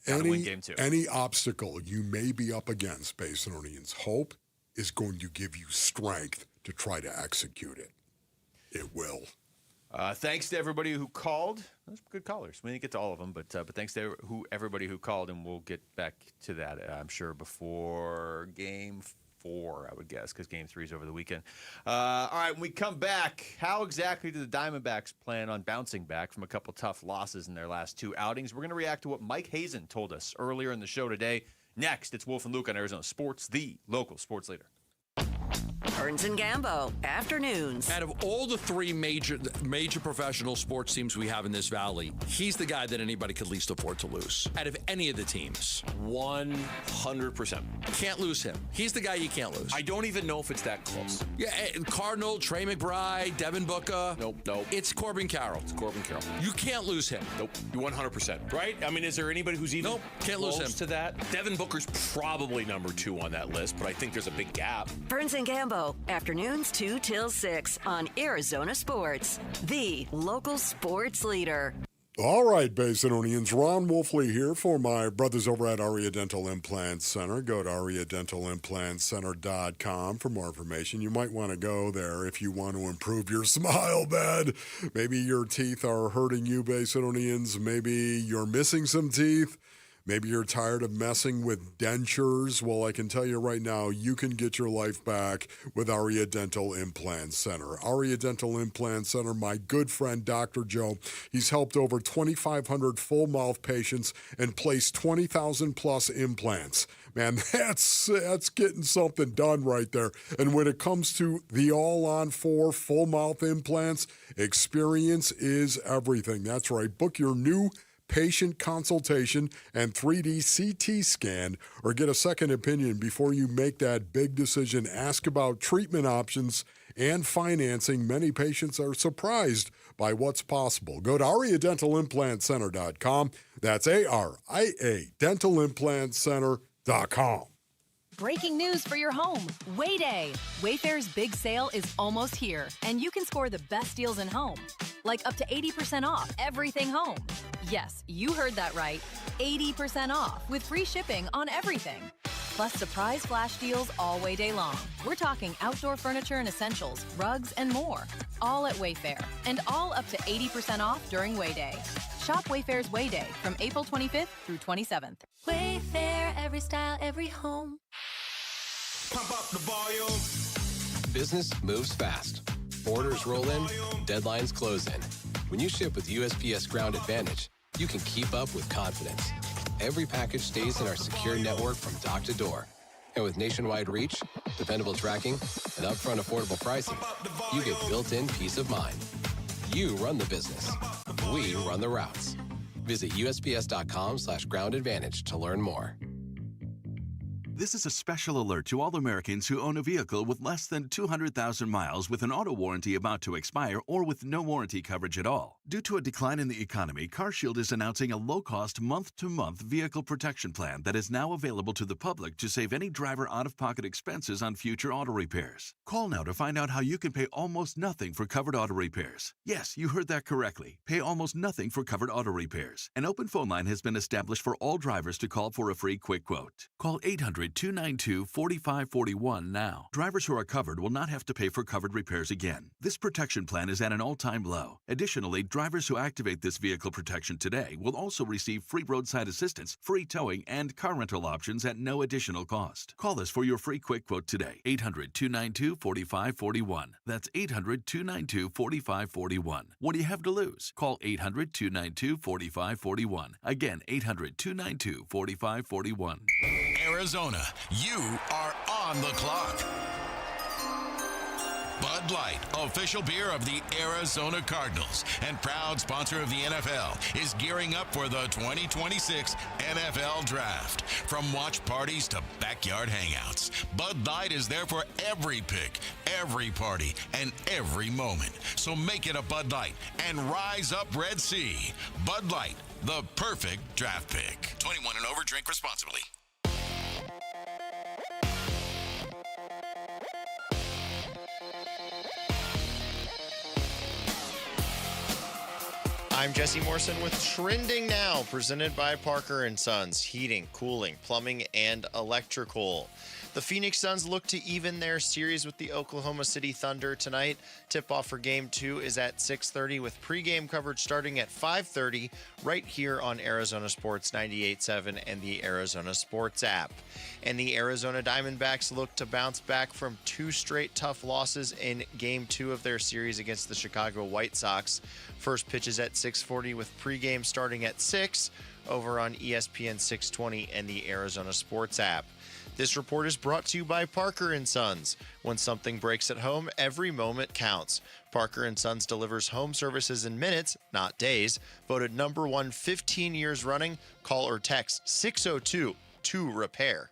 got to win game 2. Any obstacle you may be up against, Basinonians, hope is going to give you strength to try to execute it. It will. Thanks to everybody who called. Those were good callers. We didn't get to all of them, but thanks to everybody who called, and we'll get back to that, I'm sure, before Game 4, I would guess, because Game 3 is over the weekend. All right, when we come back, how exactly do the Diamondbacks plan on bouncing back from a couple tough losses in their last 2 outings? We're going to react to what Mike Hazen told us earlier in the show today. Next, it's Wolf and Luke on Arizona Sports, the local sports leader. Burns and Gambo, afternoons. Out of all the 3 major professional sports teams we have in this valley, he's the guy that anybody could least afford to lose. Out of any of the teams. 100%. Can't lose him. He's the guy you can't lose. I don't even know if it's that close. Yeah, Cardinal, Trey McBride, Devin Booker. Nope. It's Corbin Carroll. You can't lose him. Nope. 100%. Right? I mean, is there anybody who's even can't close lose him to that? Devin Booker's probably number 2 on that list, but I think there's a big gap. Burns and Gambo, afternoons 2 till 6 on Arizona Sports, the local sports leader. All right, Basinonians, Ron Wolfley here for my brothers over at Aria Dental Implant Center. Go to ariadentalimplantcenter.com for more information. You might want to go there if you want to improve your smile bed. Maybe your teeth are hurting you, Basinonians. Maybe you're missing some teeth. Maybe you're tired of messing with dentures. Well, I can tell you right now, you can get your life back with Aria Dental Implant Center. Aria Dental Implant Center, my good friend, Dr. Joe, he's helped over 2,500 full mouth patients and placed 20,000 plus implants. Man, that's getting something done right there. And when it comes to the all-on-4 full mouth implants, experience is everything. That's right. Book your new patient consultation and 3D CT scan, or get a second opinion before you make that big decision. Ask about treatment options and financing. Many patients are surprised by what's possible. Go to ariadentalimplantcenter.com. That's ARIA dentalimplantcenter.com. Breaking news for your home. Way Day. Wayfair's big sale is almost here, and you can score the best deals in home. Like up to 80% off everything home. Yes, you heard that right. 80% off with free shipping on everything. Plus surprise flash deals all Way Day long. We're talking outdoor furniture and essentials, rugs, and more. All at Wayfair, and all up to 80% off during Way Day. Shop Wayfair's Way Day from April 25th through 27th. Wayfair, every style, every home. Pump up the volume. Business moves fast. Orders roll in, deadlines close in. When you ship with USPS Ground Advantage, you can keep up with confidence. Every package stays in our secure network from dock to door. And with nationwide reach, dependable tracking, and upfront affordable pricing, you get built-in peace of mind. You run the business. We run the routes. Visit USPS.com/Ground Advantage to learn more. This is a special alert to all Americans who own a vehicle with less than 200,000 miles with an auto warranty about to expire or with no warranty coverage at all. Due to a decline in the economy, CarShield is announcing a low-cost month-to-month vehicle protection plan that is now available to the public to save any driver out-of-pocket expenses on future auto repairs. Call now to find out how you can pay almost nothing for covered auto repairs. Yes, you heard that correctly. Pay almost nothing for covered auto repairs. An open phone line has been established for all drivers to call for a free quick quote. Call 800-292-4541 now. Drivers who are covered will not have to pay for covered repairs again. This protection plan is at an all-time low. Additionally, drivers who activate this vehicle protection today will also receive free roadside assistance, free towing, and car rental options at no additional cost. Call us for your free quick quote today. 800-292-4541. That's 800-292-4541. What do you have to lose? Call 800-292-4541. Again, 800-292-4541. Arizona, you are on the clock. Bud Light, official beer of the Arizona Cardinals and proud sponsor of the NFL, is gearing up for the 2026 NFL Draft. From watch parties to backyard hangouts, Bud Light is there for every pick, every party, and every moment. So make it a Bud Light and rise up Red Sea. Bud Light, the perfect draft pick. 21 and over, drink responsibly. I'm Jesse Morrison with Trending Now, presented by Parker & Sons, heating, cooling, plumbing, and electrical. The Phoenix Suns look to even their series with the Oklahoma City Thunder tonight. Tip-off for Game 2 is at 6:30 with pregame coverage starting at 5:30 right here on Arizona Sports 98.7 and the Arizona Sports app. And the Arizona Diamondbacks look to bounce back from 2 straight tough losses in Game 2 of their series against the Chicago White Sox. First pitch is at 6:40 with pregame starting at 6 over on ESPN 620 and the Arizona Sports app. This report is brought to you by Parker & Sons. When something breaks at home, every moment counts. Parker & Sons delivers home services in minutes, not days. Voted number 1 15 years running. Call or text 602-2REPAIR.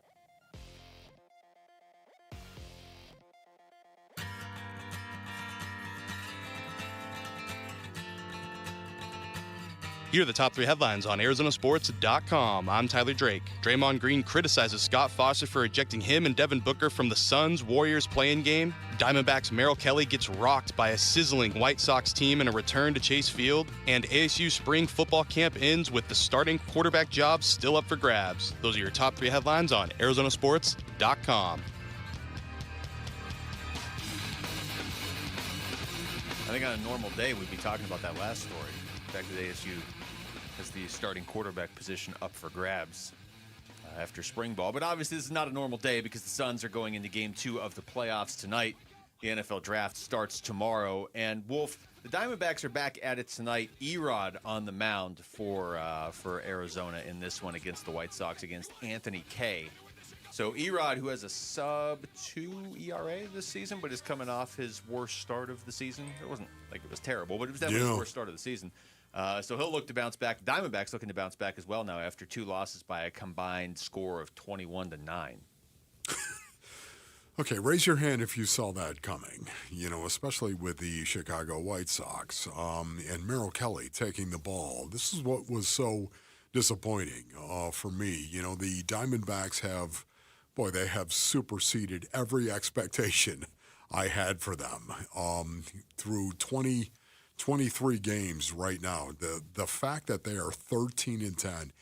Here are the top 3 headlines on ArizonaSports.com. I'm Tyler Drake. Draymond Green criticizes Scott Foster for ejecting him and Devin Booker from the Suns-Warriors play-in game. Diamondbacks' Merrill Kelly gets rocked by a sizzling White Sox team in a return to Chase Field. And ASU spring football camp ends with the starting quarterback job still up for grabs. Those are your top 3 headlines on ArizonaSports.com. I think on a normal day, we'd be talking about that last story. The fact that ASU has the starting quarterback position up for grabs after spring ball. But obviously, this is not a normal day because the Suns are going into Game 2 of the playoffs tonight. The NFL draft starts tomorrow. And, Wolf, the Diamondbacks are back at it tonight. Erod on the mound for Arizona in this one against the White Sox, against Anthony Kay. So Erod, who has a sub-2 ERA this season, but is coming off his worst start of the season. It wasn't like it was terrible, but it was definitely his worst start of the season. So he'll look to bounce back. Diamondbacks looking to bounce back as well now after 2 losses by a combined score of 21-9. Okay, raise your hand if you saw that coming, especially with the Chicago White Sox and Merrill Kelly taking the ball. This is what was so disappointing for me. The Diamondbacks have superseded every expectation I had for them through 23 games right now. The fact that they are 13-10,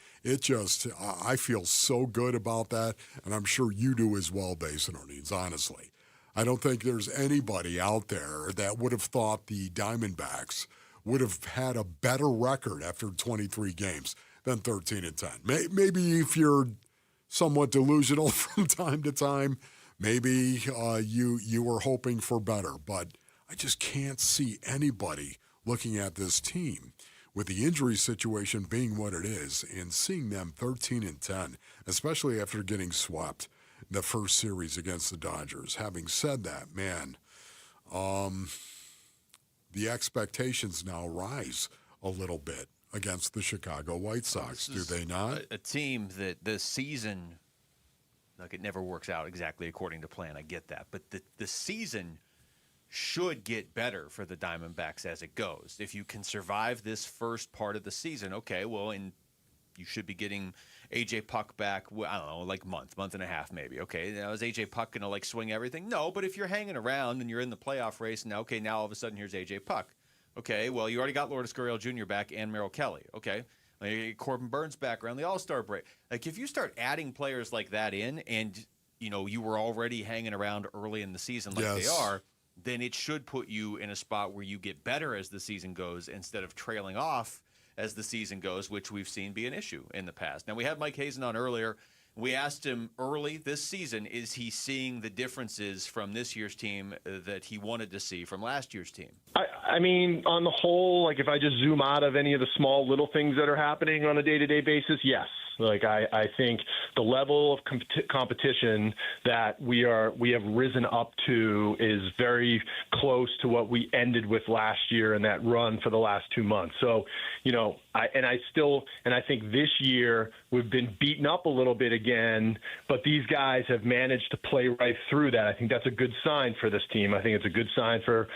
I feel so good about that, and I'm sure you do as well, Basin Orleans, honestly. I don't think there's anybody out there that would have thought the Diamondbacks would have had a better record after 23 games than 13-10. Maybe if you're somewhat delusional from time to time, maybe you were hoping for better, but I just can't see anybody looking at this team with the injury situation being what it is and seeing them 13-10, especially after getting swept the first series against the Dodgers. Having said that, man, the expectations now rise a little bit against the Chicago White Sox, do they not? A team that this season, it never works out exactly according to plan. I get that. But the season should get better for the Diamondbacks as it goes. If you can survive this first part of the season, okay, well, and you should be getting A.J. Puck back, I don't know, like month and a half maybe. Okay, now is A.J. Puck going to, swing everything? No, but if you're hanging around and you're in the playoff race, now all of a sudden here's A.J. Puck. Okay, well, you already got Lourdes Gurriel Jr. back and Merrill Kelly. Okay, you get Corbin Burns back around the All-Star break. If you start adding players like that in and, you were already hanging around early in the season like they are, then it should put you in a spot where you get better as the season goes instead of trailing off as the season goes, which we've seen be an issue in the past. Now, we had Mike Hazen on earlier. We asked him early this season, is he seeing the differences from this year's team that he wanted to see from last year's team? I mean, on the whole, if I just zoom out of any of the small little things that are happening on a day-to-day basis, yes. I think the level of competition that we have risen up to is very close to what we ended with last year and that run for the last 2 months. So, I think this year we've been beaten up a little bit again, but these guys have managed to play right through that. I think that's a good sign for this team. I think it's a good sign for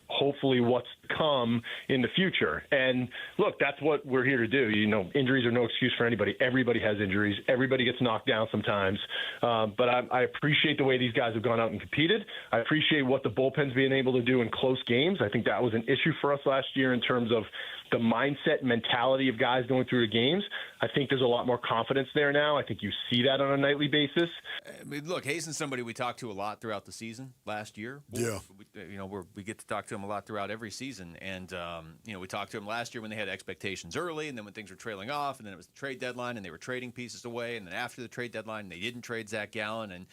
hopefully what's to come in the future. And look, that's what we're here to do. Injuries are no excuse for anybody. Everybody has injuries. Everybody gets knocked down sometimes. But I appreciate the way these guys have gone out and competed. I appreciate what the bullpen's being able to do in close games. I think that was an issue for us last year in terms of, the mindset and mentality of guys going through the games, I think there's a lot more confidence there now. I think you see that on a nightly basis. I mean, look, Hazen's somebody we talked to a lot throughout the season last year. Yeah. We get to talk to him a lot throughout every season. And, we talked to him last year when they had expectations early, and then when things were trailing off, and then it was the trade deadline, and they were trading pieces away, and then after the trade deadline, they didn't trade Zach Gallen. And,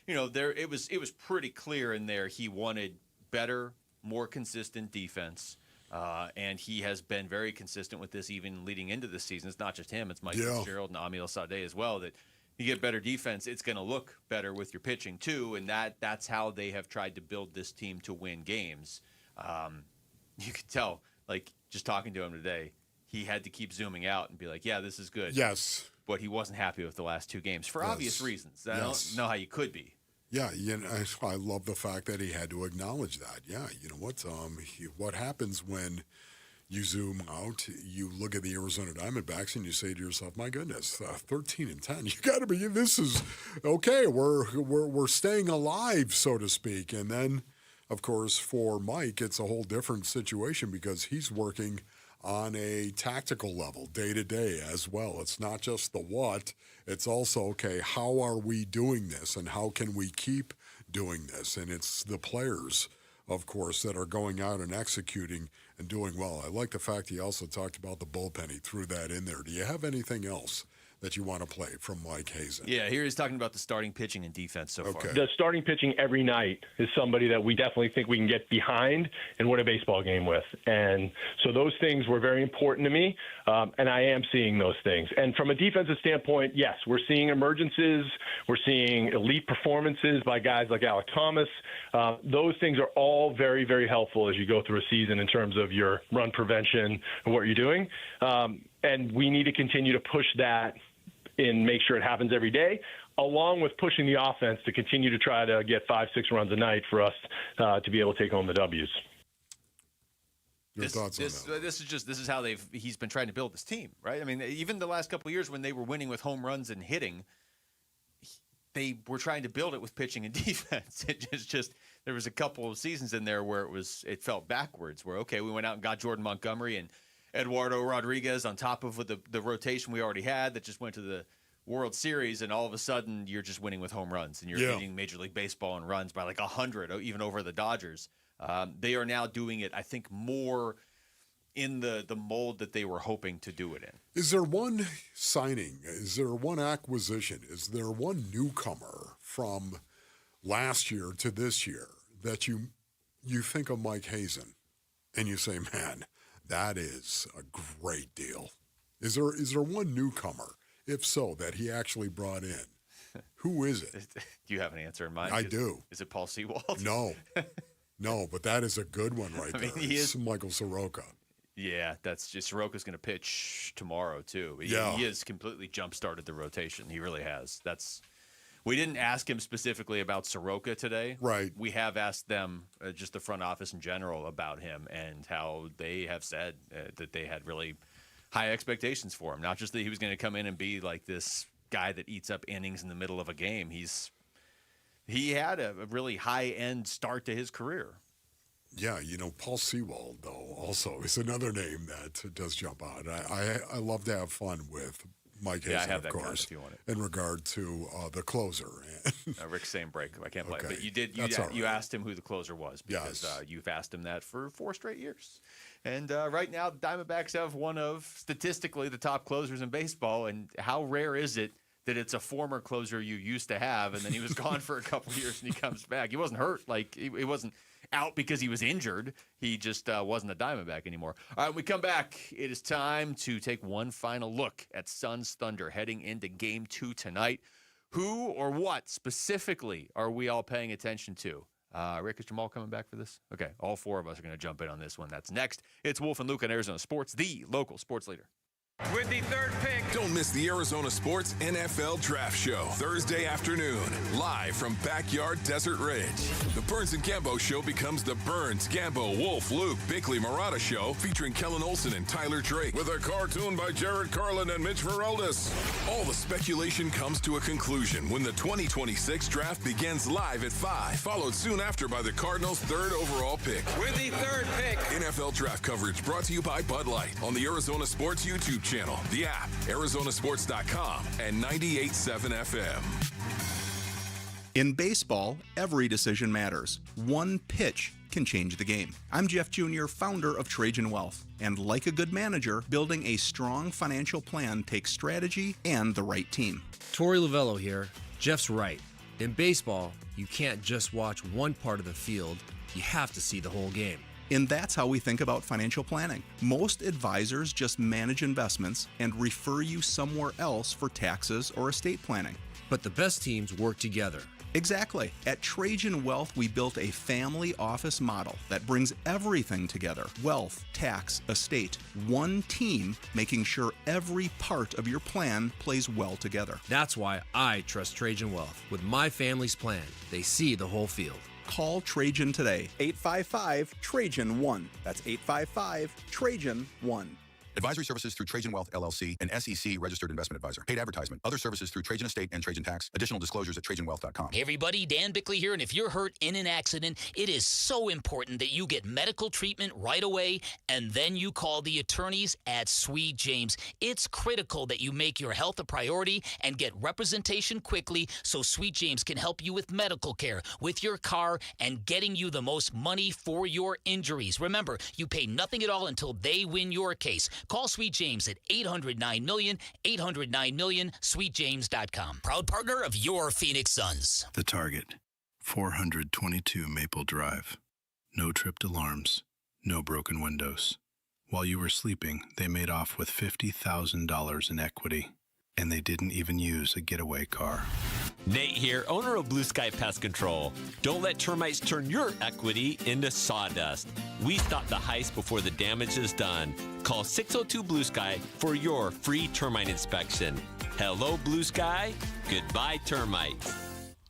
it was pretty clear in there he wanted better, more consistent defense. And he has been very consistent with this even leading into the season. It's not just him. It's Mike Fitzgerald and Amil Sadeh as well, that you get better defense, it's going to look better with your pitching too, and that's how they have tried to build this team to win games. You could tell, like, just talking to him today, he had to keep zooming out and be like, yeah, this is good. Yes. But he wasn't happy with the last two games for obvious reasons. I don't know how you could be. Yeah, I love the fact that he had to acknowledge that. Yeah, you know what happens when you zoom out, you look at the Arizona Diamondbacks and you say to yourself, my goodness, 13-10, you got to be, this is, okay, we're staying alive, so to speak. And then, of course, for Mike, it's a whole different situation because he's working on a tactical level, day to day as well. It's not just the what, it's also, okay, how are we doing this and how can we keep doing this? And it's the players, of course, that are going out and executing and doing well. I like the fact he also talked about the bullpen. He threw that in there. Do you have anything else that you want to play from Mike Hazen? Yeah, here he's talking about the starting pitching and defense so far. The starting pitching every night is somebody that we definitely think we can get behind and win a baseball game with. And so those things were very important to me, and I am seeing those things. And from a defensive standpoint, yes, we're seeing emergences. We're seeing elite performances by guys like Alec Thomas. Those things are all very, very helpful as you go through a season in terms of your run prevention and what you're doing. And we need to continue to push that and make sure it happens every day, along with pushing the offense to continue to try to get 5-6 runs a night for us to be able to take home the W's. Your thoughts on that? This is how he's been trying to build this team, right? I mean, even the last couple of years when they were winning with home runs and hitting, they were trying to build it with pitching and defense. There was a couple of seasons in there where it felt backwards, where, okay, we went out and got Jordan Montgomery and Eduardo Rodriguez on top of the rotation we already had that just went to the World Series, and all of a sudden you're just winning with home runs, and you're leading Major League Baseball in runs by like 100, even over the Dodgers. They are now doing it, I think, more in the mold that they were hoping to do it in. Is there one signing? Is there one acquisition? Is there one newcomer from last year to this year that you think of Mike Hazen and you say, man, that is a great deal? Is there one newcomer, if so, that he actually brought in? Who is it? Do you have an answer in mind? I do. Is it Paul Sewald? No, but that is a good one right there. He is Michael Soroka. Yeah, that's just Soroka's going to pitch tomorrow too. He has completely jump-started the rotation. He really has. We didn't ask him specifically about Soroka today. Right. We have asked them, just the front office in general, about him and how they have said that they had really high expectations for him. Not just that he was going to come in and be like this guy that eats up innings in the middle of a game. He had a really high-end start to his career. Yeah, Paul Sewald, though, also is another name that does jump out. I love to have fun with Mike Hazen, of course, if you want it. In regard to the closer. Rick Sainbrake, I can't play. Okay. But you asked him who the closer was because you've asked him that for 4 straight years. And right now, the Diamondbacks have one of, statistically, the top closers in baseball. And how rare is it that it's a former closer you used to have, and then he was gone for a couple of years and he comes back? He wasn't hurt. Like, he wasn't out because he was injured. He just wasn't a Diamondback anymore. All right, when we come back, it is time to take one final look at Suns Thunder heading into Game 2 tonight. Who or what specifically are we all paying attention to? Rick, is Jamal coming back for this? Okay, all 4 of us are going to jump in on this one. That's next. It's Wolf and Luke on Arizona Sports, the local sports leader. With the third pick. Don't miss the Arizona Sports NFL Draft Show, Thursday afternoon, live from Backyard Desert Ridge. The Burns and Gambo Show becomes the Burns, Gambo, Wolf, Luke, Bickley, Murata Show, featuring Kellen Olson and Tyler Drake, with a cartoon by Jared Carlin and Mitch Veraldis. All the speculation comes to a conclusion when the 2026 draft begins live at 5, followed soon after by the Cardinals' third overall pick. With the third pick. NFL draft coverage brought to you by Bud Light on the Arizona Sports YouTube channel, the app, ArizonaSports.com, and 98.7 FM. In baseball, every decision matters. One pitch can change the game. I'm Jeff Jr., founder of Trajan Wealth. And like a good manager, building a strong financial plan takes strategy and the right team. Torey Lavello here. Jeff's right. In baseball, you can't just watch one part of the field. You have to see the whole game. And that's how we think about financial planning. Most advisors just manage investments and refer you somewhere else for taxes or estate planning. But the best teams work together. Exactly. At Trajan Wealth, we built a family office model that brings everything together. Wealth, tax, estate. One team making sure every part of your plan plays well together. That's why I trust Trajan Wealth. With my family's plan, they see the whole field. Call Trajan today, 855-TRAJAN-1. That's 855-TRAJAN-1. Advisory services through Trajan Wealth, LLC, an SEC registered investment advisor. Paid advertisement. Other services through Trajan Estate and Trajan Tax. Additional disclosures at TrajanWealth.com. Hey everybody, Dan Bickley here, and if you're hurt in an accident, it is so important that you get medical treatment right away, and then you call the attorneys at Sweet James. It's critical that you make your health a priority and get representation quickly so Sweet James can help you with medical care, with your car, and getting you the most money for your injuries. Remember, you pay nothing at all until they win your case. Call Sweet James at 800-9-MILLION, 800-9-MILLION, sweetjames.com. Proud partner of your Phoenix Suns. The Target, 422 Maple Drive. No tripped alarms, no broken windows. While you were sleeping, they made off with $50,000 in equity, and they didn't even use a getaway car. Nate here, owner of Blue Sky Pest Control. Don't let termites turn your equity into sawdust. We stop the heist before the damage is done. Call 602 Blue Sky for your free termite inspection. Hello, Blue Sky. Goodbye, termites.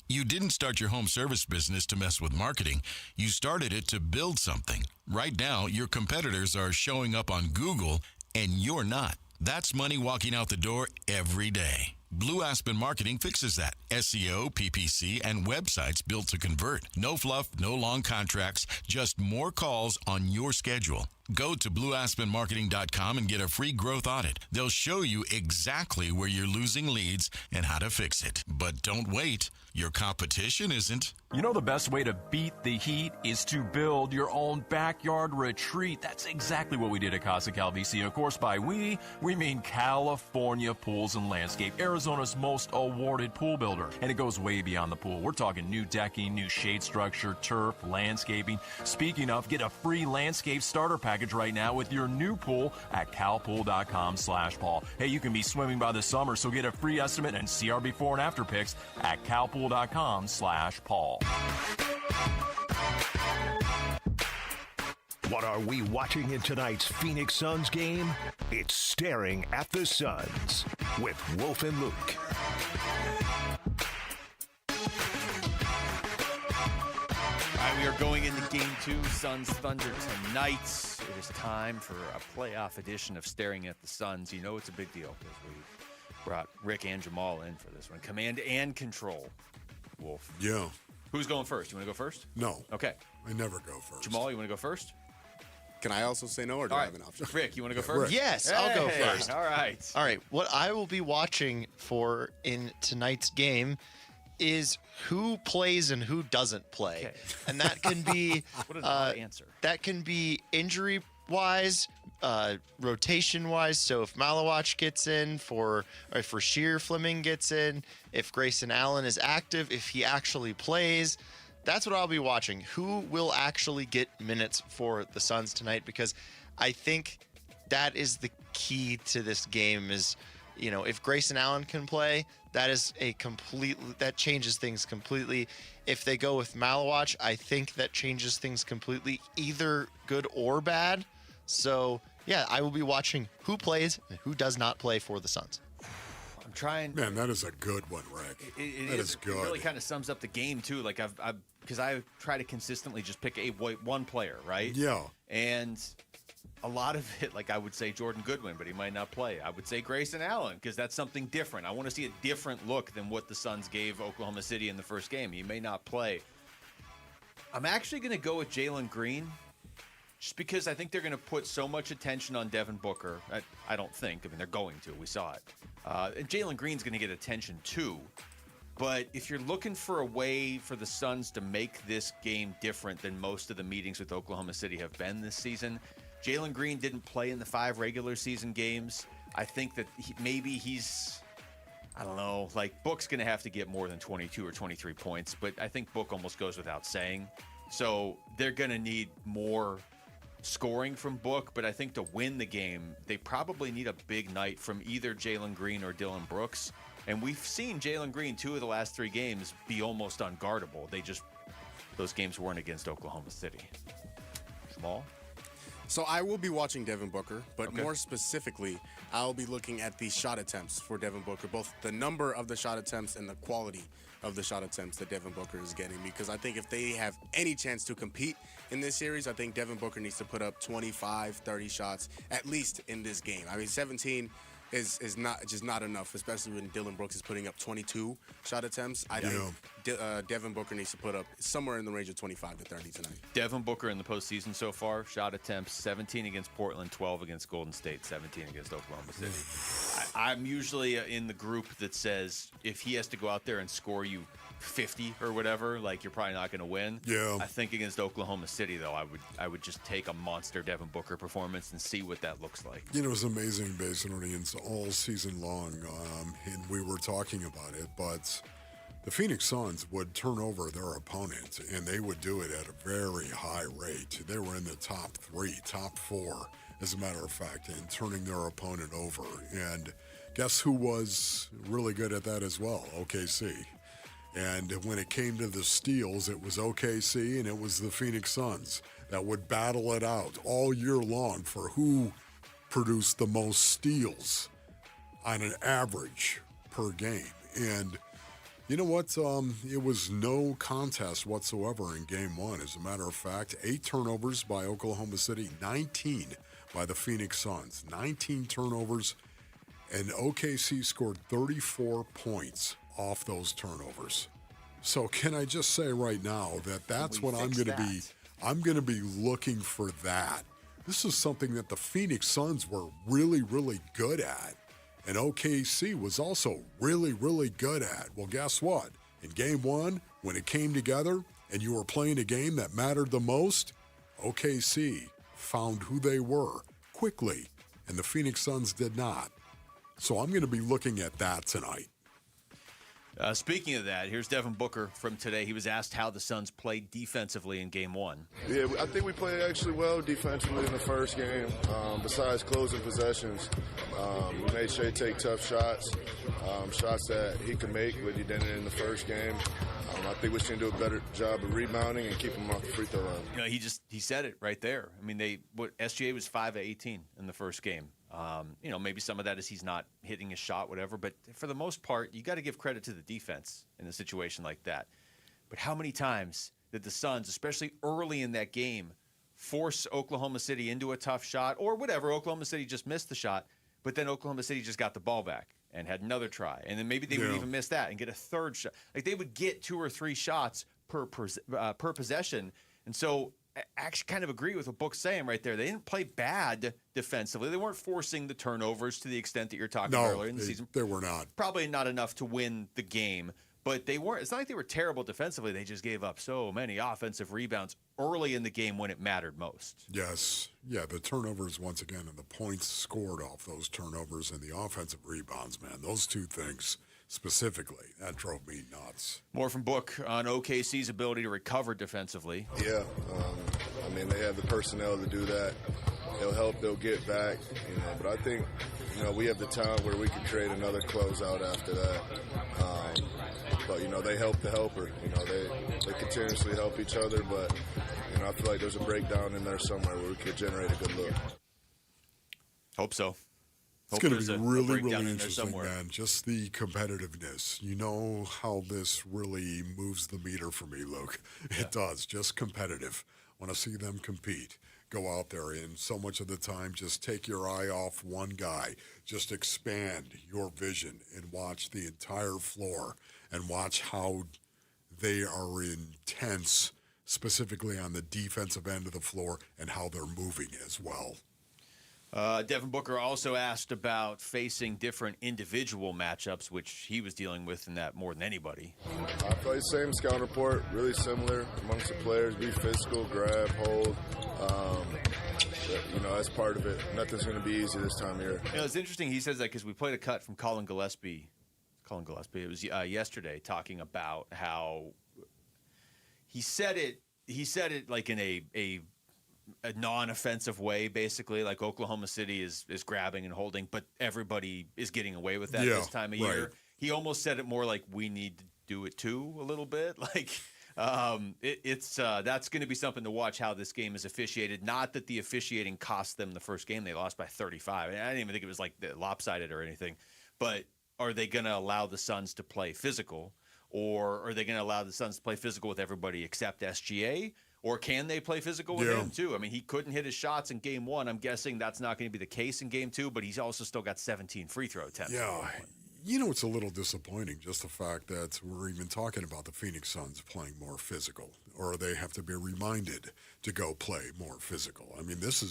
You didn't start your home service business to mess with marketing. You started it to build something. Right now, your competitors are showing up on Google, and you're not. That's money walking out the door every day. Blue Aspen Marketing fixes that. SEO, PPC, and websites built to convert. No fluff, no long contracts, just more calls on your schedule. Go to blueaspenmarketing.com and get a free growth audit. They'll show you exactly where you're losing leads and how to fix it. But don't wait. Your competition isn't. You know the best way to beat the heat is to build your own backyard retreat. That's exactly what we did at Casa Calvici. Of course, by we mean California Pools and Landscape, Arizona's most awarded pool builder. And it goes way beyond the pool. We're talking new decking, new shade structure, turf, landscaping. Speaking of, get a free landscape starter package right now with your new pool at calpool.com/Paul. Hey, you can be swimming by the summer, so get a free estimate and see our before and after pics at calpool.com/Paul. What are we watching in tonight's Phoenix Suns game? It's Staring at the Suns with Wolf and Luke. All right, we are going into Game 2, Suns Thunder tonight. It is time for a playoff edition of Staring at the Suns. You know it's a big deal because we brought Rick and Jamal in for this one. Command and control, Wolf. Yeah. Who's going first? You want to go first? No. Okay. I never go first. Jamal, you want to go first? Can I also say no, or do I have an option? Rick, you want to go first? Yes, I'll go first. All right. All right. What I will be watching for in tonight's game is who plays and who doesn't play. Okay. And that can be What an odd answer. That can be injury wise, rotation wise. So if Malawach gets in, or if Rasheer Fleming gets in, if Grayson Allen is active, if he actually plays. That's what I'll be watching. Who will actually get minutes for the Suns tonight? Because I think that is the key to this game is, you know, if Grayson Allen can play, that changes things completely. If they go with Malawach, I think that changes things completely, either good or bad. So Yeah, I will be watching who plays and who does not play for the Suns. I'm trying. Man, that is a good one, Rick. That is good. It really kind of sums up the game too. Like because I try to consistently just pick one player, right? Yeah. And a lot of it, like I would say Jordan Goodwin, but he might not play. I would say Grayson Allen because that's something different. I want to see a different look than what the Suns gave Oklahoma City in the first game. He may not play. I'm actually going to go with Jalen Green just because I think they're going to put so much attention on Devin Booker. I don't think. I mean, they're going to. We saw it. And Jalen Green's going to get attention too. But if you're looking for a way for the Suns to make this game different than most of the meetings with Oklahoma City have been this season, Jalen Green didn't play in the 5 regular season games. I think that I don't know, like Book's going to have to get more than 22 or 23 points, but I think Book almost goes without saying. So they're going to need more scoring from Book, but I think to win the game, they probably need a big night from either Jalen Green or Dylan Brooks. And we've seen Jalen Green 2 of the last 3 games be almost unguardable. Those games weren't against Oklahoma City. Jamal? So I will be watching Devin Booker, but more specifically, I'll be looking at the shot attempts for Devin Booker, both the number of the shot attempts and the quality of the shot attempts that Devin Booker is getting. Because I think if they have any chance to compete in this series, I think Devin Booker needs to put up 25, 30 shots, at least in this game. I mean, 17 is not enough, especially when Dylan Brooks is putting up 22 shot attempts. I think Devin Booker needs to put up somewhere in the range of 25 to 30 tonight. Devin Booker in the postseason so far, shot attempts 17 against Portland, 12 against Golden State, 17 against Oklahoma City. I'm usually in the group that says if he has to go out there and score you 50 or whatever, like you're probably not going to win. Yeah. I think against Oklahoma City, though, I would just take a monster Devin Booker performance and see what that looks like. You know, it was amazing basically all season long, and we were talking about it, but the Phoenix Suns would turn over their opponent, and they would do it at a very high rate. They were in the top 3, top 4, as a matter of fact, in turning their opponent over. And guess who was really good at that as well? OKC. And when it came to the steals, it was OKC and it was the Phoenix Suns that would battle it out all year long for who produced the most steals on an average per game. And you know what? It was no contest whatsoever in Game 1. As a matter of fact, 8 turnovers by Oklahoma City, 19 by the Phoenix Suns. 19 turnovers, and OKC scored 34 points off those turnovers. So can I just say right now that's what I'm going to be. I'm going to be looking for that. This is something that the Phoenix Suns were really, really good at. And OKC was also really, really good at. Well, guess what? In Game 1, when it came together and you were playing a game that mattered the most, OKC found who they were quickly, and the Phoenix Suns did not. So I'm going to be looking at that tonight. Speaking of that, here's Devin Booker from today. He was asked how the Suns played defensively in Game 1. Yeah, I think we played actually well defensively in the first game. Besides closing possessions, we made Shea take tough shots, shots that he could make, but he didn't in the first game. I think we should do a better job of rebounding and keeping him off the free throw line. You know, he said it right there. I mean, SGA was 5 of 18 in the first game. You know, maybe some of that is he's not hitting his shot, whatever. But for the most part, you got to give credit to the defense in a situation like that. But how many times did the Suns, especially early in that game, force Oklahoma City into a tough shot or whatever? Oklahoma City just missed the shot, but then Oklahoma City just got the ball back and had another try. And then maybe they would even miss that and get a third shot. Like they would get 2 or 3 shots per possession. And so I actually kind of agree with what Book's saying right there. They didn't play bad defensively. They weren't forcing the turnovers to the extent that you're talking earlier in the season. They were not. Probably not enough to win the game, but they weren't. It's not like they were terrible defensively. They just gave up so many offensive rebounds early in the game when it mattered most. Yes. Yeah, the turnovers once again and the points scored off those turnovers and the offensive rebounds, man. Those two things specifically, that drove me nuts. More from Book on OKC's ability to recover defensively. Yeah, I mean, they have the personnel to do that. They'll help, they'll get back, you know, but I think, you know, we have the talent where we can create another closeout after that. But, you know, they help the helper. You know, they continuously help each other, but, you know, I feel like there's a breakdown in there somewhere where we could generate a good look. Hope so. It's going to be really, really interesting, man. Just the competitiveness. You know how this really moves the meter for me, Luke. It does. Just competitive. Want to see them compete. Go out there and so much of the time just take your eye off one guy. Just expand your vision and watch the entire floor and watch how they are intense, specifically on the defensive end of the floor, and how they're moving as well. Devin Booker also asked about facing different individual matchups, which he was dealing with in that more than anybody. I play same scout report, really similar amongst the players. Be physical, grab, hold. That's part of it. Nothing's going to be easy this time of year. It's interesting he says that because we played a cut from Colin Gillespie. It was yesterday, talking about how he said it like in a non-offensive way, basically, like Oklahoma City is grabbing and holding, but everybody is getting away with that this time of year. He almost said it more like we need to do it too a little bit. Like that's going to be something to watch how this game is officiated. Not that the officiating cost them the first game; they lost by 35. I didn't even think it was like lopsided or anything. But are they going to allow the Suns to play physical, or are they going to allow the Suns to play physical with everybody except SGA? Or can they play physical with him, too? I mean, he couldn't hit his shots in Game 1. I'm guessing that's not going to be the case in Game 2, but he's also still got 17 free throw attempts. Yeah. It's a little disappointing, just the fact that we're even talking about the Phoenix Suns playing more physical, or they have to be reminded to go play more physical. I mean, this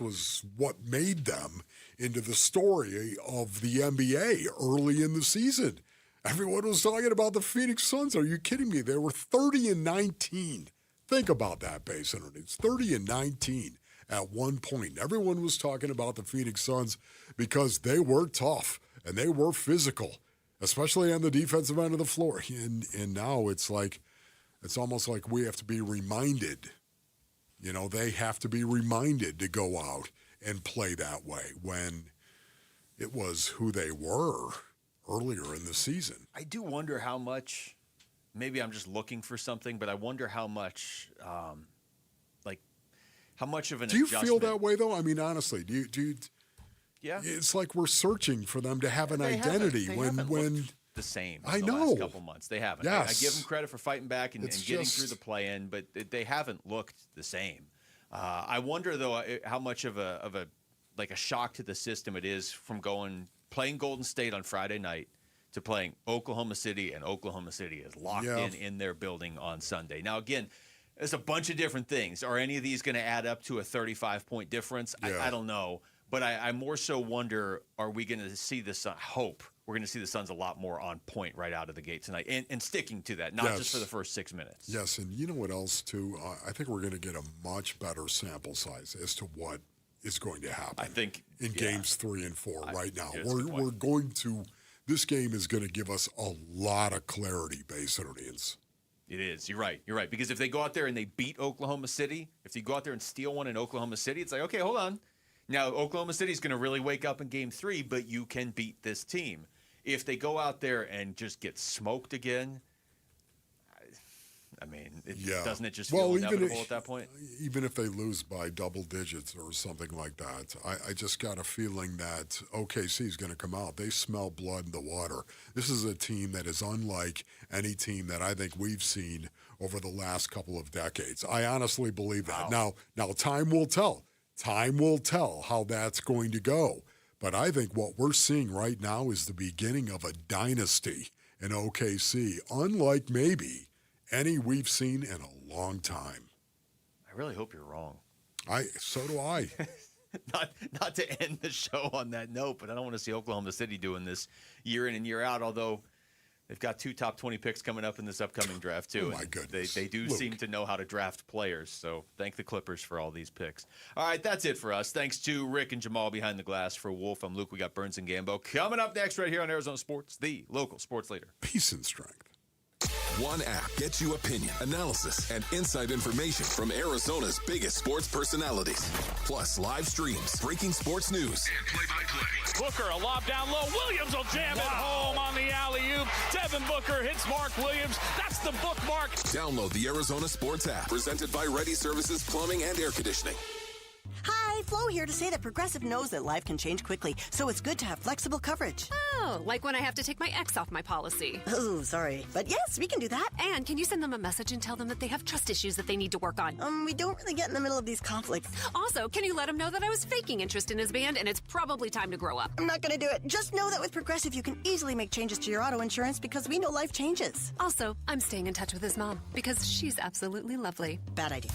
was what made them into the story of the NBA early in the season. Everyone was talking about the Phoenix Suns. Are you kidding me? They were 30-19. Think about that, Base Internet. It's 30-19 at one point. Everyone was talking about the Phoenix Suns because they were tough and they were physical, especially on the defensive end of the floor. And now it's almost like we have to be reminded. They have to be reminded to go out and play that way when it was who they were earlier in the season. I do wonder how much. Maybe I'm just looking for something, but I wonder how much, how much of an adjustment. Do you feel that way, though? I mean, honestly, do you? Yeah. It's like we're searching for them to have an identity when the same. I the know. Last couple months they haven't. Yes. I give them credit for fighting back and getting through the play-in, but they haven't looked the same. I wonder though how much of a shock to the system it is from playing Golden State on Friday night to playing Oklahoma City, and Oklahoma City is locked in their building on Sunday. Now, again, there's a bunch of different things. Are any of these going to add up to a 35-point difference? I don't know. But I more so wonder, are we going to see the Suns? Hope we're going to see the Suns a lot more on point right out of the gate tonight, and sticking to that, not just for the first 6 minutes. Yes, and you know what else, too? I think we're going to get a much better sample size as to what is going to happen. I think in games 3 and 4 right now. We're going to – this game is going to give us a lot of clarity, Base Internians. It is. You're right. Because if they go out there and they beat Oklahoma City, if they go out there and steal one in Oklahoma City, it's like, okay, hold on. Now, Oklahoma City's going to really wake up in Game 3, but you can beat this team. If they go out there and just get smoked again, I mean, doesn't it just feel inevitable at that point? Even if they lose by double digits or something like that, I just got a feeling that OKC is going to come out. They smell blood in the water. This is a team that is unlike any team that I think we've seen over the last couple of decades. I honestly believe that. Now, time will tell. Time will tell how that's going to go. But I think what we're seeing right now is the beginning of a dynasty in OKC, unlike maybe any we've seen in a long time. I really hope you're wrong. So do I. Not to end the show on that note, but I don't want to see Oklahoma City doing this year in and year out, although they've got 2 top 20 picks coming up in this upcoming draft, too. Oh, my goodness. They do seem to know how to draft players, so thank the Clippers for all these picks. All right, that's it for us. Thanks to Rick and Jamal behind the glass. For Wolf, I'm Luke. We got Burns and Gambo coming up next right here on Arizona Sports, the local sports leader. Peace and strength. One app gets you opinion, analysis, and inside information from Arizona's biggest sports personalities. Plus live streams, breaking sports news, and play-by-play. Booker, a lob down low. Williams will jam it home on the alley-oop. Devin Booker hits Mark Williams. That's the bookmark. Download the Arizona Sports app, presented by Ready Services Plumbing and Air Conditioning. Hi, Flo here to say that Progressive knows that life can change quickly, so it's good to have flexible coverage. Oh, like when I have to take my ex off my policy. Oh, sorry. But yes, we can do that. And can you send them a message and tell them that they have trust issues that they need to work on? We don't really get in the middle of these conflicts. Also, can you let him know that I was faking interest in his band and it's probably time to grow up? I'm not going to do it. Just know that with Progressive, you can easily make changes to your auto insurance because we know life changes. Also, I'm staying in touch with his mom because she's absolutely lovely. Bad idea.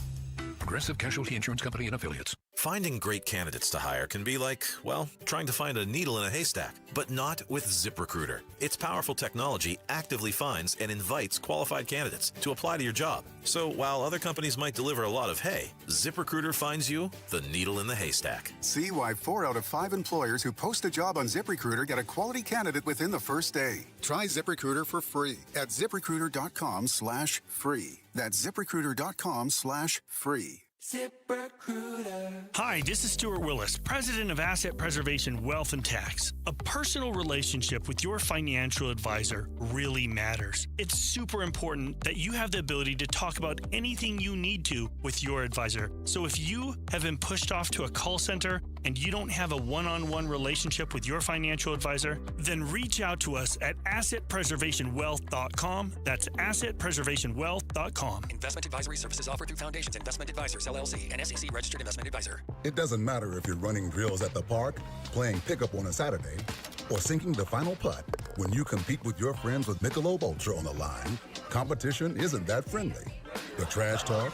Progressive Casualty Insurance Company and Affiliates. Finding great candidates to hire can be like, well, trying to find a needle in a haystack, but not with ZipRecruiter. Its powerful technology actively finds and invites qualified candidates to apply to your job. So while other companies might deliver a lot of hay, ZipRecruiter finds you the needle in the haystack. See why 4 out of 5 employers who post a job on ZipRecruiter get a quality candidate within the first day. Try ZipRecruiter for free at ZipRecruiter.com/free. That's ZipRecruiter.com/free. ZipRecruiter. Hi, this is Stuart Willis, President of Asset Preservation Wealth and Tax. A personal relationship with your financial advisor really matters. It's super important that you have the ability to talk about anything you need to with your advisor. So if you have been pushed off to a call center and you don't have a one-on-one relationship with your financial advisor, then reach out to us at assetpreservationwealth.com. That's assetpreservationwealth.com. Investment advisory services offered through Foundations Investment Advisors, LLC, an SEC registered investment advisor. It doesn't matter if you're running drills at the park, playing pickup on a Saturday, or sinking the final putt. When you compete with your friends with Michelob Ultra on the line, competition isn't that friendly. The trash talk,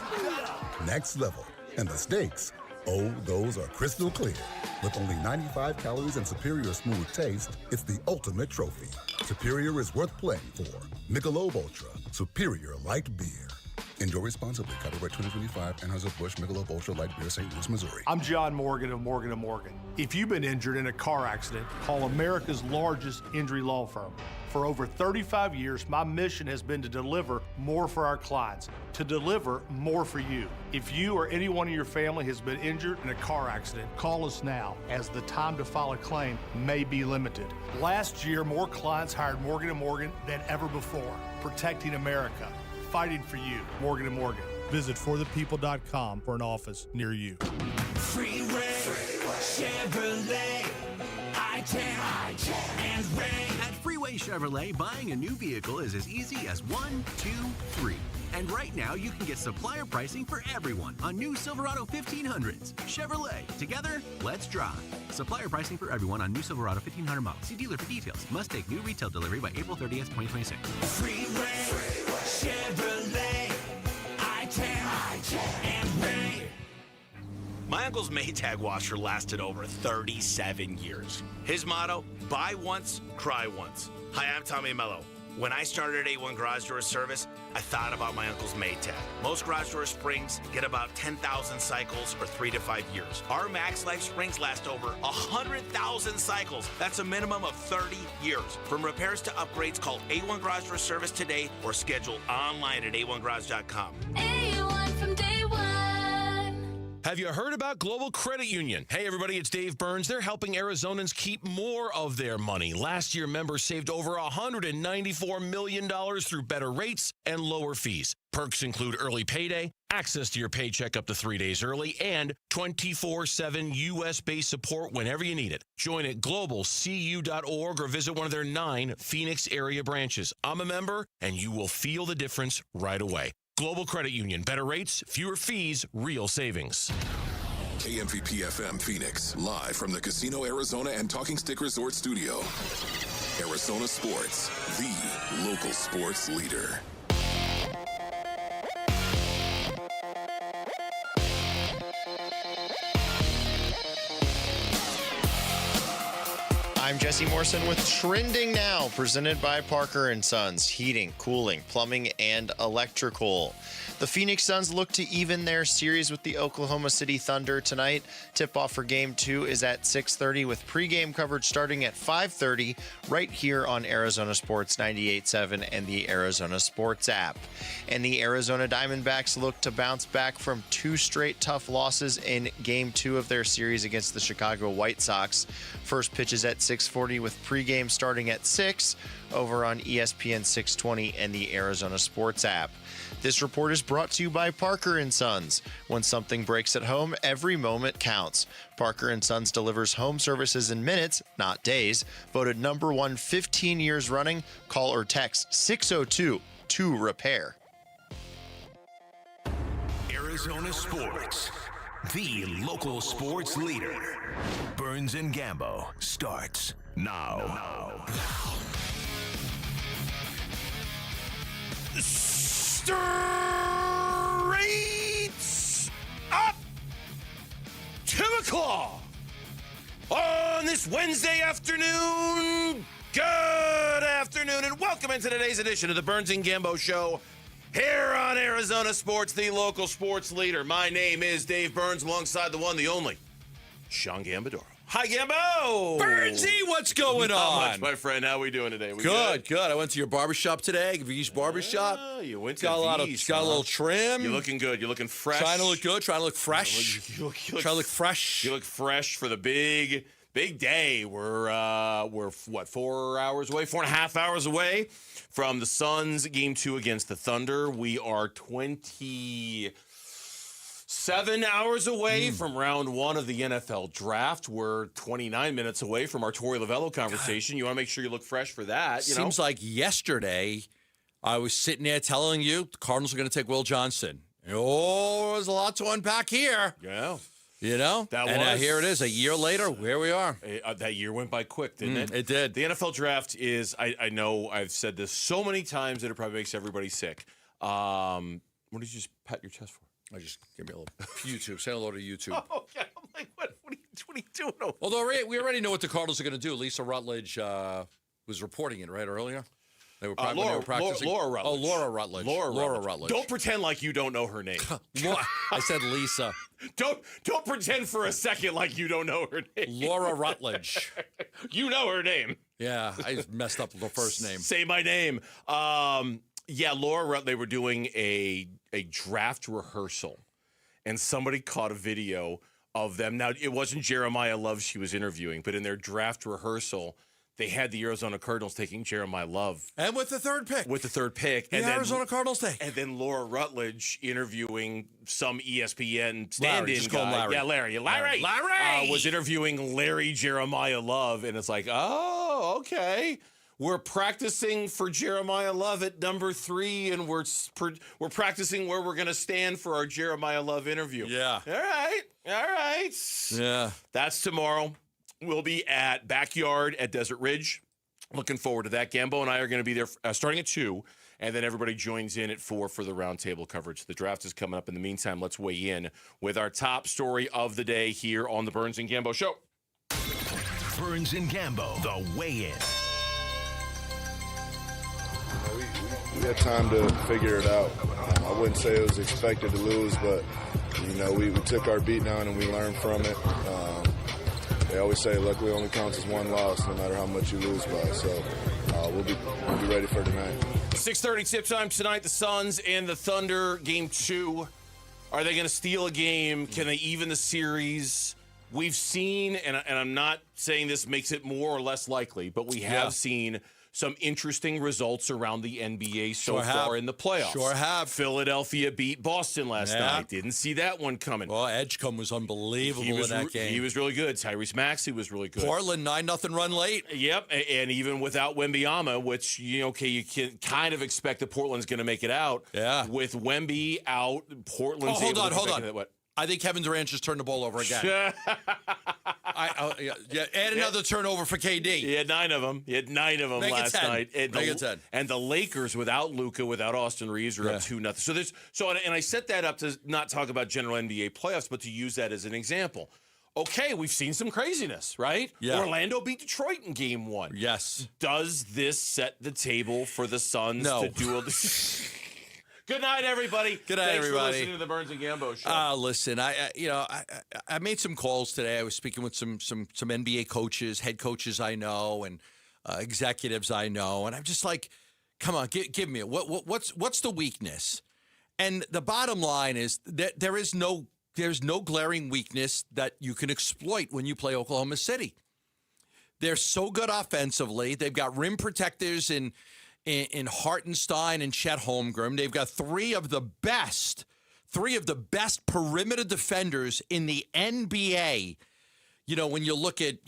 next level, and the stakes, oh, those are crystal clear. With only 95 calories and superior smooth taste, it's the ultimate trophy. Superior is worth playing for. Michelob Ultra, superior light beer. Enjoy responsibly. Copyright 2025, Anheuser-Busch Michelob Ultra Light Beer, St. Louis, Missouri. I'm John Morgan of Morgan & Morgan. If you've been injured in a car accident, call America's largest injury law firm. For over 35 years, my mission has been to deliver more for our clients, to deliver more for you. If you or anyone in your family has been injured in a car accident, call us now, as the time to file a claim may be limited. Last year, more clients hired Morgan & Morgan than ever before, protecting America. Fighting for you, Morgan & Morgan. Visit forthepeople.com for an office near you. Freeway, Chevrolet, I-10, and Ray. At Freeway Chevrolet, buying a new vehicle is as easy as 1, 2, 3. And right now, you can get supplier pricing for everyone on new Silverado 1500s. Chevrolet, together, let's drive. Supplier pricing for everyone on new Silverado 1500 model. See dealer for details. Must take new retail delivery by April 30th, 2026. Freeway, Chevrolet, I-10, and Ray. My uncle's Maytag washer lasted over 37 years. His motto, buy once, cry once. Hi, I'm Tommy Mello. When I started A1 Garage Door Service, I thought about my uncle's Maytag. Most garage door springs get about 10,000 cycles or 3 to 5 years. Our Max Life springs last over 100,000 cycles. That's a minimum of 30 years. From repairs to upgrades, call A1 Garage Door Service today or schedule online at a1garage.com. A1 from day one. Have you heard about Global Credit Union? Hey, everybody, it's Dave Burns. They're helping Arizonans keep more of their money. Last year, members saved over $194 million through better rates and lower fees. Perks include early payday, access to your paycheck up to 3 days early, and 24/7 U.S.-based support whenever you need it. Join at globalcu.org or visit one of their 9 Phoenix area branches. I'm a member, and you will feel the difference right away. Global Credit Union. Better rates, fewer fees, real savings. KMVP FM Phoenix, live from the Casino Arizona and Talking Stick Resort Studio. Arizona Sports, the local sports leader. I'm Jesse Morrison with Trending Now, presented by Parker & Sons, heating, cooling, plumbing, and electrical. The Phoenix Suns look to even their series with the Oklahoma City Thunder tonight. Tip-off for Game 2 is at 6:30 with pregame coverage starting at 5:30 right here on Arizona Sports 98.7 and the Arizona Sports app. And the Arizona Diamondbacks look to bounce back from 2 straight tough losses in Game 2 of their series against the Chicago White Sox. First pitch is at 6:30 6:40 with pregame starting at 6 over on ESPN 620 and the Arizona Sports app. This report is brought to you by Parker & Sons. When something breaks at home, every moment counts. Parker & Sons delivers home services in minutes, not days. Voted number 1 15 years running. Call or text 602-2REPAIR. Arizona Sports, the local sports leader. Burns and Gambo starts now. Straight up to the claw on this Wednesday afternoon. Good afternoon, and welcome into today's edition of the Burns and Gambo Show here on Arizona Sports, the local sports leader. My name is Dave Burns, alongside the one, the only, Sean Gambadoro. Hi, Gambo! Burnsy, what's going Not on? much, my friend. How we doing today? We Good. I went to your barbershop today, V's Barbershop. You went to got a V's, got a little trim. You're looking good. You're looking fresh. Trying to look good. Trying to look fresh. Trying to look fresh. You look fresh for the big day. We're 4 hours away, 4.5 hours away from the Suns game 2 against the Thunder. We are 27 hours away from round 1 of the NFL draft. We're 29 minutes away from our Torey Lovello conversation. You want to make sure you look fresh for that. Seems like yesterday I was sitting there telling you the Cardinals are going to take Will Johnson. Oh, there's a lot to unpack here. Yeah. You know? Here it is, a year later, where we are. That year went by quick, didn't it? It did. The NFL draft is, I know I've said this so many times that it probably makes everybody sick. What did you just pat your chest for? I just give me a little YouTube. Say hello to YouTube. Oh, okay. I'm like, what are you doing? Although we already know what the Cardinals are going to do. Lisa Rutledge was reporting it, right, earlier? They were practicing. Laura Rutledge. Oh, Laura Rutledge. Laura Rutledge. Don't pretend like you don't know her name. I said Lisa. Don't pretend for a second like you don't know her name. Laura Rutledge. You know her name. Yeah, I messed up the first name. Say my name. Yeah, Laura Rutledge, they were doing a draft rehearsal, and somebody caught a video of them. Now, it wasn't Jeremiah Love she was interviewing, but in their draft rehearsal, they had the Arizona Cardinals taking Jeremiah Love. And with the third pick. Arizona Cardinals take. And then Laura Rutledge interviewing some ESPN stand-in just call him guy. Larry. Yeah, Larry. Larry! Was interviewing Larry Jeremiah Love, and it's like, oh, okay. We're practicing for Jeremiah Love at number 3, and we're practicing where we're going to stand for our Jeremiah Love interview. Yeah. All right. Yeah. That's tomorrow. We'll be at Backyard at Desert Ridge. Looking forward to that. Gambo and I are going to be there starting at 2, and then everybody joins in at 4 for the roundtable coverage. The draft is coming up. In the meantime, let's weigh in with our top story of the day here on the Burns and Gambo Show. Burns and Gambo, the weigh-in. We had time to figure it out. I wouldn't say it was expected to lose, but we took our beat down and we learned from it. They always say luckily only counts as one loss, no matter how much you lose by. So we'll be ready for tonight. 6:30 tip time tonight. The Suns and the Thunder, game 2. Are they going to steal a game? Can they even the series? We've seen, and I'm not saying this makes it more or less likely, but we have seen some interesting results around the NBA so far in the playoffs. Sure have. Philadelphia beat Boston last night. Didn't see that one coming. Well, Edgecombe was unbelievable in that game. He was really good. Tyrese Maxey was really good. Portland 9-0 run late. Yep, and even without Wembyama, which, you can kind of expect that Portland's going to make it out. Yeah. With Wemby out, Portland's hold on. What? I think Kevin Durant just turned the ball over again. Add another turnover for KD. He had 9 of them. Make last night. Make it 10. And the Lakers, without Luka, without Austin Reeves, are up 2-0. And I set that up to not talk about general NBA playoffs, but to use that as an example. Okay, we've seen some craziness, right? Yeah. Orlando beat Detroit in game 1. Yes. Does this set the table for the Suns to do a... Good night, everybody. Good night, Thanks everybody. for listening to the Burns and Gambo Show. Listen, I made some calls today. I was speaking with some NBA coaches, head coaches I know, and executives I know, and I'm just like, come on, give me it. What's the weakness? And the bottom line is that there's no glaring weakness that you can exploit when you play Oklahoma City. They're so good offensively. They've got rim protectors in Hartenstein and Chet Holmgren. They've got three of the best perimeter defenders in the NBA. You know, when you look at,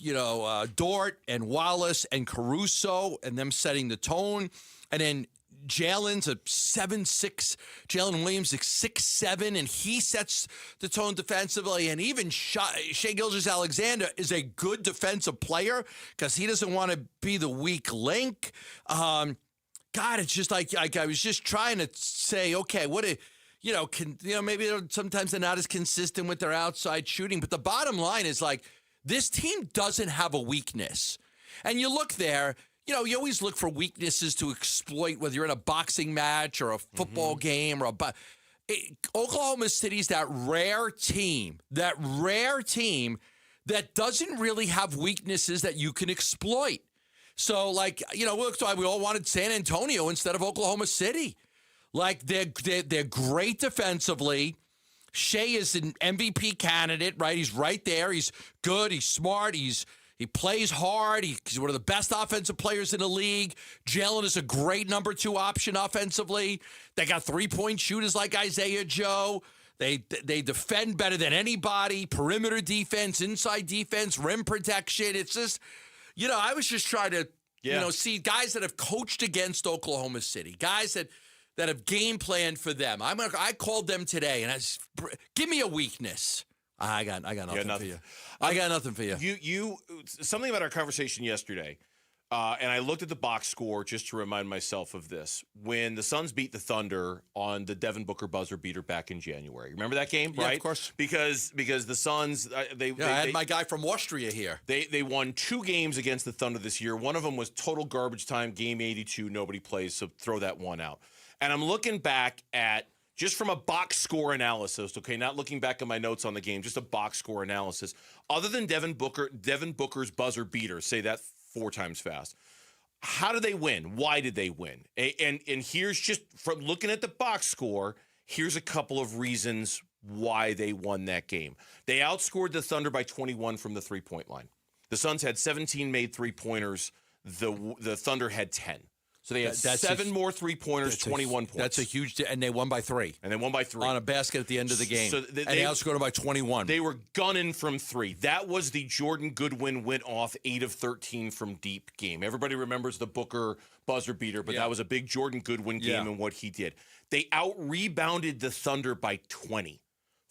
Dort and Wallace and Caruso and them setting the tone, and then Jalen's a 7'6", Jalen Williams is 6'7", and he sets the tone defensively. And even Shai Gilgeous-Alexander is a good defensive player because he doesn't want to be the weak link. God, it's just like I was just trying to say, okay, maybe sometimes they're not as consistent with their outside shooting, but the bottom line is like this team doesn't have a weakness. And you look there. You always look for weaknesses to exploit, whether you're in a boxing match or a football game or Oklahoma City's that rare team that doesn't really have weaknesses that you can exploit. So, that's why we all wanted San Antonio instead of Oklahoma City. Like, they're great defensively. Shea is an MVP candidate, right? He's right there. He's good. He's smart. He plays hard. He's one of the best offensive players in the league. Jalen is a great number 2 option offensively. They got 3-point shooters like Isaiah Joe. They defend better than anybody. Perimeter defense, inside defense, rim protection. It's just, I was just trying to, see guys that have coached against Oklahoma City, guys that have game planned for them. I called them today, and give me a weakness. I got nothing for you. I got nothing for you. You something about our conversation yesterday, and I looked at the box score just to remind myself of this. When the Suns beat the Thunder on the Devin Booker buzzer beater back in January. Remember that game, yeah, right? Of course. Because the Suns, I had my guy from Austria here. They won 2 games against the Thunder this year. One of them was total garbage time, game 82, nobody plays, so throw that one out. And I'm looking back at, just from a box score analysis, okay, not looking back at my notes on the game, just a box score analysis. Other than Devin Booker's buzzer beater, say that 4 times fast. How did they win? Why did they win? And here's just from looking at the box score, here's a couple of reasons why they won that game. They outscored the Thunder by 21 from the 3-point line. The Suns had 17 made 3-pointers. The Thunder had 10. So they had 7 more 3-pointers, 21 points. That's a huge – and they won by 3. On a basket at the end of the game. So they outscored them by 21. They were gunning from 3. That was the Jordan Goodwin went off 8 of 13 from deep game. Everybody remembers the Booker buzzer beater, but that was a big Jordan Goodwin game and what he did. They out-rebounded the Thunder by 20,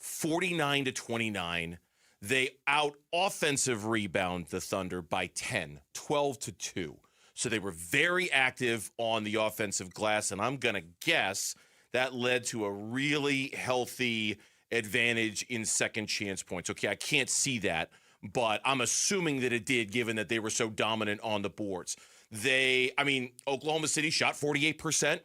49-29. They out-offensive rebound the Thunder by 10, 12-2. So they were very active on the offensive glass, and I'm going to guess that led to a really healthy advantage in second chance points. Okay, I can't see that, but I'm assuming that it did, given that they were so dominant on the boards. Oklahoma City shot 48%.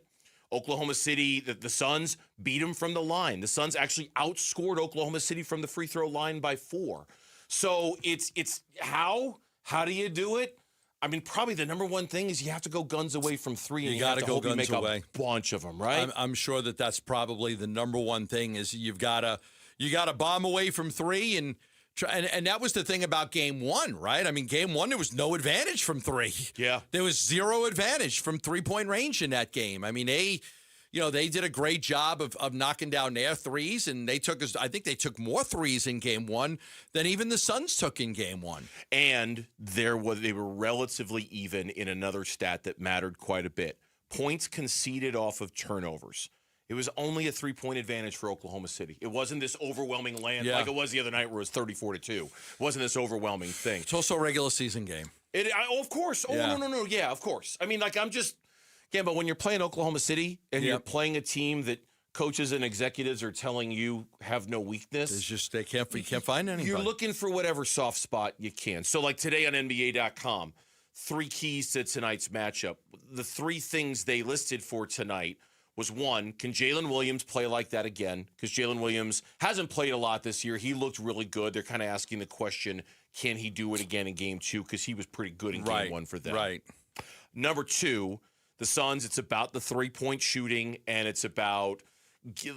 Oklahoma City, the Suns beat them from the line. The Suns actually outscored Oklahoma City from the free throw line by 4. So it's how do you do it? Probably the number one thing is you have to go guns away from 3, and you got to go guns away. A bunch of them, right? I'm sure that's probably the number one thing is you got to bomb away from 3 and that was the thing about game 1, right? Game 1 there was no advantage from 3. Yeah, there was 0 advantage from 3-point range in that game. They did a great job of knocking down their threes, and I think they took more threes in game 1 than even the Suns took in game 1. And they were relatively even in another stat that mattered quite a bit. Points conceded off of turnovers. It was only a 3-point advantage for Oklahoma City. It wasn't this overwhelming land like it was the other night where it was 34-2. It wasn't this overwhelming thing. It's also a regular season game. Of course. Oh, yeah. No. Yeah, of course. Yeah, but when you're playing Oklahoma City and you're playing a team that coaches and executives are telling you have no weakness, it's just you can't find anybody. You're looking for whatever soft spot you can. So like today on NBA.com, 3 keys to tonight's matchup. The 3 things they listed for tonight was, 1, can Jalen Williams play like that again? Because Jalen Williams hasn't played a lot this year. He looked really good. They're kind of asking the question, can he do it again in game 2? Because he was pretty good in game 1 for them. Right. Number 2, the Suns, it's about the 3-point shooting, and it's about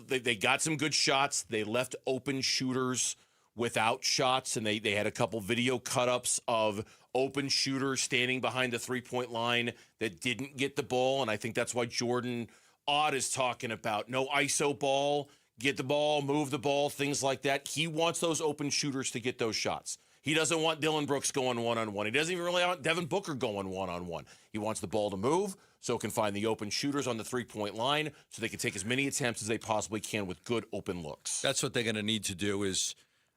they got some good shots. They left open shooters without shots, and they had a couple video cut-ups of open shooters standing behind the three-point line that didn't get the ball, and I think that's why Jordan Ott is talking about no ISO ball, get the ball, move the ball, things like that. He wants those open shooters to get those shots. He doesn't want Dylan Brooks going one-on-one. He doesn't even really want Devin Booker going one-on-one. He wants the ball to move so it can find the open shooters on the three-point line so they can take as many attempts as they possibly can with good open looks. That's what they're going to need to do is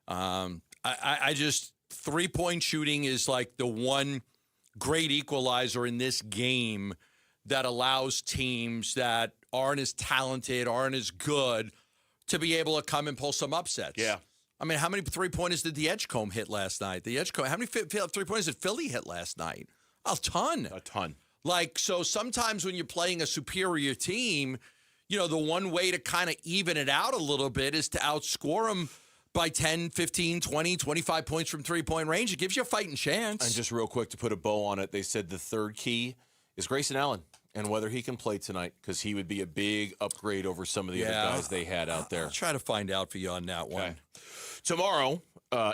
I just three-point shooting is like the one great equalizer in this game that allows teams that aren't as talented, aren't as good to be able to come and pull some upsets. Yeah. I mean, how many three-pointers did the Edgecombe hit last night? How many three-pointers did Philly hit last night? A ton. A ton. Like, so sometimes when you're playing a superior team, you know, the one way to kind of even it out a little bit is to outscore them by 10, 15, 20, 25 points from three-point range. It gives you a fighting chance. And just real quick to put a bow on it, they said the third key is Grayson Allen and whether he can play tonight, because he would be a big upgrade over some of the other guys they had out there. I'll try to find out for you on that one. Tomorrow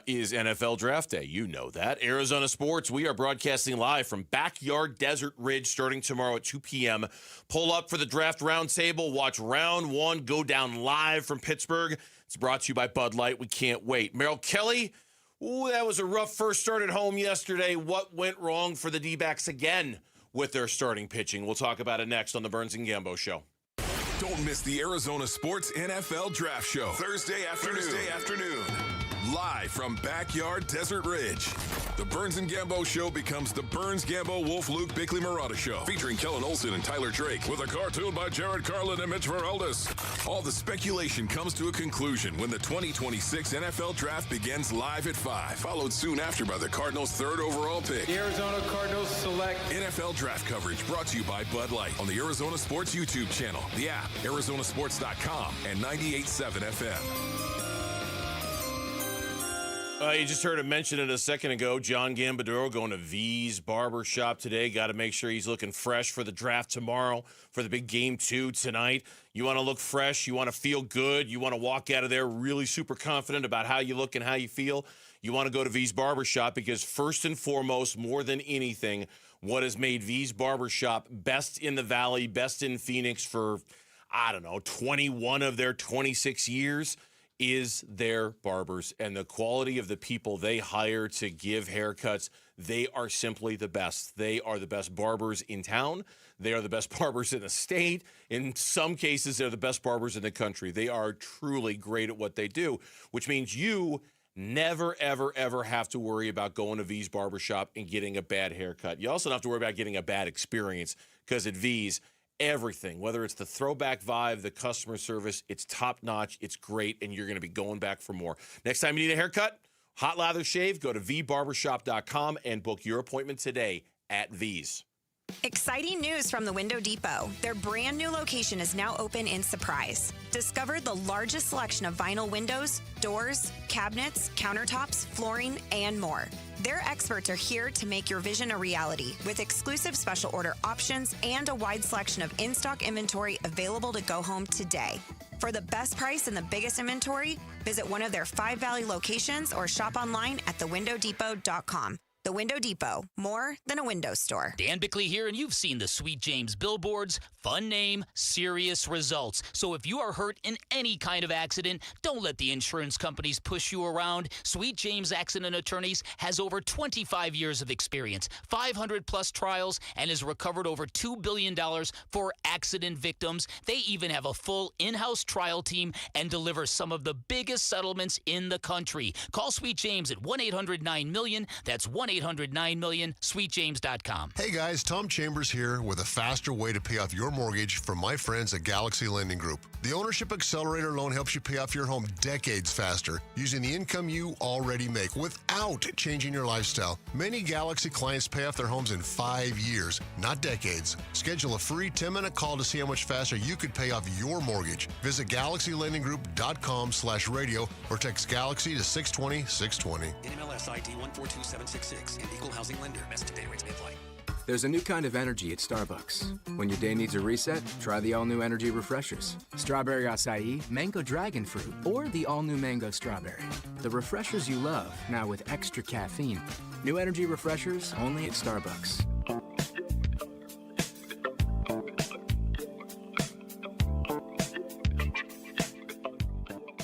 is NFL Draft Day. You know that. Arizona Sports, we are broadcasting live from Backyard Desert Ridge starting tomorrow at 2 p.m. Pull up for the draft roundtable. Watch round one go down live from Pittsburgh. It's brought to you by Bud Light. We can't wait. Merrill Kelly, that was a rough first start at home yesterday. What went wrong for the D-backs again with their starting pitching? We'll talk about it next on the Burns and Gambo Show. Don't miss the Arizona Sports NFL Draft Show Thursday afternoon. Live from Backyard Desert Ridge. The Burns and Gambo Show becomes the Burns, Gambo, Wolf, Luke, Bickley, Murata Show. Featuring Kellen Olson and Tyler Drake. With a cartoon by Jared Carlin and Mitch Veraldis. All the speculation comes to a conclusion when the 2026 NFL Draft begins live at 5. Followed soon after by the Cardinals' third overall pick. The Arizona Cardinals select NFL Draft coverage brought to you by Bud Light on the Arizona Sports YouTube channel, the app, ArizonaSports.com, and 98.7 FM. You just heard him mention it a second ago. John Gambadoro going to V's Barber Shop today. Got to make sure he's looking fresh for the draft tomorrow, for the big game 2 tonight. You want to look fresh. You want to feel good. You want to walk out of there really super confident about how you look and how you feel. You want to go to V's Barber Shop because first and foremost, more than anything, what has made V's Barber Shop best in the Valley, best in Phoenix for, 21 of their 26 years is their barbers and the quality of the people they hire to give haircuts. They are simply the best. They are the best barbers in town. They are the best barbers in the state. In some cases, they're the best barbers in the country. They are truly great at what they do, which means you never, ever, ever have to worry about going to V's Barbershop and getting a bad haircut. You also don't have to worry about getting a bad experience because at V's, everything, whether it's the throwback vibe, the customer service, it's top-notch, it's great, and you're going to be going back for more. Next time you need a haircut, hot lather shave, go to vbarbershop.com and book your appointment today at V's. Exciting news from the Window Depot. Their brand new location is now open in Surprise. Discover the largest selection of vinyl windows, doors, cabinets, countertops, flooring, and more. Their experts are here to make your vision a reality with exclusive special order options and a wide selection of in-stock inventory available to go home today. For the best price and the biggest inventory, visit one of their 5 Valley locations or shop online at thewindowdepot.com. The Window Depot, more than a window store. Dan Bickley here, and you've seen the Sweet James billboards. Fun name, serious results. So if you are hurt in any kind of accident, don't let the insurance companies push you around. Sweet James Accident Attorneys has over 25 years of experience, 500-plus trials, and has recovered over $2 billion for accident victims. They even have a full in-house trial team and deliver some of the biggest settlements in the country. Call Sweet James at 1-800-9-MILLION. That's 1-800-9-MILLION, sweetjames.com. Hey guys, Tom Chambers here with a faster way to pay off your mortgage from my friends at Galaxy Lending Group. The Ownership Accelerator loan helps you pay off your home decades faster using the income you already make without changing your lifestyle. Many Galaxy clients pay off their homes in 5 years, not decades. Schedule a free 10-minute call to see how much faster you could pay off your mortgage. Visit GalaxyLendingGroup.com/radio or text Galaxy to 620-620. NMLS ID 142766 and Equal Housing Lender. Message and data rates may apply. There's a new kind of energy at Starbucks. When your day needs a reset, try the all-new energy refreshers. Strawberry acai, mango dragon fruit, or the all-new mango strawberry. The refreshers you love, now with extra caffeine. New energy refreshers only at Starbucks.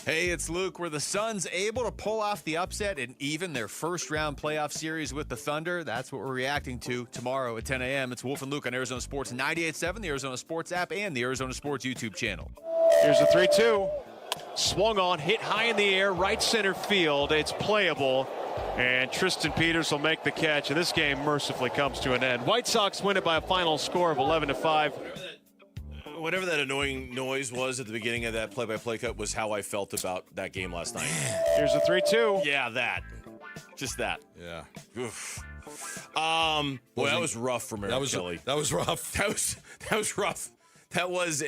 Hey, it's Luke. Were the Suns able to pull off the upset and even their first-round playoff series with the Thunder? That's what we're reacting to tomorrow at 10 a.m. It's Wolf and Luke on Arizona Sports 98.7, the Arizona Sports app, and the Arizona Sports YouTube channel. Here's the 3-2. Swung on, hit high in the air, right center field. It's playable, and Tristan Peters will make the catch, and this game mercifully comes to an end. White Sox win it by a final score of 11-5. Whatever that annoying noise was at the beginning of that play-by-play cut was how I felt about that game last night. Here's the 3-2. Yeah, that. Just that. Yeah. Oof. Well, that was rough for Merrill Kelly. That was rough. That was rough. That was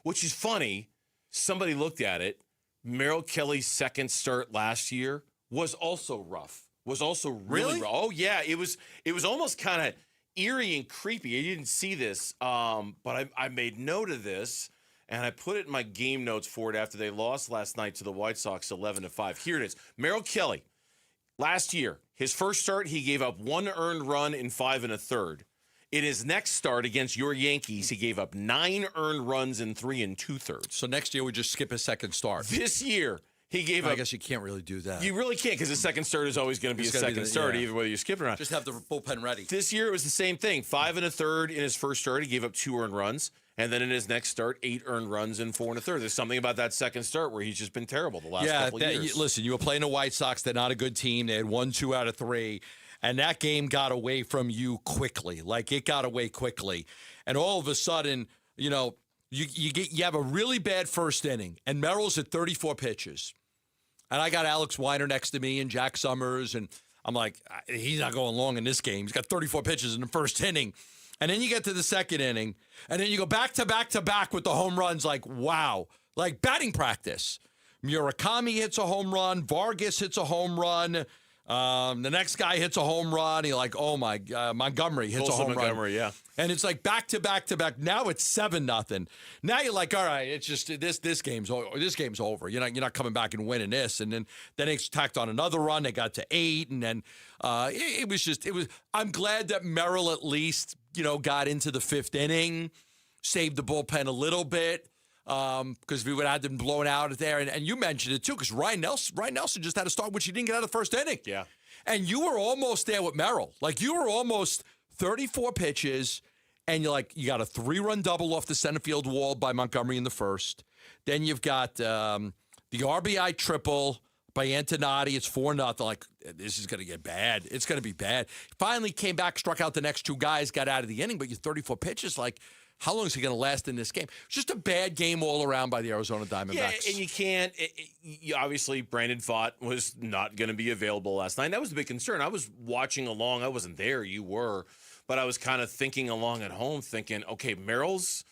which is funny. Somebody looked at it. Merrill Kelly's second start last year was also rough. Was also really rough. Oh yeah, it was almost kind of eerie and creepy. I didn't see this, but I made note of this, and I put it in my game notes for it after they lost last night to the White Sox 11-5. Here it is. Merrill Kelly, last year, his first start, he gave up 1 earned run in 5 1/3. In his next start against your Yankees, he gave up 9 earned runs in 3 2/3. So next year we just skip a second start. This year, he gave up. I guess you can't really do that. You really can't, because the second start is always going to be a second start, even whether you skip it or not. Just have the bullpen ready. This year it was the same thing. 5 1/3 in his first start. He gave up 2 earned runs. And then in his next start, 8 earned runs in 4 1/3. There's something about that second start where he's just been terrible the last couple of years. Listen, you were playing the White Sox. They're not a good team. They had 1, 2 out of 3. And that game got away from you quickly. Like, it got away quickly. And all of a sudden, you have a really bad first inning. And Merrill's at 34 pitches. And I got Alex Weiner next to me and Jack Summers. And I'm like, he's not going long in this game. He's got 34 pitches in the first inning. And then you get to the second inning. And then you go back to back to back with the home runs. Like, wow. Like batting practice. Murakami hits a home run. Vargas hits a home run. The next guy hits a home run. You're like, oh my God, Montgomery hits a home Montgomery, run. Yeah. And it's like back to back to back. Now it's 7-0. Now you're like, all right, it's just this game's over. You're not coming back and winning this. And then it's tacked on another run. They got to 8, and then it was. I'm glad that Merrill at least got into the 5th inning, saved the bullpen a little bit. Because we would have had them blown out there. And you mentioned it, too, because Ryan Nelson just had a start, which he didn't get out of the first inning. Yeah. And you were almost there with Merrill. Like, you were almost 34 pitches, and you got a 3-run double off the center field wall by Montgomery in the first. Then you've got the RBI triple by Antonati. It's 4-0. Like, this is going to get bad. It's going to be bad. Finally came back, struck out the next 2 guys, got out of the inning, but you're 34 pitches, like, how long is he going to last in this game? It's just a bad game all around by the Arizona Diamondbacks. Yeah, and you can't. Obviously, Brandon Pfaadt was not going to be available last night. That was the big concern. I was watching along. I wasn't there. You were. But I was kind of thinking along at home, thinking, okay, Merrill's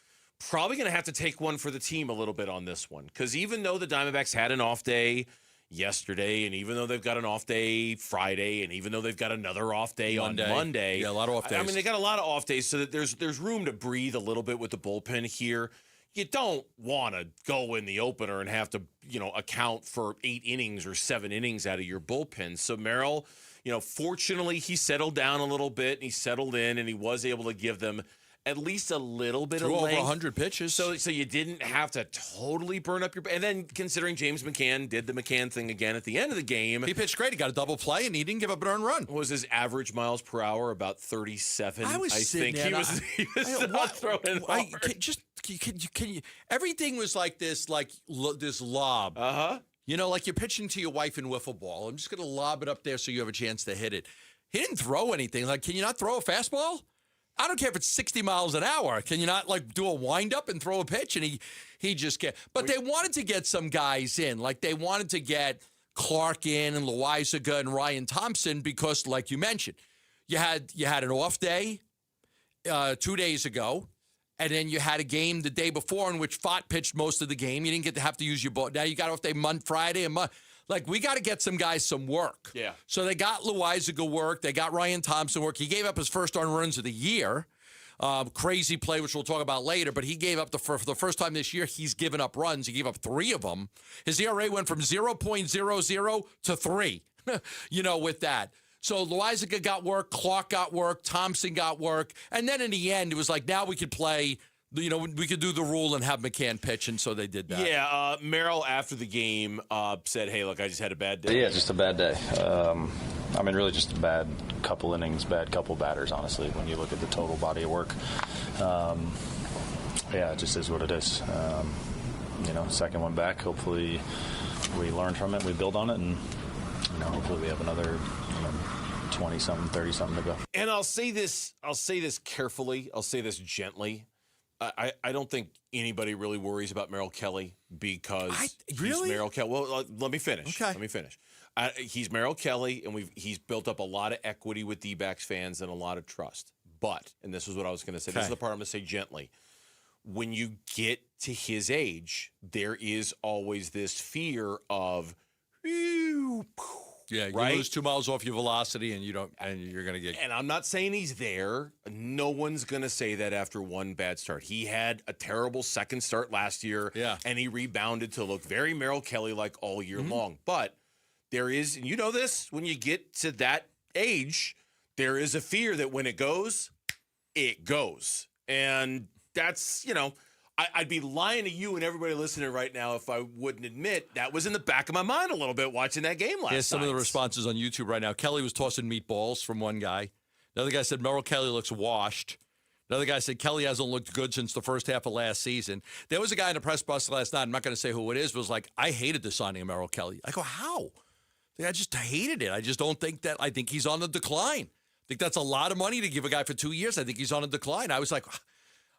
probably going to have to take one for the team a little bit on this one. Because even though the Diamondbacks had an off day yesterday, and even though they've got an off day Friday, and even though they've got another off day on Monday. Yeah, a lot of off days. I mean, they got a lot of off days, so that there's room to breathe a little bit with the bullpen here. You don't want to go in the opener and have to, account for 8 innings or 7 innings out of your bullpen. So Merrill, fortunately, he settled down a little bit, and he settled in, and he was able to give them at least a little bit of length. Over 100 pitches. So you didn't have to totally burn up your... And then considering James McCann did the McCann thing again at the end of the game. He pitched great. He got a double play, and he didn't give up an earned run. Was his average miles per hour about 37? I think he was not throwing hard. Can you... Everything was like this, this lob. Uh-huh. Like you're pitching to your wife in wiffle ball. I'm just going to lob it up there so you have a chance to hit it. He didn't throw anything. Like, can you not throw a fastball? I don't care if it's 60 miles an hour. Can you not, do a wind-up and throw a pitch? And he just can't. But they wanted to get some guys in. Like, they wanted to get Clark in and Loaizaga and Ryan Thompson because, like you mentioned, you had an off day 2 days ago, and then you had a game the day before in which Pfaadt pitched most of the game. You didn't get to have to use your ball. Now you got off day Friday and Like, we got to get some guys some work. Yeah. So they got Loizaga work. They got Ryan Thompson work. He gave up his first earned runs of the year. Crazy play, which we'll talk about later, but he gave up for the first time this year, he's given up runs. He gave up 3 of them. His ERA went from 0.00 to 3, with that. So Loizaga got work, Clark got work, Thompson got work. And then in the end, it was like, now we could play, we could do the rule and have McCann pitch, and so they did that. Yeah, Merrill, after the game, said, hey, look, I just had a bad day. Yeah, just a bad day. Really just a bad couple innings, bad couple batters, honestly, when you look at the total body of work. It just is what it is. Second one back, hopefully we learn from it, we build on it, and hopefully we have another 20-something, 30-something to go. And I'll say this carefully. I'll say this gently. I don't think anybody really worries about Merrill Kelly because he's Merrill Kelly. Well, let me finish. Okay. Let me finish. He's Merrill Kelly, and he's built up a lot of equity with D-backs fans and a lot of trust. But, and this is what I was going to say. This is the part I'm going to say gently. When you get to his age, there is always this fear of, yeah, you right? lose 2 miles off your velocity, and you're going to get. And I'm not saying he's there. No one's going to say that after one bad start. He had a terrible second start last year, and he rebounded to look very Merrill Kelly-like all year long. But there is, and you know this, when you get to that age, there is a fear that when it goes, it goes. And that's, I'd be lying to you and everybody listening right now if I wouldn't admit that was in the back of my mind a little bit watching that game last night. Some of the responses on YouTube right now. Kelly was tossing meatballs from one guy. Another guy said Merrill Kelly looks washed. Another guy said Kelly hasn't looked good since the first half of last season. There was a guy in the press box last night, I'm not going to say who it is, but was like, I hated the signing of Merrill Kelly. I go, how? I just hated it. I just don't think that. I think he's on the decline. I think that's a lot of money to give a guy for 2 years. I think he's on a decline. I was like,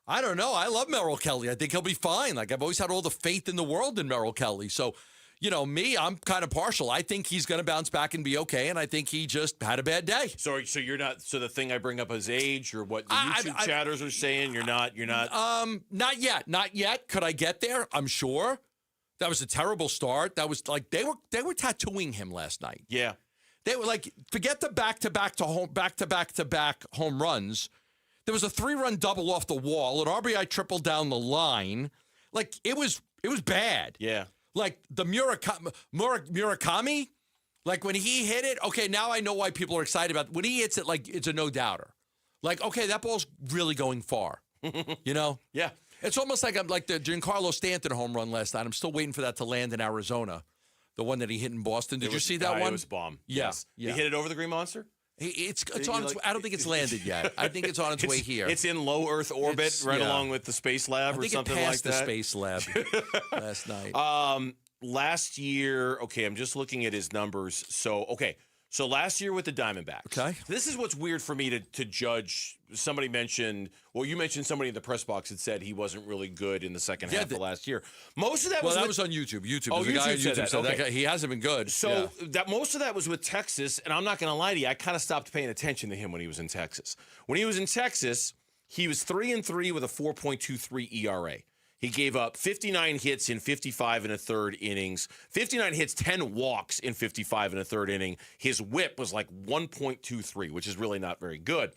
I don't know. I love Merrill Kelly. I think he'll be fine. Like, I've always had all the faith in the world in Merrill Kelly. So, me, I'm kind of partial. I think he's going to bounce back and be okay, and I think he just had a bad day. So you're not. So the thing I bring up is age, or what the YouTube chatters are saying. You're not. Not yet. Not yet. Could I get there? I'm sure. That was a terrible start. That was like they were tattooing him last night. Yeah. They were like, forget the back-to-back home runs. There was a 3-run double off the wall, an RBI triple down the line. Like, it was bad. Yeah. Like, the Murakami, like, when he hit it, okay, now I know why people are excited about it. When he hits it, like, it's a no-doubter. Like, okay, that ball's really going far. Yeah. It's almost like the Giancarlo Stanton home run last night. I'm still waiting for that to land in Arizona. The one that he hit in Boston. Did you see that one? It was bomb. Yeah. Yes. He hit it over the Green Monster? It's on its way. I don't think it's landed yet. I think it's on its way here. It's in low Earth orbit, along with the Space Lab or something like that. I think it passed the Space Lab last night. Last year, okay, I'm just looking at his numbers. So last year with the Diamondbacks. Okay. This is what's weird for me to judge. Somebody mentioned, you mentioned somebody in the press box that said he wasn't really good in the second half of last year. Most of that was on YouTube. Oh, YouTube said that. That guy, he hasn't been good. So that most of that was with Texas, and I'm not going to lie to you, I kind of stopped paying attention to him when he was in Texas. When he was in Texas, he was 3-3 with a 4.23 ERA. He gave up 59 hits in 55 and a third innings, 59 hits, 10 walks in 55 and a third inning. His whip was like 1.23, which is really not very good.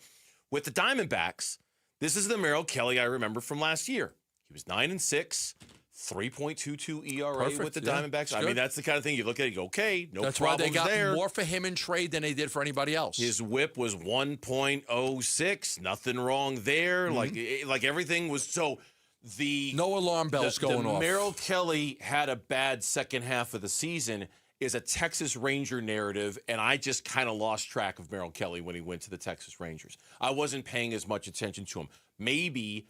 With the Diamondbacks, this is the Merrill Kelly I remember from last year. He was 9-6, 3.22 ERA with the Diamondbacks. I mean, that's the kind of thing you look at, you go, okay, no that's problems why they got there. more for him in trade than they did for anybody else. His whip was 1.06, nothing wrong there. Like everything was so. No alarm bells going off. Merrill Kelly had a bad second half of the season is a Texas Ranger narrative, and I just kind of lost track of Merrill Kelly when he went to the Texas Rangers. I wasn't paying as much attention to him. Maybe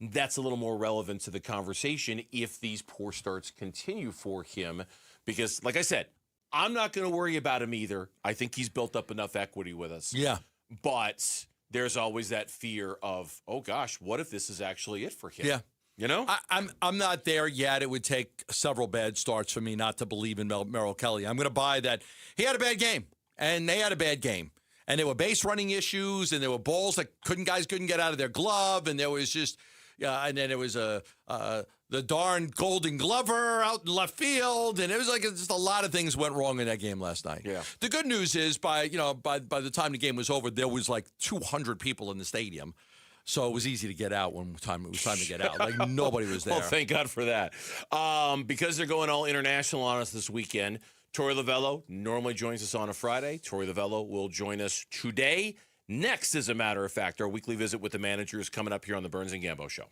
that's a little more relevant to the conversation if these poor starts continue for him, because, like I said, I'm not going to worry about him either. I think he's built up enough equity with us. Yeah. But there's always that fear of, oh, gosh, what if this is actually it for him? Yeah. You know? I'm not there yet. It would take several bad starts for me not to believe in Merrill Kelly. I'm going to buy that he had a bad game, and they had a bad game. And there were base running issues, and there were balls that guys couldn't get out of their glove, and there was just and then it was the the darn Golden Glover out in left field, and it was like just a lot of things went wrong in that game last night. Yeah. The good news is by the time the game was over, there was like 200 people in the stadium. So it was easy to get out when it was time to get out. Like nobody was there. Well, thank God for that. Because they're going all international on us this weekend, Tori Lavello normally joins us on a Friday. Tori Lavello will join us today. Next, as a matter of fact, our weekly visit with the manager is coming up here on the Burns and Gambo Show.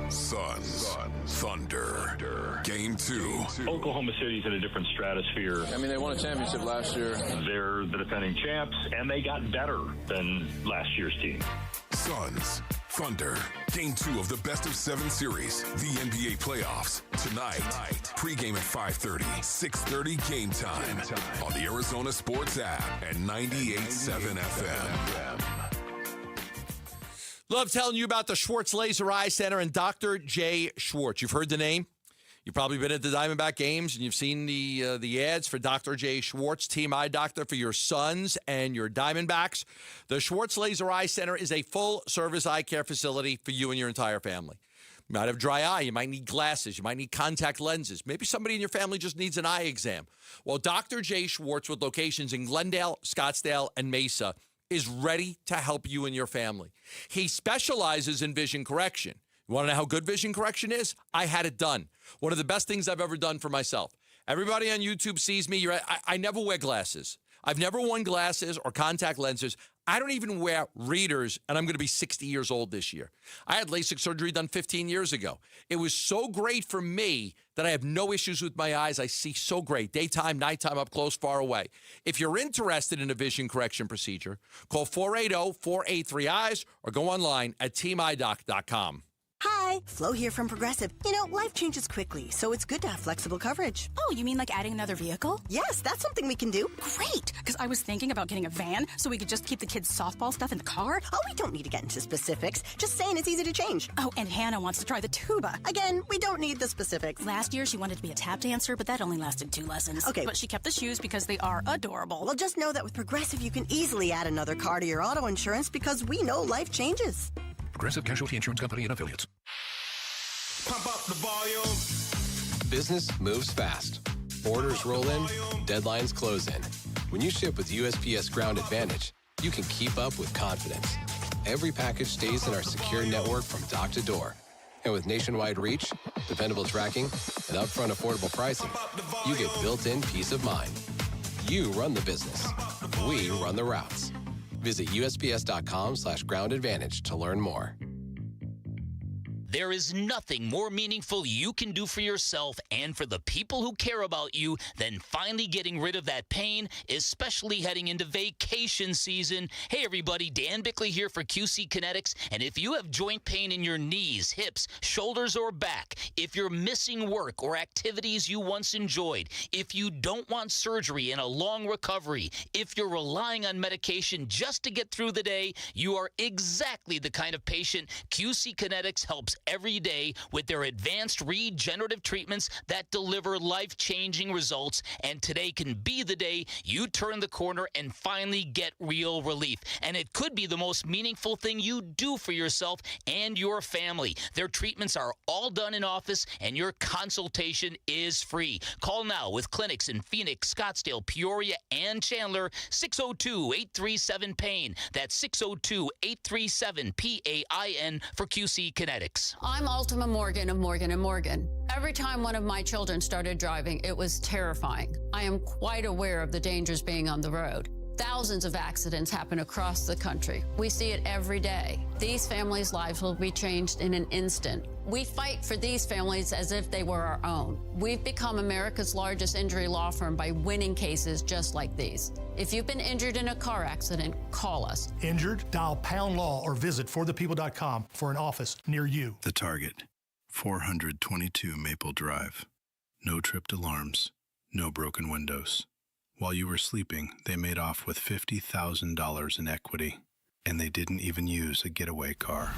Suns, Thunder, Game 2. Oklahoma City's in a different stratosphere. I mean, they won a championship last year. They're the defending champs, and they got better than last year's team. Suns, Thunder, Game 2 of the best-of-7 series, the NBA playoffs. Tonight, pregame at 5:30, 6:30 game time on the Arizona Sports app and 98.7 FM. Love telling you about the Schwartz Laser Eye Center and Dr. J. Schwartz. You've heard the name. You've probably been at the Diamondback games, and you've seen the ads for Dr. J. Schwartz, Team Eye Doctor for your Suns and your Diamondbacks. The Schwartz Laser Eye Center is a full-service eye care facility for you and your entire family. You might have dry eye. You might need glasses. You might need contact lenses. Maybe somebody in your family just needs an eye exam. Well, Dr. J. Schwartz, with locations in Glendale, Scottsdale, and Mesa, is ready to help you and your family. He specializes in vision correction. You want to know how good vision correction is? I had it done. One of the best things I've ever done for myself. Everybody on YouTube sees me. I never wear glasses. I've never worn glasses or contact lenses. I don't even wear readers, and I'm going to be 60 years old this year. I had LASIK surgery done 15 years ago. It was so great for me that I have no issues with my eyes. I see so great. Daytime, nighttime, up close, far away. If you're interested in a vision correction procedure, call 480-483-EYES or go online at teamidoc.com. Hi, Flo here from Progressive. You know, life changes quickly, so it's good to have flexible coverage. Oh, you mean like adding another vehicle? Yes, that's something we can do. Great, because I was thinking about getting a van so we could just keep the kids' softball stuff in the car. Oh, we don't need to get into specifics. Just saying it's easy to change. Oh, and Hannah wants to try the tuba. Again, we don't need the specifics. Last year, she wanted to be a tap dancer, but that only lasted 2 lessons. Okay. But she kept the shoes because they are adorable. Well, just know that with Progressive, you can easily add another car to your auto insurance because we know life changes. Progressive Casualty Insurance Company and Affiliates. Pump up the volume. Business moves fast. Orders roll in, deadlines close in. When you ship with USPS Ground Advantage, you can keep up with confidence. Every package stays in our secure network from dock to door. And with nationwide reach, dependable tracking, and upfront affordable pricing, you get built-in peace of mind. You run the business. We run the routes. Visit USPS.com/Ground Advantage to learn more. There is nothing more meaningful you can do for yourself and for the people who care about you than finally getting rid of that pain, especially heading into vacation season. Hey, everybody, Dan Bickley here for QC Kinetics. And if you have joint pain in your knees, hips, shoulders, or back, if you're missing work or activities you once enjoyed, if you don't want surgery and a long recovery, if you're relying on medication just to get through the day, you are exactly the kind of patient QC Kinetics helps every day with their advanced regenerative treatments that deliver life-changing results. And today can be the day you turn the corner and finally get real relief. And it could be the most meaningful thing you do for yourself and your family. Their treatments are all done in office, and your consultation is free. Call now with clinics in Phoenix, Scottsdale, Peoria, and Chandler. 602-837-PAIN. That's 602-837-PAIN for QC Kinetics. I'm Ultima Morgan of Morgan & Morgan. Every time one of my children started driving, it was terrifying. I am quite aware of the dangers being on the road. Thousands of accidents happen across the country. We see it every day. These families' lives will be changed in an instant. We fight for these families as if they were our own. We've become America's largest injury law firm by winning cases just like these. If you've been injured in a car accident, call us. Injured? Dial #law or visit forthepeople.com for an office near you. The Target, 422 Maple Drive. No tripped alarms, no broken windows. While you were sleeping, they made off with $50,000 in equity, and they didn't even use a getaway car.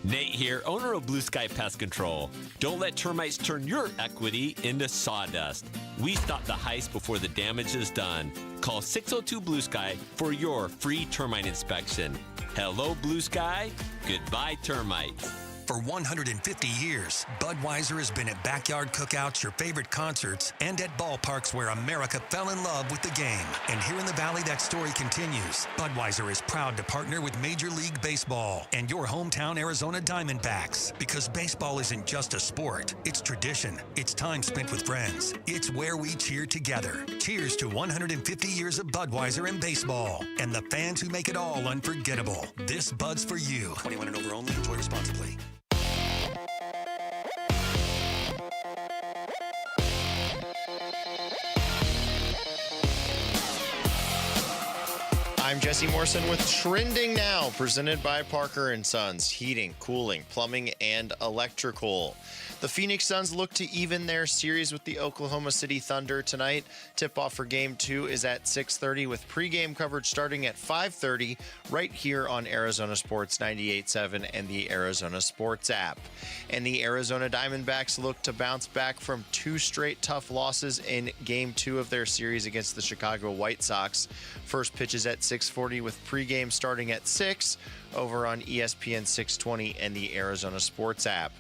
Nate here, owner of Blue Sky Pest Control. Don't let termites turn your equity into sawdust. We stop the heist before the damage is done. Call 602 Blue Sky for your free termite inspection. Hello, Blue Sky. Goodbye, termites. For 150 years, Budweiser has been at backyard cookouts, your favorite concerts, and at ballparks where America fell in love with the game. And here in the Valley, that story continues. Budweiser is proud to partner with Major League Baseball and your hometown Arizona Diamondbacks, because baseball isn't just a sport. It's tradition. It's time spent with friends. It's where we cheer together. Cheers to 150 years of Budweiser and baseball, and the fans who make it all unforgettable. This Bud's for you. 21 and over only. Enjoy responsibly. I'm Jesse Morrison with Trending Now, presented by Parker & Sons, heating, cooling, plumbing, and electrical. The Phoenix Suns look to even their series with the Oklahoma City Thunder tonight. Tip-off for Game 2 is at 6:30 with pregame coverage starting at 5:30 right here on Arizona Sports 98.7 and the Arizona Sports app. And the Arizona Diamondbacks look to bounce back from 2 straight tough losses in Game 2 of their series against the Chicago White Sox. First pitch is at 6:40 with pregame starting at 6 over on ESPN 620 and the Arizona Sports app.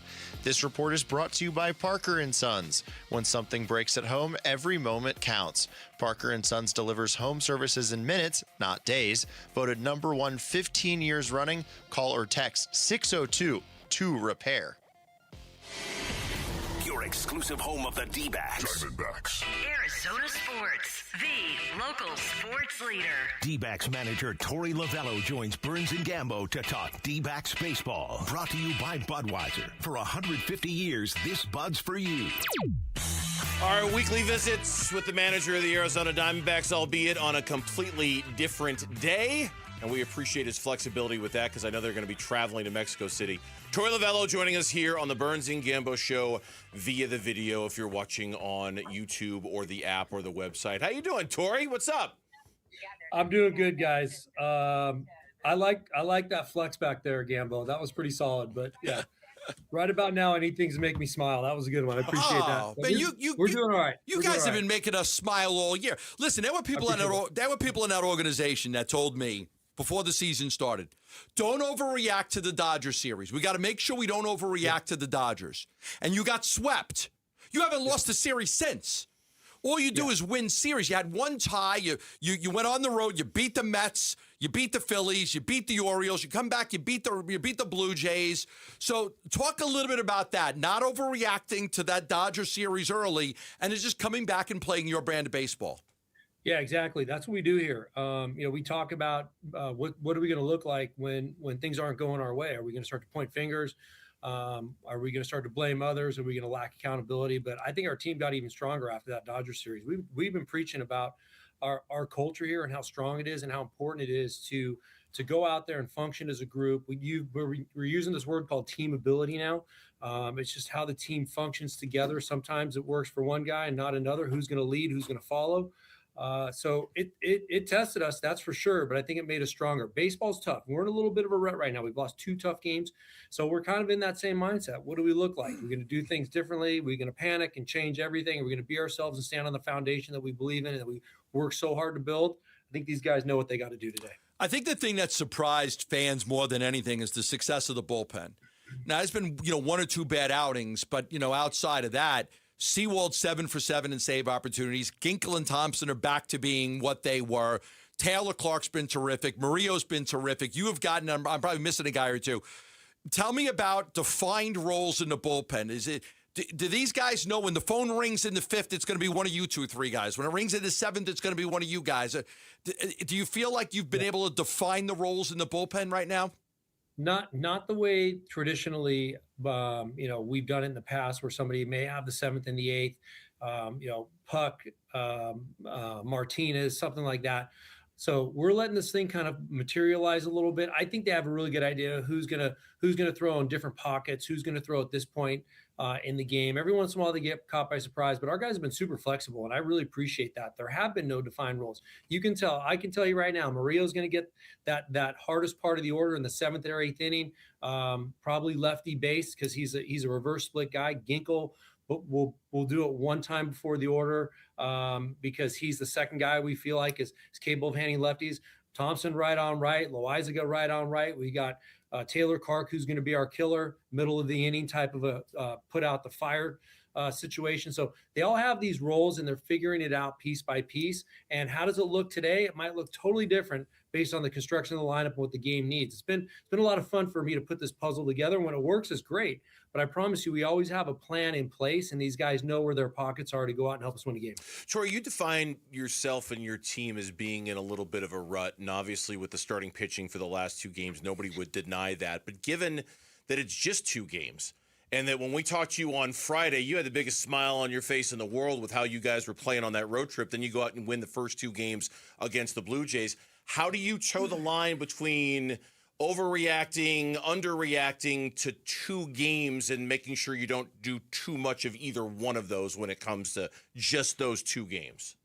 This report is brought to you by Parker & Sons. When something breaks at home, every moment counts. Parker & Sons delivers home services in minutes, not days. Voted number 1 15 years running. Call or text 602-2REPAIR. Your exclusive home of the D-backs. Diamondbacks. Arizona Sports, the local sports leader. D-backs manager Torey Lovello joins Burns and Gambo to talk D-backs baseball. Brought to you by Budweiser. For 150 years, this Bud's for you. Our weekly visits with the manager of the Arizona Diamondbacks, albeit on a completely different day. And we appreciate his flexibility with that because I know they're going to be traveling to Mexico City. Torey Lovello joining us here on the Burns and Gambo Show via the video if you're watching on YouTube or the app or the website. How you doing, Torey? What's up? I'm doing good, guys. I like that flex back there, Gambo. That was pretty solid. But yeah, right about now, I need things to make me smile. That was a good one. I appreciate that. Man, we're doing all right. You guys have been making us smile all year. Listen, there were people in that organization that told me before the season started, don't overreact to the Dodgers series. We got to make sure we don't overreact to the Dodgers. And you got swept. You haven't lost a series since. All you do is win series. You had one tie. You went on the road. You beat the Mets. You beat the Phillies. You beat the Orioles. You come back. You beat the Blue Jays. So talk a little bit about that. Not overreacting to that Dodger series early, and it's just coming back and playing your brand of baseball. Yeah, exactly. That's what we do here. We talk about what are we going to look like when things aren't going our way? Are we going to start to point fingers? Are we going to start to blame others? Are we going to lack accountability? But I think our team got even stronger after that Dodgers series. We've been preaching about our culture here and how strong it is and how important it is to go out there and function as a group. We're using this word called team ability now. It's just how the team functions together. Sometimes it works for one guy and not another. Who's going to lead? Who's going to follow? So it tested us, that's for sure, but I think it made us stronger. Baseball's tough. We're in a little bit of a rut right now. We've lost 2 tough games. So we're kind of in that same mindset. What do we look like? We're going to do things differently. We're going to panic and change everything. We're going to be ourselves and stand on the foundation that we believe in and that we work so hard to build. I think these guys know what they got to do today. I think the thing that surprised fans more than anything is the success of the bullpen. Now, there's been, 1 or 2 bad outings, but, outside of that, Sewald 7 for 7 in save opportunities. Ginkel and Thompson are back to being what they were. Taylor Clark's been terrific. Murillo's been terrific. You have gotten, I'm probably missing a guy or two. Tell me about defined roles in the bullpen. Do these guys know when the phone rings in the 5th, it's going to be one of you 2 or 3 guys? When it rings in the 7th, it's going to be one of you guys. Do you feel like you've been able to define the roles in the bullpen right now? Not the way traditionally, we've done it in the past where somebody may have the 7th and the 8th, Puck, Martinez, something like that. So we're letting this thing kind of materialize a little bit. I think they have a really good idea who's gonna throw in different pockets, who's gonna throw at this point in the game. Every once in a while they get caught by surprise, but our guys have been super flexible, and I really appreciate that. There have been no defined roles. I can tell you right now, Murillo's going to get that hardest part of the order in the 7th or 8th inning, probably lefty base because he's a reverse split guy. Ginkel we'll do it one time before the order because he's the second guy we feel like is capable of handling lefties. Thompson right on right, Loizaga right on right. We got Taylor Clark, who's going to be our killer, middle of the inning type of a put out the fire situation. So they all have these roles and they're figuring it out piece by piece. And how does it look today? It might look totally different based on the construction of the lineup and what the game needs. It's been a lot of fun for me to put this puzzle together. When it works, it's great. But I promise you, we always have a plan in place, and these guys know where their pockets are to go out and help us win a game. Troy, you define yourself and your team as being in a little bit of a rut, and obviously with the starting pitching for the last 2 games, nobody would deny that. But given that it's just 2 games, and that when we talked to you on Friday, you had the biggest smile on your face in the world with how you guys were playing on that road trip, then you go out and win the first 2 games against the Blue Jays. How do you toe the line between overreacting, underreacting to 2 games and making sure you don't do too much of either one of those when it comes to just those 2 games?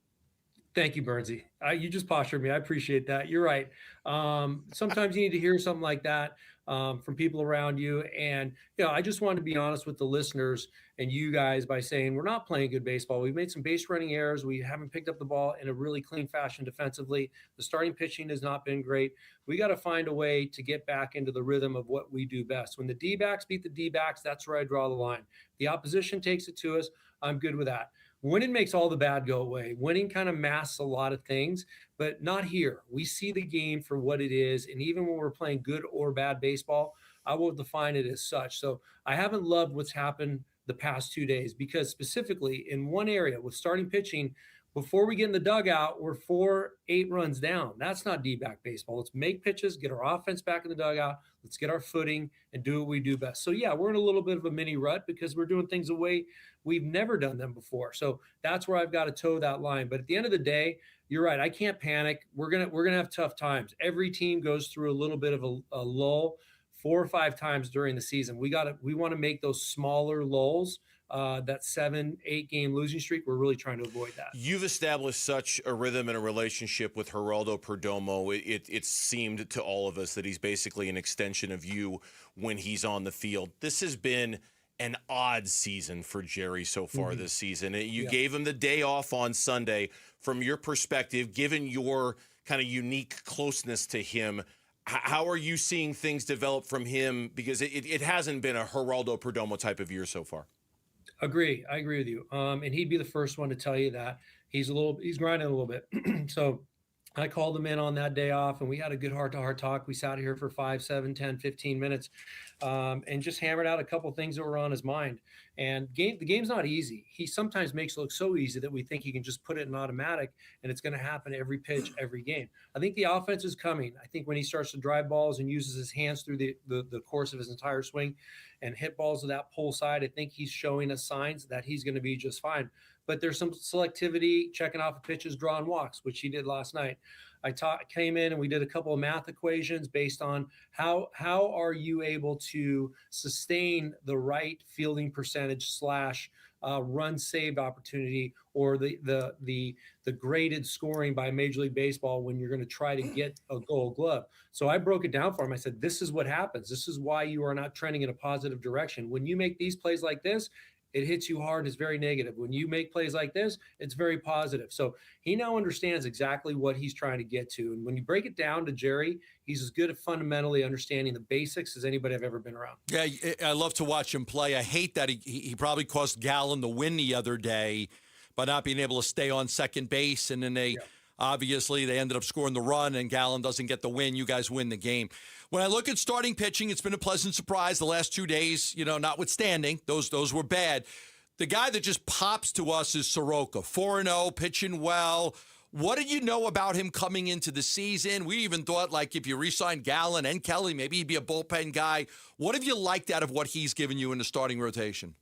Thank you, Bernsey. You just postured me. I appreciate that. You're right. Sometimes you need to hear something like that from people around you. And, I just wanted to be honest with the listeners and you guys by saying we're not playing good baseball. We've made some base running errors. We haven't picked up the ball in a really clean fashion defensively. The starting pitching has not been great. We got to find a way to get back into the rhythm of what we do best. When the D-backs beat the D-backs, that's where I draw the line. The opposition takes it to us. I'm good with that. Winning makes all the bad go away. Winning kind of masks a lot of things, but not here. We see the game for what it is. And even when we're playing good or bad baseball, I will define it as such. So I haven't loved what's happened the past 2 days because specifically in one area with starting pitching, before we get in the dugout, we're 4-8 runs down. That's not D-back baseball. Let's make pitches, get our offense back in the dugout. Let's get our footing and do what we do best. So, yeah, we're in a little bit of a mini rut because we're doing things the way we've never done them before. So that's where I've got to toe that line. But at the end of the day, you're right. I can't panic. We're gonna have tough times. Every team goes through a little bit of a lull 4 or 5 times during the season. We want to make those smaller lulls. That 7-8 game losing streak, we're really trying to avoid that. You've established such a rhythm and a relationship with Geraldo Perdomo. It seemed to all of us that he's basically an extension of you when he's on the field. This has been an odd season for Jerry so far this season. You gave him the day off on Sunday. From your perspective, given your kind of unique closeness to him, how are you seeing things develop from him? Because it hasn't been a Geraldo Perdomo type of year so far. I agree with you. And he'd be the first one to tell you that he's grinding a little bit. So I called him in on that day off and we had a good heart-to-heart talk. We sat here for 5, 7, 10, 15 minutes and just hammered out a couple things that were on his mind. And the game's not easy. He sometimes makes it look so easy that we think he can just put it in automatic and it's going to happen every pitch, every game. I think the offense is coming. I think when he starts to drive balls and uses his hands through the course of his entire swing and hit balls to that pull side, I think he's showing us signs that he's going to be just fine. But there's some selectivity, checking off the pitches, drawing walks, which he did last night. I came in and we did a couple of math equations based on how are you able to sustain the right fielding percentage / run saved opportunity or the graded scoring by Major League Baseball when you're going to try to get a Gold Glove. So I broke it down for him. I said, this is what happens. This is why you are not trending in a positive direction. When you make these plays like this, it hits you hard. It's very negative. When you make plays like this, it's very positive. So he now understands exactly what he's trying to get to. And when you break it down to Jerry, he's as good at fundamentally understanding the basics as anybody I've ever been around. Yeah, I love to watch him play. I hate that he probably cost Gallen the win the other day by not being able to stay on second base. And then obviously they ended up scoring the run and Gallen doesn't get the win. You guys win the game. When I look at starting pitching, it's been a pleasant surprise the last 2 days, notwithstanding. Those were bad. The guy that just pops to us is Soroka, 4-0, pitching well. What did you know about him coming into the season? We even thought, if you re-signed Gallen and Kelly, maybe he'd be a bullpen guy. What have you liked out of what he's given you in the starting rotation?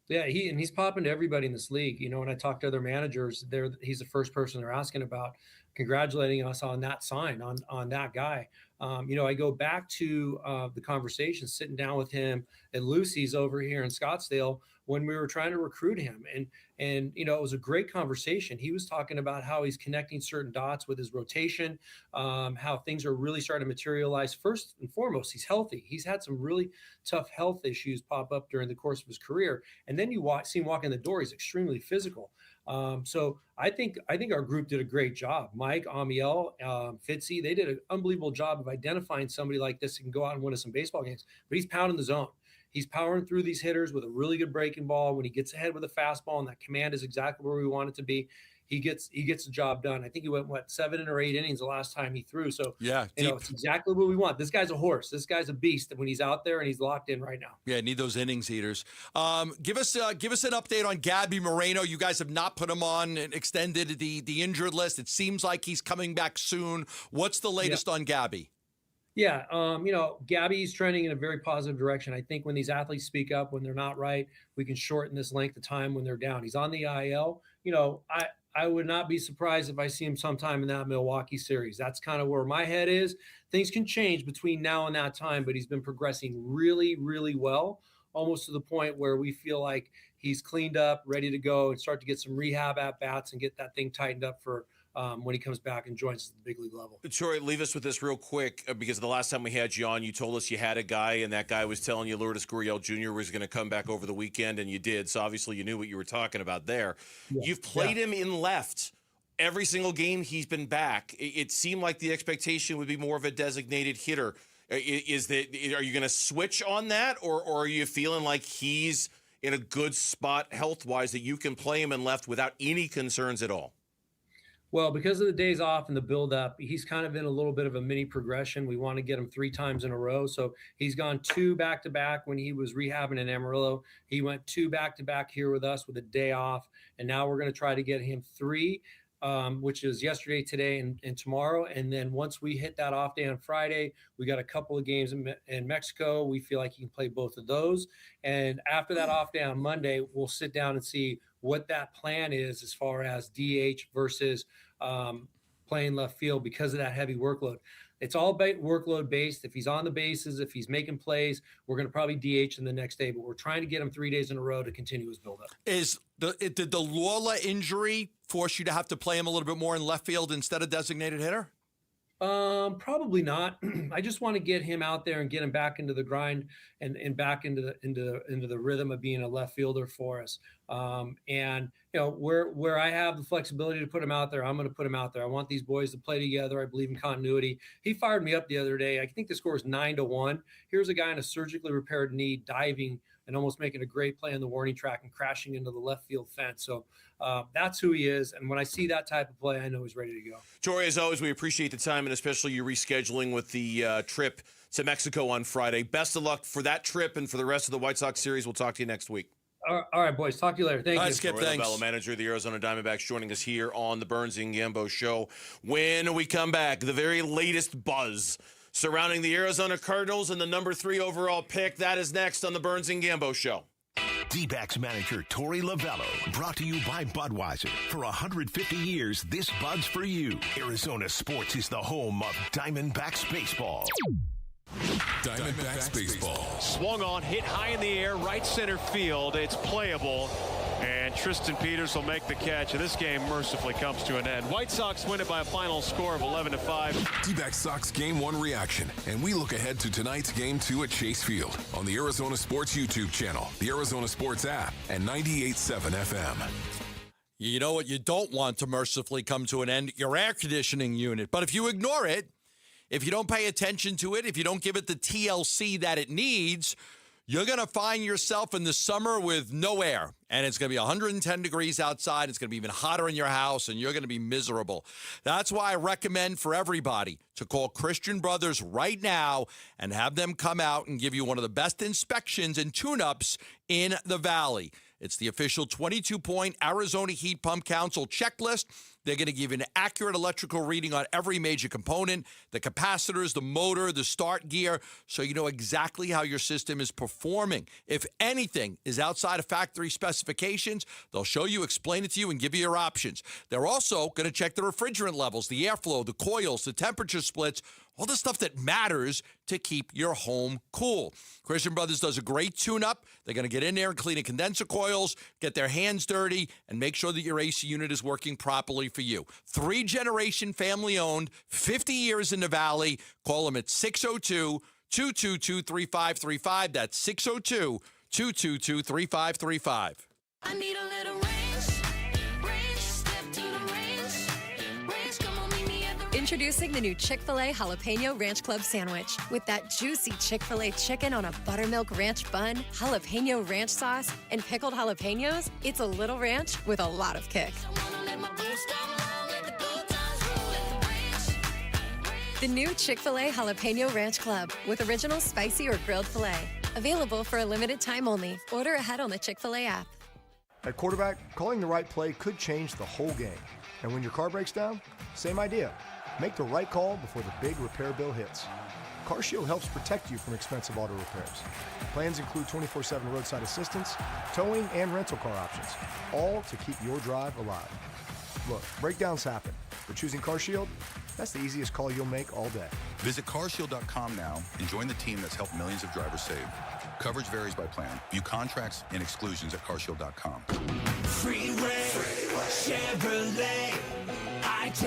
Yeah, he's popping to everybody in this league. When I talk to other managers, he's the first person they're asking about, congratulating us on that sign, on that guy. I go back to the conversation, sitting down with him at Lucy's over here in Scottsdale when we were trying to recruit him. And it was a great conversation. He was talking about how he's connecting certain dots with his rotation, how things are really starting to materialize. First and foremost, he's healthy. He's had some really tough health issues pop up during the course of his career. And then you see him walk in the door. He's extremely physical. So I think our group did a great job. Mike, Amiel, Fitzy, they did an unbelievable job of identifying somebody like this who can go out and win us some baseball games. But he's pounding the zone. He's powering through these hitters with a really good breaking ball. When he gets ahead with a fastball, and that command is exactly where we want it to be, he gets the job done. I think he went 7 or 8 innings the last time he threw. So yeah, it's exactly what we want. This guy's a horse. This guy's a beast when he's out there and he's locked in right now. Yeah, need those innings eaters. Give us an update on Gabby Moreno. You guys have not put him on and extended the injured list. It seems like he's coming back soon. What's the latest on Gabby? Yeah, Gabby's trending in a very positive direction. I think when these athletes speak up, when they're not right, we can shorten this length of time when they're down. He's on the IL. I would not be surprised if I see him sometime in that Milwaukee series. That's kind of where my head is. Things can change between now and that time, but he's been progressing really, really well, almost to the point where we feel like he's cleaned up, ready to go, and start to get some rehab at-bats and get that thing tightened up for when he comes back and joins the big league level. Troy, leave us with this real quick, because the last time we had you on, you told us you had a guy, and that guy was telling you Lourdes Gurriel Jr. was going to come back over the weekend, and you did. So obviously you knew what you were talking about there. Yeah. You've played him in left every single game he's been back. It seemed like the expectation would be more of a designated hitter. Are you going to switch on that, or are you feeling like he's in a good spot health-wise that you can play him in left without any concerns at all? Well, because of the days off and the buildup, he's kind of in a little bit of a mini progression. We want to get him 3 times in a row. So he's gone 2 back-to-back when he was rehabbing in Amarillo. He went 2 back-to-back here with us with a day off. And now we're going to try to get him 3, which is yesterday, today, and tomorrow. And then once we hit that off day on Friday, we got a couple of games in Mexico. We feel like he can play both of those. And after that off day on Monday, we'll sit down and see what that plan is as far as DH versus playing left field because of that heavy workload. It's all workload based. If he's on the bases, if he's making plays, we're going to probably DH in the next day, but we're trying to get him 3 days in a row to continue his buildup. Did the Lawler injury force you to have to play him a little bit more in left field instead of designated hitter? Probably not. I just want to get him out there and get him back into the grind and back into the rhythm of being a left fielder for us. And where I have the flexibility to put him out there, I'm going to put him out there. I want these boys to play together. I believe in continuity. He fired me up the other day. I think the score is 9-1. Here's a guy in a surgically repaired knee diving and almost making a great play on the warning track and crashing into the left field fence. So that's who he is. And when I see that type of play, I know he's ready to go. Troy, as always, we appreciate the time and especially you rescheduling with the trip to Mexico on Friday. Best of luck for that trip and for the rest of the White Sox series. We'll talk to you next week. All right, boys. Talk to you later. Thank you. Skip, Troy thanks. Lovello, manager of the Arizona Diamondbacks, joining us here on the Burns and Gambo Show. When we come back, the very latest buzz surrounding the Arizona Cardinals and the number 3 overall pick. That is next on the Burns and Gambo Show. D-backs manager Torey Lovello, brought to you by Budweiser. For 150 years, this Bud's for you. Arizona sports is the home of Diamondbacks baseball. Diamondbacks baseball. Swung on, hit high in the air, right center field. It's playable, and Tristan Peters will make the catch, and this game mercifully comes to an end. White Sox win it by a final score of 11-5. D-backs Sox Game 1 reaction, and we look ahead to tonight's Game 2 at Chase Field on the Arizona Sports YouTube channel, the Arizona Sports app, and 98.7 FM. You know what you don't want to mercifully come to an end? Your air conditioning unit. But if you ignore it, if you don't pay attention to it, if you don't give it the TLC that it needs, you're going to find yourself in the summer with no air. And it's going to be 110 degrees outside. It's going to be even hotter in your house, and you're going to be miserable. That's why I recommend for everybody to call Christian Brothers right now and have them come out and give you one of the best inspections and tune-ups in the Valley. It's the official 22-point Arizona Heat Pump Council checklist. They're going to give you an accurate electrical reading on every major component, the capacitors, the motor, the start gear, so you know exactly how your system is performing. If anything is outside of factory specifications, they'll show you, explain it to you, and give you your options. They're also going to check the refrigerant levels, the airflow, the coils, the temperature splits, all the stuff that matters to keep your home cool. Christian Brothers does a great tune-up. They're going to get in there and clean the condenser coils, get their hands dirty, and make sure that your AC unit is working properly for you. 3-generation family-owned, 50 years in the Valley. Call them at 602-222-3535. That's 602-222-3535. I need a little rain Introducing the new Chick-fil-A Jalapeno Ranch Club Sandwich. With that juicy Chick-fil-A chicken on a buttermilk ranch bun, jalapeno ranch sauce, and pickled jalapenos, it's a little ranch with a lot of kick. The new Chick-fil-A Jalapeno Ranch Club with original spicy or grilled filet. Available for a limited time only. Order ahead on the Chick-fil-A app. At quarterback, calling the right play could change the whole game. And when your car breaks down, same idea. Make the right call before the big repair bill hits. CarShield helps protect you from expensive auto repairs. Plans include 24/7 roadside assistance, towing, and rental car options, all to keep your drive alive. Look, breakdowns happen, but choosing CarShield, that's the easiest call you'll make all day. Visit carshield.com now and join the team that's helped millions of drivers save. Coverage varies by plan. View contracts and exclusions at carshield.com. Freeway, Chevrolet, I-10,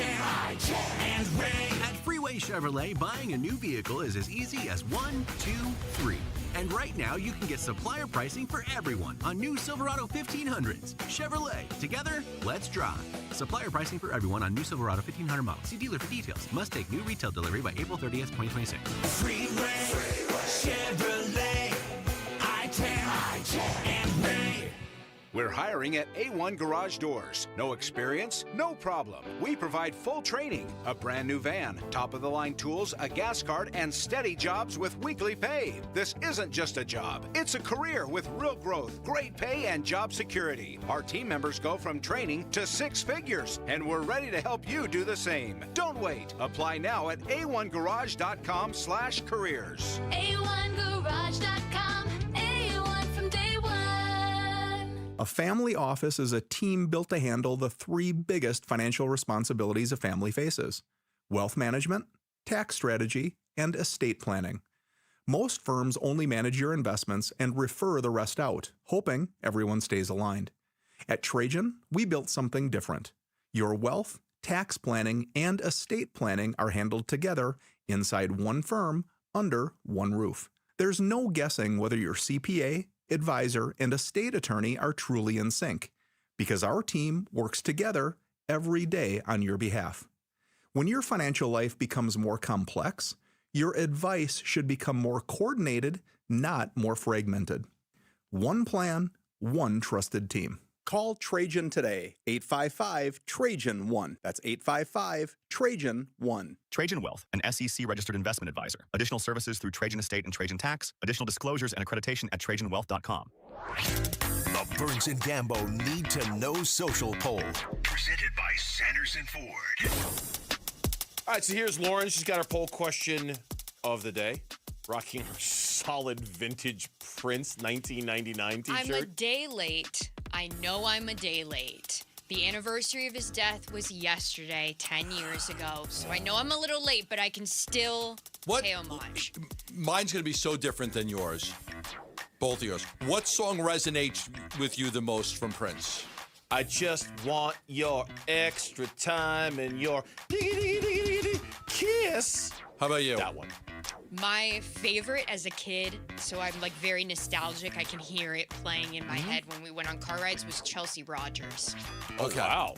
and Ray. At Freeway Chevrolet, buying a new vehicle is as easy as 1, 2, 3. And right now, you can get supplier pricing for everyone on new Silverado 1500s. Chevrolet, together, let's drive. Supplier pricing for everyone on new Silverado 1500 model. See dealer for details. Must take new retail delivery by April 30th, 2026. Freeway, Chevrolet, I-10, and Ray. We're hiring at A1 Garage Doors. No experience? No problem. We provide full training, a brand new van, top-of-the-line tools, a gas card, and steady jobs with weekly pay. This isn't just a job. It's a career with real growth, great pay, and job security. Our team members go from training to 6 figures, and we're ready to help you do the same. Don't wait. Apply now at a1garage.com/careers. A1garage.com. A1 from day one. A family office is a team built to handle the 3 biggest financial responsibilities a family faces: wealth management, tax strategy, and estate planning. Most firms only manage your investments and refer the rest out, hoping everyone stays aligned. At Trajan, we built something different. Your wealth, tax planning, and estate planning are handled together inside one firm under one roof. There's no guessing whether your CPA, advisor, and estate attorney are truly in sync, because our team works together every day on your behalf. When your financial life becomes more complex, your advice should become more coordinated, not more fragmented. One plan, one trusted team. Call Trajan today, 855-TRAJAN-1. That's 855-TRAJAN-1. Trajan Wealth, an SEC-registered investment advisor. Additional services through Trajan Estate and Trajan Tax. Additional disclosures and accreditation at TrajanWealth.com. The Burns and Gambo Need to Know Social Poll. Presented by Sanderson Ford. All right, so here's Lauren. She's got our poll question of the day. Rocking her solid vintage Prince 1999 t-shirt. I'm a day late. I know I'm a day late. The anniversary of his death was yesterday, 10 years ago. So I know I'm a little late, but I can still pay homage. Mine's going to be so different than yours. Both of yours. What song resonates with you the most from Prince? I just want your extra time and your kiss. How about you? That one. My favorite as a kid, so I'm like very nostalgic. I can hear it playing in my head when we went on car rides, was Chelsea Rogers. Okay. Wow.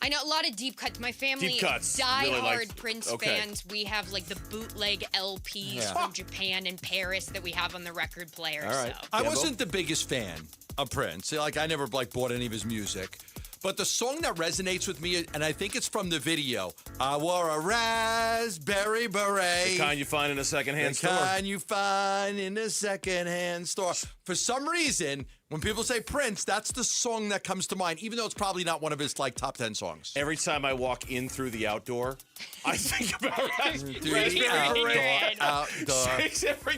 I know a lot of deep cuts. My family, Deep cuts. die-hard Really likes- Prince okay. fans. We have like the bootleg LPs Yeah. from Japan and Paris that we have on the record player. All right. So. I wasn't the biggest fan of Prince. Like, I never bought any of his music. But the song that resonates with me, and I think it's from the video, I wore a raspberry beret. The kind you find in a secondhand store. The kind you find in a secondhand store. For some reason, when people say Prince, that's the song that comes to mind, even though it's probably not one of his like top 10 songs. Every time I walk in through the outdoor, I think about Raspberry outdoor. Every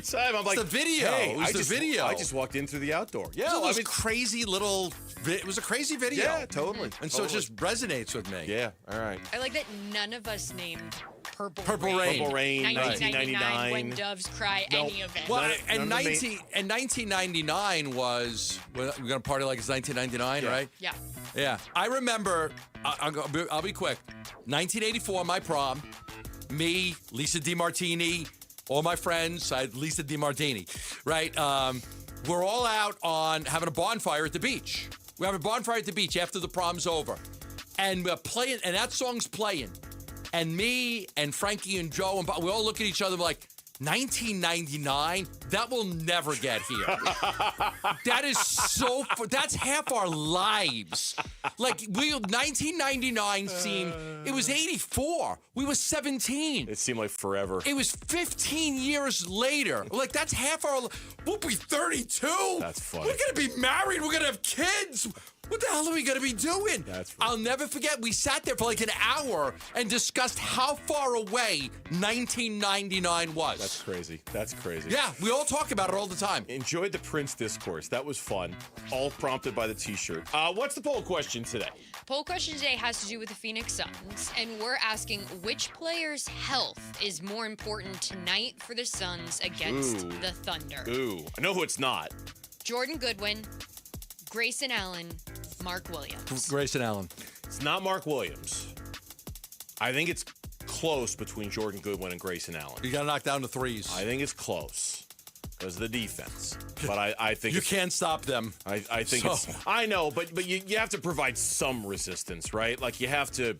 time I'm like, It's the video. Hey, It was I the just, video. I just walked in through the outdoor. Yeah, It was crazy little. It was a crazy video. Yeah, totally. And so it just resonates with me. Yeah. All right. I like that none of us named Purple Rain. Purple Rain, 1999, When Doves Cry, any of it. Well, and 1999 was, we're going to party like it's 1999, right? Yeah. Yeah. I remember, I'll be quick, 1984, my prom, me, Lisa DiMartini, all my friends, I had Lisa DiMartini, right? We're all out on having a bonfire at the beach. We're having a bonfire at the beach after the prom's over. And we're playing, and that song's playing. And me and Frankie and Joe and Bob, we all look at each other like, 1999? That will never get here. That is that's half our lives. Like, 1999 seemed, it was 84. We were 17. It seemed like forever. It was 15 years later. Like, that's half our, we'll be 32. That's funny. We're going to be married. We're going to have kids. What the hell are we going to be doing? That's right. I'll never forget, we sat there for like an hour and discussed how far away 1999 was. That's crazy. That's crazy. Yeah, we all talk about it all the time. Enjoyed the Prince discourse. That was fun. All prompted by the T-shirt. What's the poll question today? Poll question today has to do with the Phoenix Suns, and we're asking which player's health is more important tonight for the Suns against the Thunder. Ooh, I know who it's not. Jordan Goodwin, Grayson Allen, Mark Williams. Grayson Allen. It's not Mark Williams. I think it's close between Jordan Goodwin and Grayson Allen. You got to knock down the threes. I think it's close because of the defense. But I think you can't stop them. I think it's. I know, but you have to provide some resistance, right? Like you have to.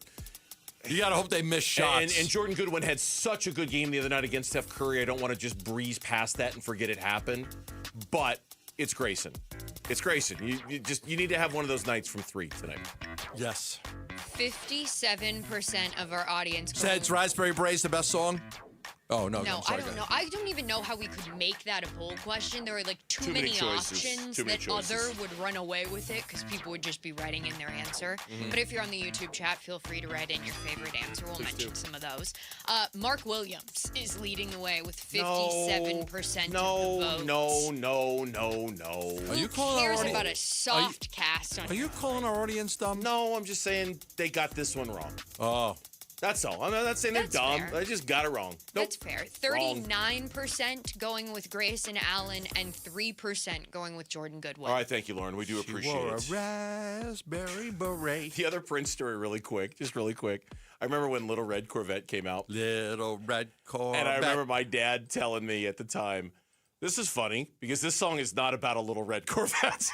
You got to hope they miss shots. And Jordan Goodwin had such a good game the other night against Steph Curry. I don't want to just breeze past that and forget it happened. But it's Grayson. It's Grayson. You need to have one of those nights from 3 tonight. Yes. 57% of our audience. Said Raspberry Beret the best song? Oh, no. No, I'm sorry, I don't know. I don't even know how we could make that a poll question. There were like too many options that other would run away with it because people would just be writing in their answer. But if you're on the YouTube chat, feel free to write in your favorite answer. We'll mention some of those. Mark Williams is leading the way with 57% of the vote. No. Are you calling Who cares our about a soft cast on Are you calling our audience dumb? No, I'm just saying they got this one wrong. Oh. That's all. I'm not saying they're dumb. Fair. They just got it wrong. Nope. That's fair. 39% going with Grayson Allen and 3% going with Jordan Goodwin. All right, thank you, Lauren. We do appreciate wore it. a raspberry beret. The other Prince story, really quick. I remember when Little Red Corvette came out. Little Red Corvette. And I remember my dad telling me at the time, this is funny because this song is not about a little red Corvette.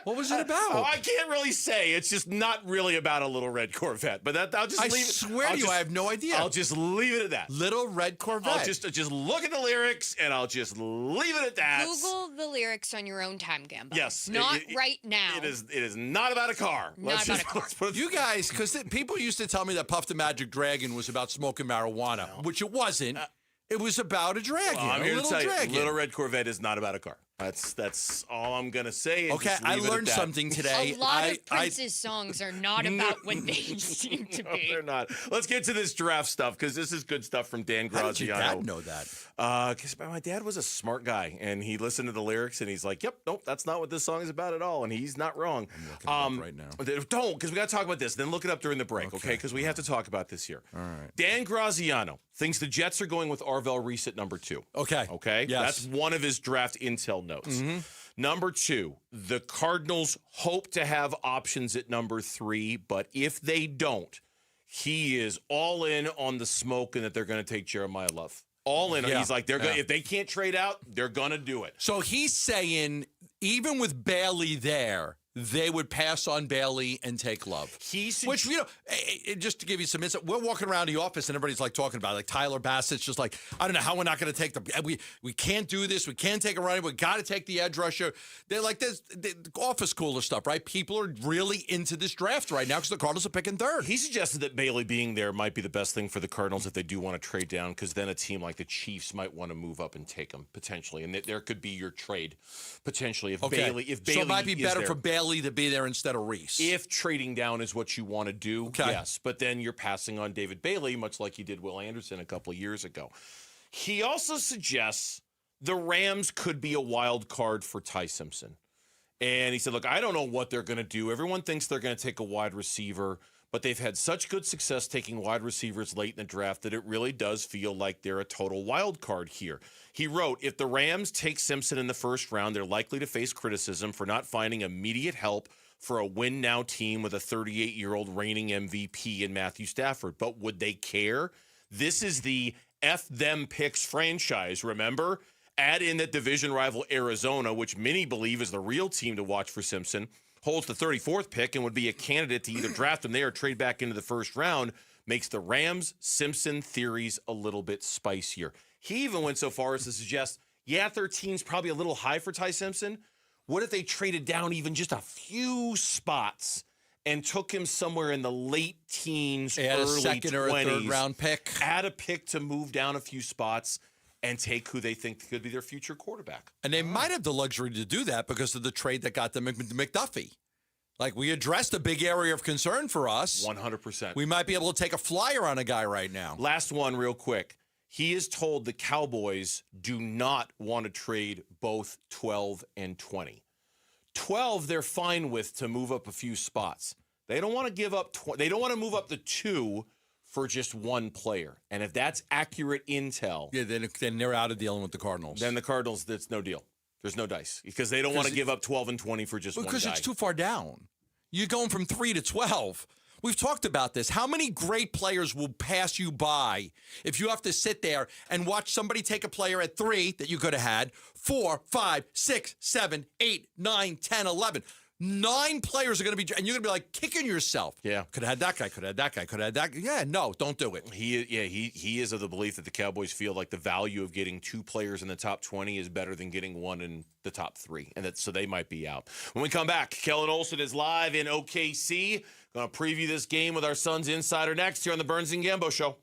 What was it about? I can't really say. It's just not really about a little red Corvette. But I'll just leave it. I swear to you, I have no idea. I'll just leave it at that. Little Red Corvette. I'll just look at the lyrics and I'll just leave it at that. Google the lyrics on your own time, Gambo. Yes. Not right now. It is not about a car. Not about a car. You guys, because people used to tell me that Puff the Magic Dragon was about smoking marijuana, which it wasn't. It was about a dragon, I'm a here little to tell dragon. you, Little Red Corvette is not about a car. That's all I'm gonna say. Okay, I learned something today. A lot of Prince's songs are not about what they seem to be. They're not. Let's get to this draft stuff because this is good stuff from Dan Graziano. How did your dad know that? Because my dad was a smart guy and he listened to the lyrics and he's like, "Yep, nope, that's not what this song is about at all," and he's not wrong. I'm looking it up right now. Don't, because we got to talk about this. Then look it up during the break, okay? Because we have to talk about this here. All right. Dan Graziano thinks the Jets are going with Arvel Reese at number 2. Okay. Okay? Yes. That's one of his draft intel notes. Mm-hmm. Number 2, the Cardinals hope to have options at number 3, but if they don't, he is all in on the smoke and that they're going to take Jeremiah Love. All in. Yeah. He's like, if they can't trade out, they're going to do it. So he's saying, even with Bailey there, they would pass on Bailey and take Love. Which, just to give you some insight, we're walking around the office and everybody's like talking about it. Like Tyler Bassett's just like, I don't know how we're not going to take we can't do this. We can't take a running. We got to take the edge rusher. They're like this office cooler stuff, right? People are really into this draft right now because the Cardinals are picking third. He suggested that Bailey being there might be the best thing for the Cardinals if they do want to trade down, because then a team like the Chiefs might want to move up and take him potentially, and there could be your trade potentially if Bailey. So it might be better there. for Bailey to be there instead of Reese. If trading down is what you want to do, yes. But then you're passing on David Bailey, much like you did Will Anderson a couple of years ago. He also suggests the Rams could be a wild card for Ty Simpson. And he said, look, I don't know what they're going to do. Everyone thinks they're going to take a wide receiver, but they've had such good success taking wide receivers late in the draft that it really does feel like they're a total wild card here. He wrote, if the Rams take Simpson in the first round, they're likely to face criticism for not finding immediate help for a win-now team with a 38-year-old reigning MVP in Matthew Stafford. But would they care? This is the F them picks franchise, remember? Add in that division rival Arizona, which many believe is the real team to watch for Simpson, holds the 34th pick and would be a candidate to either draft him there or trade back into the first round, makes the Rams-Simpson theories a little bit spicier. He even went so far as to suggest, 13's probably a little high for Ty Simpson. What if they traded down even just a few spots and took him somewhere in the late teens, add early a second 20s, or a third round pick? Add a pick to move down a few spots and take who they think could be their future quarterback. And they might have the luxury to do that because of the trade that got them McDuffie. Like, we addressed a big area of concern for us. 100%. We might be able to take a flyer on a guy right now. Last one real quick. He is told the Cowboys do not want to trade both 12 and 20. 12 they're fine with to move up a few spots. They don't want to give up they don't want to move up the 2 for just one player. And if that's accurate intel, then they're out of dealing with the Cardinals. Then the Cardinals, that's no deal. There's no dice because they don't want to give up 12 and 20 for just one guy. Because it's too far down. You're going from 3 to 12. We've talked about this. How many great players will pass you by if you have to sit there and watch somebody take a player at 3 that you could have had, 4, 5, 6, 7, 8, 9, 10, 11. 9 players are going to be, and you're going to be like kicking yourself. Yeah. Could have had that guy, could have had that guy, could have had that guy. Yeah, no, don't do it. He is of the belief that the Cowboys feel like the value of getting 2 players in the top 20 is better than getting 1 in the top 3. And so they might be out. When we come back, Kellen Olson is live in OKC. Going to preview this game with our Suns insider next here on the Burns and Gambo Show.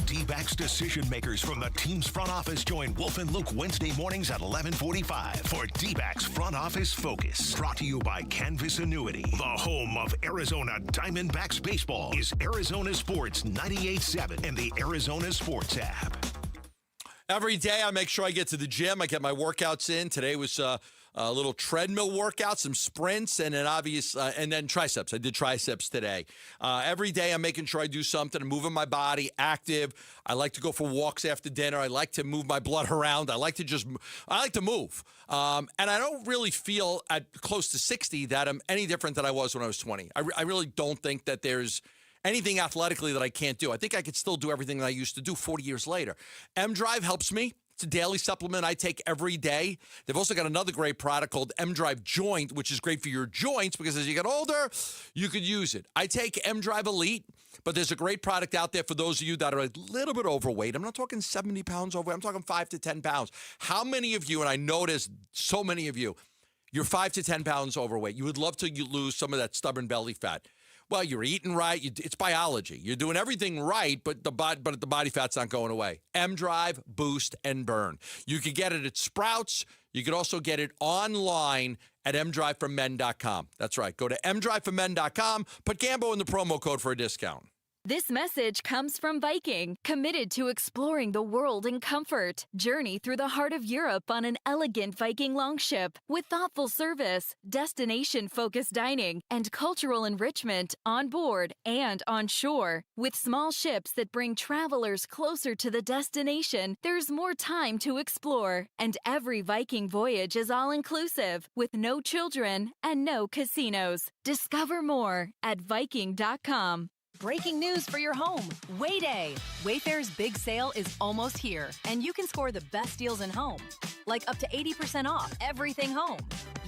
D-backs decision makers from the team's front office join Wolf and Luke Wednesday mornings at 11:45 for D-backs Front Office Focus. Brought to you by Canvas Annuity. The home of Arizona Diamondbacks baseball is Arizona Sports 98.7 and the Arizona Sports app. Every day I make sure I get to the gym. I get my workouts in. Today was a little treadmill workout, some sprints, and then triceps. I did triceps today. Every day I'm making sure I do something. I'm moving my body, active. I like to go for walks after dinner. I like to move my blood around. I like to move. And I don't really feel at close to 60 that I'm any different than I was when I was 20. I really don't think that there's anything athletically that I can't do. I think I could still do everything that I used to do 40 years later. M-Drive helps me. It's a daily supplement I take every day. They've also got another great product called M-Drive Joint, which is great for your joints because as you get older, you could use it. I take M-Drive Elite, but there's a great product out there for those of you that are a little bit overweight. I'm not talking 70 pounds overweight. I'm talking 5 to 10 pounds. How many of you, and I noticed so many of you, you're 5 to 10 pounds overweight. You would love to lose some of that stubborn belly fat. Well, you're eating right. It's biology. You're doing everything right, but the body fat's not going away. M-Drive, Boost, and Burn. You can get it at Sprouts. You can also get it online at mdriveformen.com. That's right. Go to mdriveformen.com. Put Gambo in the promo code for a discount. This message comes from Viking, committed to exploring the world in comfort. Journey through the heart of Europe on an elegant Viking longship with thoughtful service, destination-focused dining, and cultural enrichment on board and on shore. With small ships that bring travelers closer to the destination, there's more time to explore. And every Viking voyage is all-inclusive, with no children and no casinos. Discover more at Viking.com. Breaking news for your home. Wayday. Wayfair's big sale is almost here, and you can score the best deals in home. Like up to 80% off everything home.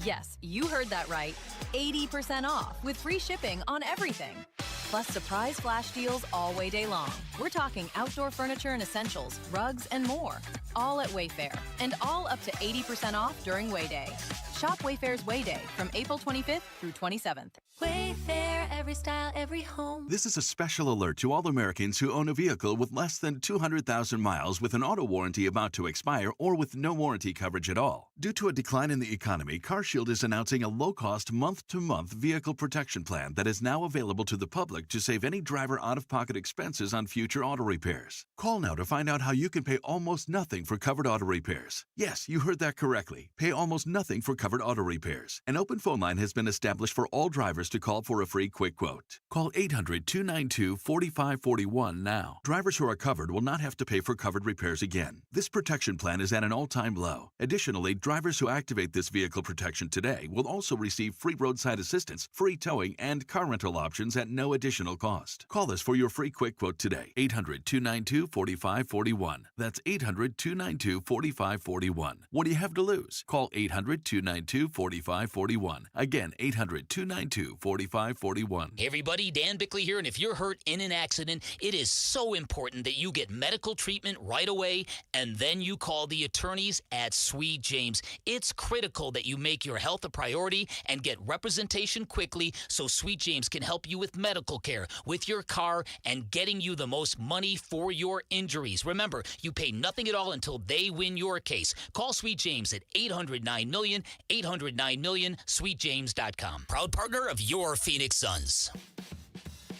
Yes, you heard that right. 80% off with free shipping on everything. Plus surprise flash deals all Wayday long. We're talking outdoor furniture and essentials, rugs, and more. All at Wayfair, and all up to 80% off during Wayday. Shop Wayfair's Wayday from April 25th through 27th. Wayfair, every style, every home. This is a special alert to all Americans who own a vehicle with less than 200,000 miles with an auto warranty about to expire or with no warranty coverage at all. Due to a decline in the economy, CarShield is announcing a low-cost month-to-month vehicle protection plan that is now available to the public to save any driver out-of-pocket expenses on future auto repairs. Call now to find out how you can pay almost nothing for covered auto repairs. Yes, you heard that correctly. Pay almost nothing for covered auto repairs. An open phone line has been established for all drivers to call for a free quick quote. Call 800-292-4541 now. Drivers who are covered will not have to pay for covered repairs again. This protection plan is at an all-time low. Additionally, drivers who activate this vehicle protection today will also receive free roadside assistance, free towing, and car rental options at no additional cost. Call us for your free quick quote today. 800-292-4541. That's 800-292-4541. What do you have to lose? Call 800-292-4541. Again, 800-292-4541. Hey everybody, Dan Bickley here, and if you're hurt in an accident, it is so important that you get medical treatment right away, and then you call the attorneys at Sweet James. It's critical that you make your health a priority and get representation quickly so Sweet James can help you with medical care, with your car, and getting you the most money for your injuries. Remember, you pay nothing at all until they win your case. Call Sweet James at 800-9-MILLION, 800-9-MILLION, sweetjames.com. Proud partner of your Phoenix Suns.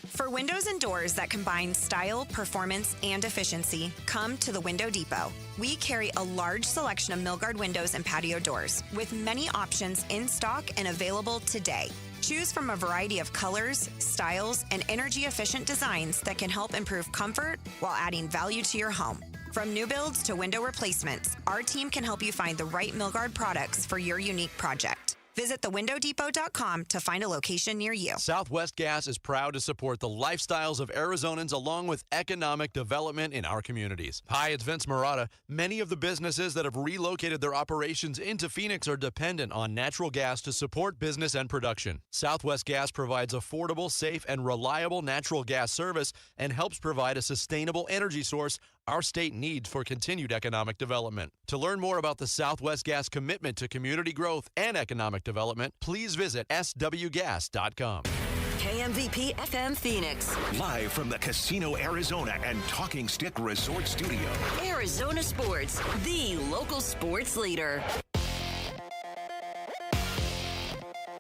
For windows and doors that combine style, performance, and efficiency, come to the Window Depot. We carry a large selection of Milgard windows and patio doors, with many options in stock and available today. Choose from a variety of colors, styles, and energy-efficient designs that can help improve comfort while adding value to your home. From new builds to window replacements, our team can help you find the right Milgard products for your unique project. Visit thewindowdepot.com to find a location near you. Southwest Gas is proud to support the lifestyles of Arizonans along with economic development in our communities. Hi, it's Vince Marotta. Many of the businesses that have relocated their operations into Phoenix are dependent on natural gas to support business and production. Southwest Gas provides affordable, safe, and reliable natural gas service and helps provide a sustainable energy source our state needs for continued economic development. To learn more about the Southwest Gas commitment to community growth and economic development, please visit swgas.com. KMVP FM Phoenix. Live from the Casino Arizona and Talking Stick Resort Studio. Arizona Sports, the local sports leader.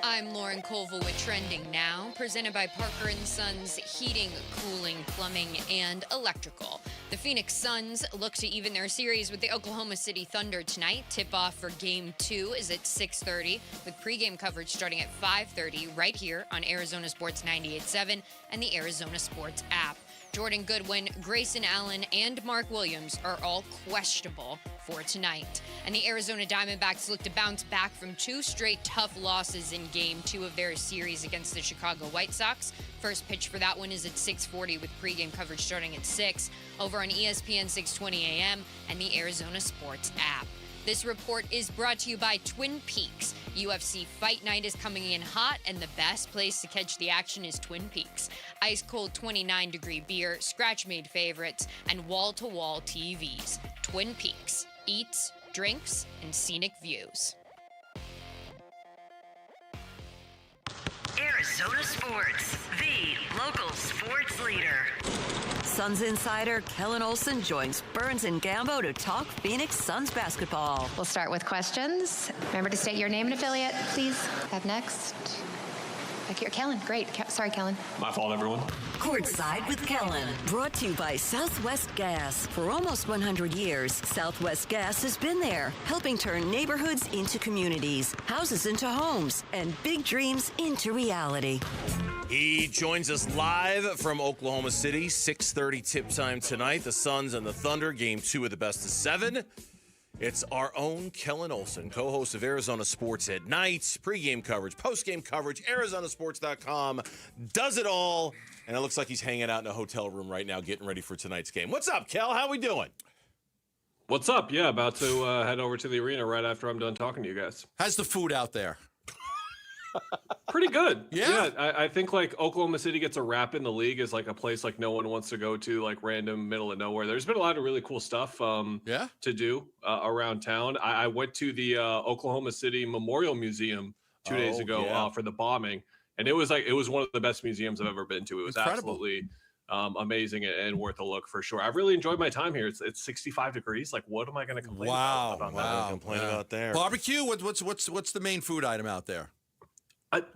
I'm Lauren Colville with Trending Now, presented by Parker & Sons Heating, Cooling, Plumbing, and Electrical. The Phoenix Suns look to even their series with the Oklahoma City Thunder tonight. Tip-off for Game 2 is at 6:30, with pregame coverage starting at 5:30 right here on Arizona Sports 98.7 and the Arizona Sports app. Jordan Goodwin, Grayson Allen, and Mark Williams are all questionable for tonight. And the Arizona Diamondbacks look to bounce back from 2 straight tough losses in Game 2 of their series against the Chicago White Sox. First pitch for that one is at 6:40 with pregame coverage starting at 6 over on ESPN 620 AM and the Arizona Sports app. This report is brought to you by Twin Peaks. UFC Fight Night is coming in hot, and the best place to catch the action is Twin Peaks. Ice-cold 29-degree beer, scratch-made favorites, and wall-to-wall TVs. Twin Peaks. Eats, drinks, and scenic views. Arizona Sports, the local sports leader. Suns insider Kellen Olson joins Burns and Gambo to talk Phoenix Suns basketball. We'll start with questions. Remember to state your name and affiliate, please. Up next. Back here. Kellen, great. Sorry, Kellen. My fault, everyone. Courtside with Kellen. Brought to you by Southwest Gas. For almost 100 years, Southwest Gas has been there, helping turn neighborhoods into communities, houses into homes, and big dreams into reality. He joins us live from Oklahoma City, 6:30 tip time tonight. The Suns and the Thunder, Game 2 of the best of 7. It's our own Kellen Olson, co-host of Arizona Sports at Night, pregame coverage, postgame coverage, ArizonaSports.com, does it all, and it looks like he's hanging out in a hotel room right now getting ready for tonight's game. What's up, Kel? How we doing? What's up? Yeah, about to head over to the arena right after I'm done talking to you guys. How's the food out there? Pretty good. Yeah. I think like Oklahoma City gets a rap in the league as like a place like no one wants to go to, like random middle of nowhere. There's been a lot of really cool stuff to do around town. I went to the Oklahoma City Memorial Museum 2 days ago for the bombing, and it was one of the best museums I've ever been to. It was absolutely amazing and worth a look for sure. I've really enjoyed my time here. It's 65 degrees. Like, what am I going to complain about? About there. Barbecue. What's the main food item out there?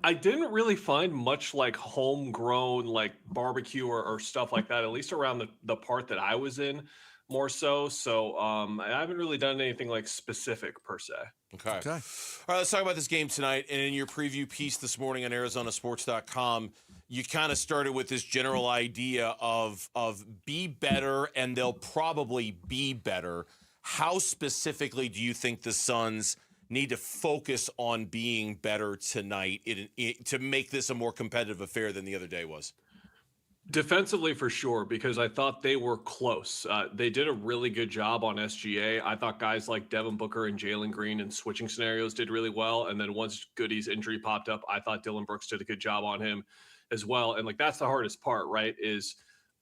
I didn't really find much like homegrown like barbecue or stuff like that, at least around the part that I was in more so. So I haven't really done anything like specific per se. Okay. All right, let's talk about this game tonight. And in your preview piece this morning on ArizonaSports.com, you kind of started with this general idea of be better, and they'll probably be better. How specifically do you think the Suns need to focus on being better tonight to make this a more competitive affair than the other day was? Defensively, for sure, because I thought they were close. They did a really good job on SGA. I thought guys like Devin Booker and Jalen Green in switching scenarios did really well. And then once Goody's injury popped up, I thought Dylan Brooks did a good job on him as well. And like, that's the hardest part, right? Is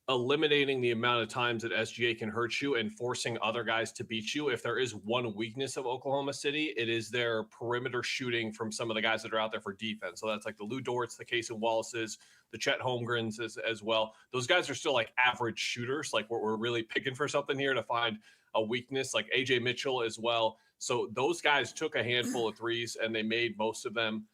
eliminating the amount of times that SGA can hurt you and forcing other guys to beat you. If there is one weakness of Oklahoma City, it is their perimeter shooting from some of the guys that are out there for defense. So that's like the Lou Dort's, the Casey Wallace's, the Chet Holmgrens as well. Those guys are still like average shooters. Like we're really picking for something here to find a weakness, like AJ Mitchell as well. So those guys took a handful of threes and they made most of them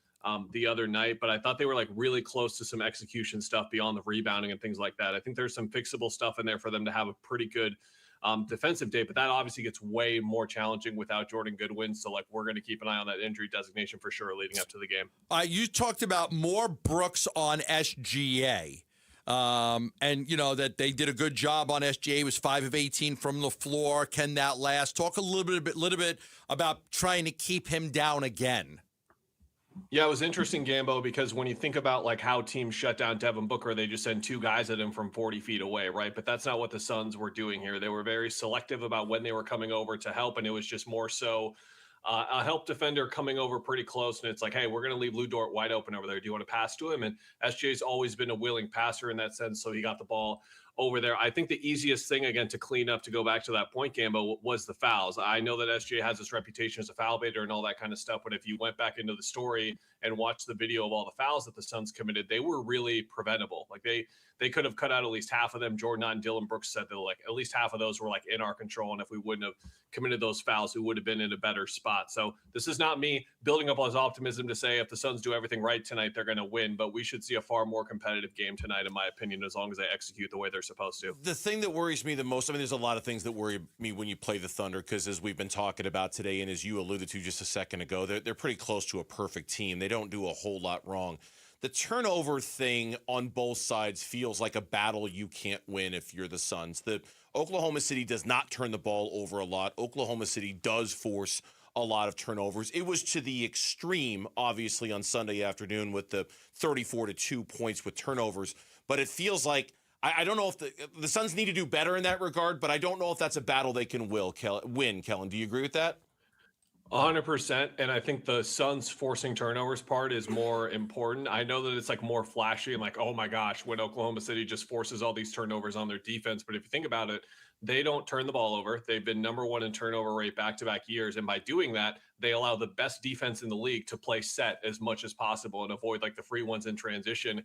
the other night, but I thought they were like really close to some execution stuff beyond the rebounding and things like that. I think there's some fixable stuff in there for them to have a pretty good defensive day, but that obviously gets way more challenging without Jordan Goodwin. So like, we're going to keep an eye on that injury designation for sure leading up to the game. You talked about more Brooks on SGA. And, you know, that they did a good job on SGA, was 5 of 18 from the floor. Can that last? Talk a little bit about trying to keep him down again. Yeah, it was interesting, Gambo, because when you think about like how teams shut down Devin Booker, they just send two guys at him from 40 feet away, right? But that's not what the Suns were doing here. They were very selective about when they were coming over to help, and it was just more so a help defender coming over pretty close, and it's like, hey, we're going to leave Lou Dort wide open over there. Do you want to pass to him? And SJ's always been a willing passer in that sense, so he got the ball over there. I think the easiest thing, again, to clean up, to go back to that point, Gambo, was the fouls. I know that SJ has this reputation as a foul baiter and all that kind of stuff, but if you went back into the story and watched the video of all the fouls that the Suns committed, they were really preventable. Like they could have cut out at least half of them. Jordan and Dylan Brooks said that like at least half of those were like in our control, and if we wouldn't have committed those fouls, we would have been in a better spot. So this is not me building up on optimism to say if the Suns do everything right tonight, they're going to win, but we should see a far more competitive game tonight, in my opinion, as long as they execute the way they're supposed to. The thing that worries me the most, I mean, there's a lot of things that worry me when you play the Thunder, because as we've been talking about today, and as you alluded to just a second ago, they're pretty close to a perfect team. They don't do a whole lot wrong. The turnover thing on both sides feels like a battle you can't win if you're the Suns. The Oklahoma City does not turn the ball over a lot. Oklahoma City does force a lot of turnovers. It was to the extreme, obviously, on Sunday afternoon with the 34-2 points with turnovers. But it feels like, I don't know if the Suns need to do better in that regard, but I don't know if that's a battle they can win, Kellen. Do you agree with that? 100%. And I think the Suns forcing turnovers part is more important. I know that it's like more flashy and like, oh my gosh, when Oklahoma City just forces all these turnovers on their defense. But if you think about it, they don't turn the ball over. They've been number one in turnover rate back-to-back years. And by doing that, they allow the best defense in the league to play set as much as possible and avoid like the free ones in transition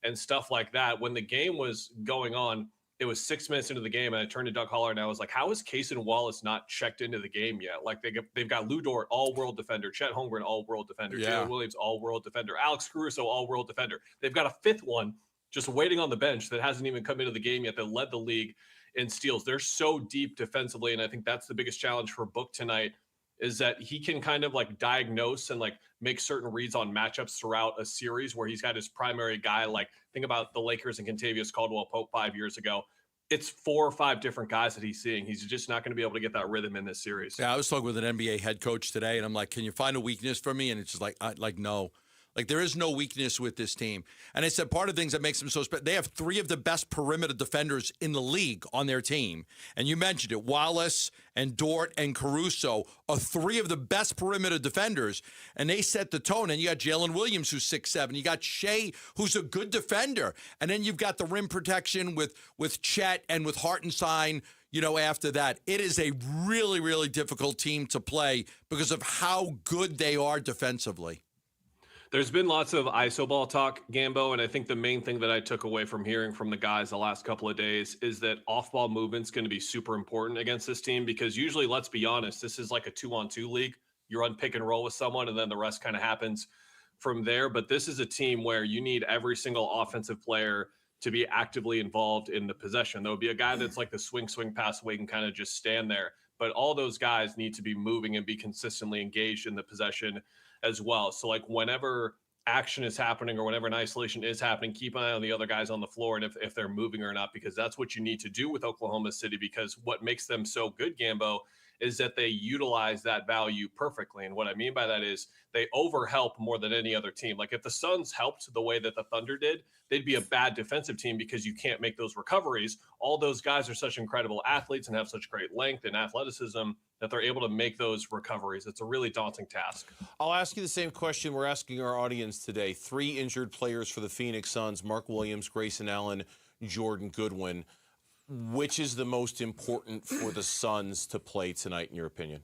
and stuff like that. When the game was going on, it was 6 minutes into the game, and I turned to Doug Holler, and I was like, how is Cason Wallace not checked into the game yet? Like, they've got Lou Dort, all-world defender, Chet Holmgren, all-world defender, Jalen Williams, all-world defender, Alex Caruso, all-world defender. They've got a fifth one just waiting on the bench that hasn't even come into the game yet that led the league in steals. They're so deep defensively, and I think that's the biggest challenge for Book tonight, is that he can kind of like diagnose and like make certain reads on matchups throughout a series where he's got his primary guy. Like, think about the Lakers and Kentavious Caldwell-Pope 5 years ago. It's 4 or 5 different guys that he's seeing. He's just not going to be able to get that rhythm in this series. Yeah, I was talking with an NBA head coach today, and I'm like, can you find a weakness for me? And it's just like, no. Like, there is no weakness with this team. And I said part of the things that makes them so special, they have 3 of the best perimeter defenders in the league on their team. And you mentioned it, Wallace and Dort and Caruso are 3 of the best perimeter defenders, and they set the tone. And you got Jalen Williams, who's 6'7". You got Shea, who's a good defender. And then you've got the rim protection with Chet and with Hartenstein, you know, after that. It is a really, really difficult team to play because of how good they are defensively. There's been lots of iso ball talk, Gambo, and I think the main thing that I took away from hearing from the guys the last couple of days is that off-ball movement's going to be super important against this team, because usually, let's be honest, this is like a 2-on-2 league. You run pick and roll with someone, and then the rest kind of happens from there. But this is a team where you need every single offensive player to be actively involved in the possession. There will be a guy that's like the swing pass away and kind of just stand there. But all those guys need to be moving and be consistently engaged in the possession as well. So like whenever action is happening or whenever an isolation is happening, keep an eye on the other guys on the floor and if they're moving or not, because that's what you need to do with Oklahoma City, because what makes them so good, Gambo, is that they utilize that value perfectly. And what I mean by that is they overhelp more than any other team. Like if the Suns helped the way that the Thunder did, they'd be a bad defensive team because you can't make those recoveries. All those guys are such incredible athletes and have such great length and athleticism that they're able to make those recoveries. It's a really daunting task. I'll ask you the same question we're asking our audience today. 3 injured players for the Phoenix Suns: Mark Williams, Grayson Allen, Jordan Goodwin. Which is the most important for the Suns to play tonight, in your opinion?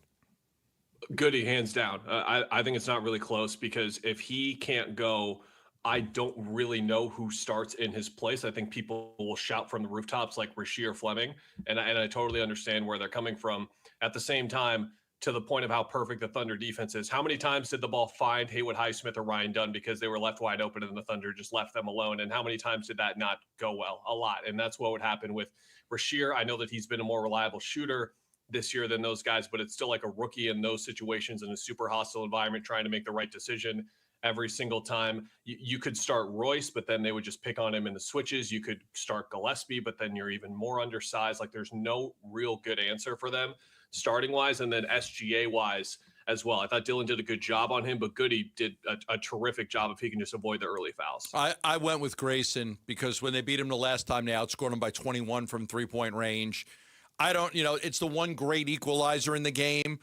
Goody, hands down. I think it's not really close, because if he can't go, I don't really know who starts in his place. I think people will shout from the rooftops like Rasheer Fleming, and I totally understand where they're coming from. At the same time, to the point of how perfect the Thunder defense is, how many times did the ball find Haywood Highsmith or Ryan Dunn because they were left wide open and the Thunder just left them alone? And how many times did that not go well? A lot. And that's what would happen with Rasheer. I know that he's been a more reliable shooter this year than those guys, but it's still like a rookie in those situations in a super hostile environment trying to make the right decision every single time. You could start Royce, but then they would just pick on him in the switches. You could start Gillespie, but then you're even more undersized. Like there's no real good answer for them starting wise, and then SGA wise as well. I thought Dylan did a good job on him, but Goody did a terrific job if he can just avoid the early fouls. I went with Grayson because when they beat him the last time, they outscored him by 21 from three-point range. It's the one great equalizer in the game.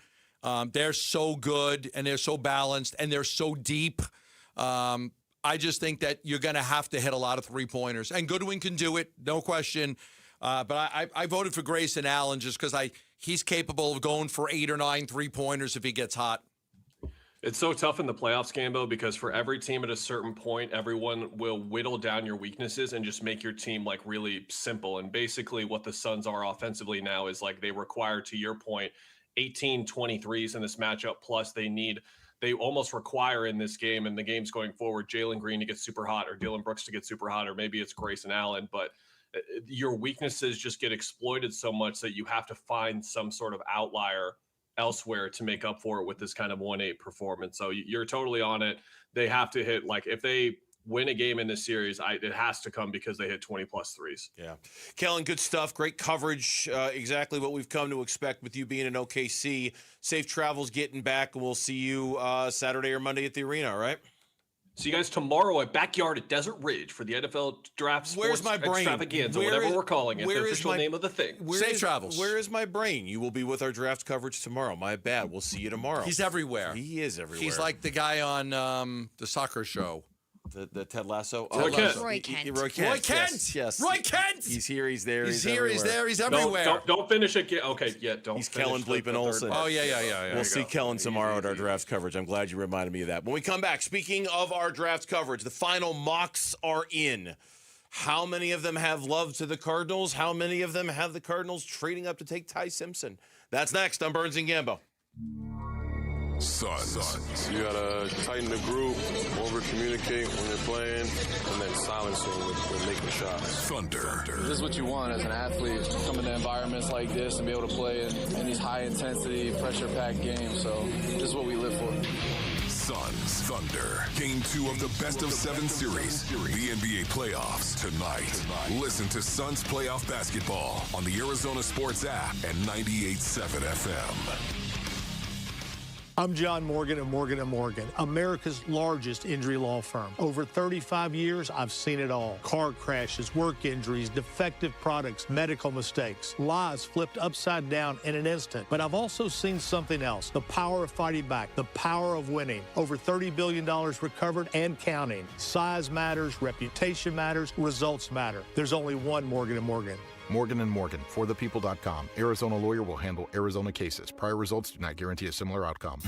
They're so good, and they're so balanced, and they're so deep. I just think that you're going to have to hit a lot of three-pointers. And Goodwin can do it, no question. But I voted for Grayson Allen just because he's capable of going for 8 or 9 three-pointers if he gets hot. It's so tough in the playoffs, Gambo, because for every team at a certain point, everyone will whittle down your weaknesses and just make your team like really simple. And basically what the Suns are offensively now is like they require, to your point, 18 23s in this matchup. Plus they almost require in this game and the games going forward, Jalen Green to get super hot or Dylan Brooks to get super hot, or maybe it's Grayson Allen. But your weaknesses just get exploited so much that you have to find some sort of outlier elsewhere to make up for it with this kind of 1-8 performance. So you're totally on it. They have to hit, like, if they win a game in this series, it has to come because they hit 20-plus threes. Yeah. Kellen, good stuff. Great coverage. Exactly what we've come to expect with you being in OKC. Safe travels getting back, and we'll see you Saturday or Monday at the arena, all right? See you guys tomorrow at Backyard at Desert Ridge for the NFL Draft Sports Extravaganza, whatever we're calling it, the official name of the thing. Safe travels. Where is my brain? You will be with our draft coverage tomorrow. My bad. We'll see you tomorrow. He's everywhere. He is everywhere. He's like the guy on the soccer show. The Ted Lasso? Roy Kent. Roy Kent. Roy Kent. Yes. Roy Kent. He's here. He's there. He's here. He's there. He's everywhere. Don't finish it. Okay, yeah, don't. He's Kellen Bleepin Olsen. Oh, yeah. We'll see Kellen tomorrow at our draft coverage. I'm glad you reminded me of that. When we come back, speaking of our draft coverage, the final mocks are in. How many of them have love to the Cardinals? How many of them have the Cardinals trading up to take Ty Simpson? That's next on Burns and Gambo. Suns. You gotta tighten the group, over-communicate when you're playing, and then silence them with making shots. Thunder. This is what you want as an athlete, come into environments like this and be able to play in these high-intensity, pressure-packed games. So this is what we live for. Suns. Thunder. Game 2 of the best-of-7 series. The NBA playoffs tonight. Listen to Suns playoff basketball on the Arizona Sports app and 98.7 FM. I'm John Morgan of Morgan & Morgan, America's largest injury law firm. Over 35 years, I've seen it all. Car crashes, work injuries, defective products, medical mistakes, lives flipped upside down in an instant. But I've also seen something else, the power of fighting back, the power of winning. Over $30 billion recovered and counting. Size matters, reputation matters, results matter. There's only one Morgan & Morgan. Morgan & Morgan, forthepeople.com. Arizona lawyer will handle Arizona cases. Prior results do not guarantee a similar outcome.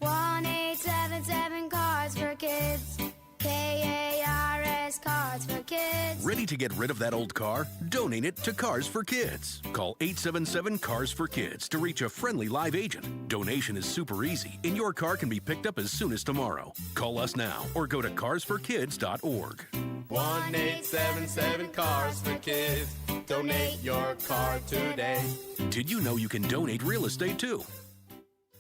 1-877 Cards for Kids. KARS Cards for Kids. Ready to get rid of that old car? Donate it to Cars for Kids. Call 877 Cars for Kids to reach a friendly live agent. Donation is super easy, and your car can be picked up as soon as tomorrow. Call us now or go to carsforkids.org. 1-877 Cars for Kids. Donate your car today. Did you know you can donate real estate too?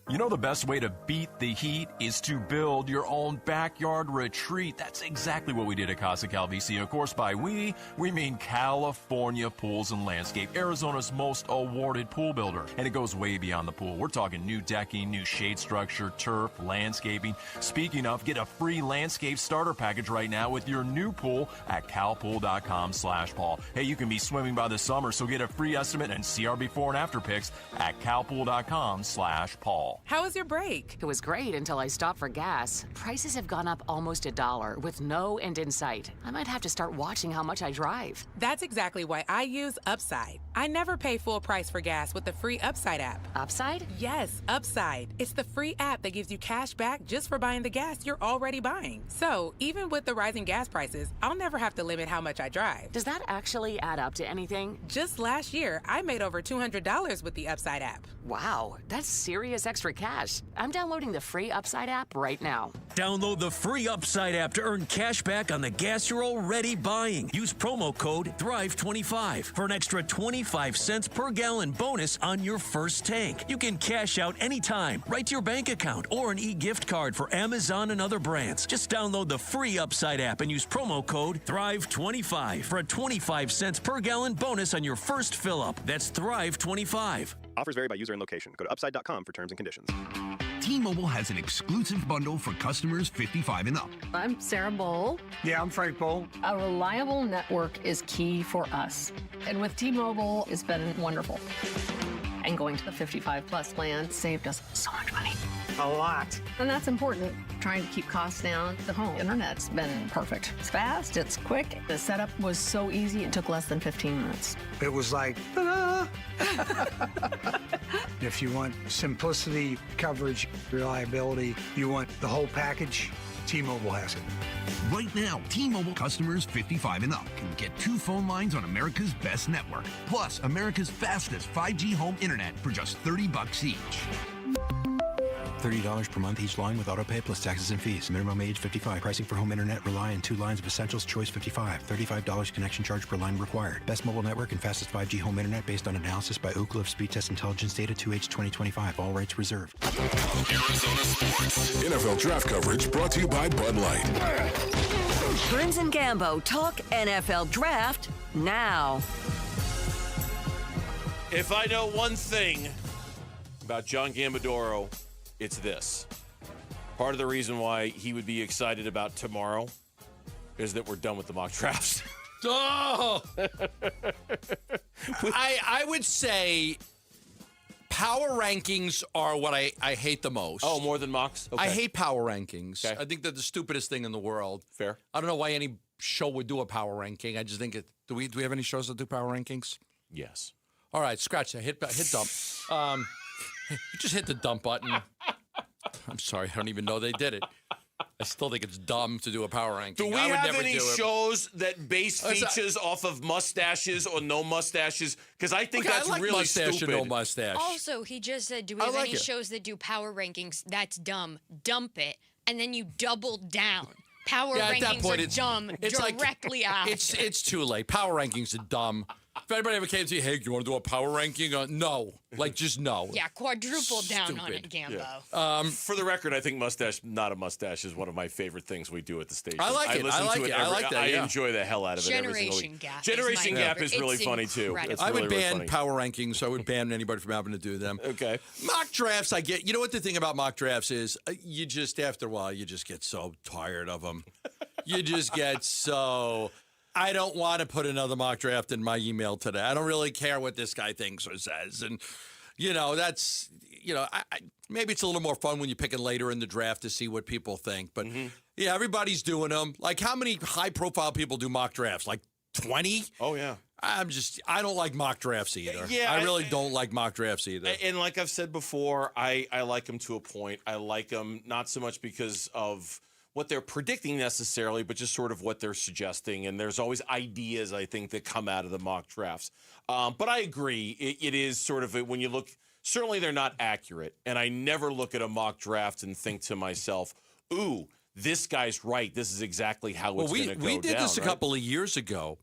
You know the best way to beat the heat is to build your own backyard retreat. That's exactly what we did at Casa Calvici. Of course, by we mean California Pools and Landscape, Arizona's most awarded pool builder. And it goes way beyond the pool. We're talking new decking, new shade structure, turf, landscaping. Speaking of, get a free landscape starter package right now with your new pool at calpool.com/Paul. Hey, you can be swimming by the summer, so get a free estimate and see our before and after pics at calpool.com/Paul. How was your break? It was great until I stopped for gas. Prices have gone up almost $1 with no end in sight. I might have to start watching how much I drive. That's exactly why I use Upside. I never pay full price for gas with the free Upside app. Upside? Yes, Upside. It's the free app that gives you cash back just for buying the gas you're already buying. So, even with the rising gas prices, I'll never have to limit how much I drive. Does that actually add up to anything? Just last year, I made over $200 with the Upside app. Wow, that's serious extra cash. I'm downloading the free Upside app right now. Download the free Upside app to earn cash back on the gas you're already buying. Use promo code THRIVE25 for an extra 25 cents per gallon bonus on your first tank. You can cash out anytime, right to your bank account, or an e-gift card for Amazon and other brands. Just download the free Upside app and use promo code THRIVE25 for a 25 cents per gallon bonus on your first fill-up. That's THRIVE25. Offers vary by user and location. Go to upside.com for terms and conditions. T-Mobile has an exclusive bundle for customers 55 and up. I'm Sarah Bowl. Yeah, I'm Frank Bowl. A reliable network is key for us. And with T-Mobile, it's been wonderful. And going to the 55-plus plan saved us so much money. A lot. And that's important. Trying to keep costs down. The home internet's been perfect. It's fast, it's quick. The setup was so easy, it took less than 15 minutes. It was like, ta-da! If you want simplicity, coverage, reliability, you want the whole package, T-Mobile has it. Right now, T-Mobile customers 55 and up can get 2 phone lines on America's best network, plus America's fastest 5G home internet for just $30 each. $30 per month each line with autopay plus taxes and fees. Minimum age 55. Pricing for home internet rely on 2 lines of essentials. Choice 55. $35 connection charge per line required. Best mobile network and fastest 5G home internet based on analysis by Ookla of Speed Test Intelligence data 2H 2025. All rights reserved. Arizona Sports. NFL draft coverage brought to you by Bud Light. Burns and Gambo talk NFL draft now. If I know one thing about John Gambadoro, it's this. Part of the reason why he would be excited about tomorrow is that we're done with the mock drafts. Oh! I would say power rankings are what I hate the most. Oh, more than mocks? Okay. I hate power rankings. Okay. I think they're the stupidest thing in the world. Fair. I don't know why any show would do a power ranking. I just think do we have any shows that do power rankings? Yes. All right, scratch that. Hit dump. You just hit the dump button. I'm sorry, I don't even know they did it. I still think it's dumb to do a power ranking. Do we have any shows that base features off of mustaches or no mustaches? Because I think that's I like really mustache stupid. And no mustache. Also, he just said, do we have any shows that do power rankings? That's dumb. Dump it. And then you double down. Power rankings at that point, are dumb directly after. It's too late. Power rankings are dumb. If anybody ever came to you, hey, do you want to do a power ranking? No. Like, just no. Yeah, quadruple down on it, Gambo. Yeah. For the record, I think mustache, not a mustache, is one of my favorite things we do at the station. I like it. I like that. Yeah. I enjoy the hell out of it every single week. Generation Gap is really funny, too. I would ban power rankings. I would ban anybody from having to do them. Okay. Mock drafts, I get. You know what the thing about mock drafts is? You just, after a while, you just get so tired of them. You just get so... I don't want to put another mock draft in my email today. I don't really care what this guy thinks or says. And, that's, maybe it's a little more fun when you're picking later in the draft to see what people think. But, yeah, everybody's doing them. Like, how many high-profile people do mock drafts? Like 20? Oh, yeah. I don't like mock drafts either. Yeah, I really don't like mock drafts either. And like I've said before, I like them to a point. I like them not so much because of what they're predicting necessarily, but just sort of what they're suggesting. And there's always ideas, I think, that come out of the mock drafts. But I agree. It is sort of, when you look, certainly they're not accurate. And I never look at a mock draft and think to myself, ooh, this guy's right. This is exactly how it's going to go down. We did this a couple of years ago.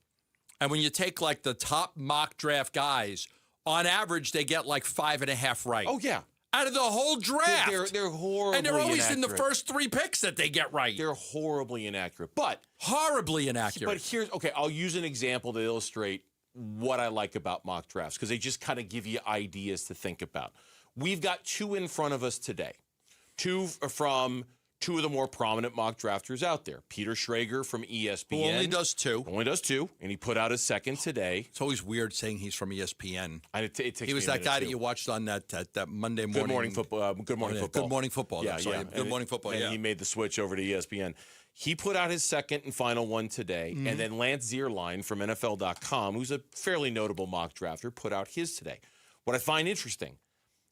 And when you take, like, the top mock draft guys, on average, they get, like, 5.5 right. Oh, yeah. out of the whole draft. They're horribly and they're always in the inaccurate. first 3 picks that they get right. They're horribly inaccurate. But horribly inaccurate. But here's I'll use an example to illustrate what I like about mock drafts because they just kind of give you ideas to think about. We've got 2 in front of us today. 2 from 2 of the more prominent mock drafters out there. Peter Schrager from ESPN. Who only does 2. Only does 2, and he put out his second today. It's always weird saying he's from ESPN. It takes he was me a that minute, guy too. that you watched on that Monday morning. Good morning football. Good morning football. Good morning football. Yeah, Sorry, yeah. Good morning football. And yeah. he made the switch over to ESPN. He put out his second and final one today, and then Lance Zierlein from NFL.com, who's a fairly notable mock drafter, put out his today. What I find interesting,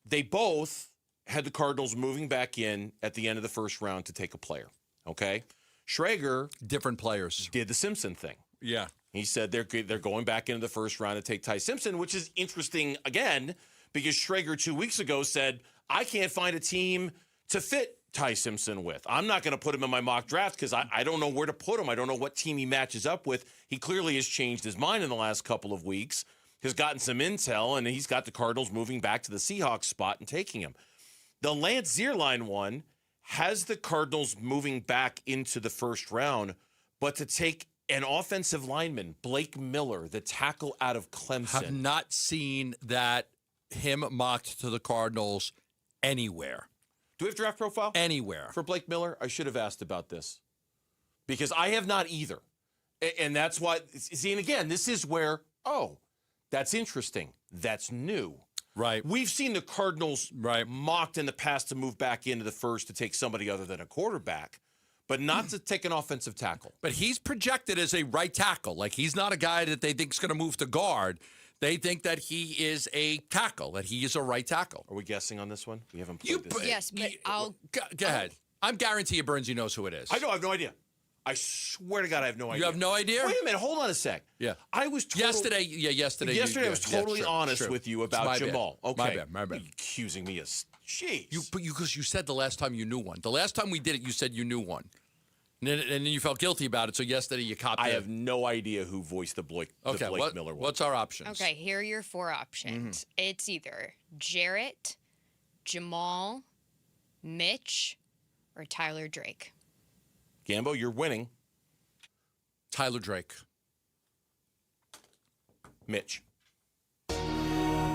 they both had the Cardinals moving back in at the end of the first round to take a player. Okay, Schrager, different players, did the Simpson thing. Yeah, he said they're going back into the first round to take Ty Simpson, which is interesting again because Schrager 2 weeks ago said I can't find a team to fit Ty Simpson with. I'm not going to put him in my mock draft because I don't know where to put him. I don't know what team he matches up with. He clearly has changed his mind in the last couple of weeks. Has gotten some intel, and he's got the Cardinals moving back to the Seahawks spot and taking him. The Lance Zierlein one has the Cardinals moving back into the first round, but to take an offensive lineman, Blake Miller, the tackle out of Clemson. Have not seen that him mocked to the Cardinals anywhere. Do we have draft profile? Anywhere. For Blake Miller? I should have asked about this because I have not either. And that's why, see, and again, this is where, that's interesting. That's new. Right. We've seen the Cardinals mocked in the past to move back into the first to take somebody other than a quarterback, but not to take an offensive tackle. But he's projected as a right tackle. Like, he's not a guy that they think is going to move to guard. They think that he is a tackle, that he is a right tackle. Are we guessing on this one? We haven't played this. Yes, but I'll... Go ahead. I'm guarantee you Burnsy knows who it is. I know. I have no idea. I swear to God, I have no idea. You have no idea? Wait a minute. Hold on a sec. Yeah. I was Yesterday, Yesterday, I was totally honest with you about Jamal. Bad. Okay. My bad. You're accusing me of... Jeez. Because you said the last time you knew one. The last time we did it, you said you knew one. And then you felt guilty about it, so yesterday you copped it. I have no idea who voiced the Blake Miller one. What's our options? Okay, here are your 4 options. It's either Jarrett, Jamal, Mitch, or Tyler Drake. Gambo, you're winning. Tyler Drake. Mitch.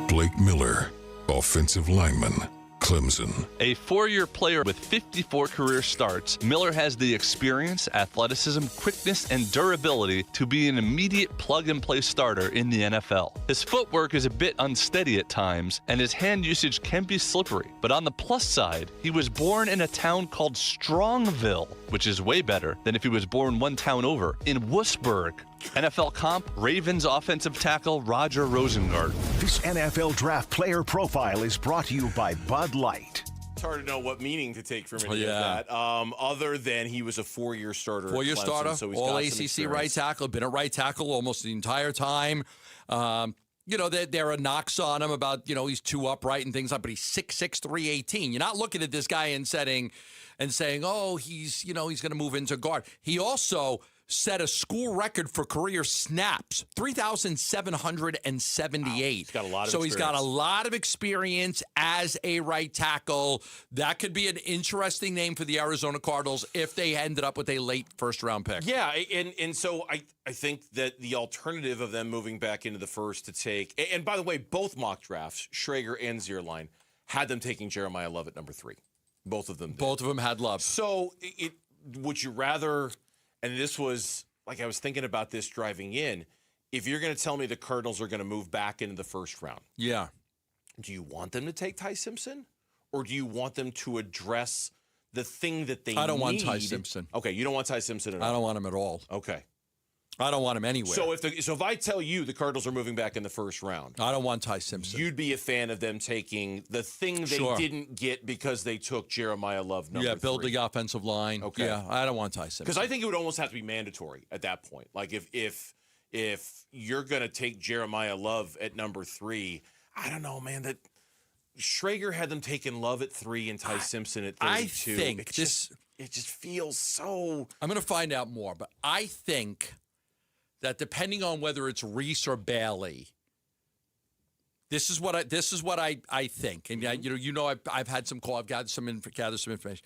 Blake Miller, offensive lineman, Clemson. A 4-year player with 54 career starts, Miller has the experience, athleticism, quickness, and durability to be an immediate plug-and-play starter in the NFL. His footwork is a bit unsteady at times, and his hand usage can be slippery. But on the plus side, he was born in a town called Strongville, which is way better than if he was born one town over, in Wurzburg. NFL comp, Ravens offensive tackle Roger Rosengard. This NFL Draft Player Profile is brought to you by Bud Light. It's hard to know what meaning to take from any of that, other than he was a 4-year starter. 4-year starter, so he's all got some ACC right tackle, been a right tackle almost the entire time. There are knocks on him about, he's too upright and things like that, but he's 6'6", 318. You're not looking at this guy and saying, he's going to move into guard. He also set a school record for career snaps, 3,778. He's got a lot of So he's got a lot of experience as a right tackle. That could be an interesting name for the Arizona Cardinals if they ended up with a late first-round pick. Yeah, and so I think that the alternative of them moving back into the first to take, and by the way, both mock drafts, Schrager and Zierlein, had them taking Jeremiah Love at number 3. Both of them did. Both of them had Love. So would you rather... And this was, like I was thinking about this driving in, if you're going to tell me the Cardinals are going to move back into the first round. Yeah. Do you want them to take Ty Simpson? Or do you want them to address the thing that they need? I don't want Ty Simpson. Okay, you don't want Ty Simpson at all? I don't want him at all. Okay. I don't want him anywhere. So if I tell you the Cardinals are moving back in the first round, I don't want Ty Simpson. You'd be a fan of them taking the thing they didn't get because they took Jeremiah Love number 3. Build the offensive line. Okay. Yeah, I don't want Ty Simpson. Because I think it would almost have to be mandatory at that point. Like if you're going to take Jeremiah Love at number 3, I don't know, man, that Schrager had them taking Love at 3 and Ty Simpson at 32. I think it just feels so... I'm going to find out more, but I think that depending on whether it's Reese or Bailey, This is what I think, and I've had some call. I've gathered some information,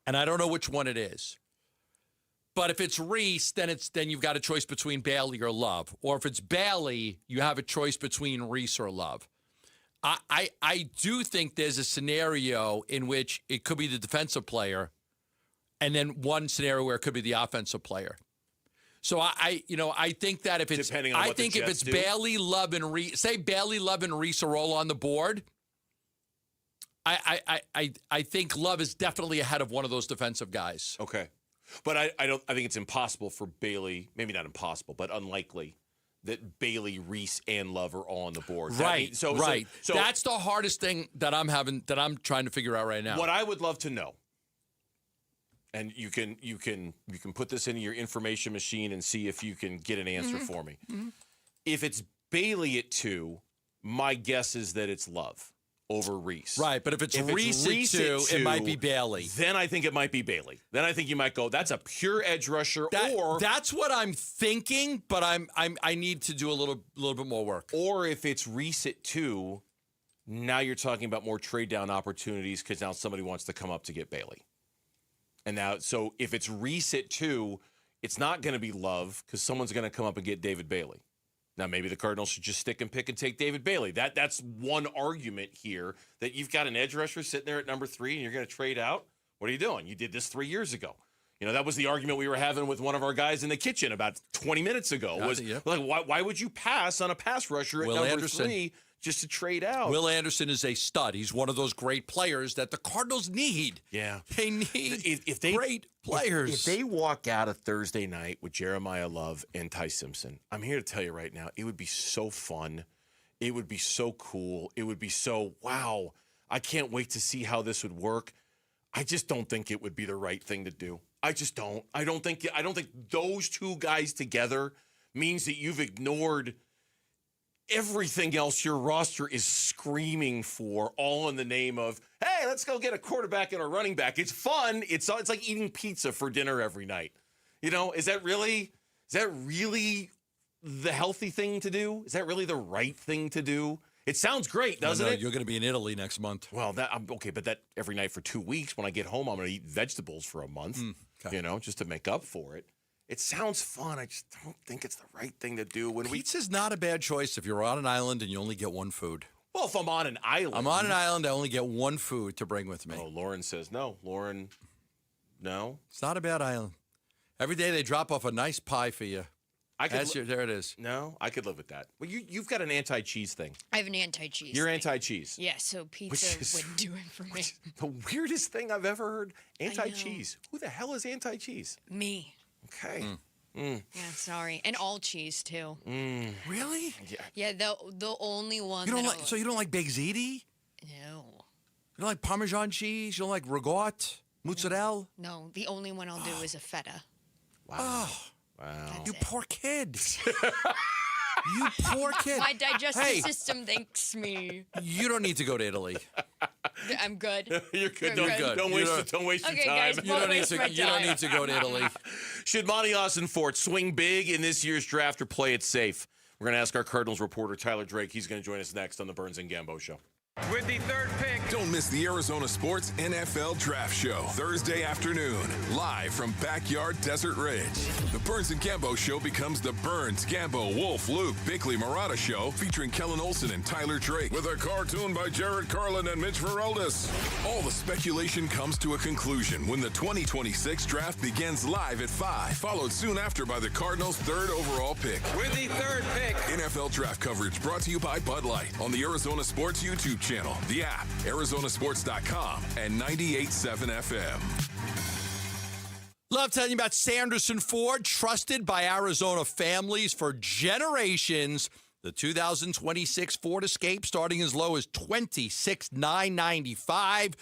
and I don't know which one it is. But if it's Reese, then you've got a choice between Bailey or Love, or if it's Bailey, you have a choice between Reese or Love. I do think there's a scenario in which it could be the defensive player, and then one scenario where it could be the offensive player. So I think that if it's depending on what the Jets do. Bailey, Love, and Reese, say Bailey, Love, and Reese are all on the board. I think Love is definitely ahead of one of those defensive guys. Okay, but I think it's impossible for Bailey. Maybe not impossible, but unlikely that Bailey, Reese, and Love are all on the board. Right. So that's the hardest thing that I'm trying to figure out right now. What I would love to know. And you can put this into your information machine and see if you can get an answer for me. Mm-hmm. If it's Bailey at 2, my guess is that it's Love over Reese. Right, but if it's Reese at 2, it might be Bailey. Then I think it might be Bailey. Then I think you might go, that's a pure edge rusher. That's what I'm thinking, but I need to do a little bit more work. Or if it's Reese at 2, now you're talking about more trade down opportunities because now somebody wants to come up to get Bailey. And now, so if it's Reese at 2, it's not going to be Love because someone's going to come up and get David Bailey. Now, maybe the Cardinals should just stick and pick and take David Bailey. That's one argument here, that you've got an edge rusher sitting there at number 3 and you're going to trade out. What are you doing? You did this 3 years ago. That was the argument we were having with one of our guys in the kitchen about 20 minutes ago. Why would you pass on a pass rusher at number 3? Just to trade out. Will Anderson is a stud. He's one of those great players that the Cardinals need. Yeah. They need great players. If they walk out of Thursday night with Jeremiah Love and Ty Simpson, I'm here to tell you right now, it would be so fun. It would be so cool. It would be so, wow, I can't wait to see how this would work. I just don't think it would be the right thing to do. I just don't. I don't think those two guys together means that you've ignored everything else your roster is screaming for, all in the name of, hey, let's go get a quarterback and a running back. It's fun. It's like eating pizza for dinner every night. Is that really the healthy thing to do? Is that really the right thing to do? It sounds great, doesn't it? You're going to be in Italy next month. Well, okay, but that every night for 2 weeks. When I get home, I'm going to eat vegetables for a month, just to make up for it. It sounds fun. I just don't think it's the right thing to do. Pizza's not a bad choice if you're on an island and you only get one food. Well, if I'm on an island. I'm on an island, I only get one food to bring with me. Oh, Lauren says no. Lauren, no. It's not a bad island. Every day they drop off a nice pie for you. There it is. No, I could live with that. Well, you've got an anti-cheese thing. I have an anti-cheese You're thing. anti-cheese. Yeah, so pizza would do it for me. The weirdest thing I've ever heard. Anti-cheese. Who the hell is anti-cheese? Me. Okay. Yeah, sorry. And all cheese, too. Really? Yeah, the only one. So you don't like baked ziti? No. You don't like Parmesan cheese? You don't like ragout? Mozzarella? No, the only one I'll do is a feta. Wow. Oh. Wow. You poor kid. You poor kid. My digestive system thanks me. You don't need to go to Italy. I'm good. You're good. You're good. Don't waste your time. Guys, you don't need to go to Italy. Should Monty Austin Fort swing big in this year's draft or play it safe? We're going to ask our Cardinals reporter, Tyler Drake. He's going to join us next on the Burns and Gambo Show. With the 3rd pick. Don't miss the Arizona Sports NFL Draft Show, Thursday afternoon, live from Backyard Desert Ridge. The Burns and Gambo Show becomes the Burns, Gambo, Wolf, Luke, Bickley, Murata Show, featuring Kellen Olson and Tyler Drake, with a cartoon by Jared Carlin and Mitch Vareldis. All the speculation comes to a conclusion when the 2026 draft begins live at 5, followed soon after by the Cardinals' 3rd overall pick. With the 3rd pick. NFL Draft coverage brought to you by Bud Light on the Arizona Sports YouTube channel, the app, ArizonaSports.com, and 98.7 FM. Love telling you about Sanderson Ford, trusted by Arizona families for generations. The 2026 Ford Escape starting as low as $26,995.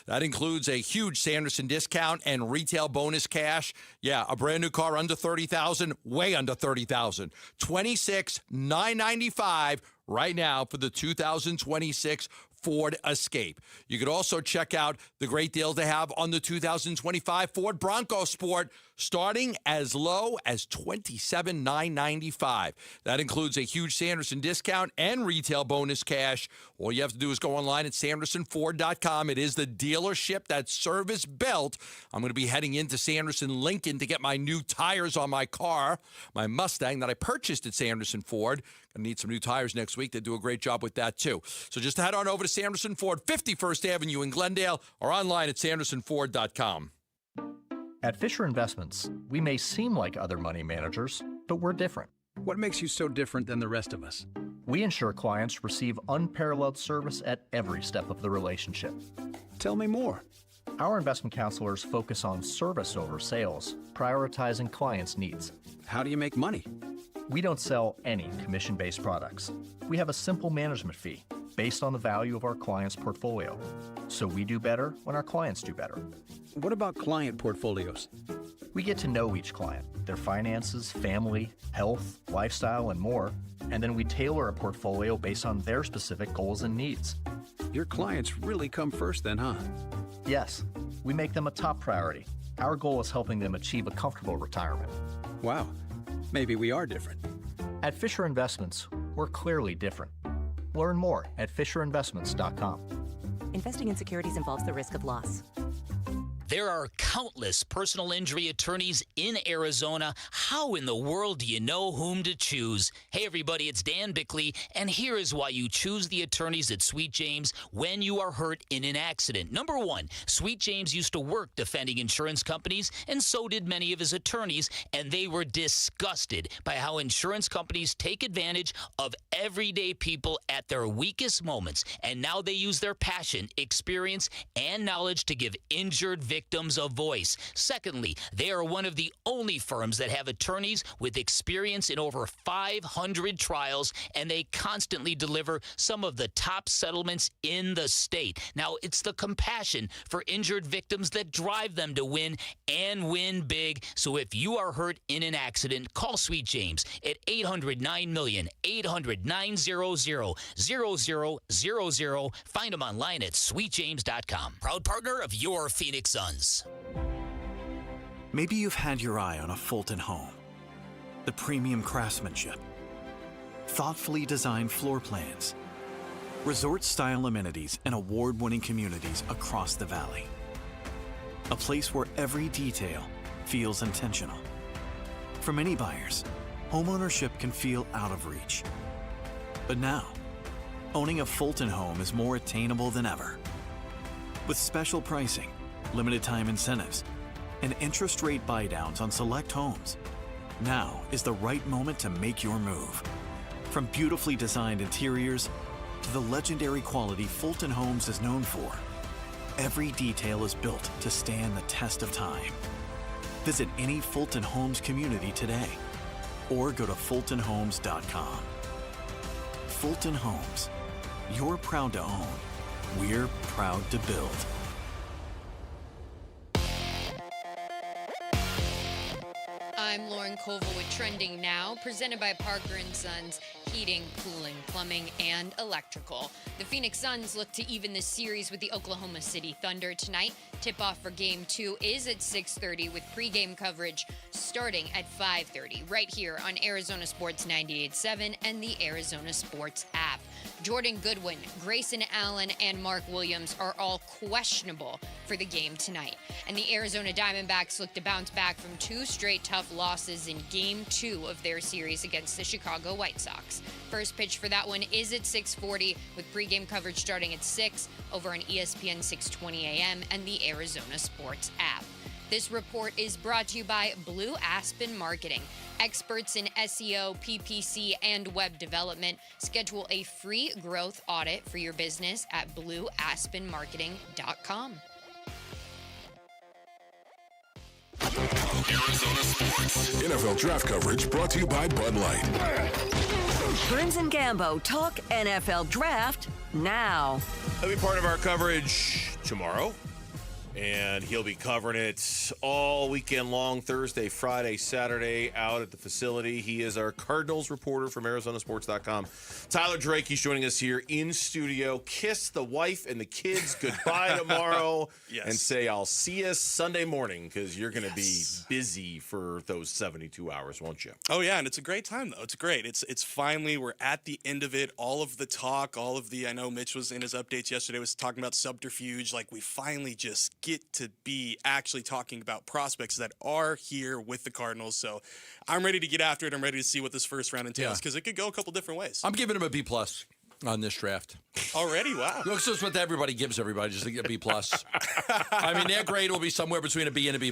That includes a huge Sanderson discount and retail bonus cash. Yeah, a brand new car under $30,000, way under $30,000. $26,995 right now for the 2026 Ford Escape. You could also check out the great deal they have on the 2025 Ford Bronco Sport, starting as low as $27,995. That includes a huge Sanderson discount and retail bonus cash. All you have to do is go online at SandersonFord.com. It is the dealership that's service built. I'm going to be heading into Sanderson Lincoln to get my new tires on my car, my Mustang that I purchased at Sanderson Ford. Going to need some new tires next week. They do a great job with that, too. So just head on over to Sanderson Ford, 51st Avenue in Glendale, or online at SandersonFord.com. At Fisher Investments, we may seem like other money managers, but we're different. What makes you so different than the rest of us? We ensure clients receive unparalleled service at every step of the relationship. Tell me more. Our investment counselors focus on service over sales, prioritizing clients' needs. How do you make money? We don't sell any commission-based products. We have a simple management fee based on the value of our client's portfolio. So we do better when our clients do better. What about client portfolios? We get to know each client, their finances, family, health, lifestyle, and more, and then we tailor a portfolio based on their specific goals and needs. Your clients really come first then, huh? Yes, we make them a top priority. Our goal is helping them achieve a comfortable retirement. Wow, maybe we are different. At Fisher Investments, we're clearly different. Learn more at FisherInvestments.com. Investing in securities involves the risk of loss. There are countless personal injury attorneys in Arizona. How in the world do you know whom to choose? Hey, everybody, it's Dan Bickley, and here is why you choose the attorneys at Sweet James when you are hurt in an accident. Number one, Sweet James used to work defending insurance companies, and so did many of his attorneys, and they were disgusted by how insurance companies take advantage of everyday people at their weakest moments, and now they use their passion, experience, and knowledge to give injured victims a voice. Secondly, they are one of the only firms that have attorneys with experience in over 500 trials, and they constantly deliver some of the top settlements in the state. Now, it's the compassion for injured victims that drive them to win and win big. So if you are hurt in an accident, call Sweet James at 800-9-million, 800-900-0000. Find them online at sweetjames.com. Proud partner of your Phoenix Suns. Maybe you've had your eye on a Fulton home. The premium craftsmanship, thoughtfully designed floor plans, resort-style amenities, and award-winning communities across the valley. A place where every detail feels intentional. For many buyers, homeownership can feel out of reach. But now, owning a Fulton home is more attainable than ever. With special pricing, limited time incentives, and interest rate buydowns on select homes, now is the right moment to make your move. From beautifully designed interiors to the legendary quality Fulton Homes is known for, every detail is built to stand the test of time. Visit any Fulton Homes community today or go to fultonhomes.com. Fulton Homes. You're proud to own. We're proud to build. I'm Lauren Koval with Trending Now, presented by Parker & Sons Heating, Cooling, Plumbing, and Electrical. The Phoenix Suns look to even the series with the Oklahoma City Thunder tonight. Tip-off for Game 2 is at 6:30 with pregame coverage starting at 5:30 right here on Arizona Sports 98.7 and the Arizona Sports app. Jordan Goodwin, Grayson Allen, and Mark Williams are all questionable for the game tonight. And the Arizona Diamondbacks look to bounce back from 2 straight tough losses in Game 2 of their series against the Chicago White Sox. First pitch for that one is at 6:40 with pregame coverage starting at 6 over on ESPN 620 AM and the Arizona Sports app. This report is brought to you by Blue Aspen Marketing. Experts in SEO, PPC, and web development. Schedule a free growth audit for your business at blueaspenmarketing.com. Arizona Sports. NFL draft coverage brought to you by Bud Light. Burns and Gambo talk NFL draft now. That'll be part of our coverage tomorrow. And he'll be covering it all weekend long, Thursday, Friday, Saturday, out at the facility. He is our Cardinals reporter from ArizonaSports.com. Tyler Drake, he's joining us here in studio. Kiss the wife and the kids goodbye tomorrow. Yes. And say, I'll see you Sunday morning, because you're going to be busy for those 72 hours, won't you? Oh, yeah, and it's a great time, though. It's great. It's finally, we're at the end of it. All of the talk, I know Mitch was in his updates yesterday, was talking about subterfuge. Like, we finally just get to be actually talking about prospects that are here with the Cardinals. So I'm ready to get after it. I'm ready to see what this first round entails, because it could go a couple different ways. I'm giving him a B+ on this draft. Already? Wow. Looks just what everybody gives everybody, just to get a B+. I mean, their grade will be somewhere between a B and a B+.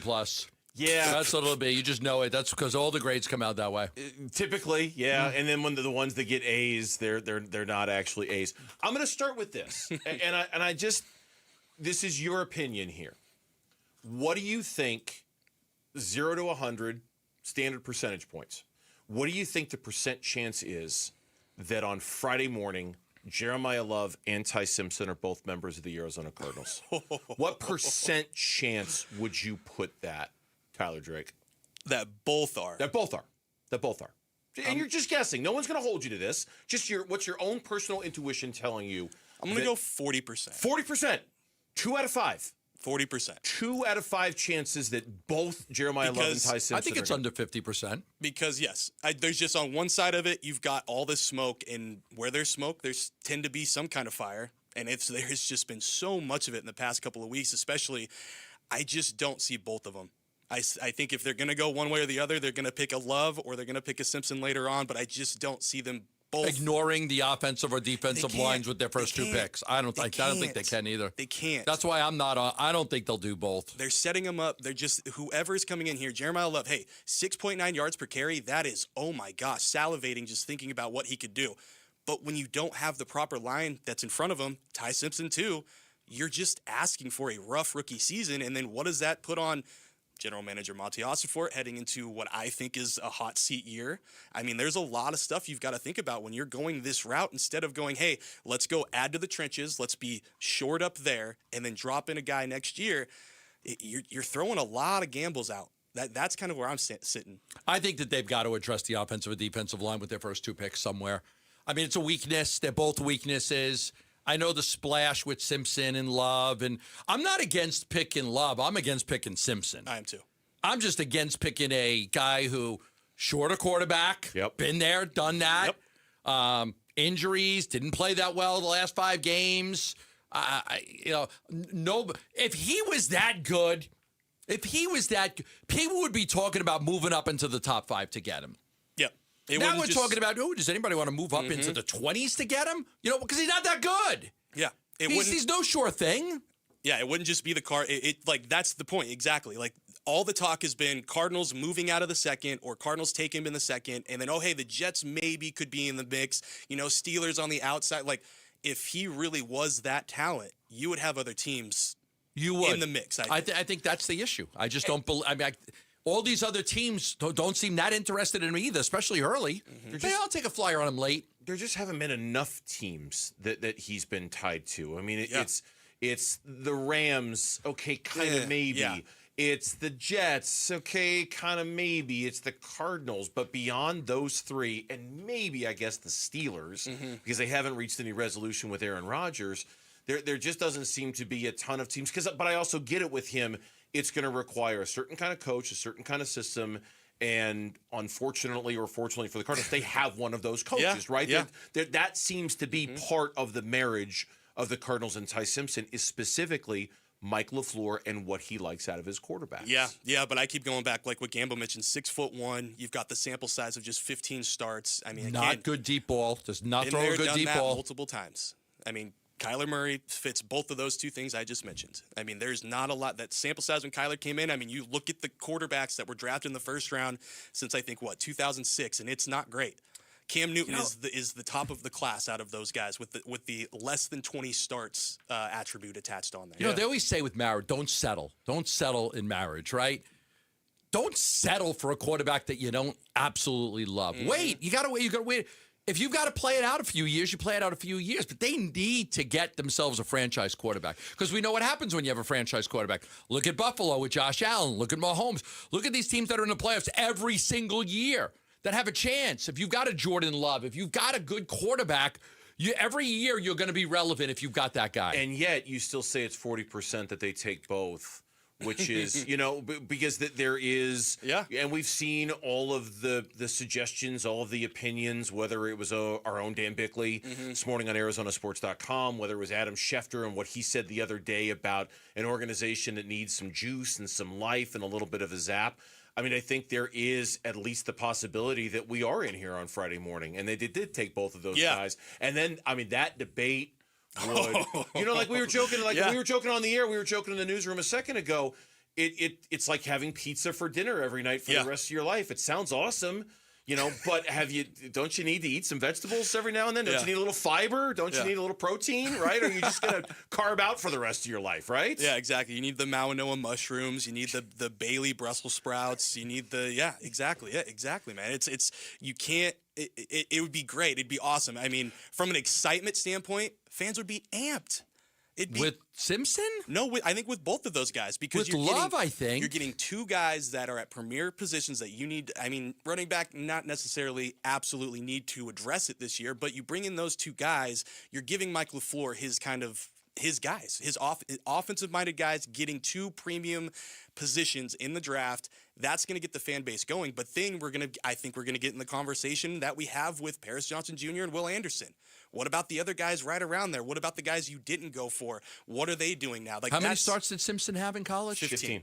Yeah. That's what it'll be. You just know it. That's because all the grades come out that way. Typically, yeah. And then when the ones that get A's, they're not actually A's. I'm going to start with this. and I just, this is your opinion here. What do you think, 0 to 100, standard percentage points, what do you think the percent chance is that on Friday morning, Jeremiah Love and Ty Simpson are both members of the Arizona Cardinals? What percent chance would you put that, Tyler Drake? That both are. That both are. And you're just guessing. No one's going to hold you to this. Just what's your own personal intuition telling you? I'm going to go 40%. 40%. 2 out of 5. 40%. 2 out of 5 chances that both Jeremiah Love and Ty Simpson. I think it's under 50%. Because, yes, there's just on one side of it, you've got all this smoke, and where there's smoke, there's tend to be some kind of fire. And there's just been so much of it in the past couple of weeks, especially. I just don't see both of them. I think if they're going to go one way or the other, they're going to pick a Love or they're going to pick a Simpson later on, but I just don't see them both ignoring the offensive or defensive lines with their first 2 picks. I don't think they can either. They can't. That's why I don't think they'll do both. They're setting them up. They're just, whoever's coming in here, Jeremiah Love, hey, 6.9 yards per carry, that is, oh my gosh, salivating just thinking about what he could do. But when you don't have the proper line that's in front of him, Ty Simpson too, you're just asking for a rough rookie season. And then what does that put on General Manager Monty Ossenfort heading into what I think is a hot seat year? I mean, there's a lot of stuff you've got to think about when you're going this route, instead of going, hey, let's go add to the trenches, let's be shored up there, and then drop in a guy next year. You're throwing a lot of gambles out. That's kind of where I'm sitting. I think that they've got to address the offensive and defensive line with their first 2 picks somewhere. I mean, it's a weakness. They're both weaknesses. I know the splash with Simpson and Love, and I'm not against picking Love. I'm against picking Simpson. I am too. I'm just against picking a guy who shorter quarterback, been there, done that. Injuries, didn't play that well the last 5 games. If he was that good, people would be talking about moving up into the top 5 to get him. Now we're talking about, does anybody want to move up into the 20s to get him? Because he's not that good. Yeah. He's no sure thing. Yeah, it wouldn't just be the car. That's the point, exactly. Like, all the talk has been Cardinals moving out of the second, or Cardinals take him in the second, and then, the Jets maybe could be in the mix. Steelers on the outside. Like, if he really was that talent, you would have other teams in the mix. I think that's the issue. I just don't believe. All these other teams don't seem that interested in him either, especially early. I'll take a flyer on him late. There just haven't been enough teams that he's been tied to. I mean, it's the Rams, okay, kind of maybe. Yeah. It's the Jets, okay, kind of maybe. It's the Cardinals, but beyond those 3, and maybe, I guess, the Steelers, because they haven't reached any resolution with Aaron Rodgers, there just doesn't seem to be a ton of teams. But I also get it with him. It's going to require a certain kind of coach, a certain kind of system, and unfortunately or fortunately for the Cardinals, they have one of those coaches, right? Yeah. That seems to be part of the marriage of the Cardinals and Ty Simpson, is specifically Mike LaFleur and what he likes out of his quarterbacks. Yeah, but I keep going back, like what Gambo mentioned, 6'1". You've got the sample size of just 15 starts. I mean, not good deep ball. Does not throw a good deep ball. Multiple times. I mean, Kyler Murray fits both of those 2 things I just mentioned. I mean, there's not a lot. That sample size when Kyler came in, I mean, you look at the quarterbacks that were drafted in the first round since, I think, 2006, and it's not great. Cam Newton is the top of the class out of those guys with the less than 20 starts attribute attached on there. They always say with marriage, don't settle. Don't settle in marriage, right? Don't settle for a quarterback that you don't absolutely love. Wait, you got to wait. If you've got to play it out a few years, you play it out a few years. But they need to get themselves a franchise quarterback because we know what happens when you have a franchise quarterback. Look at Buffalo with Josh Allen. Look at Mahomes. Look at these teams that are in the playoffs every single year that have a chance. If you've got a Jordan Love, if you've got a good quarterback, every year you're going to be relevant if you've got that guy. And yet you still say it's 40% that they take both. Which is, because there is, and we've seen all of the suggestions, all of the opinions, whether it was our own Dan Bickley this morning on ArizonaSports.com, whether it was Adam Schefter and what he said the other day about an organization that needs some juice and some life and a little bit of a zap. I mean, I think there is at least the possibility that we are in here on Friday morning, and they did take both of those guys. And then, I mean, that debate would, like we were joking, we were joking on the air, we were joking in the newsroom a second ago. It's like having pizza for dinner every night for the rest of your life. It sounds awesome, but don't you need to eat some vegetables every now and then? Don't you need a little fiber? Don't you need a little protein, right? Or are you just going to carb out for the rest of your life, right? Yeah, exactly. You need the Mawanoa mushrooms. You need the Bailey Brussels sprouts. You need exactly. Yeah, exactly, man. You can't, it would be great. It'd be awesome. I mean, from an excitement standpoint, fans would be amped. With Simpson? No, I think with both of those guys. Because with Love, I think. You're getting two guys that are at premier positions that you need. I mean, running back, not necessarily absolutely need to address it this year, but you bring in those two guys, you're giving Mike LaFleur his guys, his offensive-minded guys, getting two premium positions in the draft. That's going to get the fan base going. But then I think we're going to get in the conversation that we have with Paris Johnson Jr. and Will Anderson. What about the other guys right around there? What about the guys you didn't go for? What are they doing now? How many starts did Simpson have in college? 15.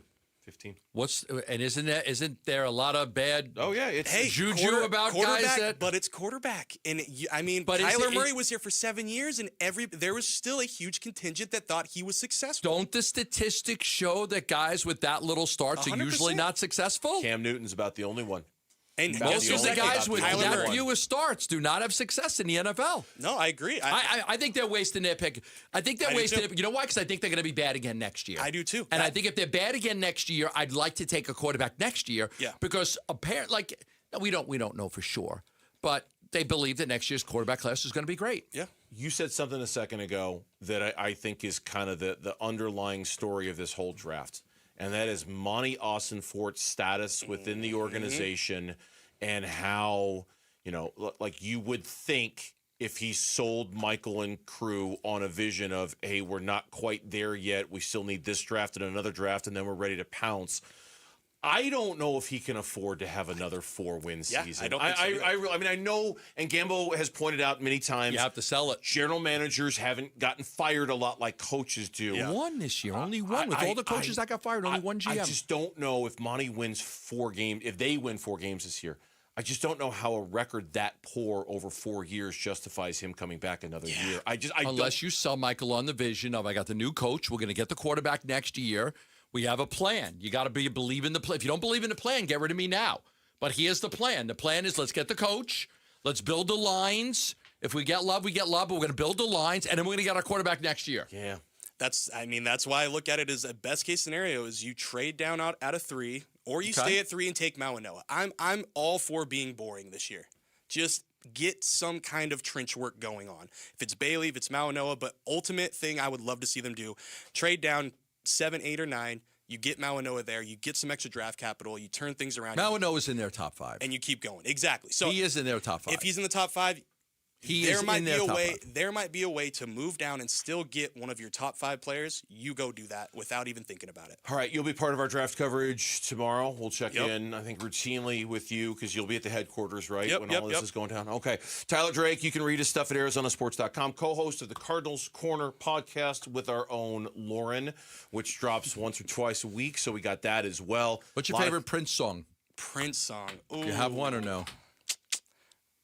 Isn't there a lot of bad it's juju about guys that? But it's quarterback, and Kyler Murray was here for 7 years, and there was still a huge contingent that thought he was successful. Don't the statistics show that guys with that little starts 100%. Are usually not successful? Cam Newton's about the only one. And most of the guys with that few starts do not have success in the NFL. No, I agree. I think they're wasting their pick. I think they're wasting it. You know why? Because I think they're going to be bad again next year. I do too. And I think if they're bad again next year, I'd like to take a quarterback next year. Yeah. Because apparently, we don't know for sure, but they believe that next year's quarterback class is going to be great. Yeah. You said something a second ago that I think is kind of the underlying story of this whole draft, and that is Monty Austin-Fort's status within the organization. And how, like you would think if he sold Michael and crew on a vision of, hey, we're not quite there yet. We still need this draft and another draft, and then we're ready to pounce. I don't know if he can afford to have another 4-win season. I don't think so I mean, I know, and Gambo has pointed out many times. You have to sell it. General managers haven't gotten fired a lot like coaches do. One this year, only one. With all the coaches that got fired, only one GM. I just don't know if Monty wins 4 games, if they win 4 games this year. I just don't know how a record that poor over 4 years justifies him coming back another year. Unless you sell Michael on the vision of, I got the new coach, we're going to get the quarterback next year. We have a plan. You got to believe in the plan. If you don't believe in the plan, get rid of me now. But here's the plan. The plan is let's get the coach. Let's build the lines. If we get Love, we get Love. But we're going to build the lines, and then we're going to get our quarterback next year. Yeah. That's why I look at it as a best case scenario is you trade down out of 3, or you stay at 3 and take Mawanoa. I'm all for being boring this year. Just get some kind of trench work going on. If it's Bailey, if it's Mawanoa, but ultimate thing I would love to see them do, trade down 7, 8, or 9. You get Mawanoa there. You get some extra draft capital. You turn things around. Mawanoa's in their top 5. And you keep going. Exactly. So he is in their top 5. If he's in the top 5, there might be a way to move down and still get one of your top 5 players. You go do that without even thinking about it. All right, you'll be part of our draft coverage tomorrow. We'll check in, I think, routinely with you because you'll be at the headquarters, right, when all this is going down. Okay. Tyler Drake, you can read his stuff at ArizonaSports.com, co-host of the Cardinals Corner podcast with our own Lauren, which drops once or twice a week, so we got that as well. What's your favorite Prince song? Prince song. Ooh. Do you have one or no?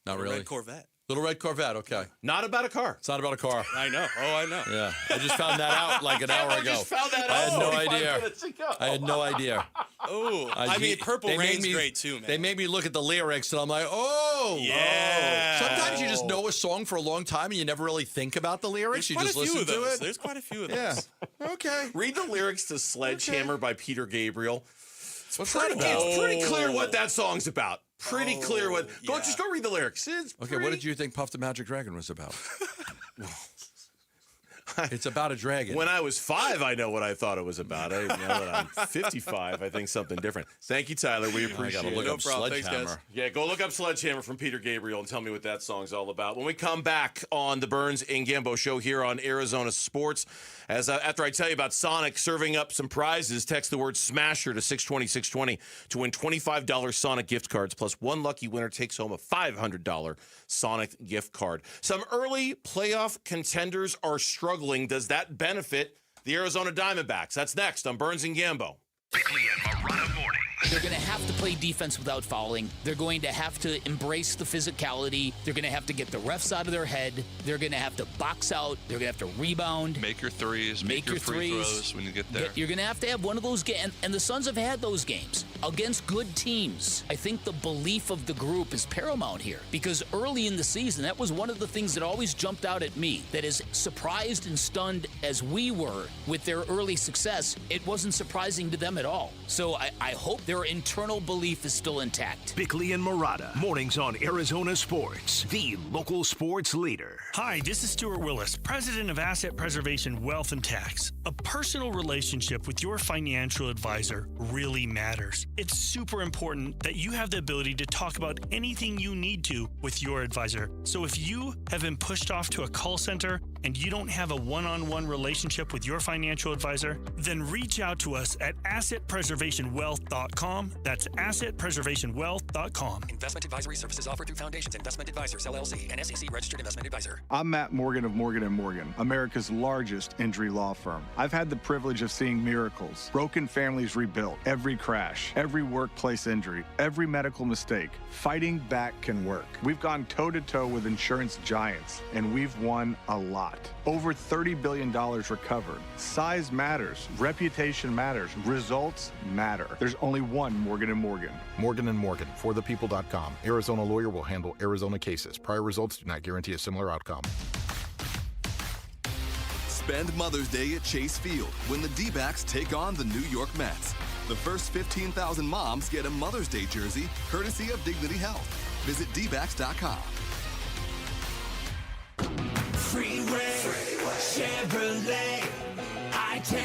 Not really. Red Corvette. Little Red Corvette, okay. Not about a car. It's not about a car. I know. Oh, I know. Yeah. I just found that out like an hour ago. I had no idea. I had no idea. Oh, I mean, Purple Rain's great too, man. They made me look at the lyrics, and I'm like, oh. Yeah. Sometimes you just know a song for a long time, and you never really think about the lyrics. You just listen to it. There's quite a few of those. Yeah. Okay. Read the lyrics to Sledgehammer by Peter Gabriel. What's that about? It's pretty clear what that song's about. Pretty clear what. Just go read the lyrics. Okay, what did you think Puff the Magic Dragon was about? It's about a dragon. When I was 5, I know what I thought it was about. Now that I'm 55, I think something different. Thank you, Tyler. We appreciate it. Look up Sledgehammer. Thanks, guys. Yeah, go look up Sledgehammer from Peter Gabriel and tell me what that song's all about. When we come back on the Burns and Gambo show here on Arizona Sports, after I tell you about Sonic serving up some prizes, text the word SMASHER to 620-620 to win $25 Sonic gift cards, plus one lucky winner takes home a $500 Sonic gift card. Some early playoff contenders are struggling. Does that benefit the Arizona Diamondbacks? That's next on Burns and Gambo. Bickley and Morata morning. They're going to have to play defense without fouling. They're going to have to embrace the physicality. They're going to have to get the refs out of their head. They're going to have to box out. They're going to have to rebound. Make your threes. Make your free throws when you get there. You're going to have one of those games. And the Suns have had those games against good teams. I think the belief of the group is paramount here. Because early in the season, that was one of the things that always jumped out at me. That as surprised and stunned as we were with their early success, it wasn't surprising to them at all. So I hope their internal belief is still intact. Bickley and Morata, mornings on Arizona Sports, the local sports leader. Hi, this is Stuart Willis, president of Asset Preservation Wealth and Tax. A personal relationship with your financial advisor really matters. It's super important that you have the ability to talk about anything you need to with your advisor. So if you have been pushed off to a call center and you don't have a one-on-one relationship with your financial advisor, then reach out to us at assetpreservationwealth.com. That's assetpreservationwealth.com. Investment advisory services offered through Foundations Investment Advisors, LLC, an SEC registered investment advisor. I'm Matt Morgan of Morgan & Morgan, America's largest injury law firm. I've had the privilege of seeing miracles, broken families rebuilt, every crash, every workplace injury, every medical mistake. Fighting back can work. We've gone toe-to-toe with insurance giants, and we've won a lot. Over $30 billion recovered. Size matters. Reputation matters. Results matter. There's only one Morgan & Morgan. Morgan & Morgan, forthepeople.com. Arizona lawyer will handle Arizona cases. Prior results do not guarantee a similar outcome. Spend Mother's Day at Chase Field when the D-backs take on the New York Mets. The first 15,000 moms get a Mother's Day jersey courtesy of Dignity Health. Visit dbacks.com. Freeway, Chevrolet, I-10,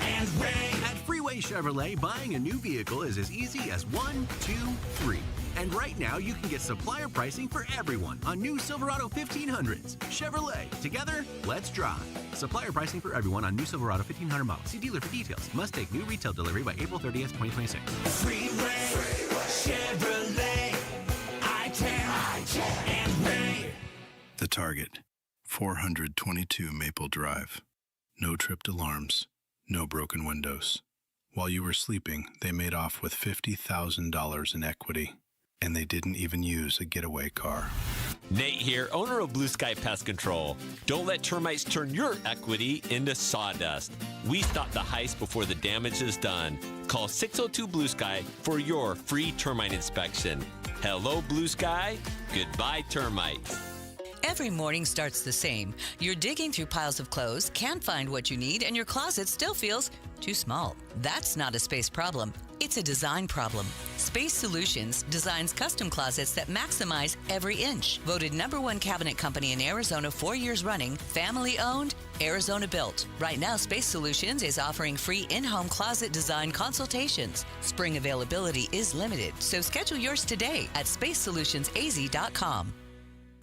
and Ray. At Freeway Chevrolet, buying a new vehicle is as easy as 1, 2, 3. And right now, you can get supplier pricing for everyone on new Silverado 1500s. Chevrolet, together, let's drive. Supplier pricing for everyone on new Silverado 1500 model. See dealer for details. Must take new retail delivery by April 30th, 2026. Freeway, Chevrolet, I-10, and Ray. The Target, 422 Maple Drive. No tripped alarms, no broken windows. While you were sleeping, they made off with $50,000 in equity, and they didn't even use a getaway car. Nate here, owner of Blue Sky Pest Control. Don't let termites turn your equity into sawdust. We stop the heist before the damage is done. Call 602 Blue Sky for your free termite inspection. Hello, Blue Sky. Goodbye, termites. Every morning starts the same. You're digging through piles of clothes, can't find what you need, and your closet still feels too small. That's not a space problem. It's a design problem. Space Solutions designs custom closets that maximize every inch. Voted #1 cabinet company in Arizona 4 years running, family owned, Arizona built. Right now, Space Solutions is offering free in-home closet design consultations. Spring availability is limited, so schedule yours today at spacesolutionsaz.com.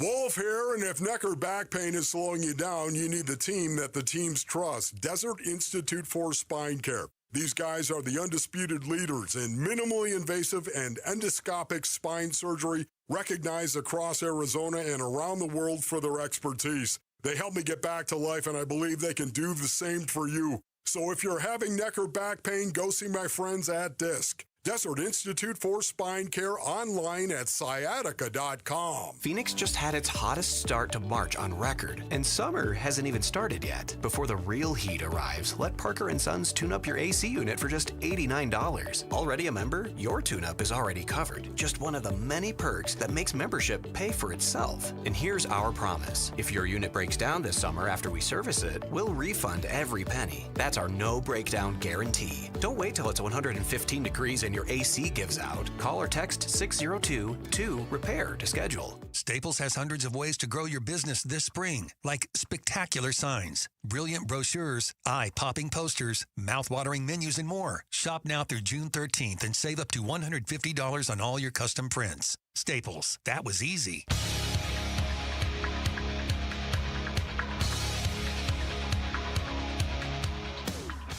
Wolf here, and if neck or back pain is slowing you down, you need the team that the teams trust, Desert Institute for Spine Care. These guys are the undisputed leaders in minimally invasive and endoscopic spine surgery, recognized across Arizona and around the world for their expertise. They helped me get back to life, and I believe they can do the same for you. So if you're having neck or back pain, go see my friends at DISC. Desert Institute for Spine Care online at sciatica.com. Phoenix just had its hottest start to March on record, and summer hasn't even started yet. Before the real heat arrives, let Parker & Sons tune up your AC unit for just $89. Already a member? Your tune-up is already covered. Just one of the many perks that makes membership pay for itself. And here's our promise. If your unit breaks down this summer after we service it, we'll refund every penny. That's our no breakdown guarantee. Don't wait till it's 115 degrees and your AC gives out. Call or text 602-2-REPAIR to schedule. Staples has hundreds of ways to grow your business this spring, like spectacular signs, brilliant brochures, eye-popping posters, mouth-watering menus, and more. Shop now through June 13th and save up to $150 on all your custom prints. Staples, that was easy.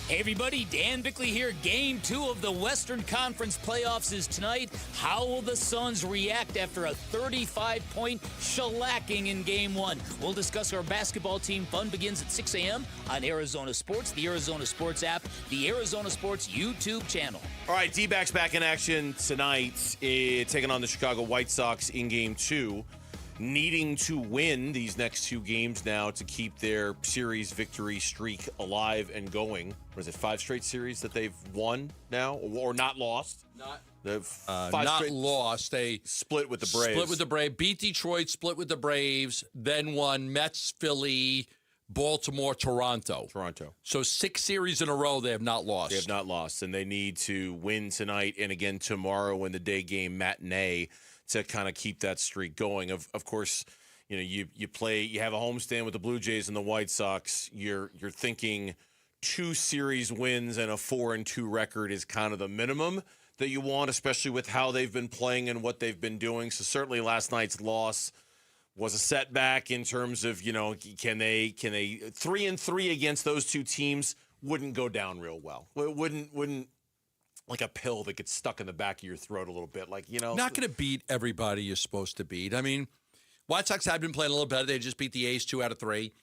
Hey everybody, Dan Bickley here. Game 2 of the Western Conference playoffs is tonight. How will the Suns react after a 35-point shellacking in Game 1? We'll discuss our basketball team. Fun begins at 6 a.m. on Arizona Sports, the Arizona Sports app, the Arizona Sports YouTube channel. All right, D-backs back in action tonight, taking on the Chicago White Sox in Game 2. Needing to win these next 2 games now to keep their series victory streak alive and going. Was it 5 straight series that they've won now or not lost? Not lost. They split with the Braves. Split with the Braves. Beat Detroit, split with the Braves, then won Mets, Philly, Baltimore, Toronto. So 6 series in a row they have not lost. They have not lost, and they need to win tonight and again tomorrow in the day game matinee to kind of keep that streak going. Of course, you know, you have a homestand with the Blue Jays and the White Sox. You're thinking 2 series wins and a 4-2 record is kind of the minimum that you want, especially with how they've been playing and what they've been doing. So certainly last night's loss was a setback in terms of, you know, can they 3-3 against those 2 teams wouldn't go down real well. It wouldn't like a pill that gets stuck in the back of your throat a little bit. Like, you know. Not going to beat everybody you're supposed to beat. I mean, White Sox have been playing a little better. They just beat the A's 2 out of 3.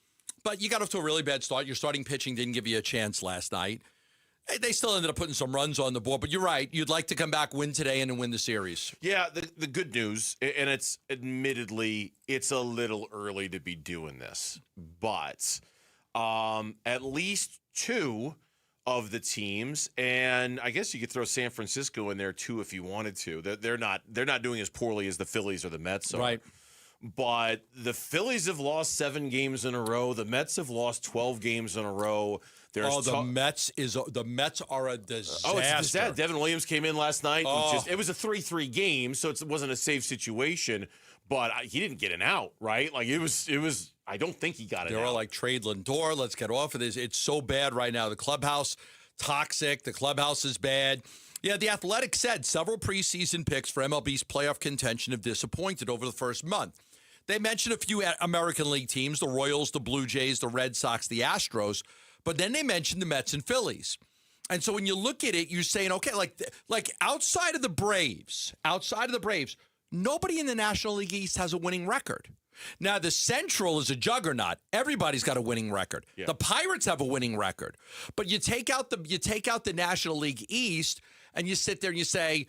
But you got off to a really bad start. Your starting pitching didn't give you a chance last night. They still ended up putting some runs on the board. But you're right. You'd like to come back, win today, and then win the series. Yeah, the good news, and it's admittedly, it's a little early to be doing this. But at least 2 of the teams, and I guess you could throw San Francisco in there too if you wanted to. They're not doing as poorly as the Phillies or the Mets are. Right. But the Phillies have lost 7 games in a row. The Mets have lost 12 games in a row. The Mets are a disaster. Oh, it's a disaster. Devin Williams came in last night. It was a 3-3 game, so it wasn't a safe situation. But he didn't get an out, right? Like it was. I don't think he got it. They're all like, trade Lindor. Let's get off of this. It's so bad right now. The clubhouse toxic. The clubhouse is bad. Yeah, The Athletic said several preseason picks for MLB's playoff contention have disappointed over the first month. They mentioned a few American League teams: the Royals, the Blue Jays, the Red Sox, the Astros. But then they mentioned the Mets and Phillies. And so when you look at it, you're saying, okay, like outside of the Braves, nobody in the National League East has a winning record. Now, the Central is a juggernaut. Everybody's got a winning record. Yeah. The Pirates have a winning record. But you take out the National League East, and you sit there and you say,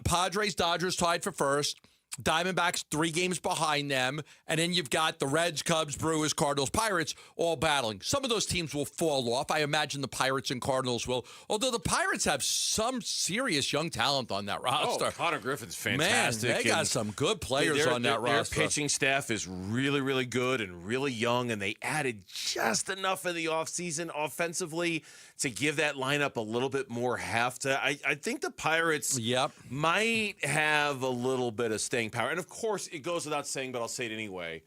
Padres, Dodgers tied for first. Diamondbacks 3 games behind them, and then you've got the Reds, Cubs, Brewers, Cardinals, Pirates all battling. Some of those teams will fall off. I imagine the Pirates and Cardinals will, although the Pirates have some serious young talent on that roster. Oh, Connor Griffin's fantastic. Man, they got some good players on that roster. Their pitching staff is really, really good and really young, and they added just enough in the offseason offensively to give that lineup a little bit more heft. I think the Pirates might have a little bit of staying power. And, of course, it goes without saying, but I'll say it anyway.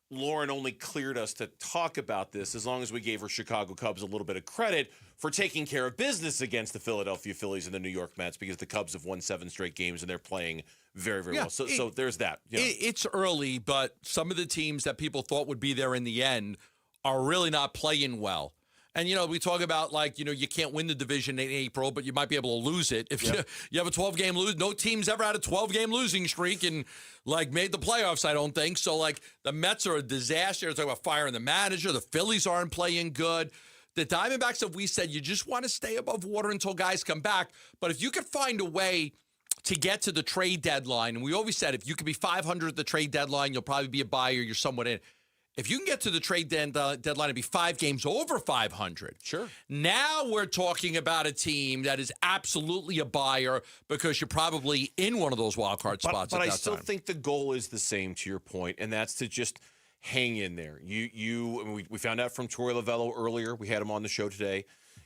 Lauren only cleared us to talk about this as long as we gave her Chicago Cubs a little bit of credit for taking care of business against the Philadelphia Phillies and the New York Mets, because the Cubs have won 7 straight games and they're playing very, very well. So there's that. You know. It's early, but some of the teams that people thought would be there in the end are really not playing well. And, you know, we talk about, like, you know, you can't win the division in April, but you might be able to lose it. If you have a 12-game lose, no team's ever had a 12-game losing streak and, like, made the playoffs, I don't think. So, like, the Mets are a disaster. They're talking about firing the manager. The Phillies aren't playing good. The Diamondbacks, we said you just want to stay above water until guys come back. But if you could find a way to get to the trade deadline, and we always said if you could be 500 at the trade deadline, you'll probably be a buyer. You're somewhat in. If you can get to the trade deadline and be 5 games over 500, sure. Now we're talking about a team that is absolutely a buyer because you're probably in one of those wild card spots. But I still think the goal is the same, to your point, and that's to just hang in there. We found out from Troy Lavello earlier. We had him on the show today.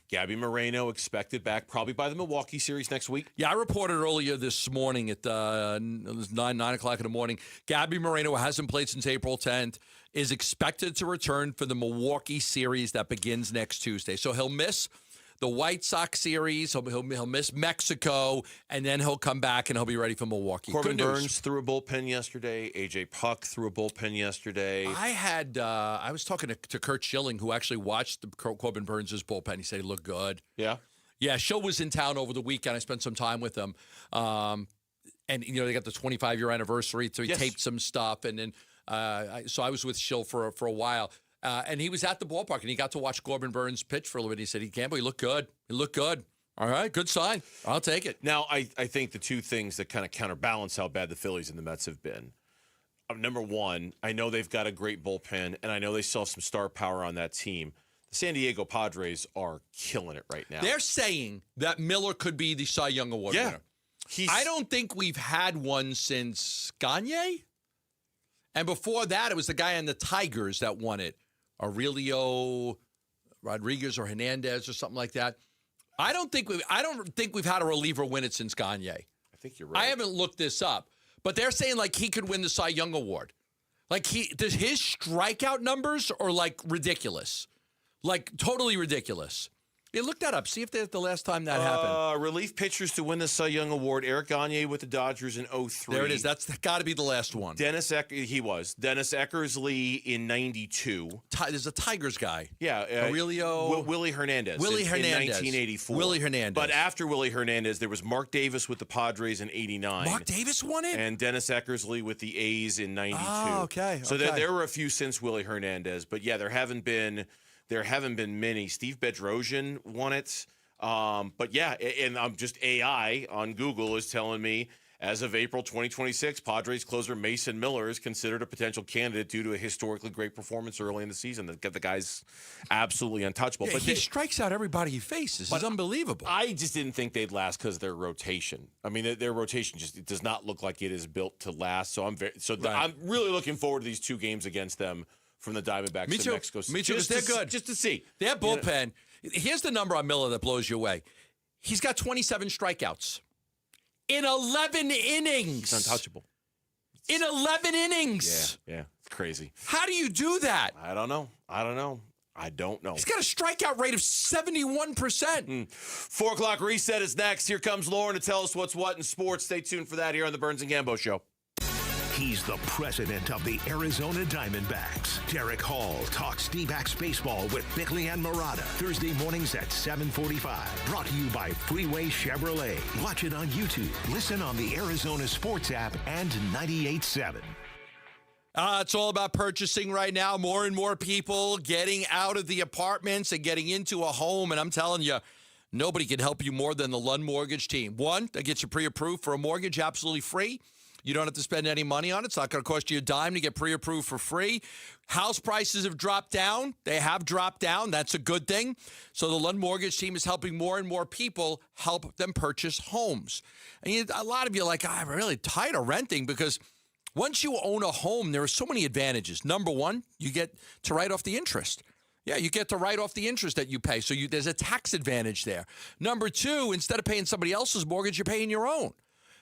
Gabby Moreno expected back probably by the Milwaukee series next week. Yeah, I reported earlier this morning at 9 o'clock in the morning. Gabby Moreno hasn't played since April 10th, is expected to return for the Milwaukee series that begins next Tuesday. So he'll miss the White Sox series, he'll miss Mexico, and then he'll come back and he'll be ready for Milwaukee. Corbin Burns threw a bullpen yesterday. A.J. Puck threw a bullpen yesterday. I was talking to Kurt Schilling, who actually watched Corbin Burns' bullpen. He said he looked good. Yeah? Yeah, Schill was in town over the weekend. I spent some time with him. And, they got the 25-year anniversary, so he taped some stuff. And then, so I was with Schill for a while. And he was at the ballpark, and he got to watch Corbin Burns pitch for a little bit. He said, Campbell, he looked good. He looked good. All right, good sign. I'll take it. Now, I think the two things that kind of counterbalance how bad the Phillies and the Mets have been. Number one, I know they've got a great bullpen, and I know they still have some star power on that team. The San Diego Padres are killing it right now. They're saying that Miller could be the Cy Young Award winner. I don't think we've had one since Gagne. And before that, it was the guy on the Tigers that won it. Aurelio Rodriguez or Hernandez or something like that. I don't think we've had a reliever win it since Gagne. I think you're right. I haven't looked this up, but they're saying like he could win the Cy Young Award. Like does his strikeout numbers are like ridiculous, like totally ridiculous. Yeah, look that up. See if that's the last time that happened. Relief pitchers to win the Cy Young Award. Eric Gagne with the Dodgers in 2003. There it is. That's got to be the last one. Dennis Eckersley in 92. There's a Tigers guy. Yeah. Aurelio. Willie Hernandez. Willie Hernandez. In 1984. Willie Hernandez. But after Willie Hernandez, there was Mark Davis with the Padres in 89. Mark Davis won it? And Dennis Eckersley with the A's in 92. Oh, okay. So there were a few since Willie Hernandez. But, yeah, there haven't been many. Steve Bedrosian won it. But yeah, and I'm just AI on Google is telling me as of April 2026, Padres closer Mason Miller is considered a potential candidate due to a historically great performance early in the season. The guy's absolutely untouchable. Yeah, but he strikes out everybody he faces. It's unbelievable. I just didn't think they'd last because of their rotation. I mean, their rotation just does not look like it is built to last. So I'm really looking forward to these two games against them from the Diamondbacks in Mexico. Me too. They're good. Just to see. Their bullpen. Here's the number on Miller that blows you away. He's got 27 strikeouts in 11 innings. He's untouchable. In 11 innings. Yeah. It's crazy. How do you do that? I don't know. I don't know. He's got a strikeout rate of 71%. 4 o'clock reset is next. Here comes Lauren to tell us what's what in sports. Stay tuned for that here on the Burns and Gambo Show. He's the president of the Arizona Diamondbacks. Derek Hall talks D-backs baseball with Bickley and Murata. Thursday mornings at 7:45. Brought to you by Freeway Chevrolet. Watch it on YouTube. Listen on the Arizona Sports app and 98.7. It's all about purchasing right now. More and more people getting out of the apartments and getting into a home. And I'm telling you, nobody can help you more than the Lund Mortgage team. One, that gets you pre-approved for a mortgage absolutely free. You don't have to spend any money on it. It's not going to cost you a dime to get pre-approved for free. House prices have dropped down. They have dropped down. That's a good thing. So the Lund Mortgage team is helping more and more people help them purchase homes. And a lot of you are like, I'm really tired of renting because once you own a home, there are so many advantages. Number one, you get to write off the interest. Yeah, you get to write off the interest that you pay. So there's a tax advantage there. Number two, instead of paying somebody else's mortgage, you're paying your own.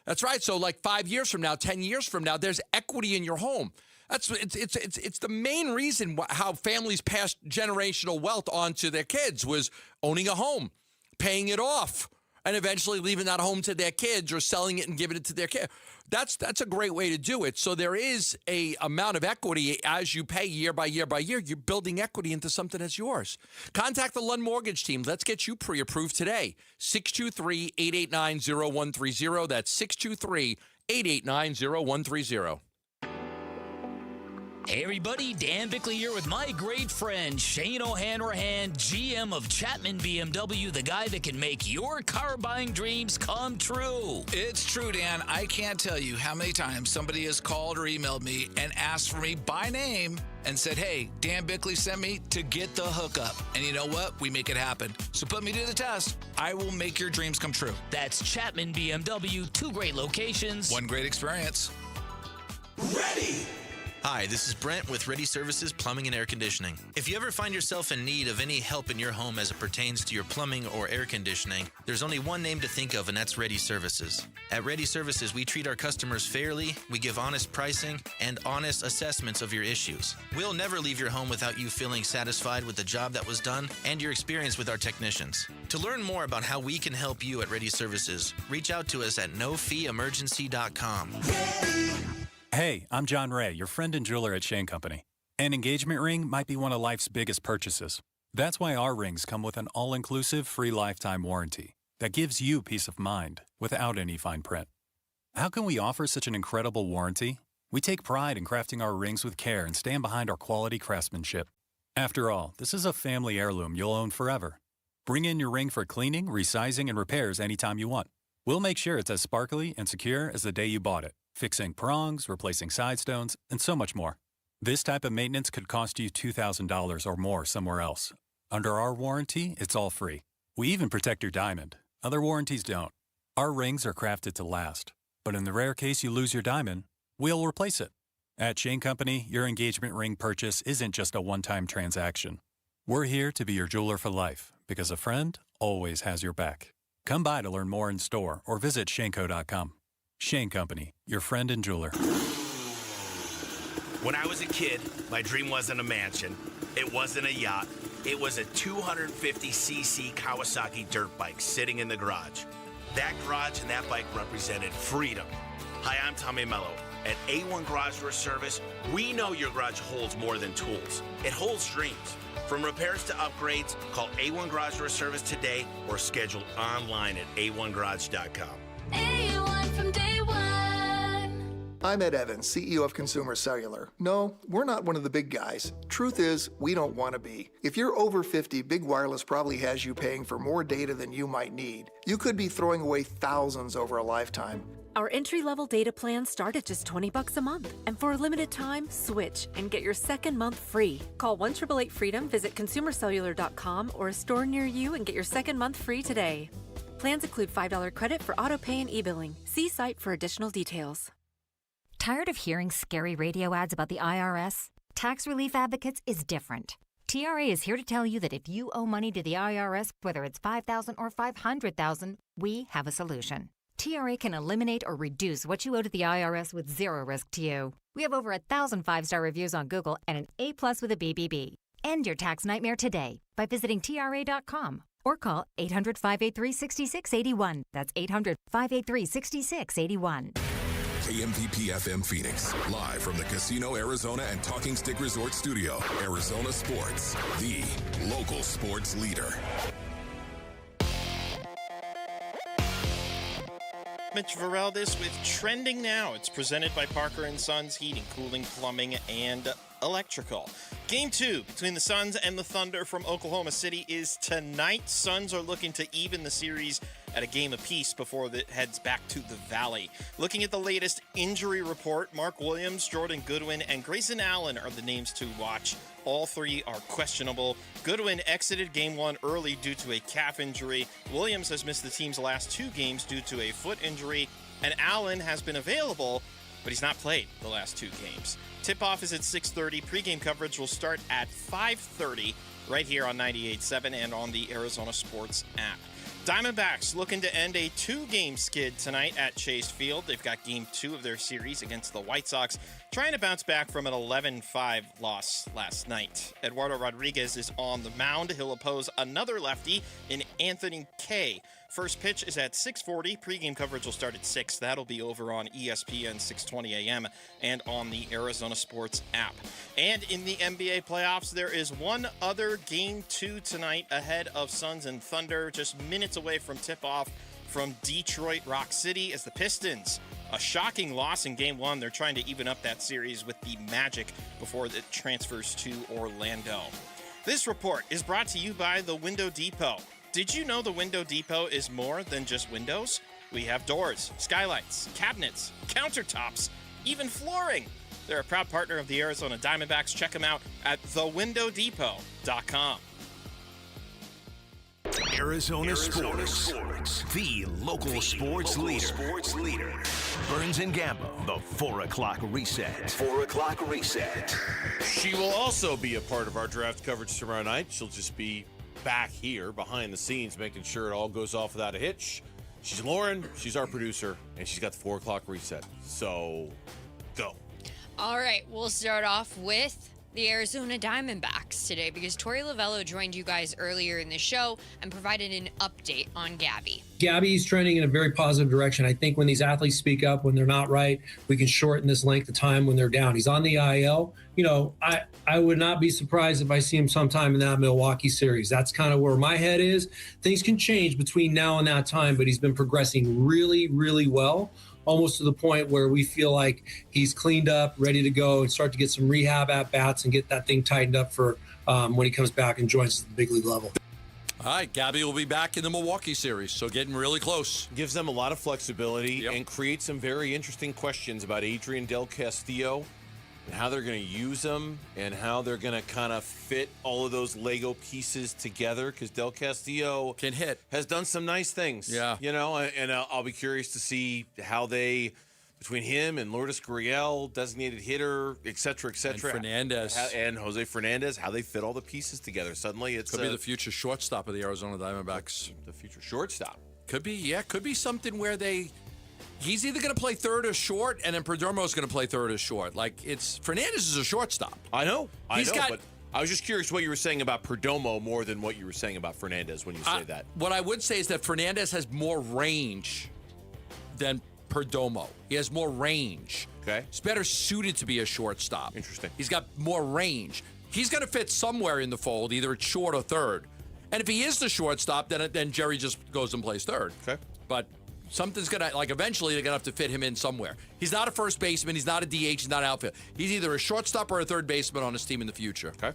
That's right. So like 5 years from now, 10 years from now, there's equity in your home. It's the main reason how families passed generational wealth onto their kids was owning a home, paying it off, and eventually leaving that home to their kids or selling it and giving it to their kids. That's a great way to do it. So there is a amount of equity as you pay year by year by year. You're building equity into something that's yours. Contact the Lund Mortgage team. Let's get you pre-approved today. 623-889-0130. That's 623-889-0130. Hey everybody, Dan Bickley here with my great friend Shane O'Hanrahan, GM of Chapman BMW, the guy that can make your car buying dreams come true. It's true, Dan. I can't tell you how many times somebody has called or emailed me and asked for me by name and said, hey, Dan Bickley sent me to get the hookup. And you know what? We make it happen. So put me to the test. I will make your dreams come true. That's Chapman BMW, 2 great locations. 1 great experience. Ready! Hi, this is Brent with Ready Services Plumbing and Air Conditioning. If you ever find yourself in need of any help in your home as it pertains to your plumbing or air conditioning, there's only one name to think of, and that's Ready Services. At Ready Services, we treat our customers fairly, we give honest pricing, and honest assessments of your issues. We'll never leave your home without you feeling satisfied with the job that was done and your experience with our technicians. To learn more about how we can help you at Ready Services, reach out to us at nofeeemergency.com. Hey, I'm John Ray, your friend and jeweler at Shane Company. An engagement ring might be one of life's biggest purchases. That's why our rings come with an all-inclusive free lifetime warranty that gives you peace of mind without any fine print. How can we offer such an incredible warranty? We take pride in crafting our rings with care and stand behind our quality craftsmanship. After all, this is a family heirloom you'll own forever. Bring in your ring for cleaning, resizing, and repairs anytime you want. We'll make sure it's as sparkly and secure as the day you bought it, fixing prongs, replacing side stones, and so much more. This type of maintenance could cost you $2,000 or more somewhere else. Under our warranty, it's all free. We even protect your diamond. Other warranties don't. Our rings are crafted to last. But in the rare case you lose your diamond, we'll replace it. At Shane Company, your engagement ring purchase isn't just a one-time transaction. We're here to be your jeweler for life, because a friend always has your back. Come by to learn more in store or visit shaneco.com. Shane Company, your friend and jeweler. When I was a kid, my dream wasn't a mansion. It wasn't a yacht. It was a 250cc Kawasaki dirt bike sitting in the garage. That garage and that bike represented freedom. Hi, I'm Tommy Mello. At A1 Garage Door Service, we know your garage holds more than tools. It holds dreams. From repairs to upgrades, call A1 Garage Door Service today or schedule online at a1garage.com. A1 from day one. I'm Ed Evans, CEO of Consumer Cellular. No, we're not one of the big guys. Truth is, we don't want to be. If you're over 50, Big Wireless probably has you paying for more data than you might need. You could be throwing away thousands over a lifetime. Our entry-level data plans start at just $20 a month. And for a limited time, switch and get your second month free. Call 1-888-FREEDOM, visit consumercellular.com or a store near you and get your second month free today. Plans include $5 credit for auto pay and e-billing. See site for additional details. Tired of hearing scary radio ads about the IRS? Tax Relief Advocates is different. TRA is here to tell you that if you owe money to the IRS, whether it's $5,000 or $500,000, we have a solution. TRA can eliminate or reduce what you owe to the IRS with zero risk to you. We have over 1,000 5-star reviews on Google and an A+ with a BBB. End your tax nightmare today by visiting TRA.com or call 800-583-6681. That's 800-583-6681. KMPP FM Phoenix, live from the Casino Arizona and Talking Stick Resort Studio. Arizona Sports, the local sports leader. Mitch Vareldes with Trending Now. It's presented by Parker & Sons Heating, Cooling, Plumbing, and Electrical. Game 2 between the Suns and the Thunder from Oklahoma City is tonight. Suns are looking to even the series at a game apiece before it heads back to the Valley. Looking at the latest injury report, Mark Williams, Jordan Goodwin, and Grayson Allen are the names to watch. All 3 are questionable. Goodwin exited Game 1 early due to a calf injury. Williams has missed the team's last 2 games due to a foot injury. And Allen has been available, but he's not played the last 2 games. Tip-off is at 6:30. Pre-game coverage will start at 5:30 right here on 98.7 and on the Arizona Sports app. Diamondbacks looking to end a 2-game skid tonight at Chase Field. They've got Game 2 of their series against the White Sox, trying to bounce back from an 11-5 loss last night. Eduardo Rodriguez is on the mound. He'll oppose another lefty in Anthony Kay. First pitch is at 6:40. Pre-game coverage will start at 6. That'll be over on ESPN 6:20 a.m. and on the Arizona Sports app. And in the NBA playoffs, there is one other Game 2 tonight ahead of Suns and Thunder, just minutes away from tip-off from Detroit Rock City as the Pistons a shocking loss in Game 1. They're trying to even up that series with the Magic before it transfers to Orlando. This report is brought to you by the Window Depot. Did you know the Window Depot is more than just windows? We have doors, skylights, cabinets, countertops, even flooring. They're a proud partner of the Arizona Diamondbacks. Check them out at thewindowdepot.com. Arizona Sports, the local sports leader. Burns and Gambo, the 4 o'clock reset. 4 o'clock reset. She will also be a part of our draft coverage tomorrow night. She'll just be back here behind the scenes, making sure it all goes off without a hitch. She's Lauren. She's our producer, and she's got the 4 o'clock reset. So, go. All right, we'll start off with the Arizona Diamondbacks today because Tori Lavello joined you guys earlier in the show and provided an update on Gabby. Gabby's trending in a very positive direction. I think when these athletes speak up, when they're not right, we can shorten this length of time when they're down. He's on the IL. You know, I would not be surprised if I see him sometime in that Milwaukee series. That's kind of where my head is. Things can change between now and that time, but he's been progressing really, really well. Almost to the point where we feel like he's cleaned up, ready to go, and start to get some rehab at-bats and get that thing tightened up for when he comes back and joins at the big league level. All right, Gabby will be back in the Milwaukee series, so getting really close. Gives them a lot of flexibility and creates some very interesting questions about Adrian Del Castillo and how they're going to use them and how they're going to kind of fit all of those Lego pieces together, because Del Castillo can hit, has done some nice things. Yeah. You know, and I'll be curious to see how they, between him and Lourdes Gurriel, designated hitter, et cetera, And Fernandez. and Jose Fernandez, how they fit all the pieces together. Suddenly it's Could be the future shortstop of the Arizona Diamondbacks. The future shortstop. Could be, yeah. Could be something where he's either going to play third or short, and then Perdomo's going to play third or short. Like, Fernandez is a shortstop. I know, but I was just curious what you were saying about Perdomo more than what you were saying about Fernandez when you say that. What I would say is that Fernandez has more range than Perdomo. He has more range. Okay. He's better suited to be a shortstop. Interesting. He's got more range. He's going to fit somewhere in the fold, either at short or third. And if he is the shortstop, then Jerry just goes and plays third. Okay. But something's going to, eventually they're going to have to fit him in somewhere. He's not a first baseman. He's not a DH. He's not an outfield. He's either a shortstop or a third baseman on his team in the future. Okay.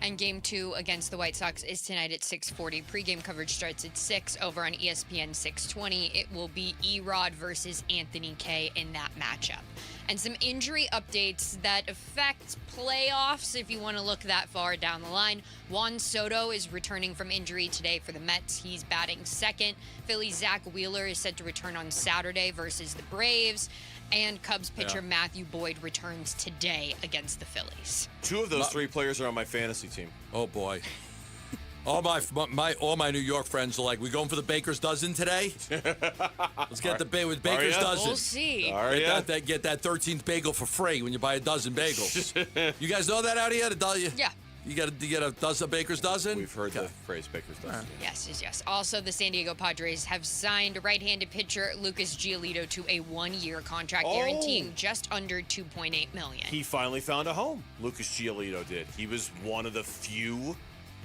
And Game 2 against the White Sox is tonight at 6:40. Pre-game coverage starts at 6 over on ESPN 620. It will be Erod versus Anthony Kay in that matchup. And some injury updates that affect playoffs, if you want to look that far down the line. Juan Soto is returning from injury today for the Mets. He's batting second. Philly's Zach Wheeler is set to return on Saturday versus the Braves. And Cubs pitcher Matthew Boyd returns today against the Phillies. 2 of those 3 players are on my fantasy team. Oh, boy. All my New York friends are like, we going for the baker's dozen today? Let's get the with baker's dozen. We'll see. Get that 13th bagel for free when you buy a dozen bagels. You guys know that out here? Yeah. You get a dozen baker's dozen? We've heard the phrase baker's dozen. Yes. Also, the San Diego Padres have signed right-handed pitcher Lucas Giolito to a 1-year contract, guaranteeing just under $2.8 million. He finally found a home. Lucas Giolito did. He was one of the few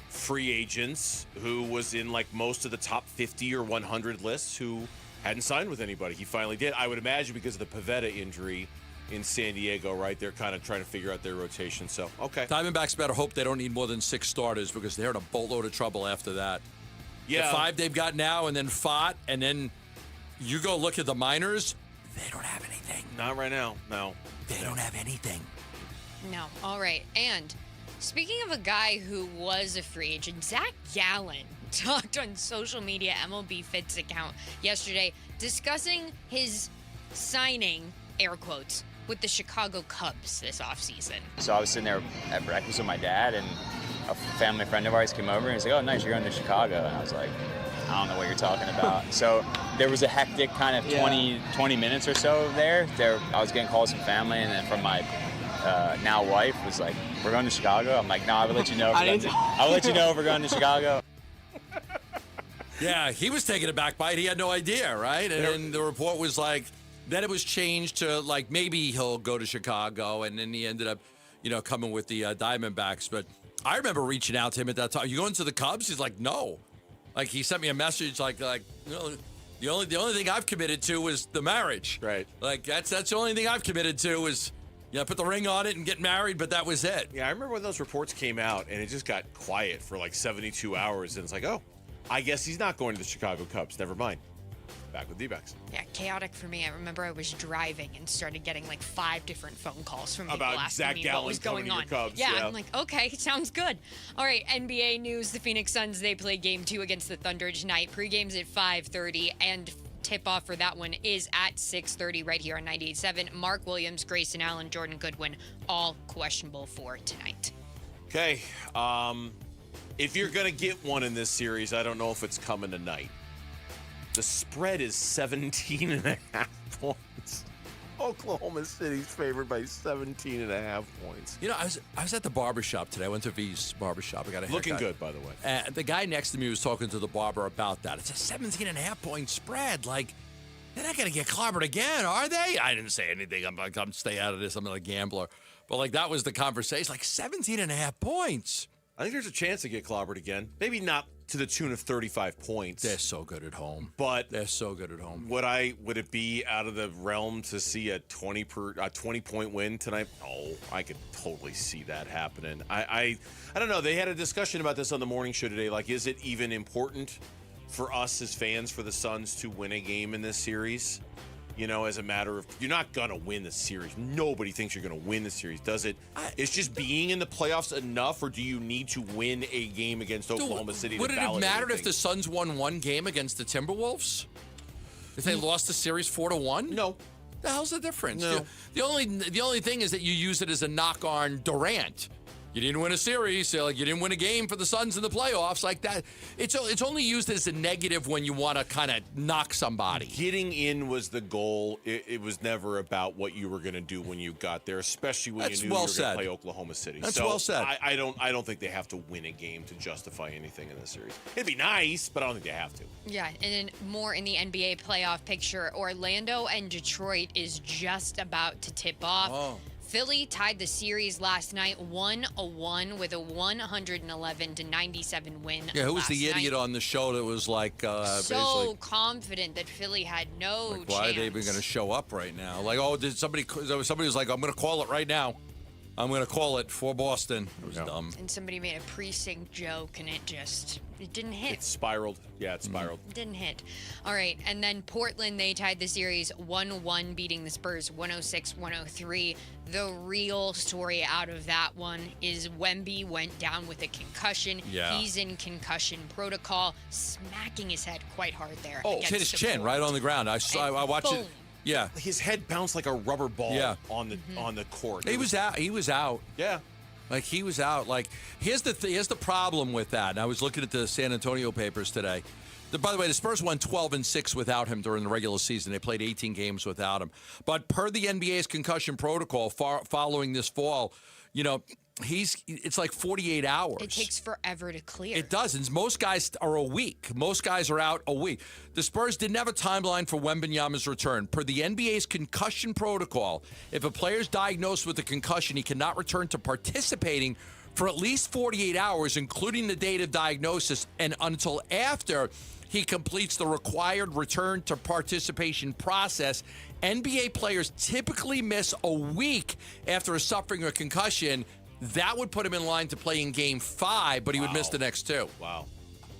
free agents who was in like most of the top 50 or 100 lists who hadn't signed with anybody. He finally did. I would imagine because of the Pivetta injury in San Diego, right? They're kind of trying to figure out their rotation. So, okay. Diamondbacks better hope they don't need more than 6 starters because they're in a boatload of trouble after that. Yeah. The 5 they've got now, and then Fott, and then you go look at the minors. They don't have anything. Not right now. No. They don't have anything. No. All right. And speaking of a guy who was a free agent, Zach Gallen talked on social media, MLB Fit's account yesterday, discussing his signing, air quotes, with the Chicago Cubs this offseason. So I was sitting there at breakfast with my dad, and a family friend of ours came over and he's like, oh, nice, you're going to Chicago. And I was like, I don't know what you're talking about. So there was a hectic kind of 20 minutes or so there. I was getting calls from family, and then from my now wife was like, we're going to Chicago? I'm like, no, I will let you know. I'll let you know if we're going to Chicago. Yeah, he was taken aback by it. He had no idea, right? And then the report was like, then it was changed to like maybe he'll go to Chicago, and then he ended up, coming with the Diamondbacks. But I remember reaching out to him at that time. You going to the Cubs? He's like, no. Like he sent me a message like The only thing I've committed to is the marriage. Right. Like that's the only thing I've committed to is put the ring on it and get married, but that was it. Yeah, I remember when those reports came out and it just got quiet for like 72 hours and it's like, oh, I guess he's not going to the Chicago Cubs. Never mind. Back with D-backs. Yeah, chaotic for me. I remember I was driving and started getting like 5 different phone calls from people About asking Zach me Gallen what was coming going to your on. Cubs, Yeah, yeah. I'm like, okay, sounds good. All right, NBA news. The Phoenix Suns, they play Game 2 against the Thunder tonight. Pre-game's at 5:30, and tip-off for that one is at 6:30 right here on 98.7. Mark Williams, Grayson Allen, Jordan Goodwin, all questionable for tonight. Okay. If you're going to get one in this series, I don't know if it's coming tonight. The spread is 17.5 points. Oklahoma City's favored by 17.5 points. You know, I was at the barbershop today. I went to V's barbershop. I got a haircut. Looking good, by the way. And the guy next to me was talking to the barber about that. It's a 17.5 point spread. Like, they're not going to get clobbered again, are they? I didn't say anything. I'm stay out of this. I'm not a gambler. But, like, that was the conversation. Like, 17.5 points. I think there's a chance to get clobbered again. Maybe not to the tune of 35 points. They're so good at home. But they're so good at home. Would it be out of the realm to see a 20-point win tonight? Oh, I could totally see that happening. I don't know. They had a discussion about this on the morning show today. Like, is it even important for us as fans for the Suns to win a game in this series? You know, as a matter of, you're not going to win the series. Nobody thinks you're going to win the series, does it? It's just being in the playoffs enough, or do you need to win a game against Oklahoma City to Would it have validate mattered anything? if the Suns won one game against the Timberwolves? If they lost the series 4-1? No. The hell's the difference? No. The only thing is that you use it as a knock on Durant. You didn't win a series, so like you didn't win a game for the Suns in the playoffs, like that. It's only used as a negative when you want to kind of knock somebody. Getting in was the goal. It was never about what you were going to do when you got there, especially when That's you knew well you were going said. to play Oklahoma City. That's so well said. I don't think they have to win a game to justify anything in this series. It'd be nice, but I don't think they have to. Yeah, and then more in the NBA playoff picture, Orlando and Detroit is just about to tip off. Oh. Philly tied the series last night 1-1 with a 111-97 win. Yeah, who was last the idiot night. on the show that was like So basically confident that Philly had no like, chance. why are they even going to show up right now? Like, oh, did somebody was like, I'm going to call it right now. I'm going to call it for Boston. It was dumb. And somebody made a precinct joke, and it didn't hit. It spiraled. Yeah, it spiraled. It didn't hit. All right, and then Portland, they tied the series 1-1, beating the Spurs 106-103. The real story out of that one is Wemby went down with a concussion. Yeah. He's in concussion protocol, smacking his head quite hard there. Oh, against hit his the chin board. right on the ground. I watched boom. it. Yeah. His head bounced like a rubber ball Yeah. on the court. He was out. He was out. Yeah. Like, he was out. Like, here's the problem with that. And I was looking at the San Antonio papers today. By the way, the Spurs won 12-6 without him during the regular season. They played 18 games without him. But per the NBA's concussion protocol following this fall, you know, it's like 48 hours. It takes forever to clear. It does. And most guys are a week. Most guys are out a week. The Spurs didn't have a timeline for Wembanyama's return. Per the NBA's concussion protocol, if a player is diagnosed with a concussion, he cannot return to participating for at least 48 hours, including the date of diagnosis, and until after he completes the required return to participation process. NBA players typically miss a week after suffering a concussion. That would put him in line to play in Game 5, but he would miss the next 2. Wow.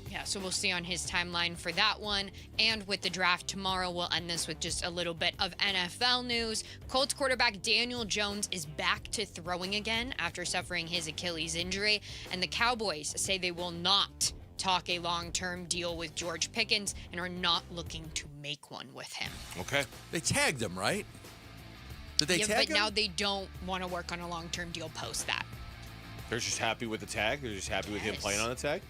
Yeah, so we'll see on his timeline for that one. And with the draft tomorrow, we'll end this with just a little bit of NFL news. Colts quarterback Daniel Jones is back to throwing again after suffering his Achilles injury. And the Cowboys say they will not talk a long-term deal with George Pickens and are not looking to make one with him. Okay. They tagged him, right? Did they Yeah, tag but him? now they don't want to work on a long-term deal post that. They're just happy with the tag. They're just happy with him playing on the tag.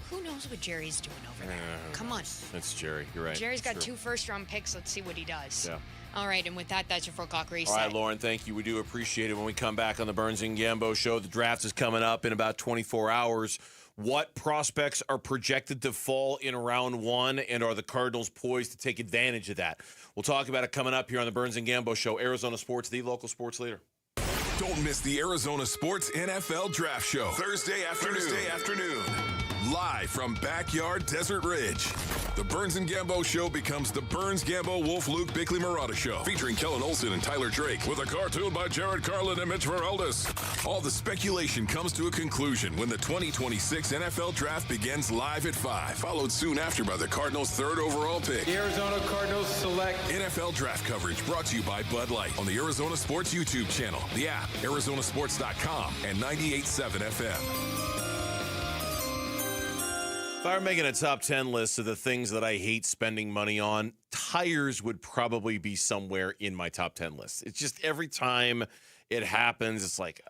Who knows what Jerry's doing over there? Come on. That's Jerry. You're right. Jerry's got True. 2 first-round picks. Let's see what he does. Yeah. All right, and with that, that's your 4 o'clock reset. All right, Lauren, thank you. We do appreciate it. When we come back on the Burns and Gambo show, the draft is coming up in about 24 hours. What prospects are projected to fall in round 1, and are the Cardinals poised to take advantage of that? We'll talk about it coming up here on the Burns and Gambo show. Arizona Sports, the local sports leader. Don't miss the Arizona Sports NFL Draft Show. Thursday afternoon. Live from Backyard Desert Ridge, the Burns and Gambo Show becomes the Burns, Gambo, Wolf, Luke, Bickley, Murata Show, featuring Kellen Olson and Tyler Drake, with a cartoon by Jared Carlin and Mitch Veraldis. All the speculation comes to a conclusion when the 2026 NFL Draft begins live at 5, followed soon after by the Cardinals' third overall pick. The Arizona Cardinals select NFL Draft coverage brought to you by Bud Light on the Arizona Sports YouTube channel, the app, arizonasports.com, and 98.7 FM. If I were making a top 10 list of the things that I hate spending money on, tires would probably be somewhere in my top 10 list. It's just every time it happens, it's like,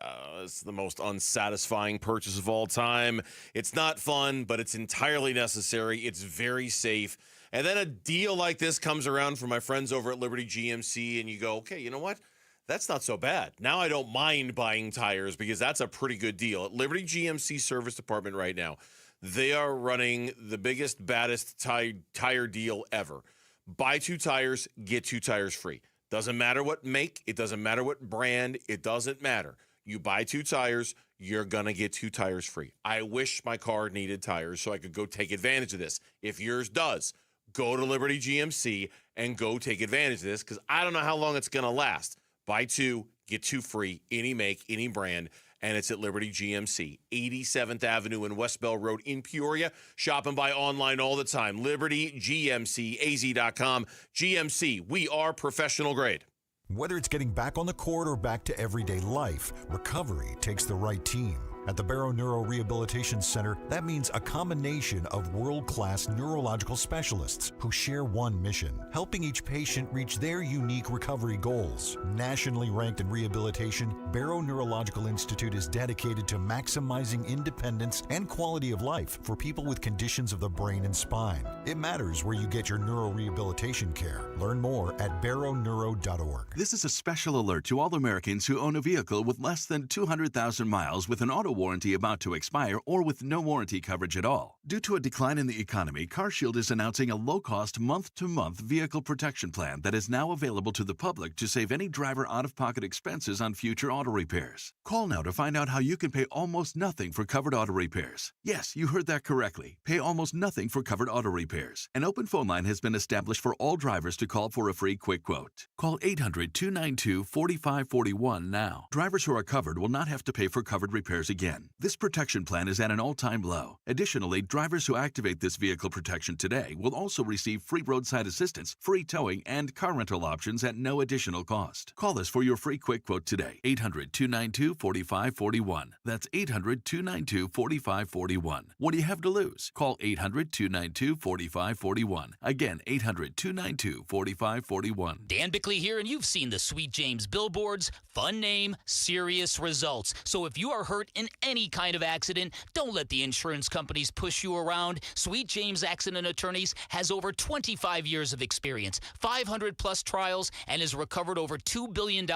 it's the most unsatisfying purchase of all time. It's not fun, but it's entirely necessary. It's very safe. And then a deal like this comes around from my friends over at Liberty GMC, and you go, okay, you know what? That's not so bad. Now I don't mind buying tires because that's a pretty good deal. At Liberty GMC Service Department right now, they are running the biggest, baddest tire deal ever. Buy 2 tires, get 2 tires free. Doesn't matter what make, it doesn't matter what brand, it doesn't matter. You buy 2 tires, you're going to get 2 tires free. I wish my car needed tires so I could go take advantage of this. If yours does, go to Liberty GMC and go take advantage of this because I don't know how long it's going to last. Buy 2, get 2 free, any make, any brand. And it's at Liberty GMC, 87th Avenue and West Bell Road in Peoria. Shop and buy online all the time. LibertyGMCAZ.com. GMC, we are professional grade. Whether it's getting back on the court or back to everyday life, recovery takes the right team. At the Barrow Neuro Rehabilitation Center, that means a combination of world-class neurological specialists who share one mission, helping each patient reach their unique recovery goals. Nationally ranked in rehabilitation, Barrow Neurological Institute is dedicated to maximizing independence and quality of life for people with conditions of the brain and spine. It matters where you get your neurorehabilitation care. Learn more at barrowneuro.org. This is a special alert to all Americans who own a vehicle with less than 200,000 miles with an auto warranty about to expire or with no warranty coverage at all. Due to a decline in the economy, CarShield is announcing a low-cost month-to-month vehicle protection plan that is now available to the public to save any driver out-of-pocket expenses on future auto repairs. Call now to find out how you can pay almost nothing for covered auto repairs. Yes, you heard that correctly. Pay almost nothing for covered auto repairs. An open phone line has been established for all drivers to call for a free quick quote. Call 800-292-4541 now. Drivers who are covered will not have to pay for covered repairs again. This protection plan is at an all-time low. Additionally, drivers who activate this vehicle protection today will also receive free roadside assistance, free towing, and car rental options at no additional cost. Call us for your free quick quote today. 800-292-4541. That's 800-292-4541. What do you have to lose? Call 800-292-4541. Again, 800-292-4541. Dan Bickley here, and you've seen the Sweet James billboards. Fun name, serious results. So if you are hurt in any kind of accident, don't let the insurance companies push you around. Sweet James Accident Attorneys has over 25 years of experience, 500 plus trials, and has recovered over $2 billion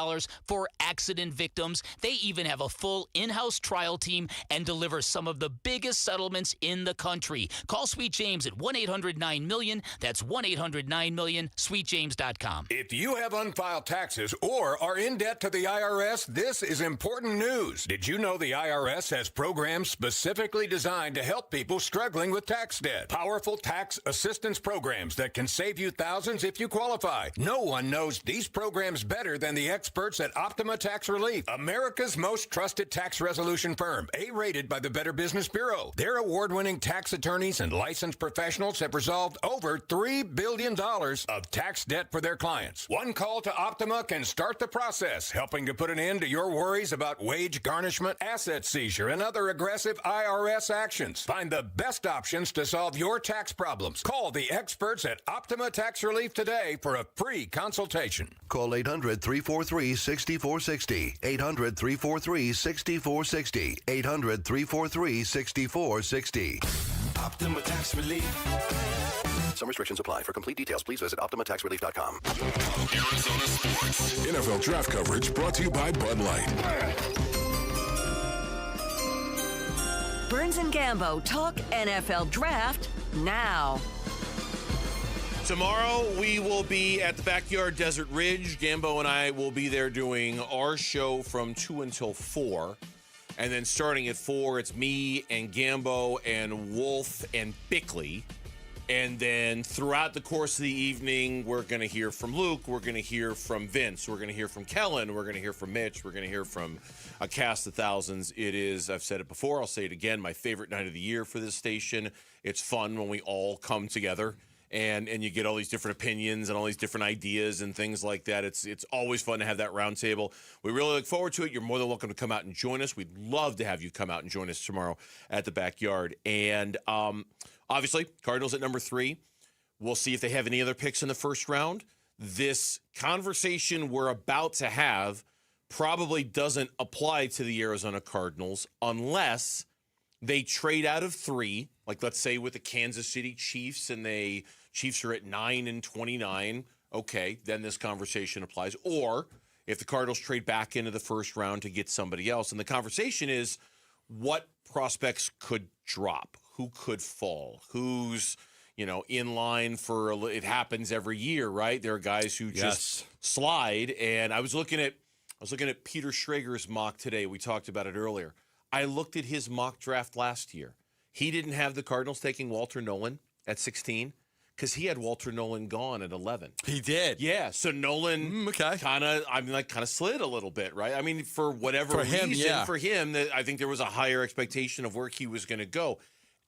for accident victims. They even have a full in-house trial team and deliver some of the biggest settlements in the country. Call Sweet James at 1-800-9-MILLION. That's 1-800-9-MILLION, sweetjames.com. If you have unfiled taxes or are in debt to the IRS, this is important news. Did you know the IRS has programs specifically designed to help people struggling with tax debt? Powerful tax assistance programs that can save you thousands if you qualify. No one knows these programs better than the experts at Optima Tax Relief, America's most trusted tax resolution firm, A-rated by the Better Business Bureau. Their award-winning tax attorneys and licensed professionals have resolved over $3 billion of tax debt for their clients. One call to Optima can start the process, helping to put an end to your worries about wage garnishment, asset seizure, and other aggressive IRS actions. Find the best options to solve your tax problems. Call the experts at Optima Tax Relief today for a free consultation. Call 800-343-6460. 800-343-6460. 800-343-6460. Optima Tax Relief. Some restrictions apply. For complete details, please visit OptimaTaxRelief.com. Arizona Sports. NFL Draft coverage brought to you by Bud Light. Burns and Gambo talk NFL Draft now. Tomorrow, we will be at the Backyard Desert Ridge. Gambo and I will be there doing our show from 2 until 4. And then starting at 4, it's me and Gambo and Wolf and Bickley. And then throughout the course of the evening, we're going to hear from Luke. We're going to hear from Vince. We're going to hear from Kellen. We're going to hear from Mitch. We're going to hear from a cast of thousands. It is, I've said it before, I'll say it again, my favorite night of the year for this station. It's fun when we all come together and you get all these different opinions and all these different ideas and things like that. It's always fun to have that round table. We really look forward to it. You're more than welcome to come out and join us. We'd love to have you come out and join us tomorrow at the backyard. And obviously, Cardinals at number 3. We'll see if they have any other picks in the first round. This conversation we're about to have probably doesn't apply to the Arizona Cardinals unless they trade out of 3, like let's say with the Kansas City Chiefs, and Chiefs are at 9-29. Okay, then this conversation applies. Or if the Cardinals trade back into the first round to get somebody else. And the conversation is what prospects could drop, who could fall, who's, in line for, it happens every year, right? There are guys who just slide. And I was looking at Peter Schrager's mock today. We talked about it earlier. I looked at his mock draft last year. He didn't have the Cardinals taking Walter Nolan at 16 because he had Walter Nolan gone at 11. He did. Yeah. So Nolan kind of slid a little bit, right? I mean, for whatever reason, for him, I think there was a higher expectation of where he was going to go.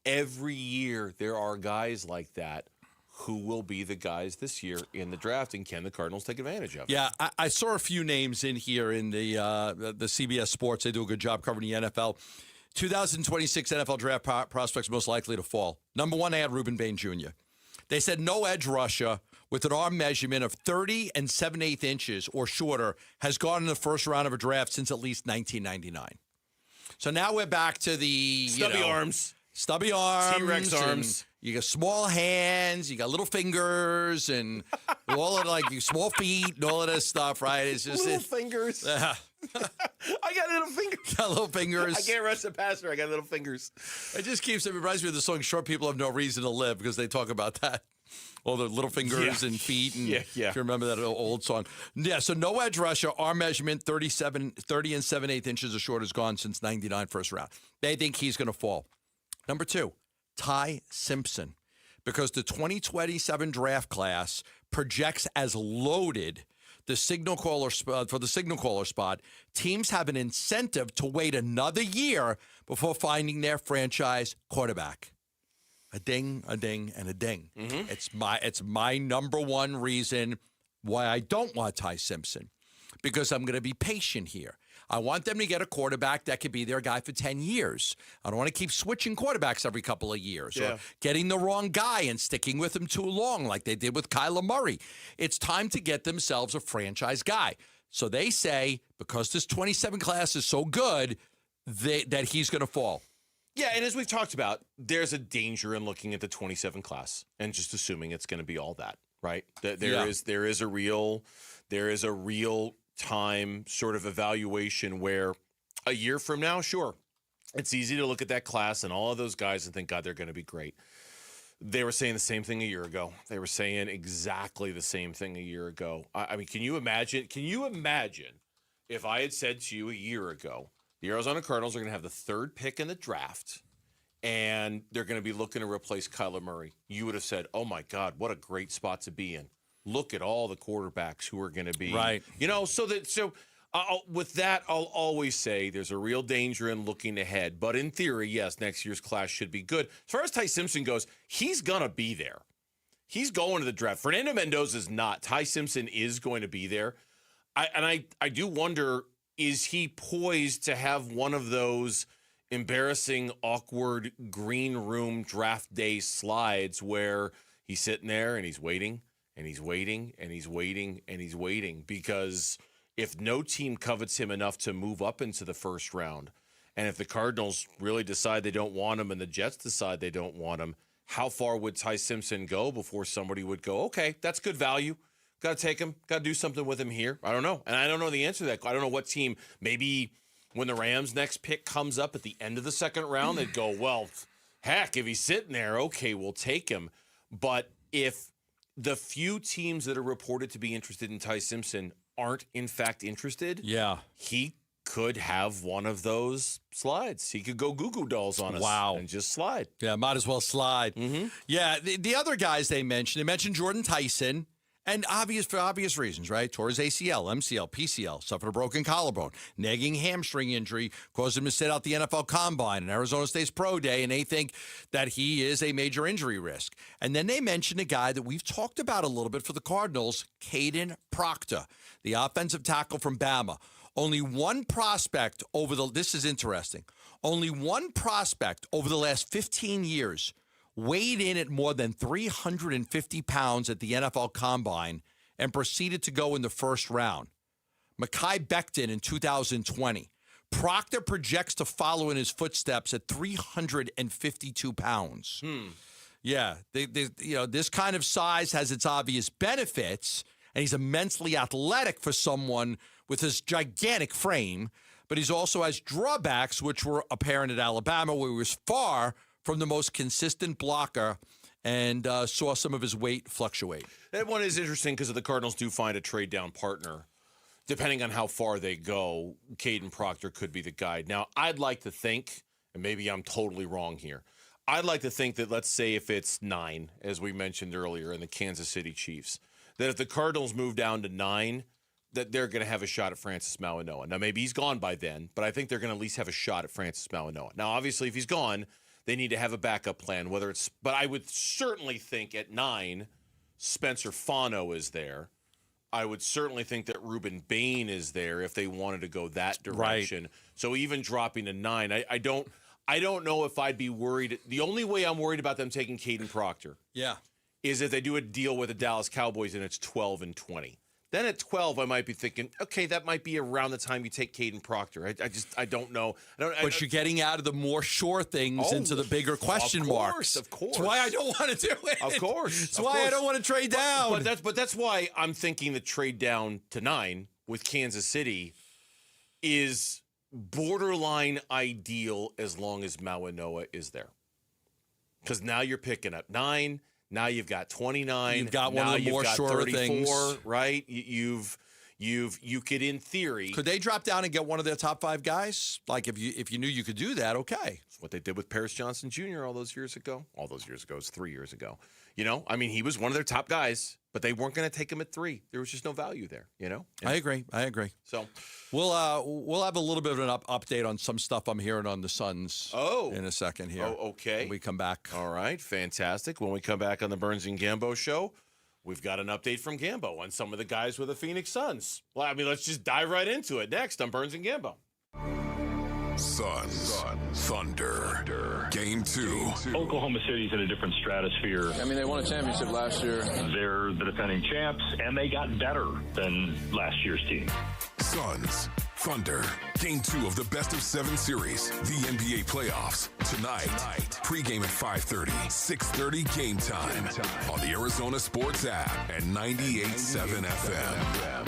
Every year there are guys like that who will be the guys this year in the draft, and can the Cardinals take advantage of it? Yeah, I saw a few names in here in the CBS Sports. They do a good job covering the NFL. 2026 NFL draft prospects most likely to fall. Number 1, they had Reuben Bain Jr. They said no edge rusher with an arm measurement of 30 7/8 inches or shorter has gone in the first round of a draft since at least 1999. So now we're back to the stubby arms. Stubby arms. T-Rex arms. You got small hands, you got little fingers, and all of small feet and all of this stuff, right? It's just little fingers. I got little fingers. Got little fingers. I can't rush the passer. I got little fingers. It reminds me of the song "Short People Have No Reason to Live" because they talk about that. All the little fingers and feet. And if you remember that old song. Yeah, so no edge rusher, arm measurement 30 7/8 inches or shorter is gone since 99 first round. They think he's going to fall. Number 2, Ty Simpson, because the 2027 draft class projects as loaded for the signal caller spot. Teams have an incentive to wait another year before finding their franchise quarterback. A ding, and a ding. Mm-hmm. It's my number 1 reason why I don't want Ty Simpson, because I'm going to be patient here. I want them to get a quarterback that could be their guy for 10 years. I don't want to keep switching quarterbacks every couple of years or getting the wrong guy and sticking with him too long like they did with Kyler Murray. It's time to get themselves a franchise guy. So they say, because this 27 class is so good, that he's going to fall. Yeah, and as we've talked about, there's a danger in looking at the 27 class and just assuming it's going to be all that, right? There is a real time sort of evaluation where a year from now, sure, it's easy to look at that class and all of those guys and think, God, they're going to be great. They were saying the same thing a year ago. They were saying exactly the same thing a year ago. I mean, can you imagine if I had said to you a year ago, the Arizona Cardinals are going to have the 3rd pick in the draft and they're going to be looking to replace Kyler Murray? You would have said, oh my God, what a great spot to be in. Look at all the quarterbacks who are going to be, right. With that, I'll always say there's a real danger in looking ahead. But in theory, yes, next year's class should be good. As far as Ty Simpson goes, he's going to be there. He's going to the draft. Fernando Mendoza's not. Ty Simpson is going to be there. I do wonder, is he poised to have one of those embarrassing, awkward green room draft day slides where he's sitting there and he's waiting? And he's waiting, and he's waiting, and he's waiting, because if no team covets him enough to move up into the first round, and if the Cardinals really decide they don't want him and the Jets decide they don't want him, how far would Ty Simpson go before somebody would go, okay, that's good value. Got to take him. Got to do something with him here. I don't know. And I don't know the answer to that. I don't know what team. Maybe when the Rams' next pick comes up at the end of the second round, they'd go, well, heck, if he's sitting there, okay, we'll take him. But if the few teams that are reported to be interested in Ty Simpson aren't in fact interested, yeah, he could have one of those slides. He could go Goo Goo Dolls on us. Wow. And just slide. Yeah, might as well slide. Mm-hmm. Yeah, the other guys they mentioned Jordan Tyson, and for obvious reasons, right? Tore his ACL, MCL, PCL, suffered a broken collarbone, nagging hamstring injury, caused him to sit out the NFL Combine and Arizona State's Pro Day, and they think that he is a major injury risk. And then they mentioned a guy that we've talked about a little bit for the Cardinals, Caden Proctor, the offensive tackle from Bama. Only one prospect this is interesting, only one prospect over the last 15 years weighed in at more than 350 pounds at the NFL Combine and proceeded to go in the first round. Mekhi Becton in 2020. Proctor projects to follow in his footsteps at 352 pounds. Yeah, this kind of size has its obvious benefits, and he's immensely athletic for someone with his gigantic frame, but he also has drawbacks, which were apparent at Alabama, where he was far from the most consistent blocker and saw some of his weight fluctuate. That one is interesting because the Cardinals do find a trade down partner. Depending on how far they go, Caden Proctor could be the guy. Now, I'd like to think, and maybe I'm totally wrong here, I'd like to think that, let's say if it's 9, as we mentioned earlier, in the Kansas City Chiefs, that if the Cardinals move down to 9, that they're going to have a shot at Francis Mauigoa. Now, maybe he's gone by then, but I think they're going to at least have a shot at Francis Mauigoa. Now, obviously, if he's gone, they need to have a backup plan, but I would certainly think at 9, Spencer Fano is there. I would certainly think that Ruben Bain is there if they wanted to go that direction. Right. So even dropping to 9, I don't know if I'd be worried. The only way I'm worried about them taking Caden Proctor is if they do a deal with the Dallas Cowboys and it's 12 and 20. Then at 12, I might be thinking, okay, that might be around the time you take Caden Proctor. I don't know. But you're getting out of the more sure things into the bigger question marks. Of course. That's why I don't want to do it. Of course. That's why I don't want to trade down. But that's why I'm thinking the trade down to 9 with Kansas City is borderline ideal as long as Mauigoa is there. Because now you're picking up 9. Now you've got 29. You've got one of the more sure things, right? You could, in theory, could they drop down and get one of their top 5 guys? Like if you knew you could do that, okay. That's what they did with Paris Johnson Jr. all those years ago. All those years ago, it was 3 years ago. He was one of their top guys, but they weren't going to take him at 3. There was just no value there. I agree. So we'll have a little bit of an update on some stuff I'm hearing on the Suns. in a second here. Oh, okay. When we come back. All right, fantastic. When we come back on the Burns and Gambo show, we've got an update from Gambo on some of the guys with the Phoenix Suns. Well, let's just dive right into it next on Burns and Gambo. Suns, Thunder, Game 2. Oklahoma City's in a different stratosphere. They won a championship last year. They're the defending champs, and they got better than last year's team. Suns, Thunder, Game 2 of the Best of 7 series, the NBA playoffs. Tonight, pregame at 5:30, 6:30 game time on the Arizona Sports app and 98.7 FM.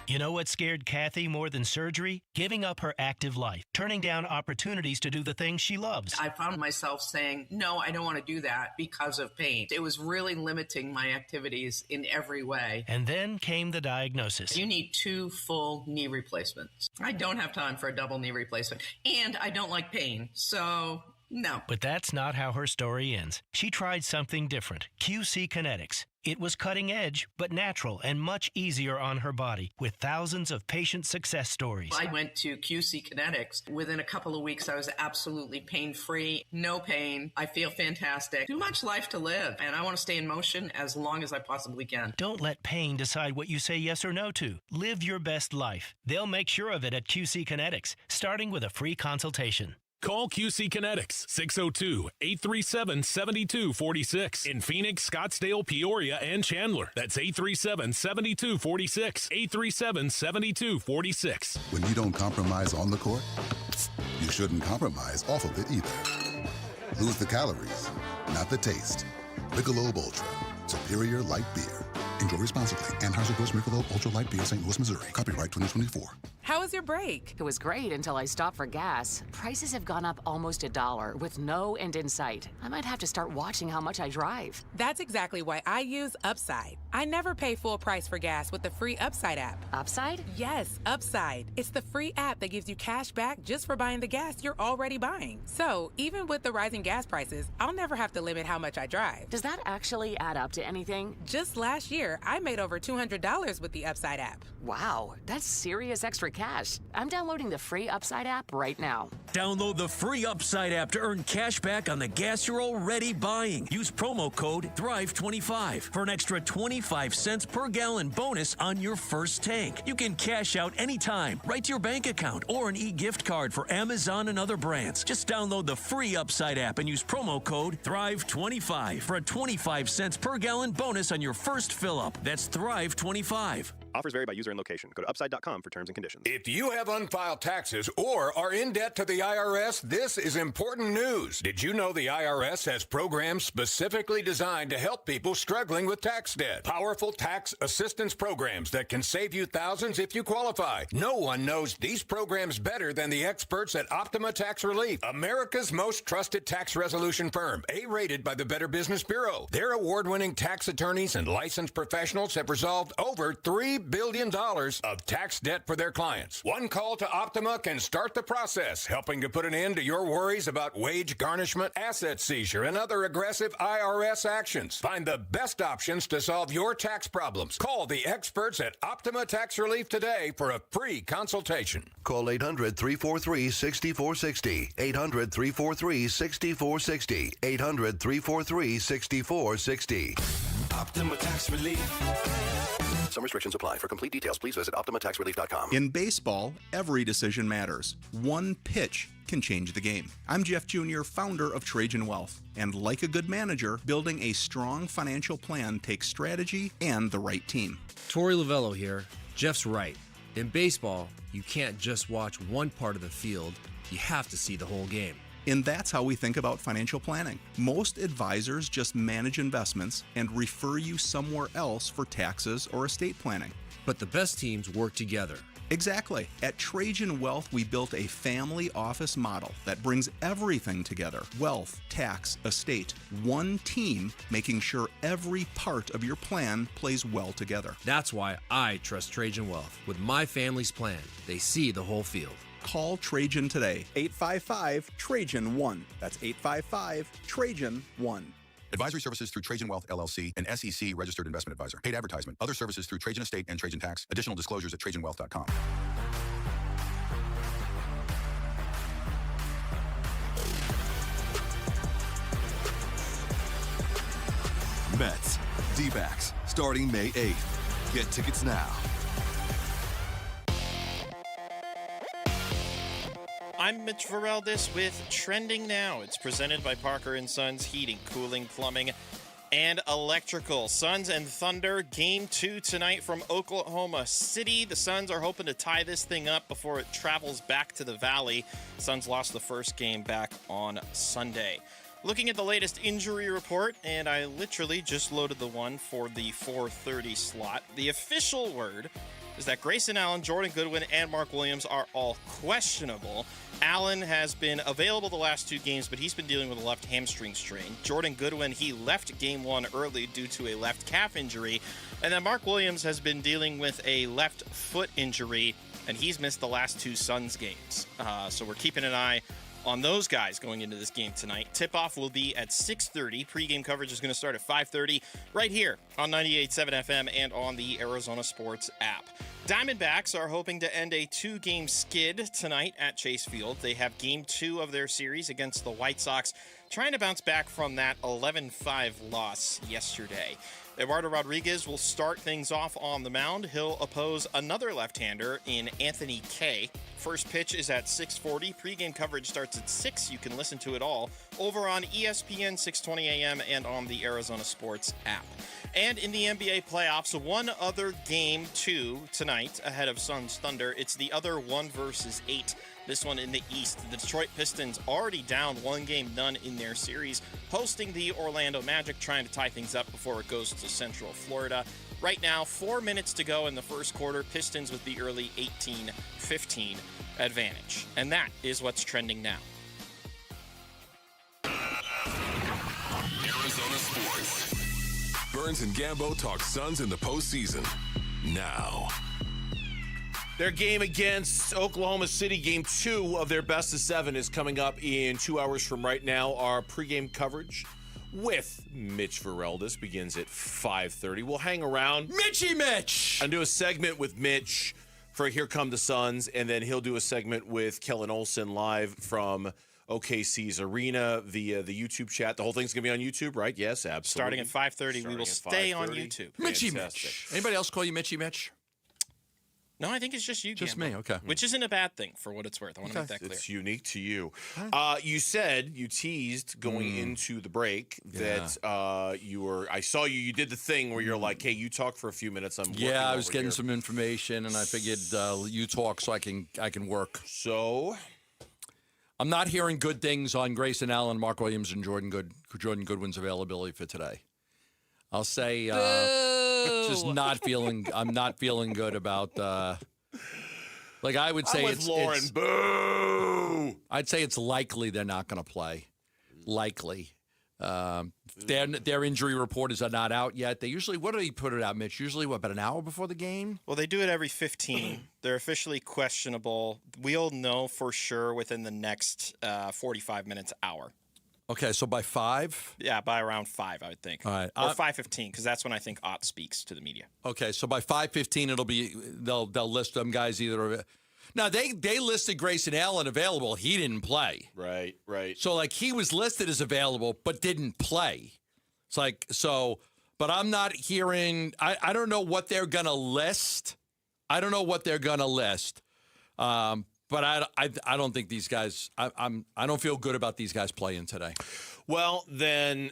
You know what scared Kathy more than surgery? Giving up her active life, turning down opportunities to do the things she loves. I found myself saying, no, I don't want to do that because of pain. It was really limiting my activities in every way. And then came the diagnosis. You need 2 full knee replacements. I don't have time for a double knee replacement. And I don't like pain, so no. But that's not how her story ends. She tried something different, QC Kinetics. It was cutting edge, but natural and much easier on her body, with thousands of patient success stories. I went to QC Kinetics. Within a couple of weeks, I was absolutely pain-free, no pain. I feel fantastic. Too much life to live, and I want to stay in motion as long as I possibly can. Don't let pain decide what you say yes or no to. Live your best life. They'll make sure of it at QC Kinetics, starting with a free consultation. Call QC Kinetics, 602-837-7246. In Phoenix, Scottsdale, Peoria, and Chandler. That's 837-7246. 837-7246. When you don't compromise on the court, you shouldn't compromise off of it either. Lose the calories, not the taste. Michelob Ultra, superior light beer. Enjoy responsibly. Anheuser-Busch Michelob Ultra Light Beer, St. Louis, Missouri. Copyright 2024. How was your break? It was great until I stopped for gas. Prices have gone up almost $1 with no end in sight. I might have to start watching how much I drive. That's exactly why I use Upside. I never pay full price for gas with the free Upside app. Upside? Yes, Upside. It's the free app that gives you cash back just for buying the gas you're already buying. So, even with the rising gas prices, I'll never have to limit how much I drive. Does that actually add up to anything? Just last year, I made over $200 with the Upside app. Wow, that's serious extra cash. I'm downloading the free Upside app right now. Download the free Upside app to earn cash back on the gas you're already buying. Use promo code THRIVE25 for an extra 25 cents per gallon bonus on your first tank. You can cash out anytime, right to your bank account, or an e-gift card for Amazon and other brands. Just download the free Upside app and use promo code THRIVE25 for a 25 cents per gallon bonus on your first fill-up. That's THRIVE25. Offers vary by user and location. Go to upside.com for terms and conditions. If you have unfiled taxes or are in debt to the IRS, this is important news. Did you know the IRS has programs specifically designed to help people struggling with tax debt? Powerful tax assistance programs that can save you thousands if you qualify. No one knows these programs better than the experts at Optima Tax Relief, America's most trusted tax resolution firm, A-rated by the Better Business Bureau. Their award-winning tax attorneys and licensed professionals have resolved over $3 billion of tax debt for their clients. One call to Optima can start the process, helping to put an end to your worries about wage garnishment, asset seizure, and other aggressive IRS actions. Find the best options to solve your tax problems. Call the experts at Optima Tax Relief today for a free consultation. Call 800-343-6460. 800-343-6460. 800-343-6460. Optima Tax Relief. Some restrictions apply. For complete details, please visit OptimaTaxRelief.com. In baseball, every decision matters. One pitch can change the game. I'm Jeff Jr., founder of Trajan Wealth. And like a good manager, building a strong financial plan takes strategy and the right team. Torey Lavello here. Jeff's right. In baseball, you can't just watch one part of the field. You have to see the whole game. And that's how we think about financial planning. Most advisors just manage investments and refer you somewhere else for taxes or estate planning. But the best teams work together. Exactly. At Trajan Wealth, we built a family office model that brings everything together. Wealth, tax, estate. One team making sure every part of your plan plays well together. That's why I trust Trajan Wealth. With my family's plan, they see the whole field. Call Trajan today. 855-TRAJAN-1. That's 855-TRAJAN-1. Advisory services through Trajan Wealth, LLC, an SEC registered investment advisor. Paid advertisement. Other services through Trajan Estate and Trajan Tax. Additional disclosures at TrajanWealth.com. Mets, D-backs, starting May 8th. Get tickets now. I'm Mitch Vareldes with Trending Now. It's presented by Parker & Sons Heating, Cooling, Plumbing, and Electrical. Suns and Thunder, Game 2 tonight from Oklahoma City. The Suns are hoping to tie this thing up before it travels back to the Valley. Suns lost the first game back on Sunday. Looking at the latest injury report, and I literally just loaded the one for the 4:30 slot. The official word is that Grayson Allen, Jordan Goodwin, and Mark Williams are all questionable. Allen has been available the last two games, but he's been dealing with a left hamstring strain. Jordan Goodwin, he left game one early due to a left calf injury. And then Mark Williams has been dealing with a left foot injury, and he's missed the last two Suns games. So we're keeping an eye on those guys going into this game tonight. Tip-off will be at 6:30. Pre-game coverage is going to start at 5:30 right here on 98.7 FM and on the Arizona Sports app. Diamondbacks are hoping to end a two-game skid tonight at Chase Field. They have game 2 of their series against the White Sox, trying to bounce back from that 11-5 loss yesterday. Eduardo Rodriguez will start things off on the mound. He'll oppose another left-hander in Anthony Kay. First pitch is at 6:40. Pre-game coverage starts at 6. You can listen to it all over on ESPN 620 AM and on the Arizona Sports app. And in the NBA playoffs, one other game 2 tonight ahead of Suns Thunder. It's the other 1 versus 8. This one in the East. The Detroit Pistons already down 1-0 in their series, hosting the Orlando Magic, trying to tie things up before it goes to Central Florida. Right now, 4 minutes to go in the first quarter. Pistons with the early 18-15 advantage. And that is what's trending now. Arizona Sports. Burns and Gambo talk Suns in the postseason. Now. Their game against Oklahoma City, game 2 of their best of 7, is coming up in 2 hours from right now. Our pregame coverage with Mitch Vareldis begins at 5:30. We'll hang around. Mitchy Mitch! And do a segment with Mitch for Here Come the Suns, and then he'll do a segment with Kellen Olson live from OKC's arena via the YouTube chat. The whole thing's going to be on YouTube, right? Yes, absolutely. Starting at 5:30, we will stay on YouTube. Mitchy Mitch. Anybody else call you Mitchy Mitch? No, I think it's just you, Just Gambo. me, okay. Which isn't a bad thing for what it's worth. I want to make that clear. It's unique to you. You teased going into the break that you were, I saw you did the thing where you're like, hey, you talk for a few minutes. I was getting some information, and I figured you talk so I can work. So? I'm not hearing good things on Grayson Allen, Mark Williams, and Jordan Goodwin's availability for today. I'll say I'm not feeling good about I would say it's Lauren. Boo! I'd say it's likely they're not going to play. Likely. Their injury reports are not out yet. They usually, what do they put it out, Mitch? Usually, about an hour before the game? Well, they do it every 15. They're officially questionable. We'll know for sure within the next 45 minutes, hour. Okay, so by 5? Yeah, by around 5, I would think. All right. Or 5:15, because that's when I think Ott speaks to the media. Okay, so by 5:15, it'll be they'll list them guys either. Now they listed Grayson Allen available. He didn't play. Right. So he was listed as available, but didn't play. It's but I'm not hearing. I don't know what they're gonna list. But I don't think these guys. I don't feel good about these guys playing today. Well, then,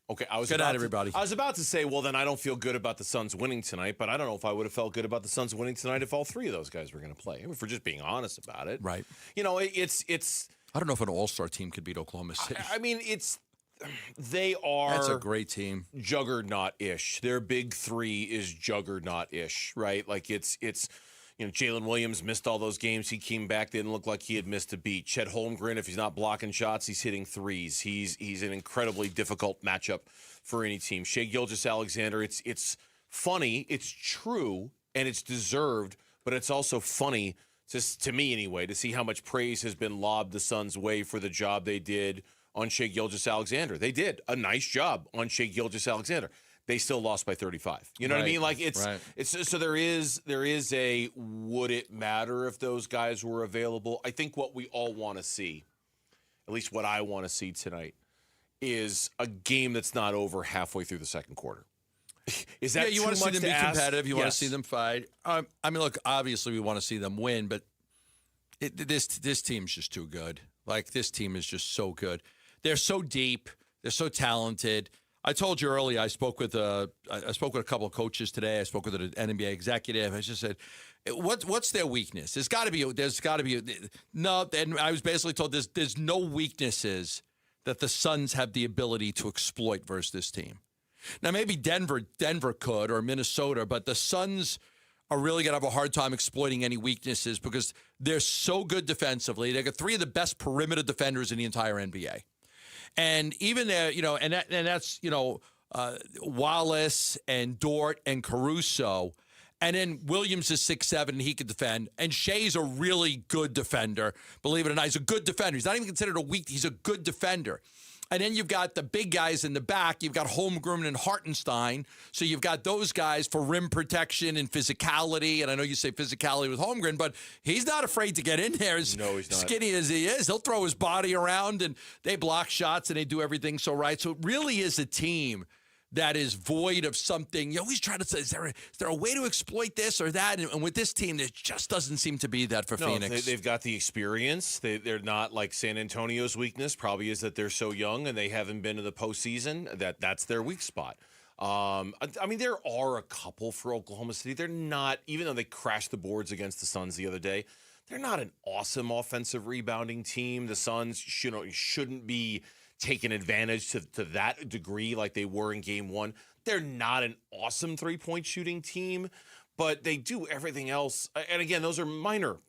okay. Good night, everybody. I was about to say, well, then I don't feel good about the Suns winning tonight. But I don't know if I would have felt good about the Suns winning tonight if all 3 of those guys were going to play. If we're just being honest about it, right? It's. I don't know if an all-star team could beat Oklahoma City. I mean, they are. That's a great team. Juggernaut-ish. Their big 3 is juggernaut-ish, right? It's. Jalen Williams missed all those games. He came back, didn't look like he had missed a beat. Chet Holmgren, if he's not blocking shots, he's hitting threes. He's an incredibly difficult matchup for any team. Shai Gilgeous-Alexander, it's funny, it's true, and it's deserved, but it's also funny, just to me anyway, to see how much praise has been lobbed the Suns' way for the job they did on Shai Gilgeous-Alexander. They did a nice job on Shai Gilgeous-Alexander. They still lost by 35. You know what I mean? It's so there is a would it matter if those guys were available? I think what we all want to see, at least what I want to see tonight, is a game that's not over halfway through the second quarter. Is that you want to see them be competitive? You want to Yes. see them fight? I mean, look, obviously we want to see them win, but this team's just too good. This team is just so good. They're so deep. They're so talented. I told you earlier. I spoke with a couple of coaches today. I spoke with an NBA executive. I just said, "What's their weakness? There's got to be no." And I was basically told there's no weaknesses that the Suns have the ability to exploit versus this team. Now maybe Denver could, or Minnesota, but the Suns are really going to have a hard time exploiting any weaknesses because they're so good defensively. They got 3 of the best perimeter defenders in the entire NBA. And even there, that's Wallace and Dort and Caruso. And then Williams is 6'7", and he can defend. And Shai's a really good defender. Believe it or not, he's a good defender. He's not even considered a weak. He's a good defender. And then you've got the big guys in the back. You've got Holmgren and Hartenstein. So you've got those guys for rim protection and physicality. And I know you say physicality with Holmgren, but he's not afraid to get in there. No, he's not. Skinny as he is, he'll throw his body around, and they block shots, and they do everything so right. So it really is a team that is void of something. You always try to say, is there a way to exploit this or that? And with this team, there just doesn't seem to be that for Phoenix. They've got the experience. They're not like San Antonio's weakness probably is that they're so young and they haven't been to the postseason. That's their weak spot. I mean, there are a couple for Oklahoma City. They're not, even though they crashed the boards against the Suns the other day, they're not an awesome offensive rebounding team. The Suns shouldn't be taken advantage to that degree like they were in game 1. They're not an awesome three-point shooting team, but they do everything else. And again, those are minor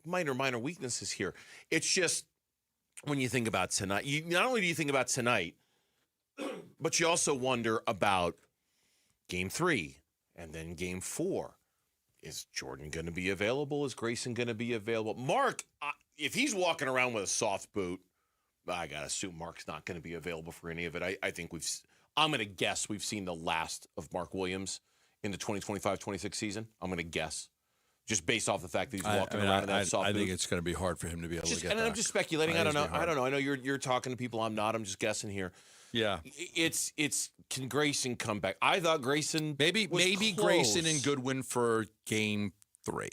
weaknesses here. It's just when you think about tonight, not only do you think about tonight, but you also wonder about Game 3, and then Game 4. Is Jordan going to be available? Is Grayson going to be available? Mark, if he's walking around with a soft boot, I got to assume Mark's not going to be available for any of it. I think I'm going to guess we've seen the last of Mark Williams in the 2025-26 season. I'm going to guess. Just based off the fact that he's walking around in that soft boot. I think it's going to be hard for him to be able to get and back. I'm just speculating. I don't know. I know you're talking to people. I'm not. I'm just guessing here. Yeah. It's can Grayson come back? I thought Grayson maybe close. Grayson and Goodwin for Game 3.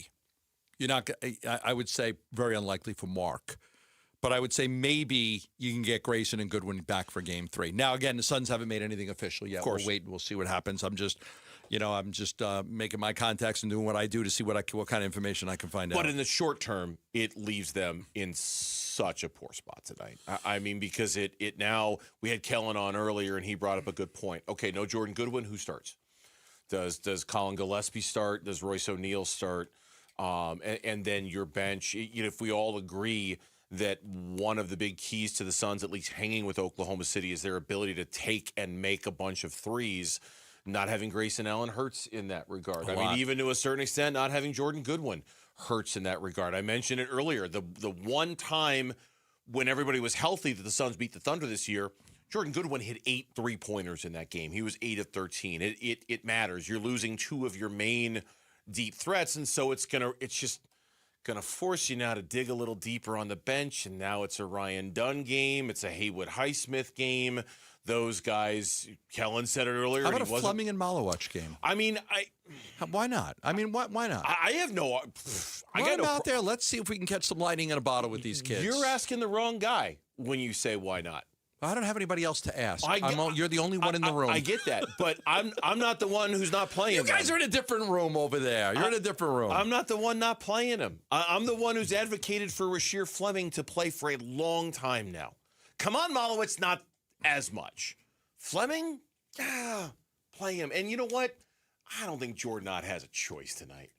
You're not. I would say very unlikely for Mark, but I would say maybe you can get Grayson and Goodwin back for Game 3. Now again, the Suns haven't made anything official yet. Of course. We'll wait and we'll see what happens. I'm just making my contacts and doing what I do to see what kind of information I can find out. But in the short term, it leaves them in such a poor spot tonight. I mean, because it now, we had Kellen on earlier, and he brought up a good point. Okay, no Jordan Goodwin, who starts? Does Colin Gillespie start? Does Royce O'Neal start? And then your bench, if we all agree that one of the big keys to the Suns, at least hanging with Oklahoma City, is their ability to take and make a bunch of threes. Not having Grayson Allen hurts in that regard. I mean, even to a certain extent, not having Jordan Goodwin hurts in that regard. I mentioned it earlier. The one time when everybody was healthy that the Suns beat the Thunder this year, Jordan Goodwin hit 8 3-pointers in that game. He was 8 of 13. It matters. You're losing 2 of your main deep threats, and so it's just gonna force you now to dig a little deeper on the bench. And now it's a Ryan Dunn game. It's a Haywood Highsmith game. Those guys, Kellen said it earlier. How about a Fleming and Malowich game? I mean, why not? I mean, why not? I have no. Run them out there. Let's see if we can catch some lightning in a bottle with these kids. You're asking the wrong guy when you say why not. I don't have anybody else to ask. You're the only one in the room. I get that, but I'm not the one who's not playing. You guys are in a different room over there. You're in a different room. I'm not the one not playing him. I'm the one who's advocated for Rasheer Fleming to play for a long time now. Come on, Malowitz, not as much. Fleming, play him. And you know what? I don't think Jordan Ott has a choice tonight.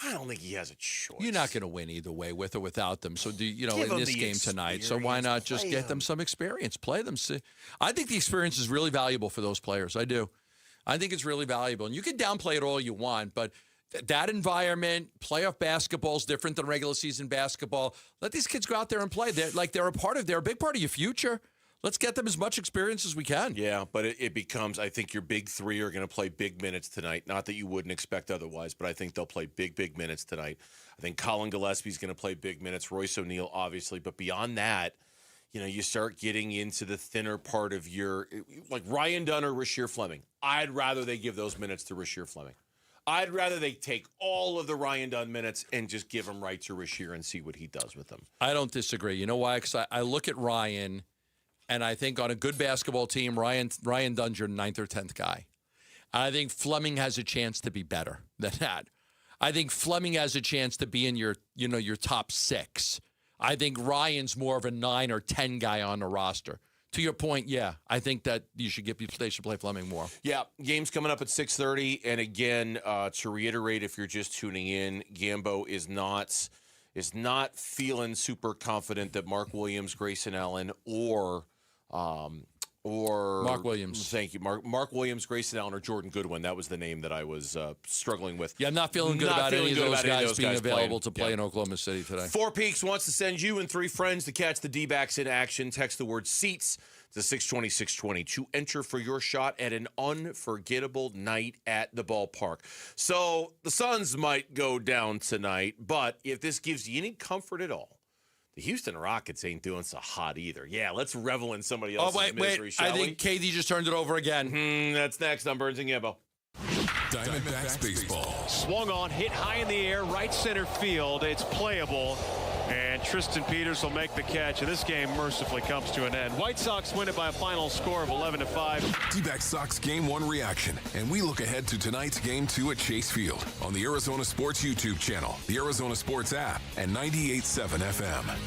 I don't think he has a choice. You're not going to win either way, with or without them. So, in this game tonight, so why not just get them some experience? Play them. I think the experience is really valuable for those players. I do. I think it's really valuable. And you can downplay it all you want, but that environment, playoff basketball is different than regular season basketball. Let these kids go out there and play. They're a big part of your future. Let's get them as much experience as we can. Yeah, but it becomes, I think your big 3 are going to play big minutes tonight. Not that you wouldn't expect otherwise, but I think they'll play big minutes tonight. I think Colin Gillespie's going to play big minutes. Royce O'Neal, obviously. But beyond that, you start getting into the thinner part of your, like Ryan Dunn or Rasheer Fleming. I'd rather they give those minutes to Rasheer Fleming. I'd rather they take all of the Ryan Dunn minutes and just give them right to Rasheer and see what he does with them. I don't disagree. You know why? Because I look at Ryan, and I think on a good basketball team, Ryan Dunn's your 9th or 10th guy. I think Fleming has a chance to be better than that. I think Fleming has a chance to be in your top 6. I think Ryan's more of a 9 or 10 guy on the roster. To your point, yeah, I think that they should play Fleming more. Yeah, game's coming up at 6:30, and again, to reiterate, if you're just tuning in, Gambo is not feeling super confident that Mark Williams, Grayson Allen, or Mark Williams. Thank you, Mark Williams, Grayson Allen, or Jordan Goodwin. That was the name that I was struggling with. Yeah, I'm not feeling good about any of those guys being available to play in Oklahoma City today. Four Peaks wants to send you and 3 friends to catch the D-backs in action. Text the word seats to 620-620 to enter for your shot at an unforgettable night at the ballpark. So the Suns might go down tonight, but if this gives you any comfort at all, the Houston Rockets ain't doing so hot either. Yeah, let's revel in somebody else's misery, shall we? I think KD just turned it over again. That's next on Burns and Gambo. Diamondbacks baseball. Swung on, hit high in the air, right center field. It's playable, and Tristan Peters will make the catch, and this game mercifully comes to an end. White Sox win it by a final score of 11-5. D-backs Sox Game 1 reaction, and we look ahead to tonight's Game 2 at Chase Field on the Arizona Sports YouTube channel, the Arizona Sports app, and 98.7 FM.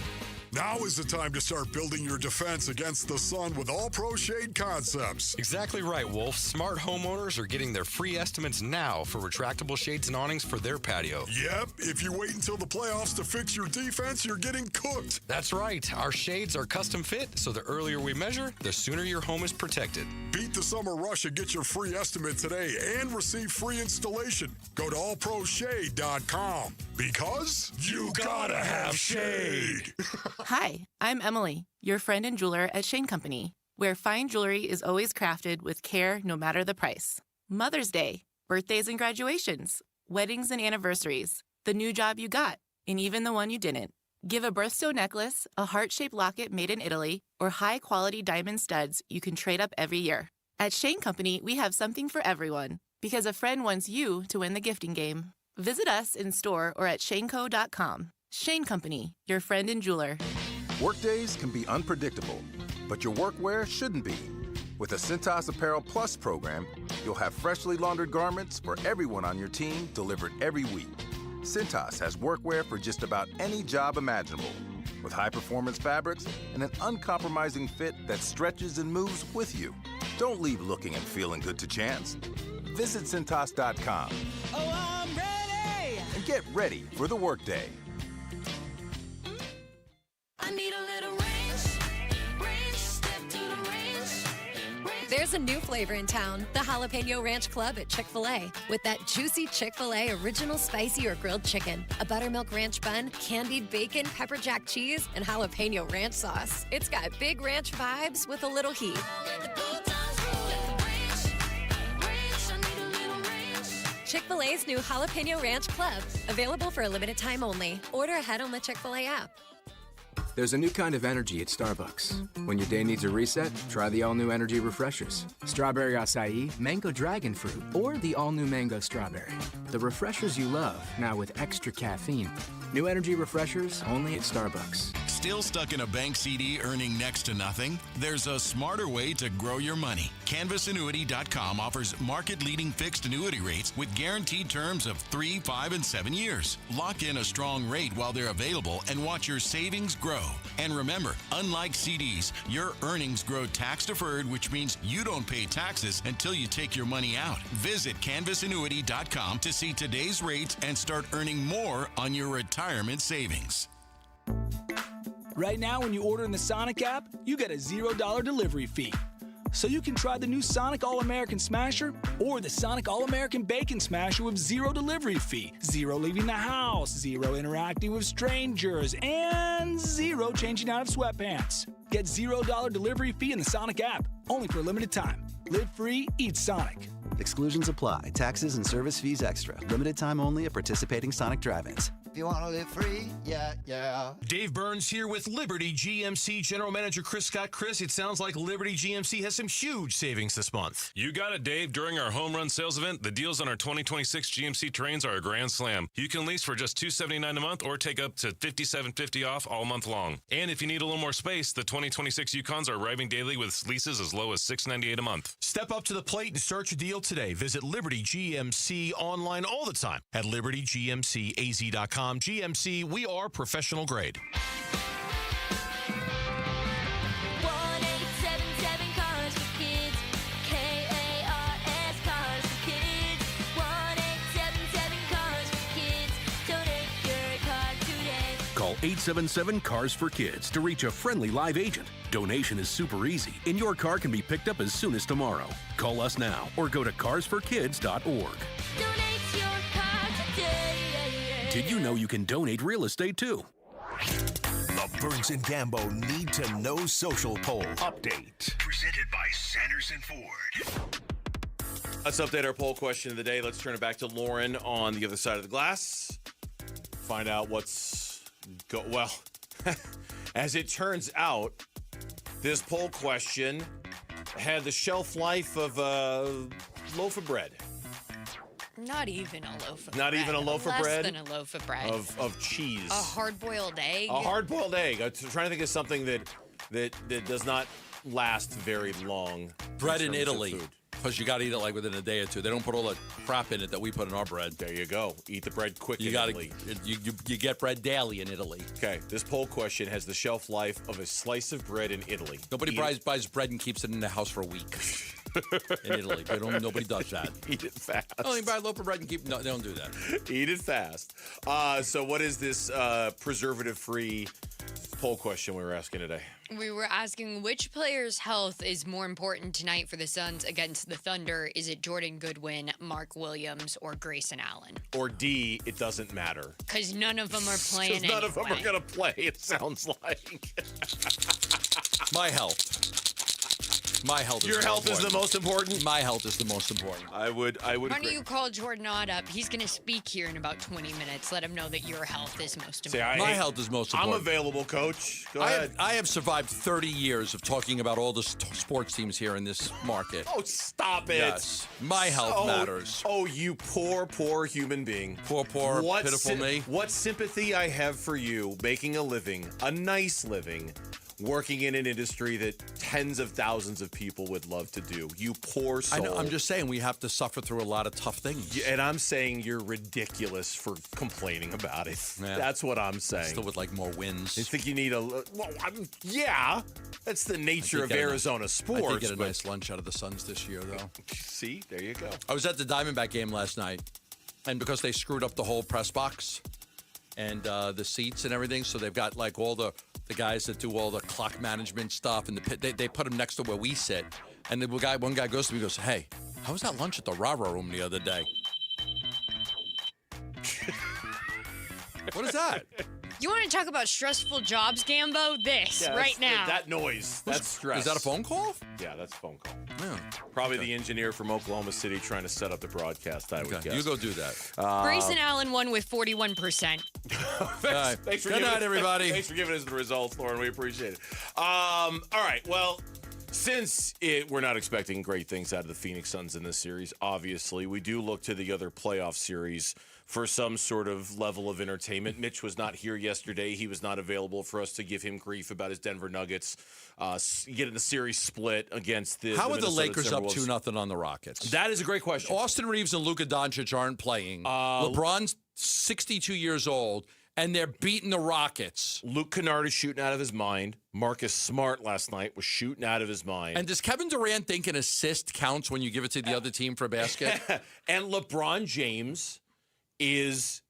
Now is the time to start building your defense against the sun with All Pro Shade Concepts. Exactly right, Wolf. Smart homeowners are getting their free estimates now for retractable shades and awnings for their patio. Yep, if you wait until the playoffs to fix your defense, you're getting cooked. That's right. Our shades are custom fit, so the earlier we measure, the sooner your home is protected. Beat the summer rush and get your free estimate today and receive free installation. Go to allproshade.com because you gotta have shade. Hi, I'm Emily, your friend and jeweler at Shane Company, where fine jewelry is always crafted with care no matter the price. Mother's Day, birthdays and graduations, weddings and anniversaries, the new job you got, and even the one you didn't. Give a birthstone necklace, a heart-shaped locket made in Italy, or high-quality diamond studs you can trade up every year. At Shane Company, we have something for everyone, because a friend wants you to win the gifting game. Visit us in store or at shaneco.com. Shane Company, your friend and jeweler. Workdays can be unpredictable, but your workwear shouldn't be. With the Cintas Apparel Plus program, you'll have freshly laundered garments for everyone on your team delivered every week. Cintas has workwear for just about any job imaginable, with high-performance fabrics and an uncompromising fit that stretches and moves with you. Don't leave looking and feeling good to chance. Visit Cintas.com. Oh, I'm ready! And get ready for the workday. I need a little ranch, step to the ranch. There's a new flavor in town, the Jalapeno Ranch Club at Chick-fil-A. With that juicy Chick-fil-A original spicy or grilled chicken, a buttermilk ranch bun, candied bacon, pepper jack cheese, and jalapeno ranch sauce. It's got big ranch vibes with a little heat. Chick-fil-A's new Jalapeno Ranch Club, available for a limited time only. Order ahead on the Chick-fil-A app. There's a new kind of energy at Starbucks. When your day needs a reset, try the all-new energy refreshers. Strawberry acai, mango dragon fruit, or the all-new mango strawberry. The refreshers you love, now with extra caffeine. New energy refreshers only at Starbucks. Still stuck in a bank CD earning next to nothing? There's a smarter way to grow your money. CanvasAnnuity.com offers market-leading fixed annuity rates with guaranteed terms of 3, 5, and 7 years. Lock in a strong rate while they're available and watch your savings grow. And remember, unlike CDs, your earnings grow tax-deferred, which means you don't pay taxes until you take your money out. Visit CanvasAnnuity.com to see today's rates and start earning more on your retirement savings. Right now, when you order in the Sonic app, you get a $0 delivery fee. So you can try the new Sonic All-American Smasher or the Sonic All-American Bacon Smasher with $0 delivery fee, 0 leaving the house, 0 interacting with strangers, and 0 changing out of sweatpants. Get $0 delivery fee in the Sonic app, only for a limited time. Live free, eat Sonic. Exclusions apply. Taxes and service fees extra. Limited time only at participating Sonic drive-ins. If you want to live free, yeah. Dave Burns here with Liberty GMC General Manager Chris Scott. Chris, it sounds like Liberty GMC has some huge savings this month. You got it, Dave. During our home run sales event, the deals on our 2026 GMC Terrains are a grand slam. You can lease for just $279 a month or take up to $57.50 off all month long. And if you need a little more space, the 2026 Yukons are arriving daily with leases as low as $698 a month. Step up to the plate and start your deal today. Visit Liberty GMC online all the time at libertygmcaz.com. GMC, we are professional grade. 1877 Cars for Kids. KARS Cars for Kids. 1877 Cars for Kids. Donate your car today. Call 877-CARS for Kids to reach a friendly live agent. Donation is super easy, and your car can be picked up as soon as tomorrow. Call us now or go to carsforkids.org. Donate your car today. Did you know you can donate real estate too? The Burns and Gambo Need to Know Social Poll Update. Presented by Sanderson Ford. Let's update our poll question of the day. Let's turn it back to Lauren on the other side of the glass. Find out what's well. As it turns out, this poll question had the shelf life of a loaf of bread. Not even a loaf of bread. Not even a loaf of bread? Less than a loaf of bread. Of cheese. A hard-boiled egg. A hard-boiled egg. I'm trying to think of something that does not last very long. Bread in Italy. Plus, you got to eat it like within a day or two. They don't put all the crap in it that we put in our bread. There you go. Eat the bread quick in Italy. You get bread daily in Italy. Okay, this poll question has the shelf life of a slice of bread in Italy. Nobody buys bread and keeps it in the house for a week. In Italy, nobody does that. Eat it fast. Oh, you buy a loaf of bread and keep. No, they don't do that. Eat it fast. So, what is this preservative-free poll question we were asking today? We were asking which player's health is more important tonight for the Suns against the Thunder. Is it Jordan Goodwin, Mark Williams, or Grayson Allen? Or D, it doesn't matter. Because none of them are playing anyway. None of them are going to play, it sounds like. My health. My health. Your health is the most important? My health is the most important. I would Why don't agree. you call Jordan Ott up? He's going to speak here in about 20 minutes. Let him know that your health is most important. My health is most important. I'm available, Coach. Go ahead. I have survived 30 years of talking about all the sports teams here in this market. Oh, stop it. Yes. My health matters. Oh, you poor, poor human being. Poor, pitiful me. What sympathy I have for you making a living, a nice living, working in an industry that tens of thousands of people would love to do. You poor soul. I know. I'm just saying we have to suffer through a lot of tough things. And I'm saying you're ridiculous for complaining about it. Yeah. That's what I'm saying. Still with like more wins. I think you need yeah. That's the nature of Arizona sports. I did get a nice lunch out of the Suns this year, though. See, there you go. I was at the Diamondback game last night, and because they screwed up the whole press box and the seats and everything, so they've got like all the guys that do all the clock management stuff, and they put them next to where we sit. And the one guy goes to me and goes, "Hey, how was that lunch at the Rara room the other day?" What is that? You want to talk about stressful jobs, Gambo? This, right now. That noise. That's stress. Is that a phone call? Yeah, that's a phone call. Yeah. Probably the engineer from Oklahoma City trying to set up the broadcast, I would guess. You go do that. Grayson Allen won with 41%. Thanks for Good night, everybody. Thanks for giving us the results, Lauren. We appreciate it. All right. Well, since we're not expecting great things out of the Phoenix Suns in this series, obviously, we do look to the other playoff series for some sort of level of entertainment. Mitch was not here yesterday. He was not available for us to give him grief about his Denver Nuggets getting the series split against the How are the Minnesota Lakers up Timberwolves. 2-0 on the Rockets? That is a great question. Austin Reeves and Luka Doncic aren't playing. LeBron's 62 years old, and they're beating the Rockets. Luke Kennard is shooting out of his mind. Marcus Smart last night was shooting out of his mind. And does Kevin Durant think an assist counts when you give it to the other team for a basket? And LeBron James is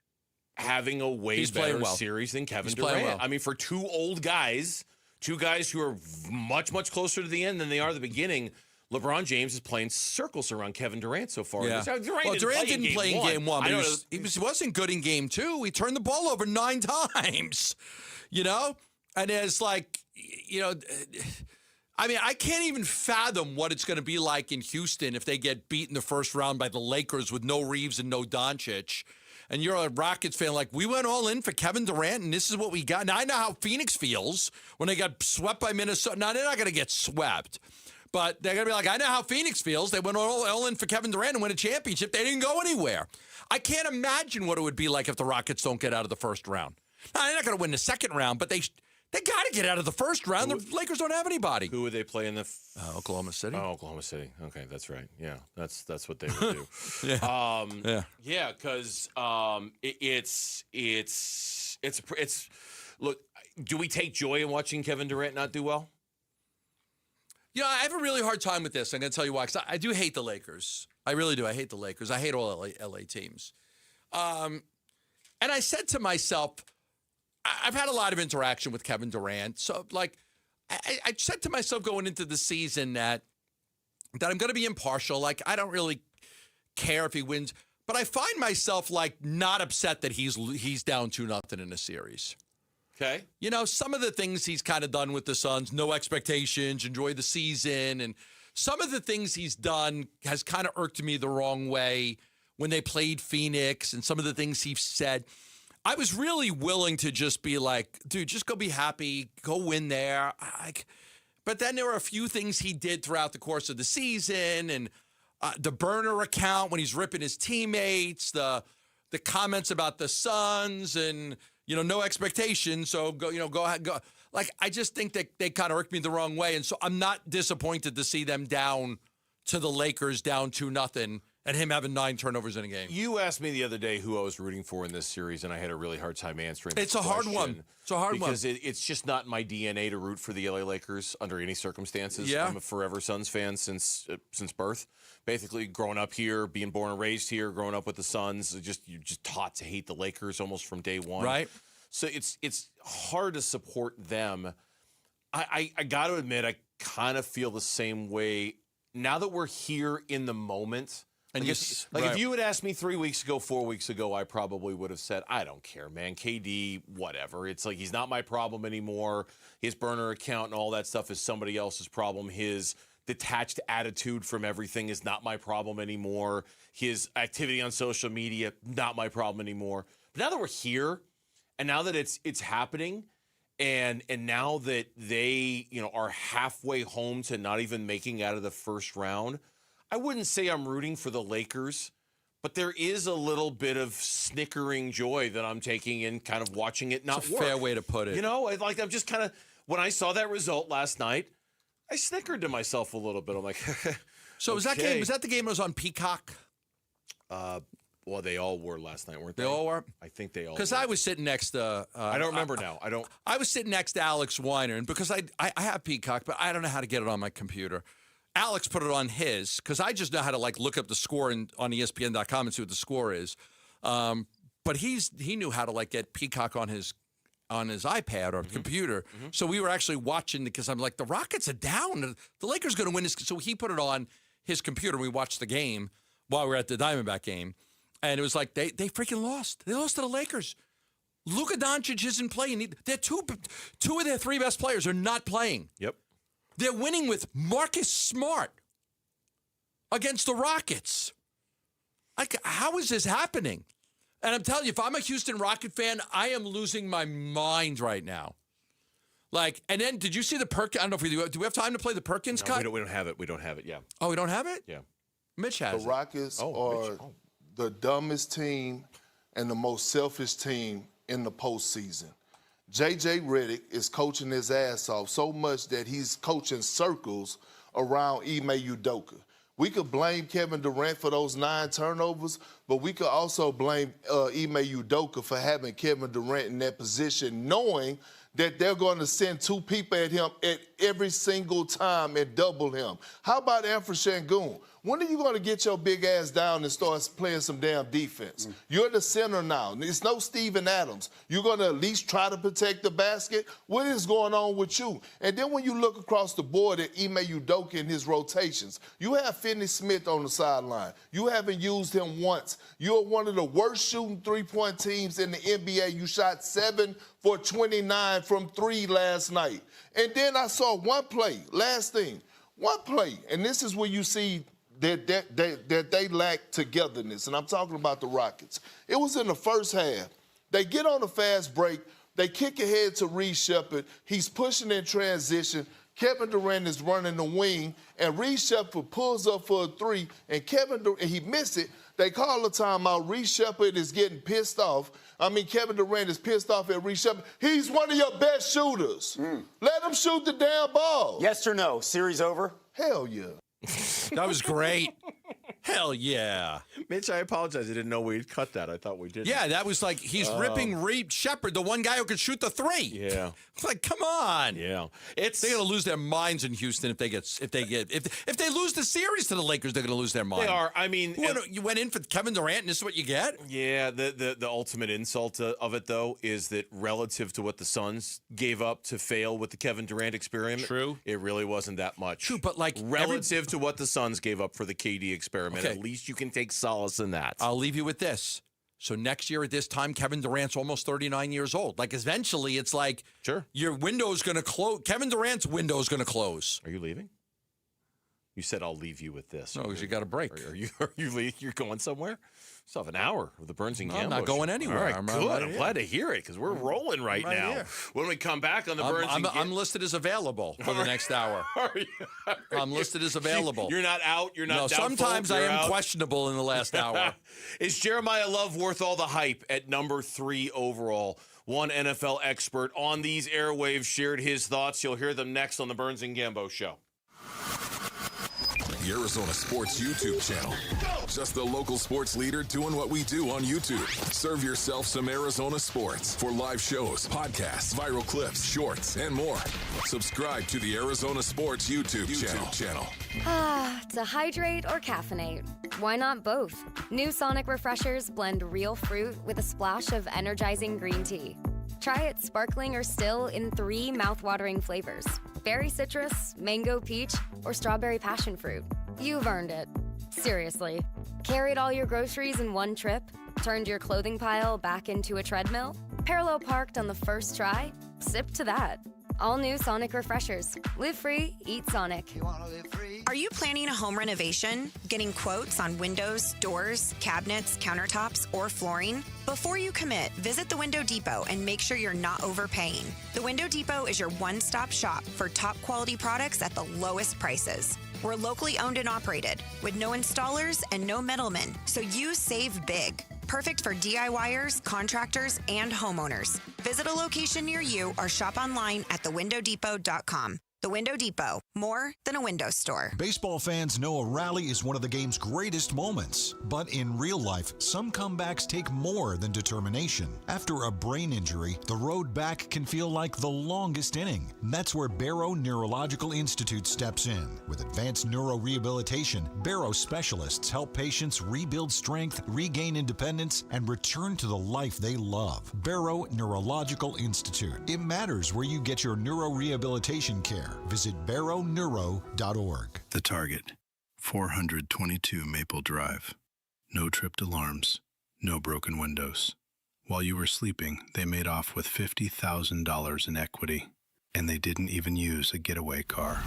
having a way better series than Kevin Durant. Well. I mean, for two old guys, two guys who are much, much closer to the end than they are at the beginning, LeBron James is playing circles around Kevin Durant so far. Yeah. Durant didn't play in game one. But he wasn't good in game two. He turned the ball over 9 times, And it's like, I mean, I can't even fathom what it's going to be like in Houston if they get beat in the first round by the Lakers with no Reeves and no Doncic. And you're a Rockets fan, like, we went all in for Kevin Durant, and this is what we got. Now, I know how Phoenix feels when they got swept by Minnesota. Now, they're not going to get swept. But they're going to be like, I know how Phoenix feels. They went all in for Kevin Durant and win a championship. They didn't go anywhere. I can't imagine what it would be like if the Rockets don't get out of the first round. Now, they're not going to win the second round, but they got to get out of the first round. The Lakers don't have anybody. Who would they play in the Oklahoma City? Oh, Oklahoma City. Okay, that's right. Yeah, that's what they would do. Yeah. Because it's look. Do we take joy in watching Kevin Durant not do well? Yeah, I have a really hard time with this. I'm going to tell you why. Because I do hate the Lakers. I really do. I hate the Lakers. I hate all LA teams. And I said to myself, I've had a lot of interaction with Kevin Durant. So, like, I said to myself going into the season that I'm going to be impartial. Like, I don't really care if he wins. But I find myself, like, not upset that he's down 2-0 in a series. Okay. Some of the things he's kind of done with the Suns, no expectations, enjoy the season. And some of the things he's done has kind of irked me the wrong way when they played Phoenix and some of the things he said. I was really willing to just be like, dude, just go be happy, go win there. But then there were a few things he did throughout the course of the season, and the burner account when he's ripping his teammates, the comments about the Suns, and no expectations. So go ahead, go. Like, I just think that they kind of irked me the wrong way, and so I'm not disappointed to see them down to the Lakers down 2-0 and him having 9 turnovers in a game. You asked me the other day who I was rooting for in this series, and I had a really hard time answering. It's a hard one. It's a hard one. Because it's just not my DNA to root for the LA Lakers under any circumstances. Yeah. I'm a forever Suns fan since birth. Basically, growing up here, being born and raised here, growing up with the Suns, you're just taught to hate the Lakers almost from day one. Right. So it's hard to support them. I got to admit, I kind of feel the same way now that we're here in the moment. And if you had asked me 3 weeks ago, 4 weeks ago, I probably would have said, I don't care, man. KD, whatever. It's like he's not my problem anymore. His burner account and all that stuff is somebody else's problem. His detached attitude from everything is not my problem anymore. His activity on social media, not my problem anymore. But now that we're here, and now that it's happening, and now that they are halfway home to not even making out of the first round, I wouldn't say I'm rooting for the Lakers, but there is a little bit of snickering joy that I'm taking in kind of watching it not It's a work. fair way to put it. I'm just kind of, when I saw that result last night, I snickered to myself a little bit. I'm like, so was that the game that was on Peacock? Well, they all were last night, weren't they? They all were? I think they all were. Because I was sitting next to... I don't remember now. I was sitting next to Alex Weiner, and because I have Peacock, but I don't know how to get it on my computer. Alex put it on his, because I just know how to look up the score on ESPN.com and see what the score is. But he knew how to get Peacock on his iPad or computer. Mm-hmm. So we were actually watching, because I'm like, the Rockets are down. The Lakers are going to win this. So he put it on his computer, and we watched the game while we were at the Diamondback game. And it was like, they freaking lost. They lost to the Lakers. Luka Doncic isn't playing. They're two of their 3 best players are not playing. Yep. They're winning with Marcus Smart against the Rockets. How is this happening? And I'm telling you, if I'm a Houston Rocket fan, I am losing my mind right now. And then did you see the Perkins? I don't know if we do. Do we have time to play the Perkins cut? We don't have it. We don't have it. Yeah. Oh, we don't have it? Yeah. Mitch has the Rockets are the dumbest team and the most selfish team in the postseason. J.J. Redick is coaching his ass off so much that he's coaching circles around Ime Udoka. We could blame Kevin Durant for those 9 turnovers, but we could also blame Ime Udoka for having Kevin Durant in that position, knowing that they're going to send 2 people at him at every single time and double him. How about Alfred Şengün? When are you going to get your big ass down and start playing some damn defense? You're the center now. It's no Steven Adams. You're going to at least try to protect the basket? What is going on with you? And then when you look across the board at Ime Udoka in his rotations, you have Finney Smith on the sideline. You haven't used him once. You're one of the worst shooting 3-point teams in the NBA. You shot 7 for 29 from 3 last night. And then I saw one play, and this is where you see that they lack togetherness, and I'm talking about the Rockets. It was in the first half. They get on a fast break. They kick ahead to Reed Shepherd. He's pushing in transition. Kevin Durant is running the wing, and Reed Shepherd pulls up for a 3, and he missed it. They call a timeout. Reed Shepherd is getting pissed off. Kevin Durant is pissed off at Reed Shepherd. He's one of your best shooters. Let him shoot the damn ball. Yes or no? Series over? Hell yeah. That was great. Hell yeah. Mitch, I apologize. I didn't know we'd cut that. I thought we did. Yeah, that was like he's ripping Reed Shepherd, the one guy who could shoot the 3. Yeah. It's like, come on. Yeah. They're gonna lose their minds in Houston if they lose the series to the Lakers, they're gonna lose their mind. They are. You went in for Kevin Durant and this is what you get? Yeah, the ultimate insult of it though is that relative to what the Suns gave up to fail with the Kevin Durant experiment, true, it really wasn't that much. True, but relative to what the Suns gave up for the KD experiment, okay, at least you can take solace in that. I'll leave you with this. So next year at this time, Kevin Durant's almost 39 years old. Eventually, it's like, sure, your window's going to close. Kevin Durant's window is going to close. Are you leaving? You said I'll leave you with this. No, because you got a break. You're going somewhere? Still have an hour of the Burns and Gambo. I'm not going anywhere. All right, good. I'm glad to hear it because we're rolling right now. Here. When we come back on the Burns and Gambo. I'm listed as available for the next hour. I'm listed as available. You're not out? You're not doubtful? Sometimes I am questionable in the last hour. Is Jeremiah Love worth all the hype at number 3 overall? One NFL expert on these airwaves shared his thoughts. You'll hear them next on the Burns and Gambo Show. the Arizona Sports YouTube channel. Just the local sports leader doing what we do on YouTube. Serve yourself some Arizona sports for live shows, podcasts, viral clips, shorts, and more. Subscribe to the Arizona Sports YouTube channel. To hydrate or caffeinate? Why not both? New Sonic Refreshers blend real fruit with a splash of energizing green tea. Try it sparkling or still in 3 mouth-watering flavors: berry citrus, mango peach, or strawberry passion fruit. You've earned it. Seriously. Carried all your groceries in one trip? Turned your clothing pile back into a treadmill? Parallel parked on the first try? Sip to that. All new Sonic Refreshers. Live free, eat Sonic. Are you planning a home renovation? Getting quotes on windows, doors, cabinets, countertops, or flooring? Before you commit, visit the Window Depot and make sure you're not overpaying. The Window Depot is your one-stop shop for top quality products at the lowest prices. We're locally owned and operated with no installers and no middlemen, so you save big. Perfect for DIYers, contractors, and homeowners. Visit a location near you or shop online at thewindowdepot.com. The Window Depot, more than a window store. Baseball fans know a rally is one of the game's greatest moments. But in real life, some comebacks take more than determination. After a brain injury, the road back can feel like the longest inning. That's where Barrow Neurological Institute steps in. With advanced neurorehabilitation, Barrow specialists help patients rebuild strength, regain independence, and return to the life they love. Barrow Neurological Institute. It matters where you get your neurorehabilitation care. Visit barrowneuro.org. The Target, 422 Maple Drive. No tripped alarms, no broken windows. While you were sleeping, they made off with $50,000 in equity, and they didn't even use a getaway car.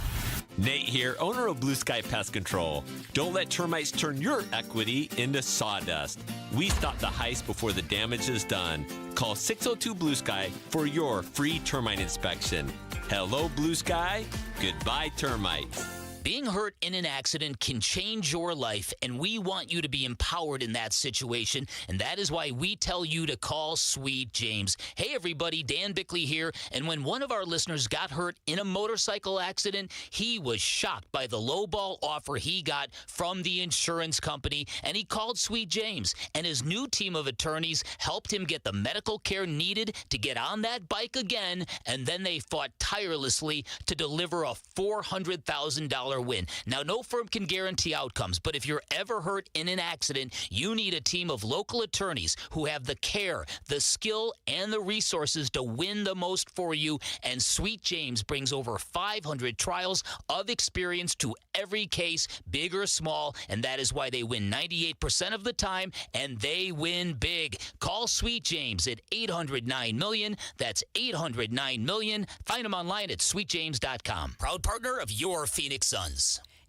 Nate here, owner of Blue Sky Pest Control. Don't let termites turn your equity into sawdust. We stop the heist before the damage is done. Call 602 Blue Sky for your free termite inspection. Hello, Blue Sky. Goodbye, termites. Being hurt in an accident can change your life, and we want you to be empowered in that situation, and that is why we tell you to call Sweet James. Hey, everybody, Dan Bickley here, and when one of our listeners got hurt in a motorcycle accident, he was shocked by the lowball offer he got from the insurance company, and he called Sweet James, and his new team of attorneys helped him get the medical care needed to get on that bike again, and then they fought tirelessly to deliver a $400,000 win. Now, no firm can guarantee outcomes, but if you're ever hurt in an accident, you need a team of local attorneys who have the care, the skill, and the resources to win the most for you. And Sweet James brings over 500 trials of experience to every case, big or small, and that is why they win 98% of the time, and they win big. Call Sweet James at 800-9-MILLION. That's 800-9-MILLION. Find them online at sweetjames.com. Proud partner of your Phoenix Suns.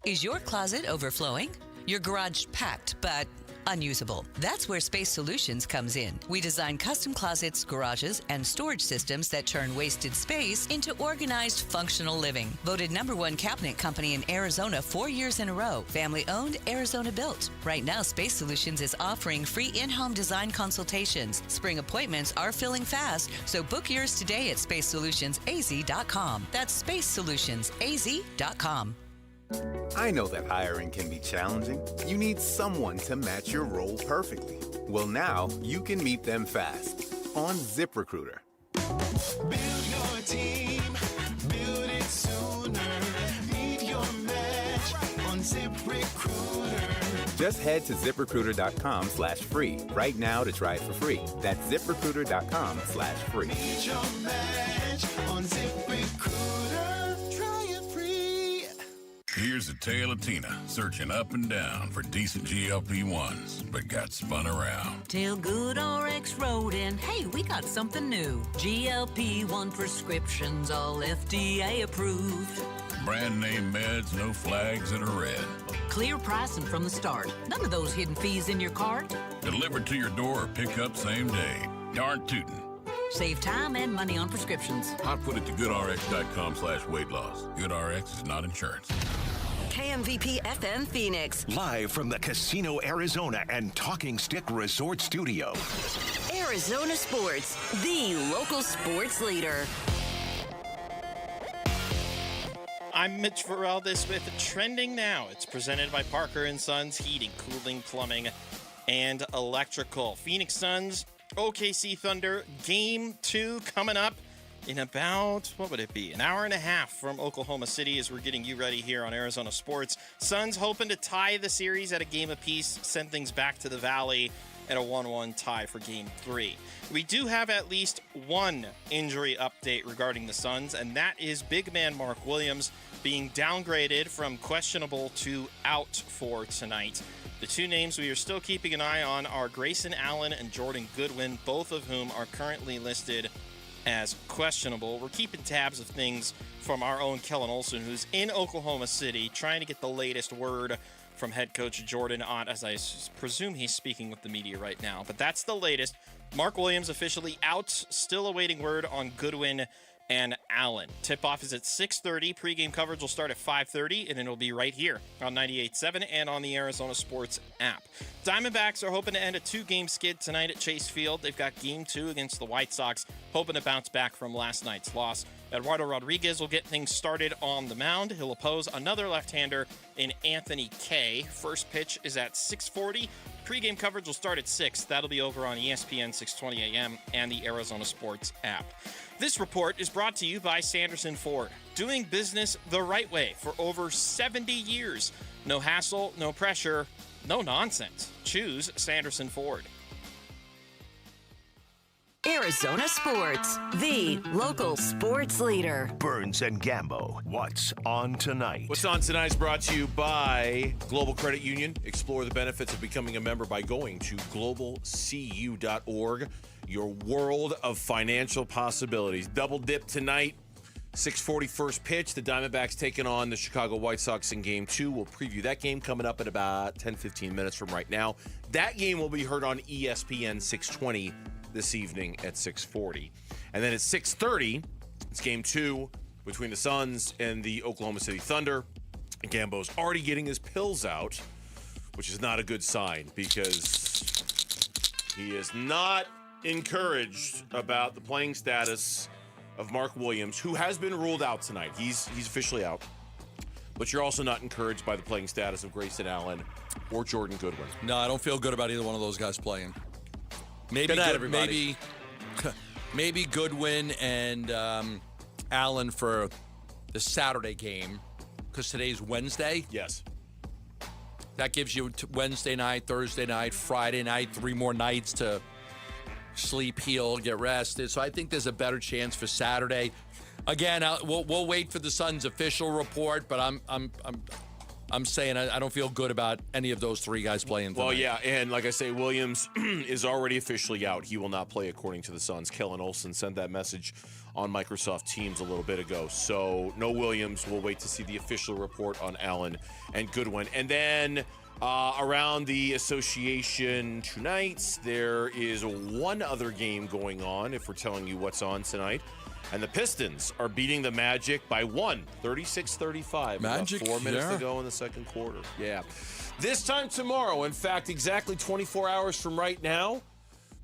Is your closet overflowing? Your garage packed, but unusable? That's where Space Solutions comes in. We design custom closets, garages, and storage systems that turn wasted space into organized, functional living. Voted #1 cabinet company in Arizona 4 years in a row. Family-owned, Arizona-built. Right now, Space Solutions is offering free in-home design consultations. Spring appointments are filling fast, so book yours today at spacesolutionsaz.com. That's spacesolutionsaz.com. I know that hiring can be challenging. You need someone to match your role perfectly. Well, now you can meet them fast on ZipRecruiter. Build your team, build it sooner. Meet your match on ZipRecruiter. Just head to ZipRecruiter.com/free right now to try it for free. That's ZipRecruiter.com/free. Meet your match on ZipRecruiter. Try it free. Here's a tale of Tina searching up and down for decent GLP-1s, but got spun around. Till Good RX wrote in, hey, we got something new. GLP-1 prescriptions, all FDA approved. Brand name meds, no flags that are red. Clear pricing from the start. None of those hidden fees in your cart. Delivered to your door or pick up same day. Darn tootin'. Save time and money on prescriptions. I put it to goodrx.com/weight loss. GoodRx is not insurance. KMVP FM Phoenix. Live from the Casino Arizona and Talking Stick Resort Studio. Arizona Sports, the local sports leader. I'm Mitch Varaldis with Trending Now. It's presented by Parker & Sons Heating, Cooling, Plumbing, and Electrical. Phoenix Suns, OKC Thunder, Game 2 coming up in about, what would it be, an hour and a half from Oklahoma City as we're getting you ready here on Arizona Sports. Suns hoping to tie the series at a game apiece, send things back to the Valley at a 1-1 tie for Game 3. We do have at least one injury update regarding the Suns, and that is big man Mark Williams being downgraded from questionable to out for tonight. The two names we are still keeping an eye on are Grayson Allen and Jordan Goodwin, both of whom are currently listed as questionable. We're keeping tabs of things from our own Kellen Olson, who's in Oklahoma City, trying to get the latest word from head coach Jordan Ott, as I presume he's speaking with the media right now. But that's the latest. Mark Williams officially out, still awaiting word on Goodwin and Allen. Tip-off is at 6:30. Pre-game coverage will start at 5:30, and it'll be right here on 98.7 and on the Arizona Sports app. Diamondbacks are hoping to end a 2-game skid tonight at Chase Field. They've got Game 2 against the White Sox, hoping to bounce back from last night's loss. Eduardo Rodriguez will get things started on the mound. He'll oppose another left-hander in Anthony Kay. First pitch is at 6:40. Pre-game coverage will start at 6. That'll be over on ESPN 620 AM and the Arizona Sports app. This report is brought to you by Sanderson Ford, doing business the right way for over 70 years. No hassle, no pressure, no nonsense. Choose Sanderson Ford. Arizona Sports, the local sports leader. Burns and Gambo, what's on tonight? What's on tonight is brought to you by Global Credit Union. Explore the benefits of becoming a member by going to globalcu.org. Your world of financial possibilities. Double dip tonight. 6:40 first pitch. The Diamondbacks taking on the Chicago White Sox in Game 2. We'll preview that game coming up in about 10-15 minutes from right now. That game will be heard on ESPN 620 this evening at 6:40. And then at 6:30, it's Game 2 between the Suns and the Oklahoma City Thunder. And Gambo's already getting his pills out, which is not a good sign because he is not encouraged about the playing status of Mark Williams, who has been ruled out tonight. He's officially out. But you're also not encouraged by the playing status of Grayson Allen or Jordan Goodwin. No, I don't feel good about either one of those guys playing. Maybe Good night, everybody. maybe Goodwin and Allen for the Saturday game, because today's Wednesday. Yes. That gives you Wednesday night, Thursday night, Friday night, 3 more nights to sleep, heal, get rested. So I think there's a better chance for Saturday. Again, we'll wait for the Suns' official report, but I'm saying I don't feel good about any of those 3 guys playing tonight. Well, yeah, and like I say, Williams is already officially out. He will not play according to the Suns. Kellen Olson sent that message on Microsoft Teams a little bit ago. So no Williams. We'll wait to see the official report on Allen and Goodwin. And then around the association tonight, there is one other game going on, if we're telling you what's on tonight. And the Pistons are beating the Magic by 1, 36-35. Magic, about 4 minutes yeah. to go in the second quarter. Yeah. This time tomorrow, in fact, exactly 24 hours from right now,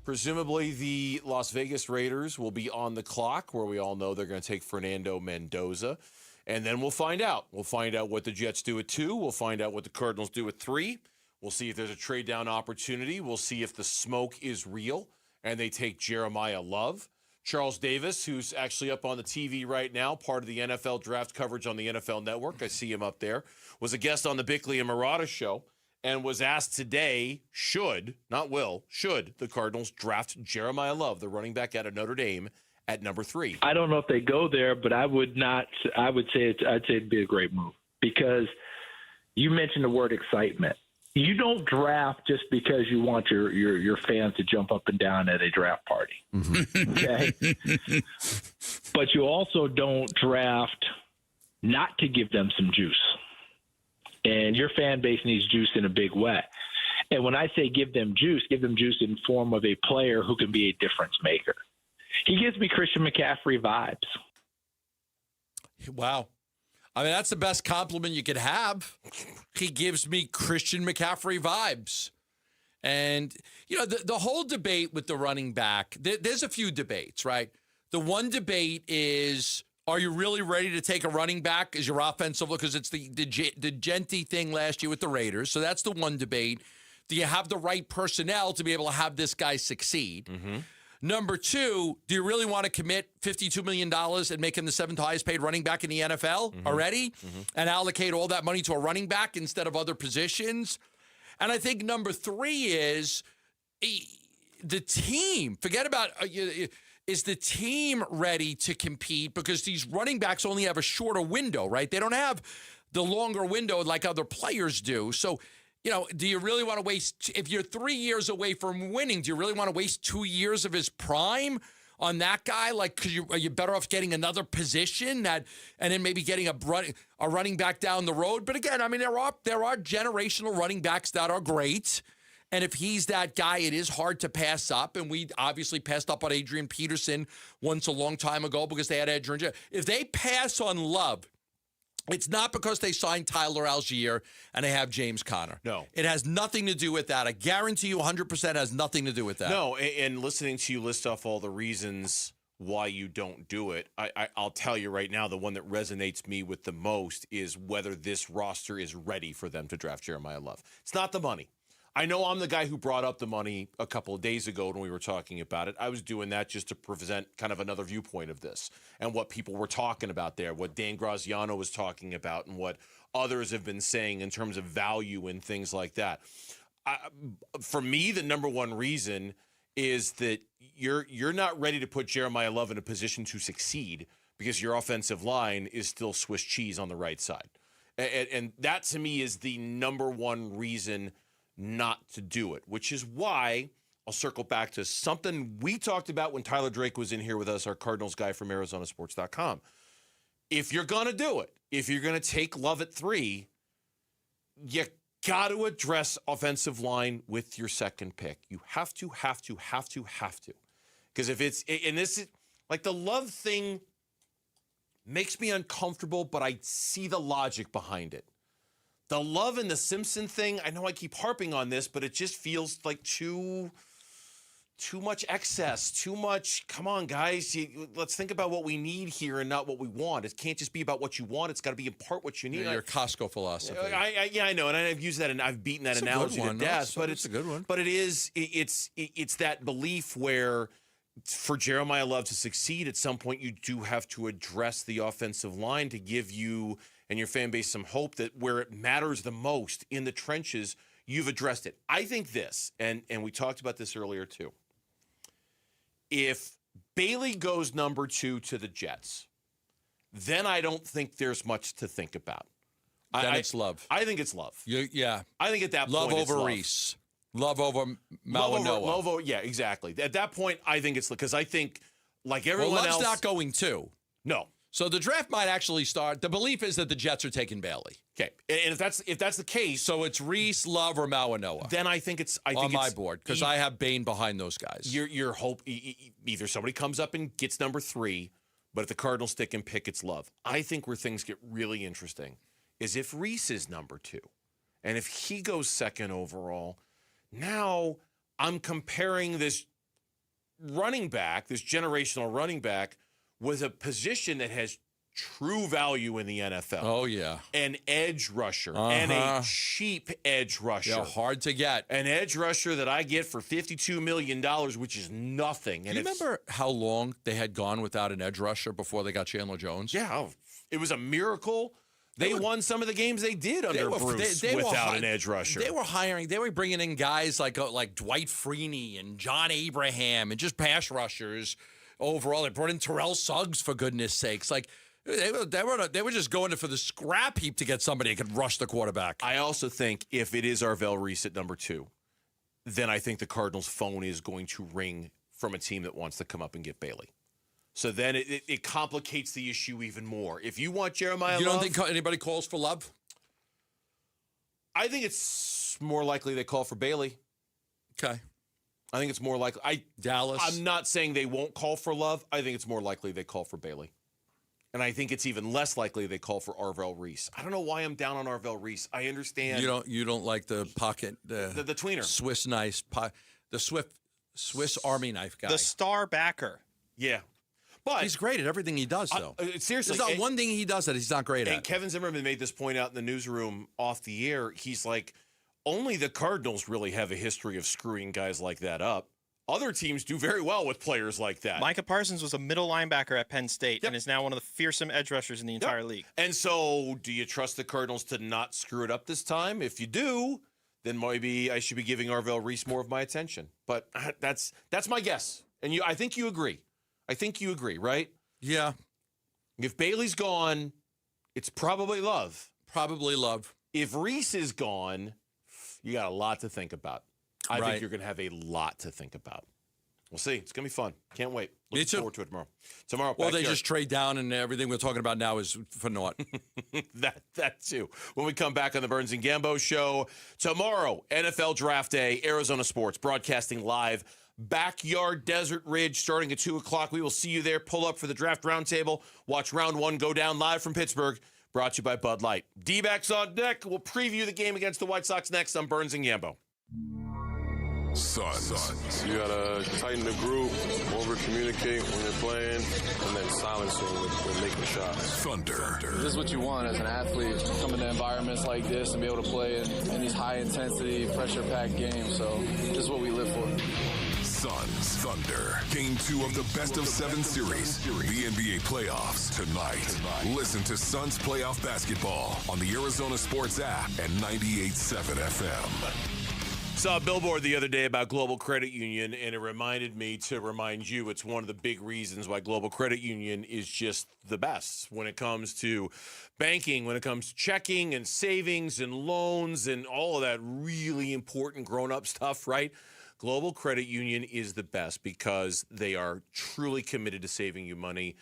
presumably the Las Vegas Raiders will be on the clock, where we all know they're going to take Fernando Mendoza. And then we'll find out. We'll find out what the Jets do at 2. We'll find out what the Cardinals do at 3. We'll see if there's a trade down opportunity. We'll see if the smoke is real and they take Jeremiah Love. Charles Davis, who's actually up on the TV right now, part of the NFL draft coverage on the NFL Network. I see him up there. Was a guest on the Bickley and Murata show and was asked today, should the Cardinals draft Jeremiah Love, the running back out of Notre Dame, at number 3? I don't know if they go there, but I'd say it'd be a great move, because you mentioned the word excitement. You don't draft just because you want your fans to jump up and down at a draft party. Okay. But you also don't draft not to give them some juice. And your fan base needs juice in a big way. And when I say give them juice in form of a player who can be a difference maker. He gives me Christian McCaffrey vibes. Wow. I mean, that's the best compliment you could have. He gives me Christian McCaffrey vibes. And, you know, the whole debate with the running back, there's a few debates, right? The one debate is, Are you really ready to take a running back as your offensive look? Because it's the Genti thing last year with the Raiders. So that's the one debate. Do you have the right personnel to be able to have this guy succeed? Mm-hmm. Number two, do you really want to commit $52 million and make him the 7th highest paid running back in the NFL already and allocate all that money to a running back instead of other positions? And I think number three is the team. Forget about is the team ready to compete? Because these running backs only have a shorter window, right? They don't have the longer window like other players do. So, do you really want to waste, if you're 3 years away from winning, do you really want to waste 2 years of his prime on that guy? Like, are you better off getting another position and then maybe getting a running back down the road? But again, I mean, there are generational running backs that are great. And if he's that guy, it is hard to pass up. And we obviously passed up on Adrian Peterson once a long time ago because they had Adrian. If they pass on Love, it's not because they signed Tyler Algier and they have James Conner. No. It has nothing to do with that. I guarantee you 100% has nothing to do with that. No, and listening to you list off all the reasons why you don't do it, I'll tell you right now, the one that resonates me with the most is whether this roster is ready for them to draft Jeremiah Love. It's not the money. I know I'm the guy who brought up the money a couple of days ago when we were talking about it. I was doing that just to present kind of another viewpoint of this and what people were talking about there, what Dan Graziano was talking about and what others have been saying in terms of value and things like that. For me, the number one reason is that you're not ready to put Jeremiah Love in a position to succeed because your offensive line is still Swiss cheese on the right side. And that, to me, is the number one reason not to do it, which is why I'll circle back to something we talked about when Tyler Drake was in here with us, our Cardinals guy from ArizonaSports.com. If you're going to do it, if you're going to take Love at 3, you got to address offensive line with your second pick. You have to. Because if it's, and this is, like the Love thing makes me uncomfortable, but I see the logic behind it. The Love and the Simpson thing, I know I keep harping on this, but it just feels like too much excess, too much. Come on, guys. Let's think about what we need here and not what we want. It can't just be about what you want. It's got to be in part what you need. Your Costco philosophy. I know, and I've used that, and I've beaten that analogy to death. But it's a good one. But it's that belief where for Jeremiah Love to succeed, at some point you do have to address the offensive line to give you and your fan base some hope that where it matters the most in the trenches, you've addressed it. I think this, and we talked about this earlier too. If Bailey goes number 2 to the Jets, then I don't think there's much to think about. Then it's Love. I think it's Love. Yeah. I think at that Love point it's over Love. Reese. Love over Malinois. Love over, yeah, exactly. At that point, I think it's because I think like everyone Love's else, not going to. No. So the draft might actually start. The belief is that the Jets are taking Bailey. Okay, and if that's the case, so it's Reese, Love, or Malinois. Then I think it's on my board because I have Bain behind those guys. Your hope either somebody comes up and gets number 3, but if the Cardinals stick and pick, it's Love. I think where things get really interesting is if Reese is number 2, and if he goes second overall. Now I'm comparing this running back, this generational running back, with a position that has true value in the NFL. Oh, yeah. An edge rusher and a cheap edge rusher. Yeah, hard to get. An edge rusher that I get for $52 million, which is nothing. And do you remember how long they had gone without an edge rusher before they got Chandler Jones? Yeah, it was a miracle. They won some of the games they did under Bruce without an edge rusher. They were bringing in guys like Dwight Freeney and John Abraham and just pass rushers overall. They brought in Terrell Suggs, for goodness sakes. Like, they were just going for the scrap heap to get somebody that could rush the quarterback. I also think if it is Arvell Reese at number 2, then I think the Cardinals' phone is going to ring from a team that wants to come up and get Bailey. So then it complicates the issue even more. If you want Jeremiah Love... You don't think anybody calls for Love? I think it's more likely they call for Bailey. Okay. I think it's more likely... Dallas? I'm not saying they won't call for Love. I think it's more likely they call for Bailey. And I think it's even less likely they call for Arvell Reese. I don't know why I'm down on Arvell Reese. I understand... You don't like the pocket... The tweener. Swiss knife... The Swiss Army knife guy. The star backer. Yeah. But he's great at everything he does, though. Seriously. There's not one thing he does that he's not great and at. Kevin Zimmerman made this point out in the newsroom off the air. He's like, only the Cardinals really have a history of screwing guys like that up. Other teams do very well with players like that. Micah Parsons was a middle linebacker at Penn State and is now one of the fearsome edge rushers in the entire league. And so, do you trust the Cardinals to not screw it up this time? If you do, then maybe I should be giving Arvell Reese more of my attention. But that's my guess. And I think you agree. I think you agree, right? Yeah. If Bailey's gone, it's probably Love. Probably Love. If Reese is gone, you got a lot to think about. I think you're going to have a lot to think about. We'll see. It's going to be fun. Can't wait. Looking forward to it tomorrow. Well, they just trade down, and everything we're talking about now is for naught. that too. When we come back on the Burns and Gambo show tomorrow, NFL Draft Day, Arizona Sports, broadcasting live. Backyard Desert Ridge starting at 2 o'clock. We will see you there. Pull up for the draft roundtable. Watch round 1 go down live from Pittsburgh. Brought to you by Bud Light. D-backs on deck. We'll preview the game against the White Sox next on Burns and Gambo. Suns. You gotta tighten the group, over-communicate when you're playing, and then silence them with making shots. Thunder. This is what you want as an athlete, come into environments like this and be able to play in these high-intensity, pressure-packed games. So this is what we live for. Suns. Thunder. Game 2 of the best-of-7 series. The NBA playoffs tonight. Listen to Suns playoff basketball on the Arizona Sports app and 98.7 FM. Saw a billboard the other day about Global Credit Union, and it reminded me to remind you it's one of the big reasons why Global Credit Union is just the best when it comes to banking, when it comes to checking and savings and loans and all of that really important grown-up stuff, right? Global Credit Union is the best because they are truly committed to saving you money.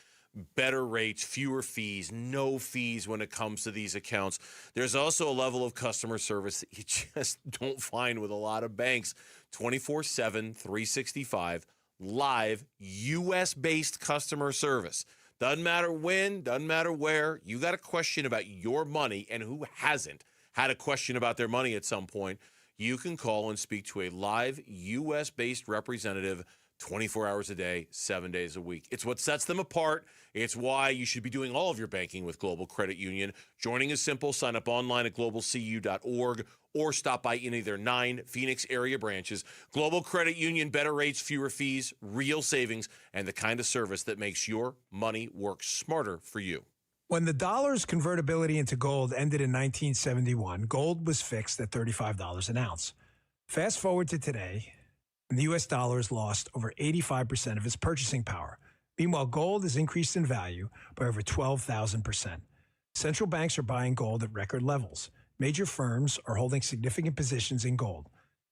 Better rates, fewer fees, no fees when it comes to these accounts. There's also a level of customer service that you just don't find with a lot of banks. 24/7, 365, live, U.S.-based customer service. Doesn't matter when, doesn't matter where. You got a question about your money, and who hasn't had a question about their money at some point, you can call and speak to a live, U.S.-based representative 24 hours a day, 7 days a week. It's what sets them apart. It's why you should be doing all of your banking with Global Credit Union. Joining is simple. Sign up online at globalcu.org or stop by any of their 9 Phoenix area branches. Global Credit Union, better rates, fewer fees, real savings, and the kind of service that makes your money work smarter for you. When the dollar's convertibility into gold ended in 1971, gold was fixed at $35 an ounce. Fast forward to today, and the U.S. dollar has lost over 85% of its purchasing power. Meanwhile, gold has increased in value by over 12,000%. Central banks are buying gold at record levels. Major firms are holding significant positions in gold.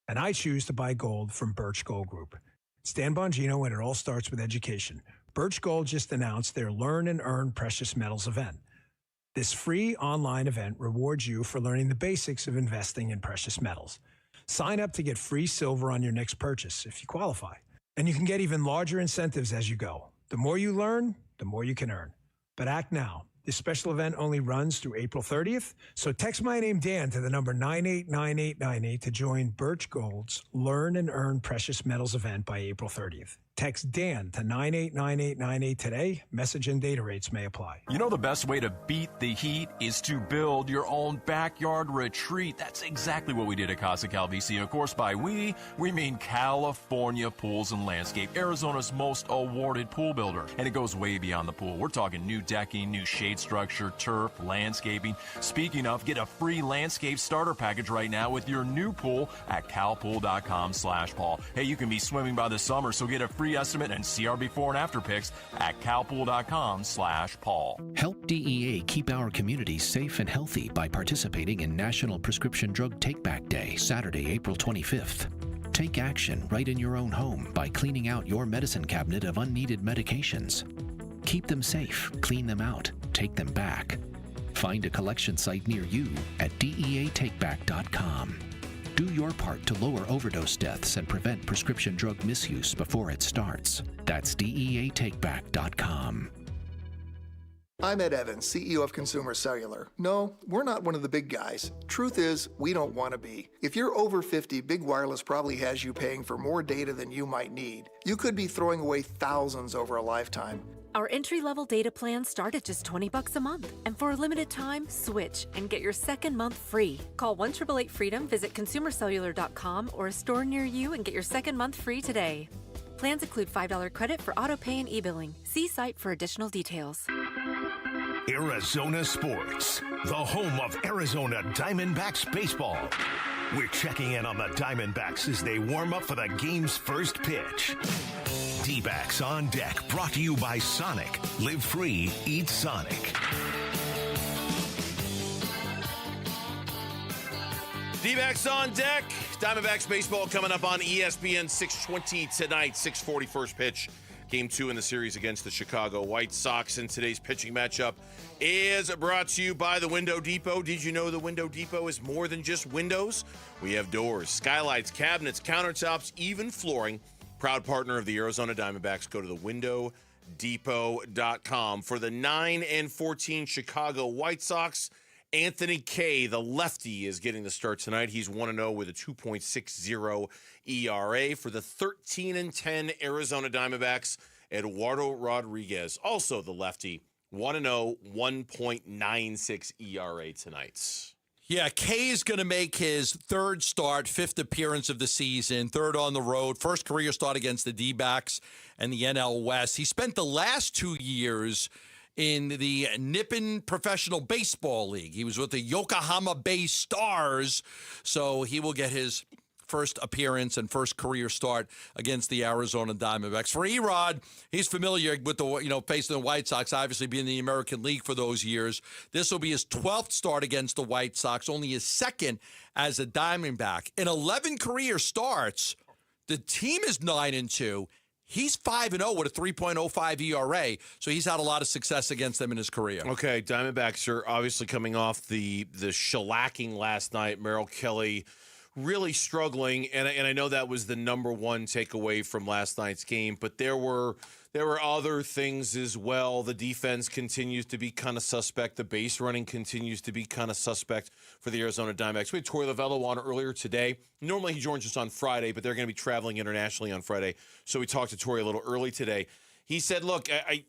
And I choose to buy gold from Birch Gold Group. It's Dan Bongino, and it all starts with education. Birch Gold just announced their Learn and Earn Precious Metals event. This free online event rewards you for learning the basics of investing in precious metals. Sign up to get free silver on your next purchase if you qualify. And you can get even larger incentives as you go. The more you learn, the more you can earn. But act now. This special event only runs through April 30th. So text my name, Dan, to the number 989898 to join Birch Gold's Learn and Earn Precious Metals event by April 30th. Text Dan to 989898 today. Message and data rates may apply. You know the best way to beat the heat is to build your own backyard retreat. That's exactly what we did at Casa Calvici. Of course, by we mean California Pools and Landscape, Arizona's most awarded pool builder. And it goes way beyond the pool. We're talking new decking, new shade structure, turf, landscaping. Speaking of, get a free landscape starter package right now with your new pool at calpool.com/Paul. Hey, you can be swimming by the summer, so get a free estimate and see our before and after pics at calpool.com/Paul. Help DEA keep our communities safe and healthy by participating in National Prescription Drug Take-Back Day, Saturday, April 25th. Take action right in your own home by cleaning out your medicine cabinet of unneeded medications. Keep them safe, clean them out, take them back. Find a collection site near you at DEATakeback.com. Do your part to lower overdose deaths and prevent prescription drug misuse before it starts. That's DEATakeback.com. I'm Ed Evans, CEO of Consumer Cellular. No, we're not one of the big guys. Truth is, we don't want to be. If you're over 50, Big Wireless probably has you paying for more data than you might need. You could be throwing away thousands over a lifetime. Our entry-level data plans start at just $20 a month. And for a limited time, switch and get your second month free. Call 1-888-FREEDOM, visit consumercellular.com or a store near you and get your second month free today. Plans include $5 credit for auto pay and e-billing. See site for additional details. Arizona Sports, the home of Arizona Diamondbacks baseball. We're checking in on the Diamondbacks as they warm up for the game's first pitch. D-Backs on Deck, brought to you by Sonic. Live free, eat Sonic. D-Backs on Deck. Diamondbacks baseball coming up on ESPN 620 tonight, 6:40 first pitch. Game 2 in the series against the Chicago White Sox. And today's pitching matchup is brought to you by the Window Depot. Did you know the Window Depot is more than just windows? We have doors, skylights, cabinets, countertops, even flooring. Proud partner of the Arizona Diamondbacks. Go to thewindowdepot.com. For the 9-14 Chicago White Sox, Anthony Kay, the lefty, is getting the start tonight. He's 1-0 with a 2.60 ERA. For the 13-10 Arizona Diamondbacks, Eduardo Rodriguez, also the lefty, 1-0, 1.96 ERA tonight. Yeah, Kay is going to make his third start, fifth appearance of the season, third on the road, first career start against the D-backs and the NL West. He spent the last 2 years in the Nippon Professional Baseball League. He was with the Yokohama Bay Stars, so he will get his first appearance and first career start against the Arizona Diamondbacks. For Erod, he's familiar with the facing the White Sox, obviously being in the American League for those years. This will be his 12th start against the White Sox, only his second as a Diamondback. In 11 career starts, the team is 9-2. He's 5-0 with a 3.05 ERA, so he's had a lot of success against them in his career. Okay, Diamondbacks are obviously coming off the shellacking last night. Merrill Kelly really struggling, and I know that was the number one takeaway from last night's game, but there were other things as well. The defense continues to be kind of suspect. The base running continues to be kind of suspect for the Arizona Diamondbacks. We had Torey Lovello on earlier today. Normally he joins us on Friday, but they're going to be traveling internationally on Friday, so we talked to Torey a little early today. He said, look, I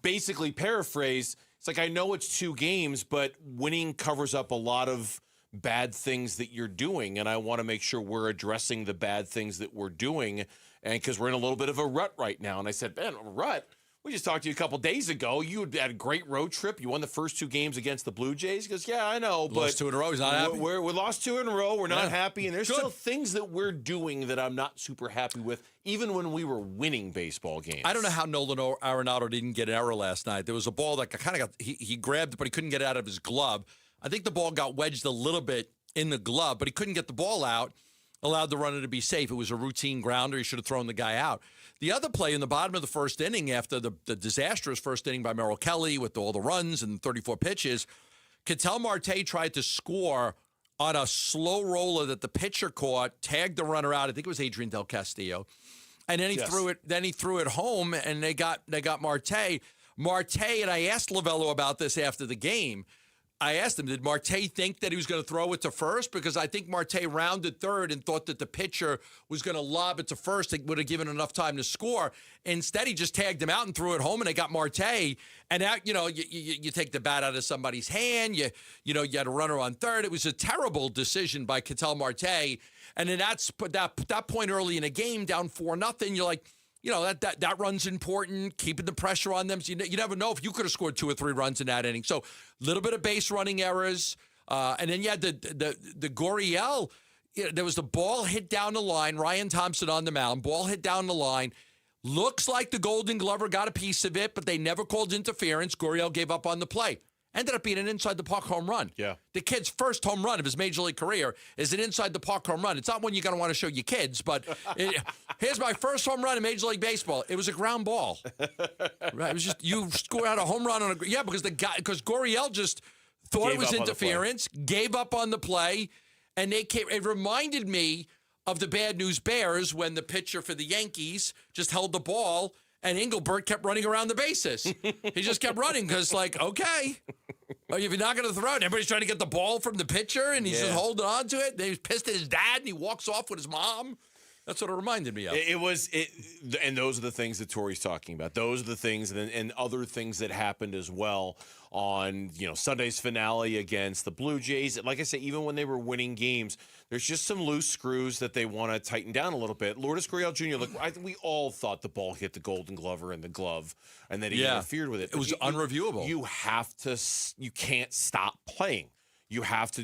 basically paraphrase, it's like, I know it's 2 games, but winning covers up a lot of bad things that you're doing, and I want to make sure we're addressing the bad things that we're doing, and because we're in a little bit of a rut right now. And I said, man, a rut? We just talked to you a couple days ago. You had a great road trip. You won the first 2 games against the Blue Jays. He goes, yeah, I know, but lost 2 in a row. He's not happy. We lost 2 in a row. We're not happy, and there's Good. still things that we're doing that I'm not super happy with, even when we were winning baseball games. I don't know how Nolan Arenado didn't get an error last night. There was a ball that kind of got he grabbed it, but he couldn't get it out of his glove. I think the ball got wedged a little bit in the glove, but he couldn't get the ball out, allowed the runner to be safe. It was a routine grounder. He should have thrown the guy out. The other play in the bottom of the first inning, after the disastrous first inning by Merrill Kelly with all the runs and 34 pitches, Ketel Marte tried to score on a slow roller that the pitcher caught, tagged the runner out. I think it was Adrian Del Castillo. And then he threw it. Then he threw it home, and they got Marte. Marte, and I asked Lovello about this after the game. I asked him, did Marte think that he was going to throw it to first? Because I think Marte rounded third and thought that the pitcher was going to lob it to first. It would have given enough time to score. Instead, he just tagged him out and threw it home, and they got Marte. And now, you take the bat out of somebody's hand. You had a runner on third. It was a terrible decision by Ketel Marte. And then that point early in the game, down 4-0, you're like, that run's important, keeping the pressure on them. So you never know if you could have scored 2 or 3 runs in that inning. So a little bit of base running errors. And then you had the Gurriel. There was the ball hit down the line. Ryan Thompson on the mound. Ball hit down the line. Looks like the Golden Glover got a piece of it, but they never called interference. Gurriel gave up on the play. Ended up being an inside-the-park home run. Yeah. The kid's first home run of his major league career is an inside-the-park home run. It's not one you're going to want to show your kids, but here's my first home run in Major League Baseball. It was a ground ball. Right? It was just you score out a home run on because Gurriel just thought it was interference, gave up on the play, and it reminded me of the Bad News Bears when the pitcher for the Yankees just held the ball and Engelbert kept running around the bases. He just kept running because, okay, if you're not going to throw it, everybody's trying to get the ball from the pitcher, and he's just holding on to it. Then he's pissed at his dad, and he walks off with his mom. That's what it reminded me of. And those are the things that Tori's talking about. Those are the things and other things that happened as well on, Sunday's finale against the Blue Jays. Like I said, even when they were winning games, there's just some loose screws that they want to tighten down a little bit. Lourdes Gurriel Jr., look, I think we all thought the ball hit the Golden Glover in the glove and that he interfered with it. It was unreviewable. You can't stop playing. You have to,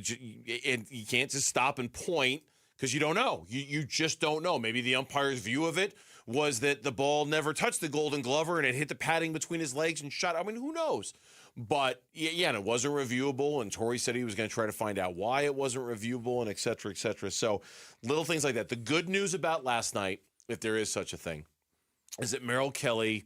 and you can't just stop and point because you don't know. You just don't know. Maybe the umpire's view of it was that the ball never touched the Golden Glover and it hit the padding between his legs and shot. I mean, who knows? But, and it wasn't reviewable, and Tori said he was going to try to find out why it wasn't reviewable, and et cetera, et cetera. So little things like that. The good news about last night, if there is such a thing, is that Merrill Kelly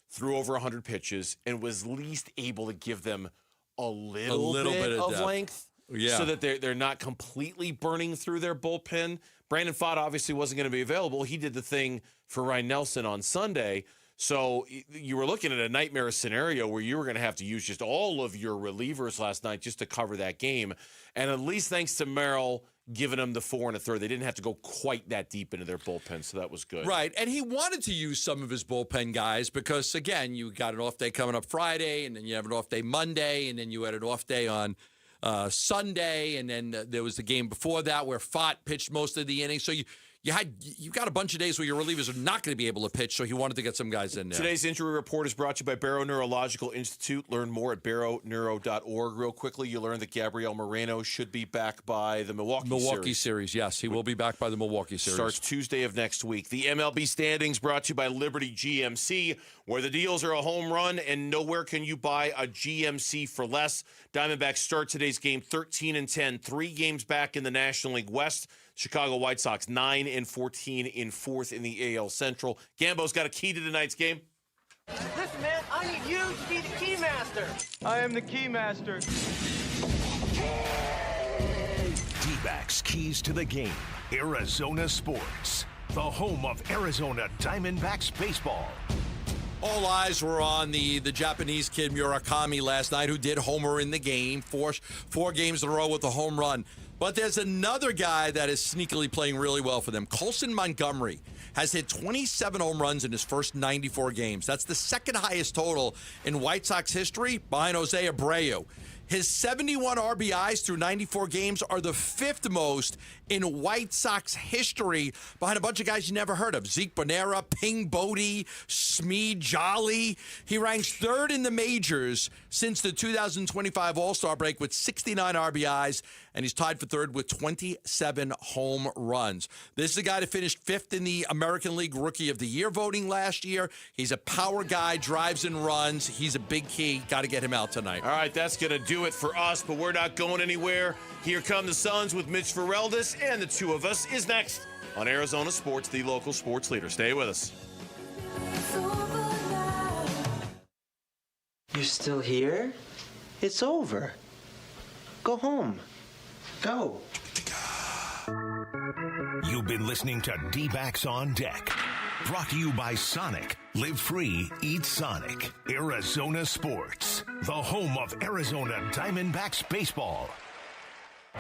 threw over 100 pitches and was at least able to give them a little bit of length so that they're not completely burning through their bullpen. Brandon Pfaadt obviously wasn't going to be available. He did the thing for Ryan Nelson on Sunday. So you were looking at a nightmare scenario where you were going to have to use just all of your relievers last night just to cover that game. And at least thanks to Merrill giving them the 4 1/3, they didn't have to go quite that deep into their bullpen, so that was good. Right, and he wanted to use some of his bullpen guys because, again, you got an off day coming up Friday, and then you have an off day Monday, and then you had an off day on Sunday, and then there was the game before that where Pfaadt pitched most of the innings. So you got a bunch of days where your relievers are not going to be able to pitch, so he wanted to get some guys in there. Today's injury report is brought to you by Barrow Neurological Institute. Learn more at barrowneuro.org. Real quickly, you learned that Gabriel Moreno should be back by the Milwaukee series. Yes, he will be back by the Milwaukee series. Starts Tuesday of next week. The MLB standings brought to you by Liberty GMC, where the deals are a home run and nowhere can you buy a GMC for less. Diamondbacks start today's game 13-10, 3 games back in the National League West. Chicago White Sox 9-14 in 4th in the AL Central. Gambo's got a key to tonight's game. Listen, man, I need you to be the key master. I am the key master. D-backs keys to the game. Arizona Sports, the home of Arizona Diamondbacks baseball. All eyes were on the Japanese kid Murakami last night, who did homer in the game, four games in a row with a home run. But there's another guy that is sneakily playing really well for them. Colson Montgomery has hit 27 home runs in his first 94 games. That's the second highest total in White Sox history, behind Jose Abreu. His 71 RBIs through 94 games are the 5th most in White Sox history, behind a bunch of guys you never heard of. Zeke Bonera, Ping Bodie, Smee Jolly. He ranks 3rd in the majors since the 2025 All-Star break with 69 RBIs, and he's tied for 3rd with 27 home runs. This is a guy that finished 5th in the American League Rookie of the Year voting last year. He's a power guy, drives and runs. He's a big key. Got to get him out tonight. All right, that's going to do it for us, but we're not going anywhere. Here come the Suns with Mitch Ferreldis, and the two of us is next on Arizona Sports, the local sports leader. Stay with us. You're still here? It's over. Go home. Go. You've been listening to D-Backs on Deck. Brought to you by Sonic. Live free, eat Sonic. Arizona Sports, the home of Arizona Diamondbacks baseball.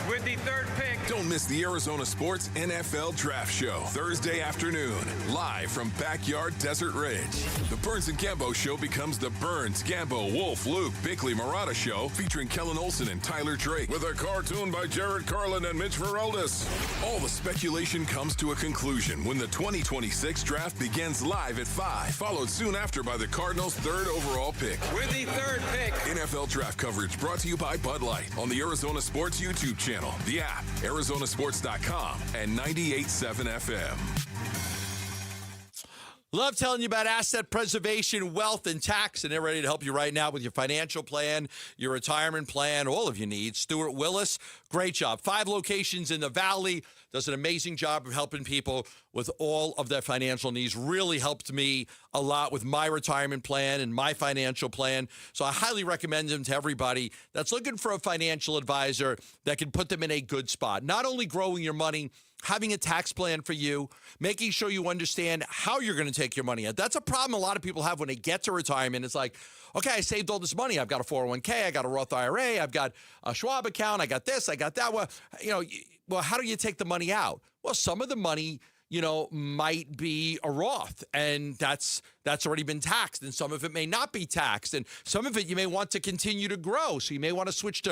With the 3rd pick. Don't miss the Arizona Sports NFL Draft Show. Thursday afternoon. Live from Backyard Desert Ridge. The Burns and Gambo Show becomes the Burns, Gambo, Wolf, Luke, Bickley, Murata Show, featuring Kellen Olson and Tyler Drake. With a cartoon by Jared Carlin and Mitch Ferreldis. All the speculation comes to a conclusion when the 2026 draft begins live at 5. Followed soon after by the Cardinals' 3rd overall pick. With the 3rd pick. NFL Draft coverage brought to you by Bud Light on the Arizona Sports YouTube channel, the app, ArizonaSports.com, and 98.7 FM. Love telling you about asset preservation, wealth, and tax, and they're ready to help you right now with your financial plan, your retirement plan, all of your needs. Stuart Willis, great job. 5 locations in the Valley, does an amazing job of helping people with all of their financial needs. Really helped me a lot with my retirement plan and my financial plan. So I highly recommend him to everybody that's looking for a financial advisor that can put them in a good spot. Not only growing your money, having a tax plan for you, making sure you understand how you're going to take your money out. That's a problem a lot of people have when they get to retirement. It's like, okay, I saved all this money. I've got a 401k. I got a Roth IRA. I've got a Schwab account. I got this. I got that. Well, how do you take the money out? Well, some of the money might be a Roth, and that's already been taxed, and some of it may not be taxed, and some of it you may want to continue to grow, so you may want to switch to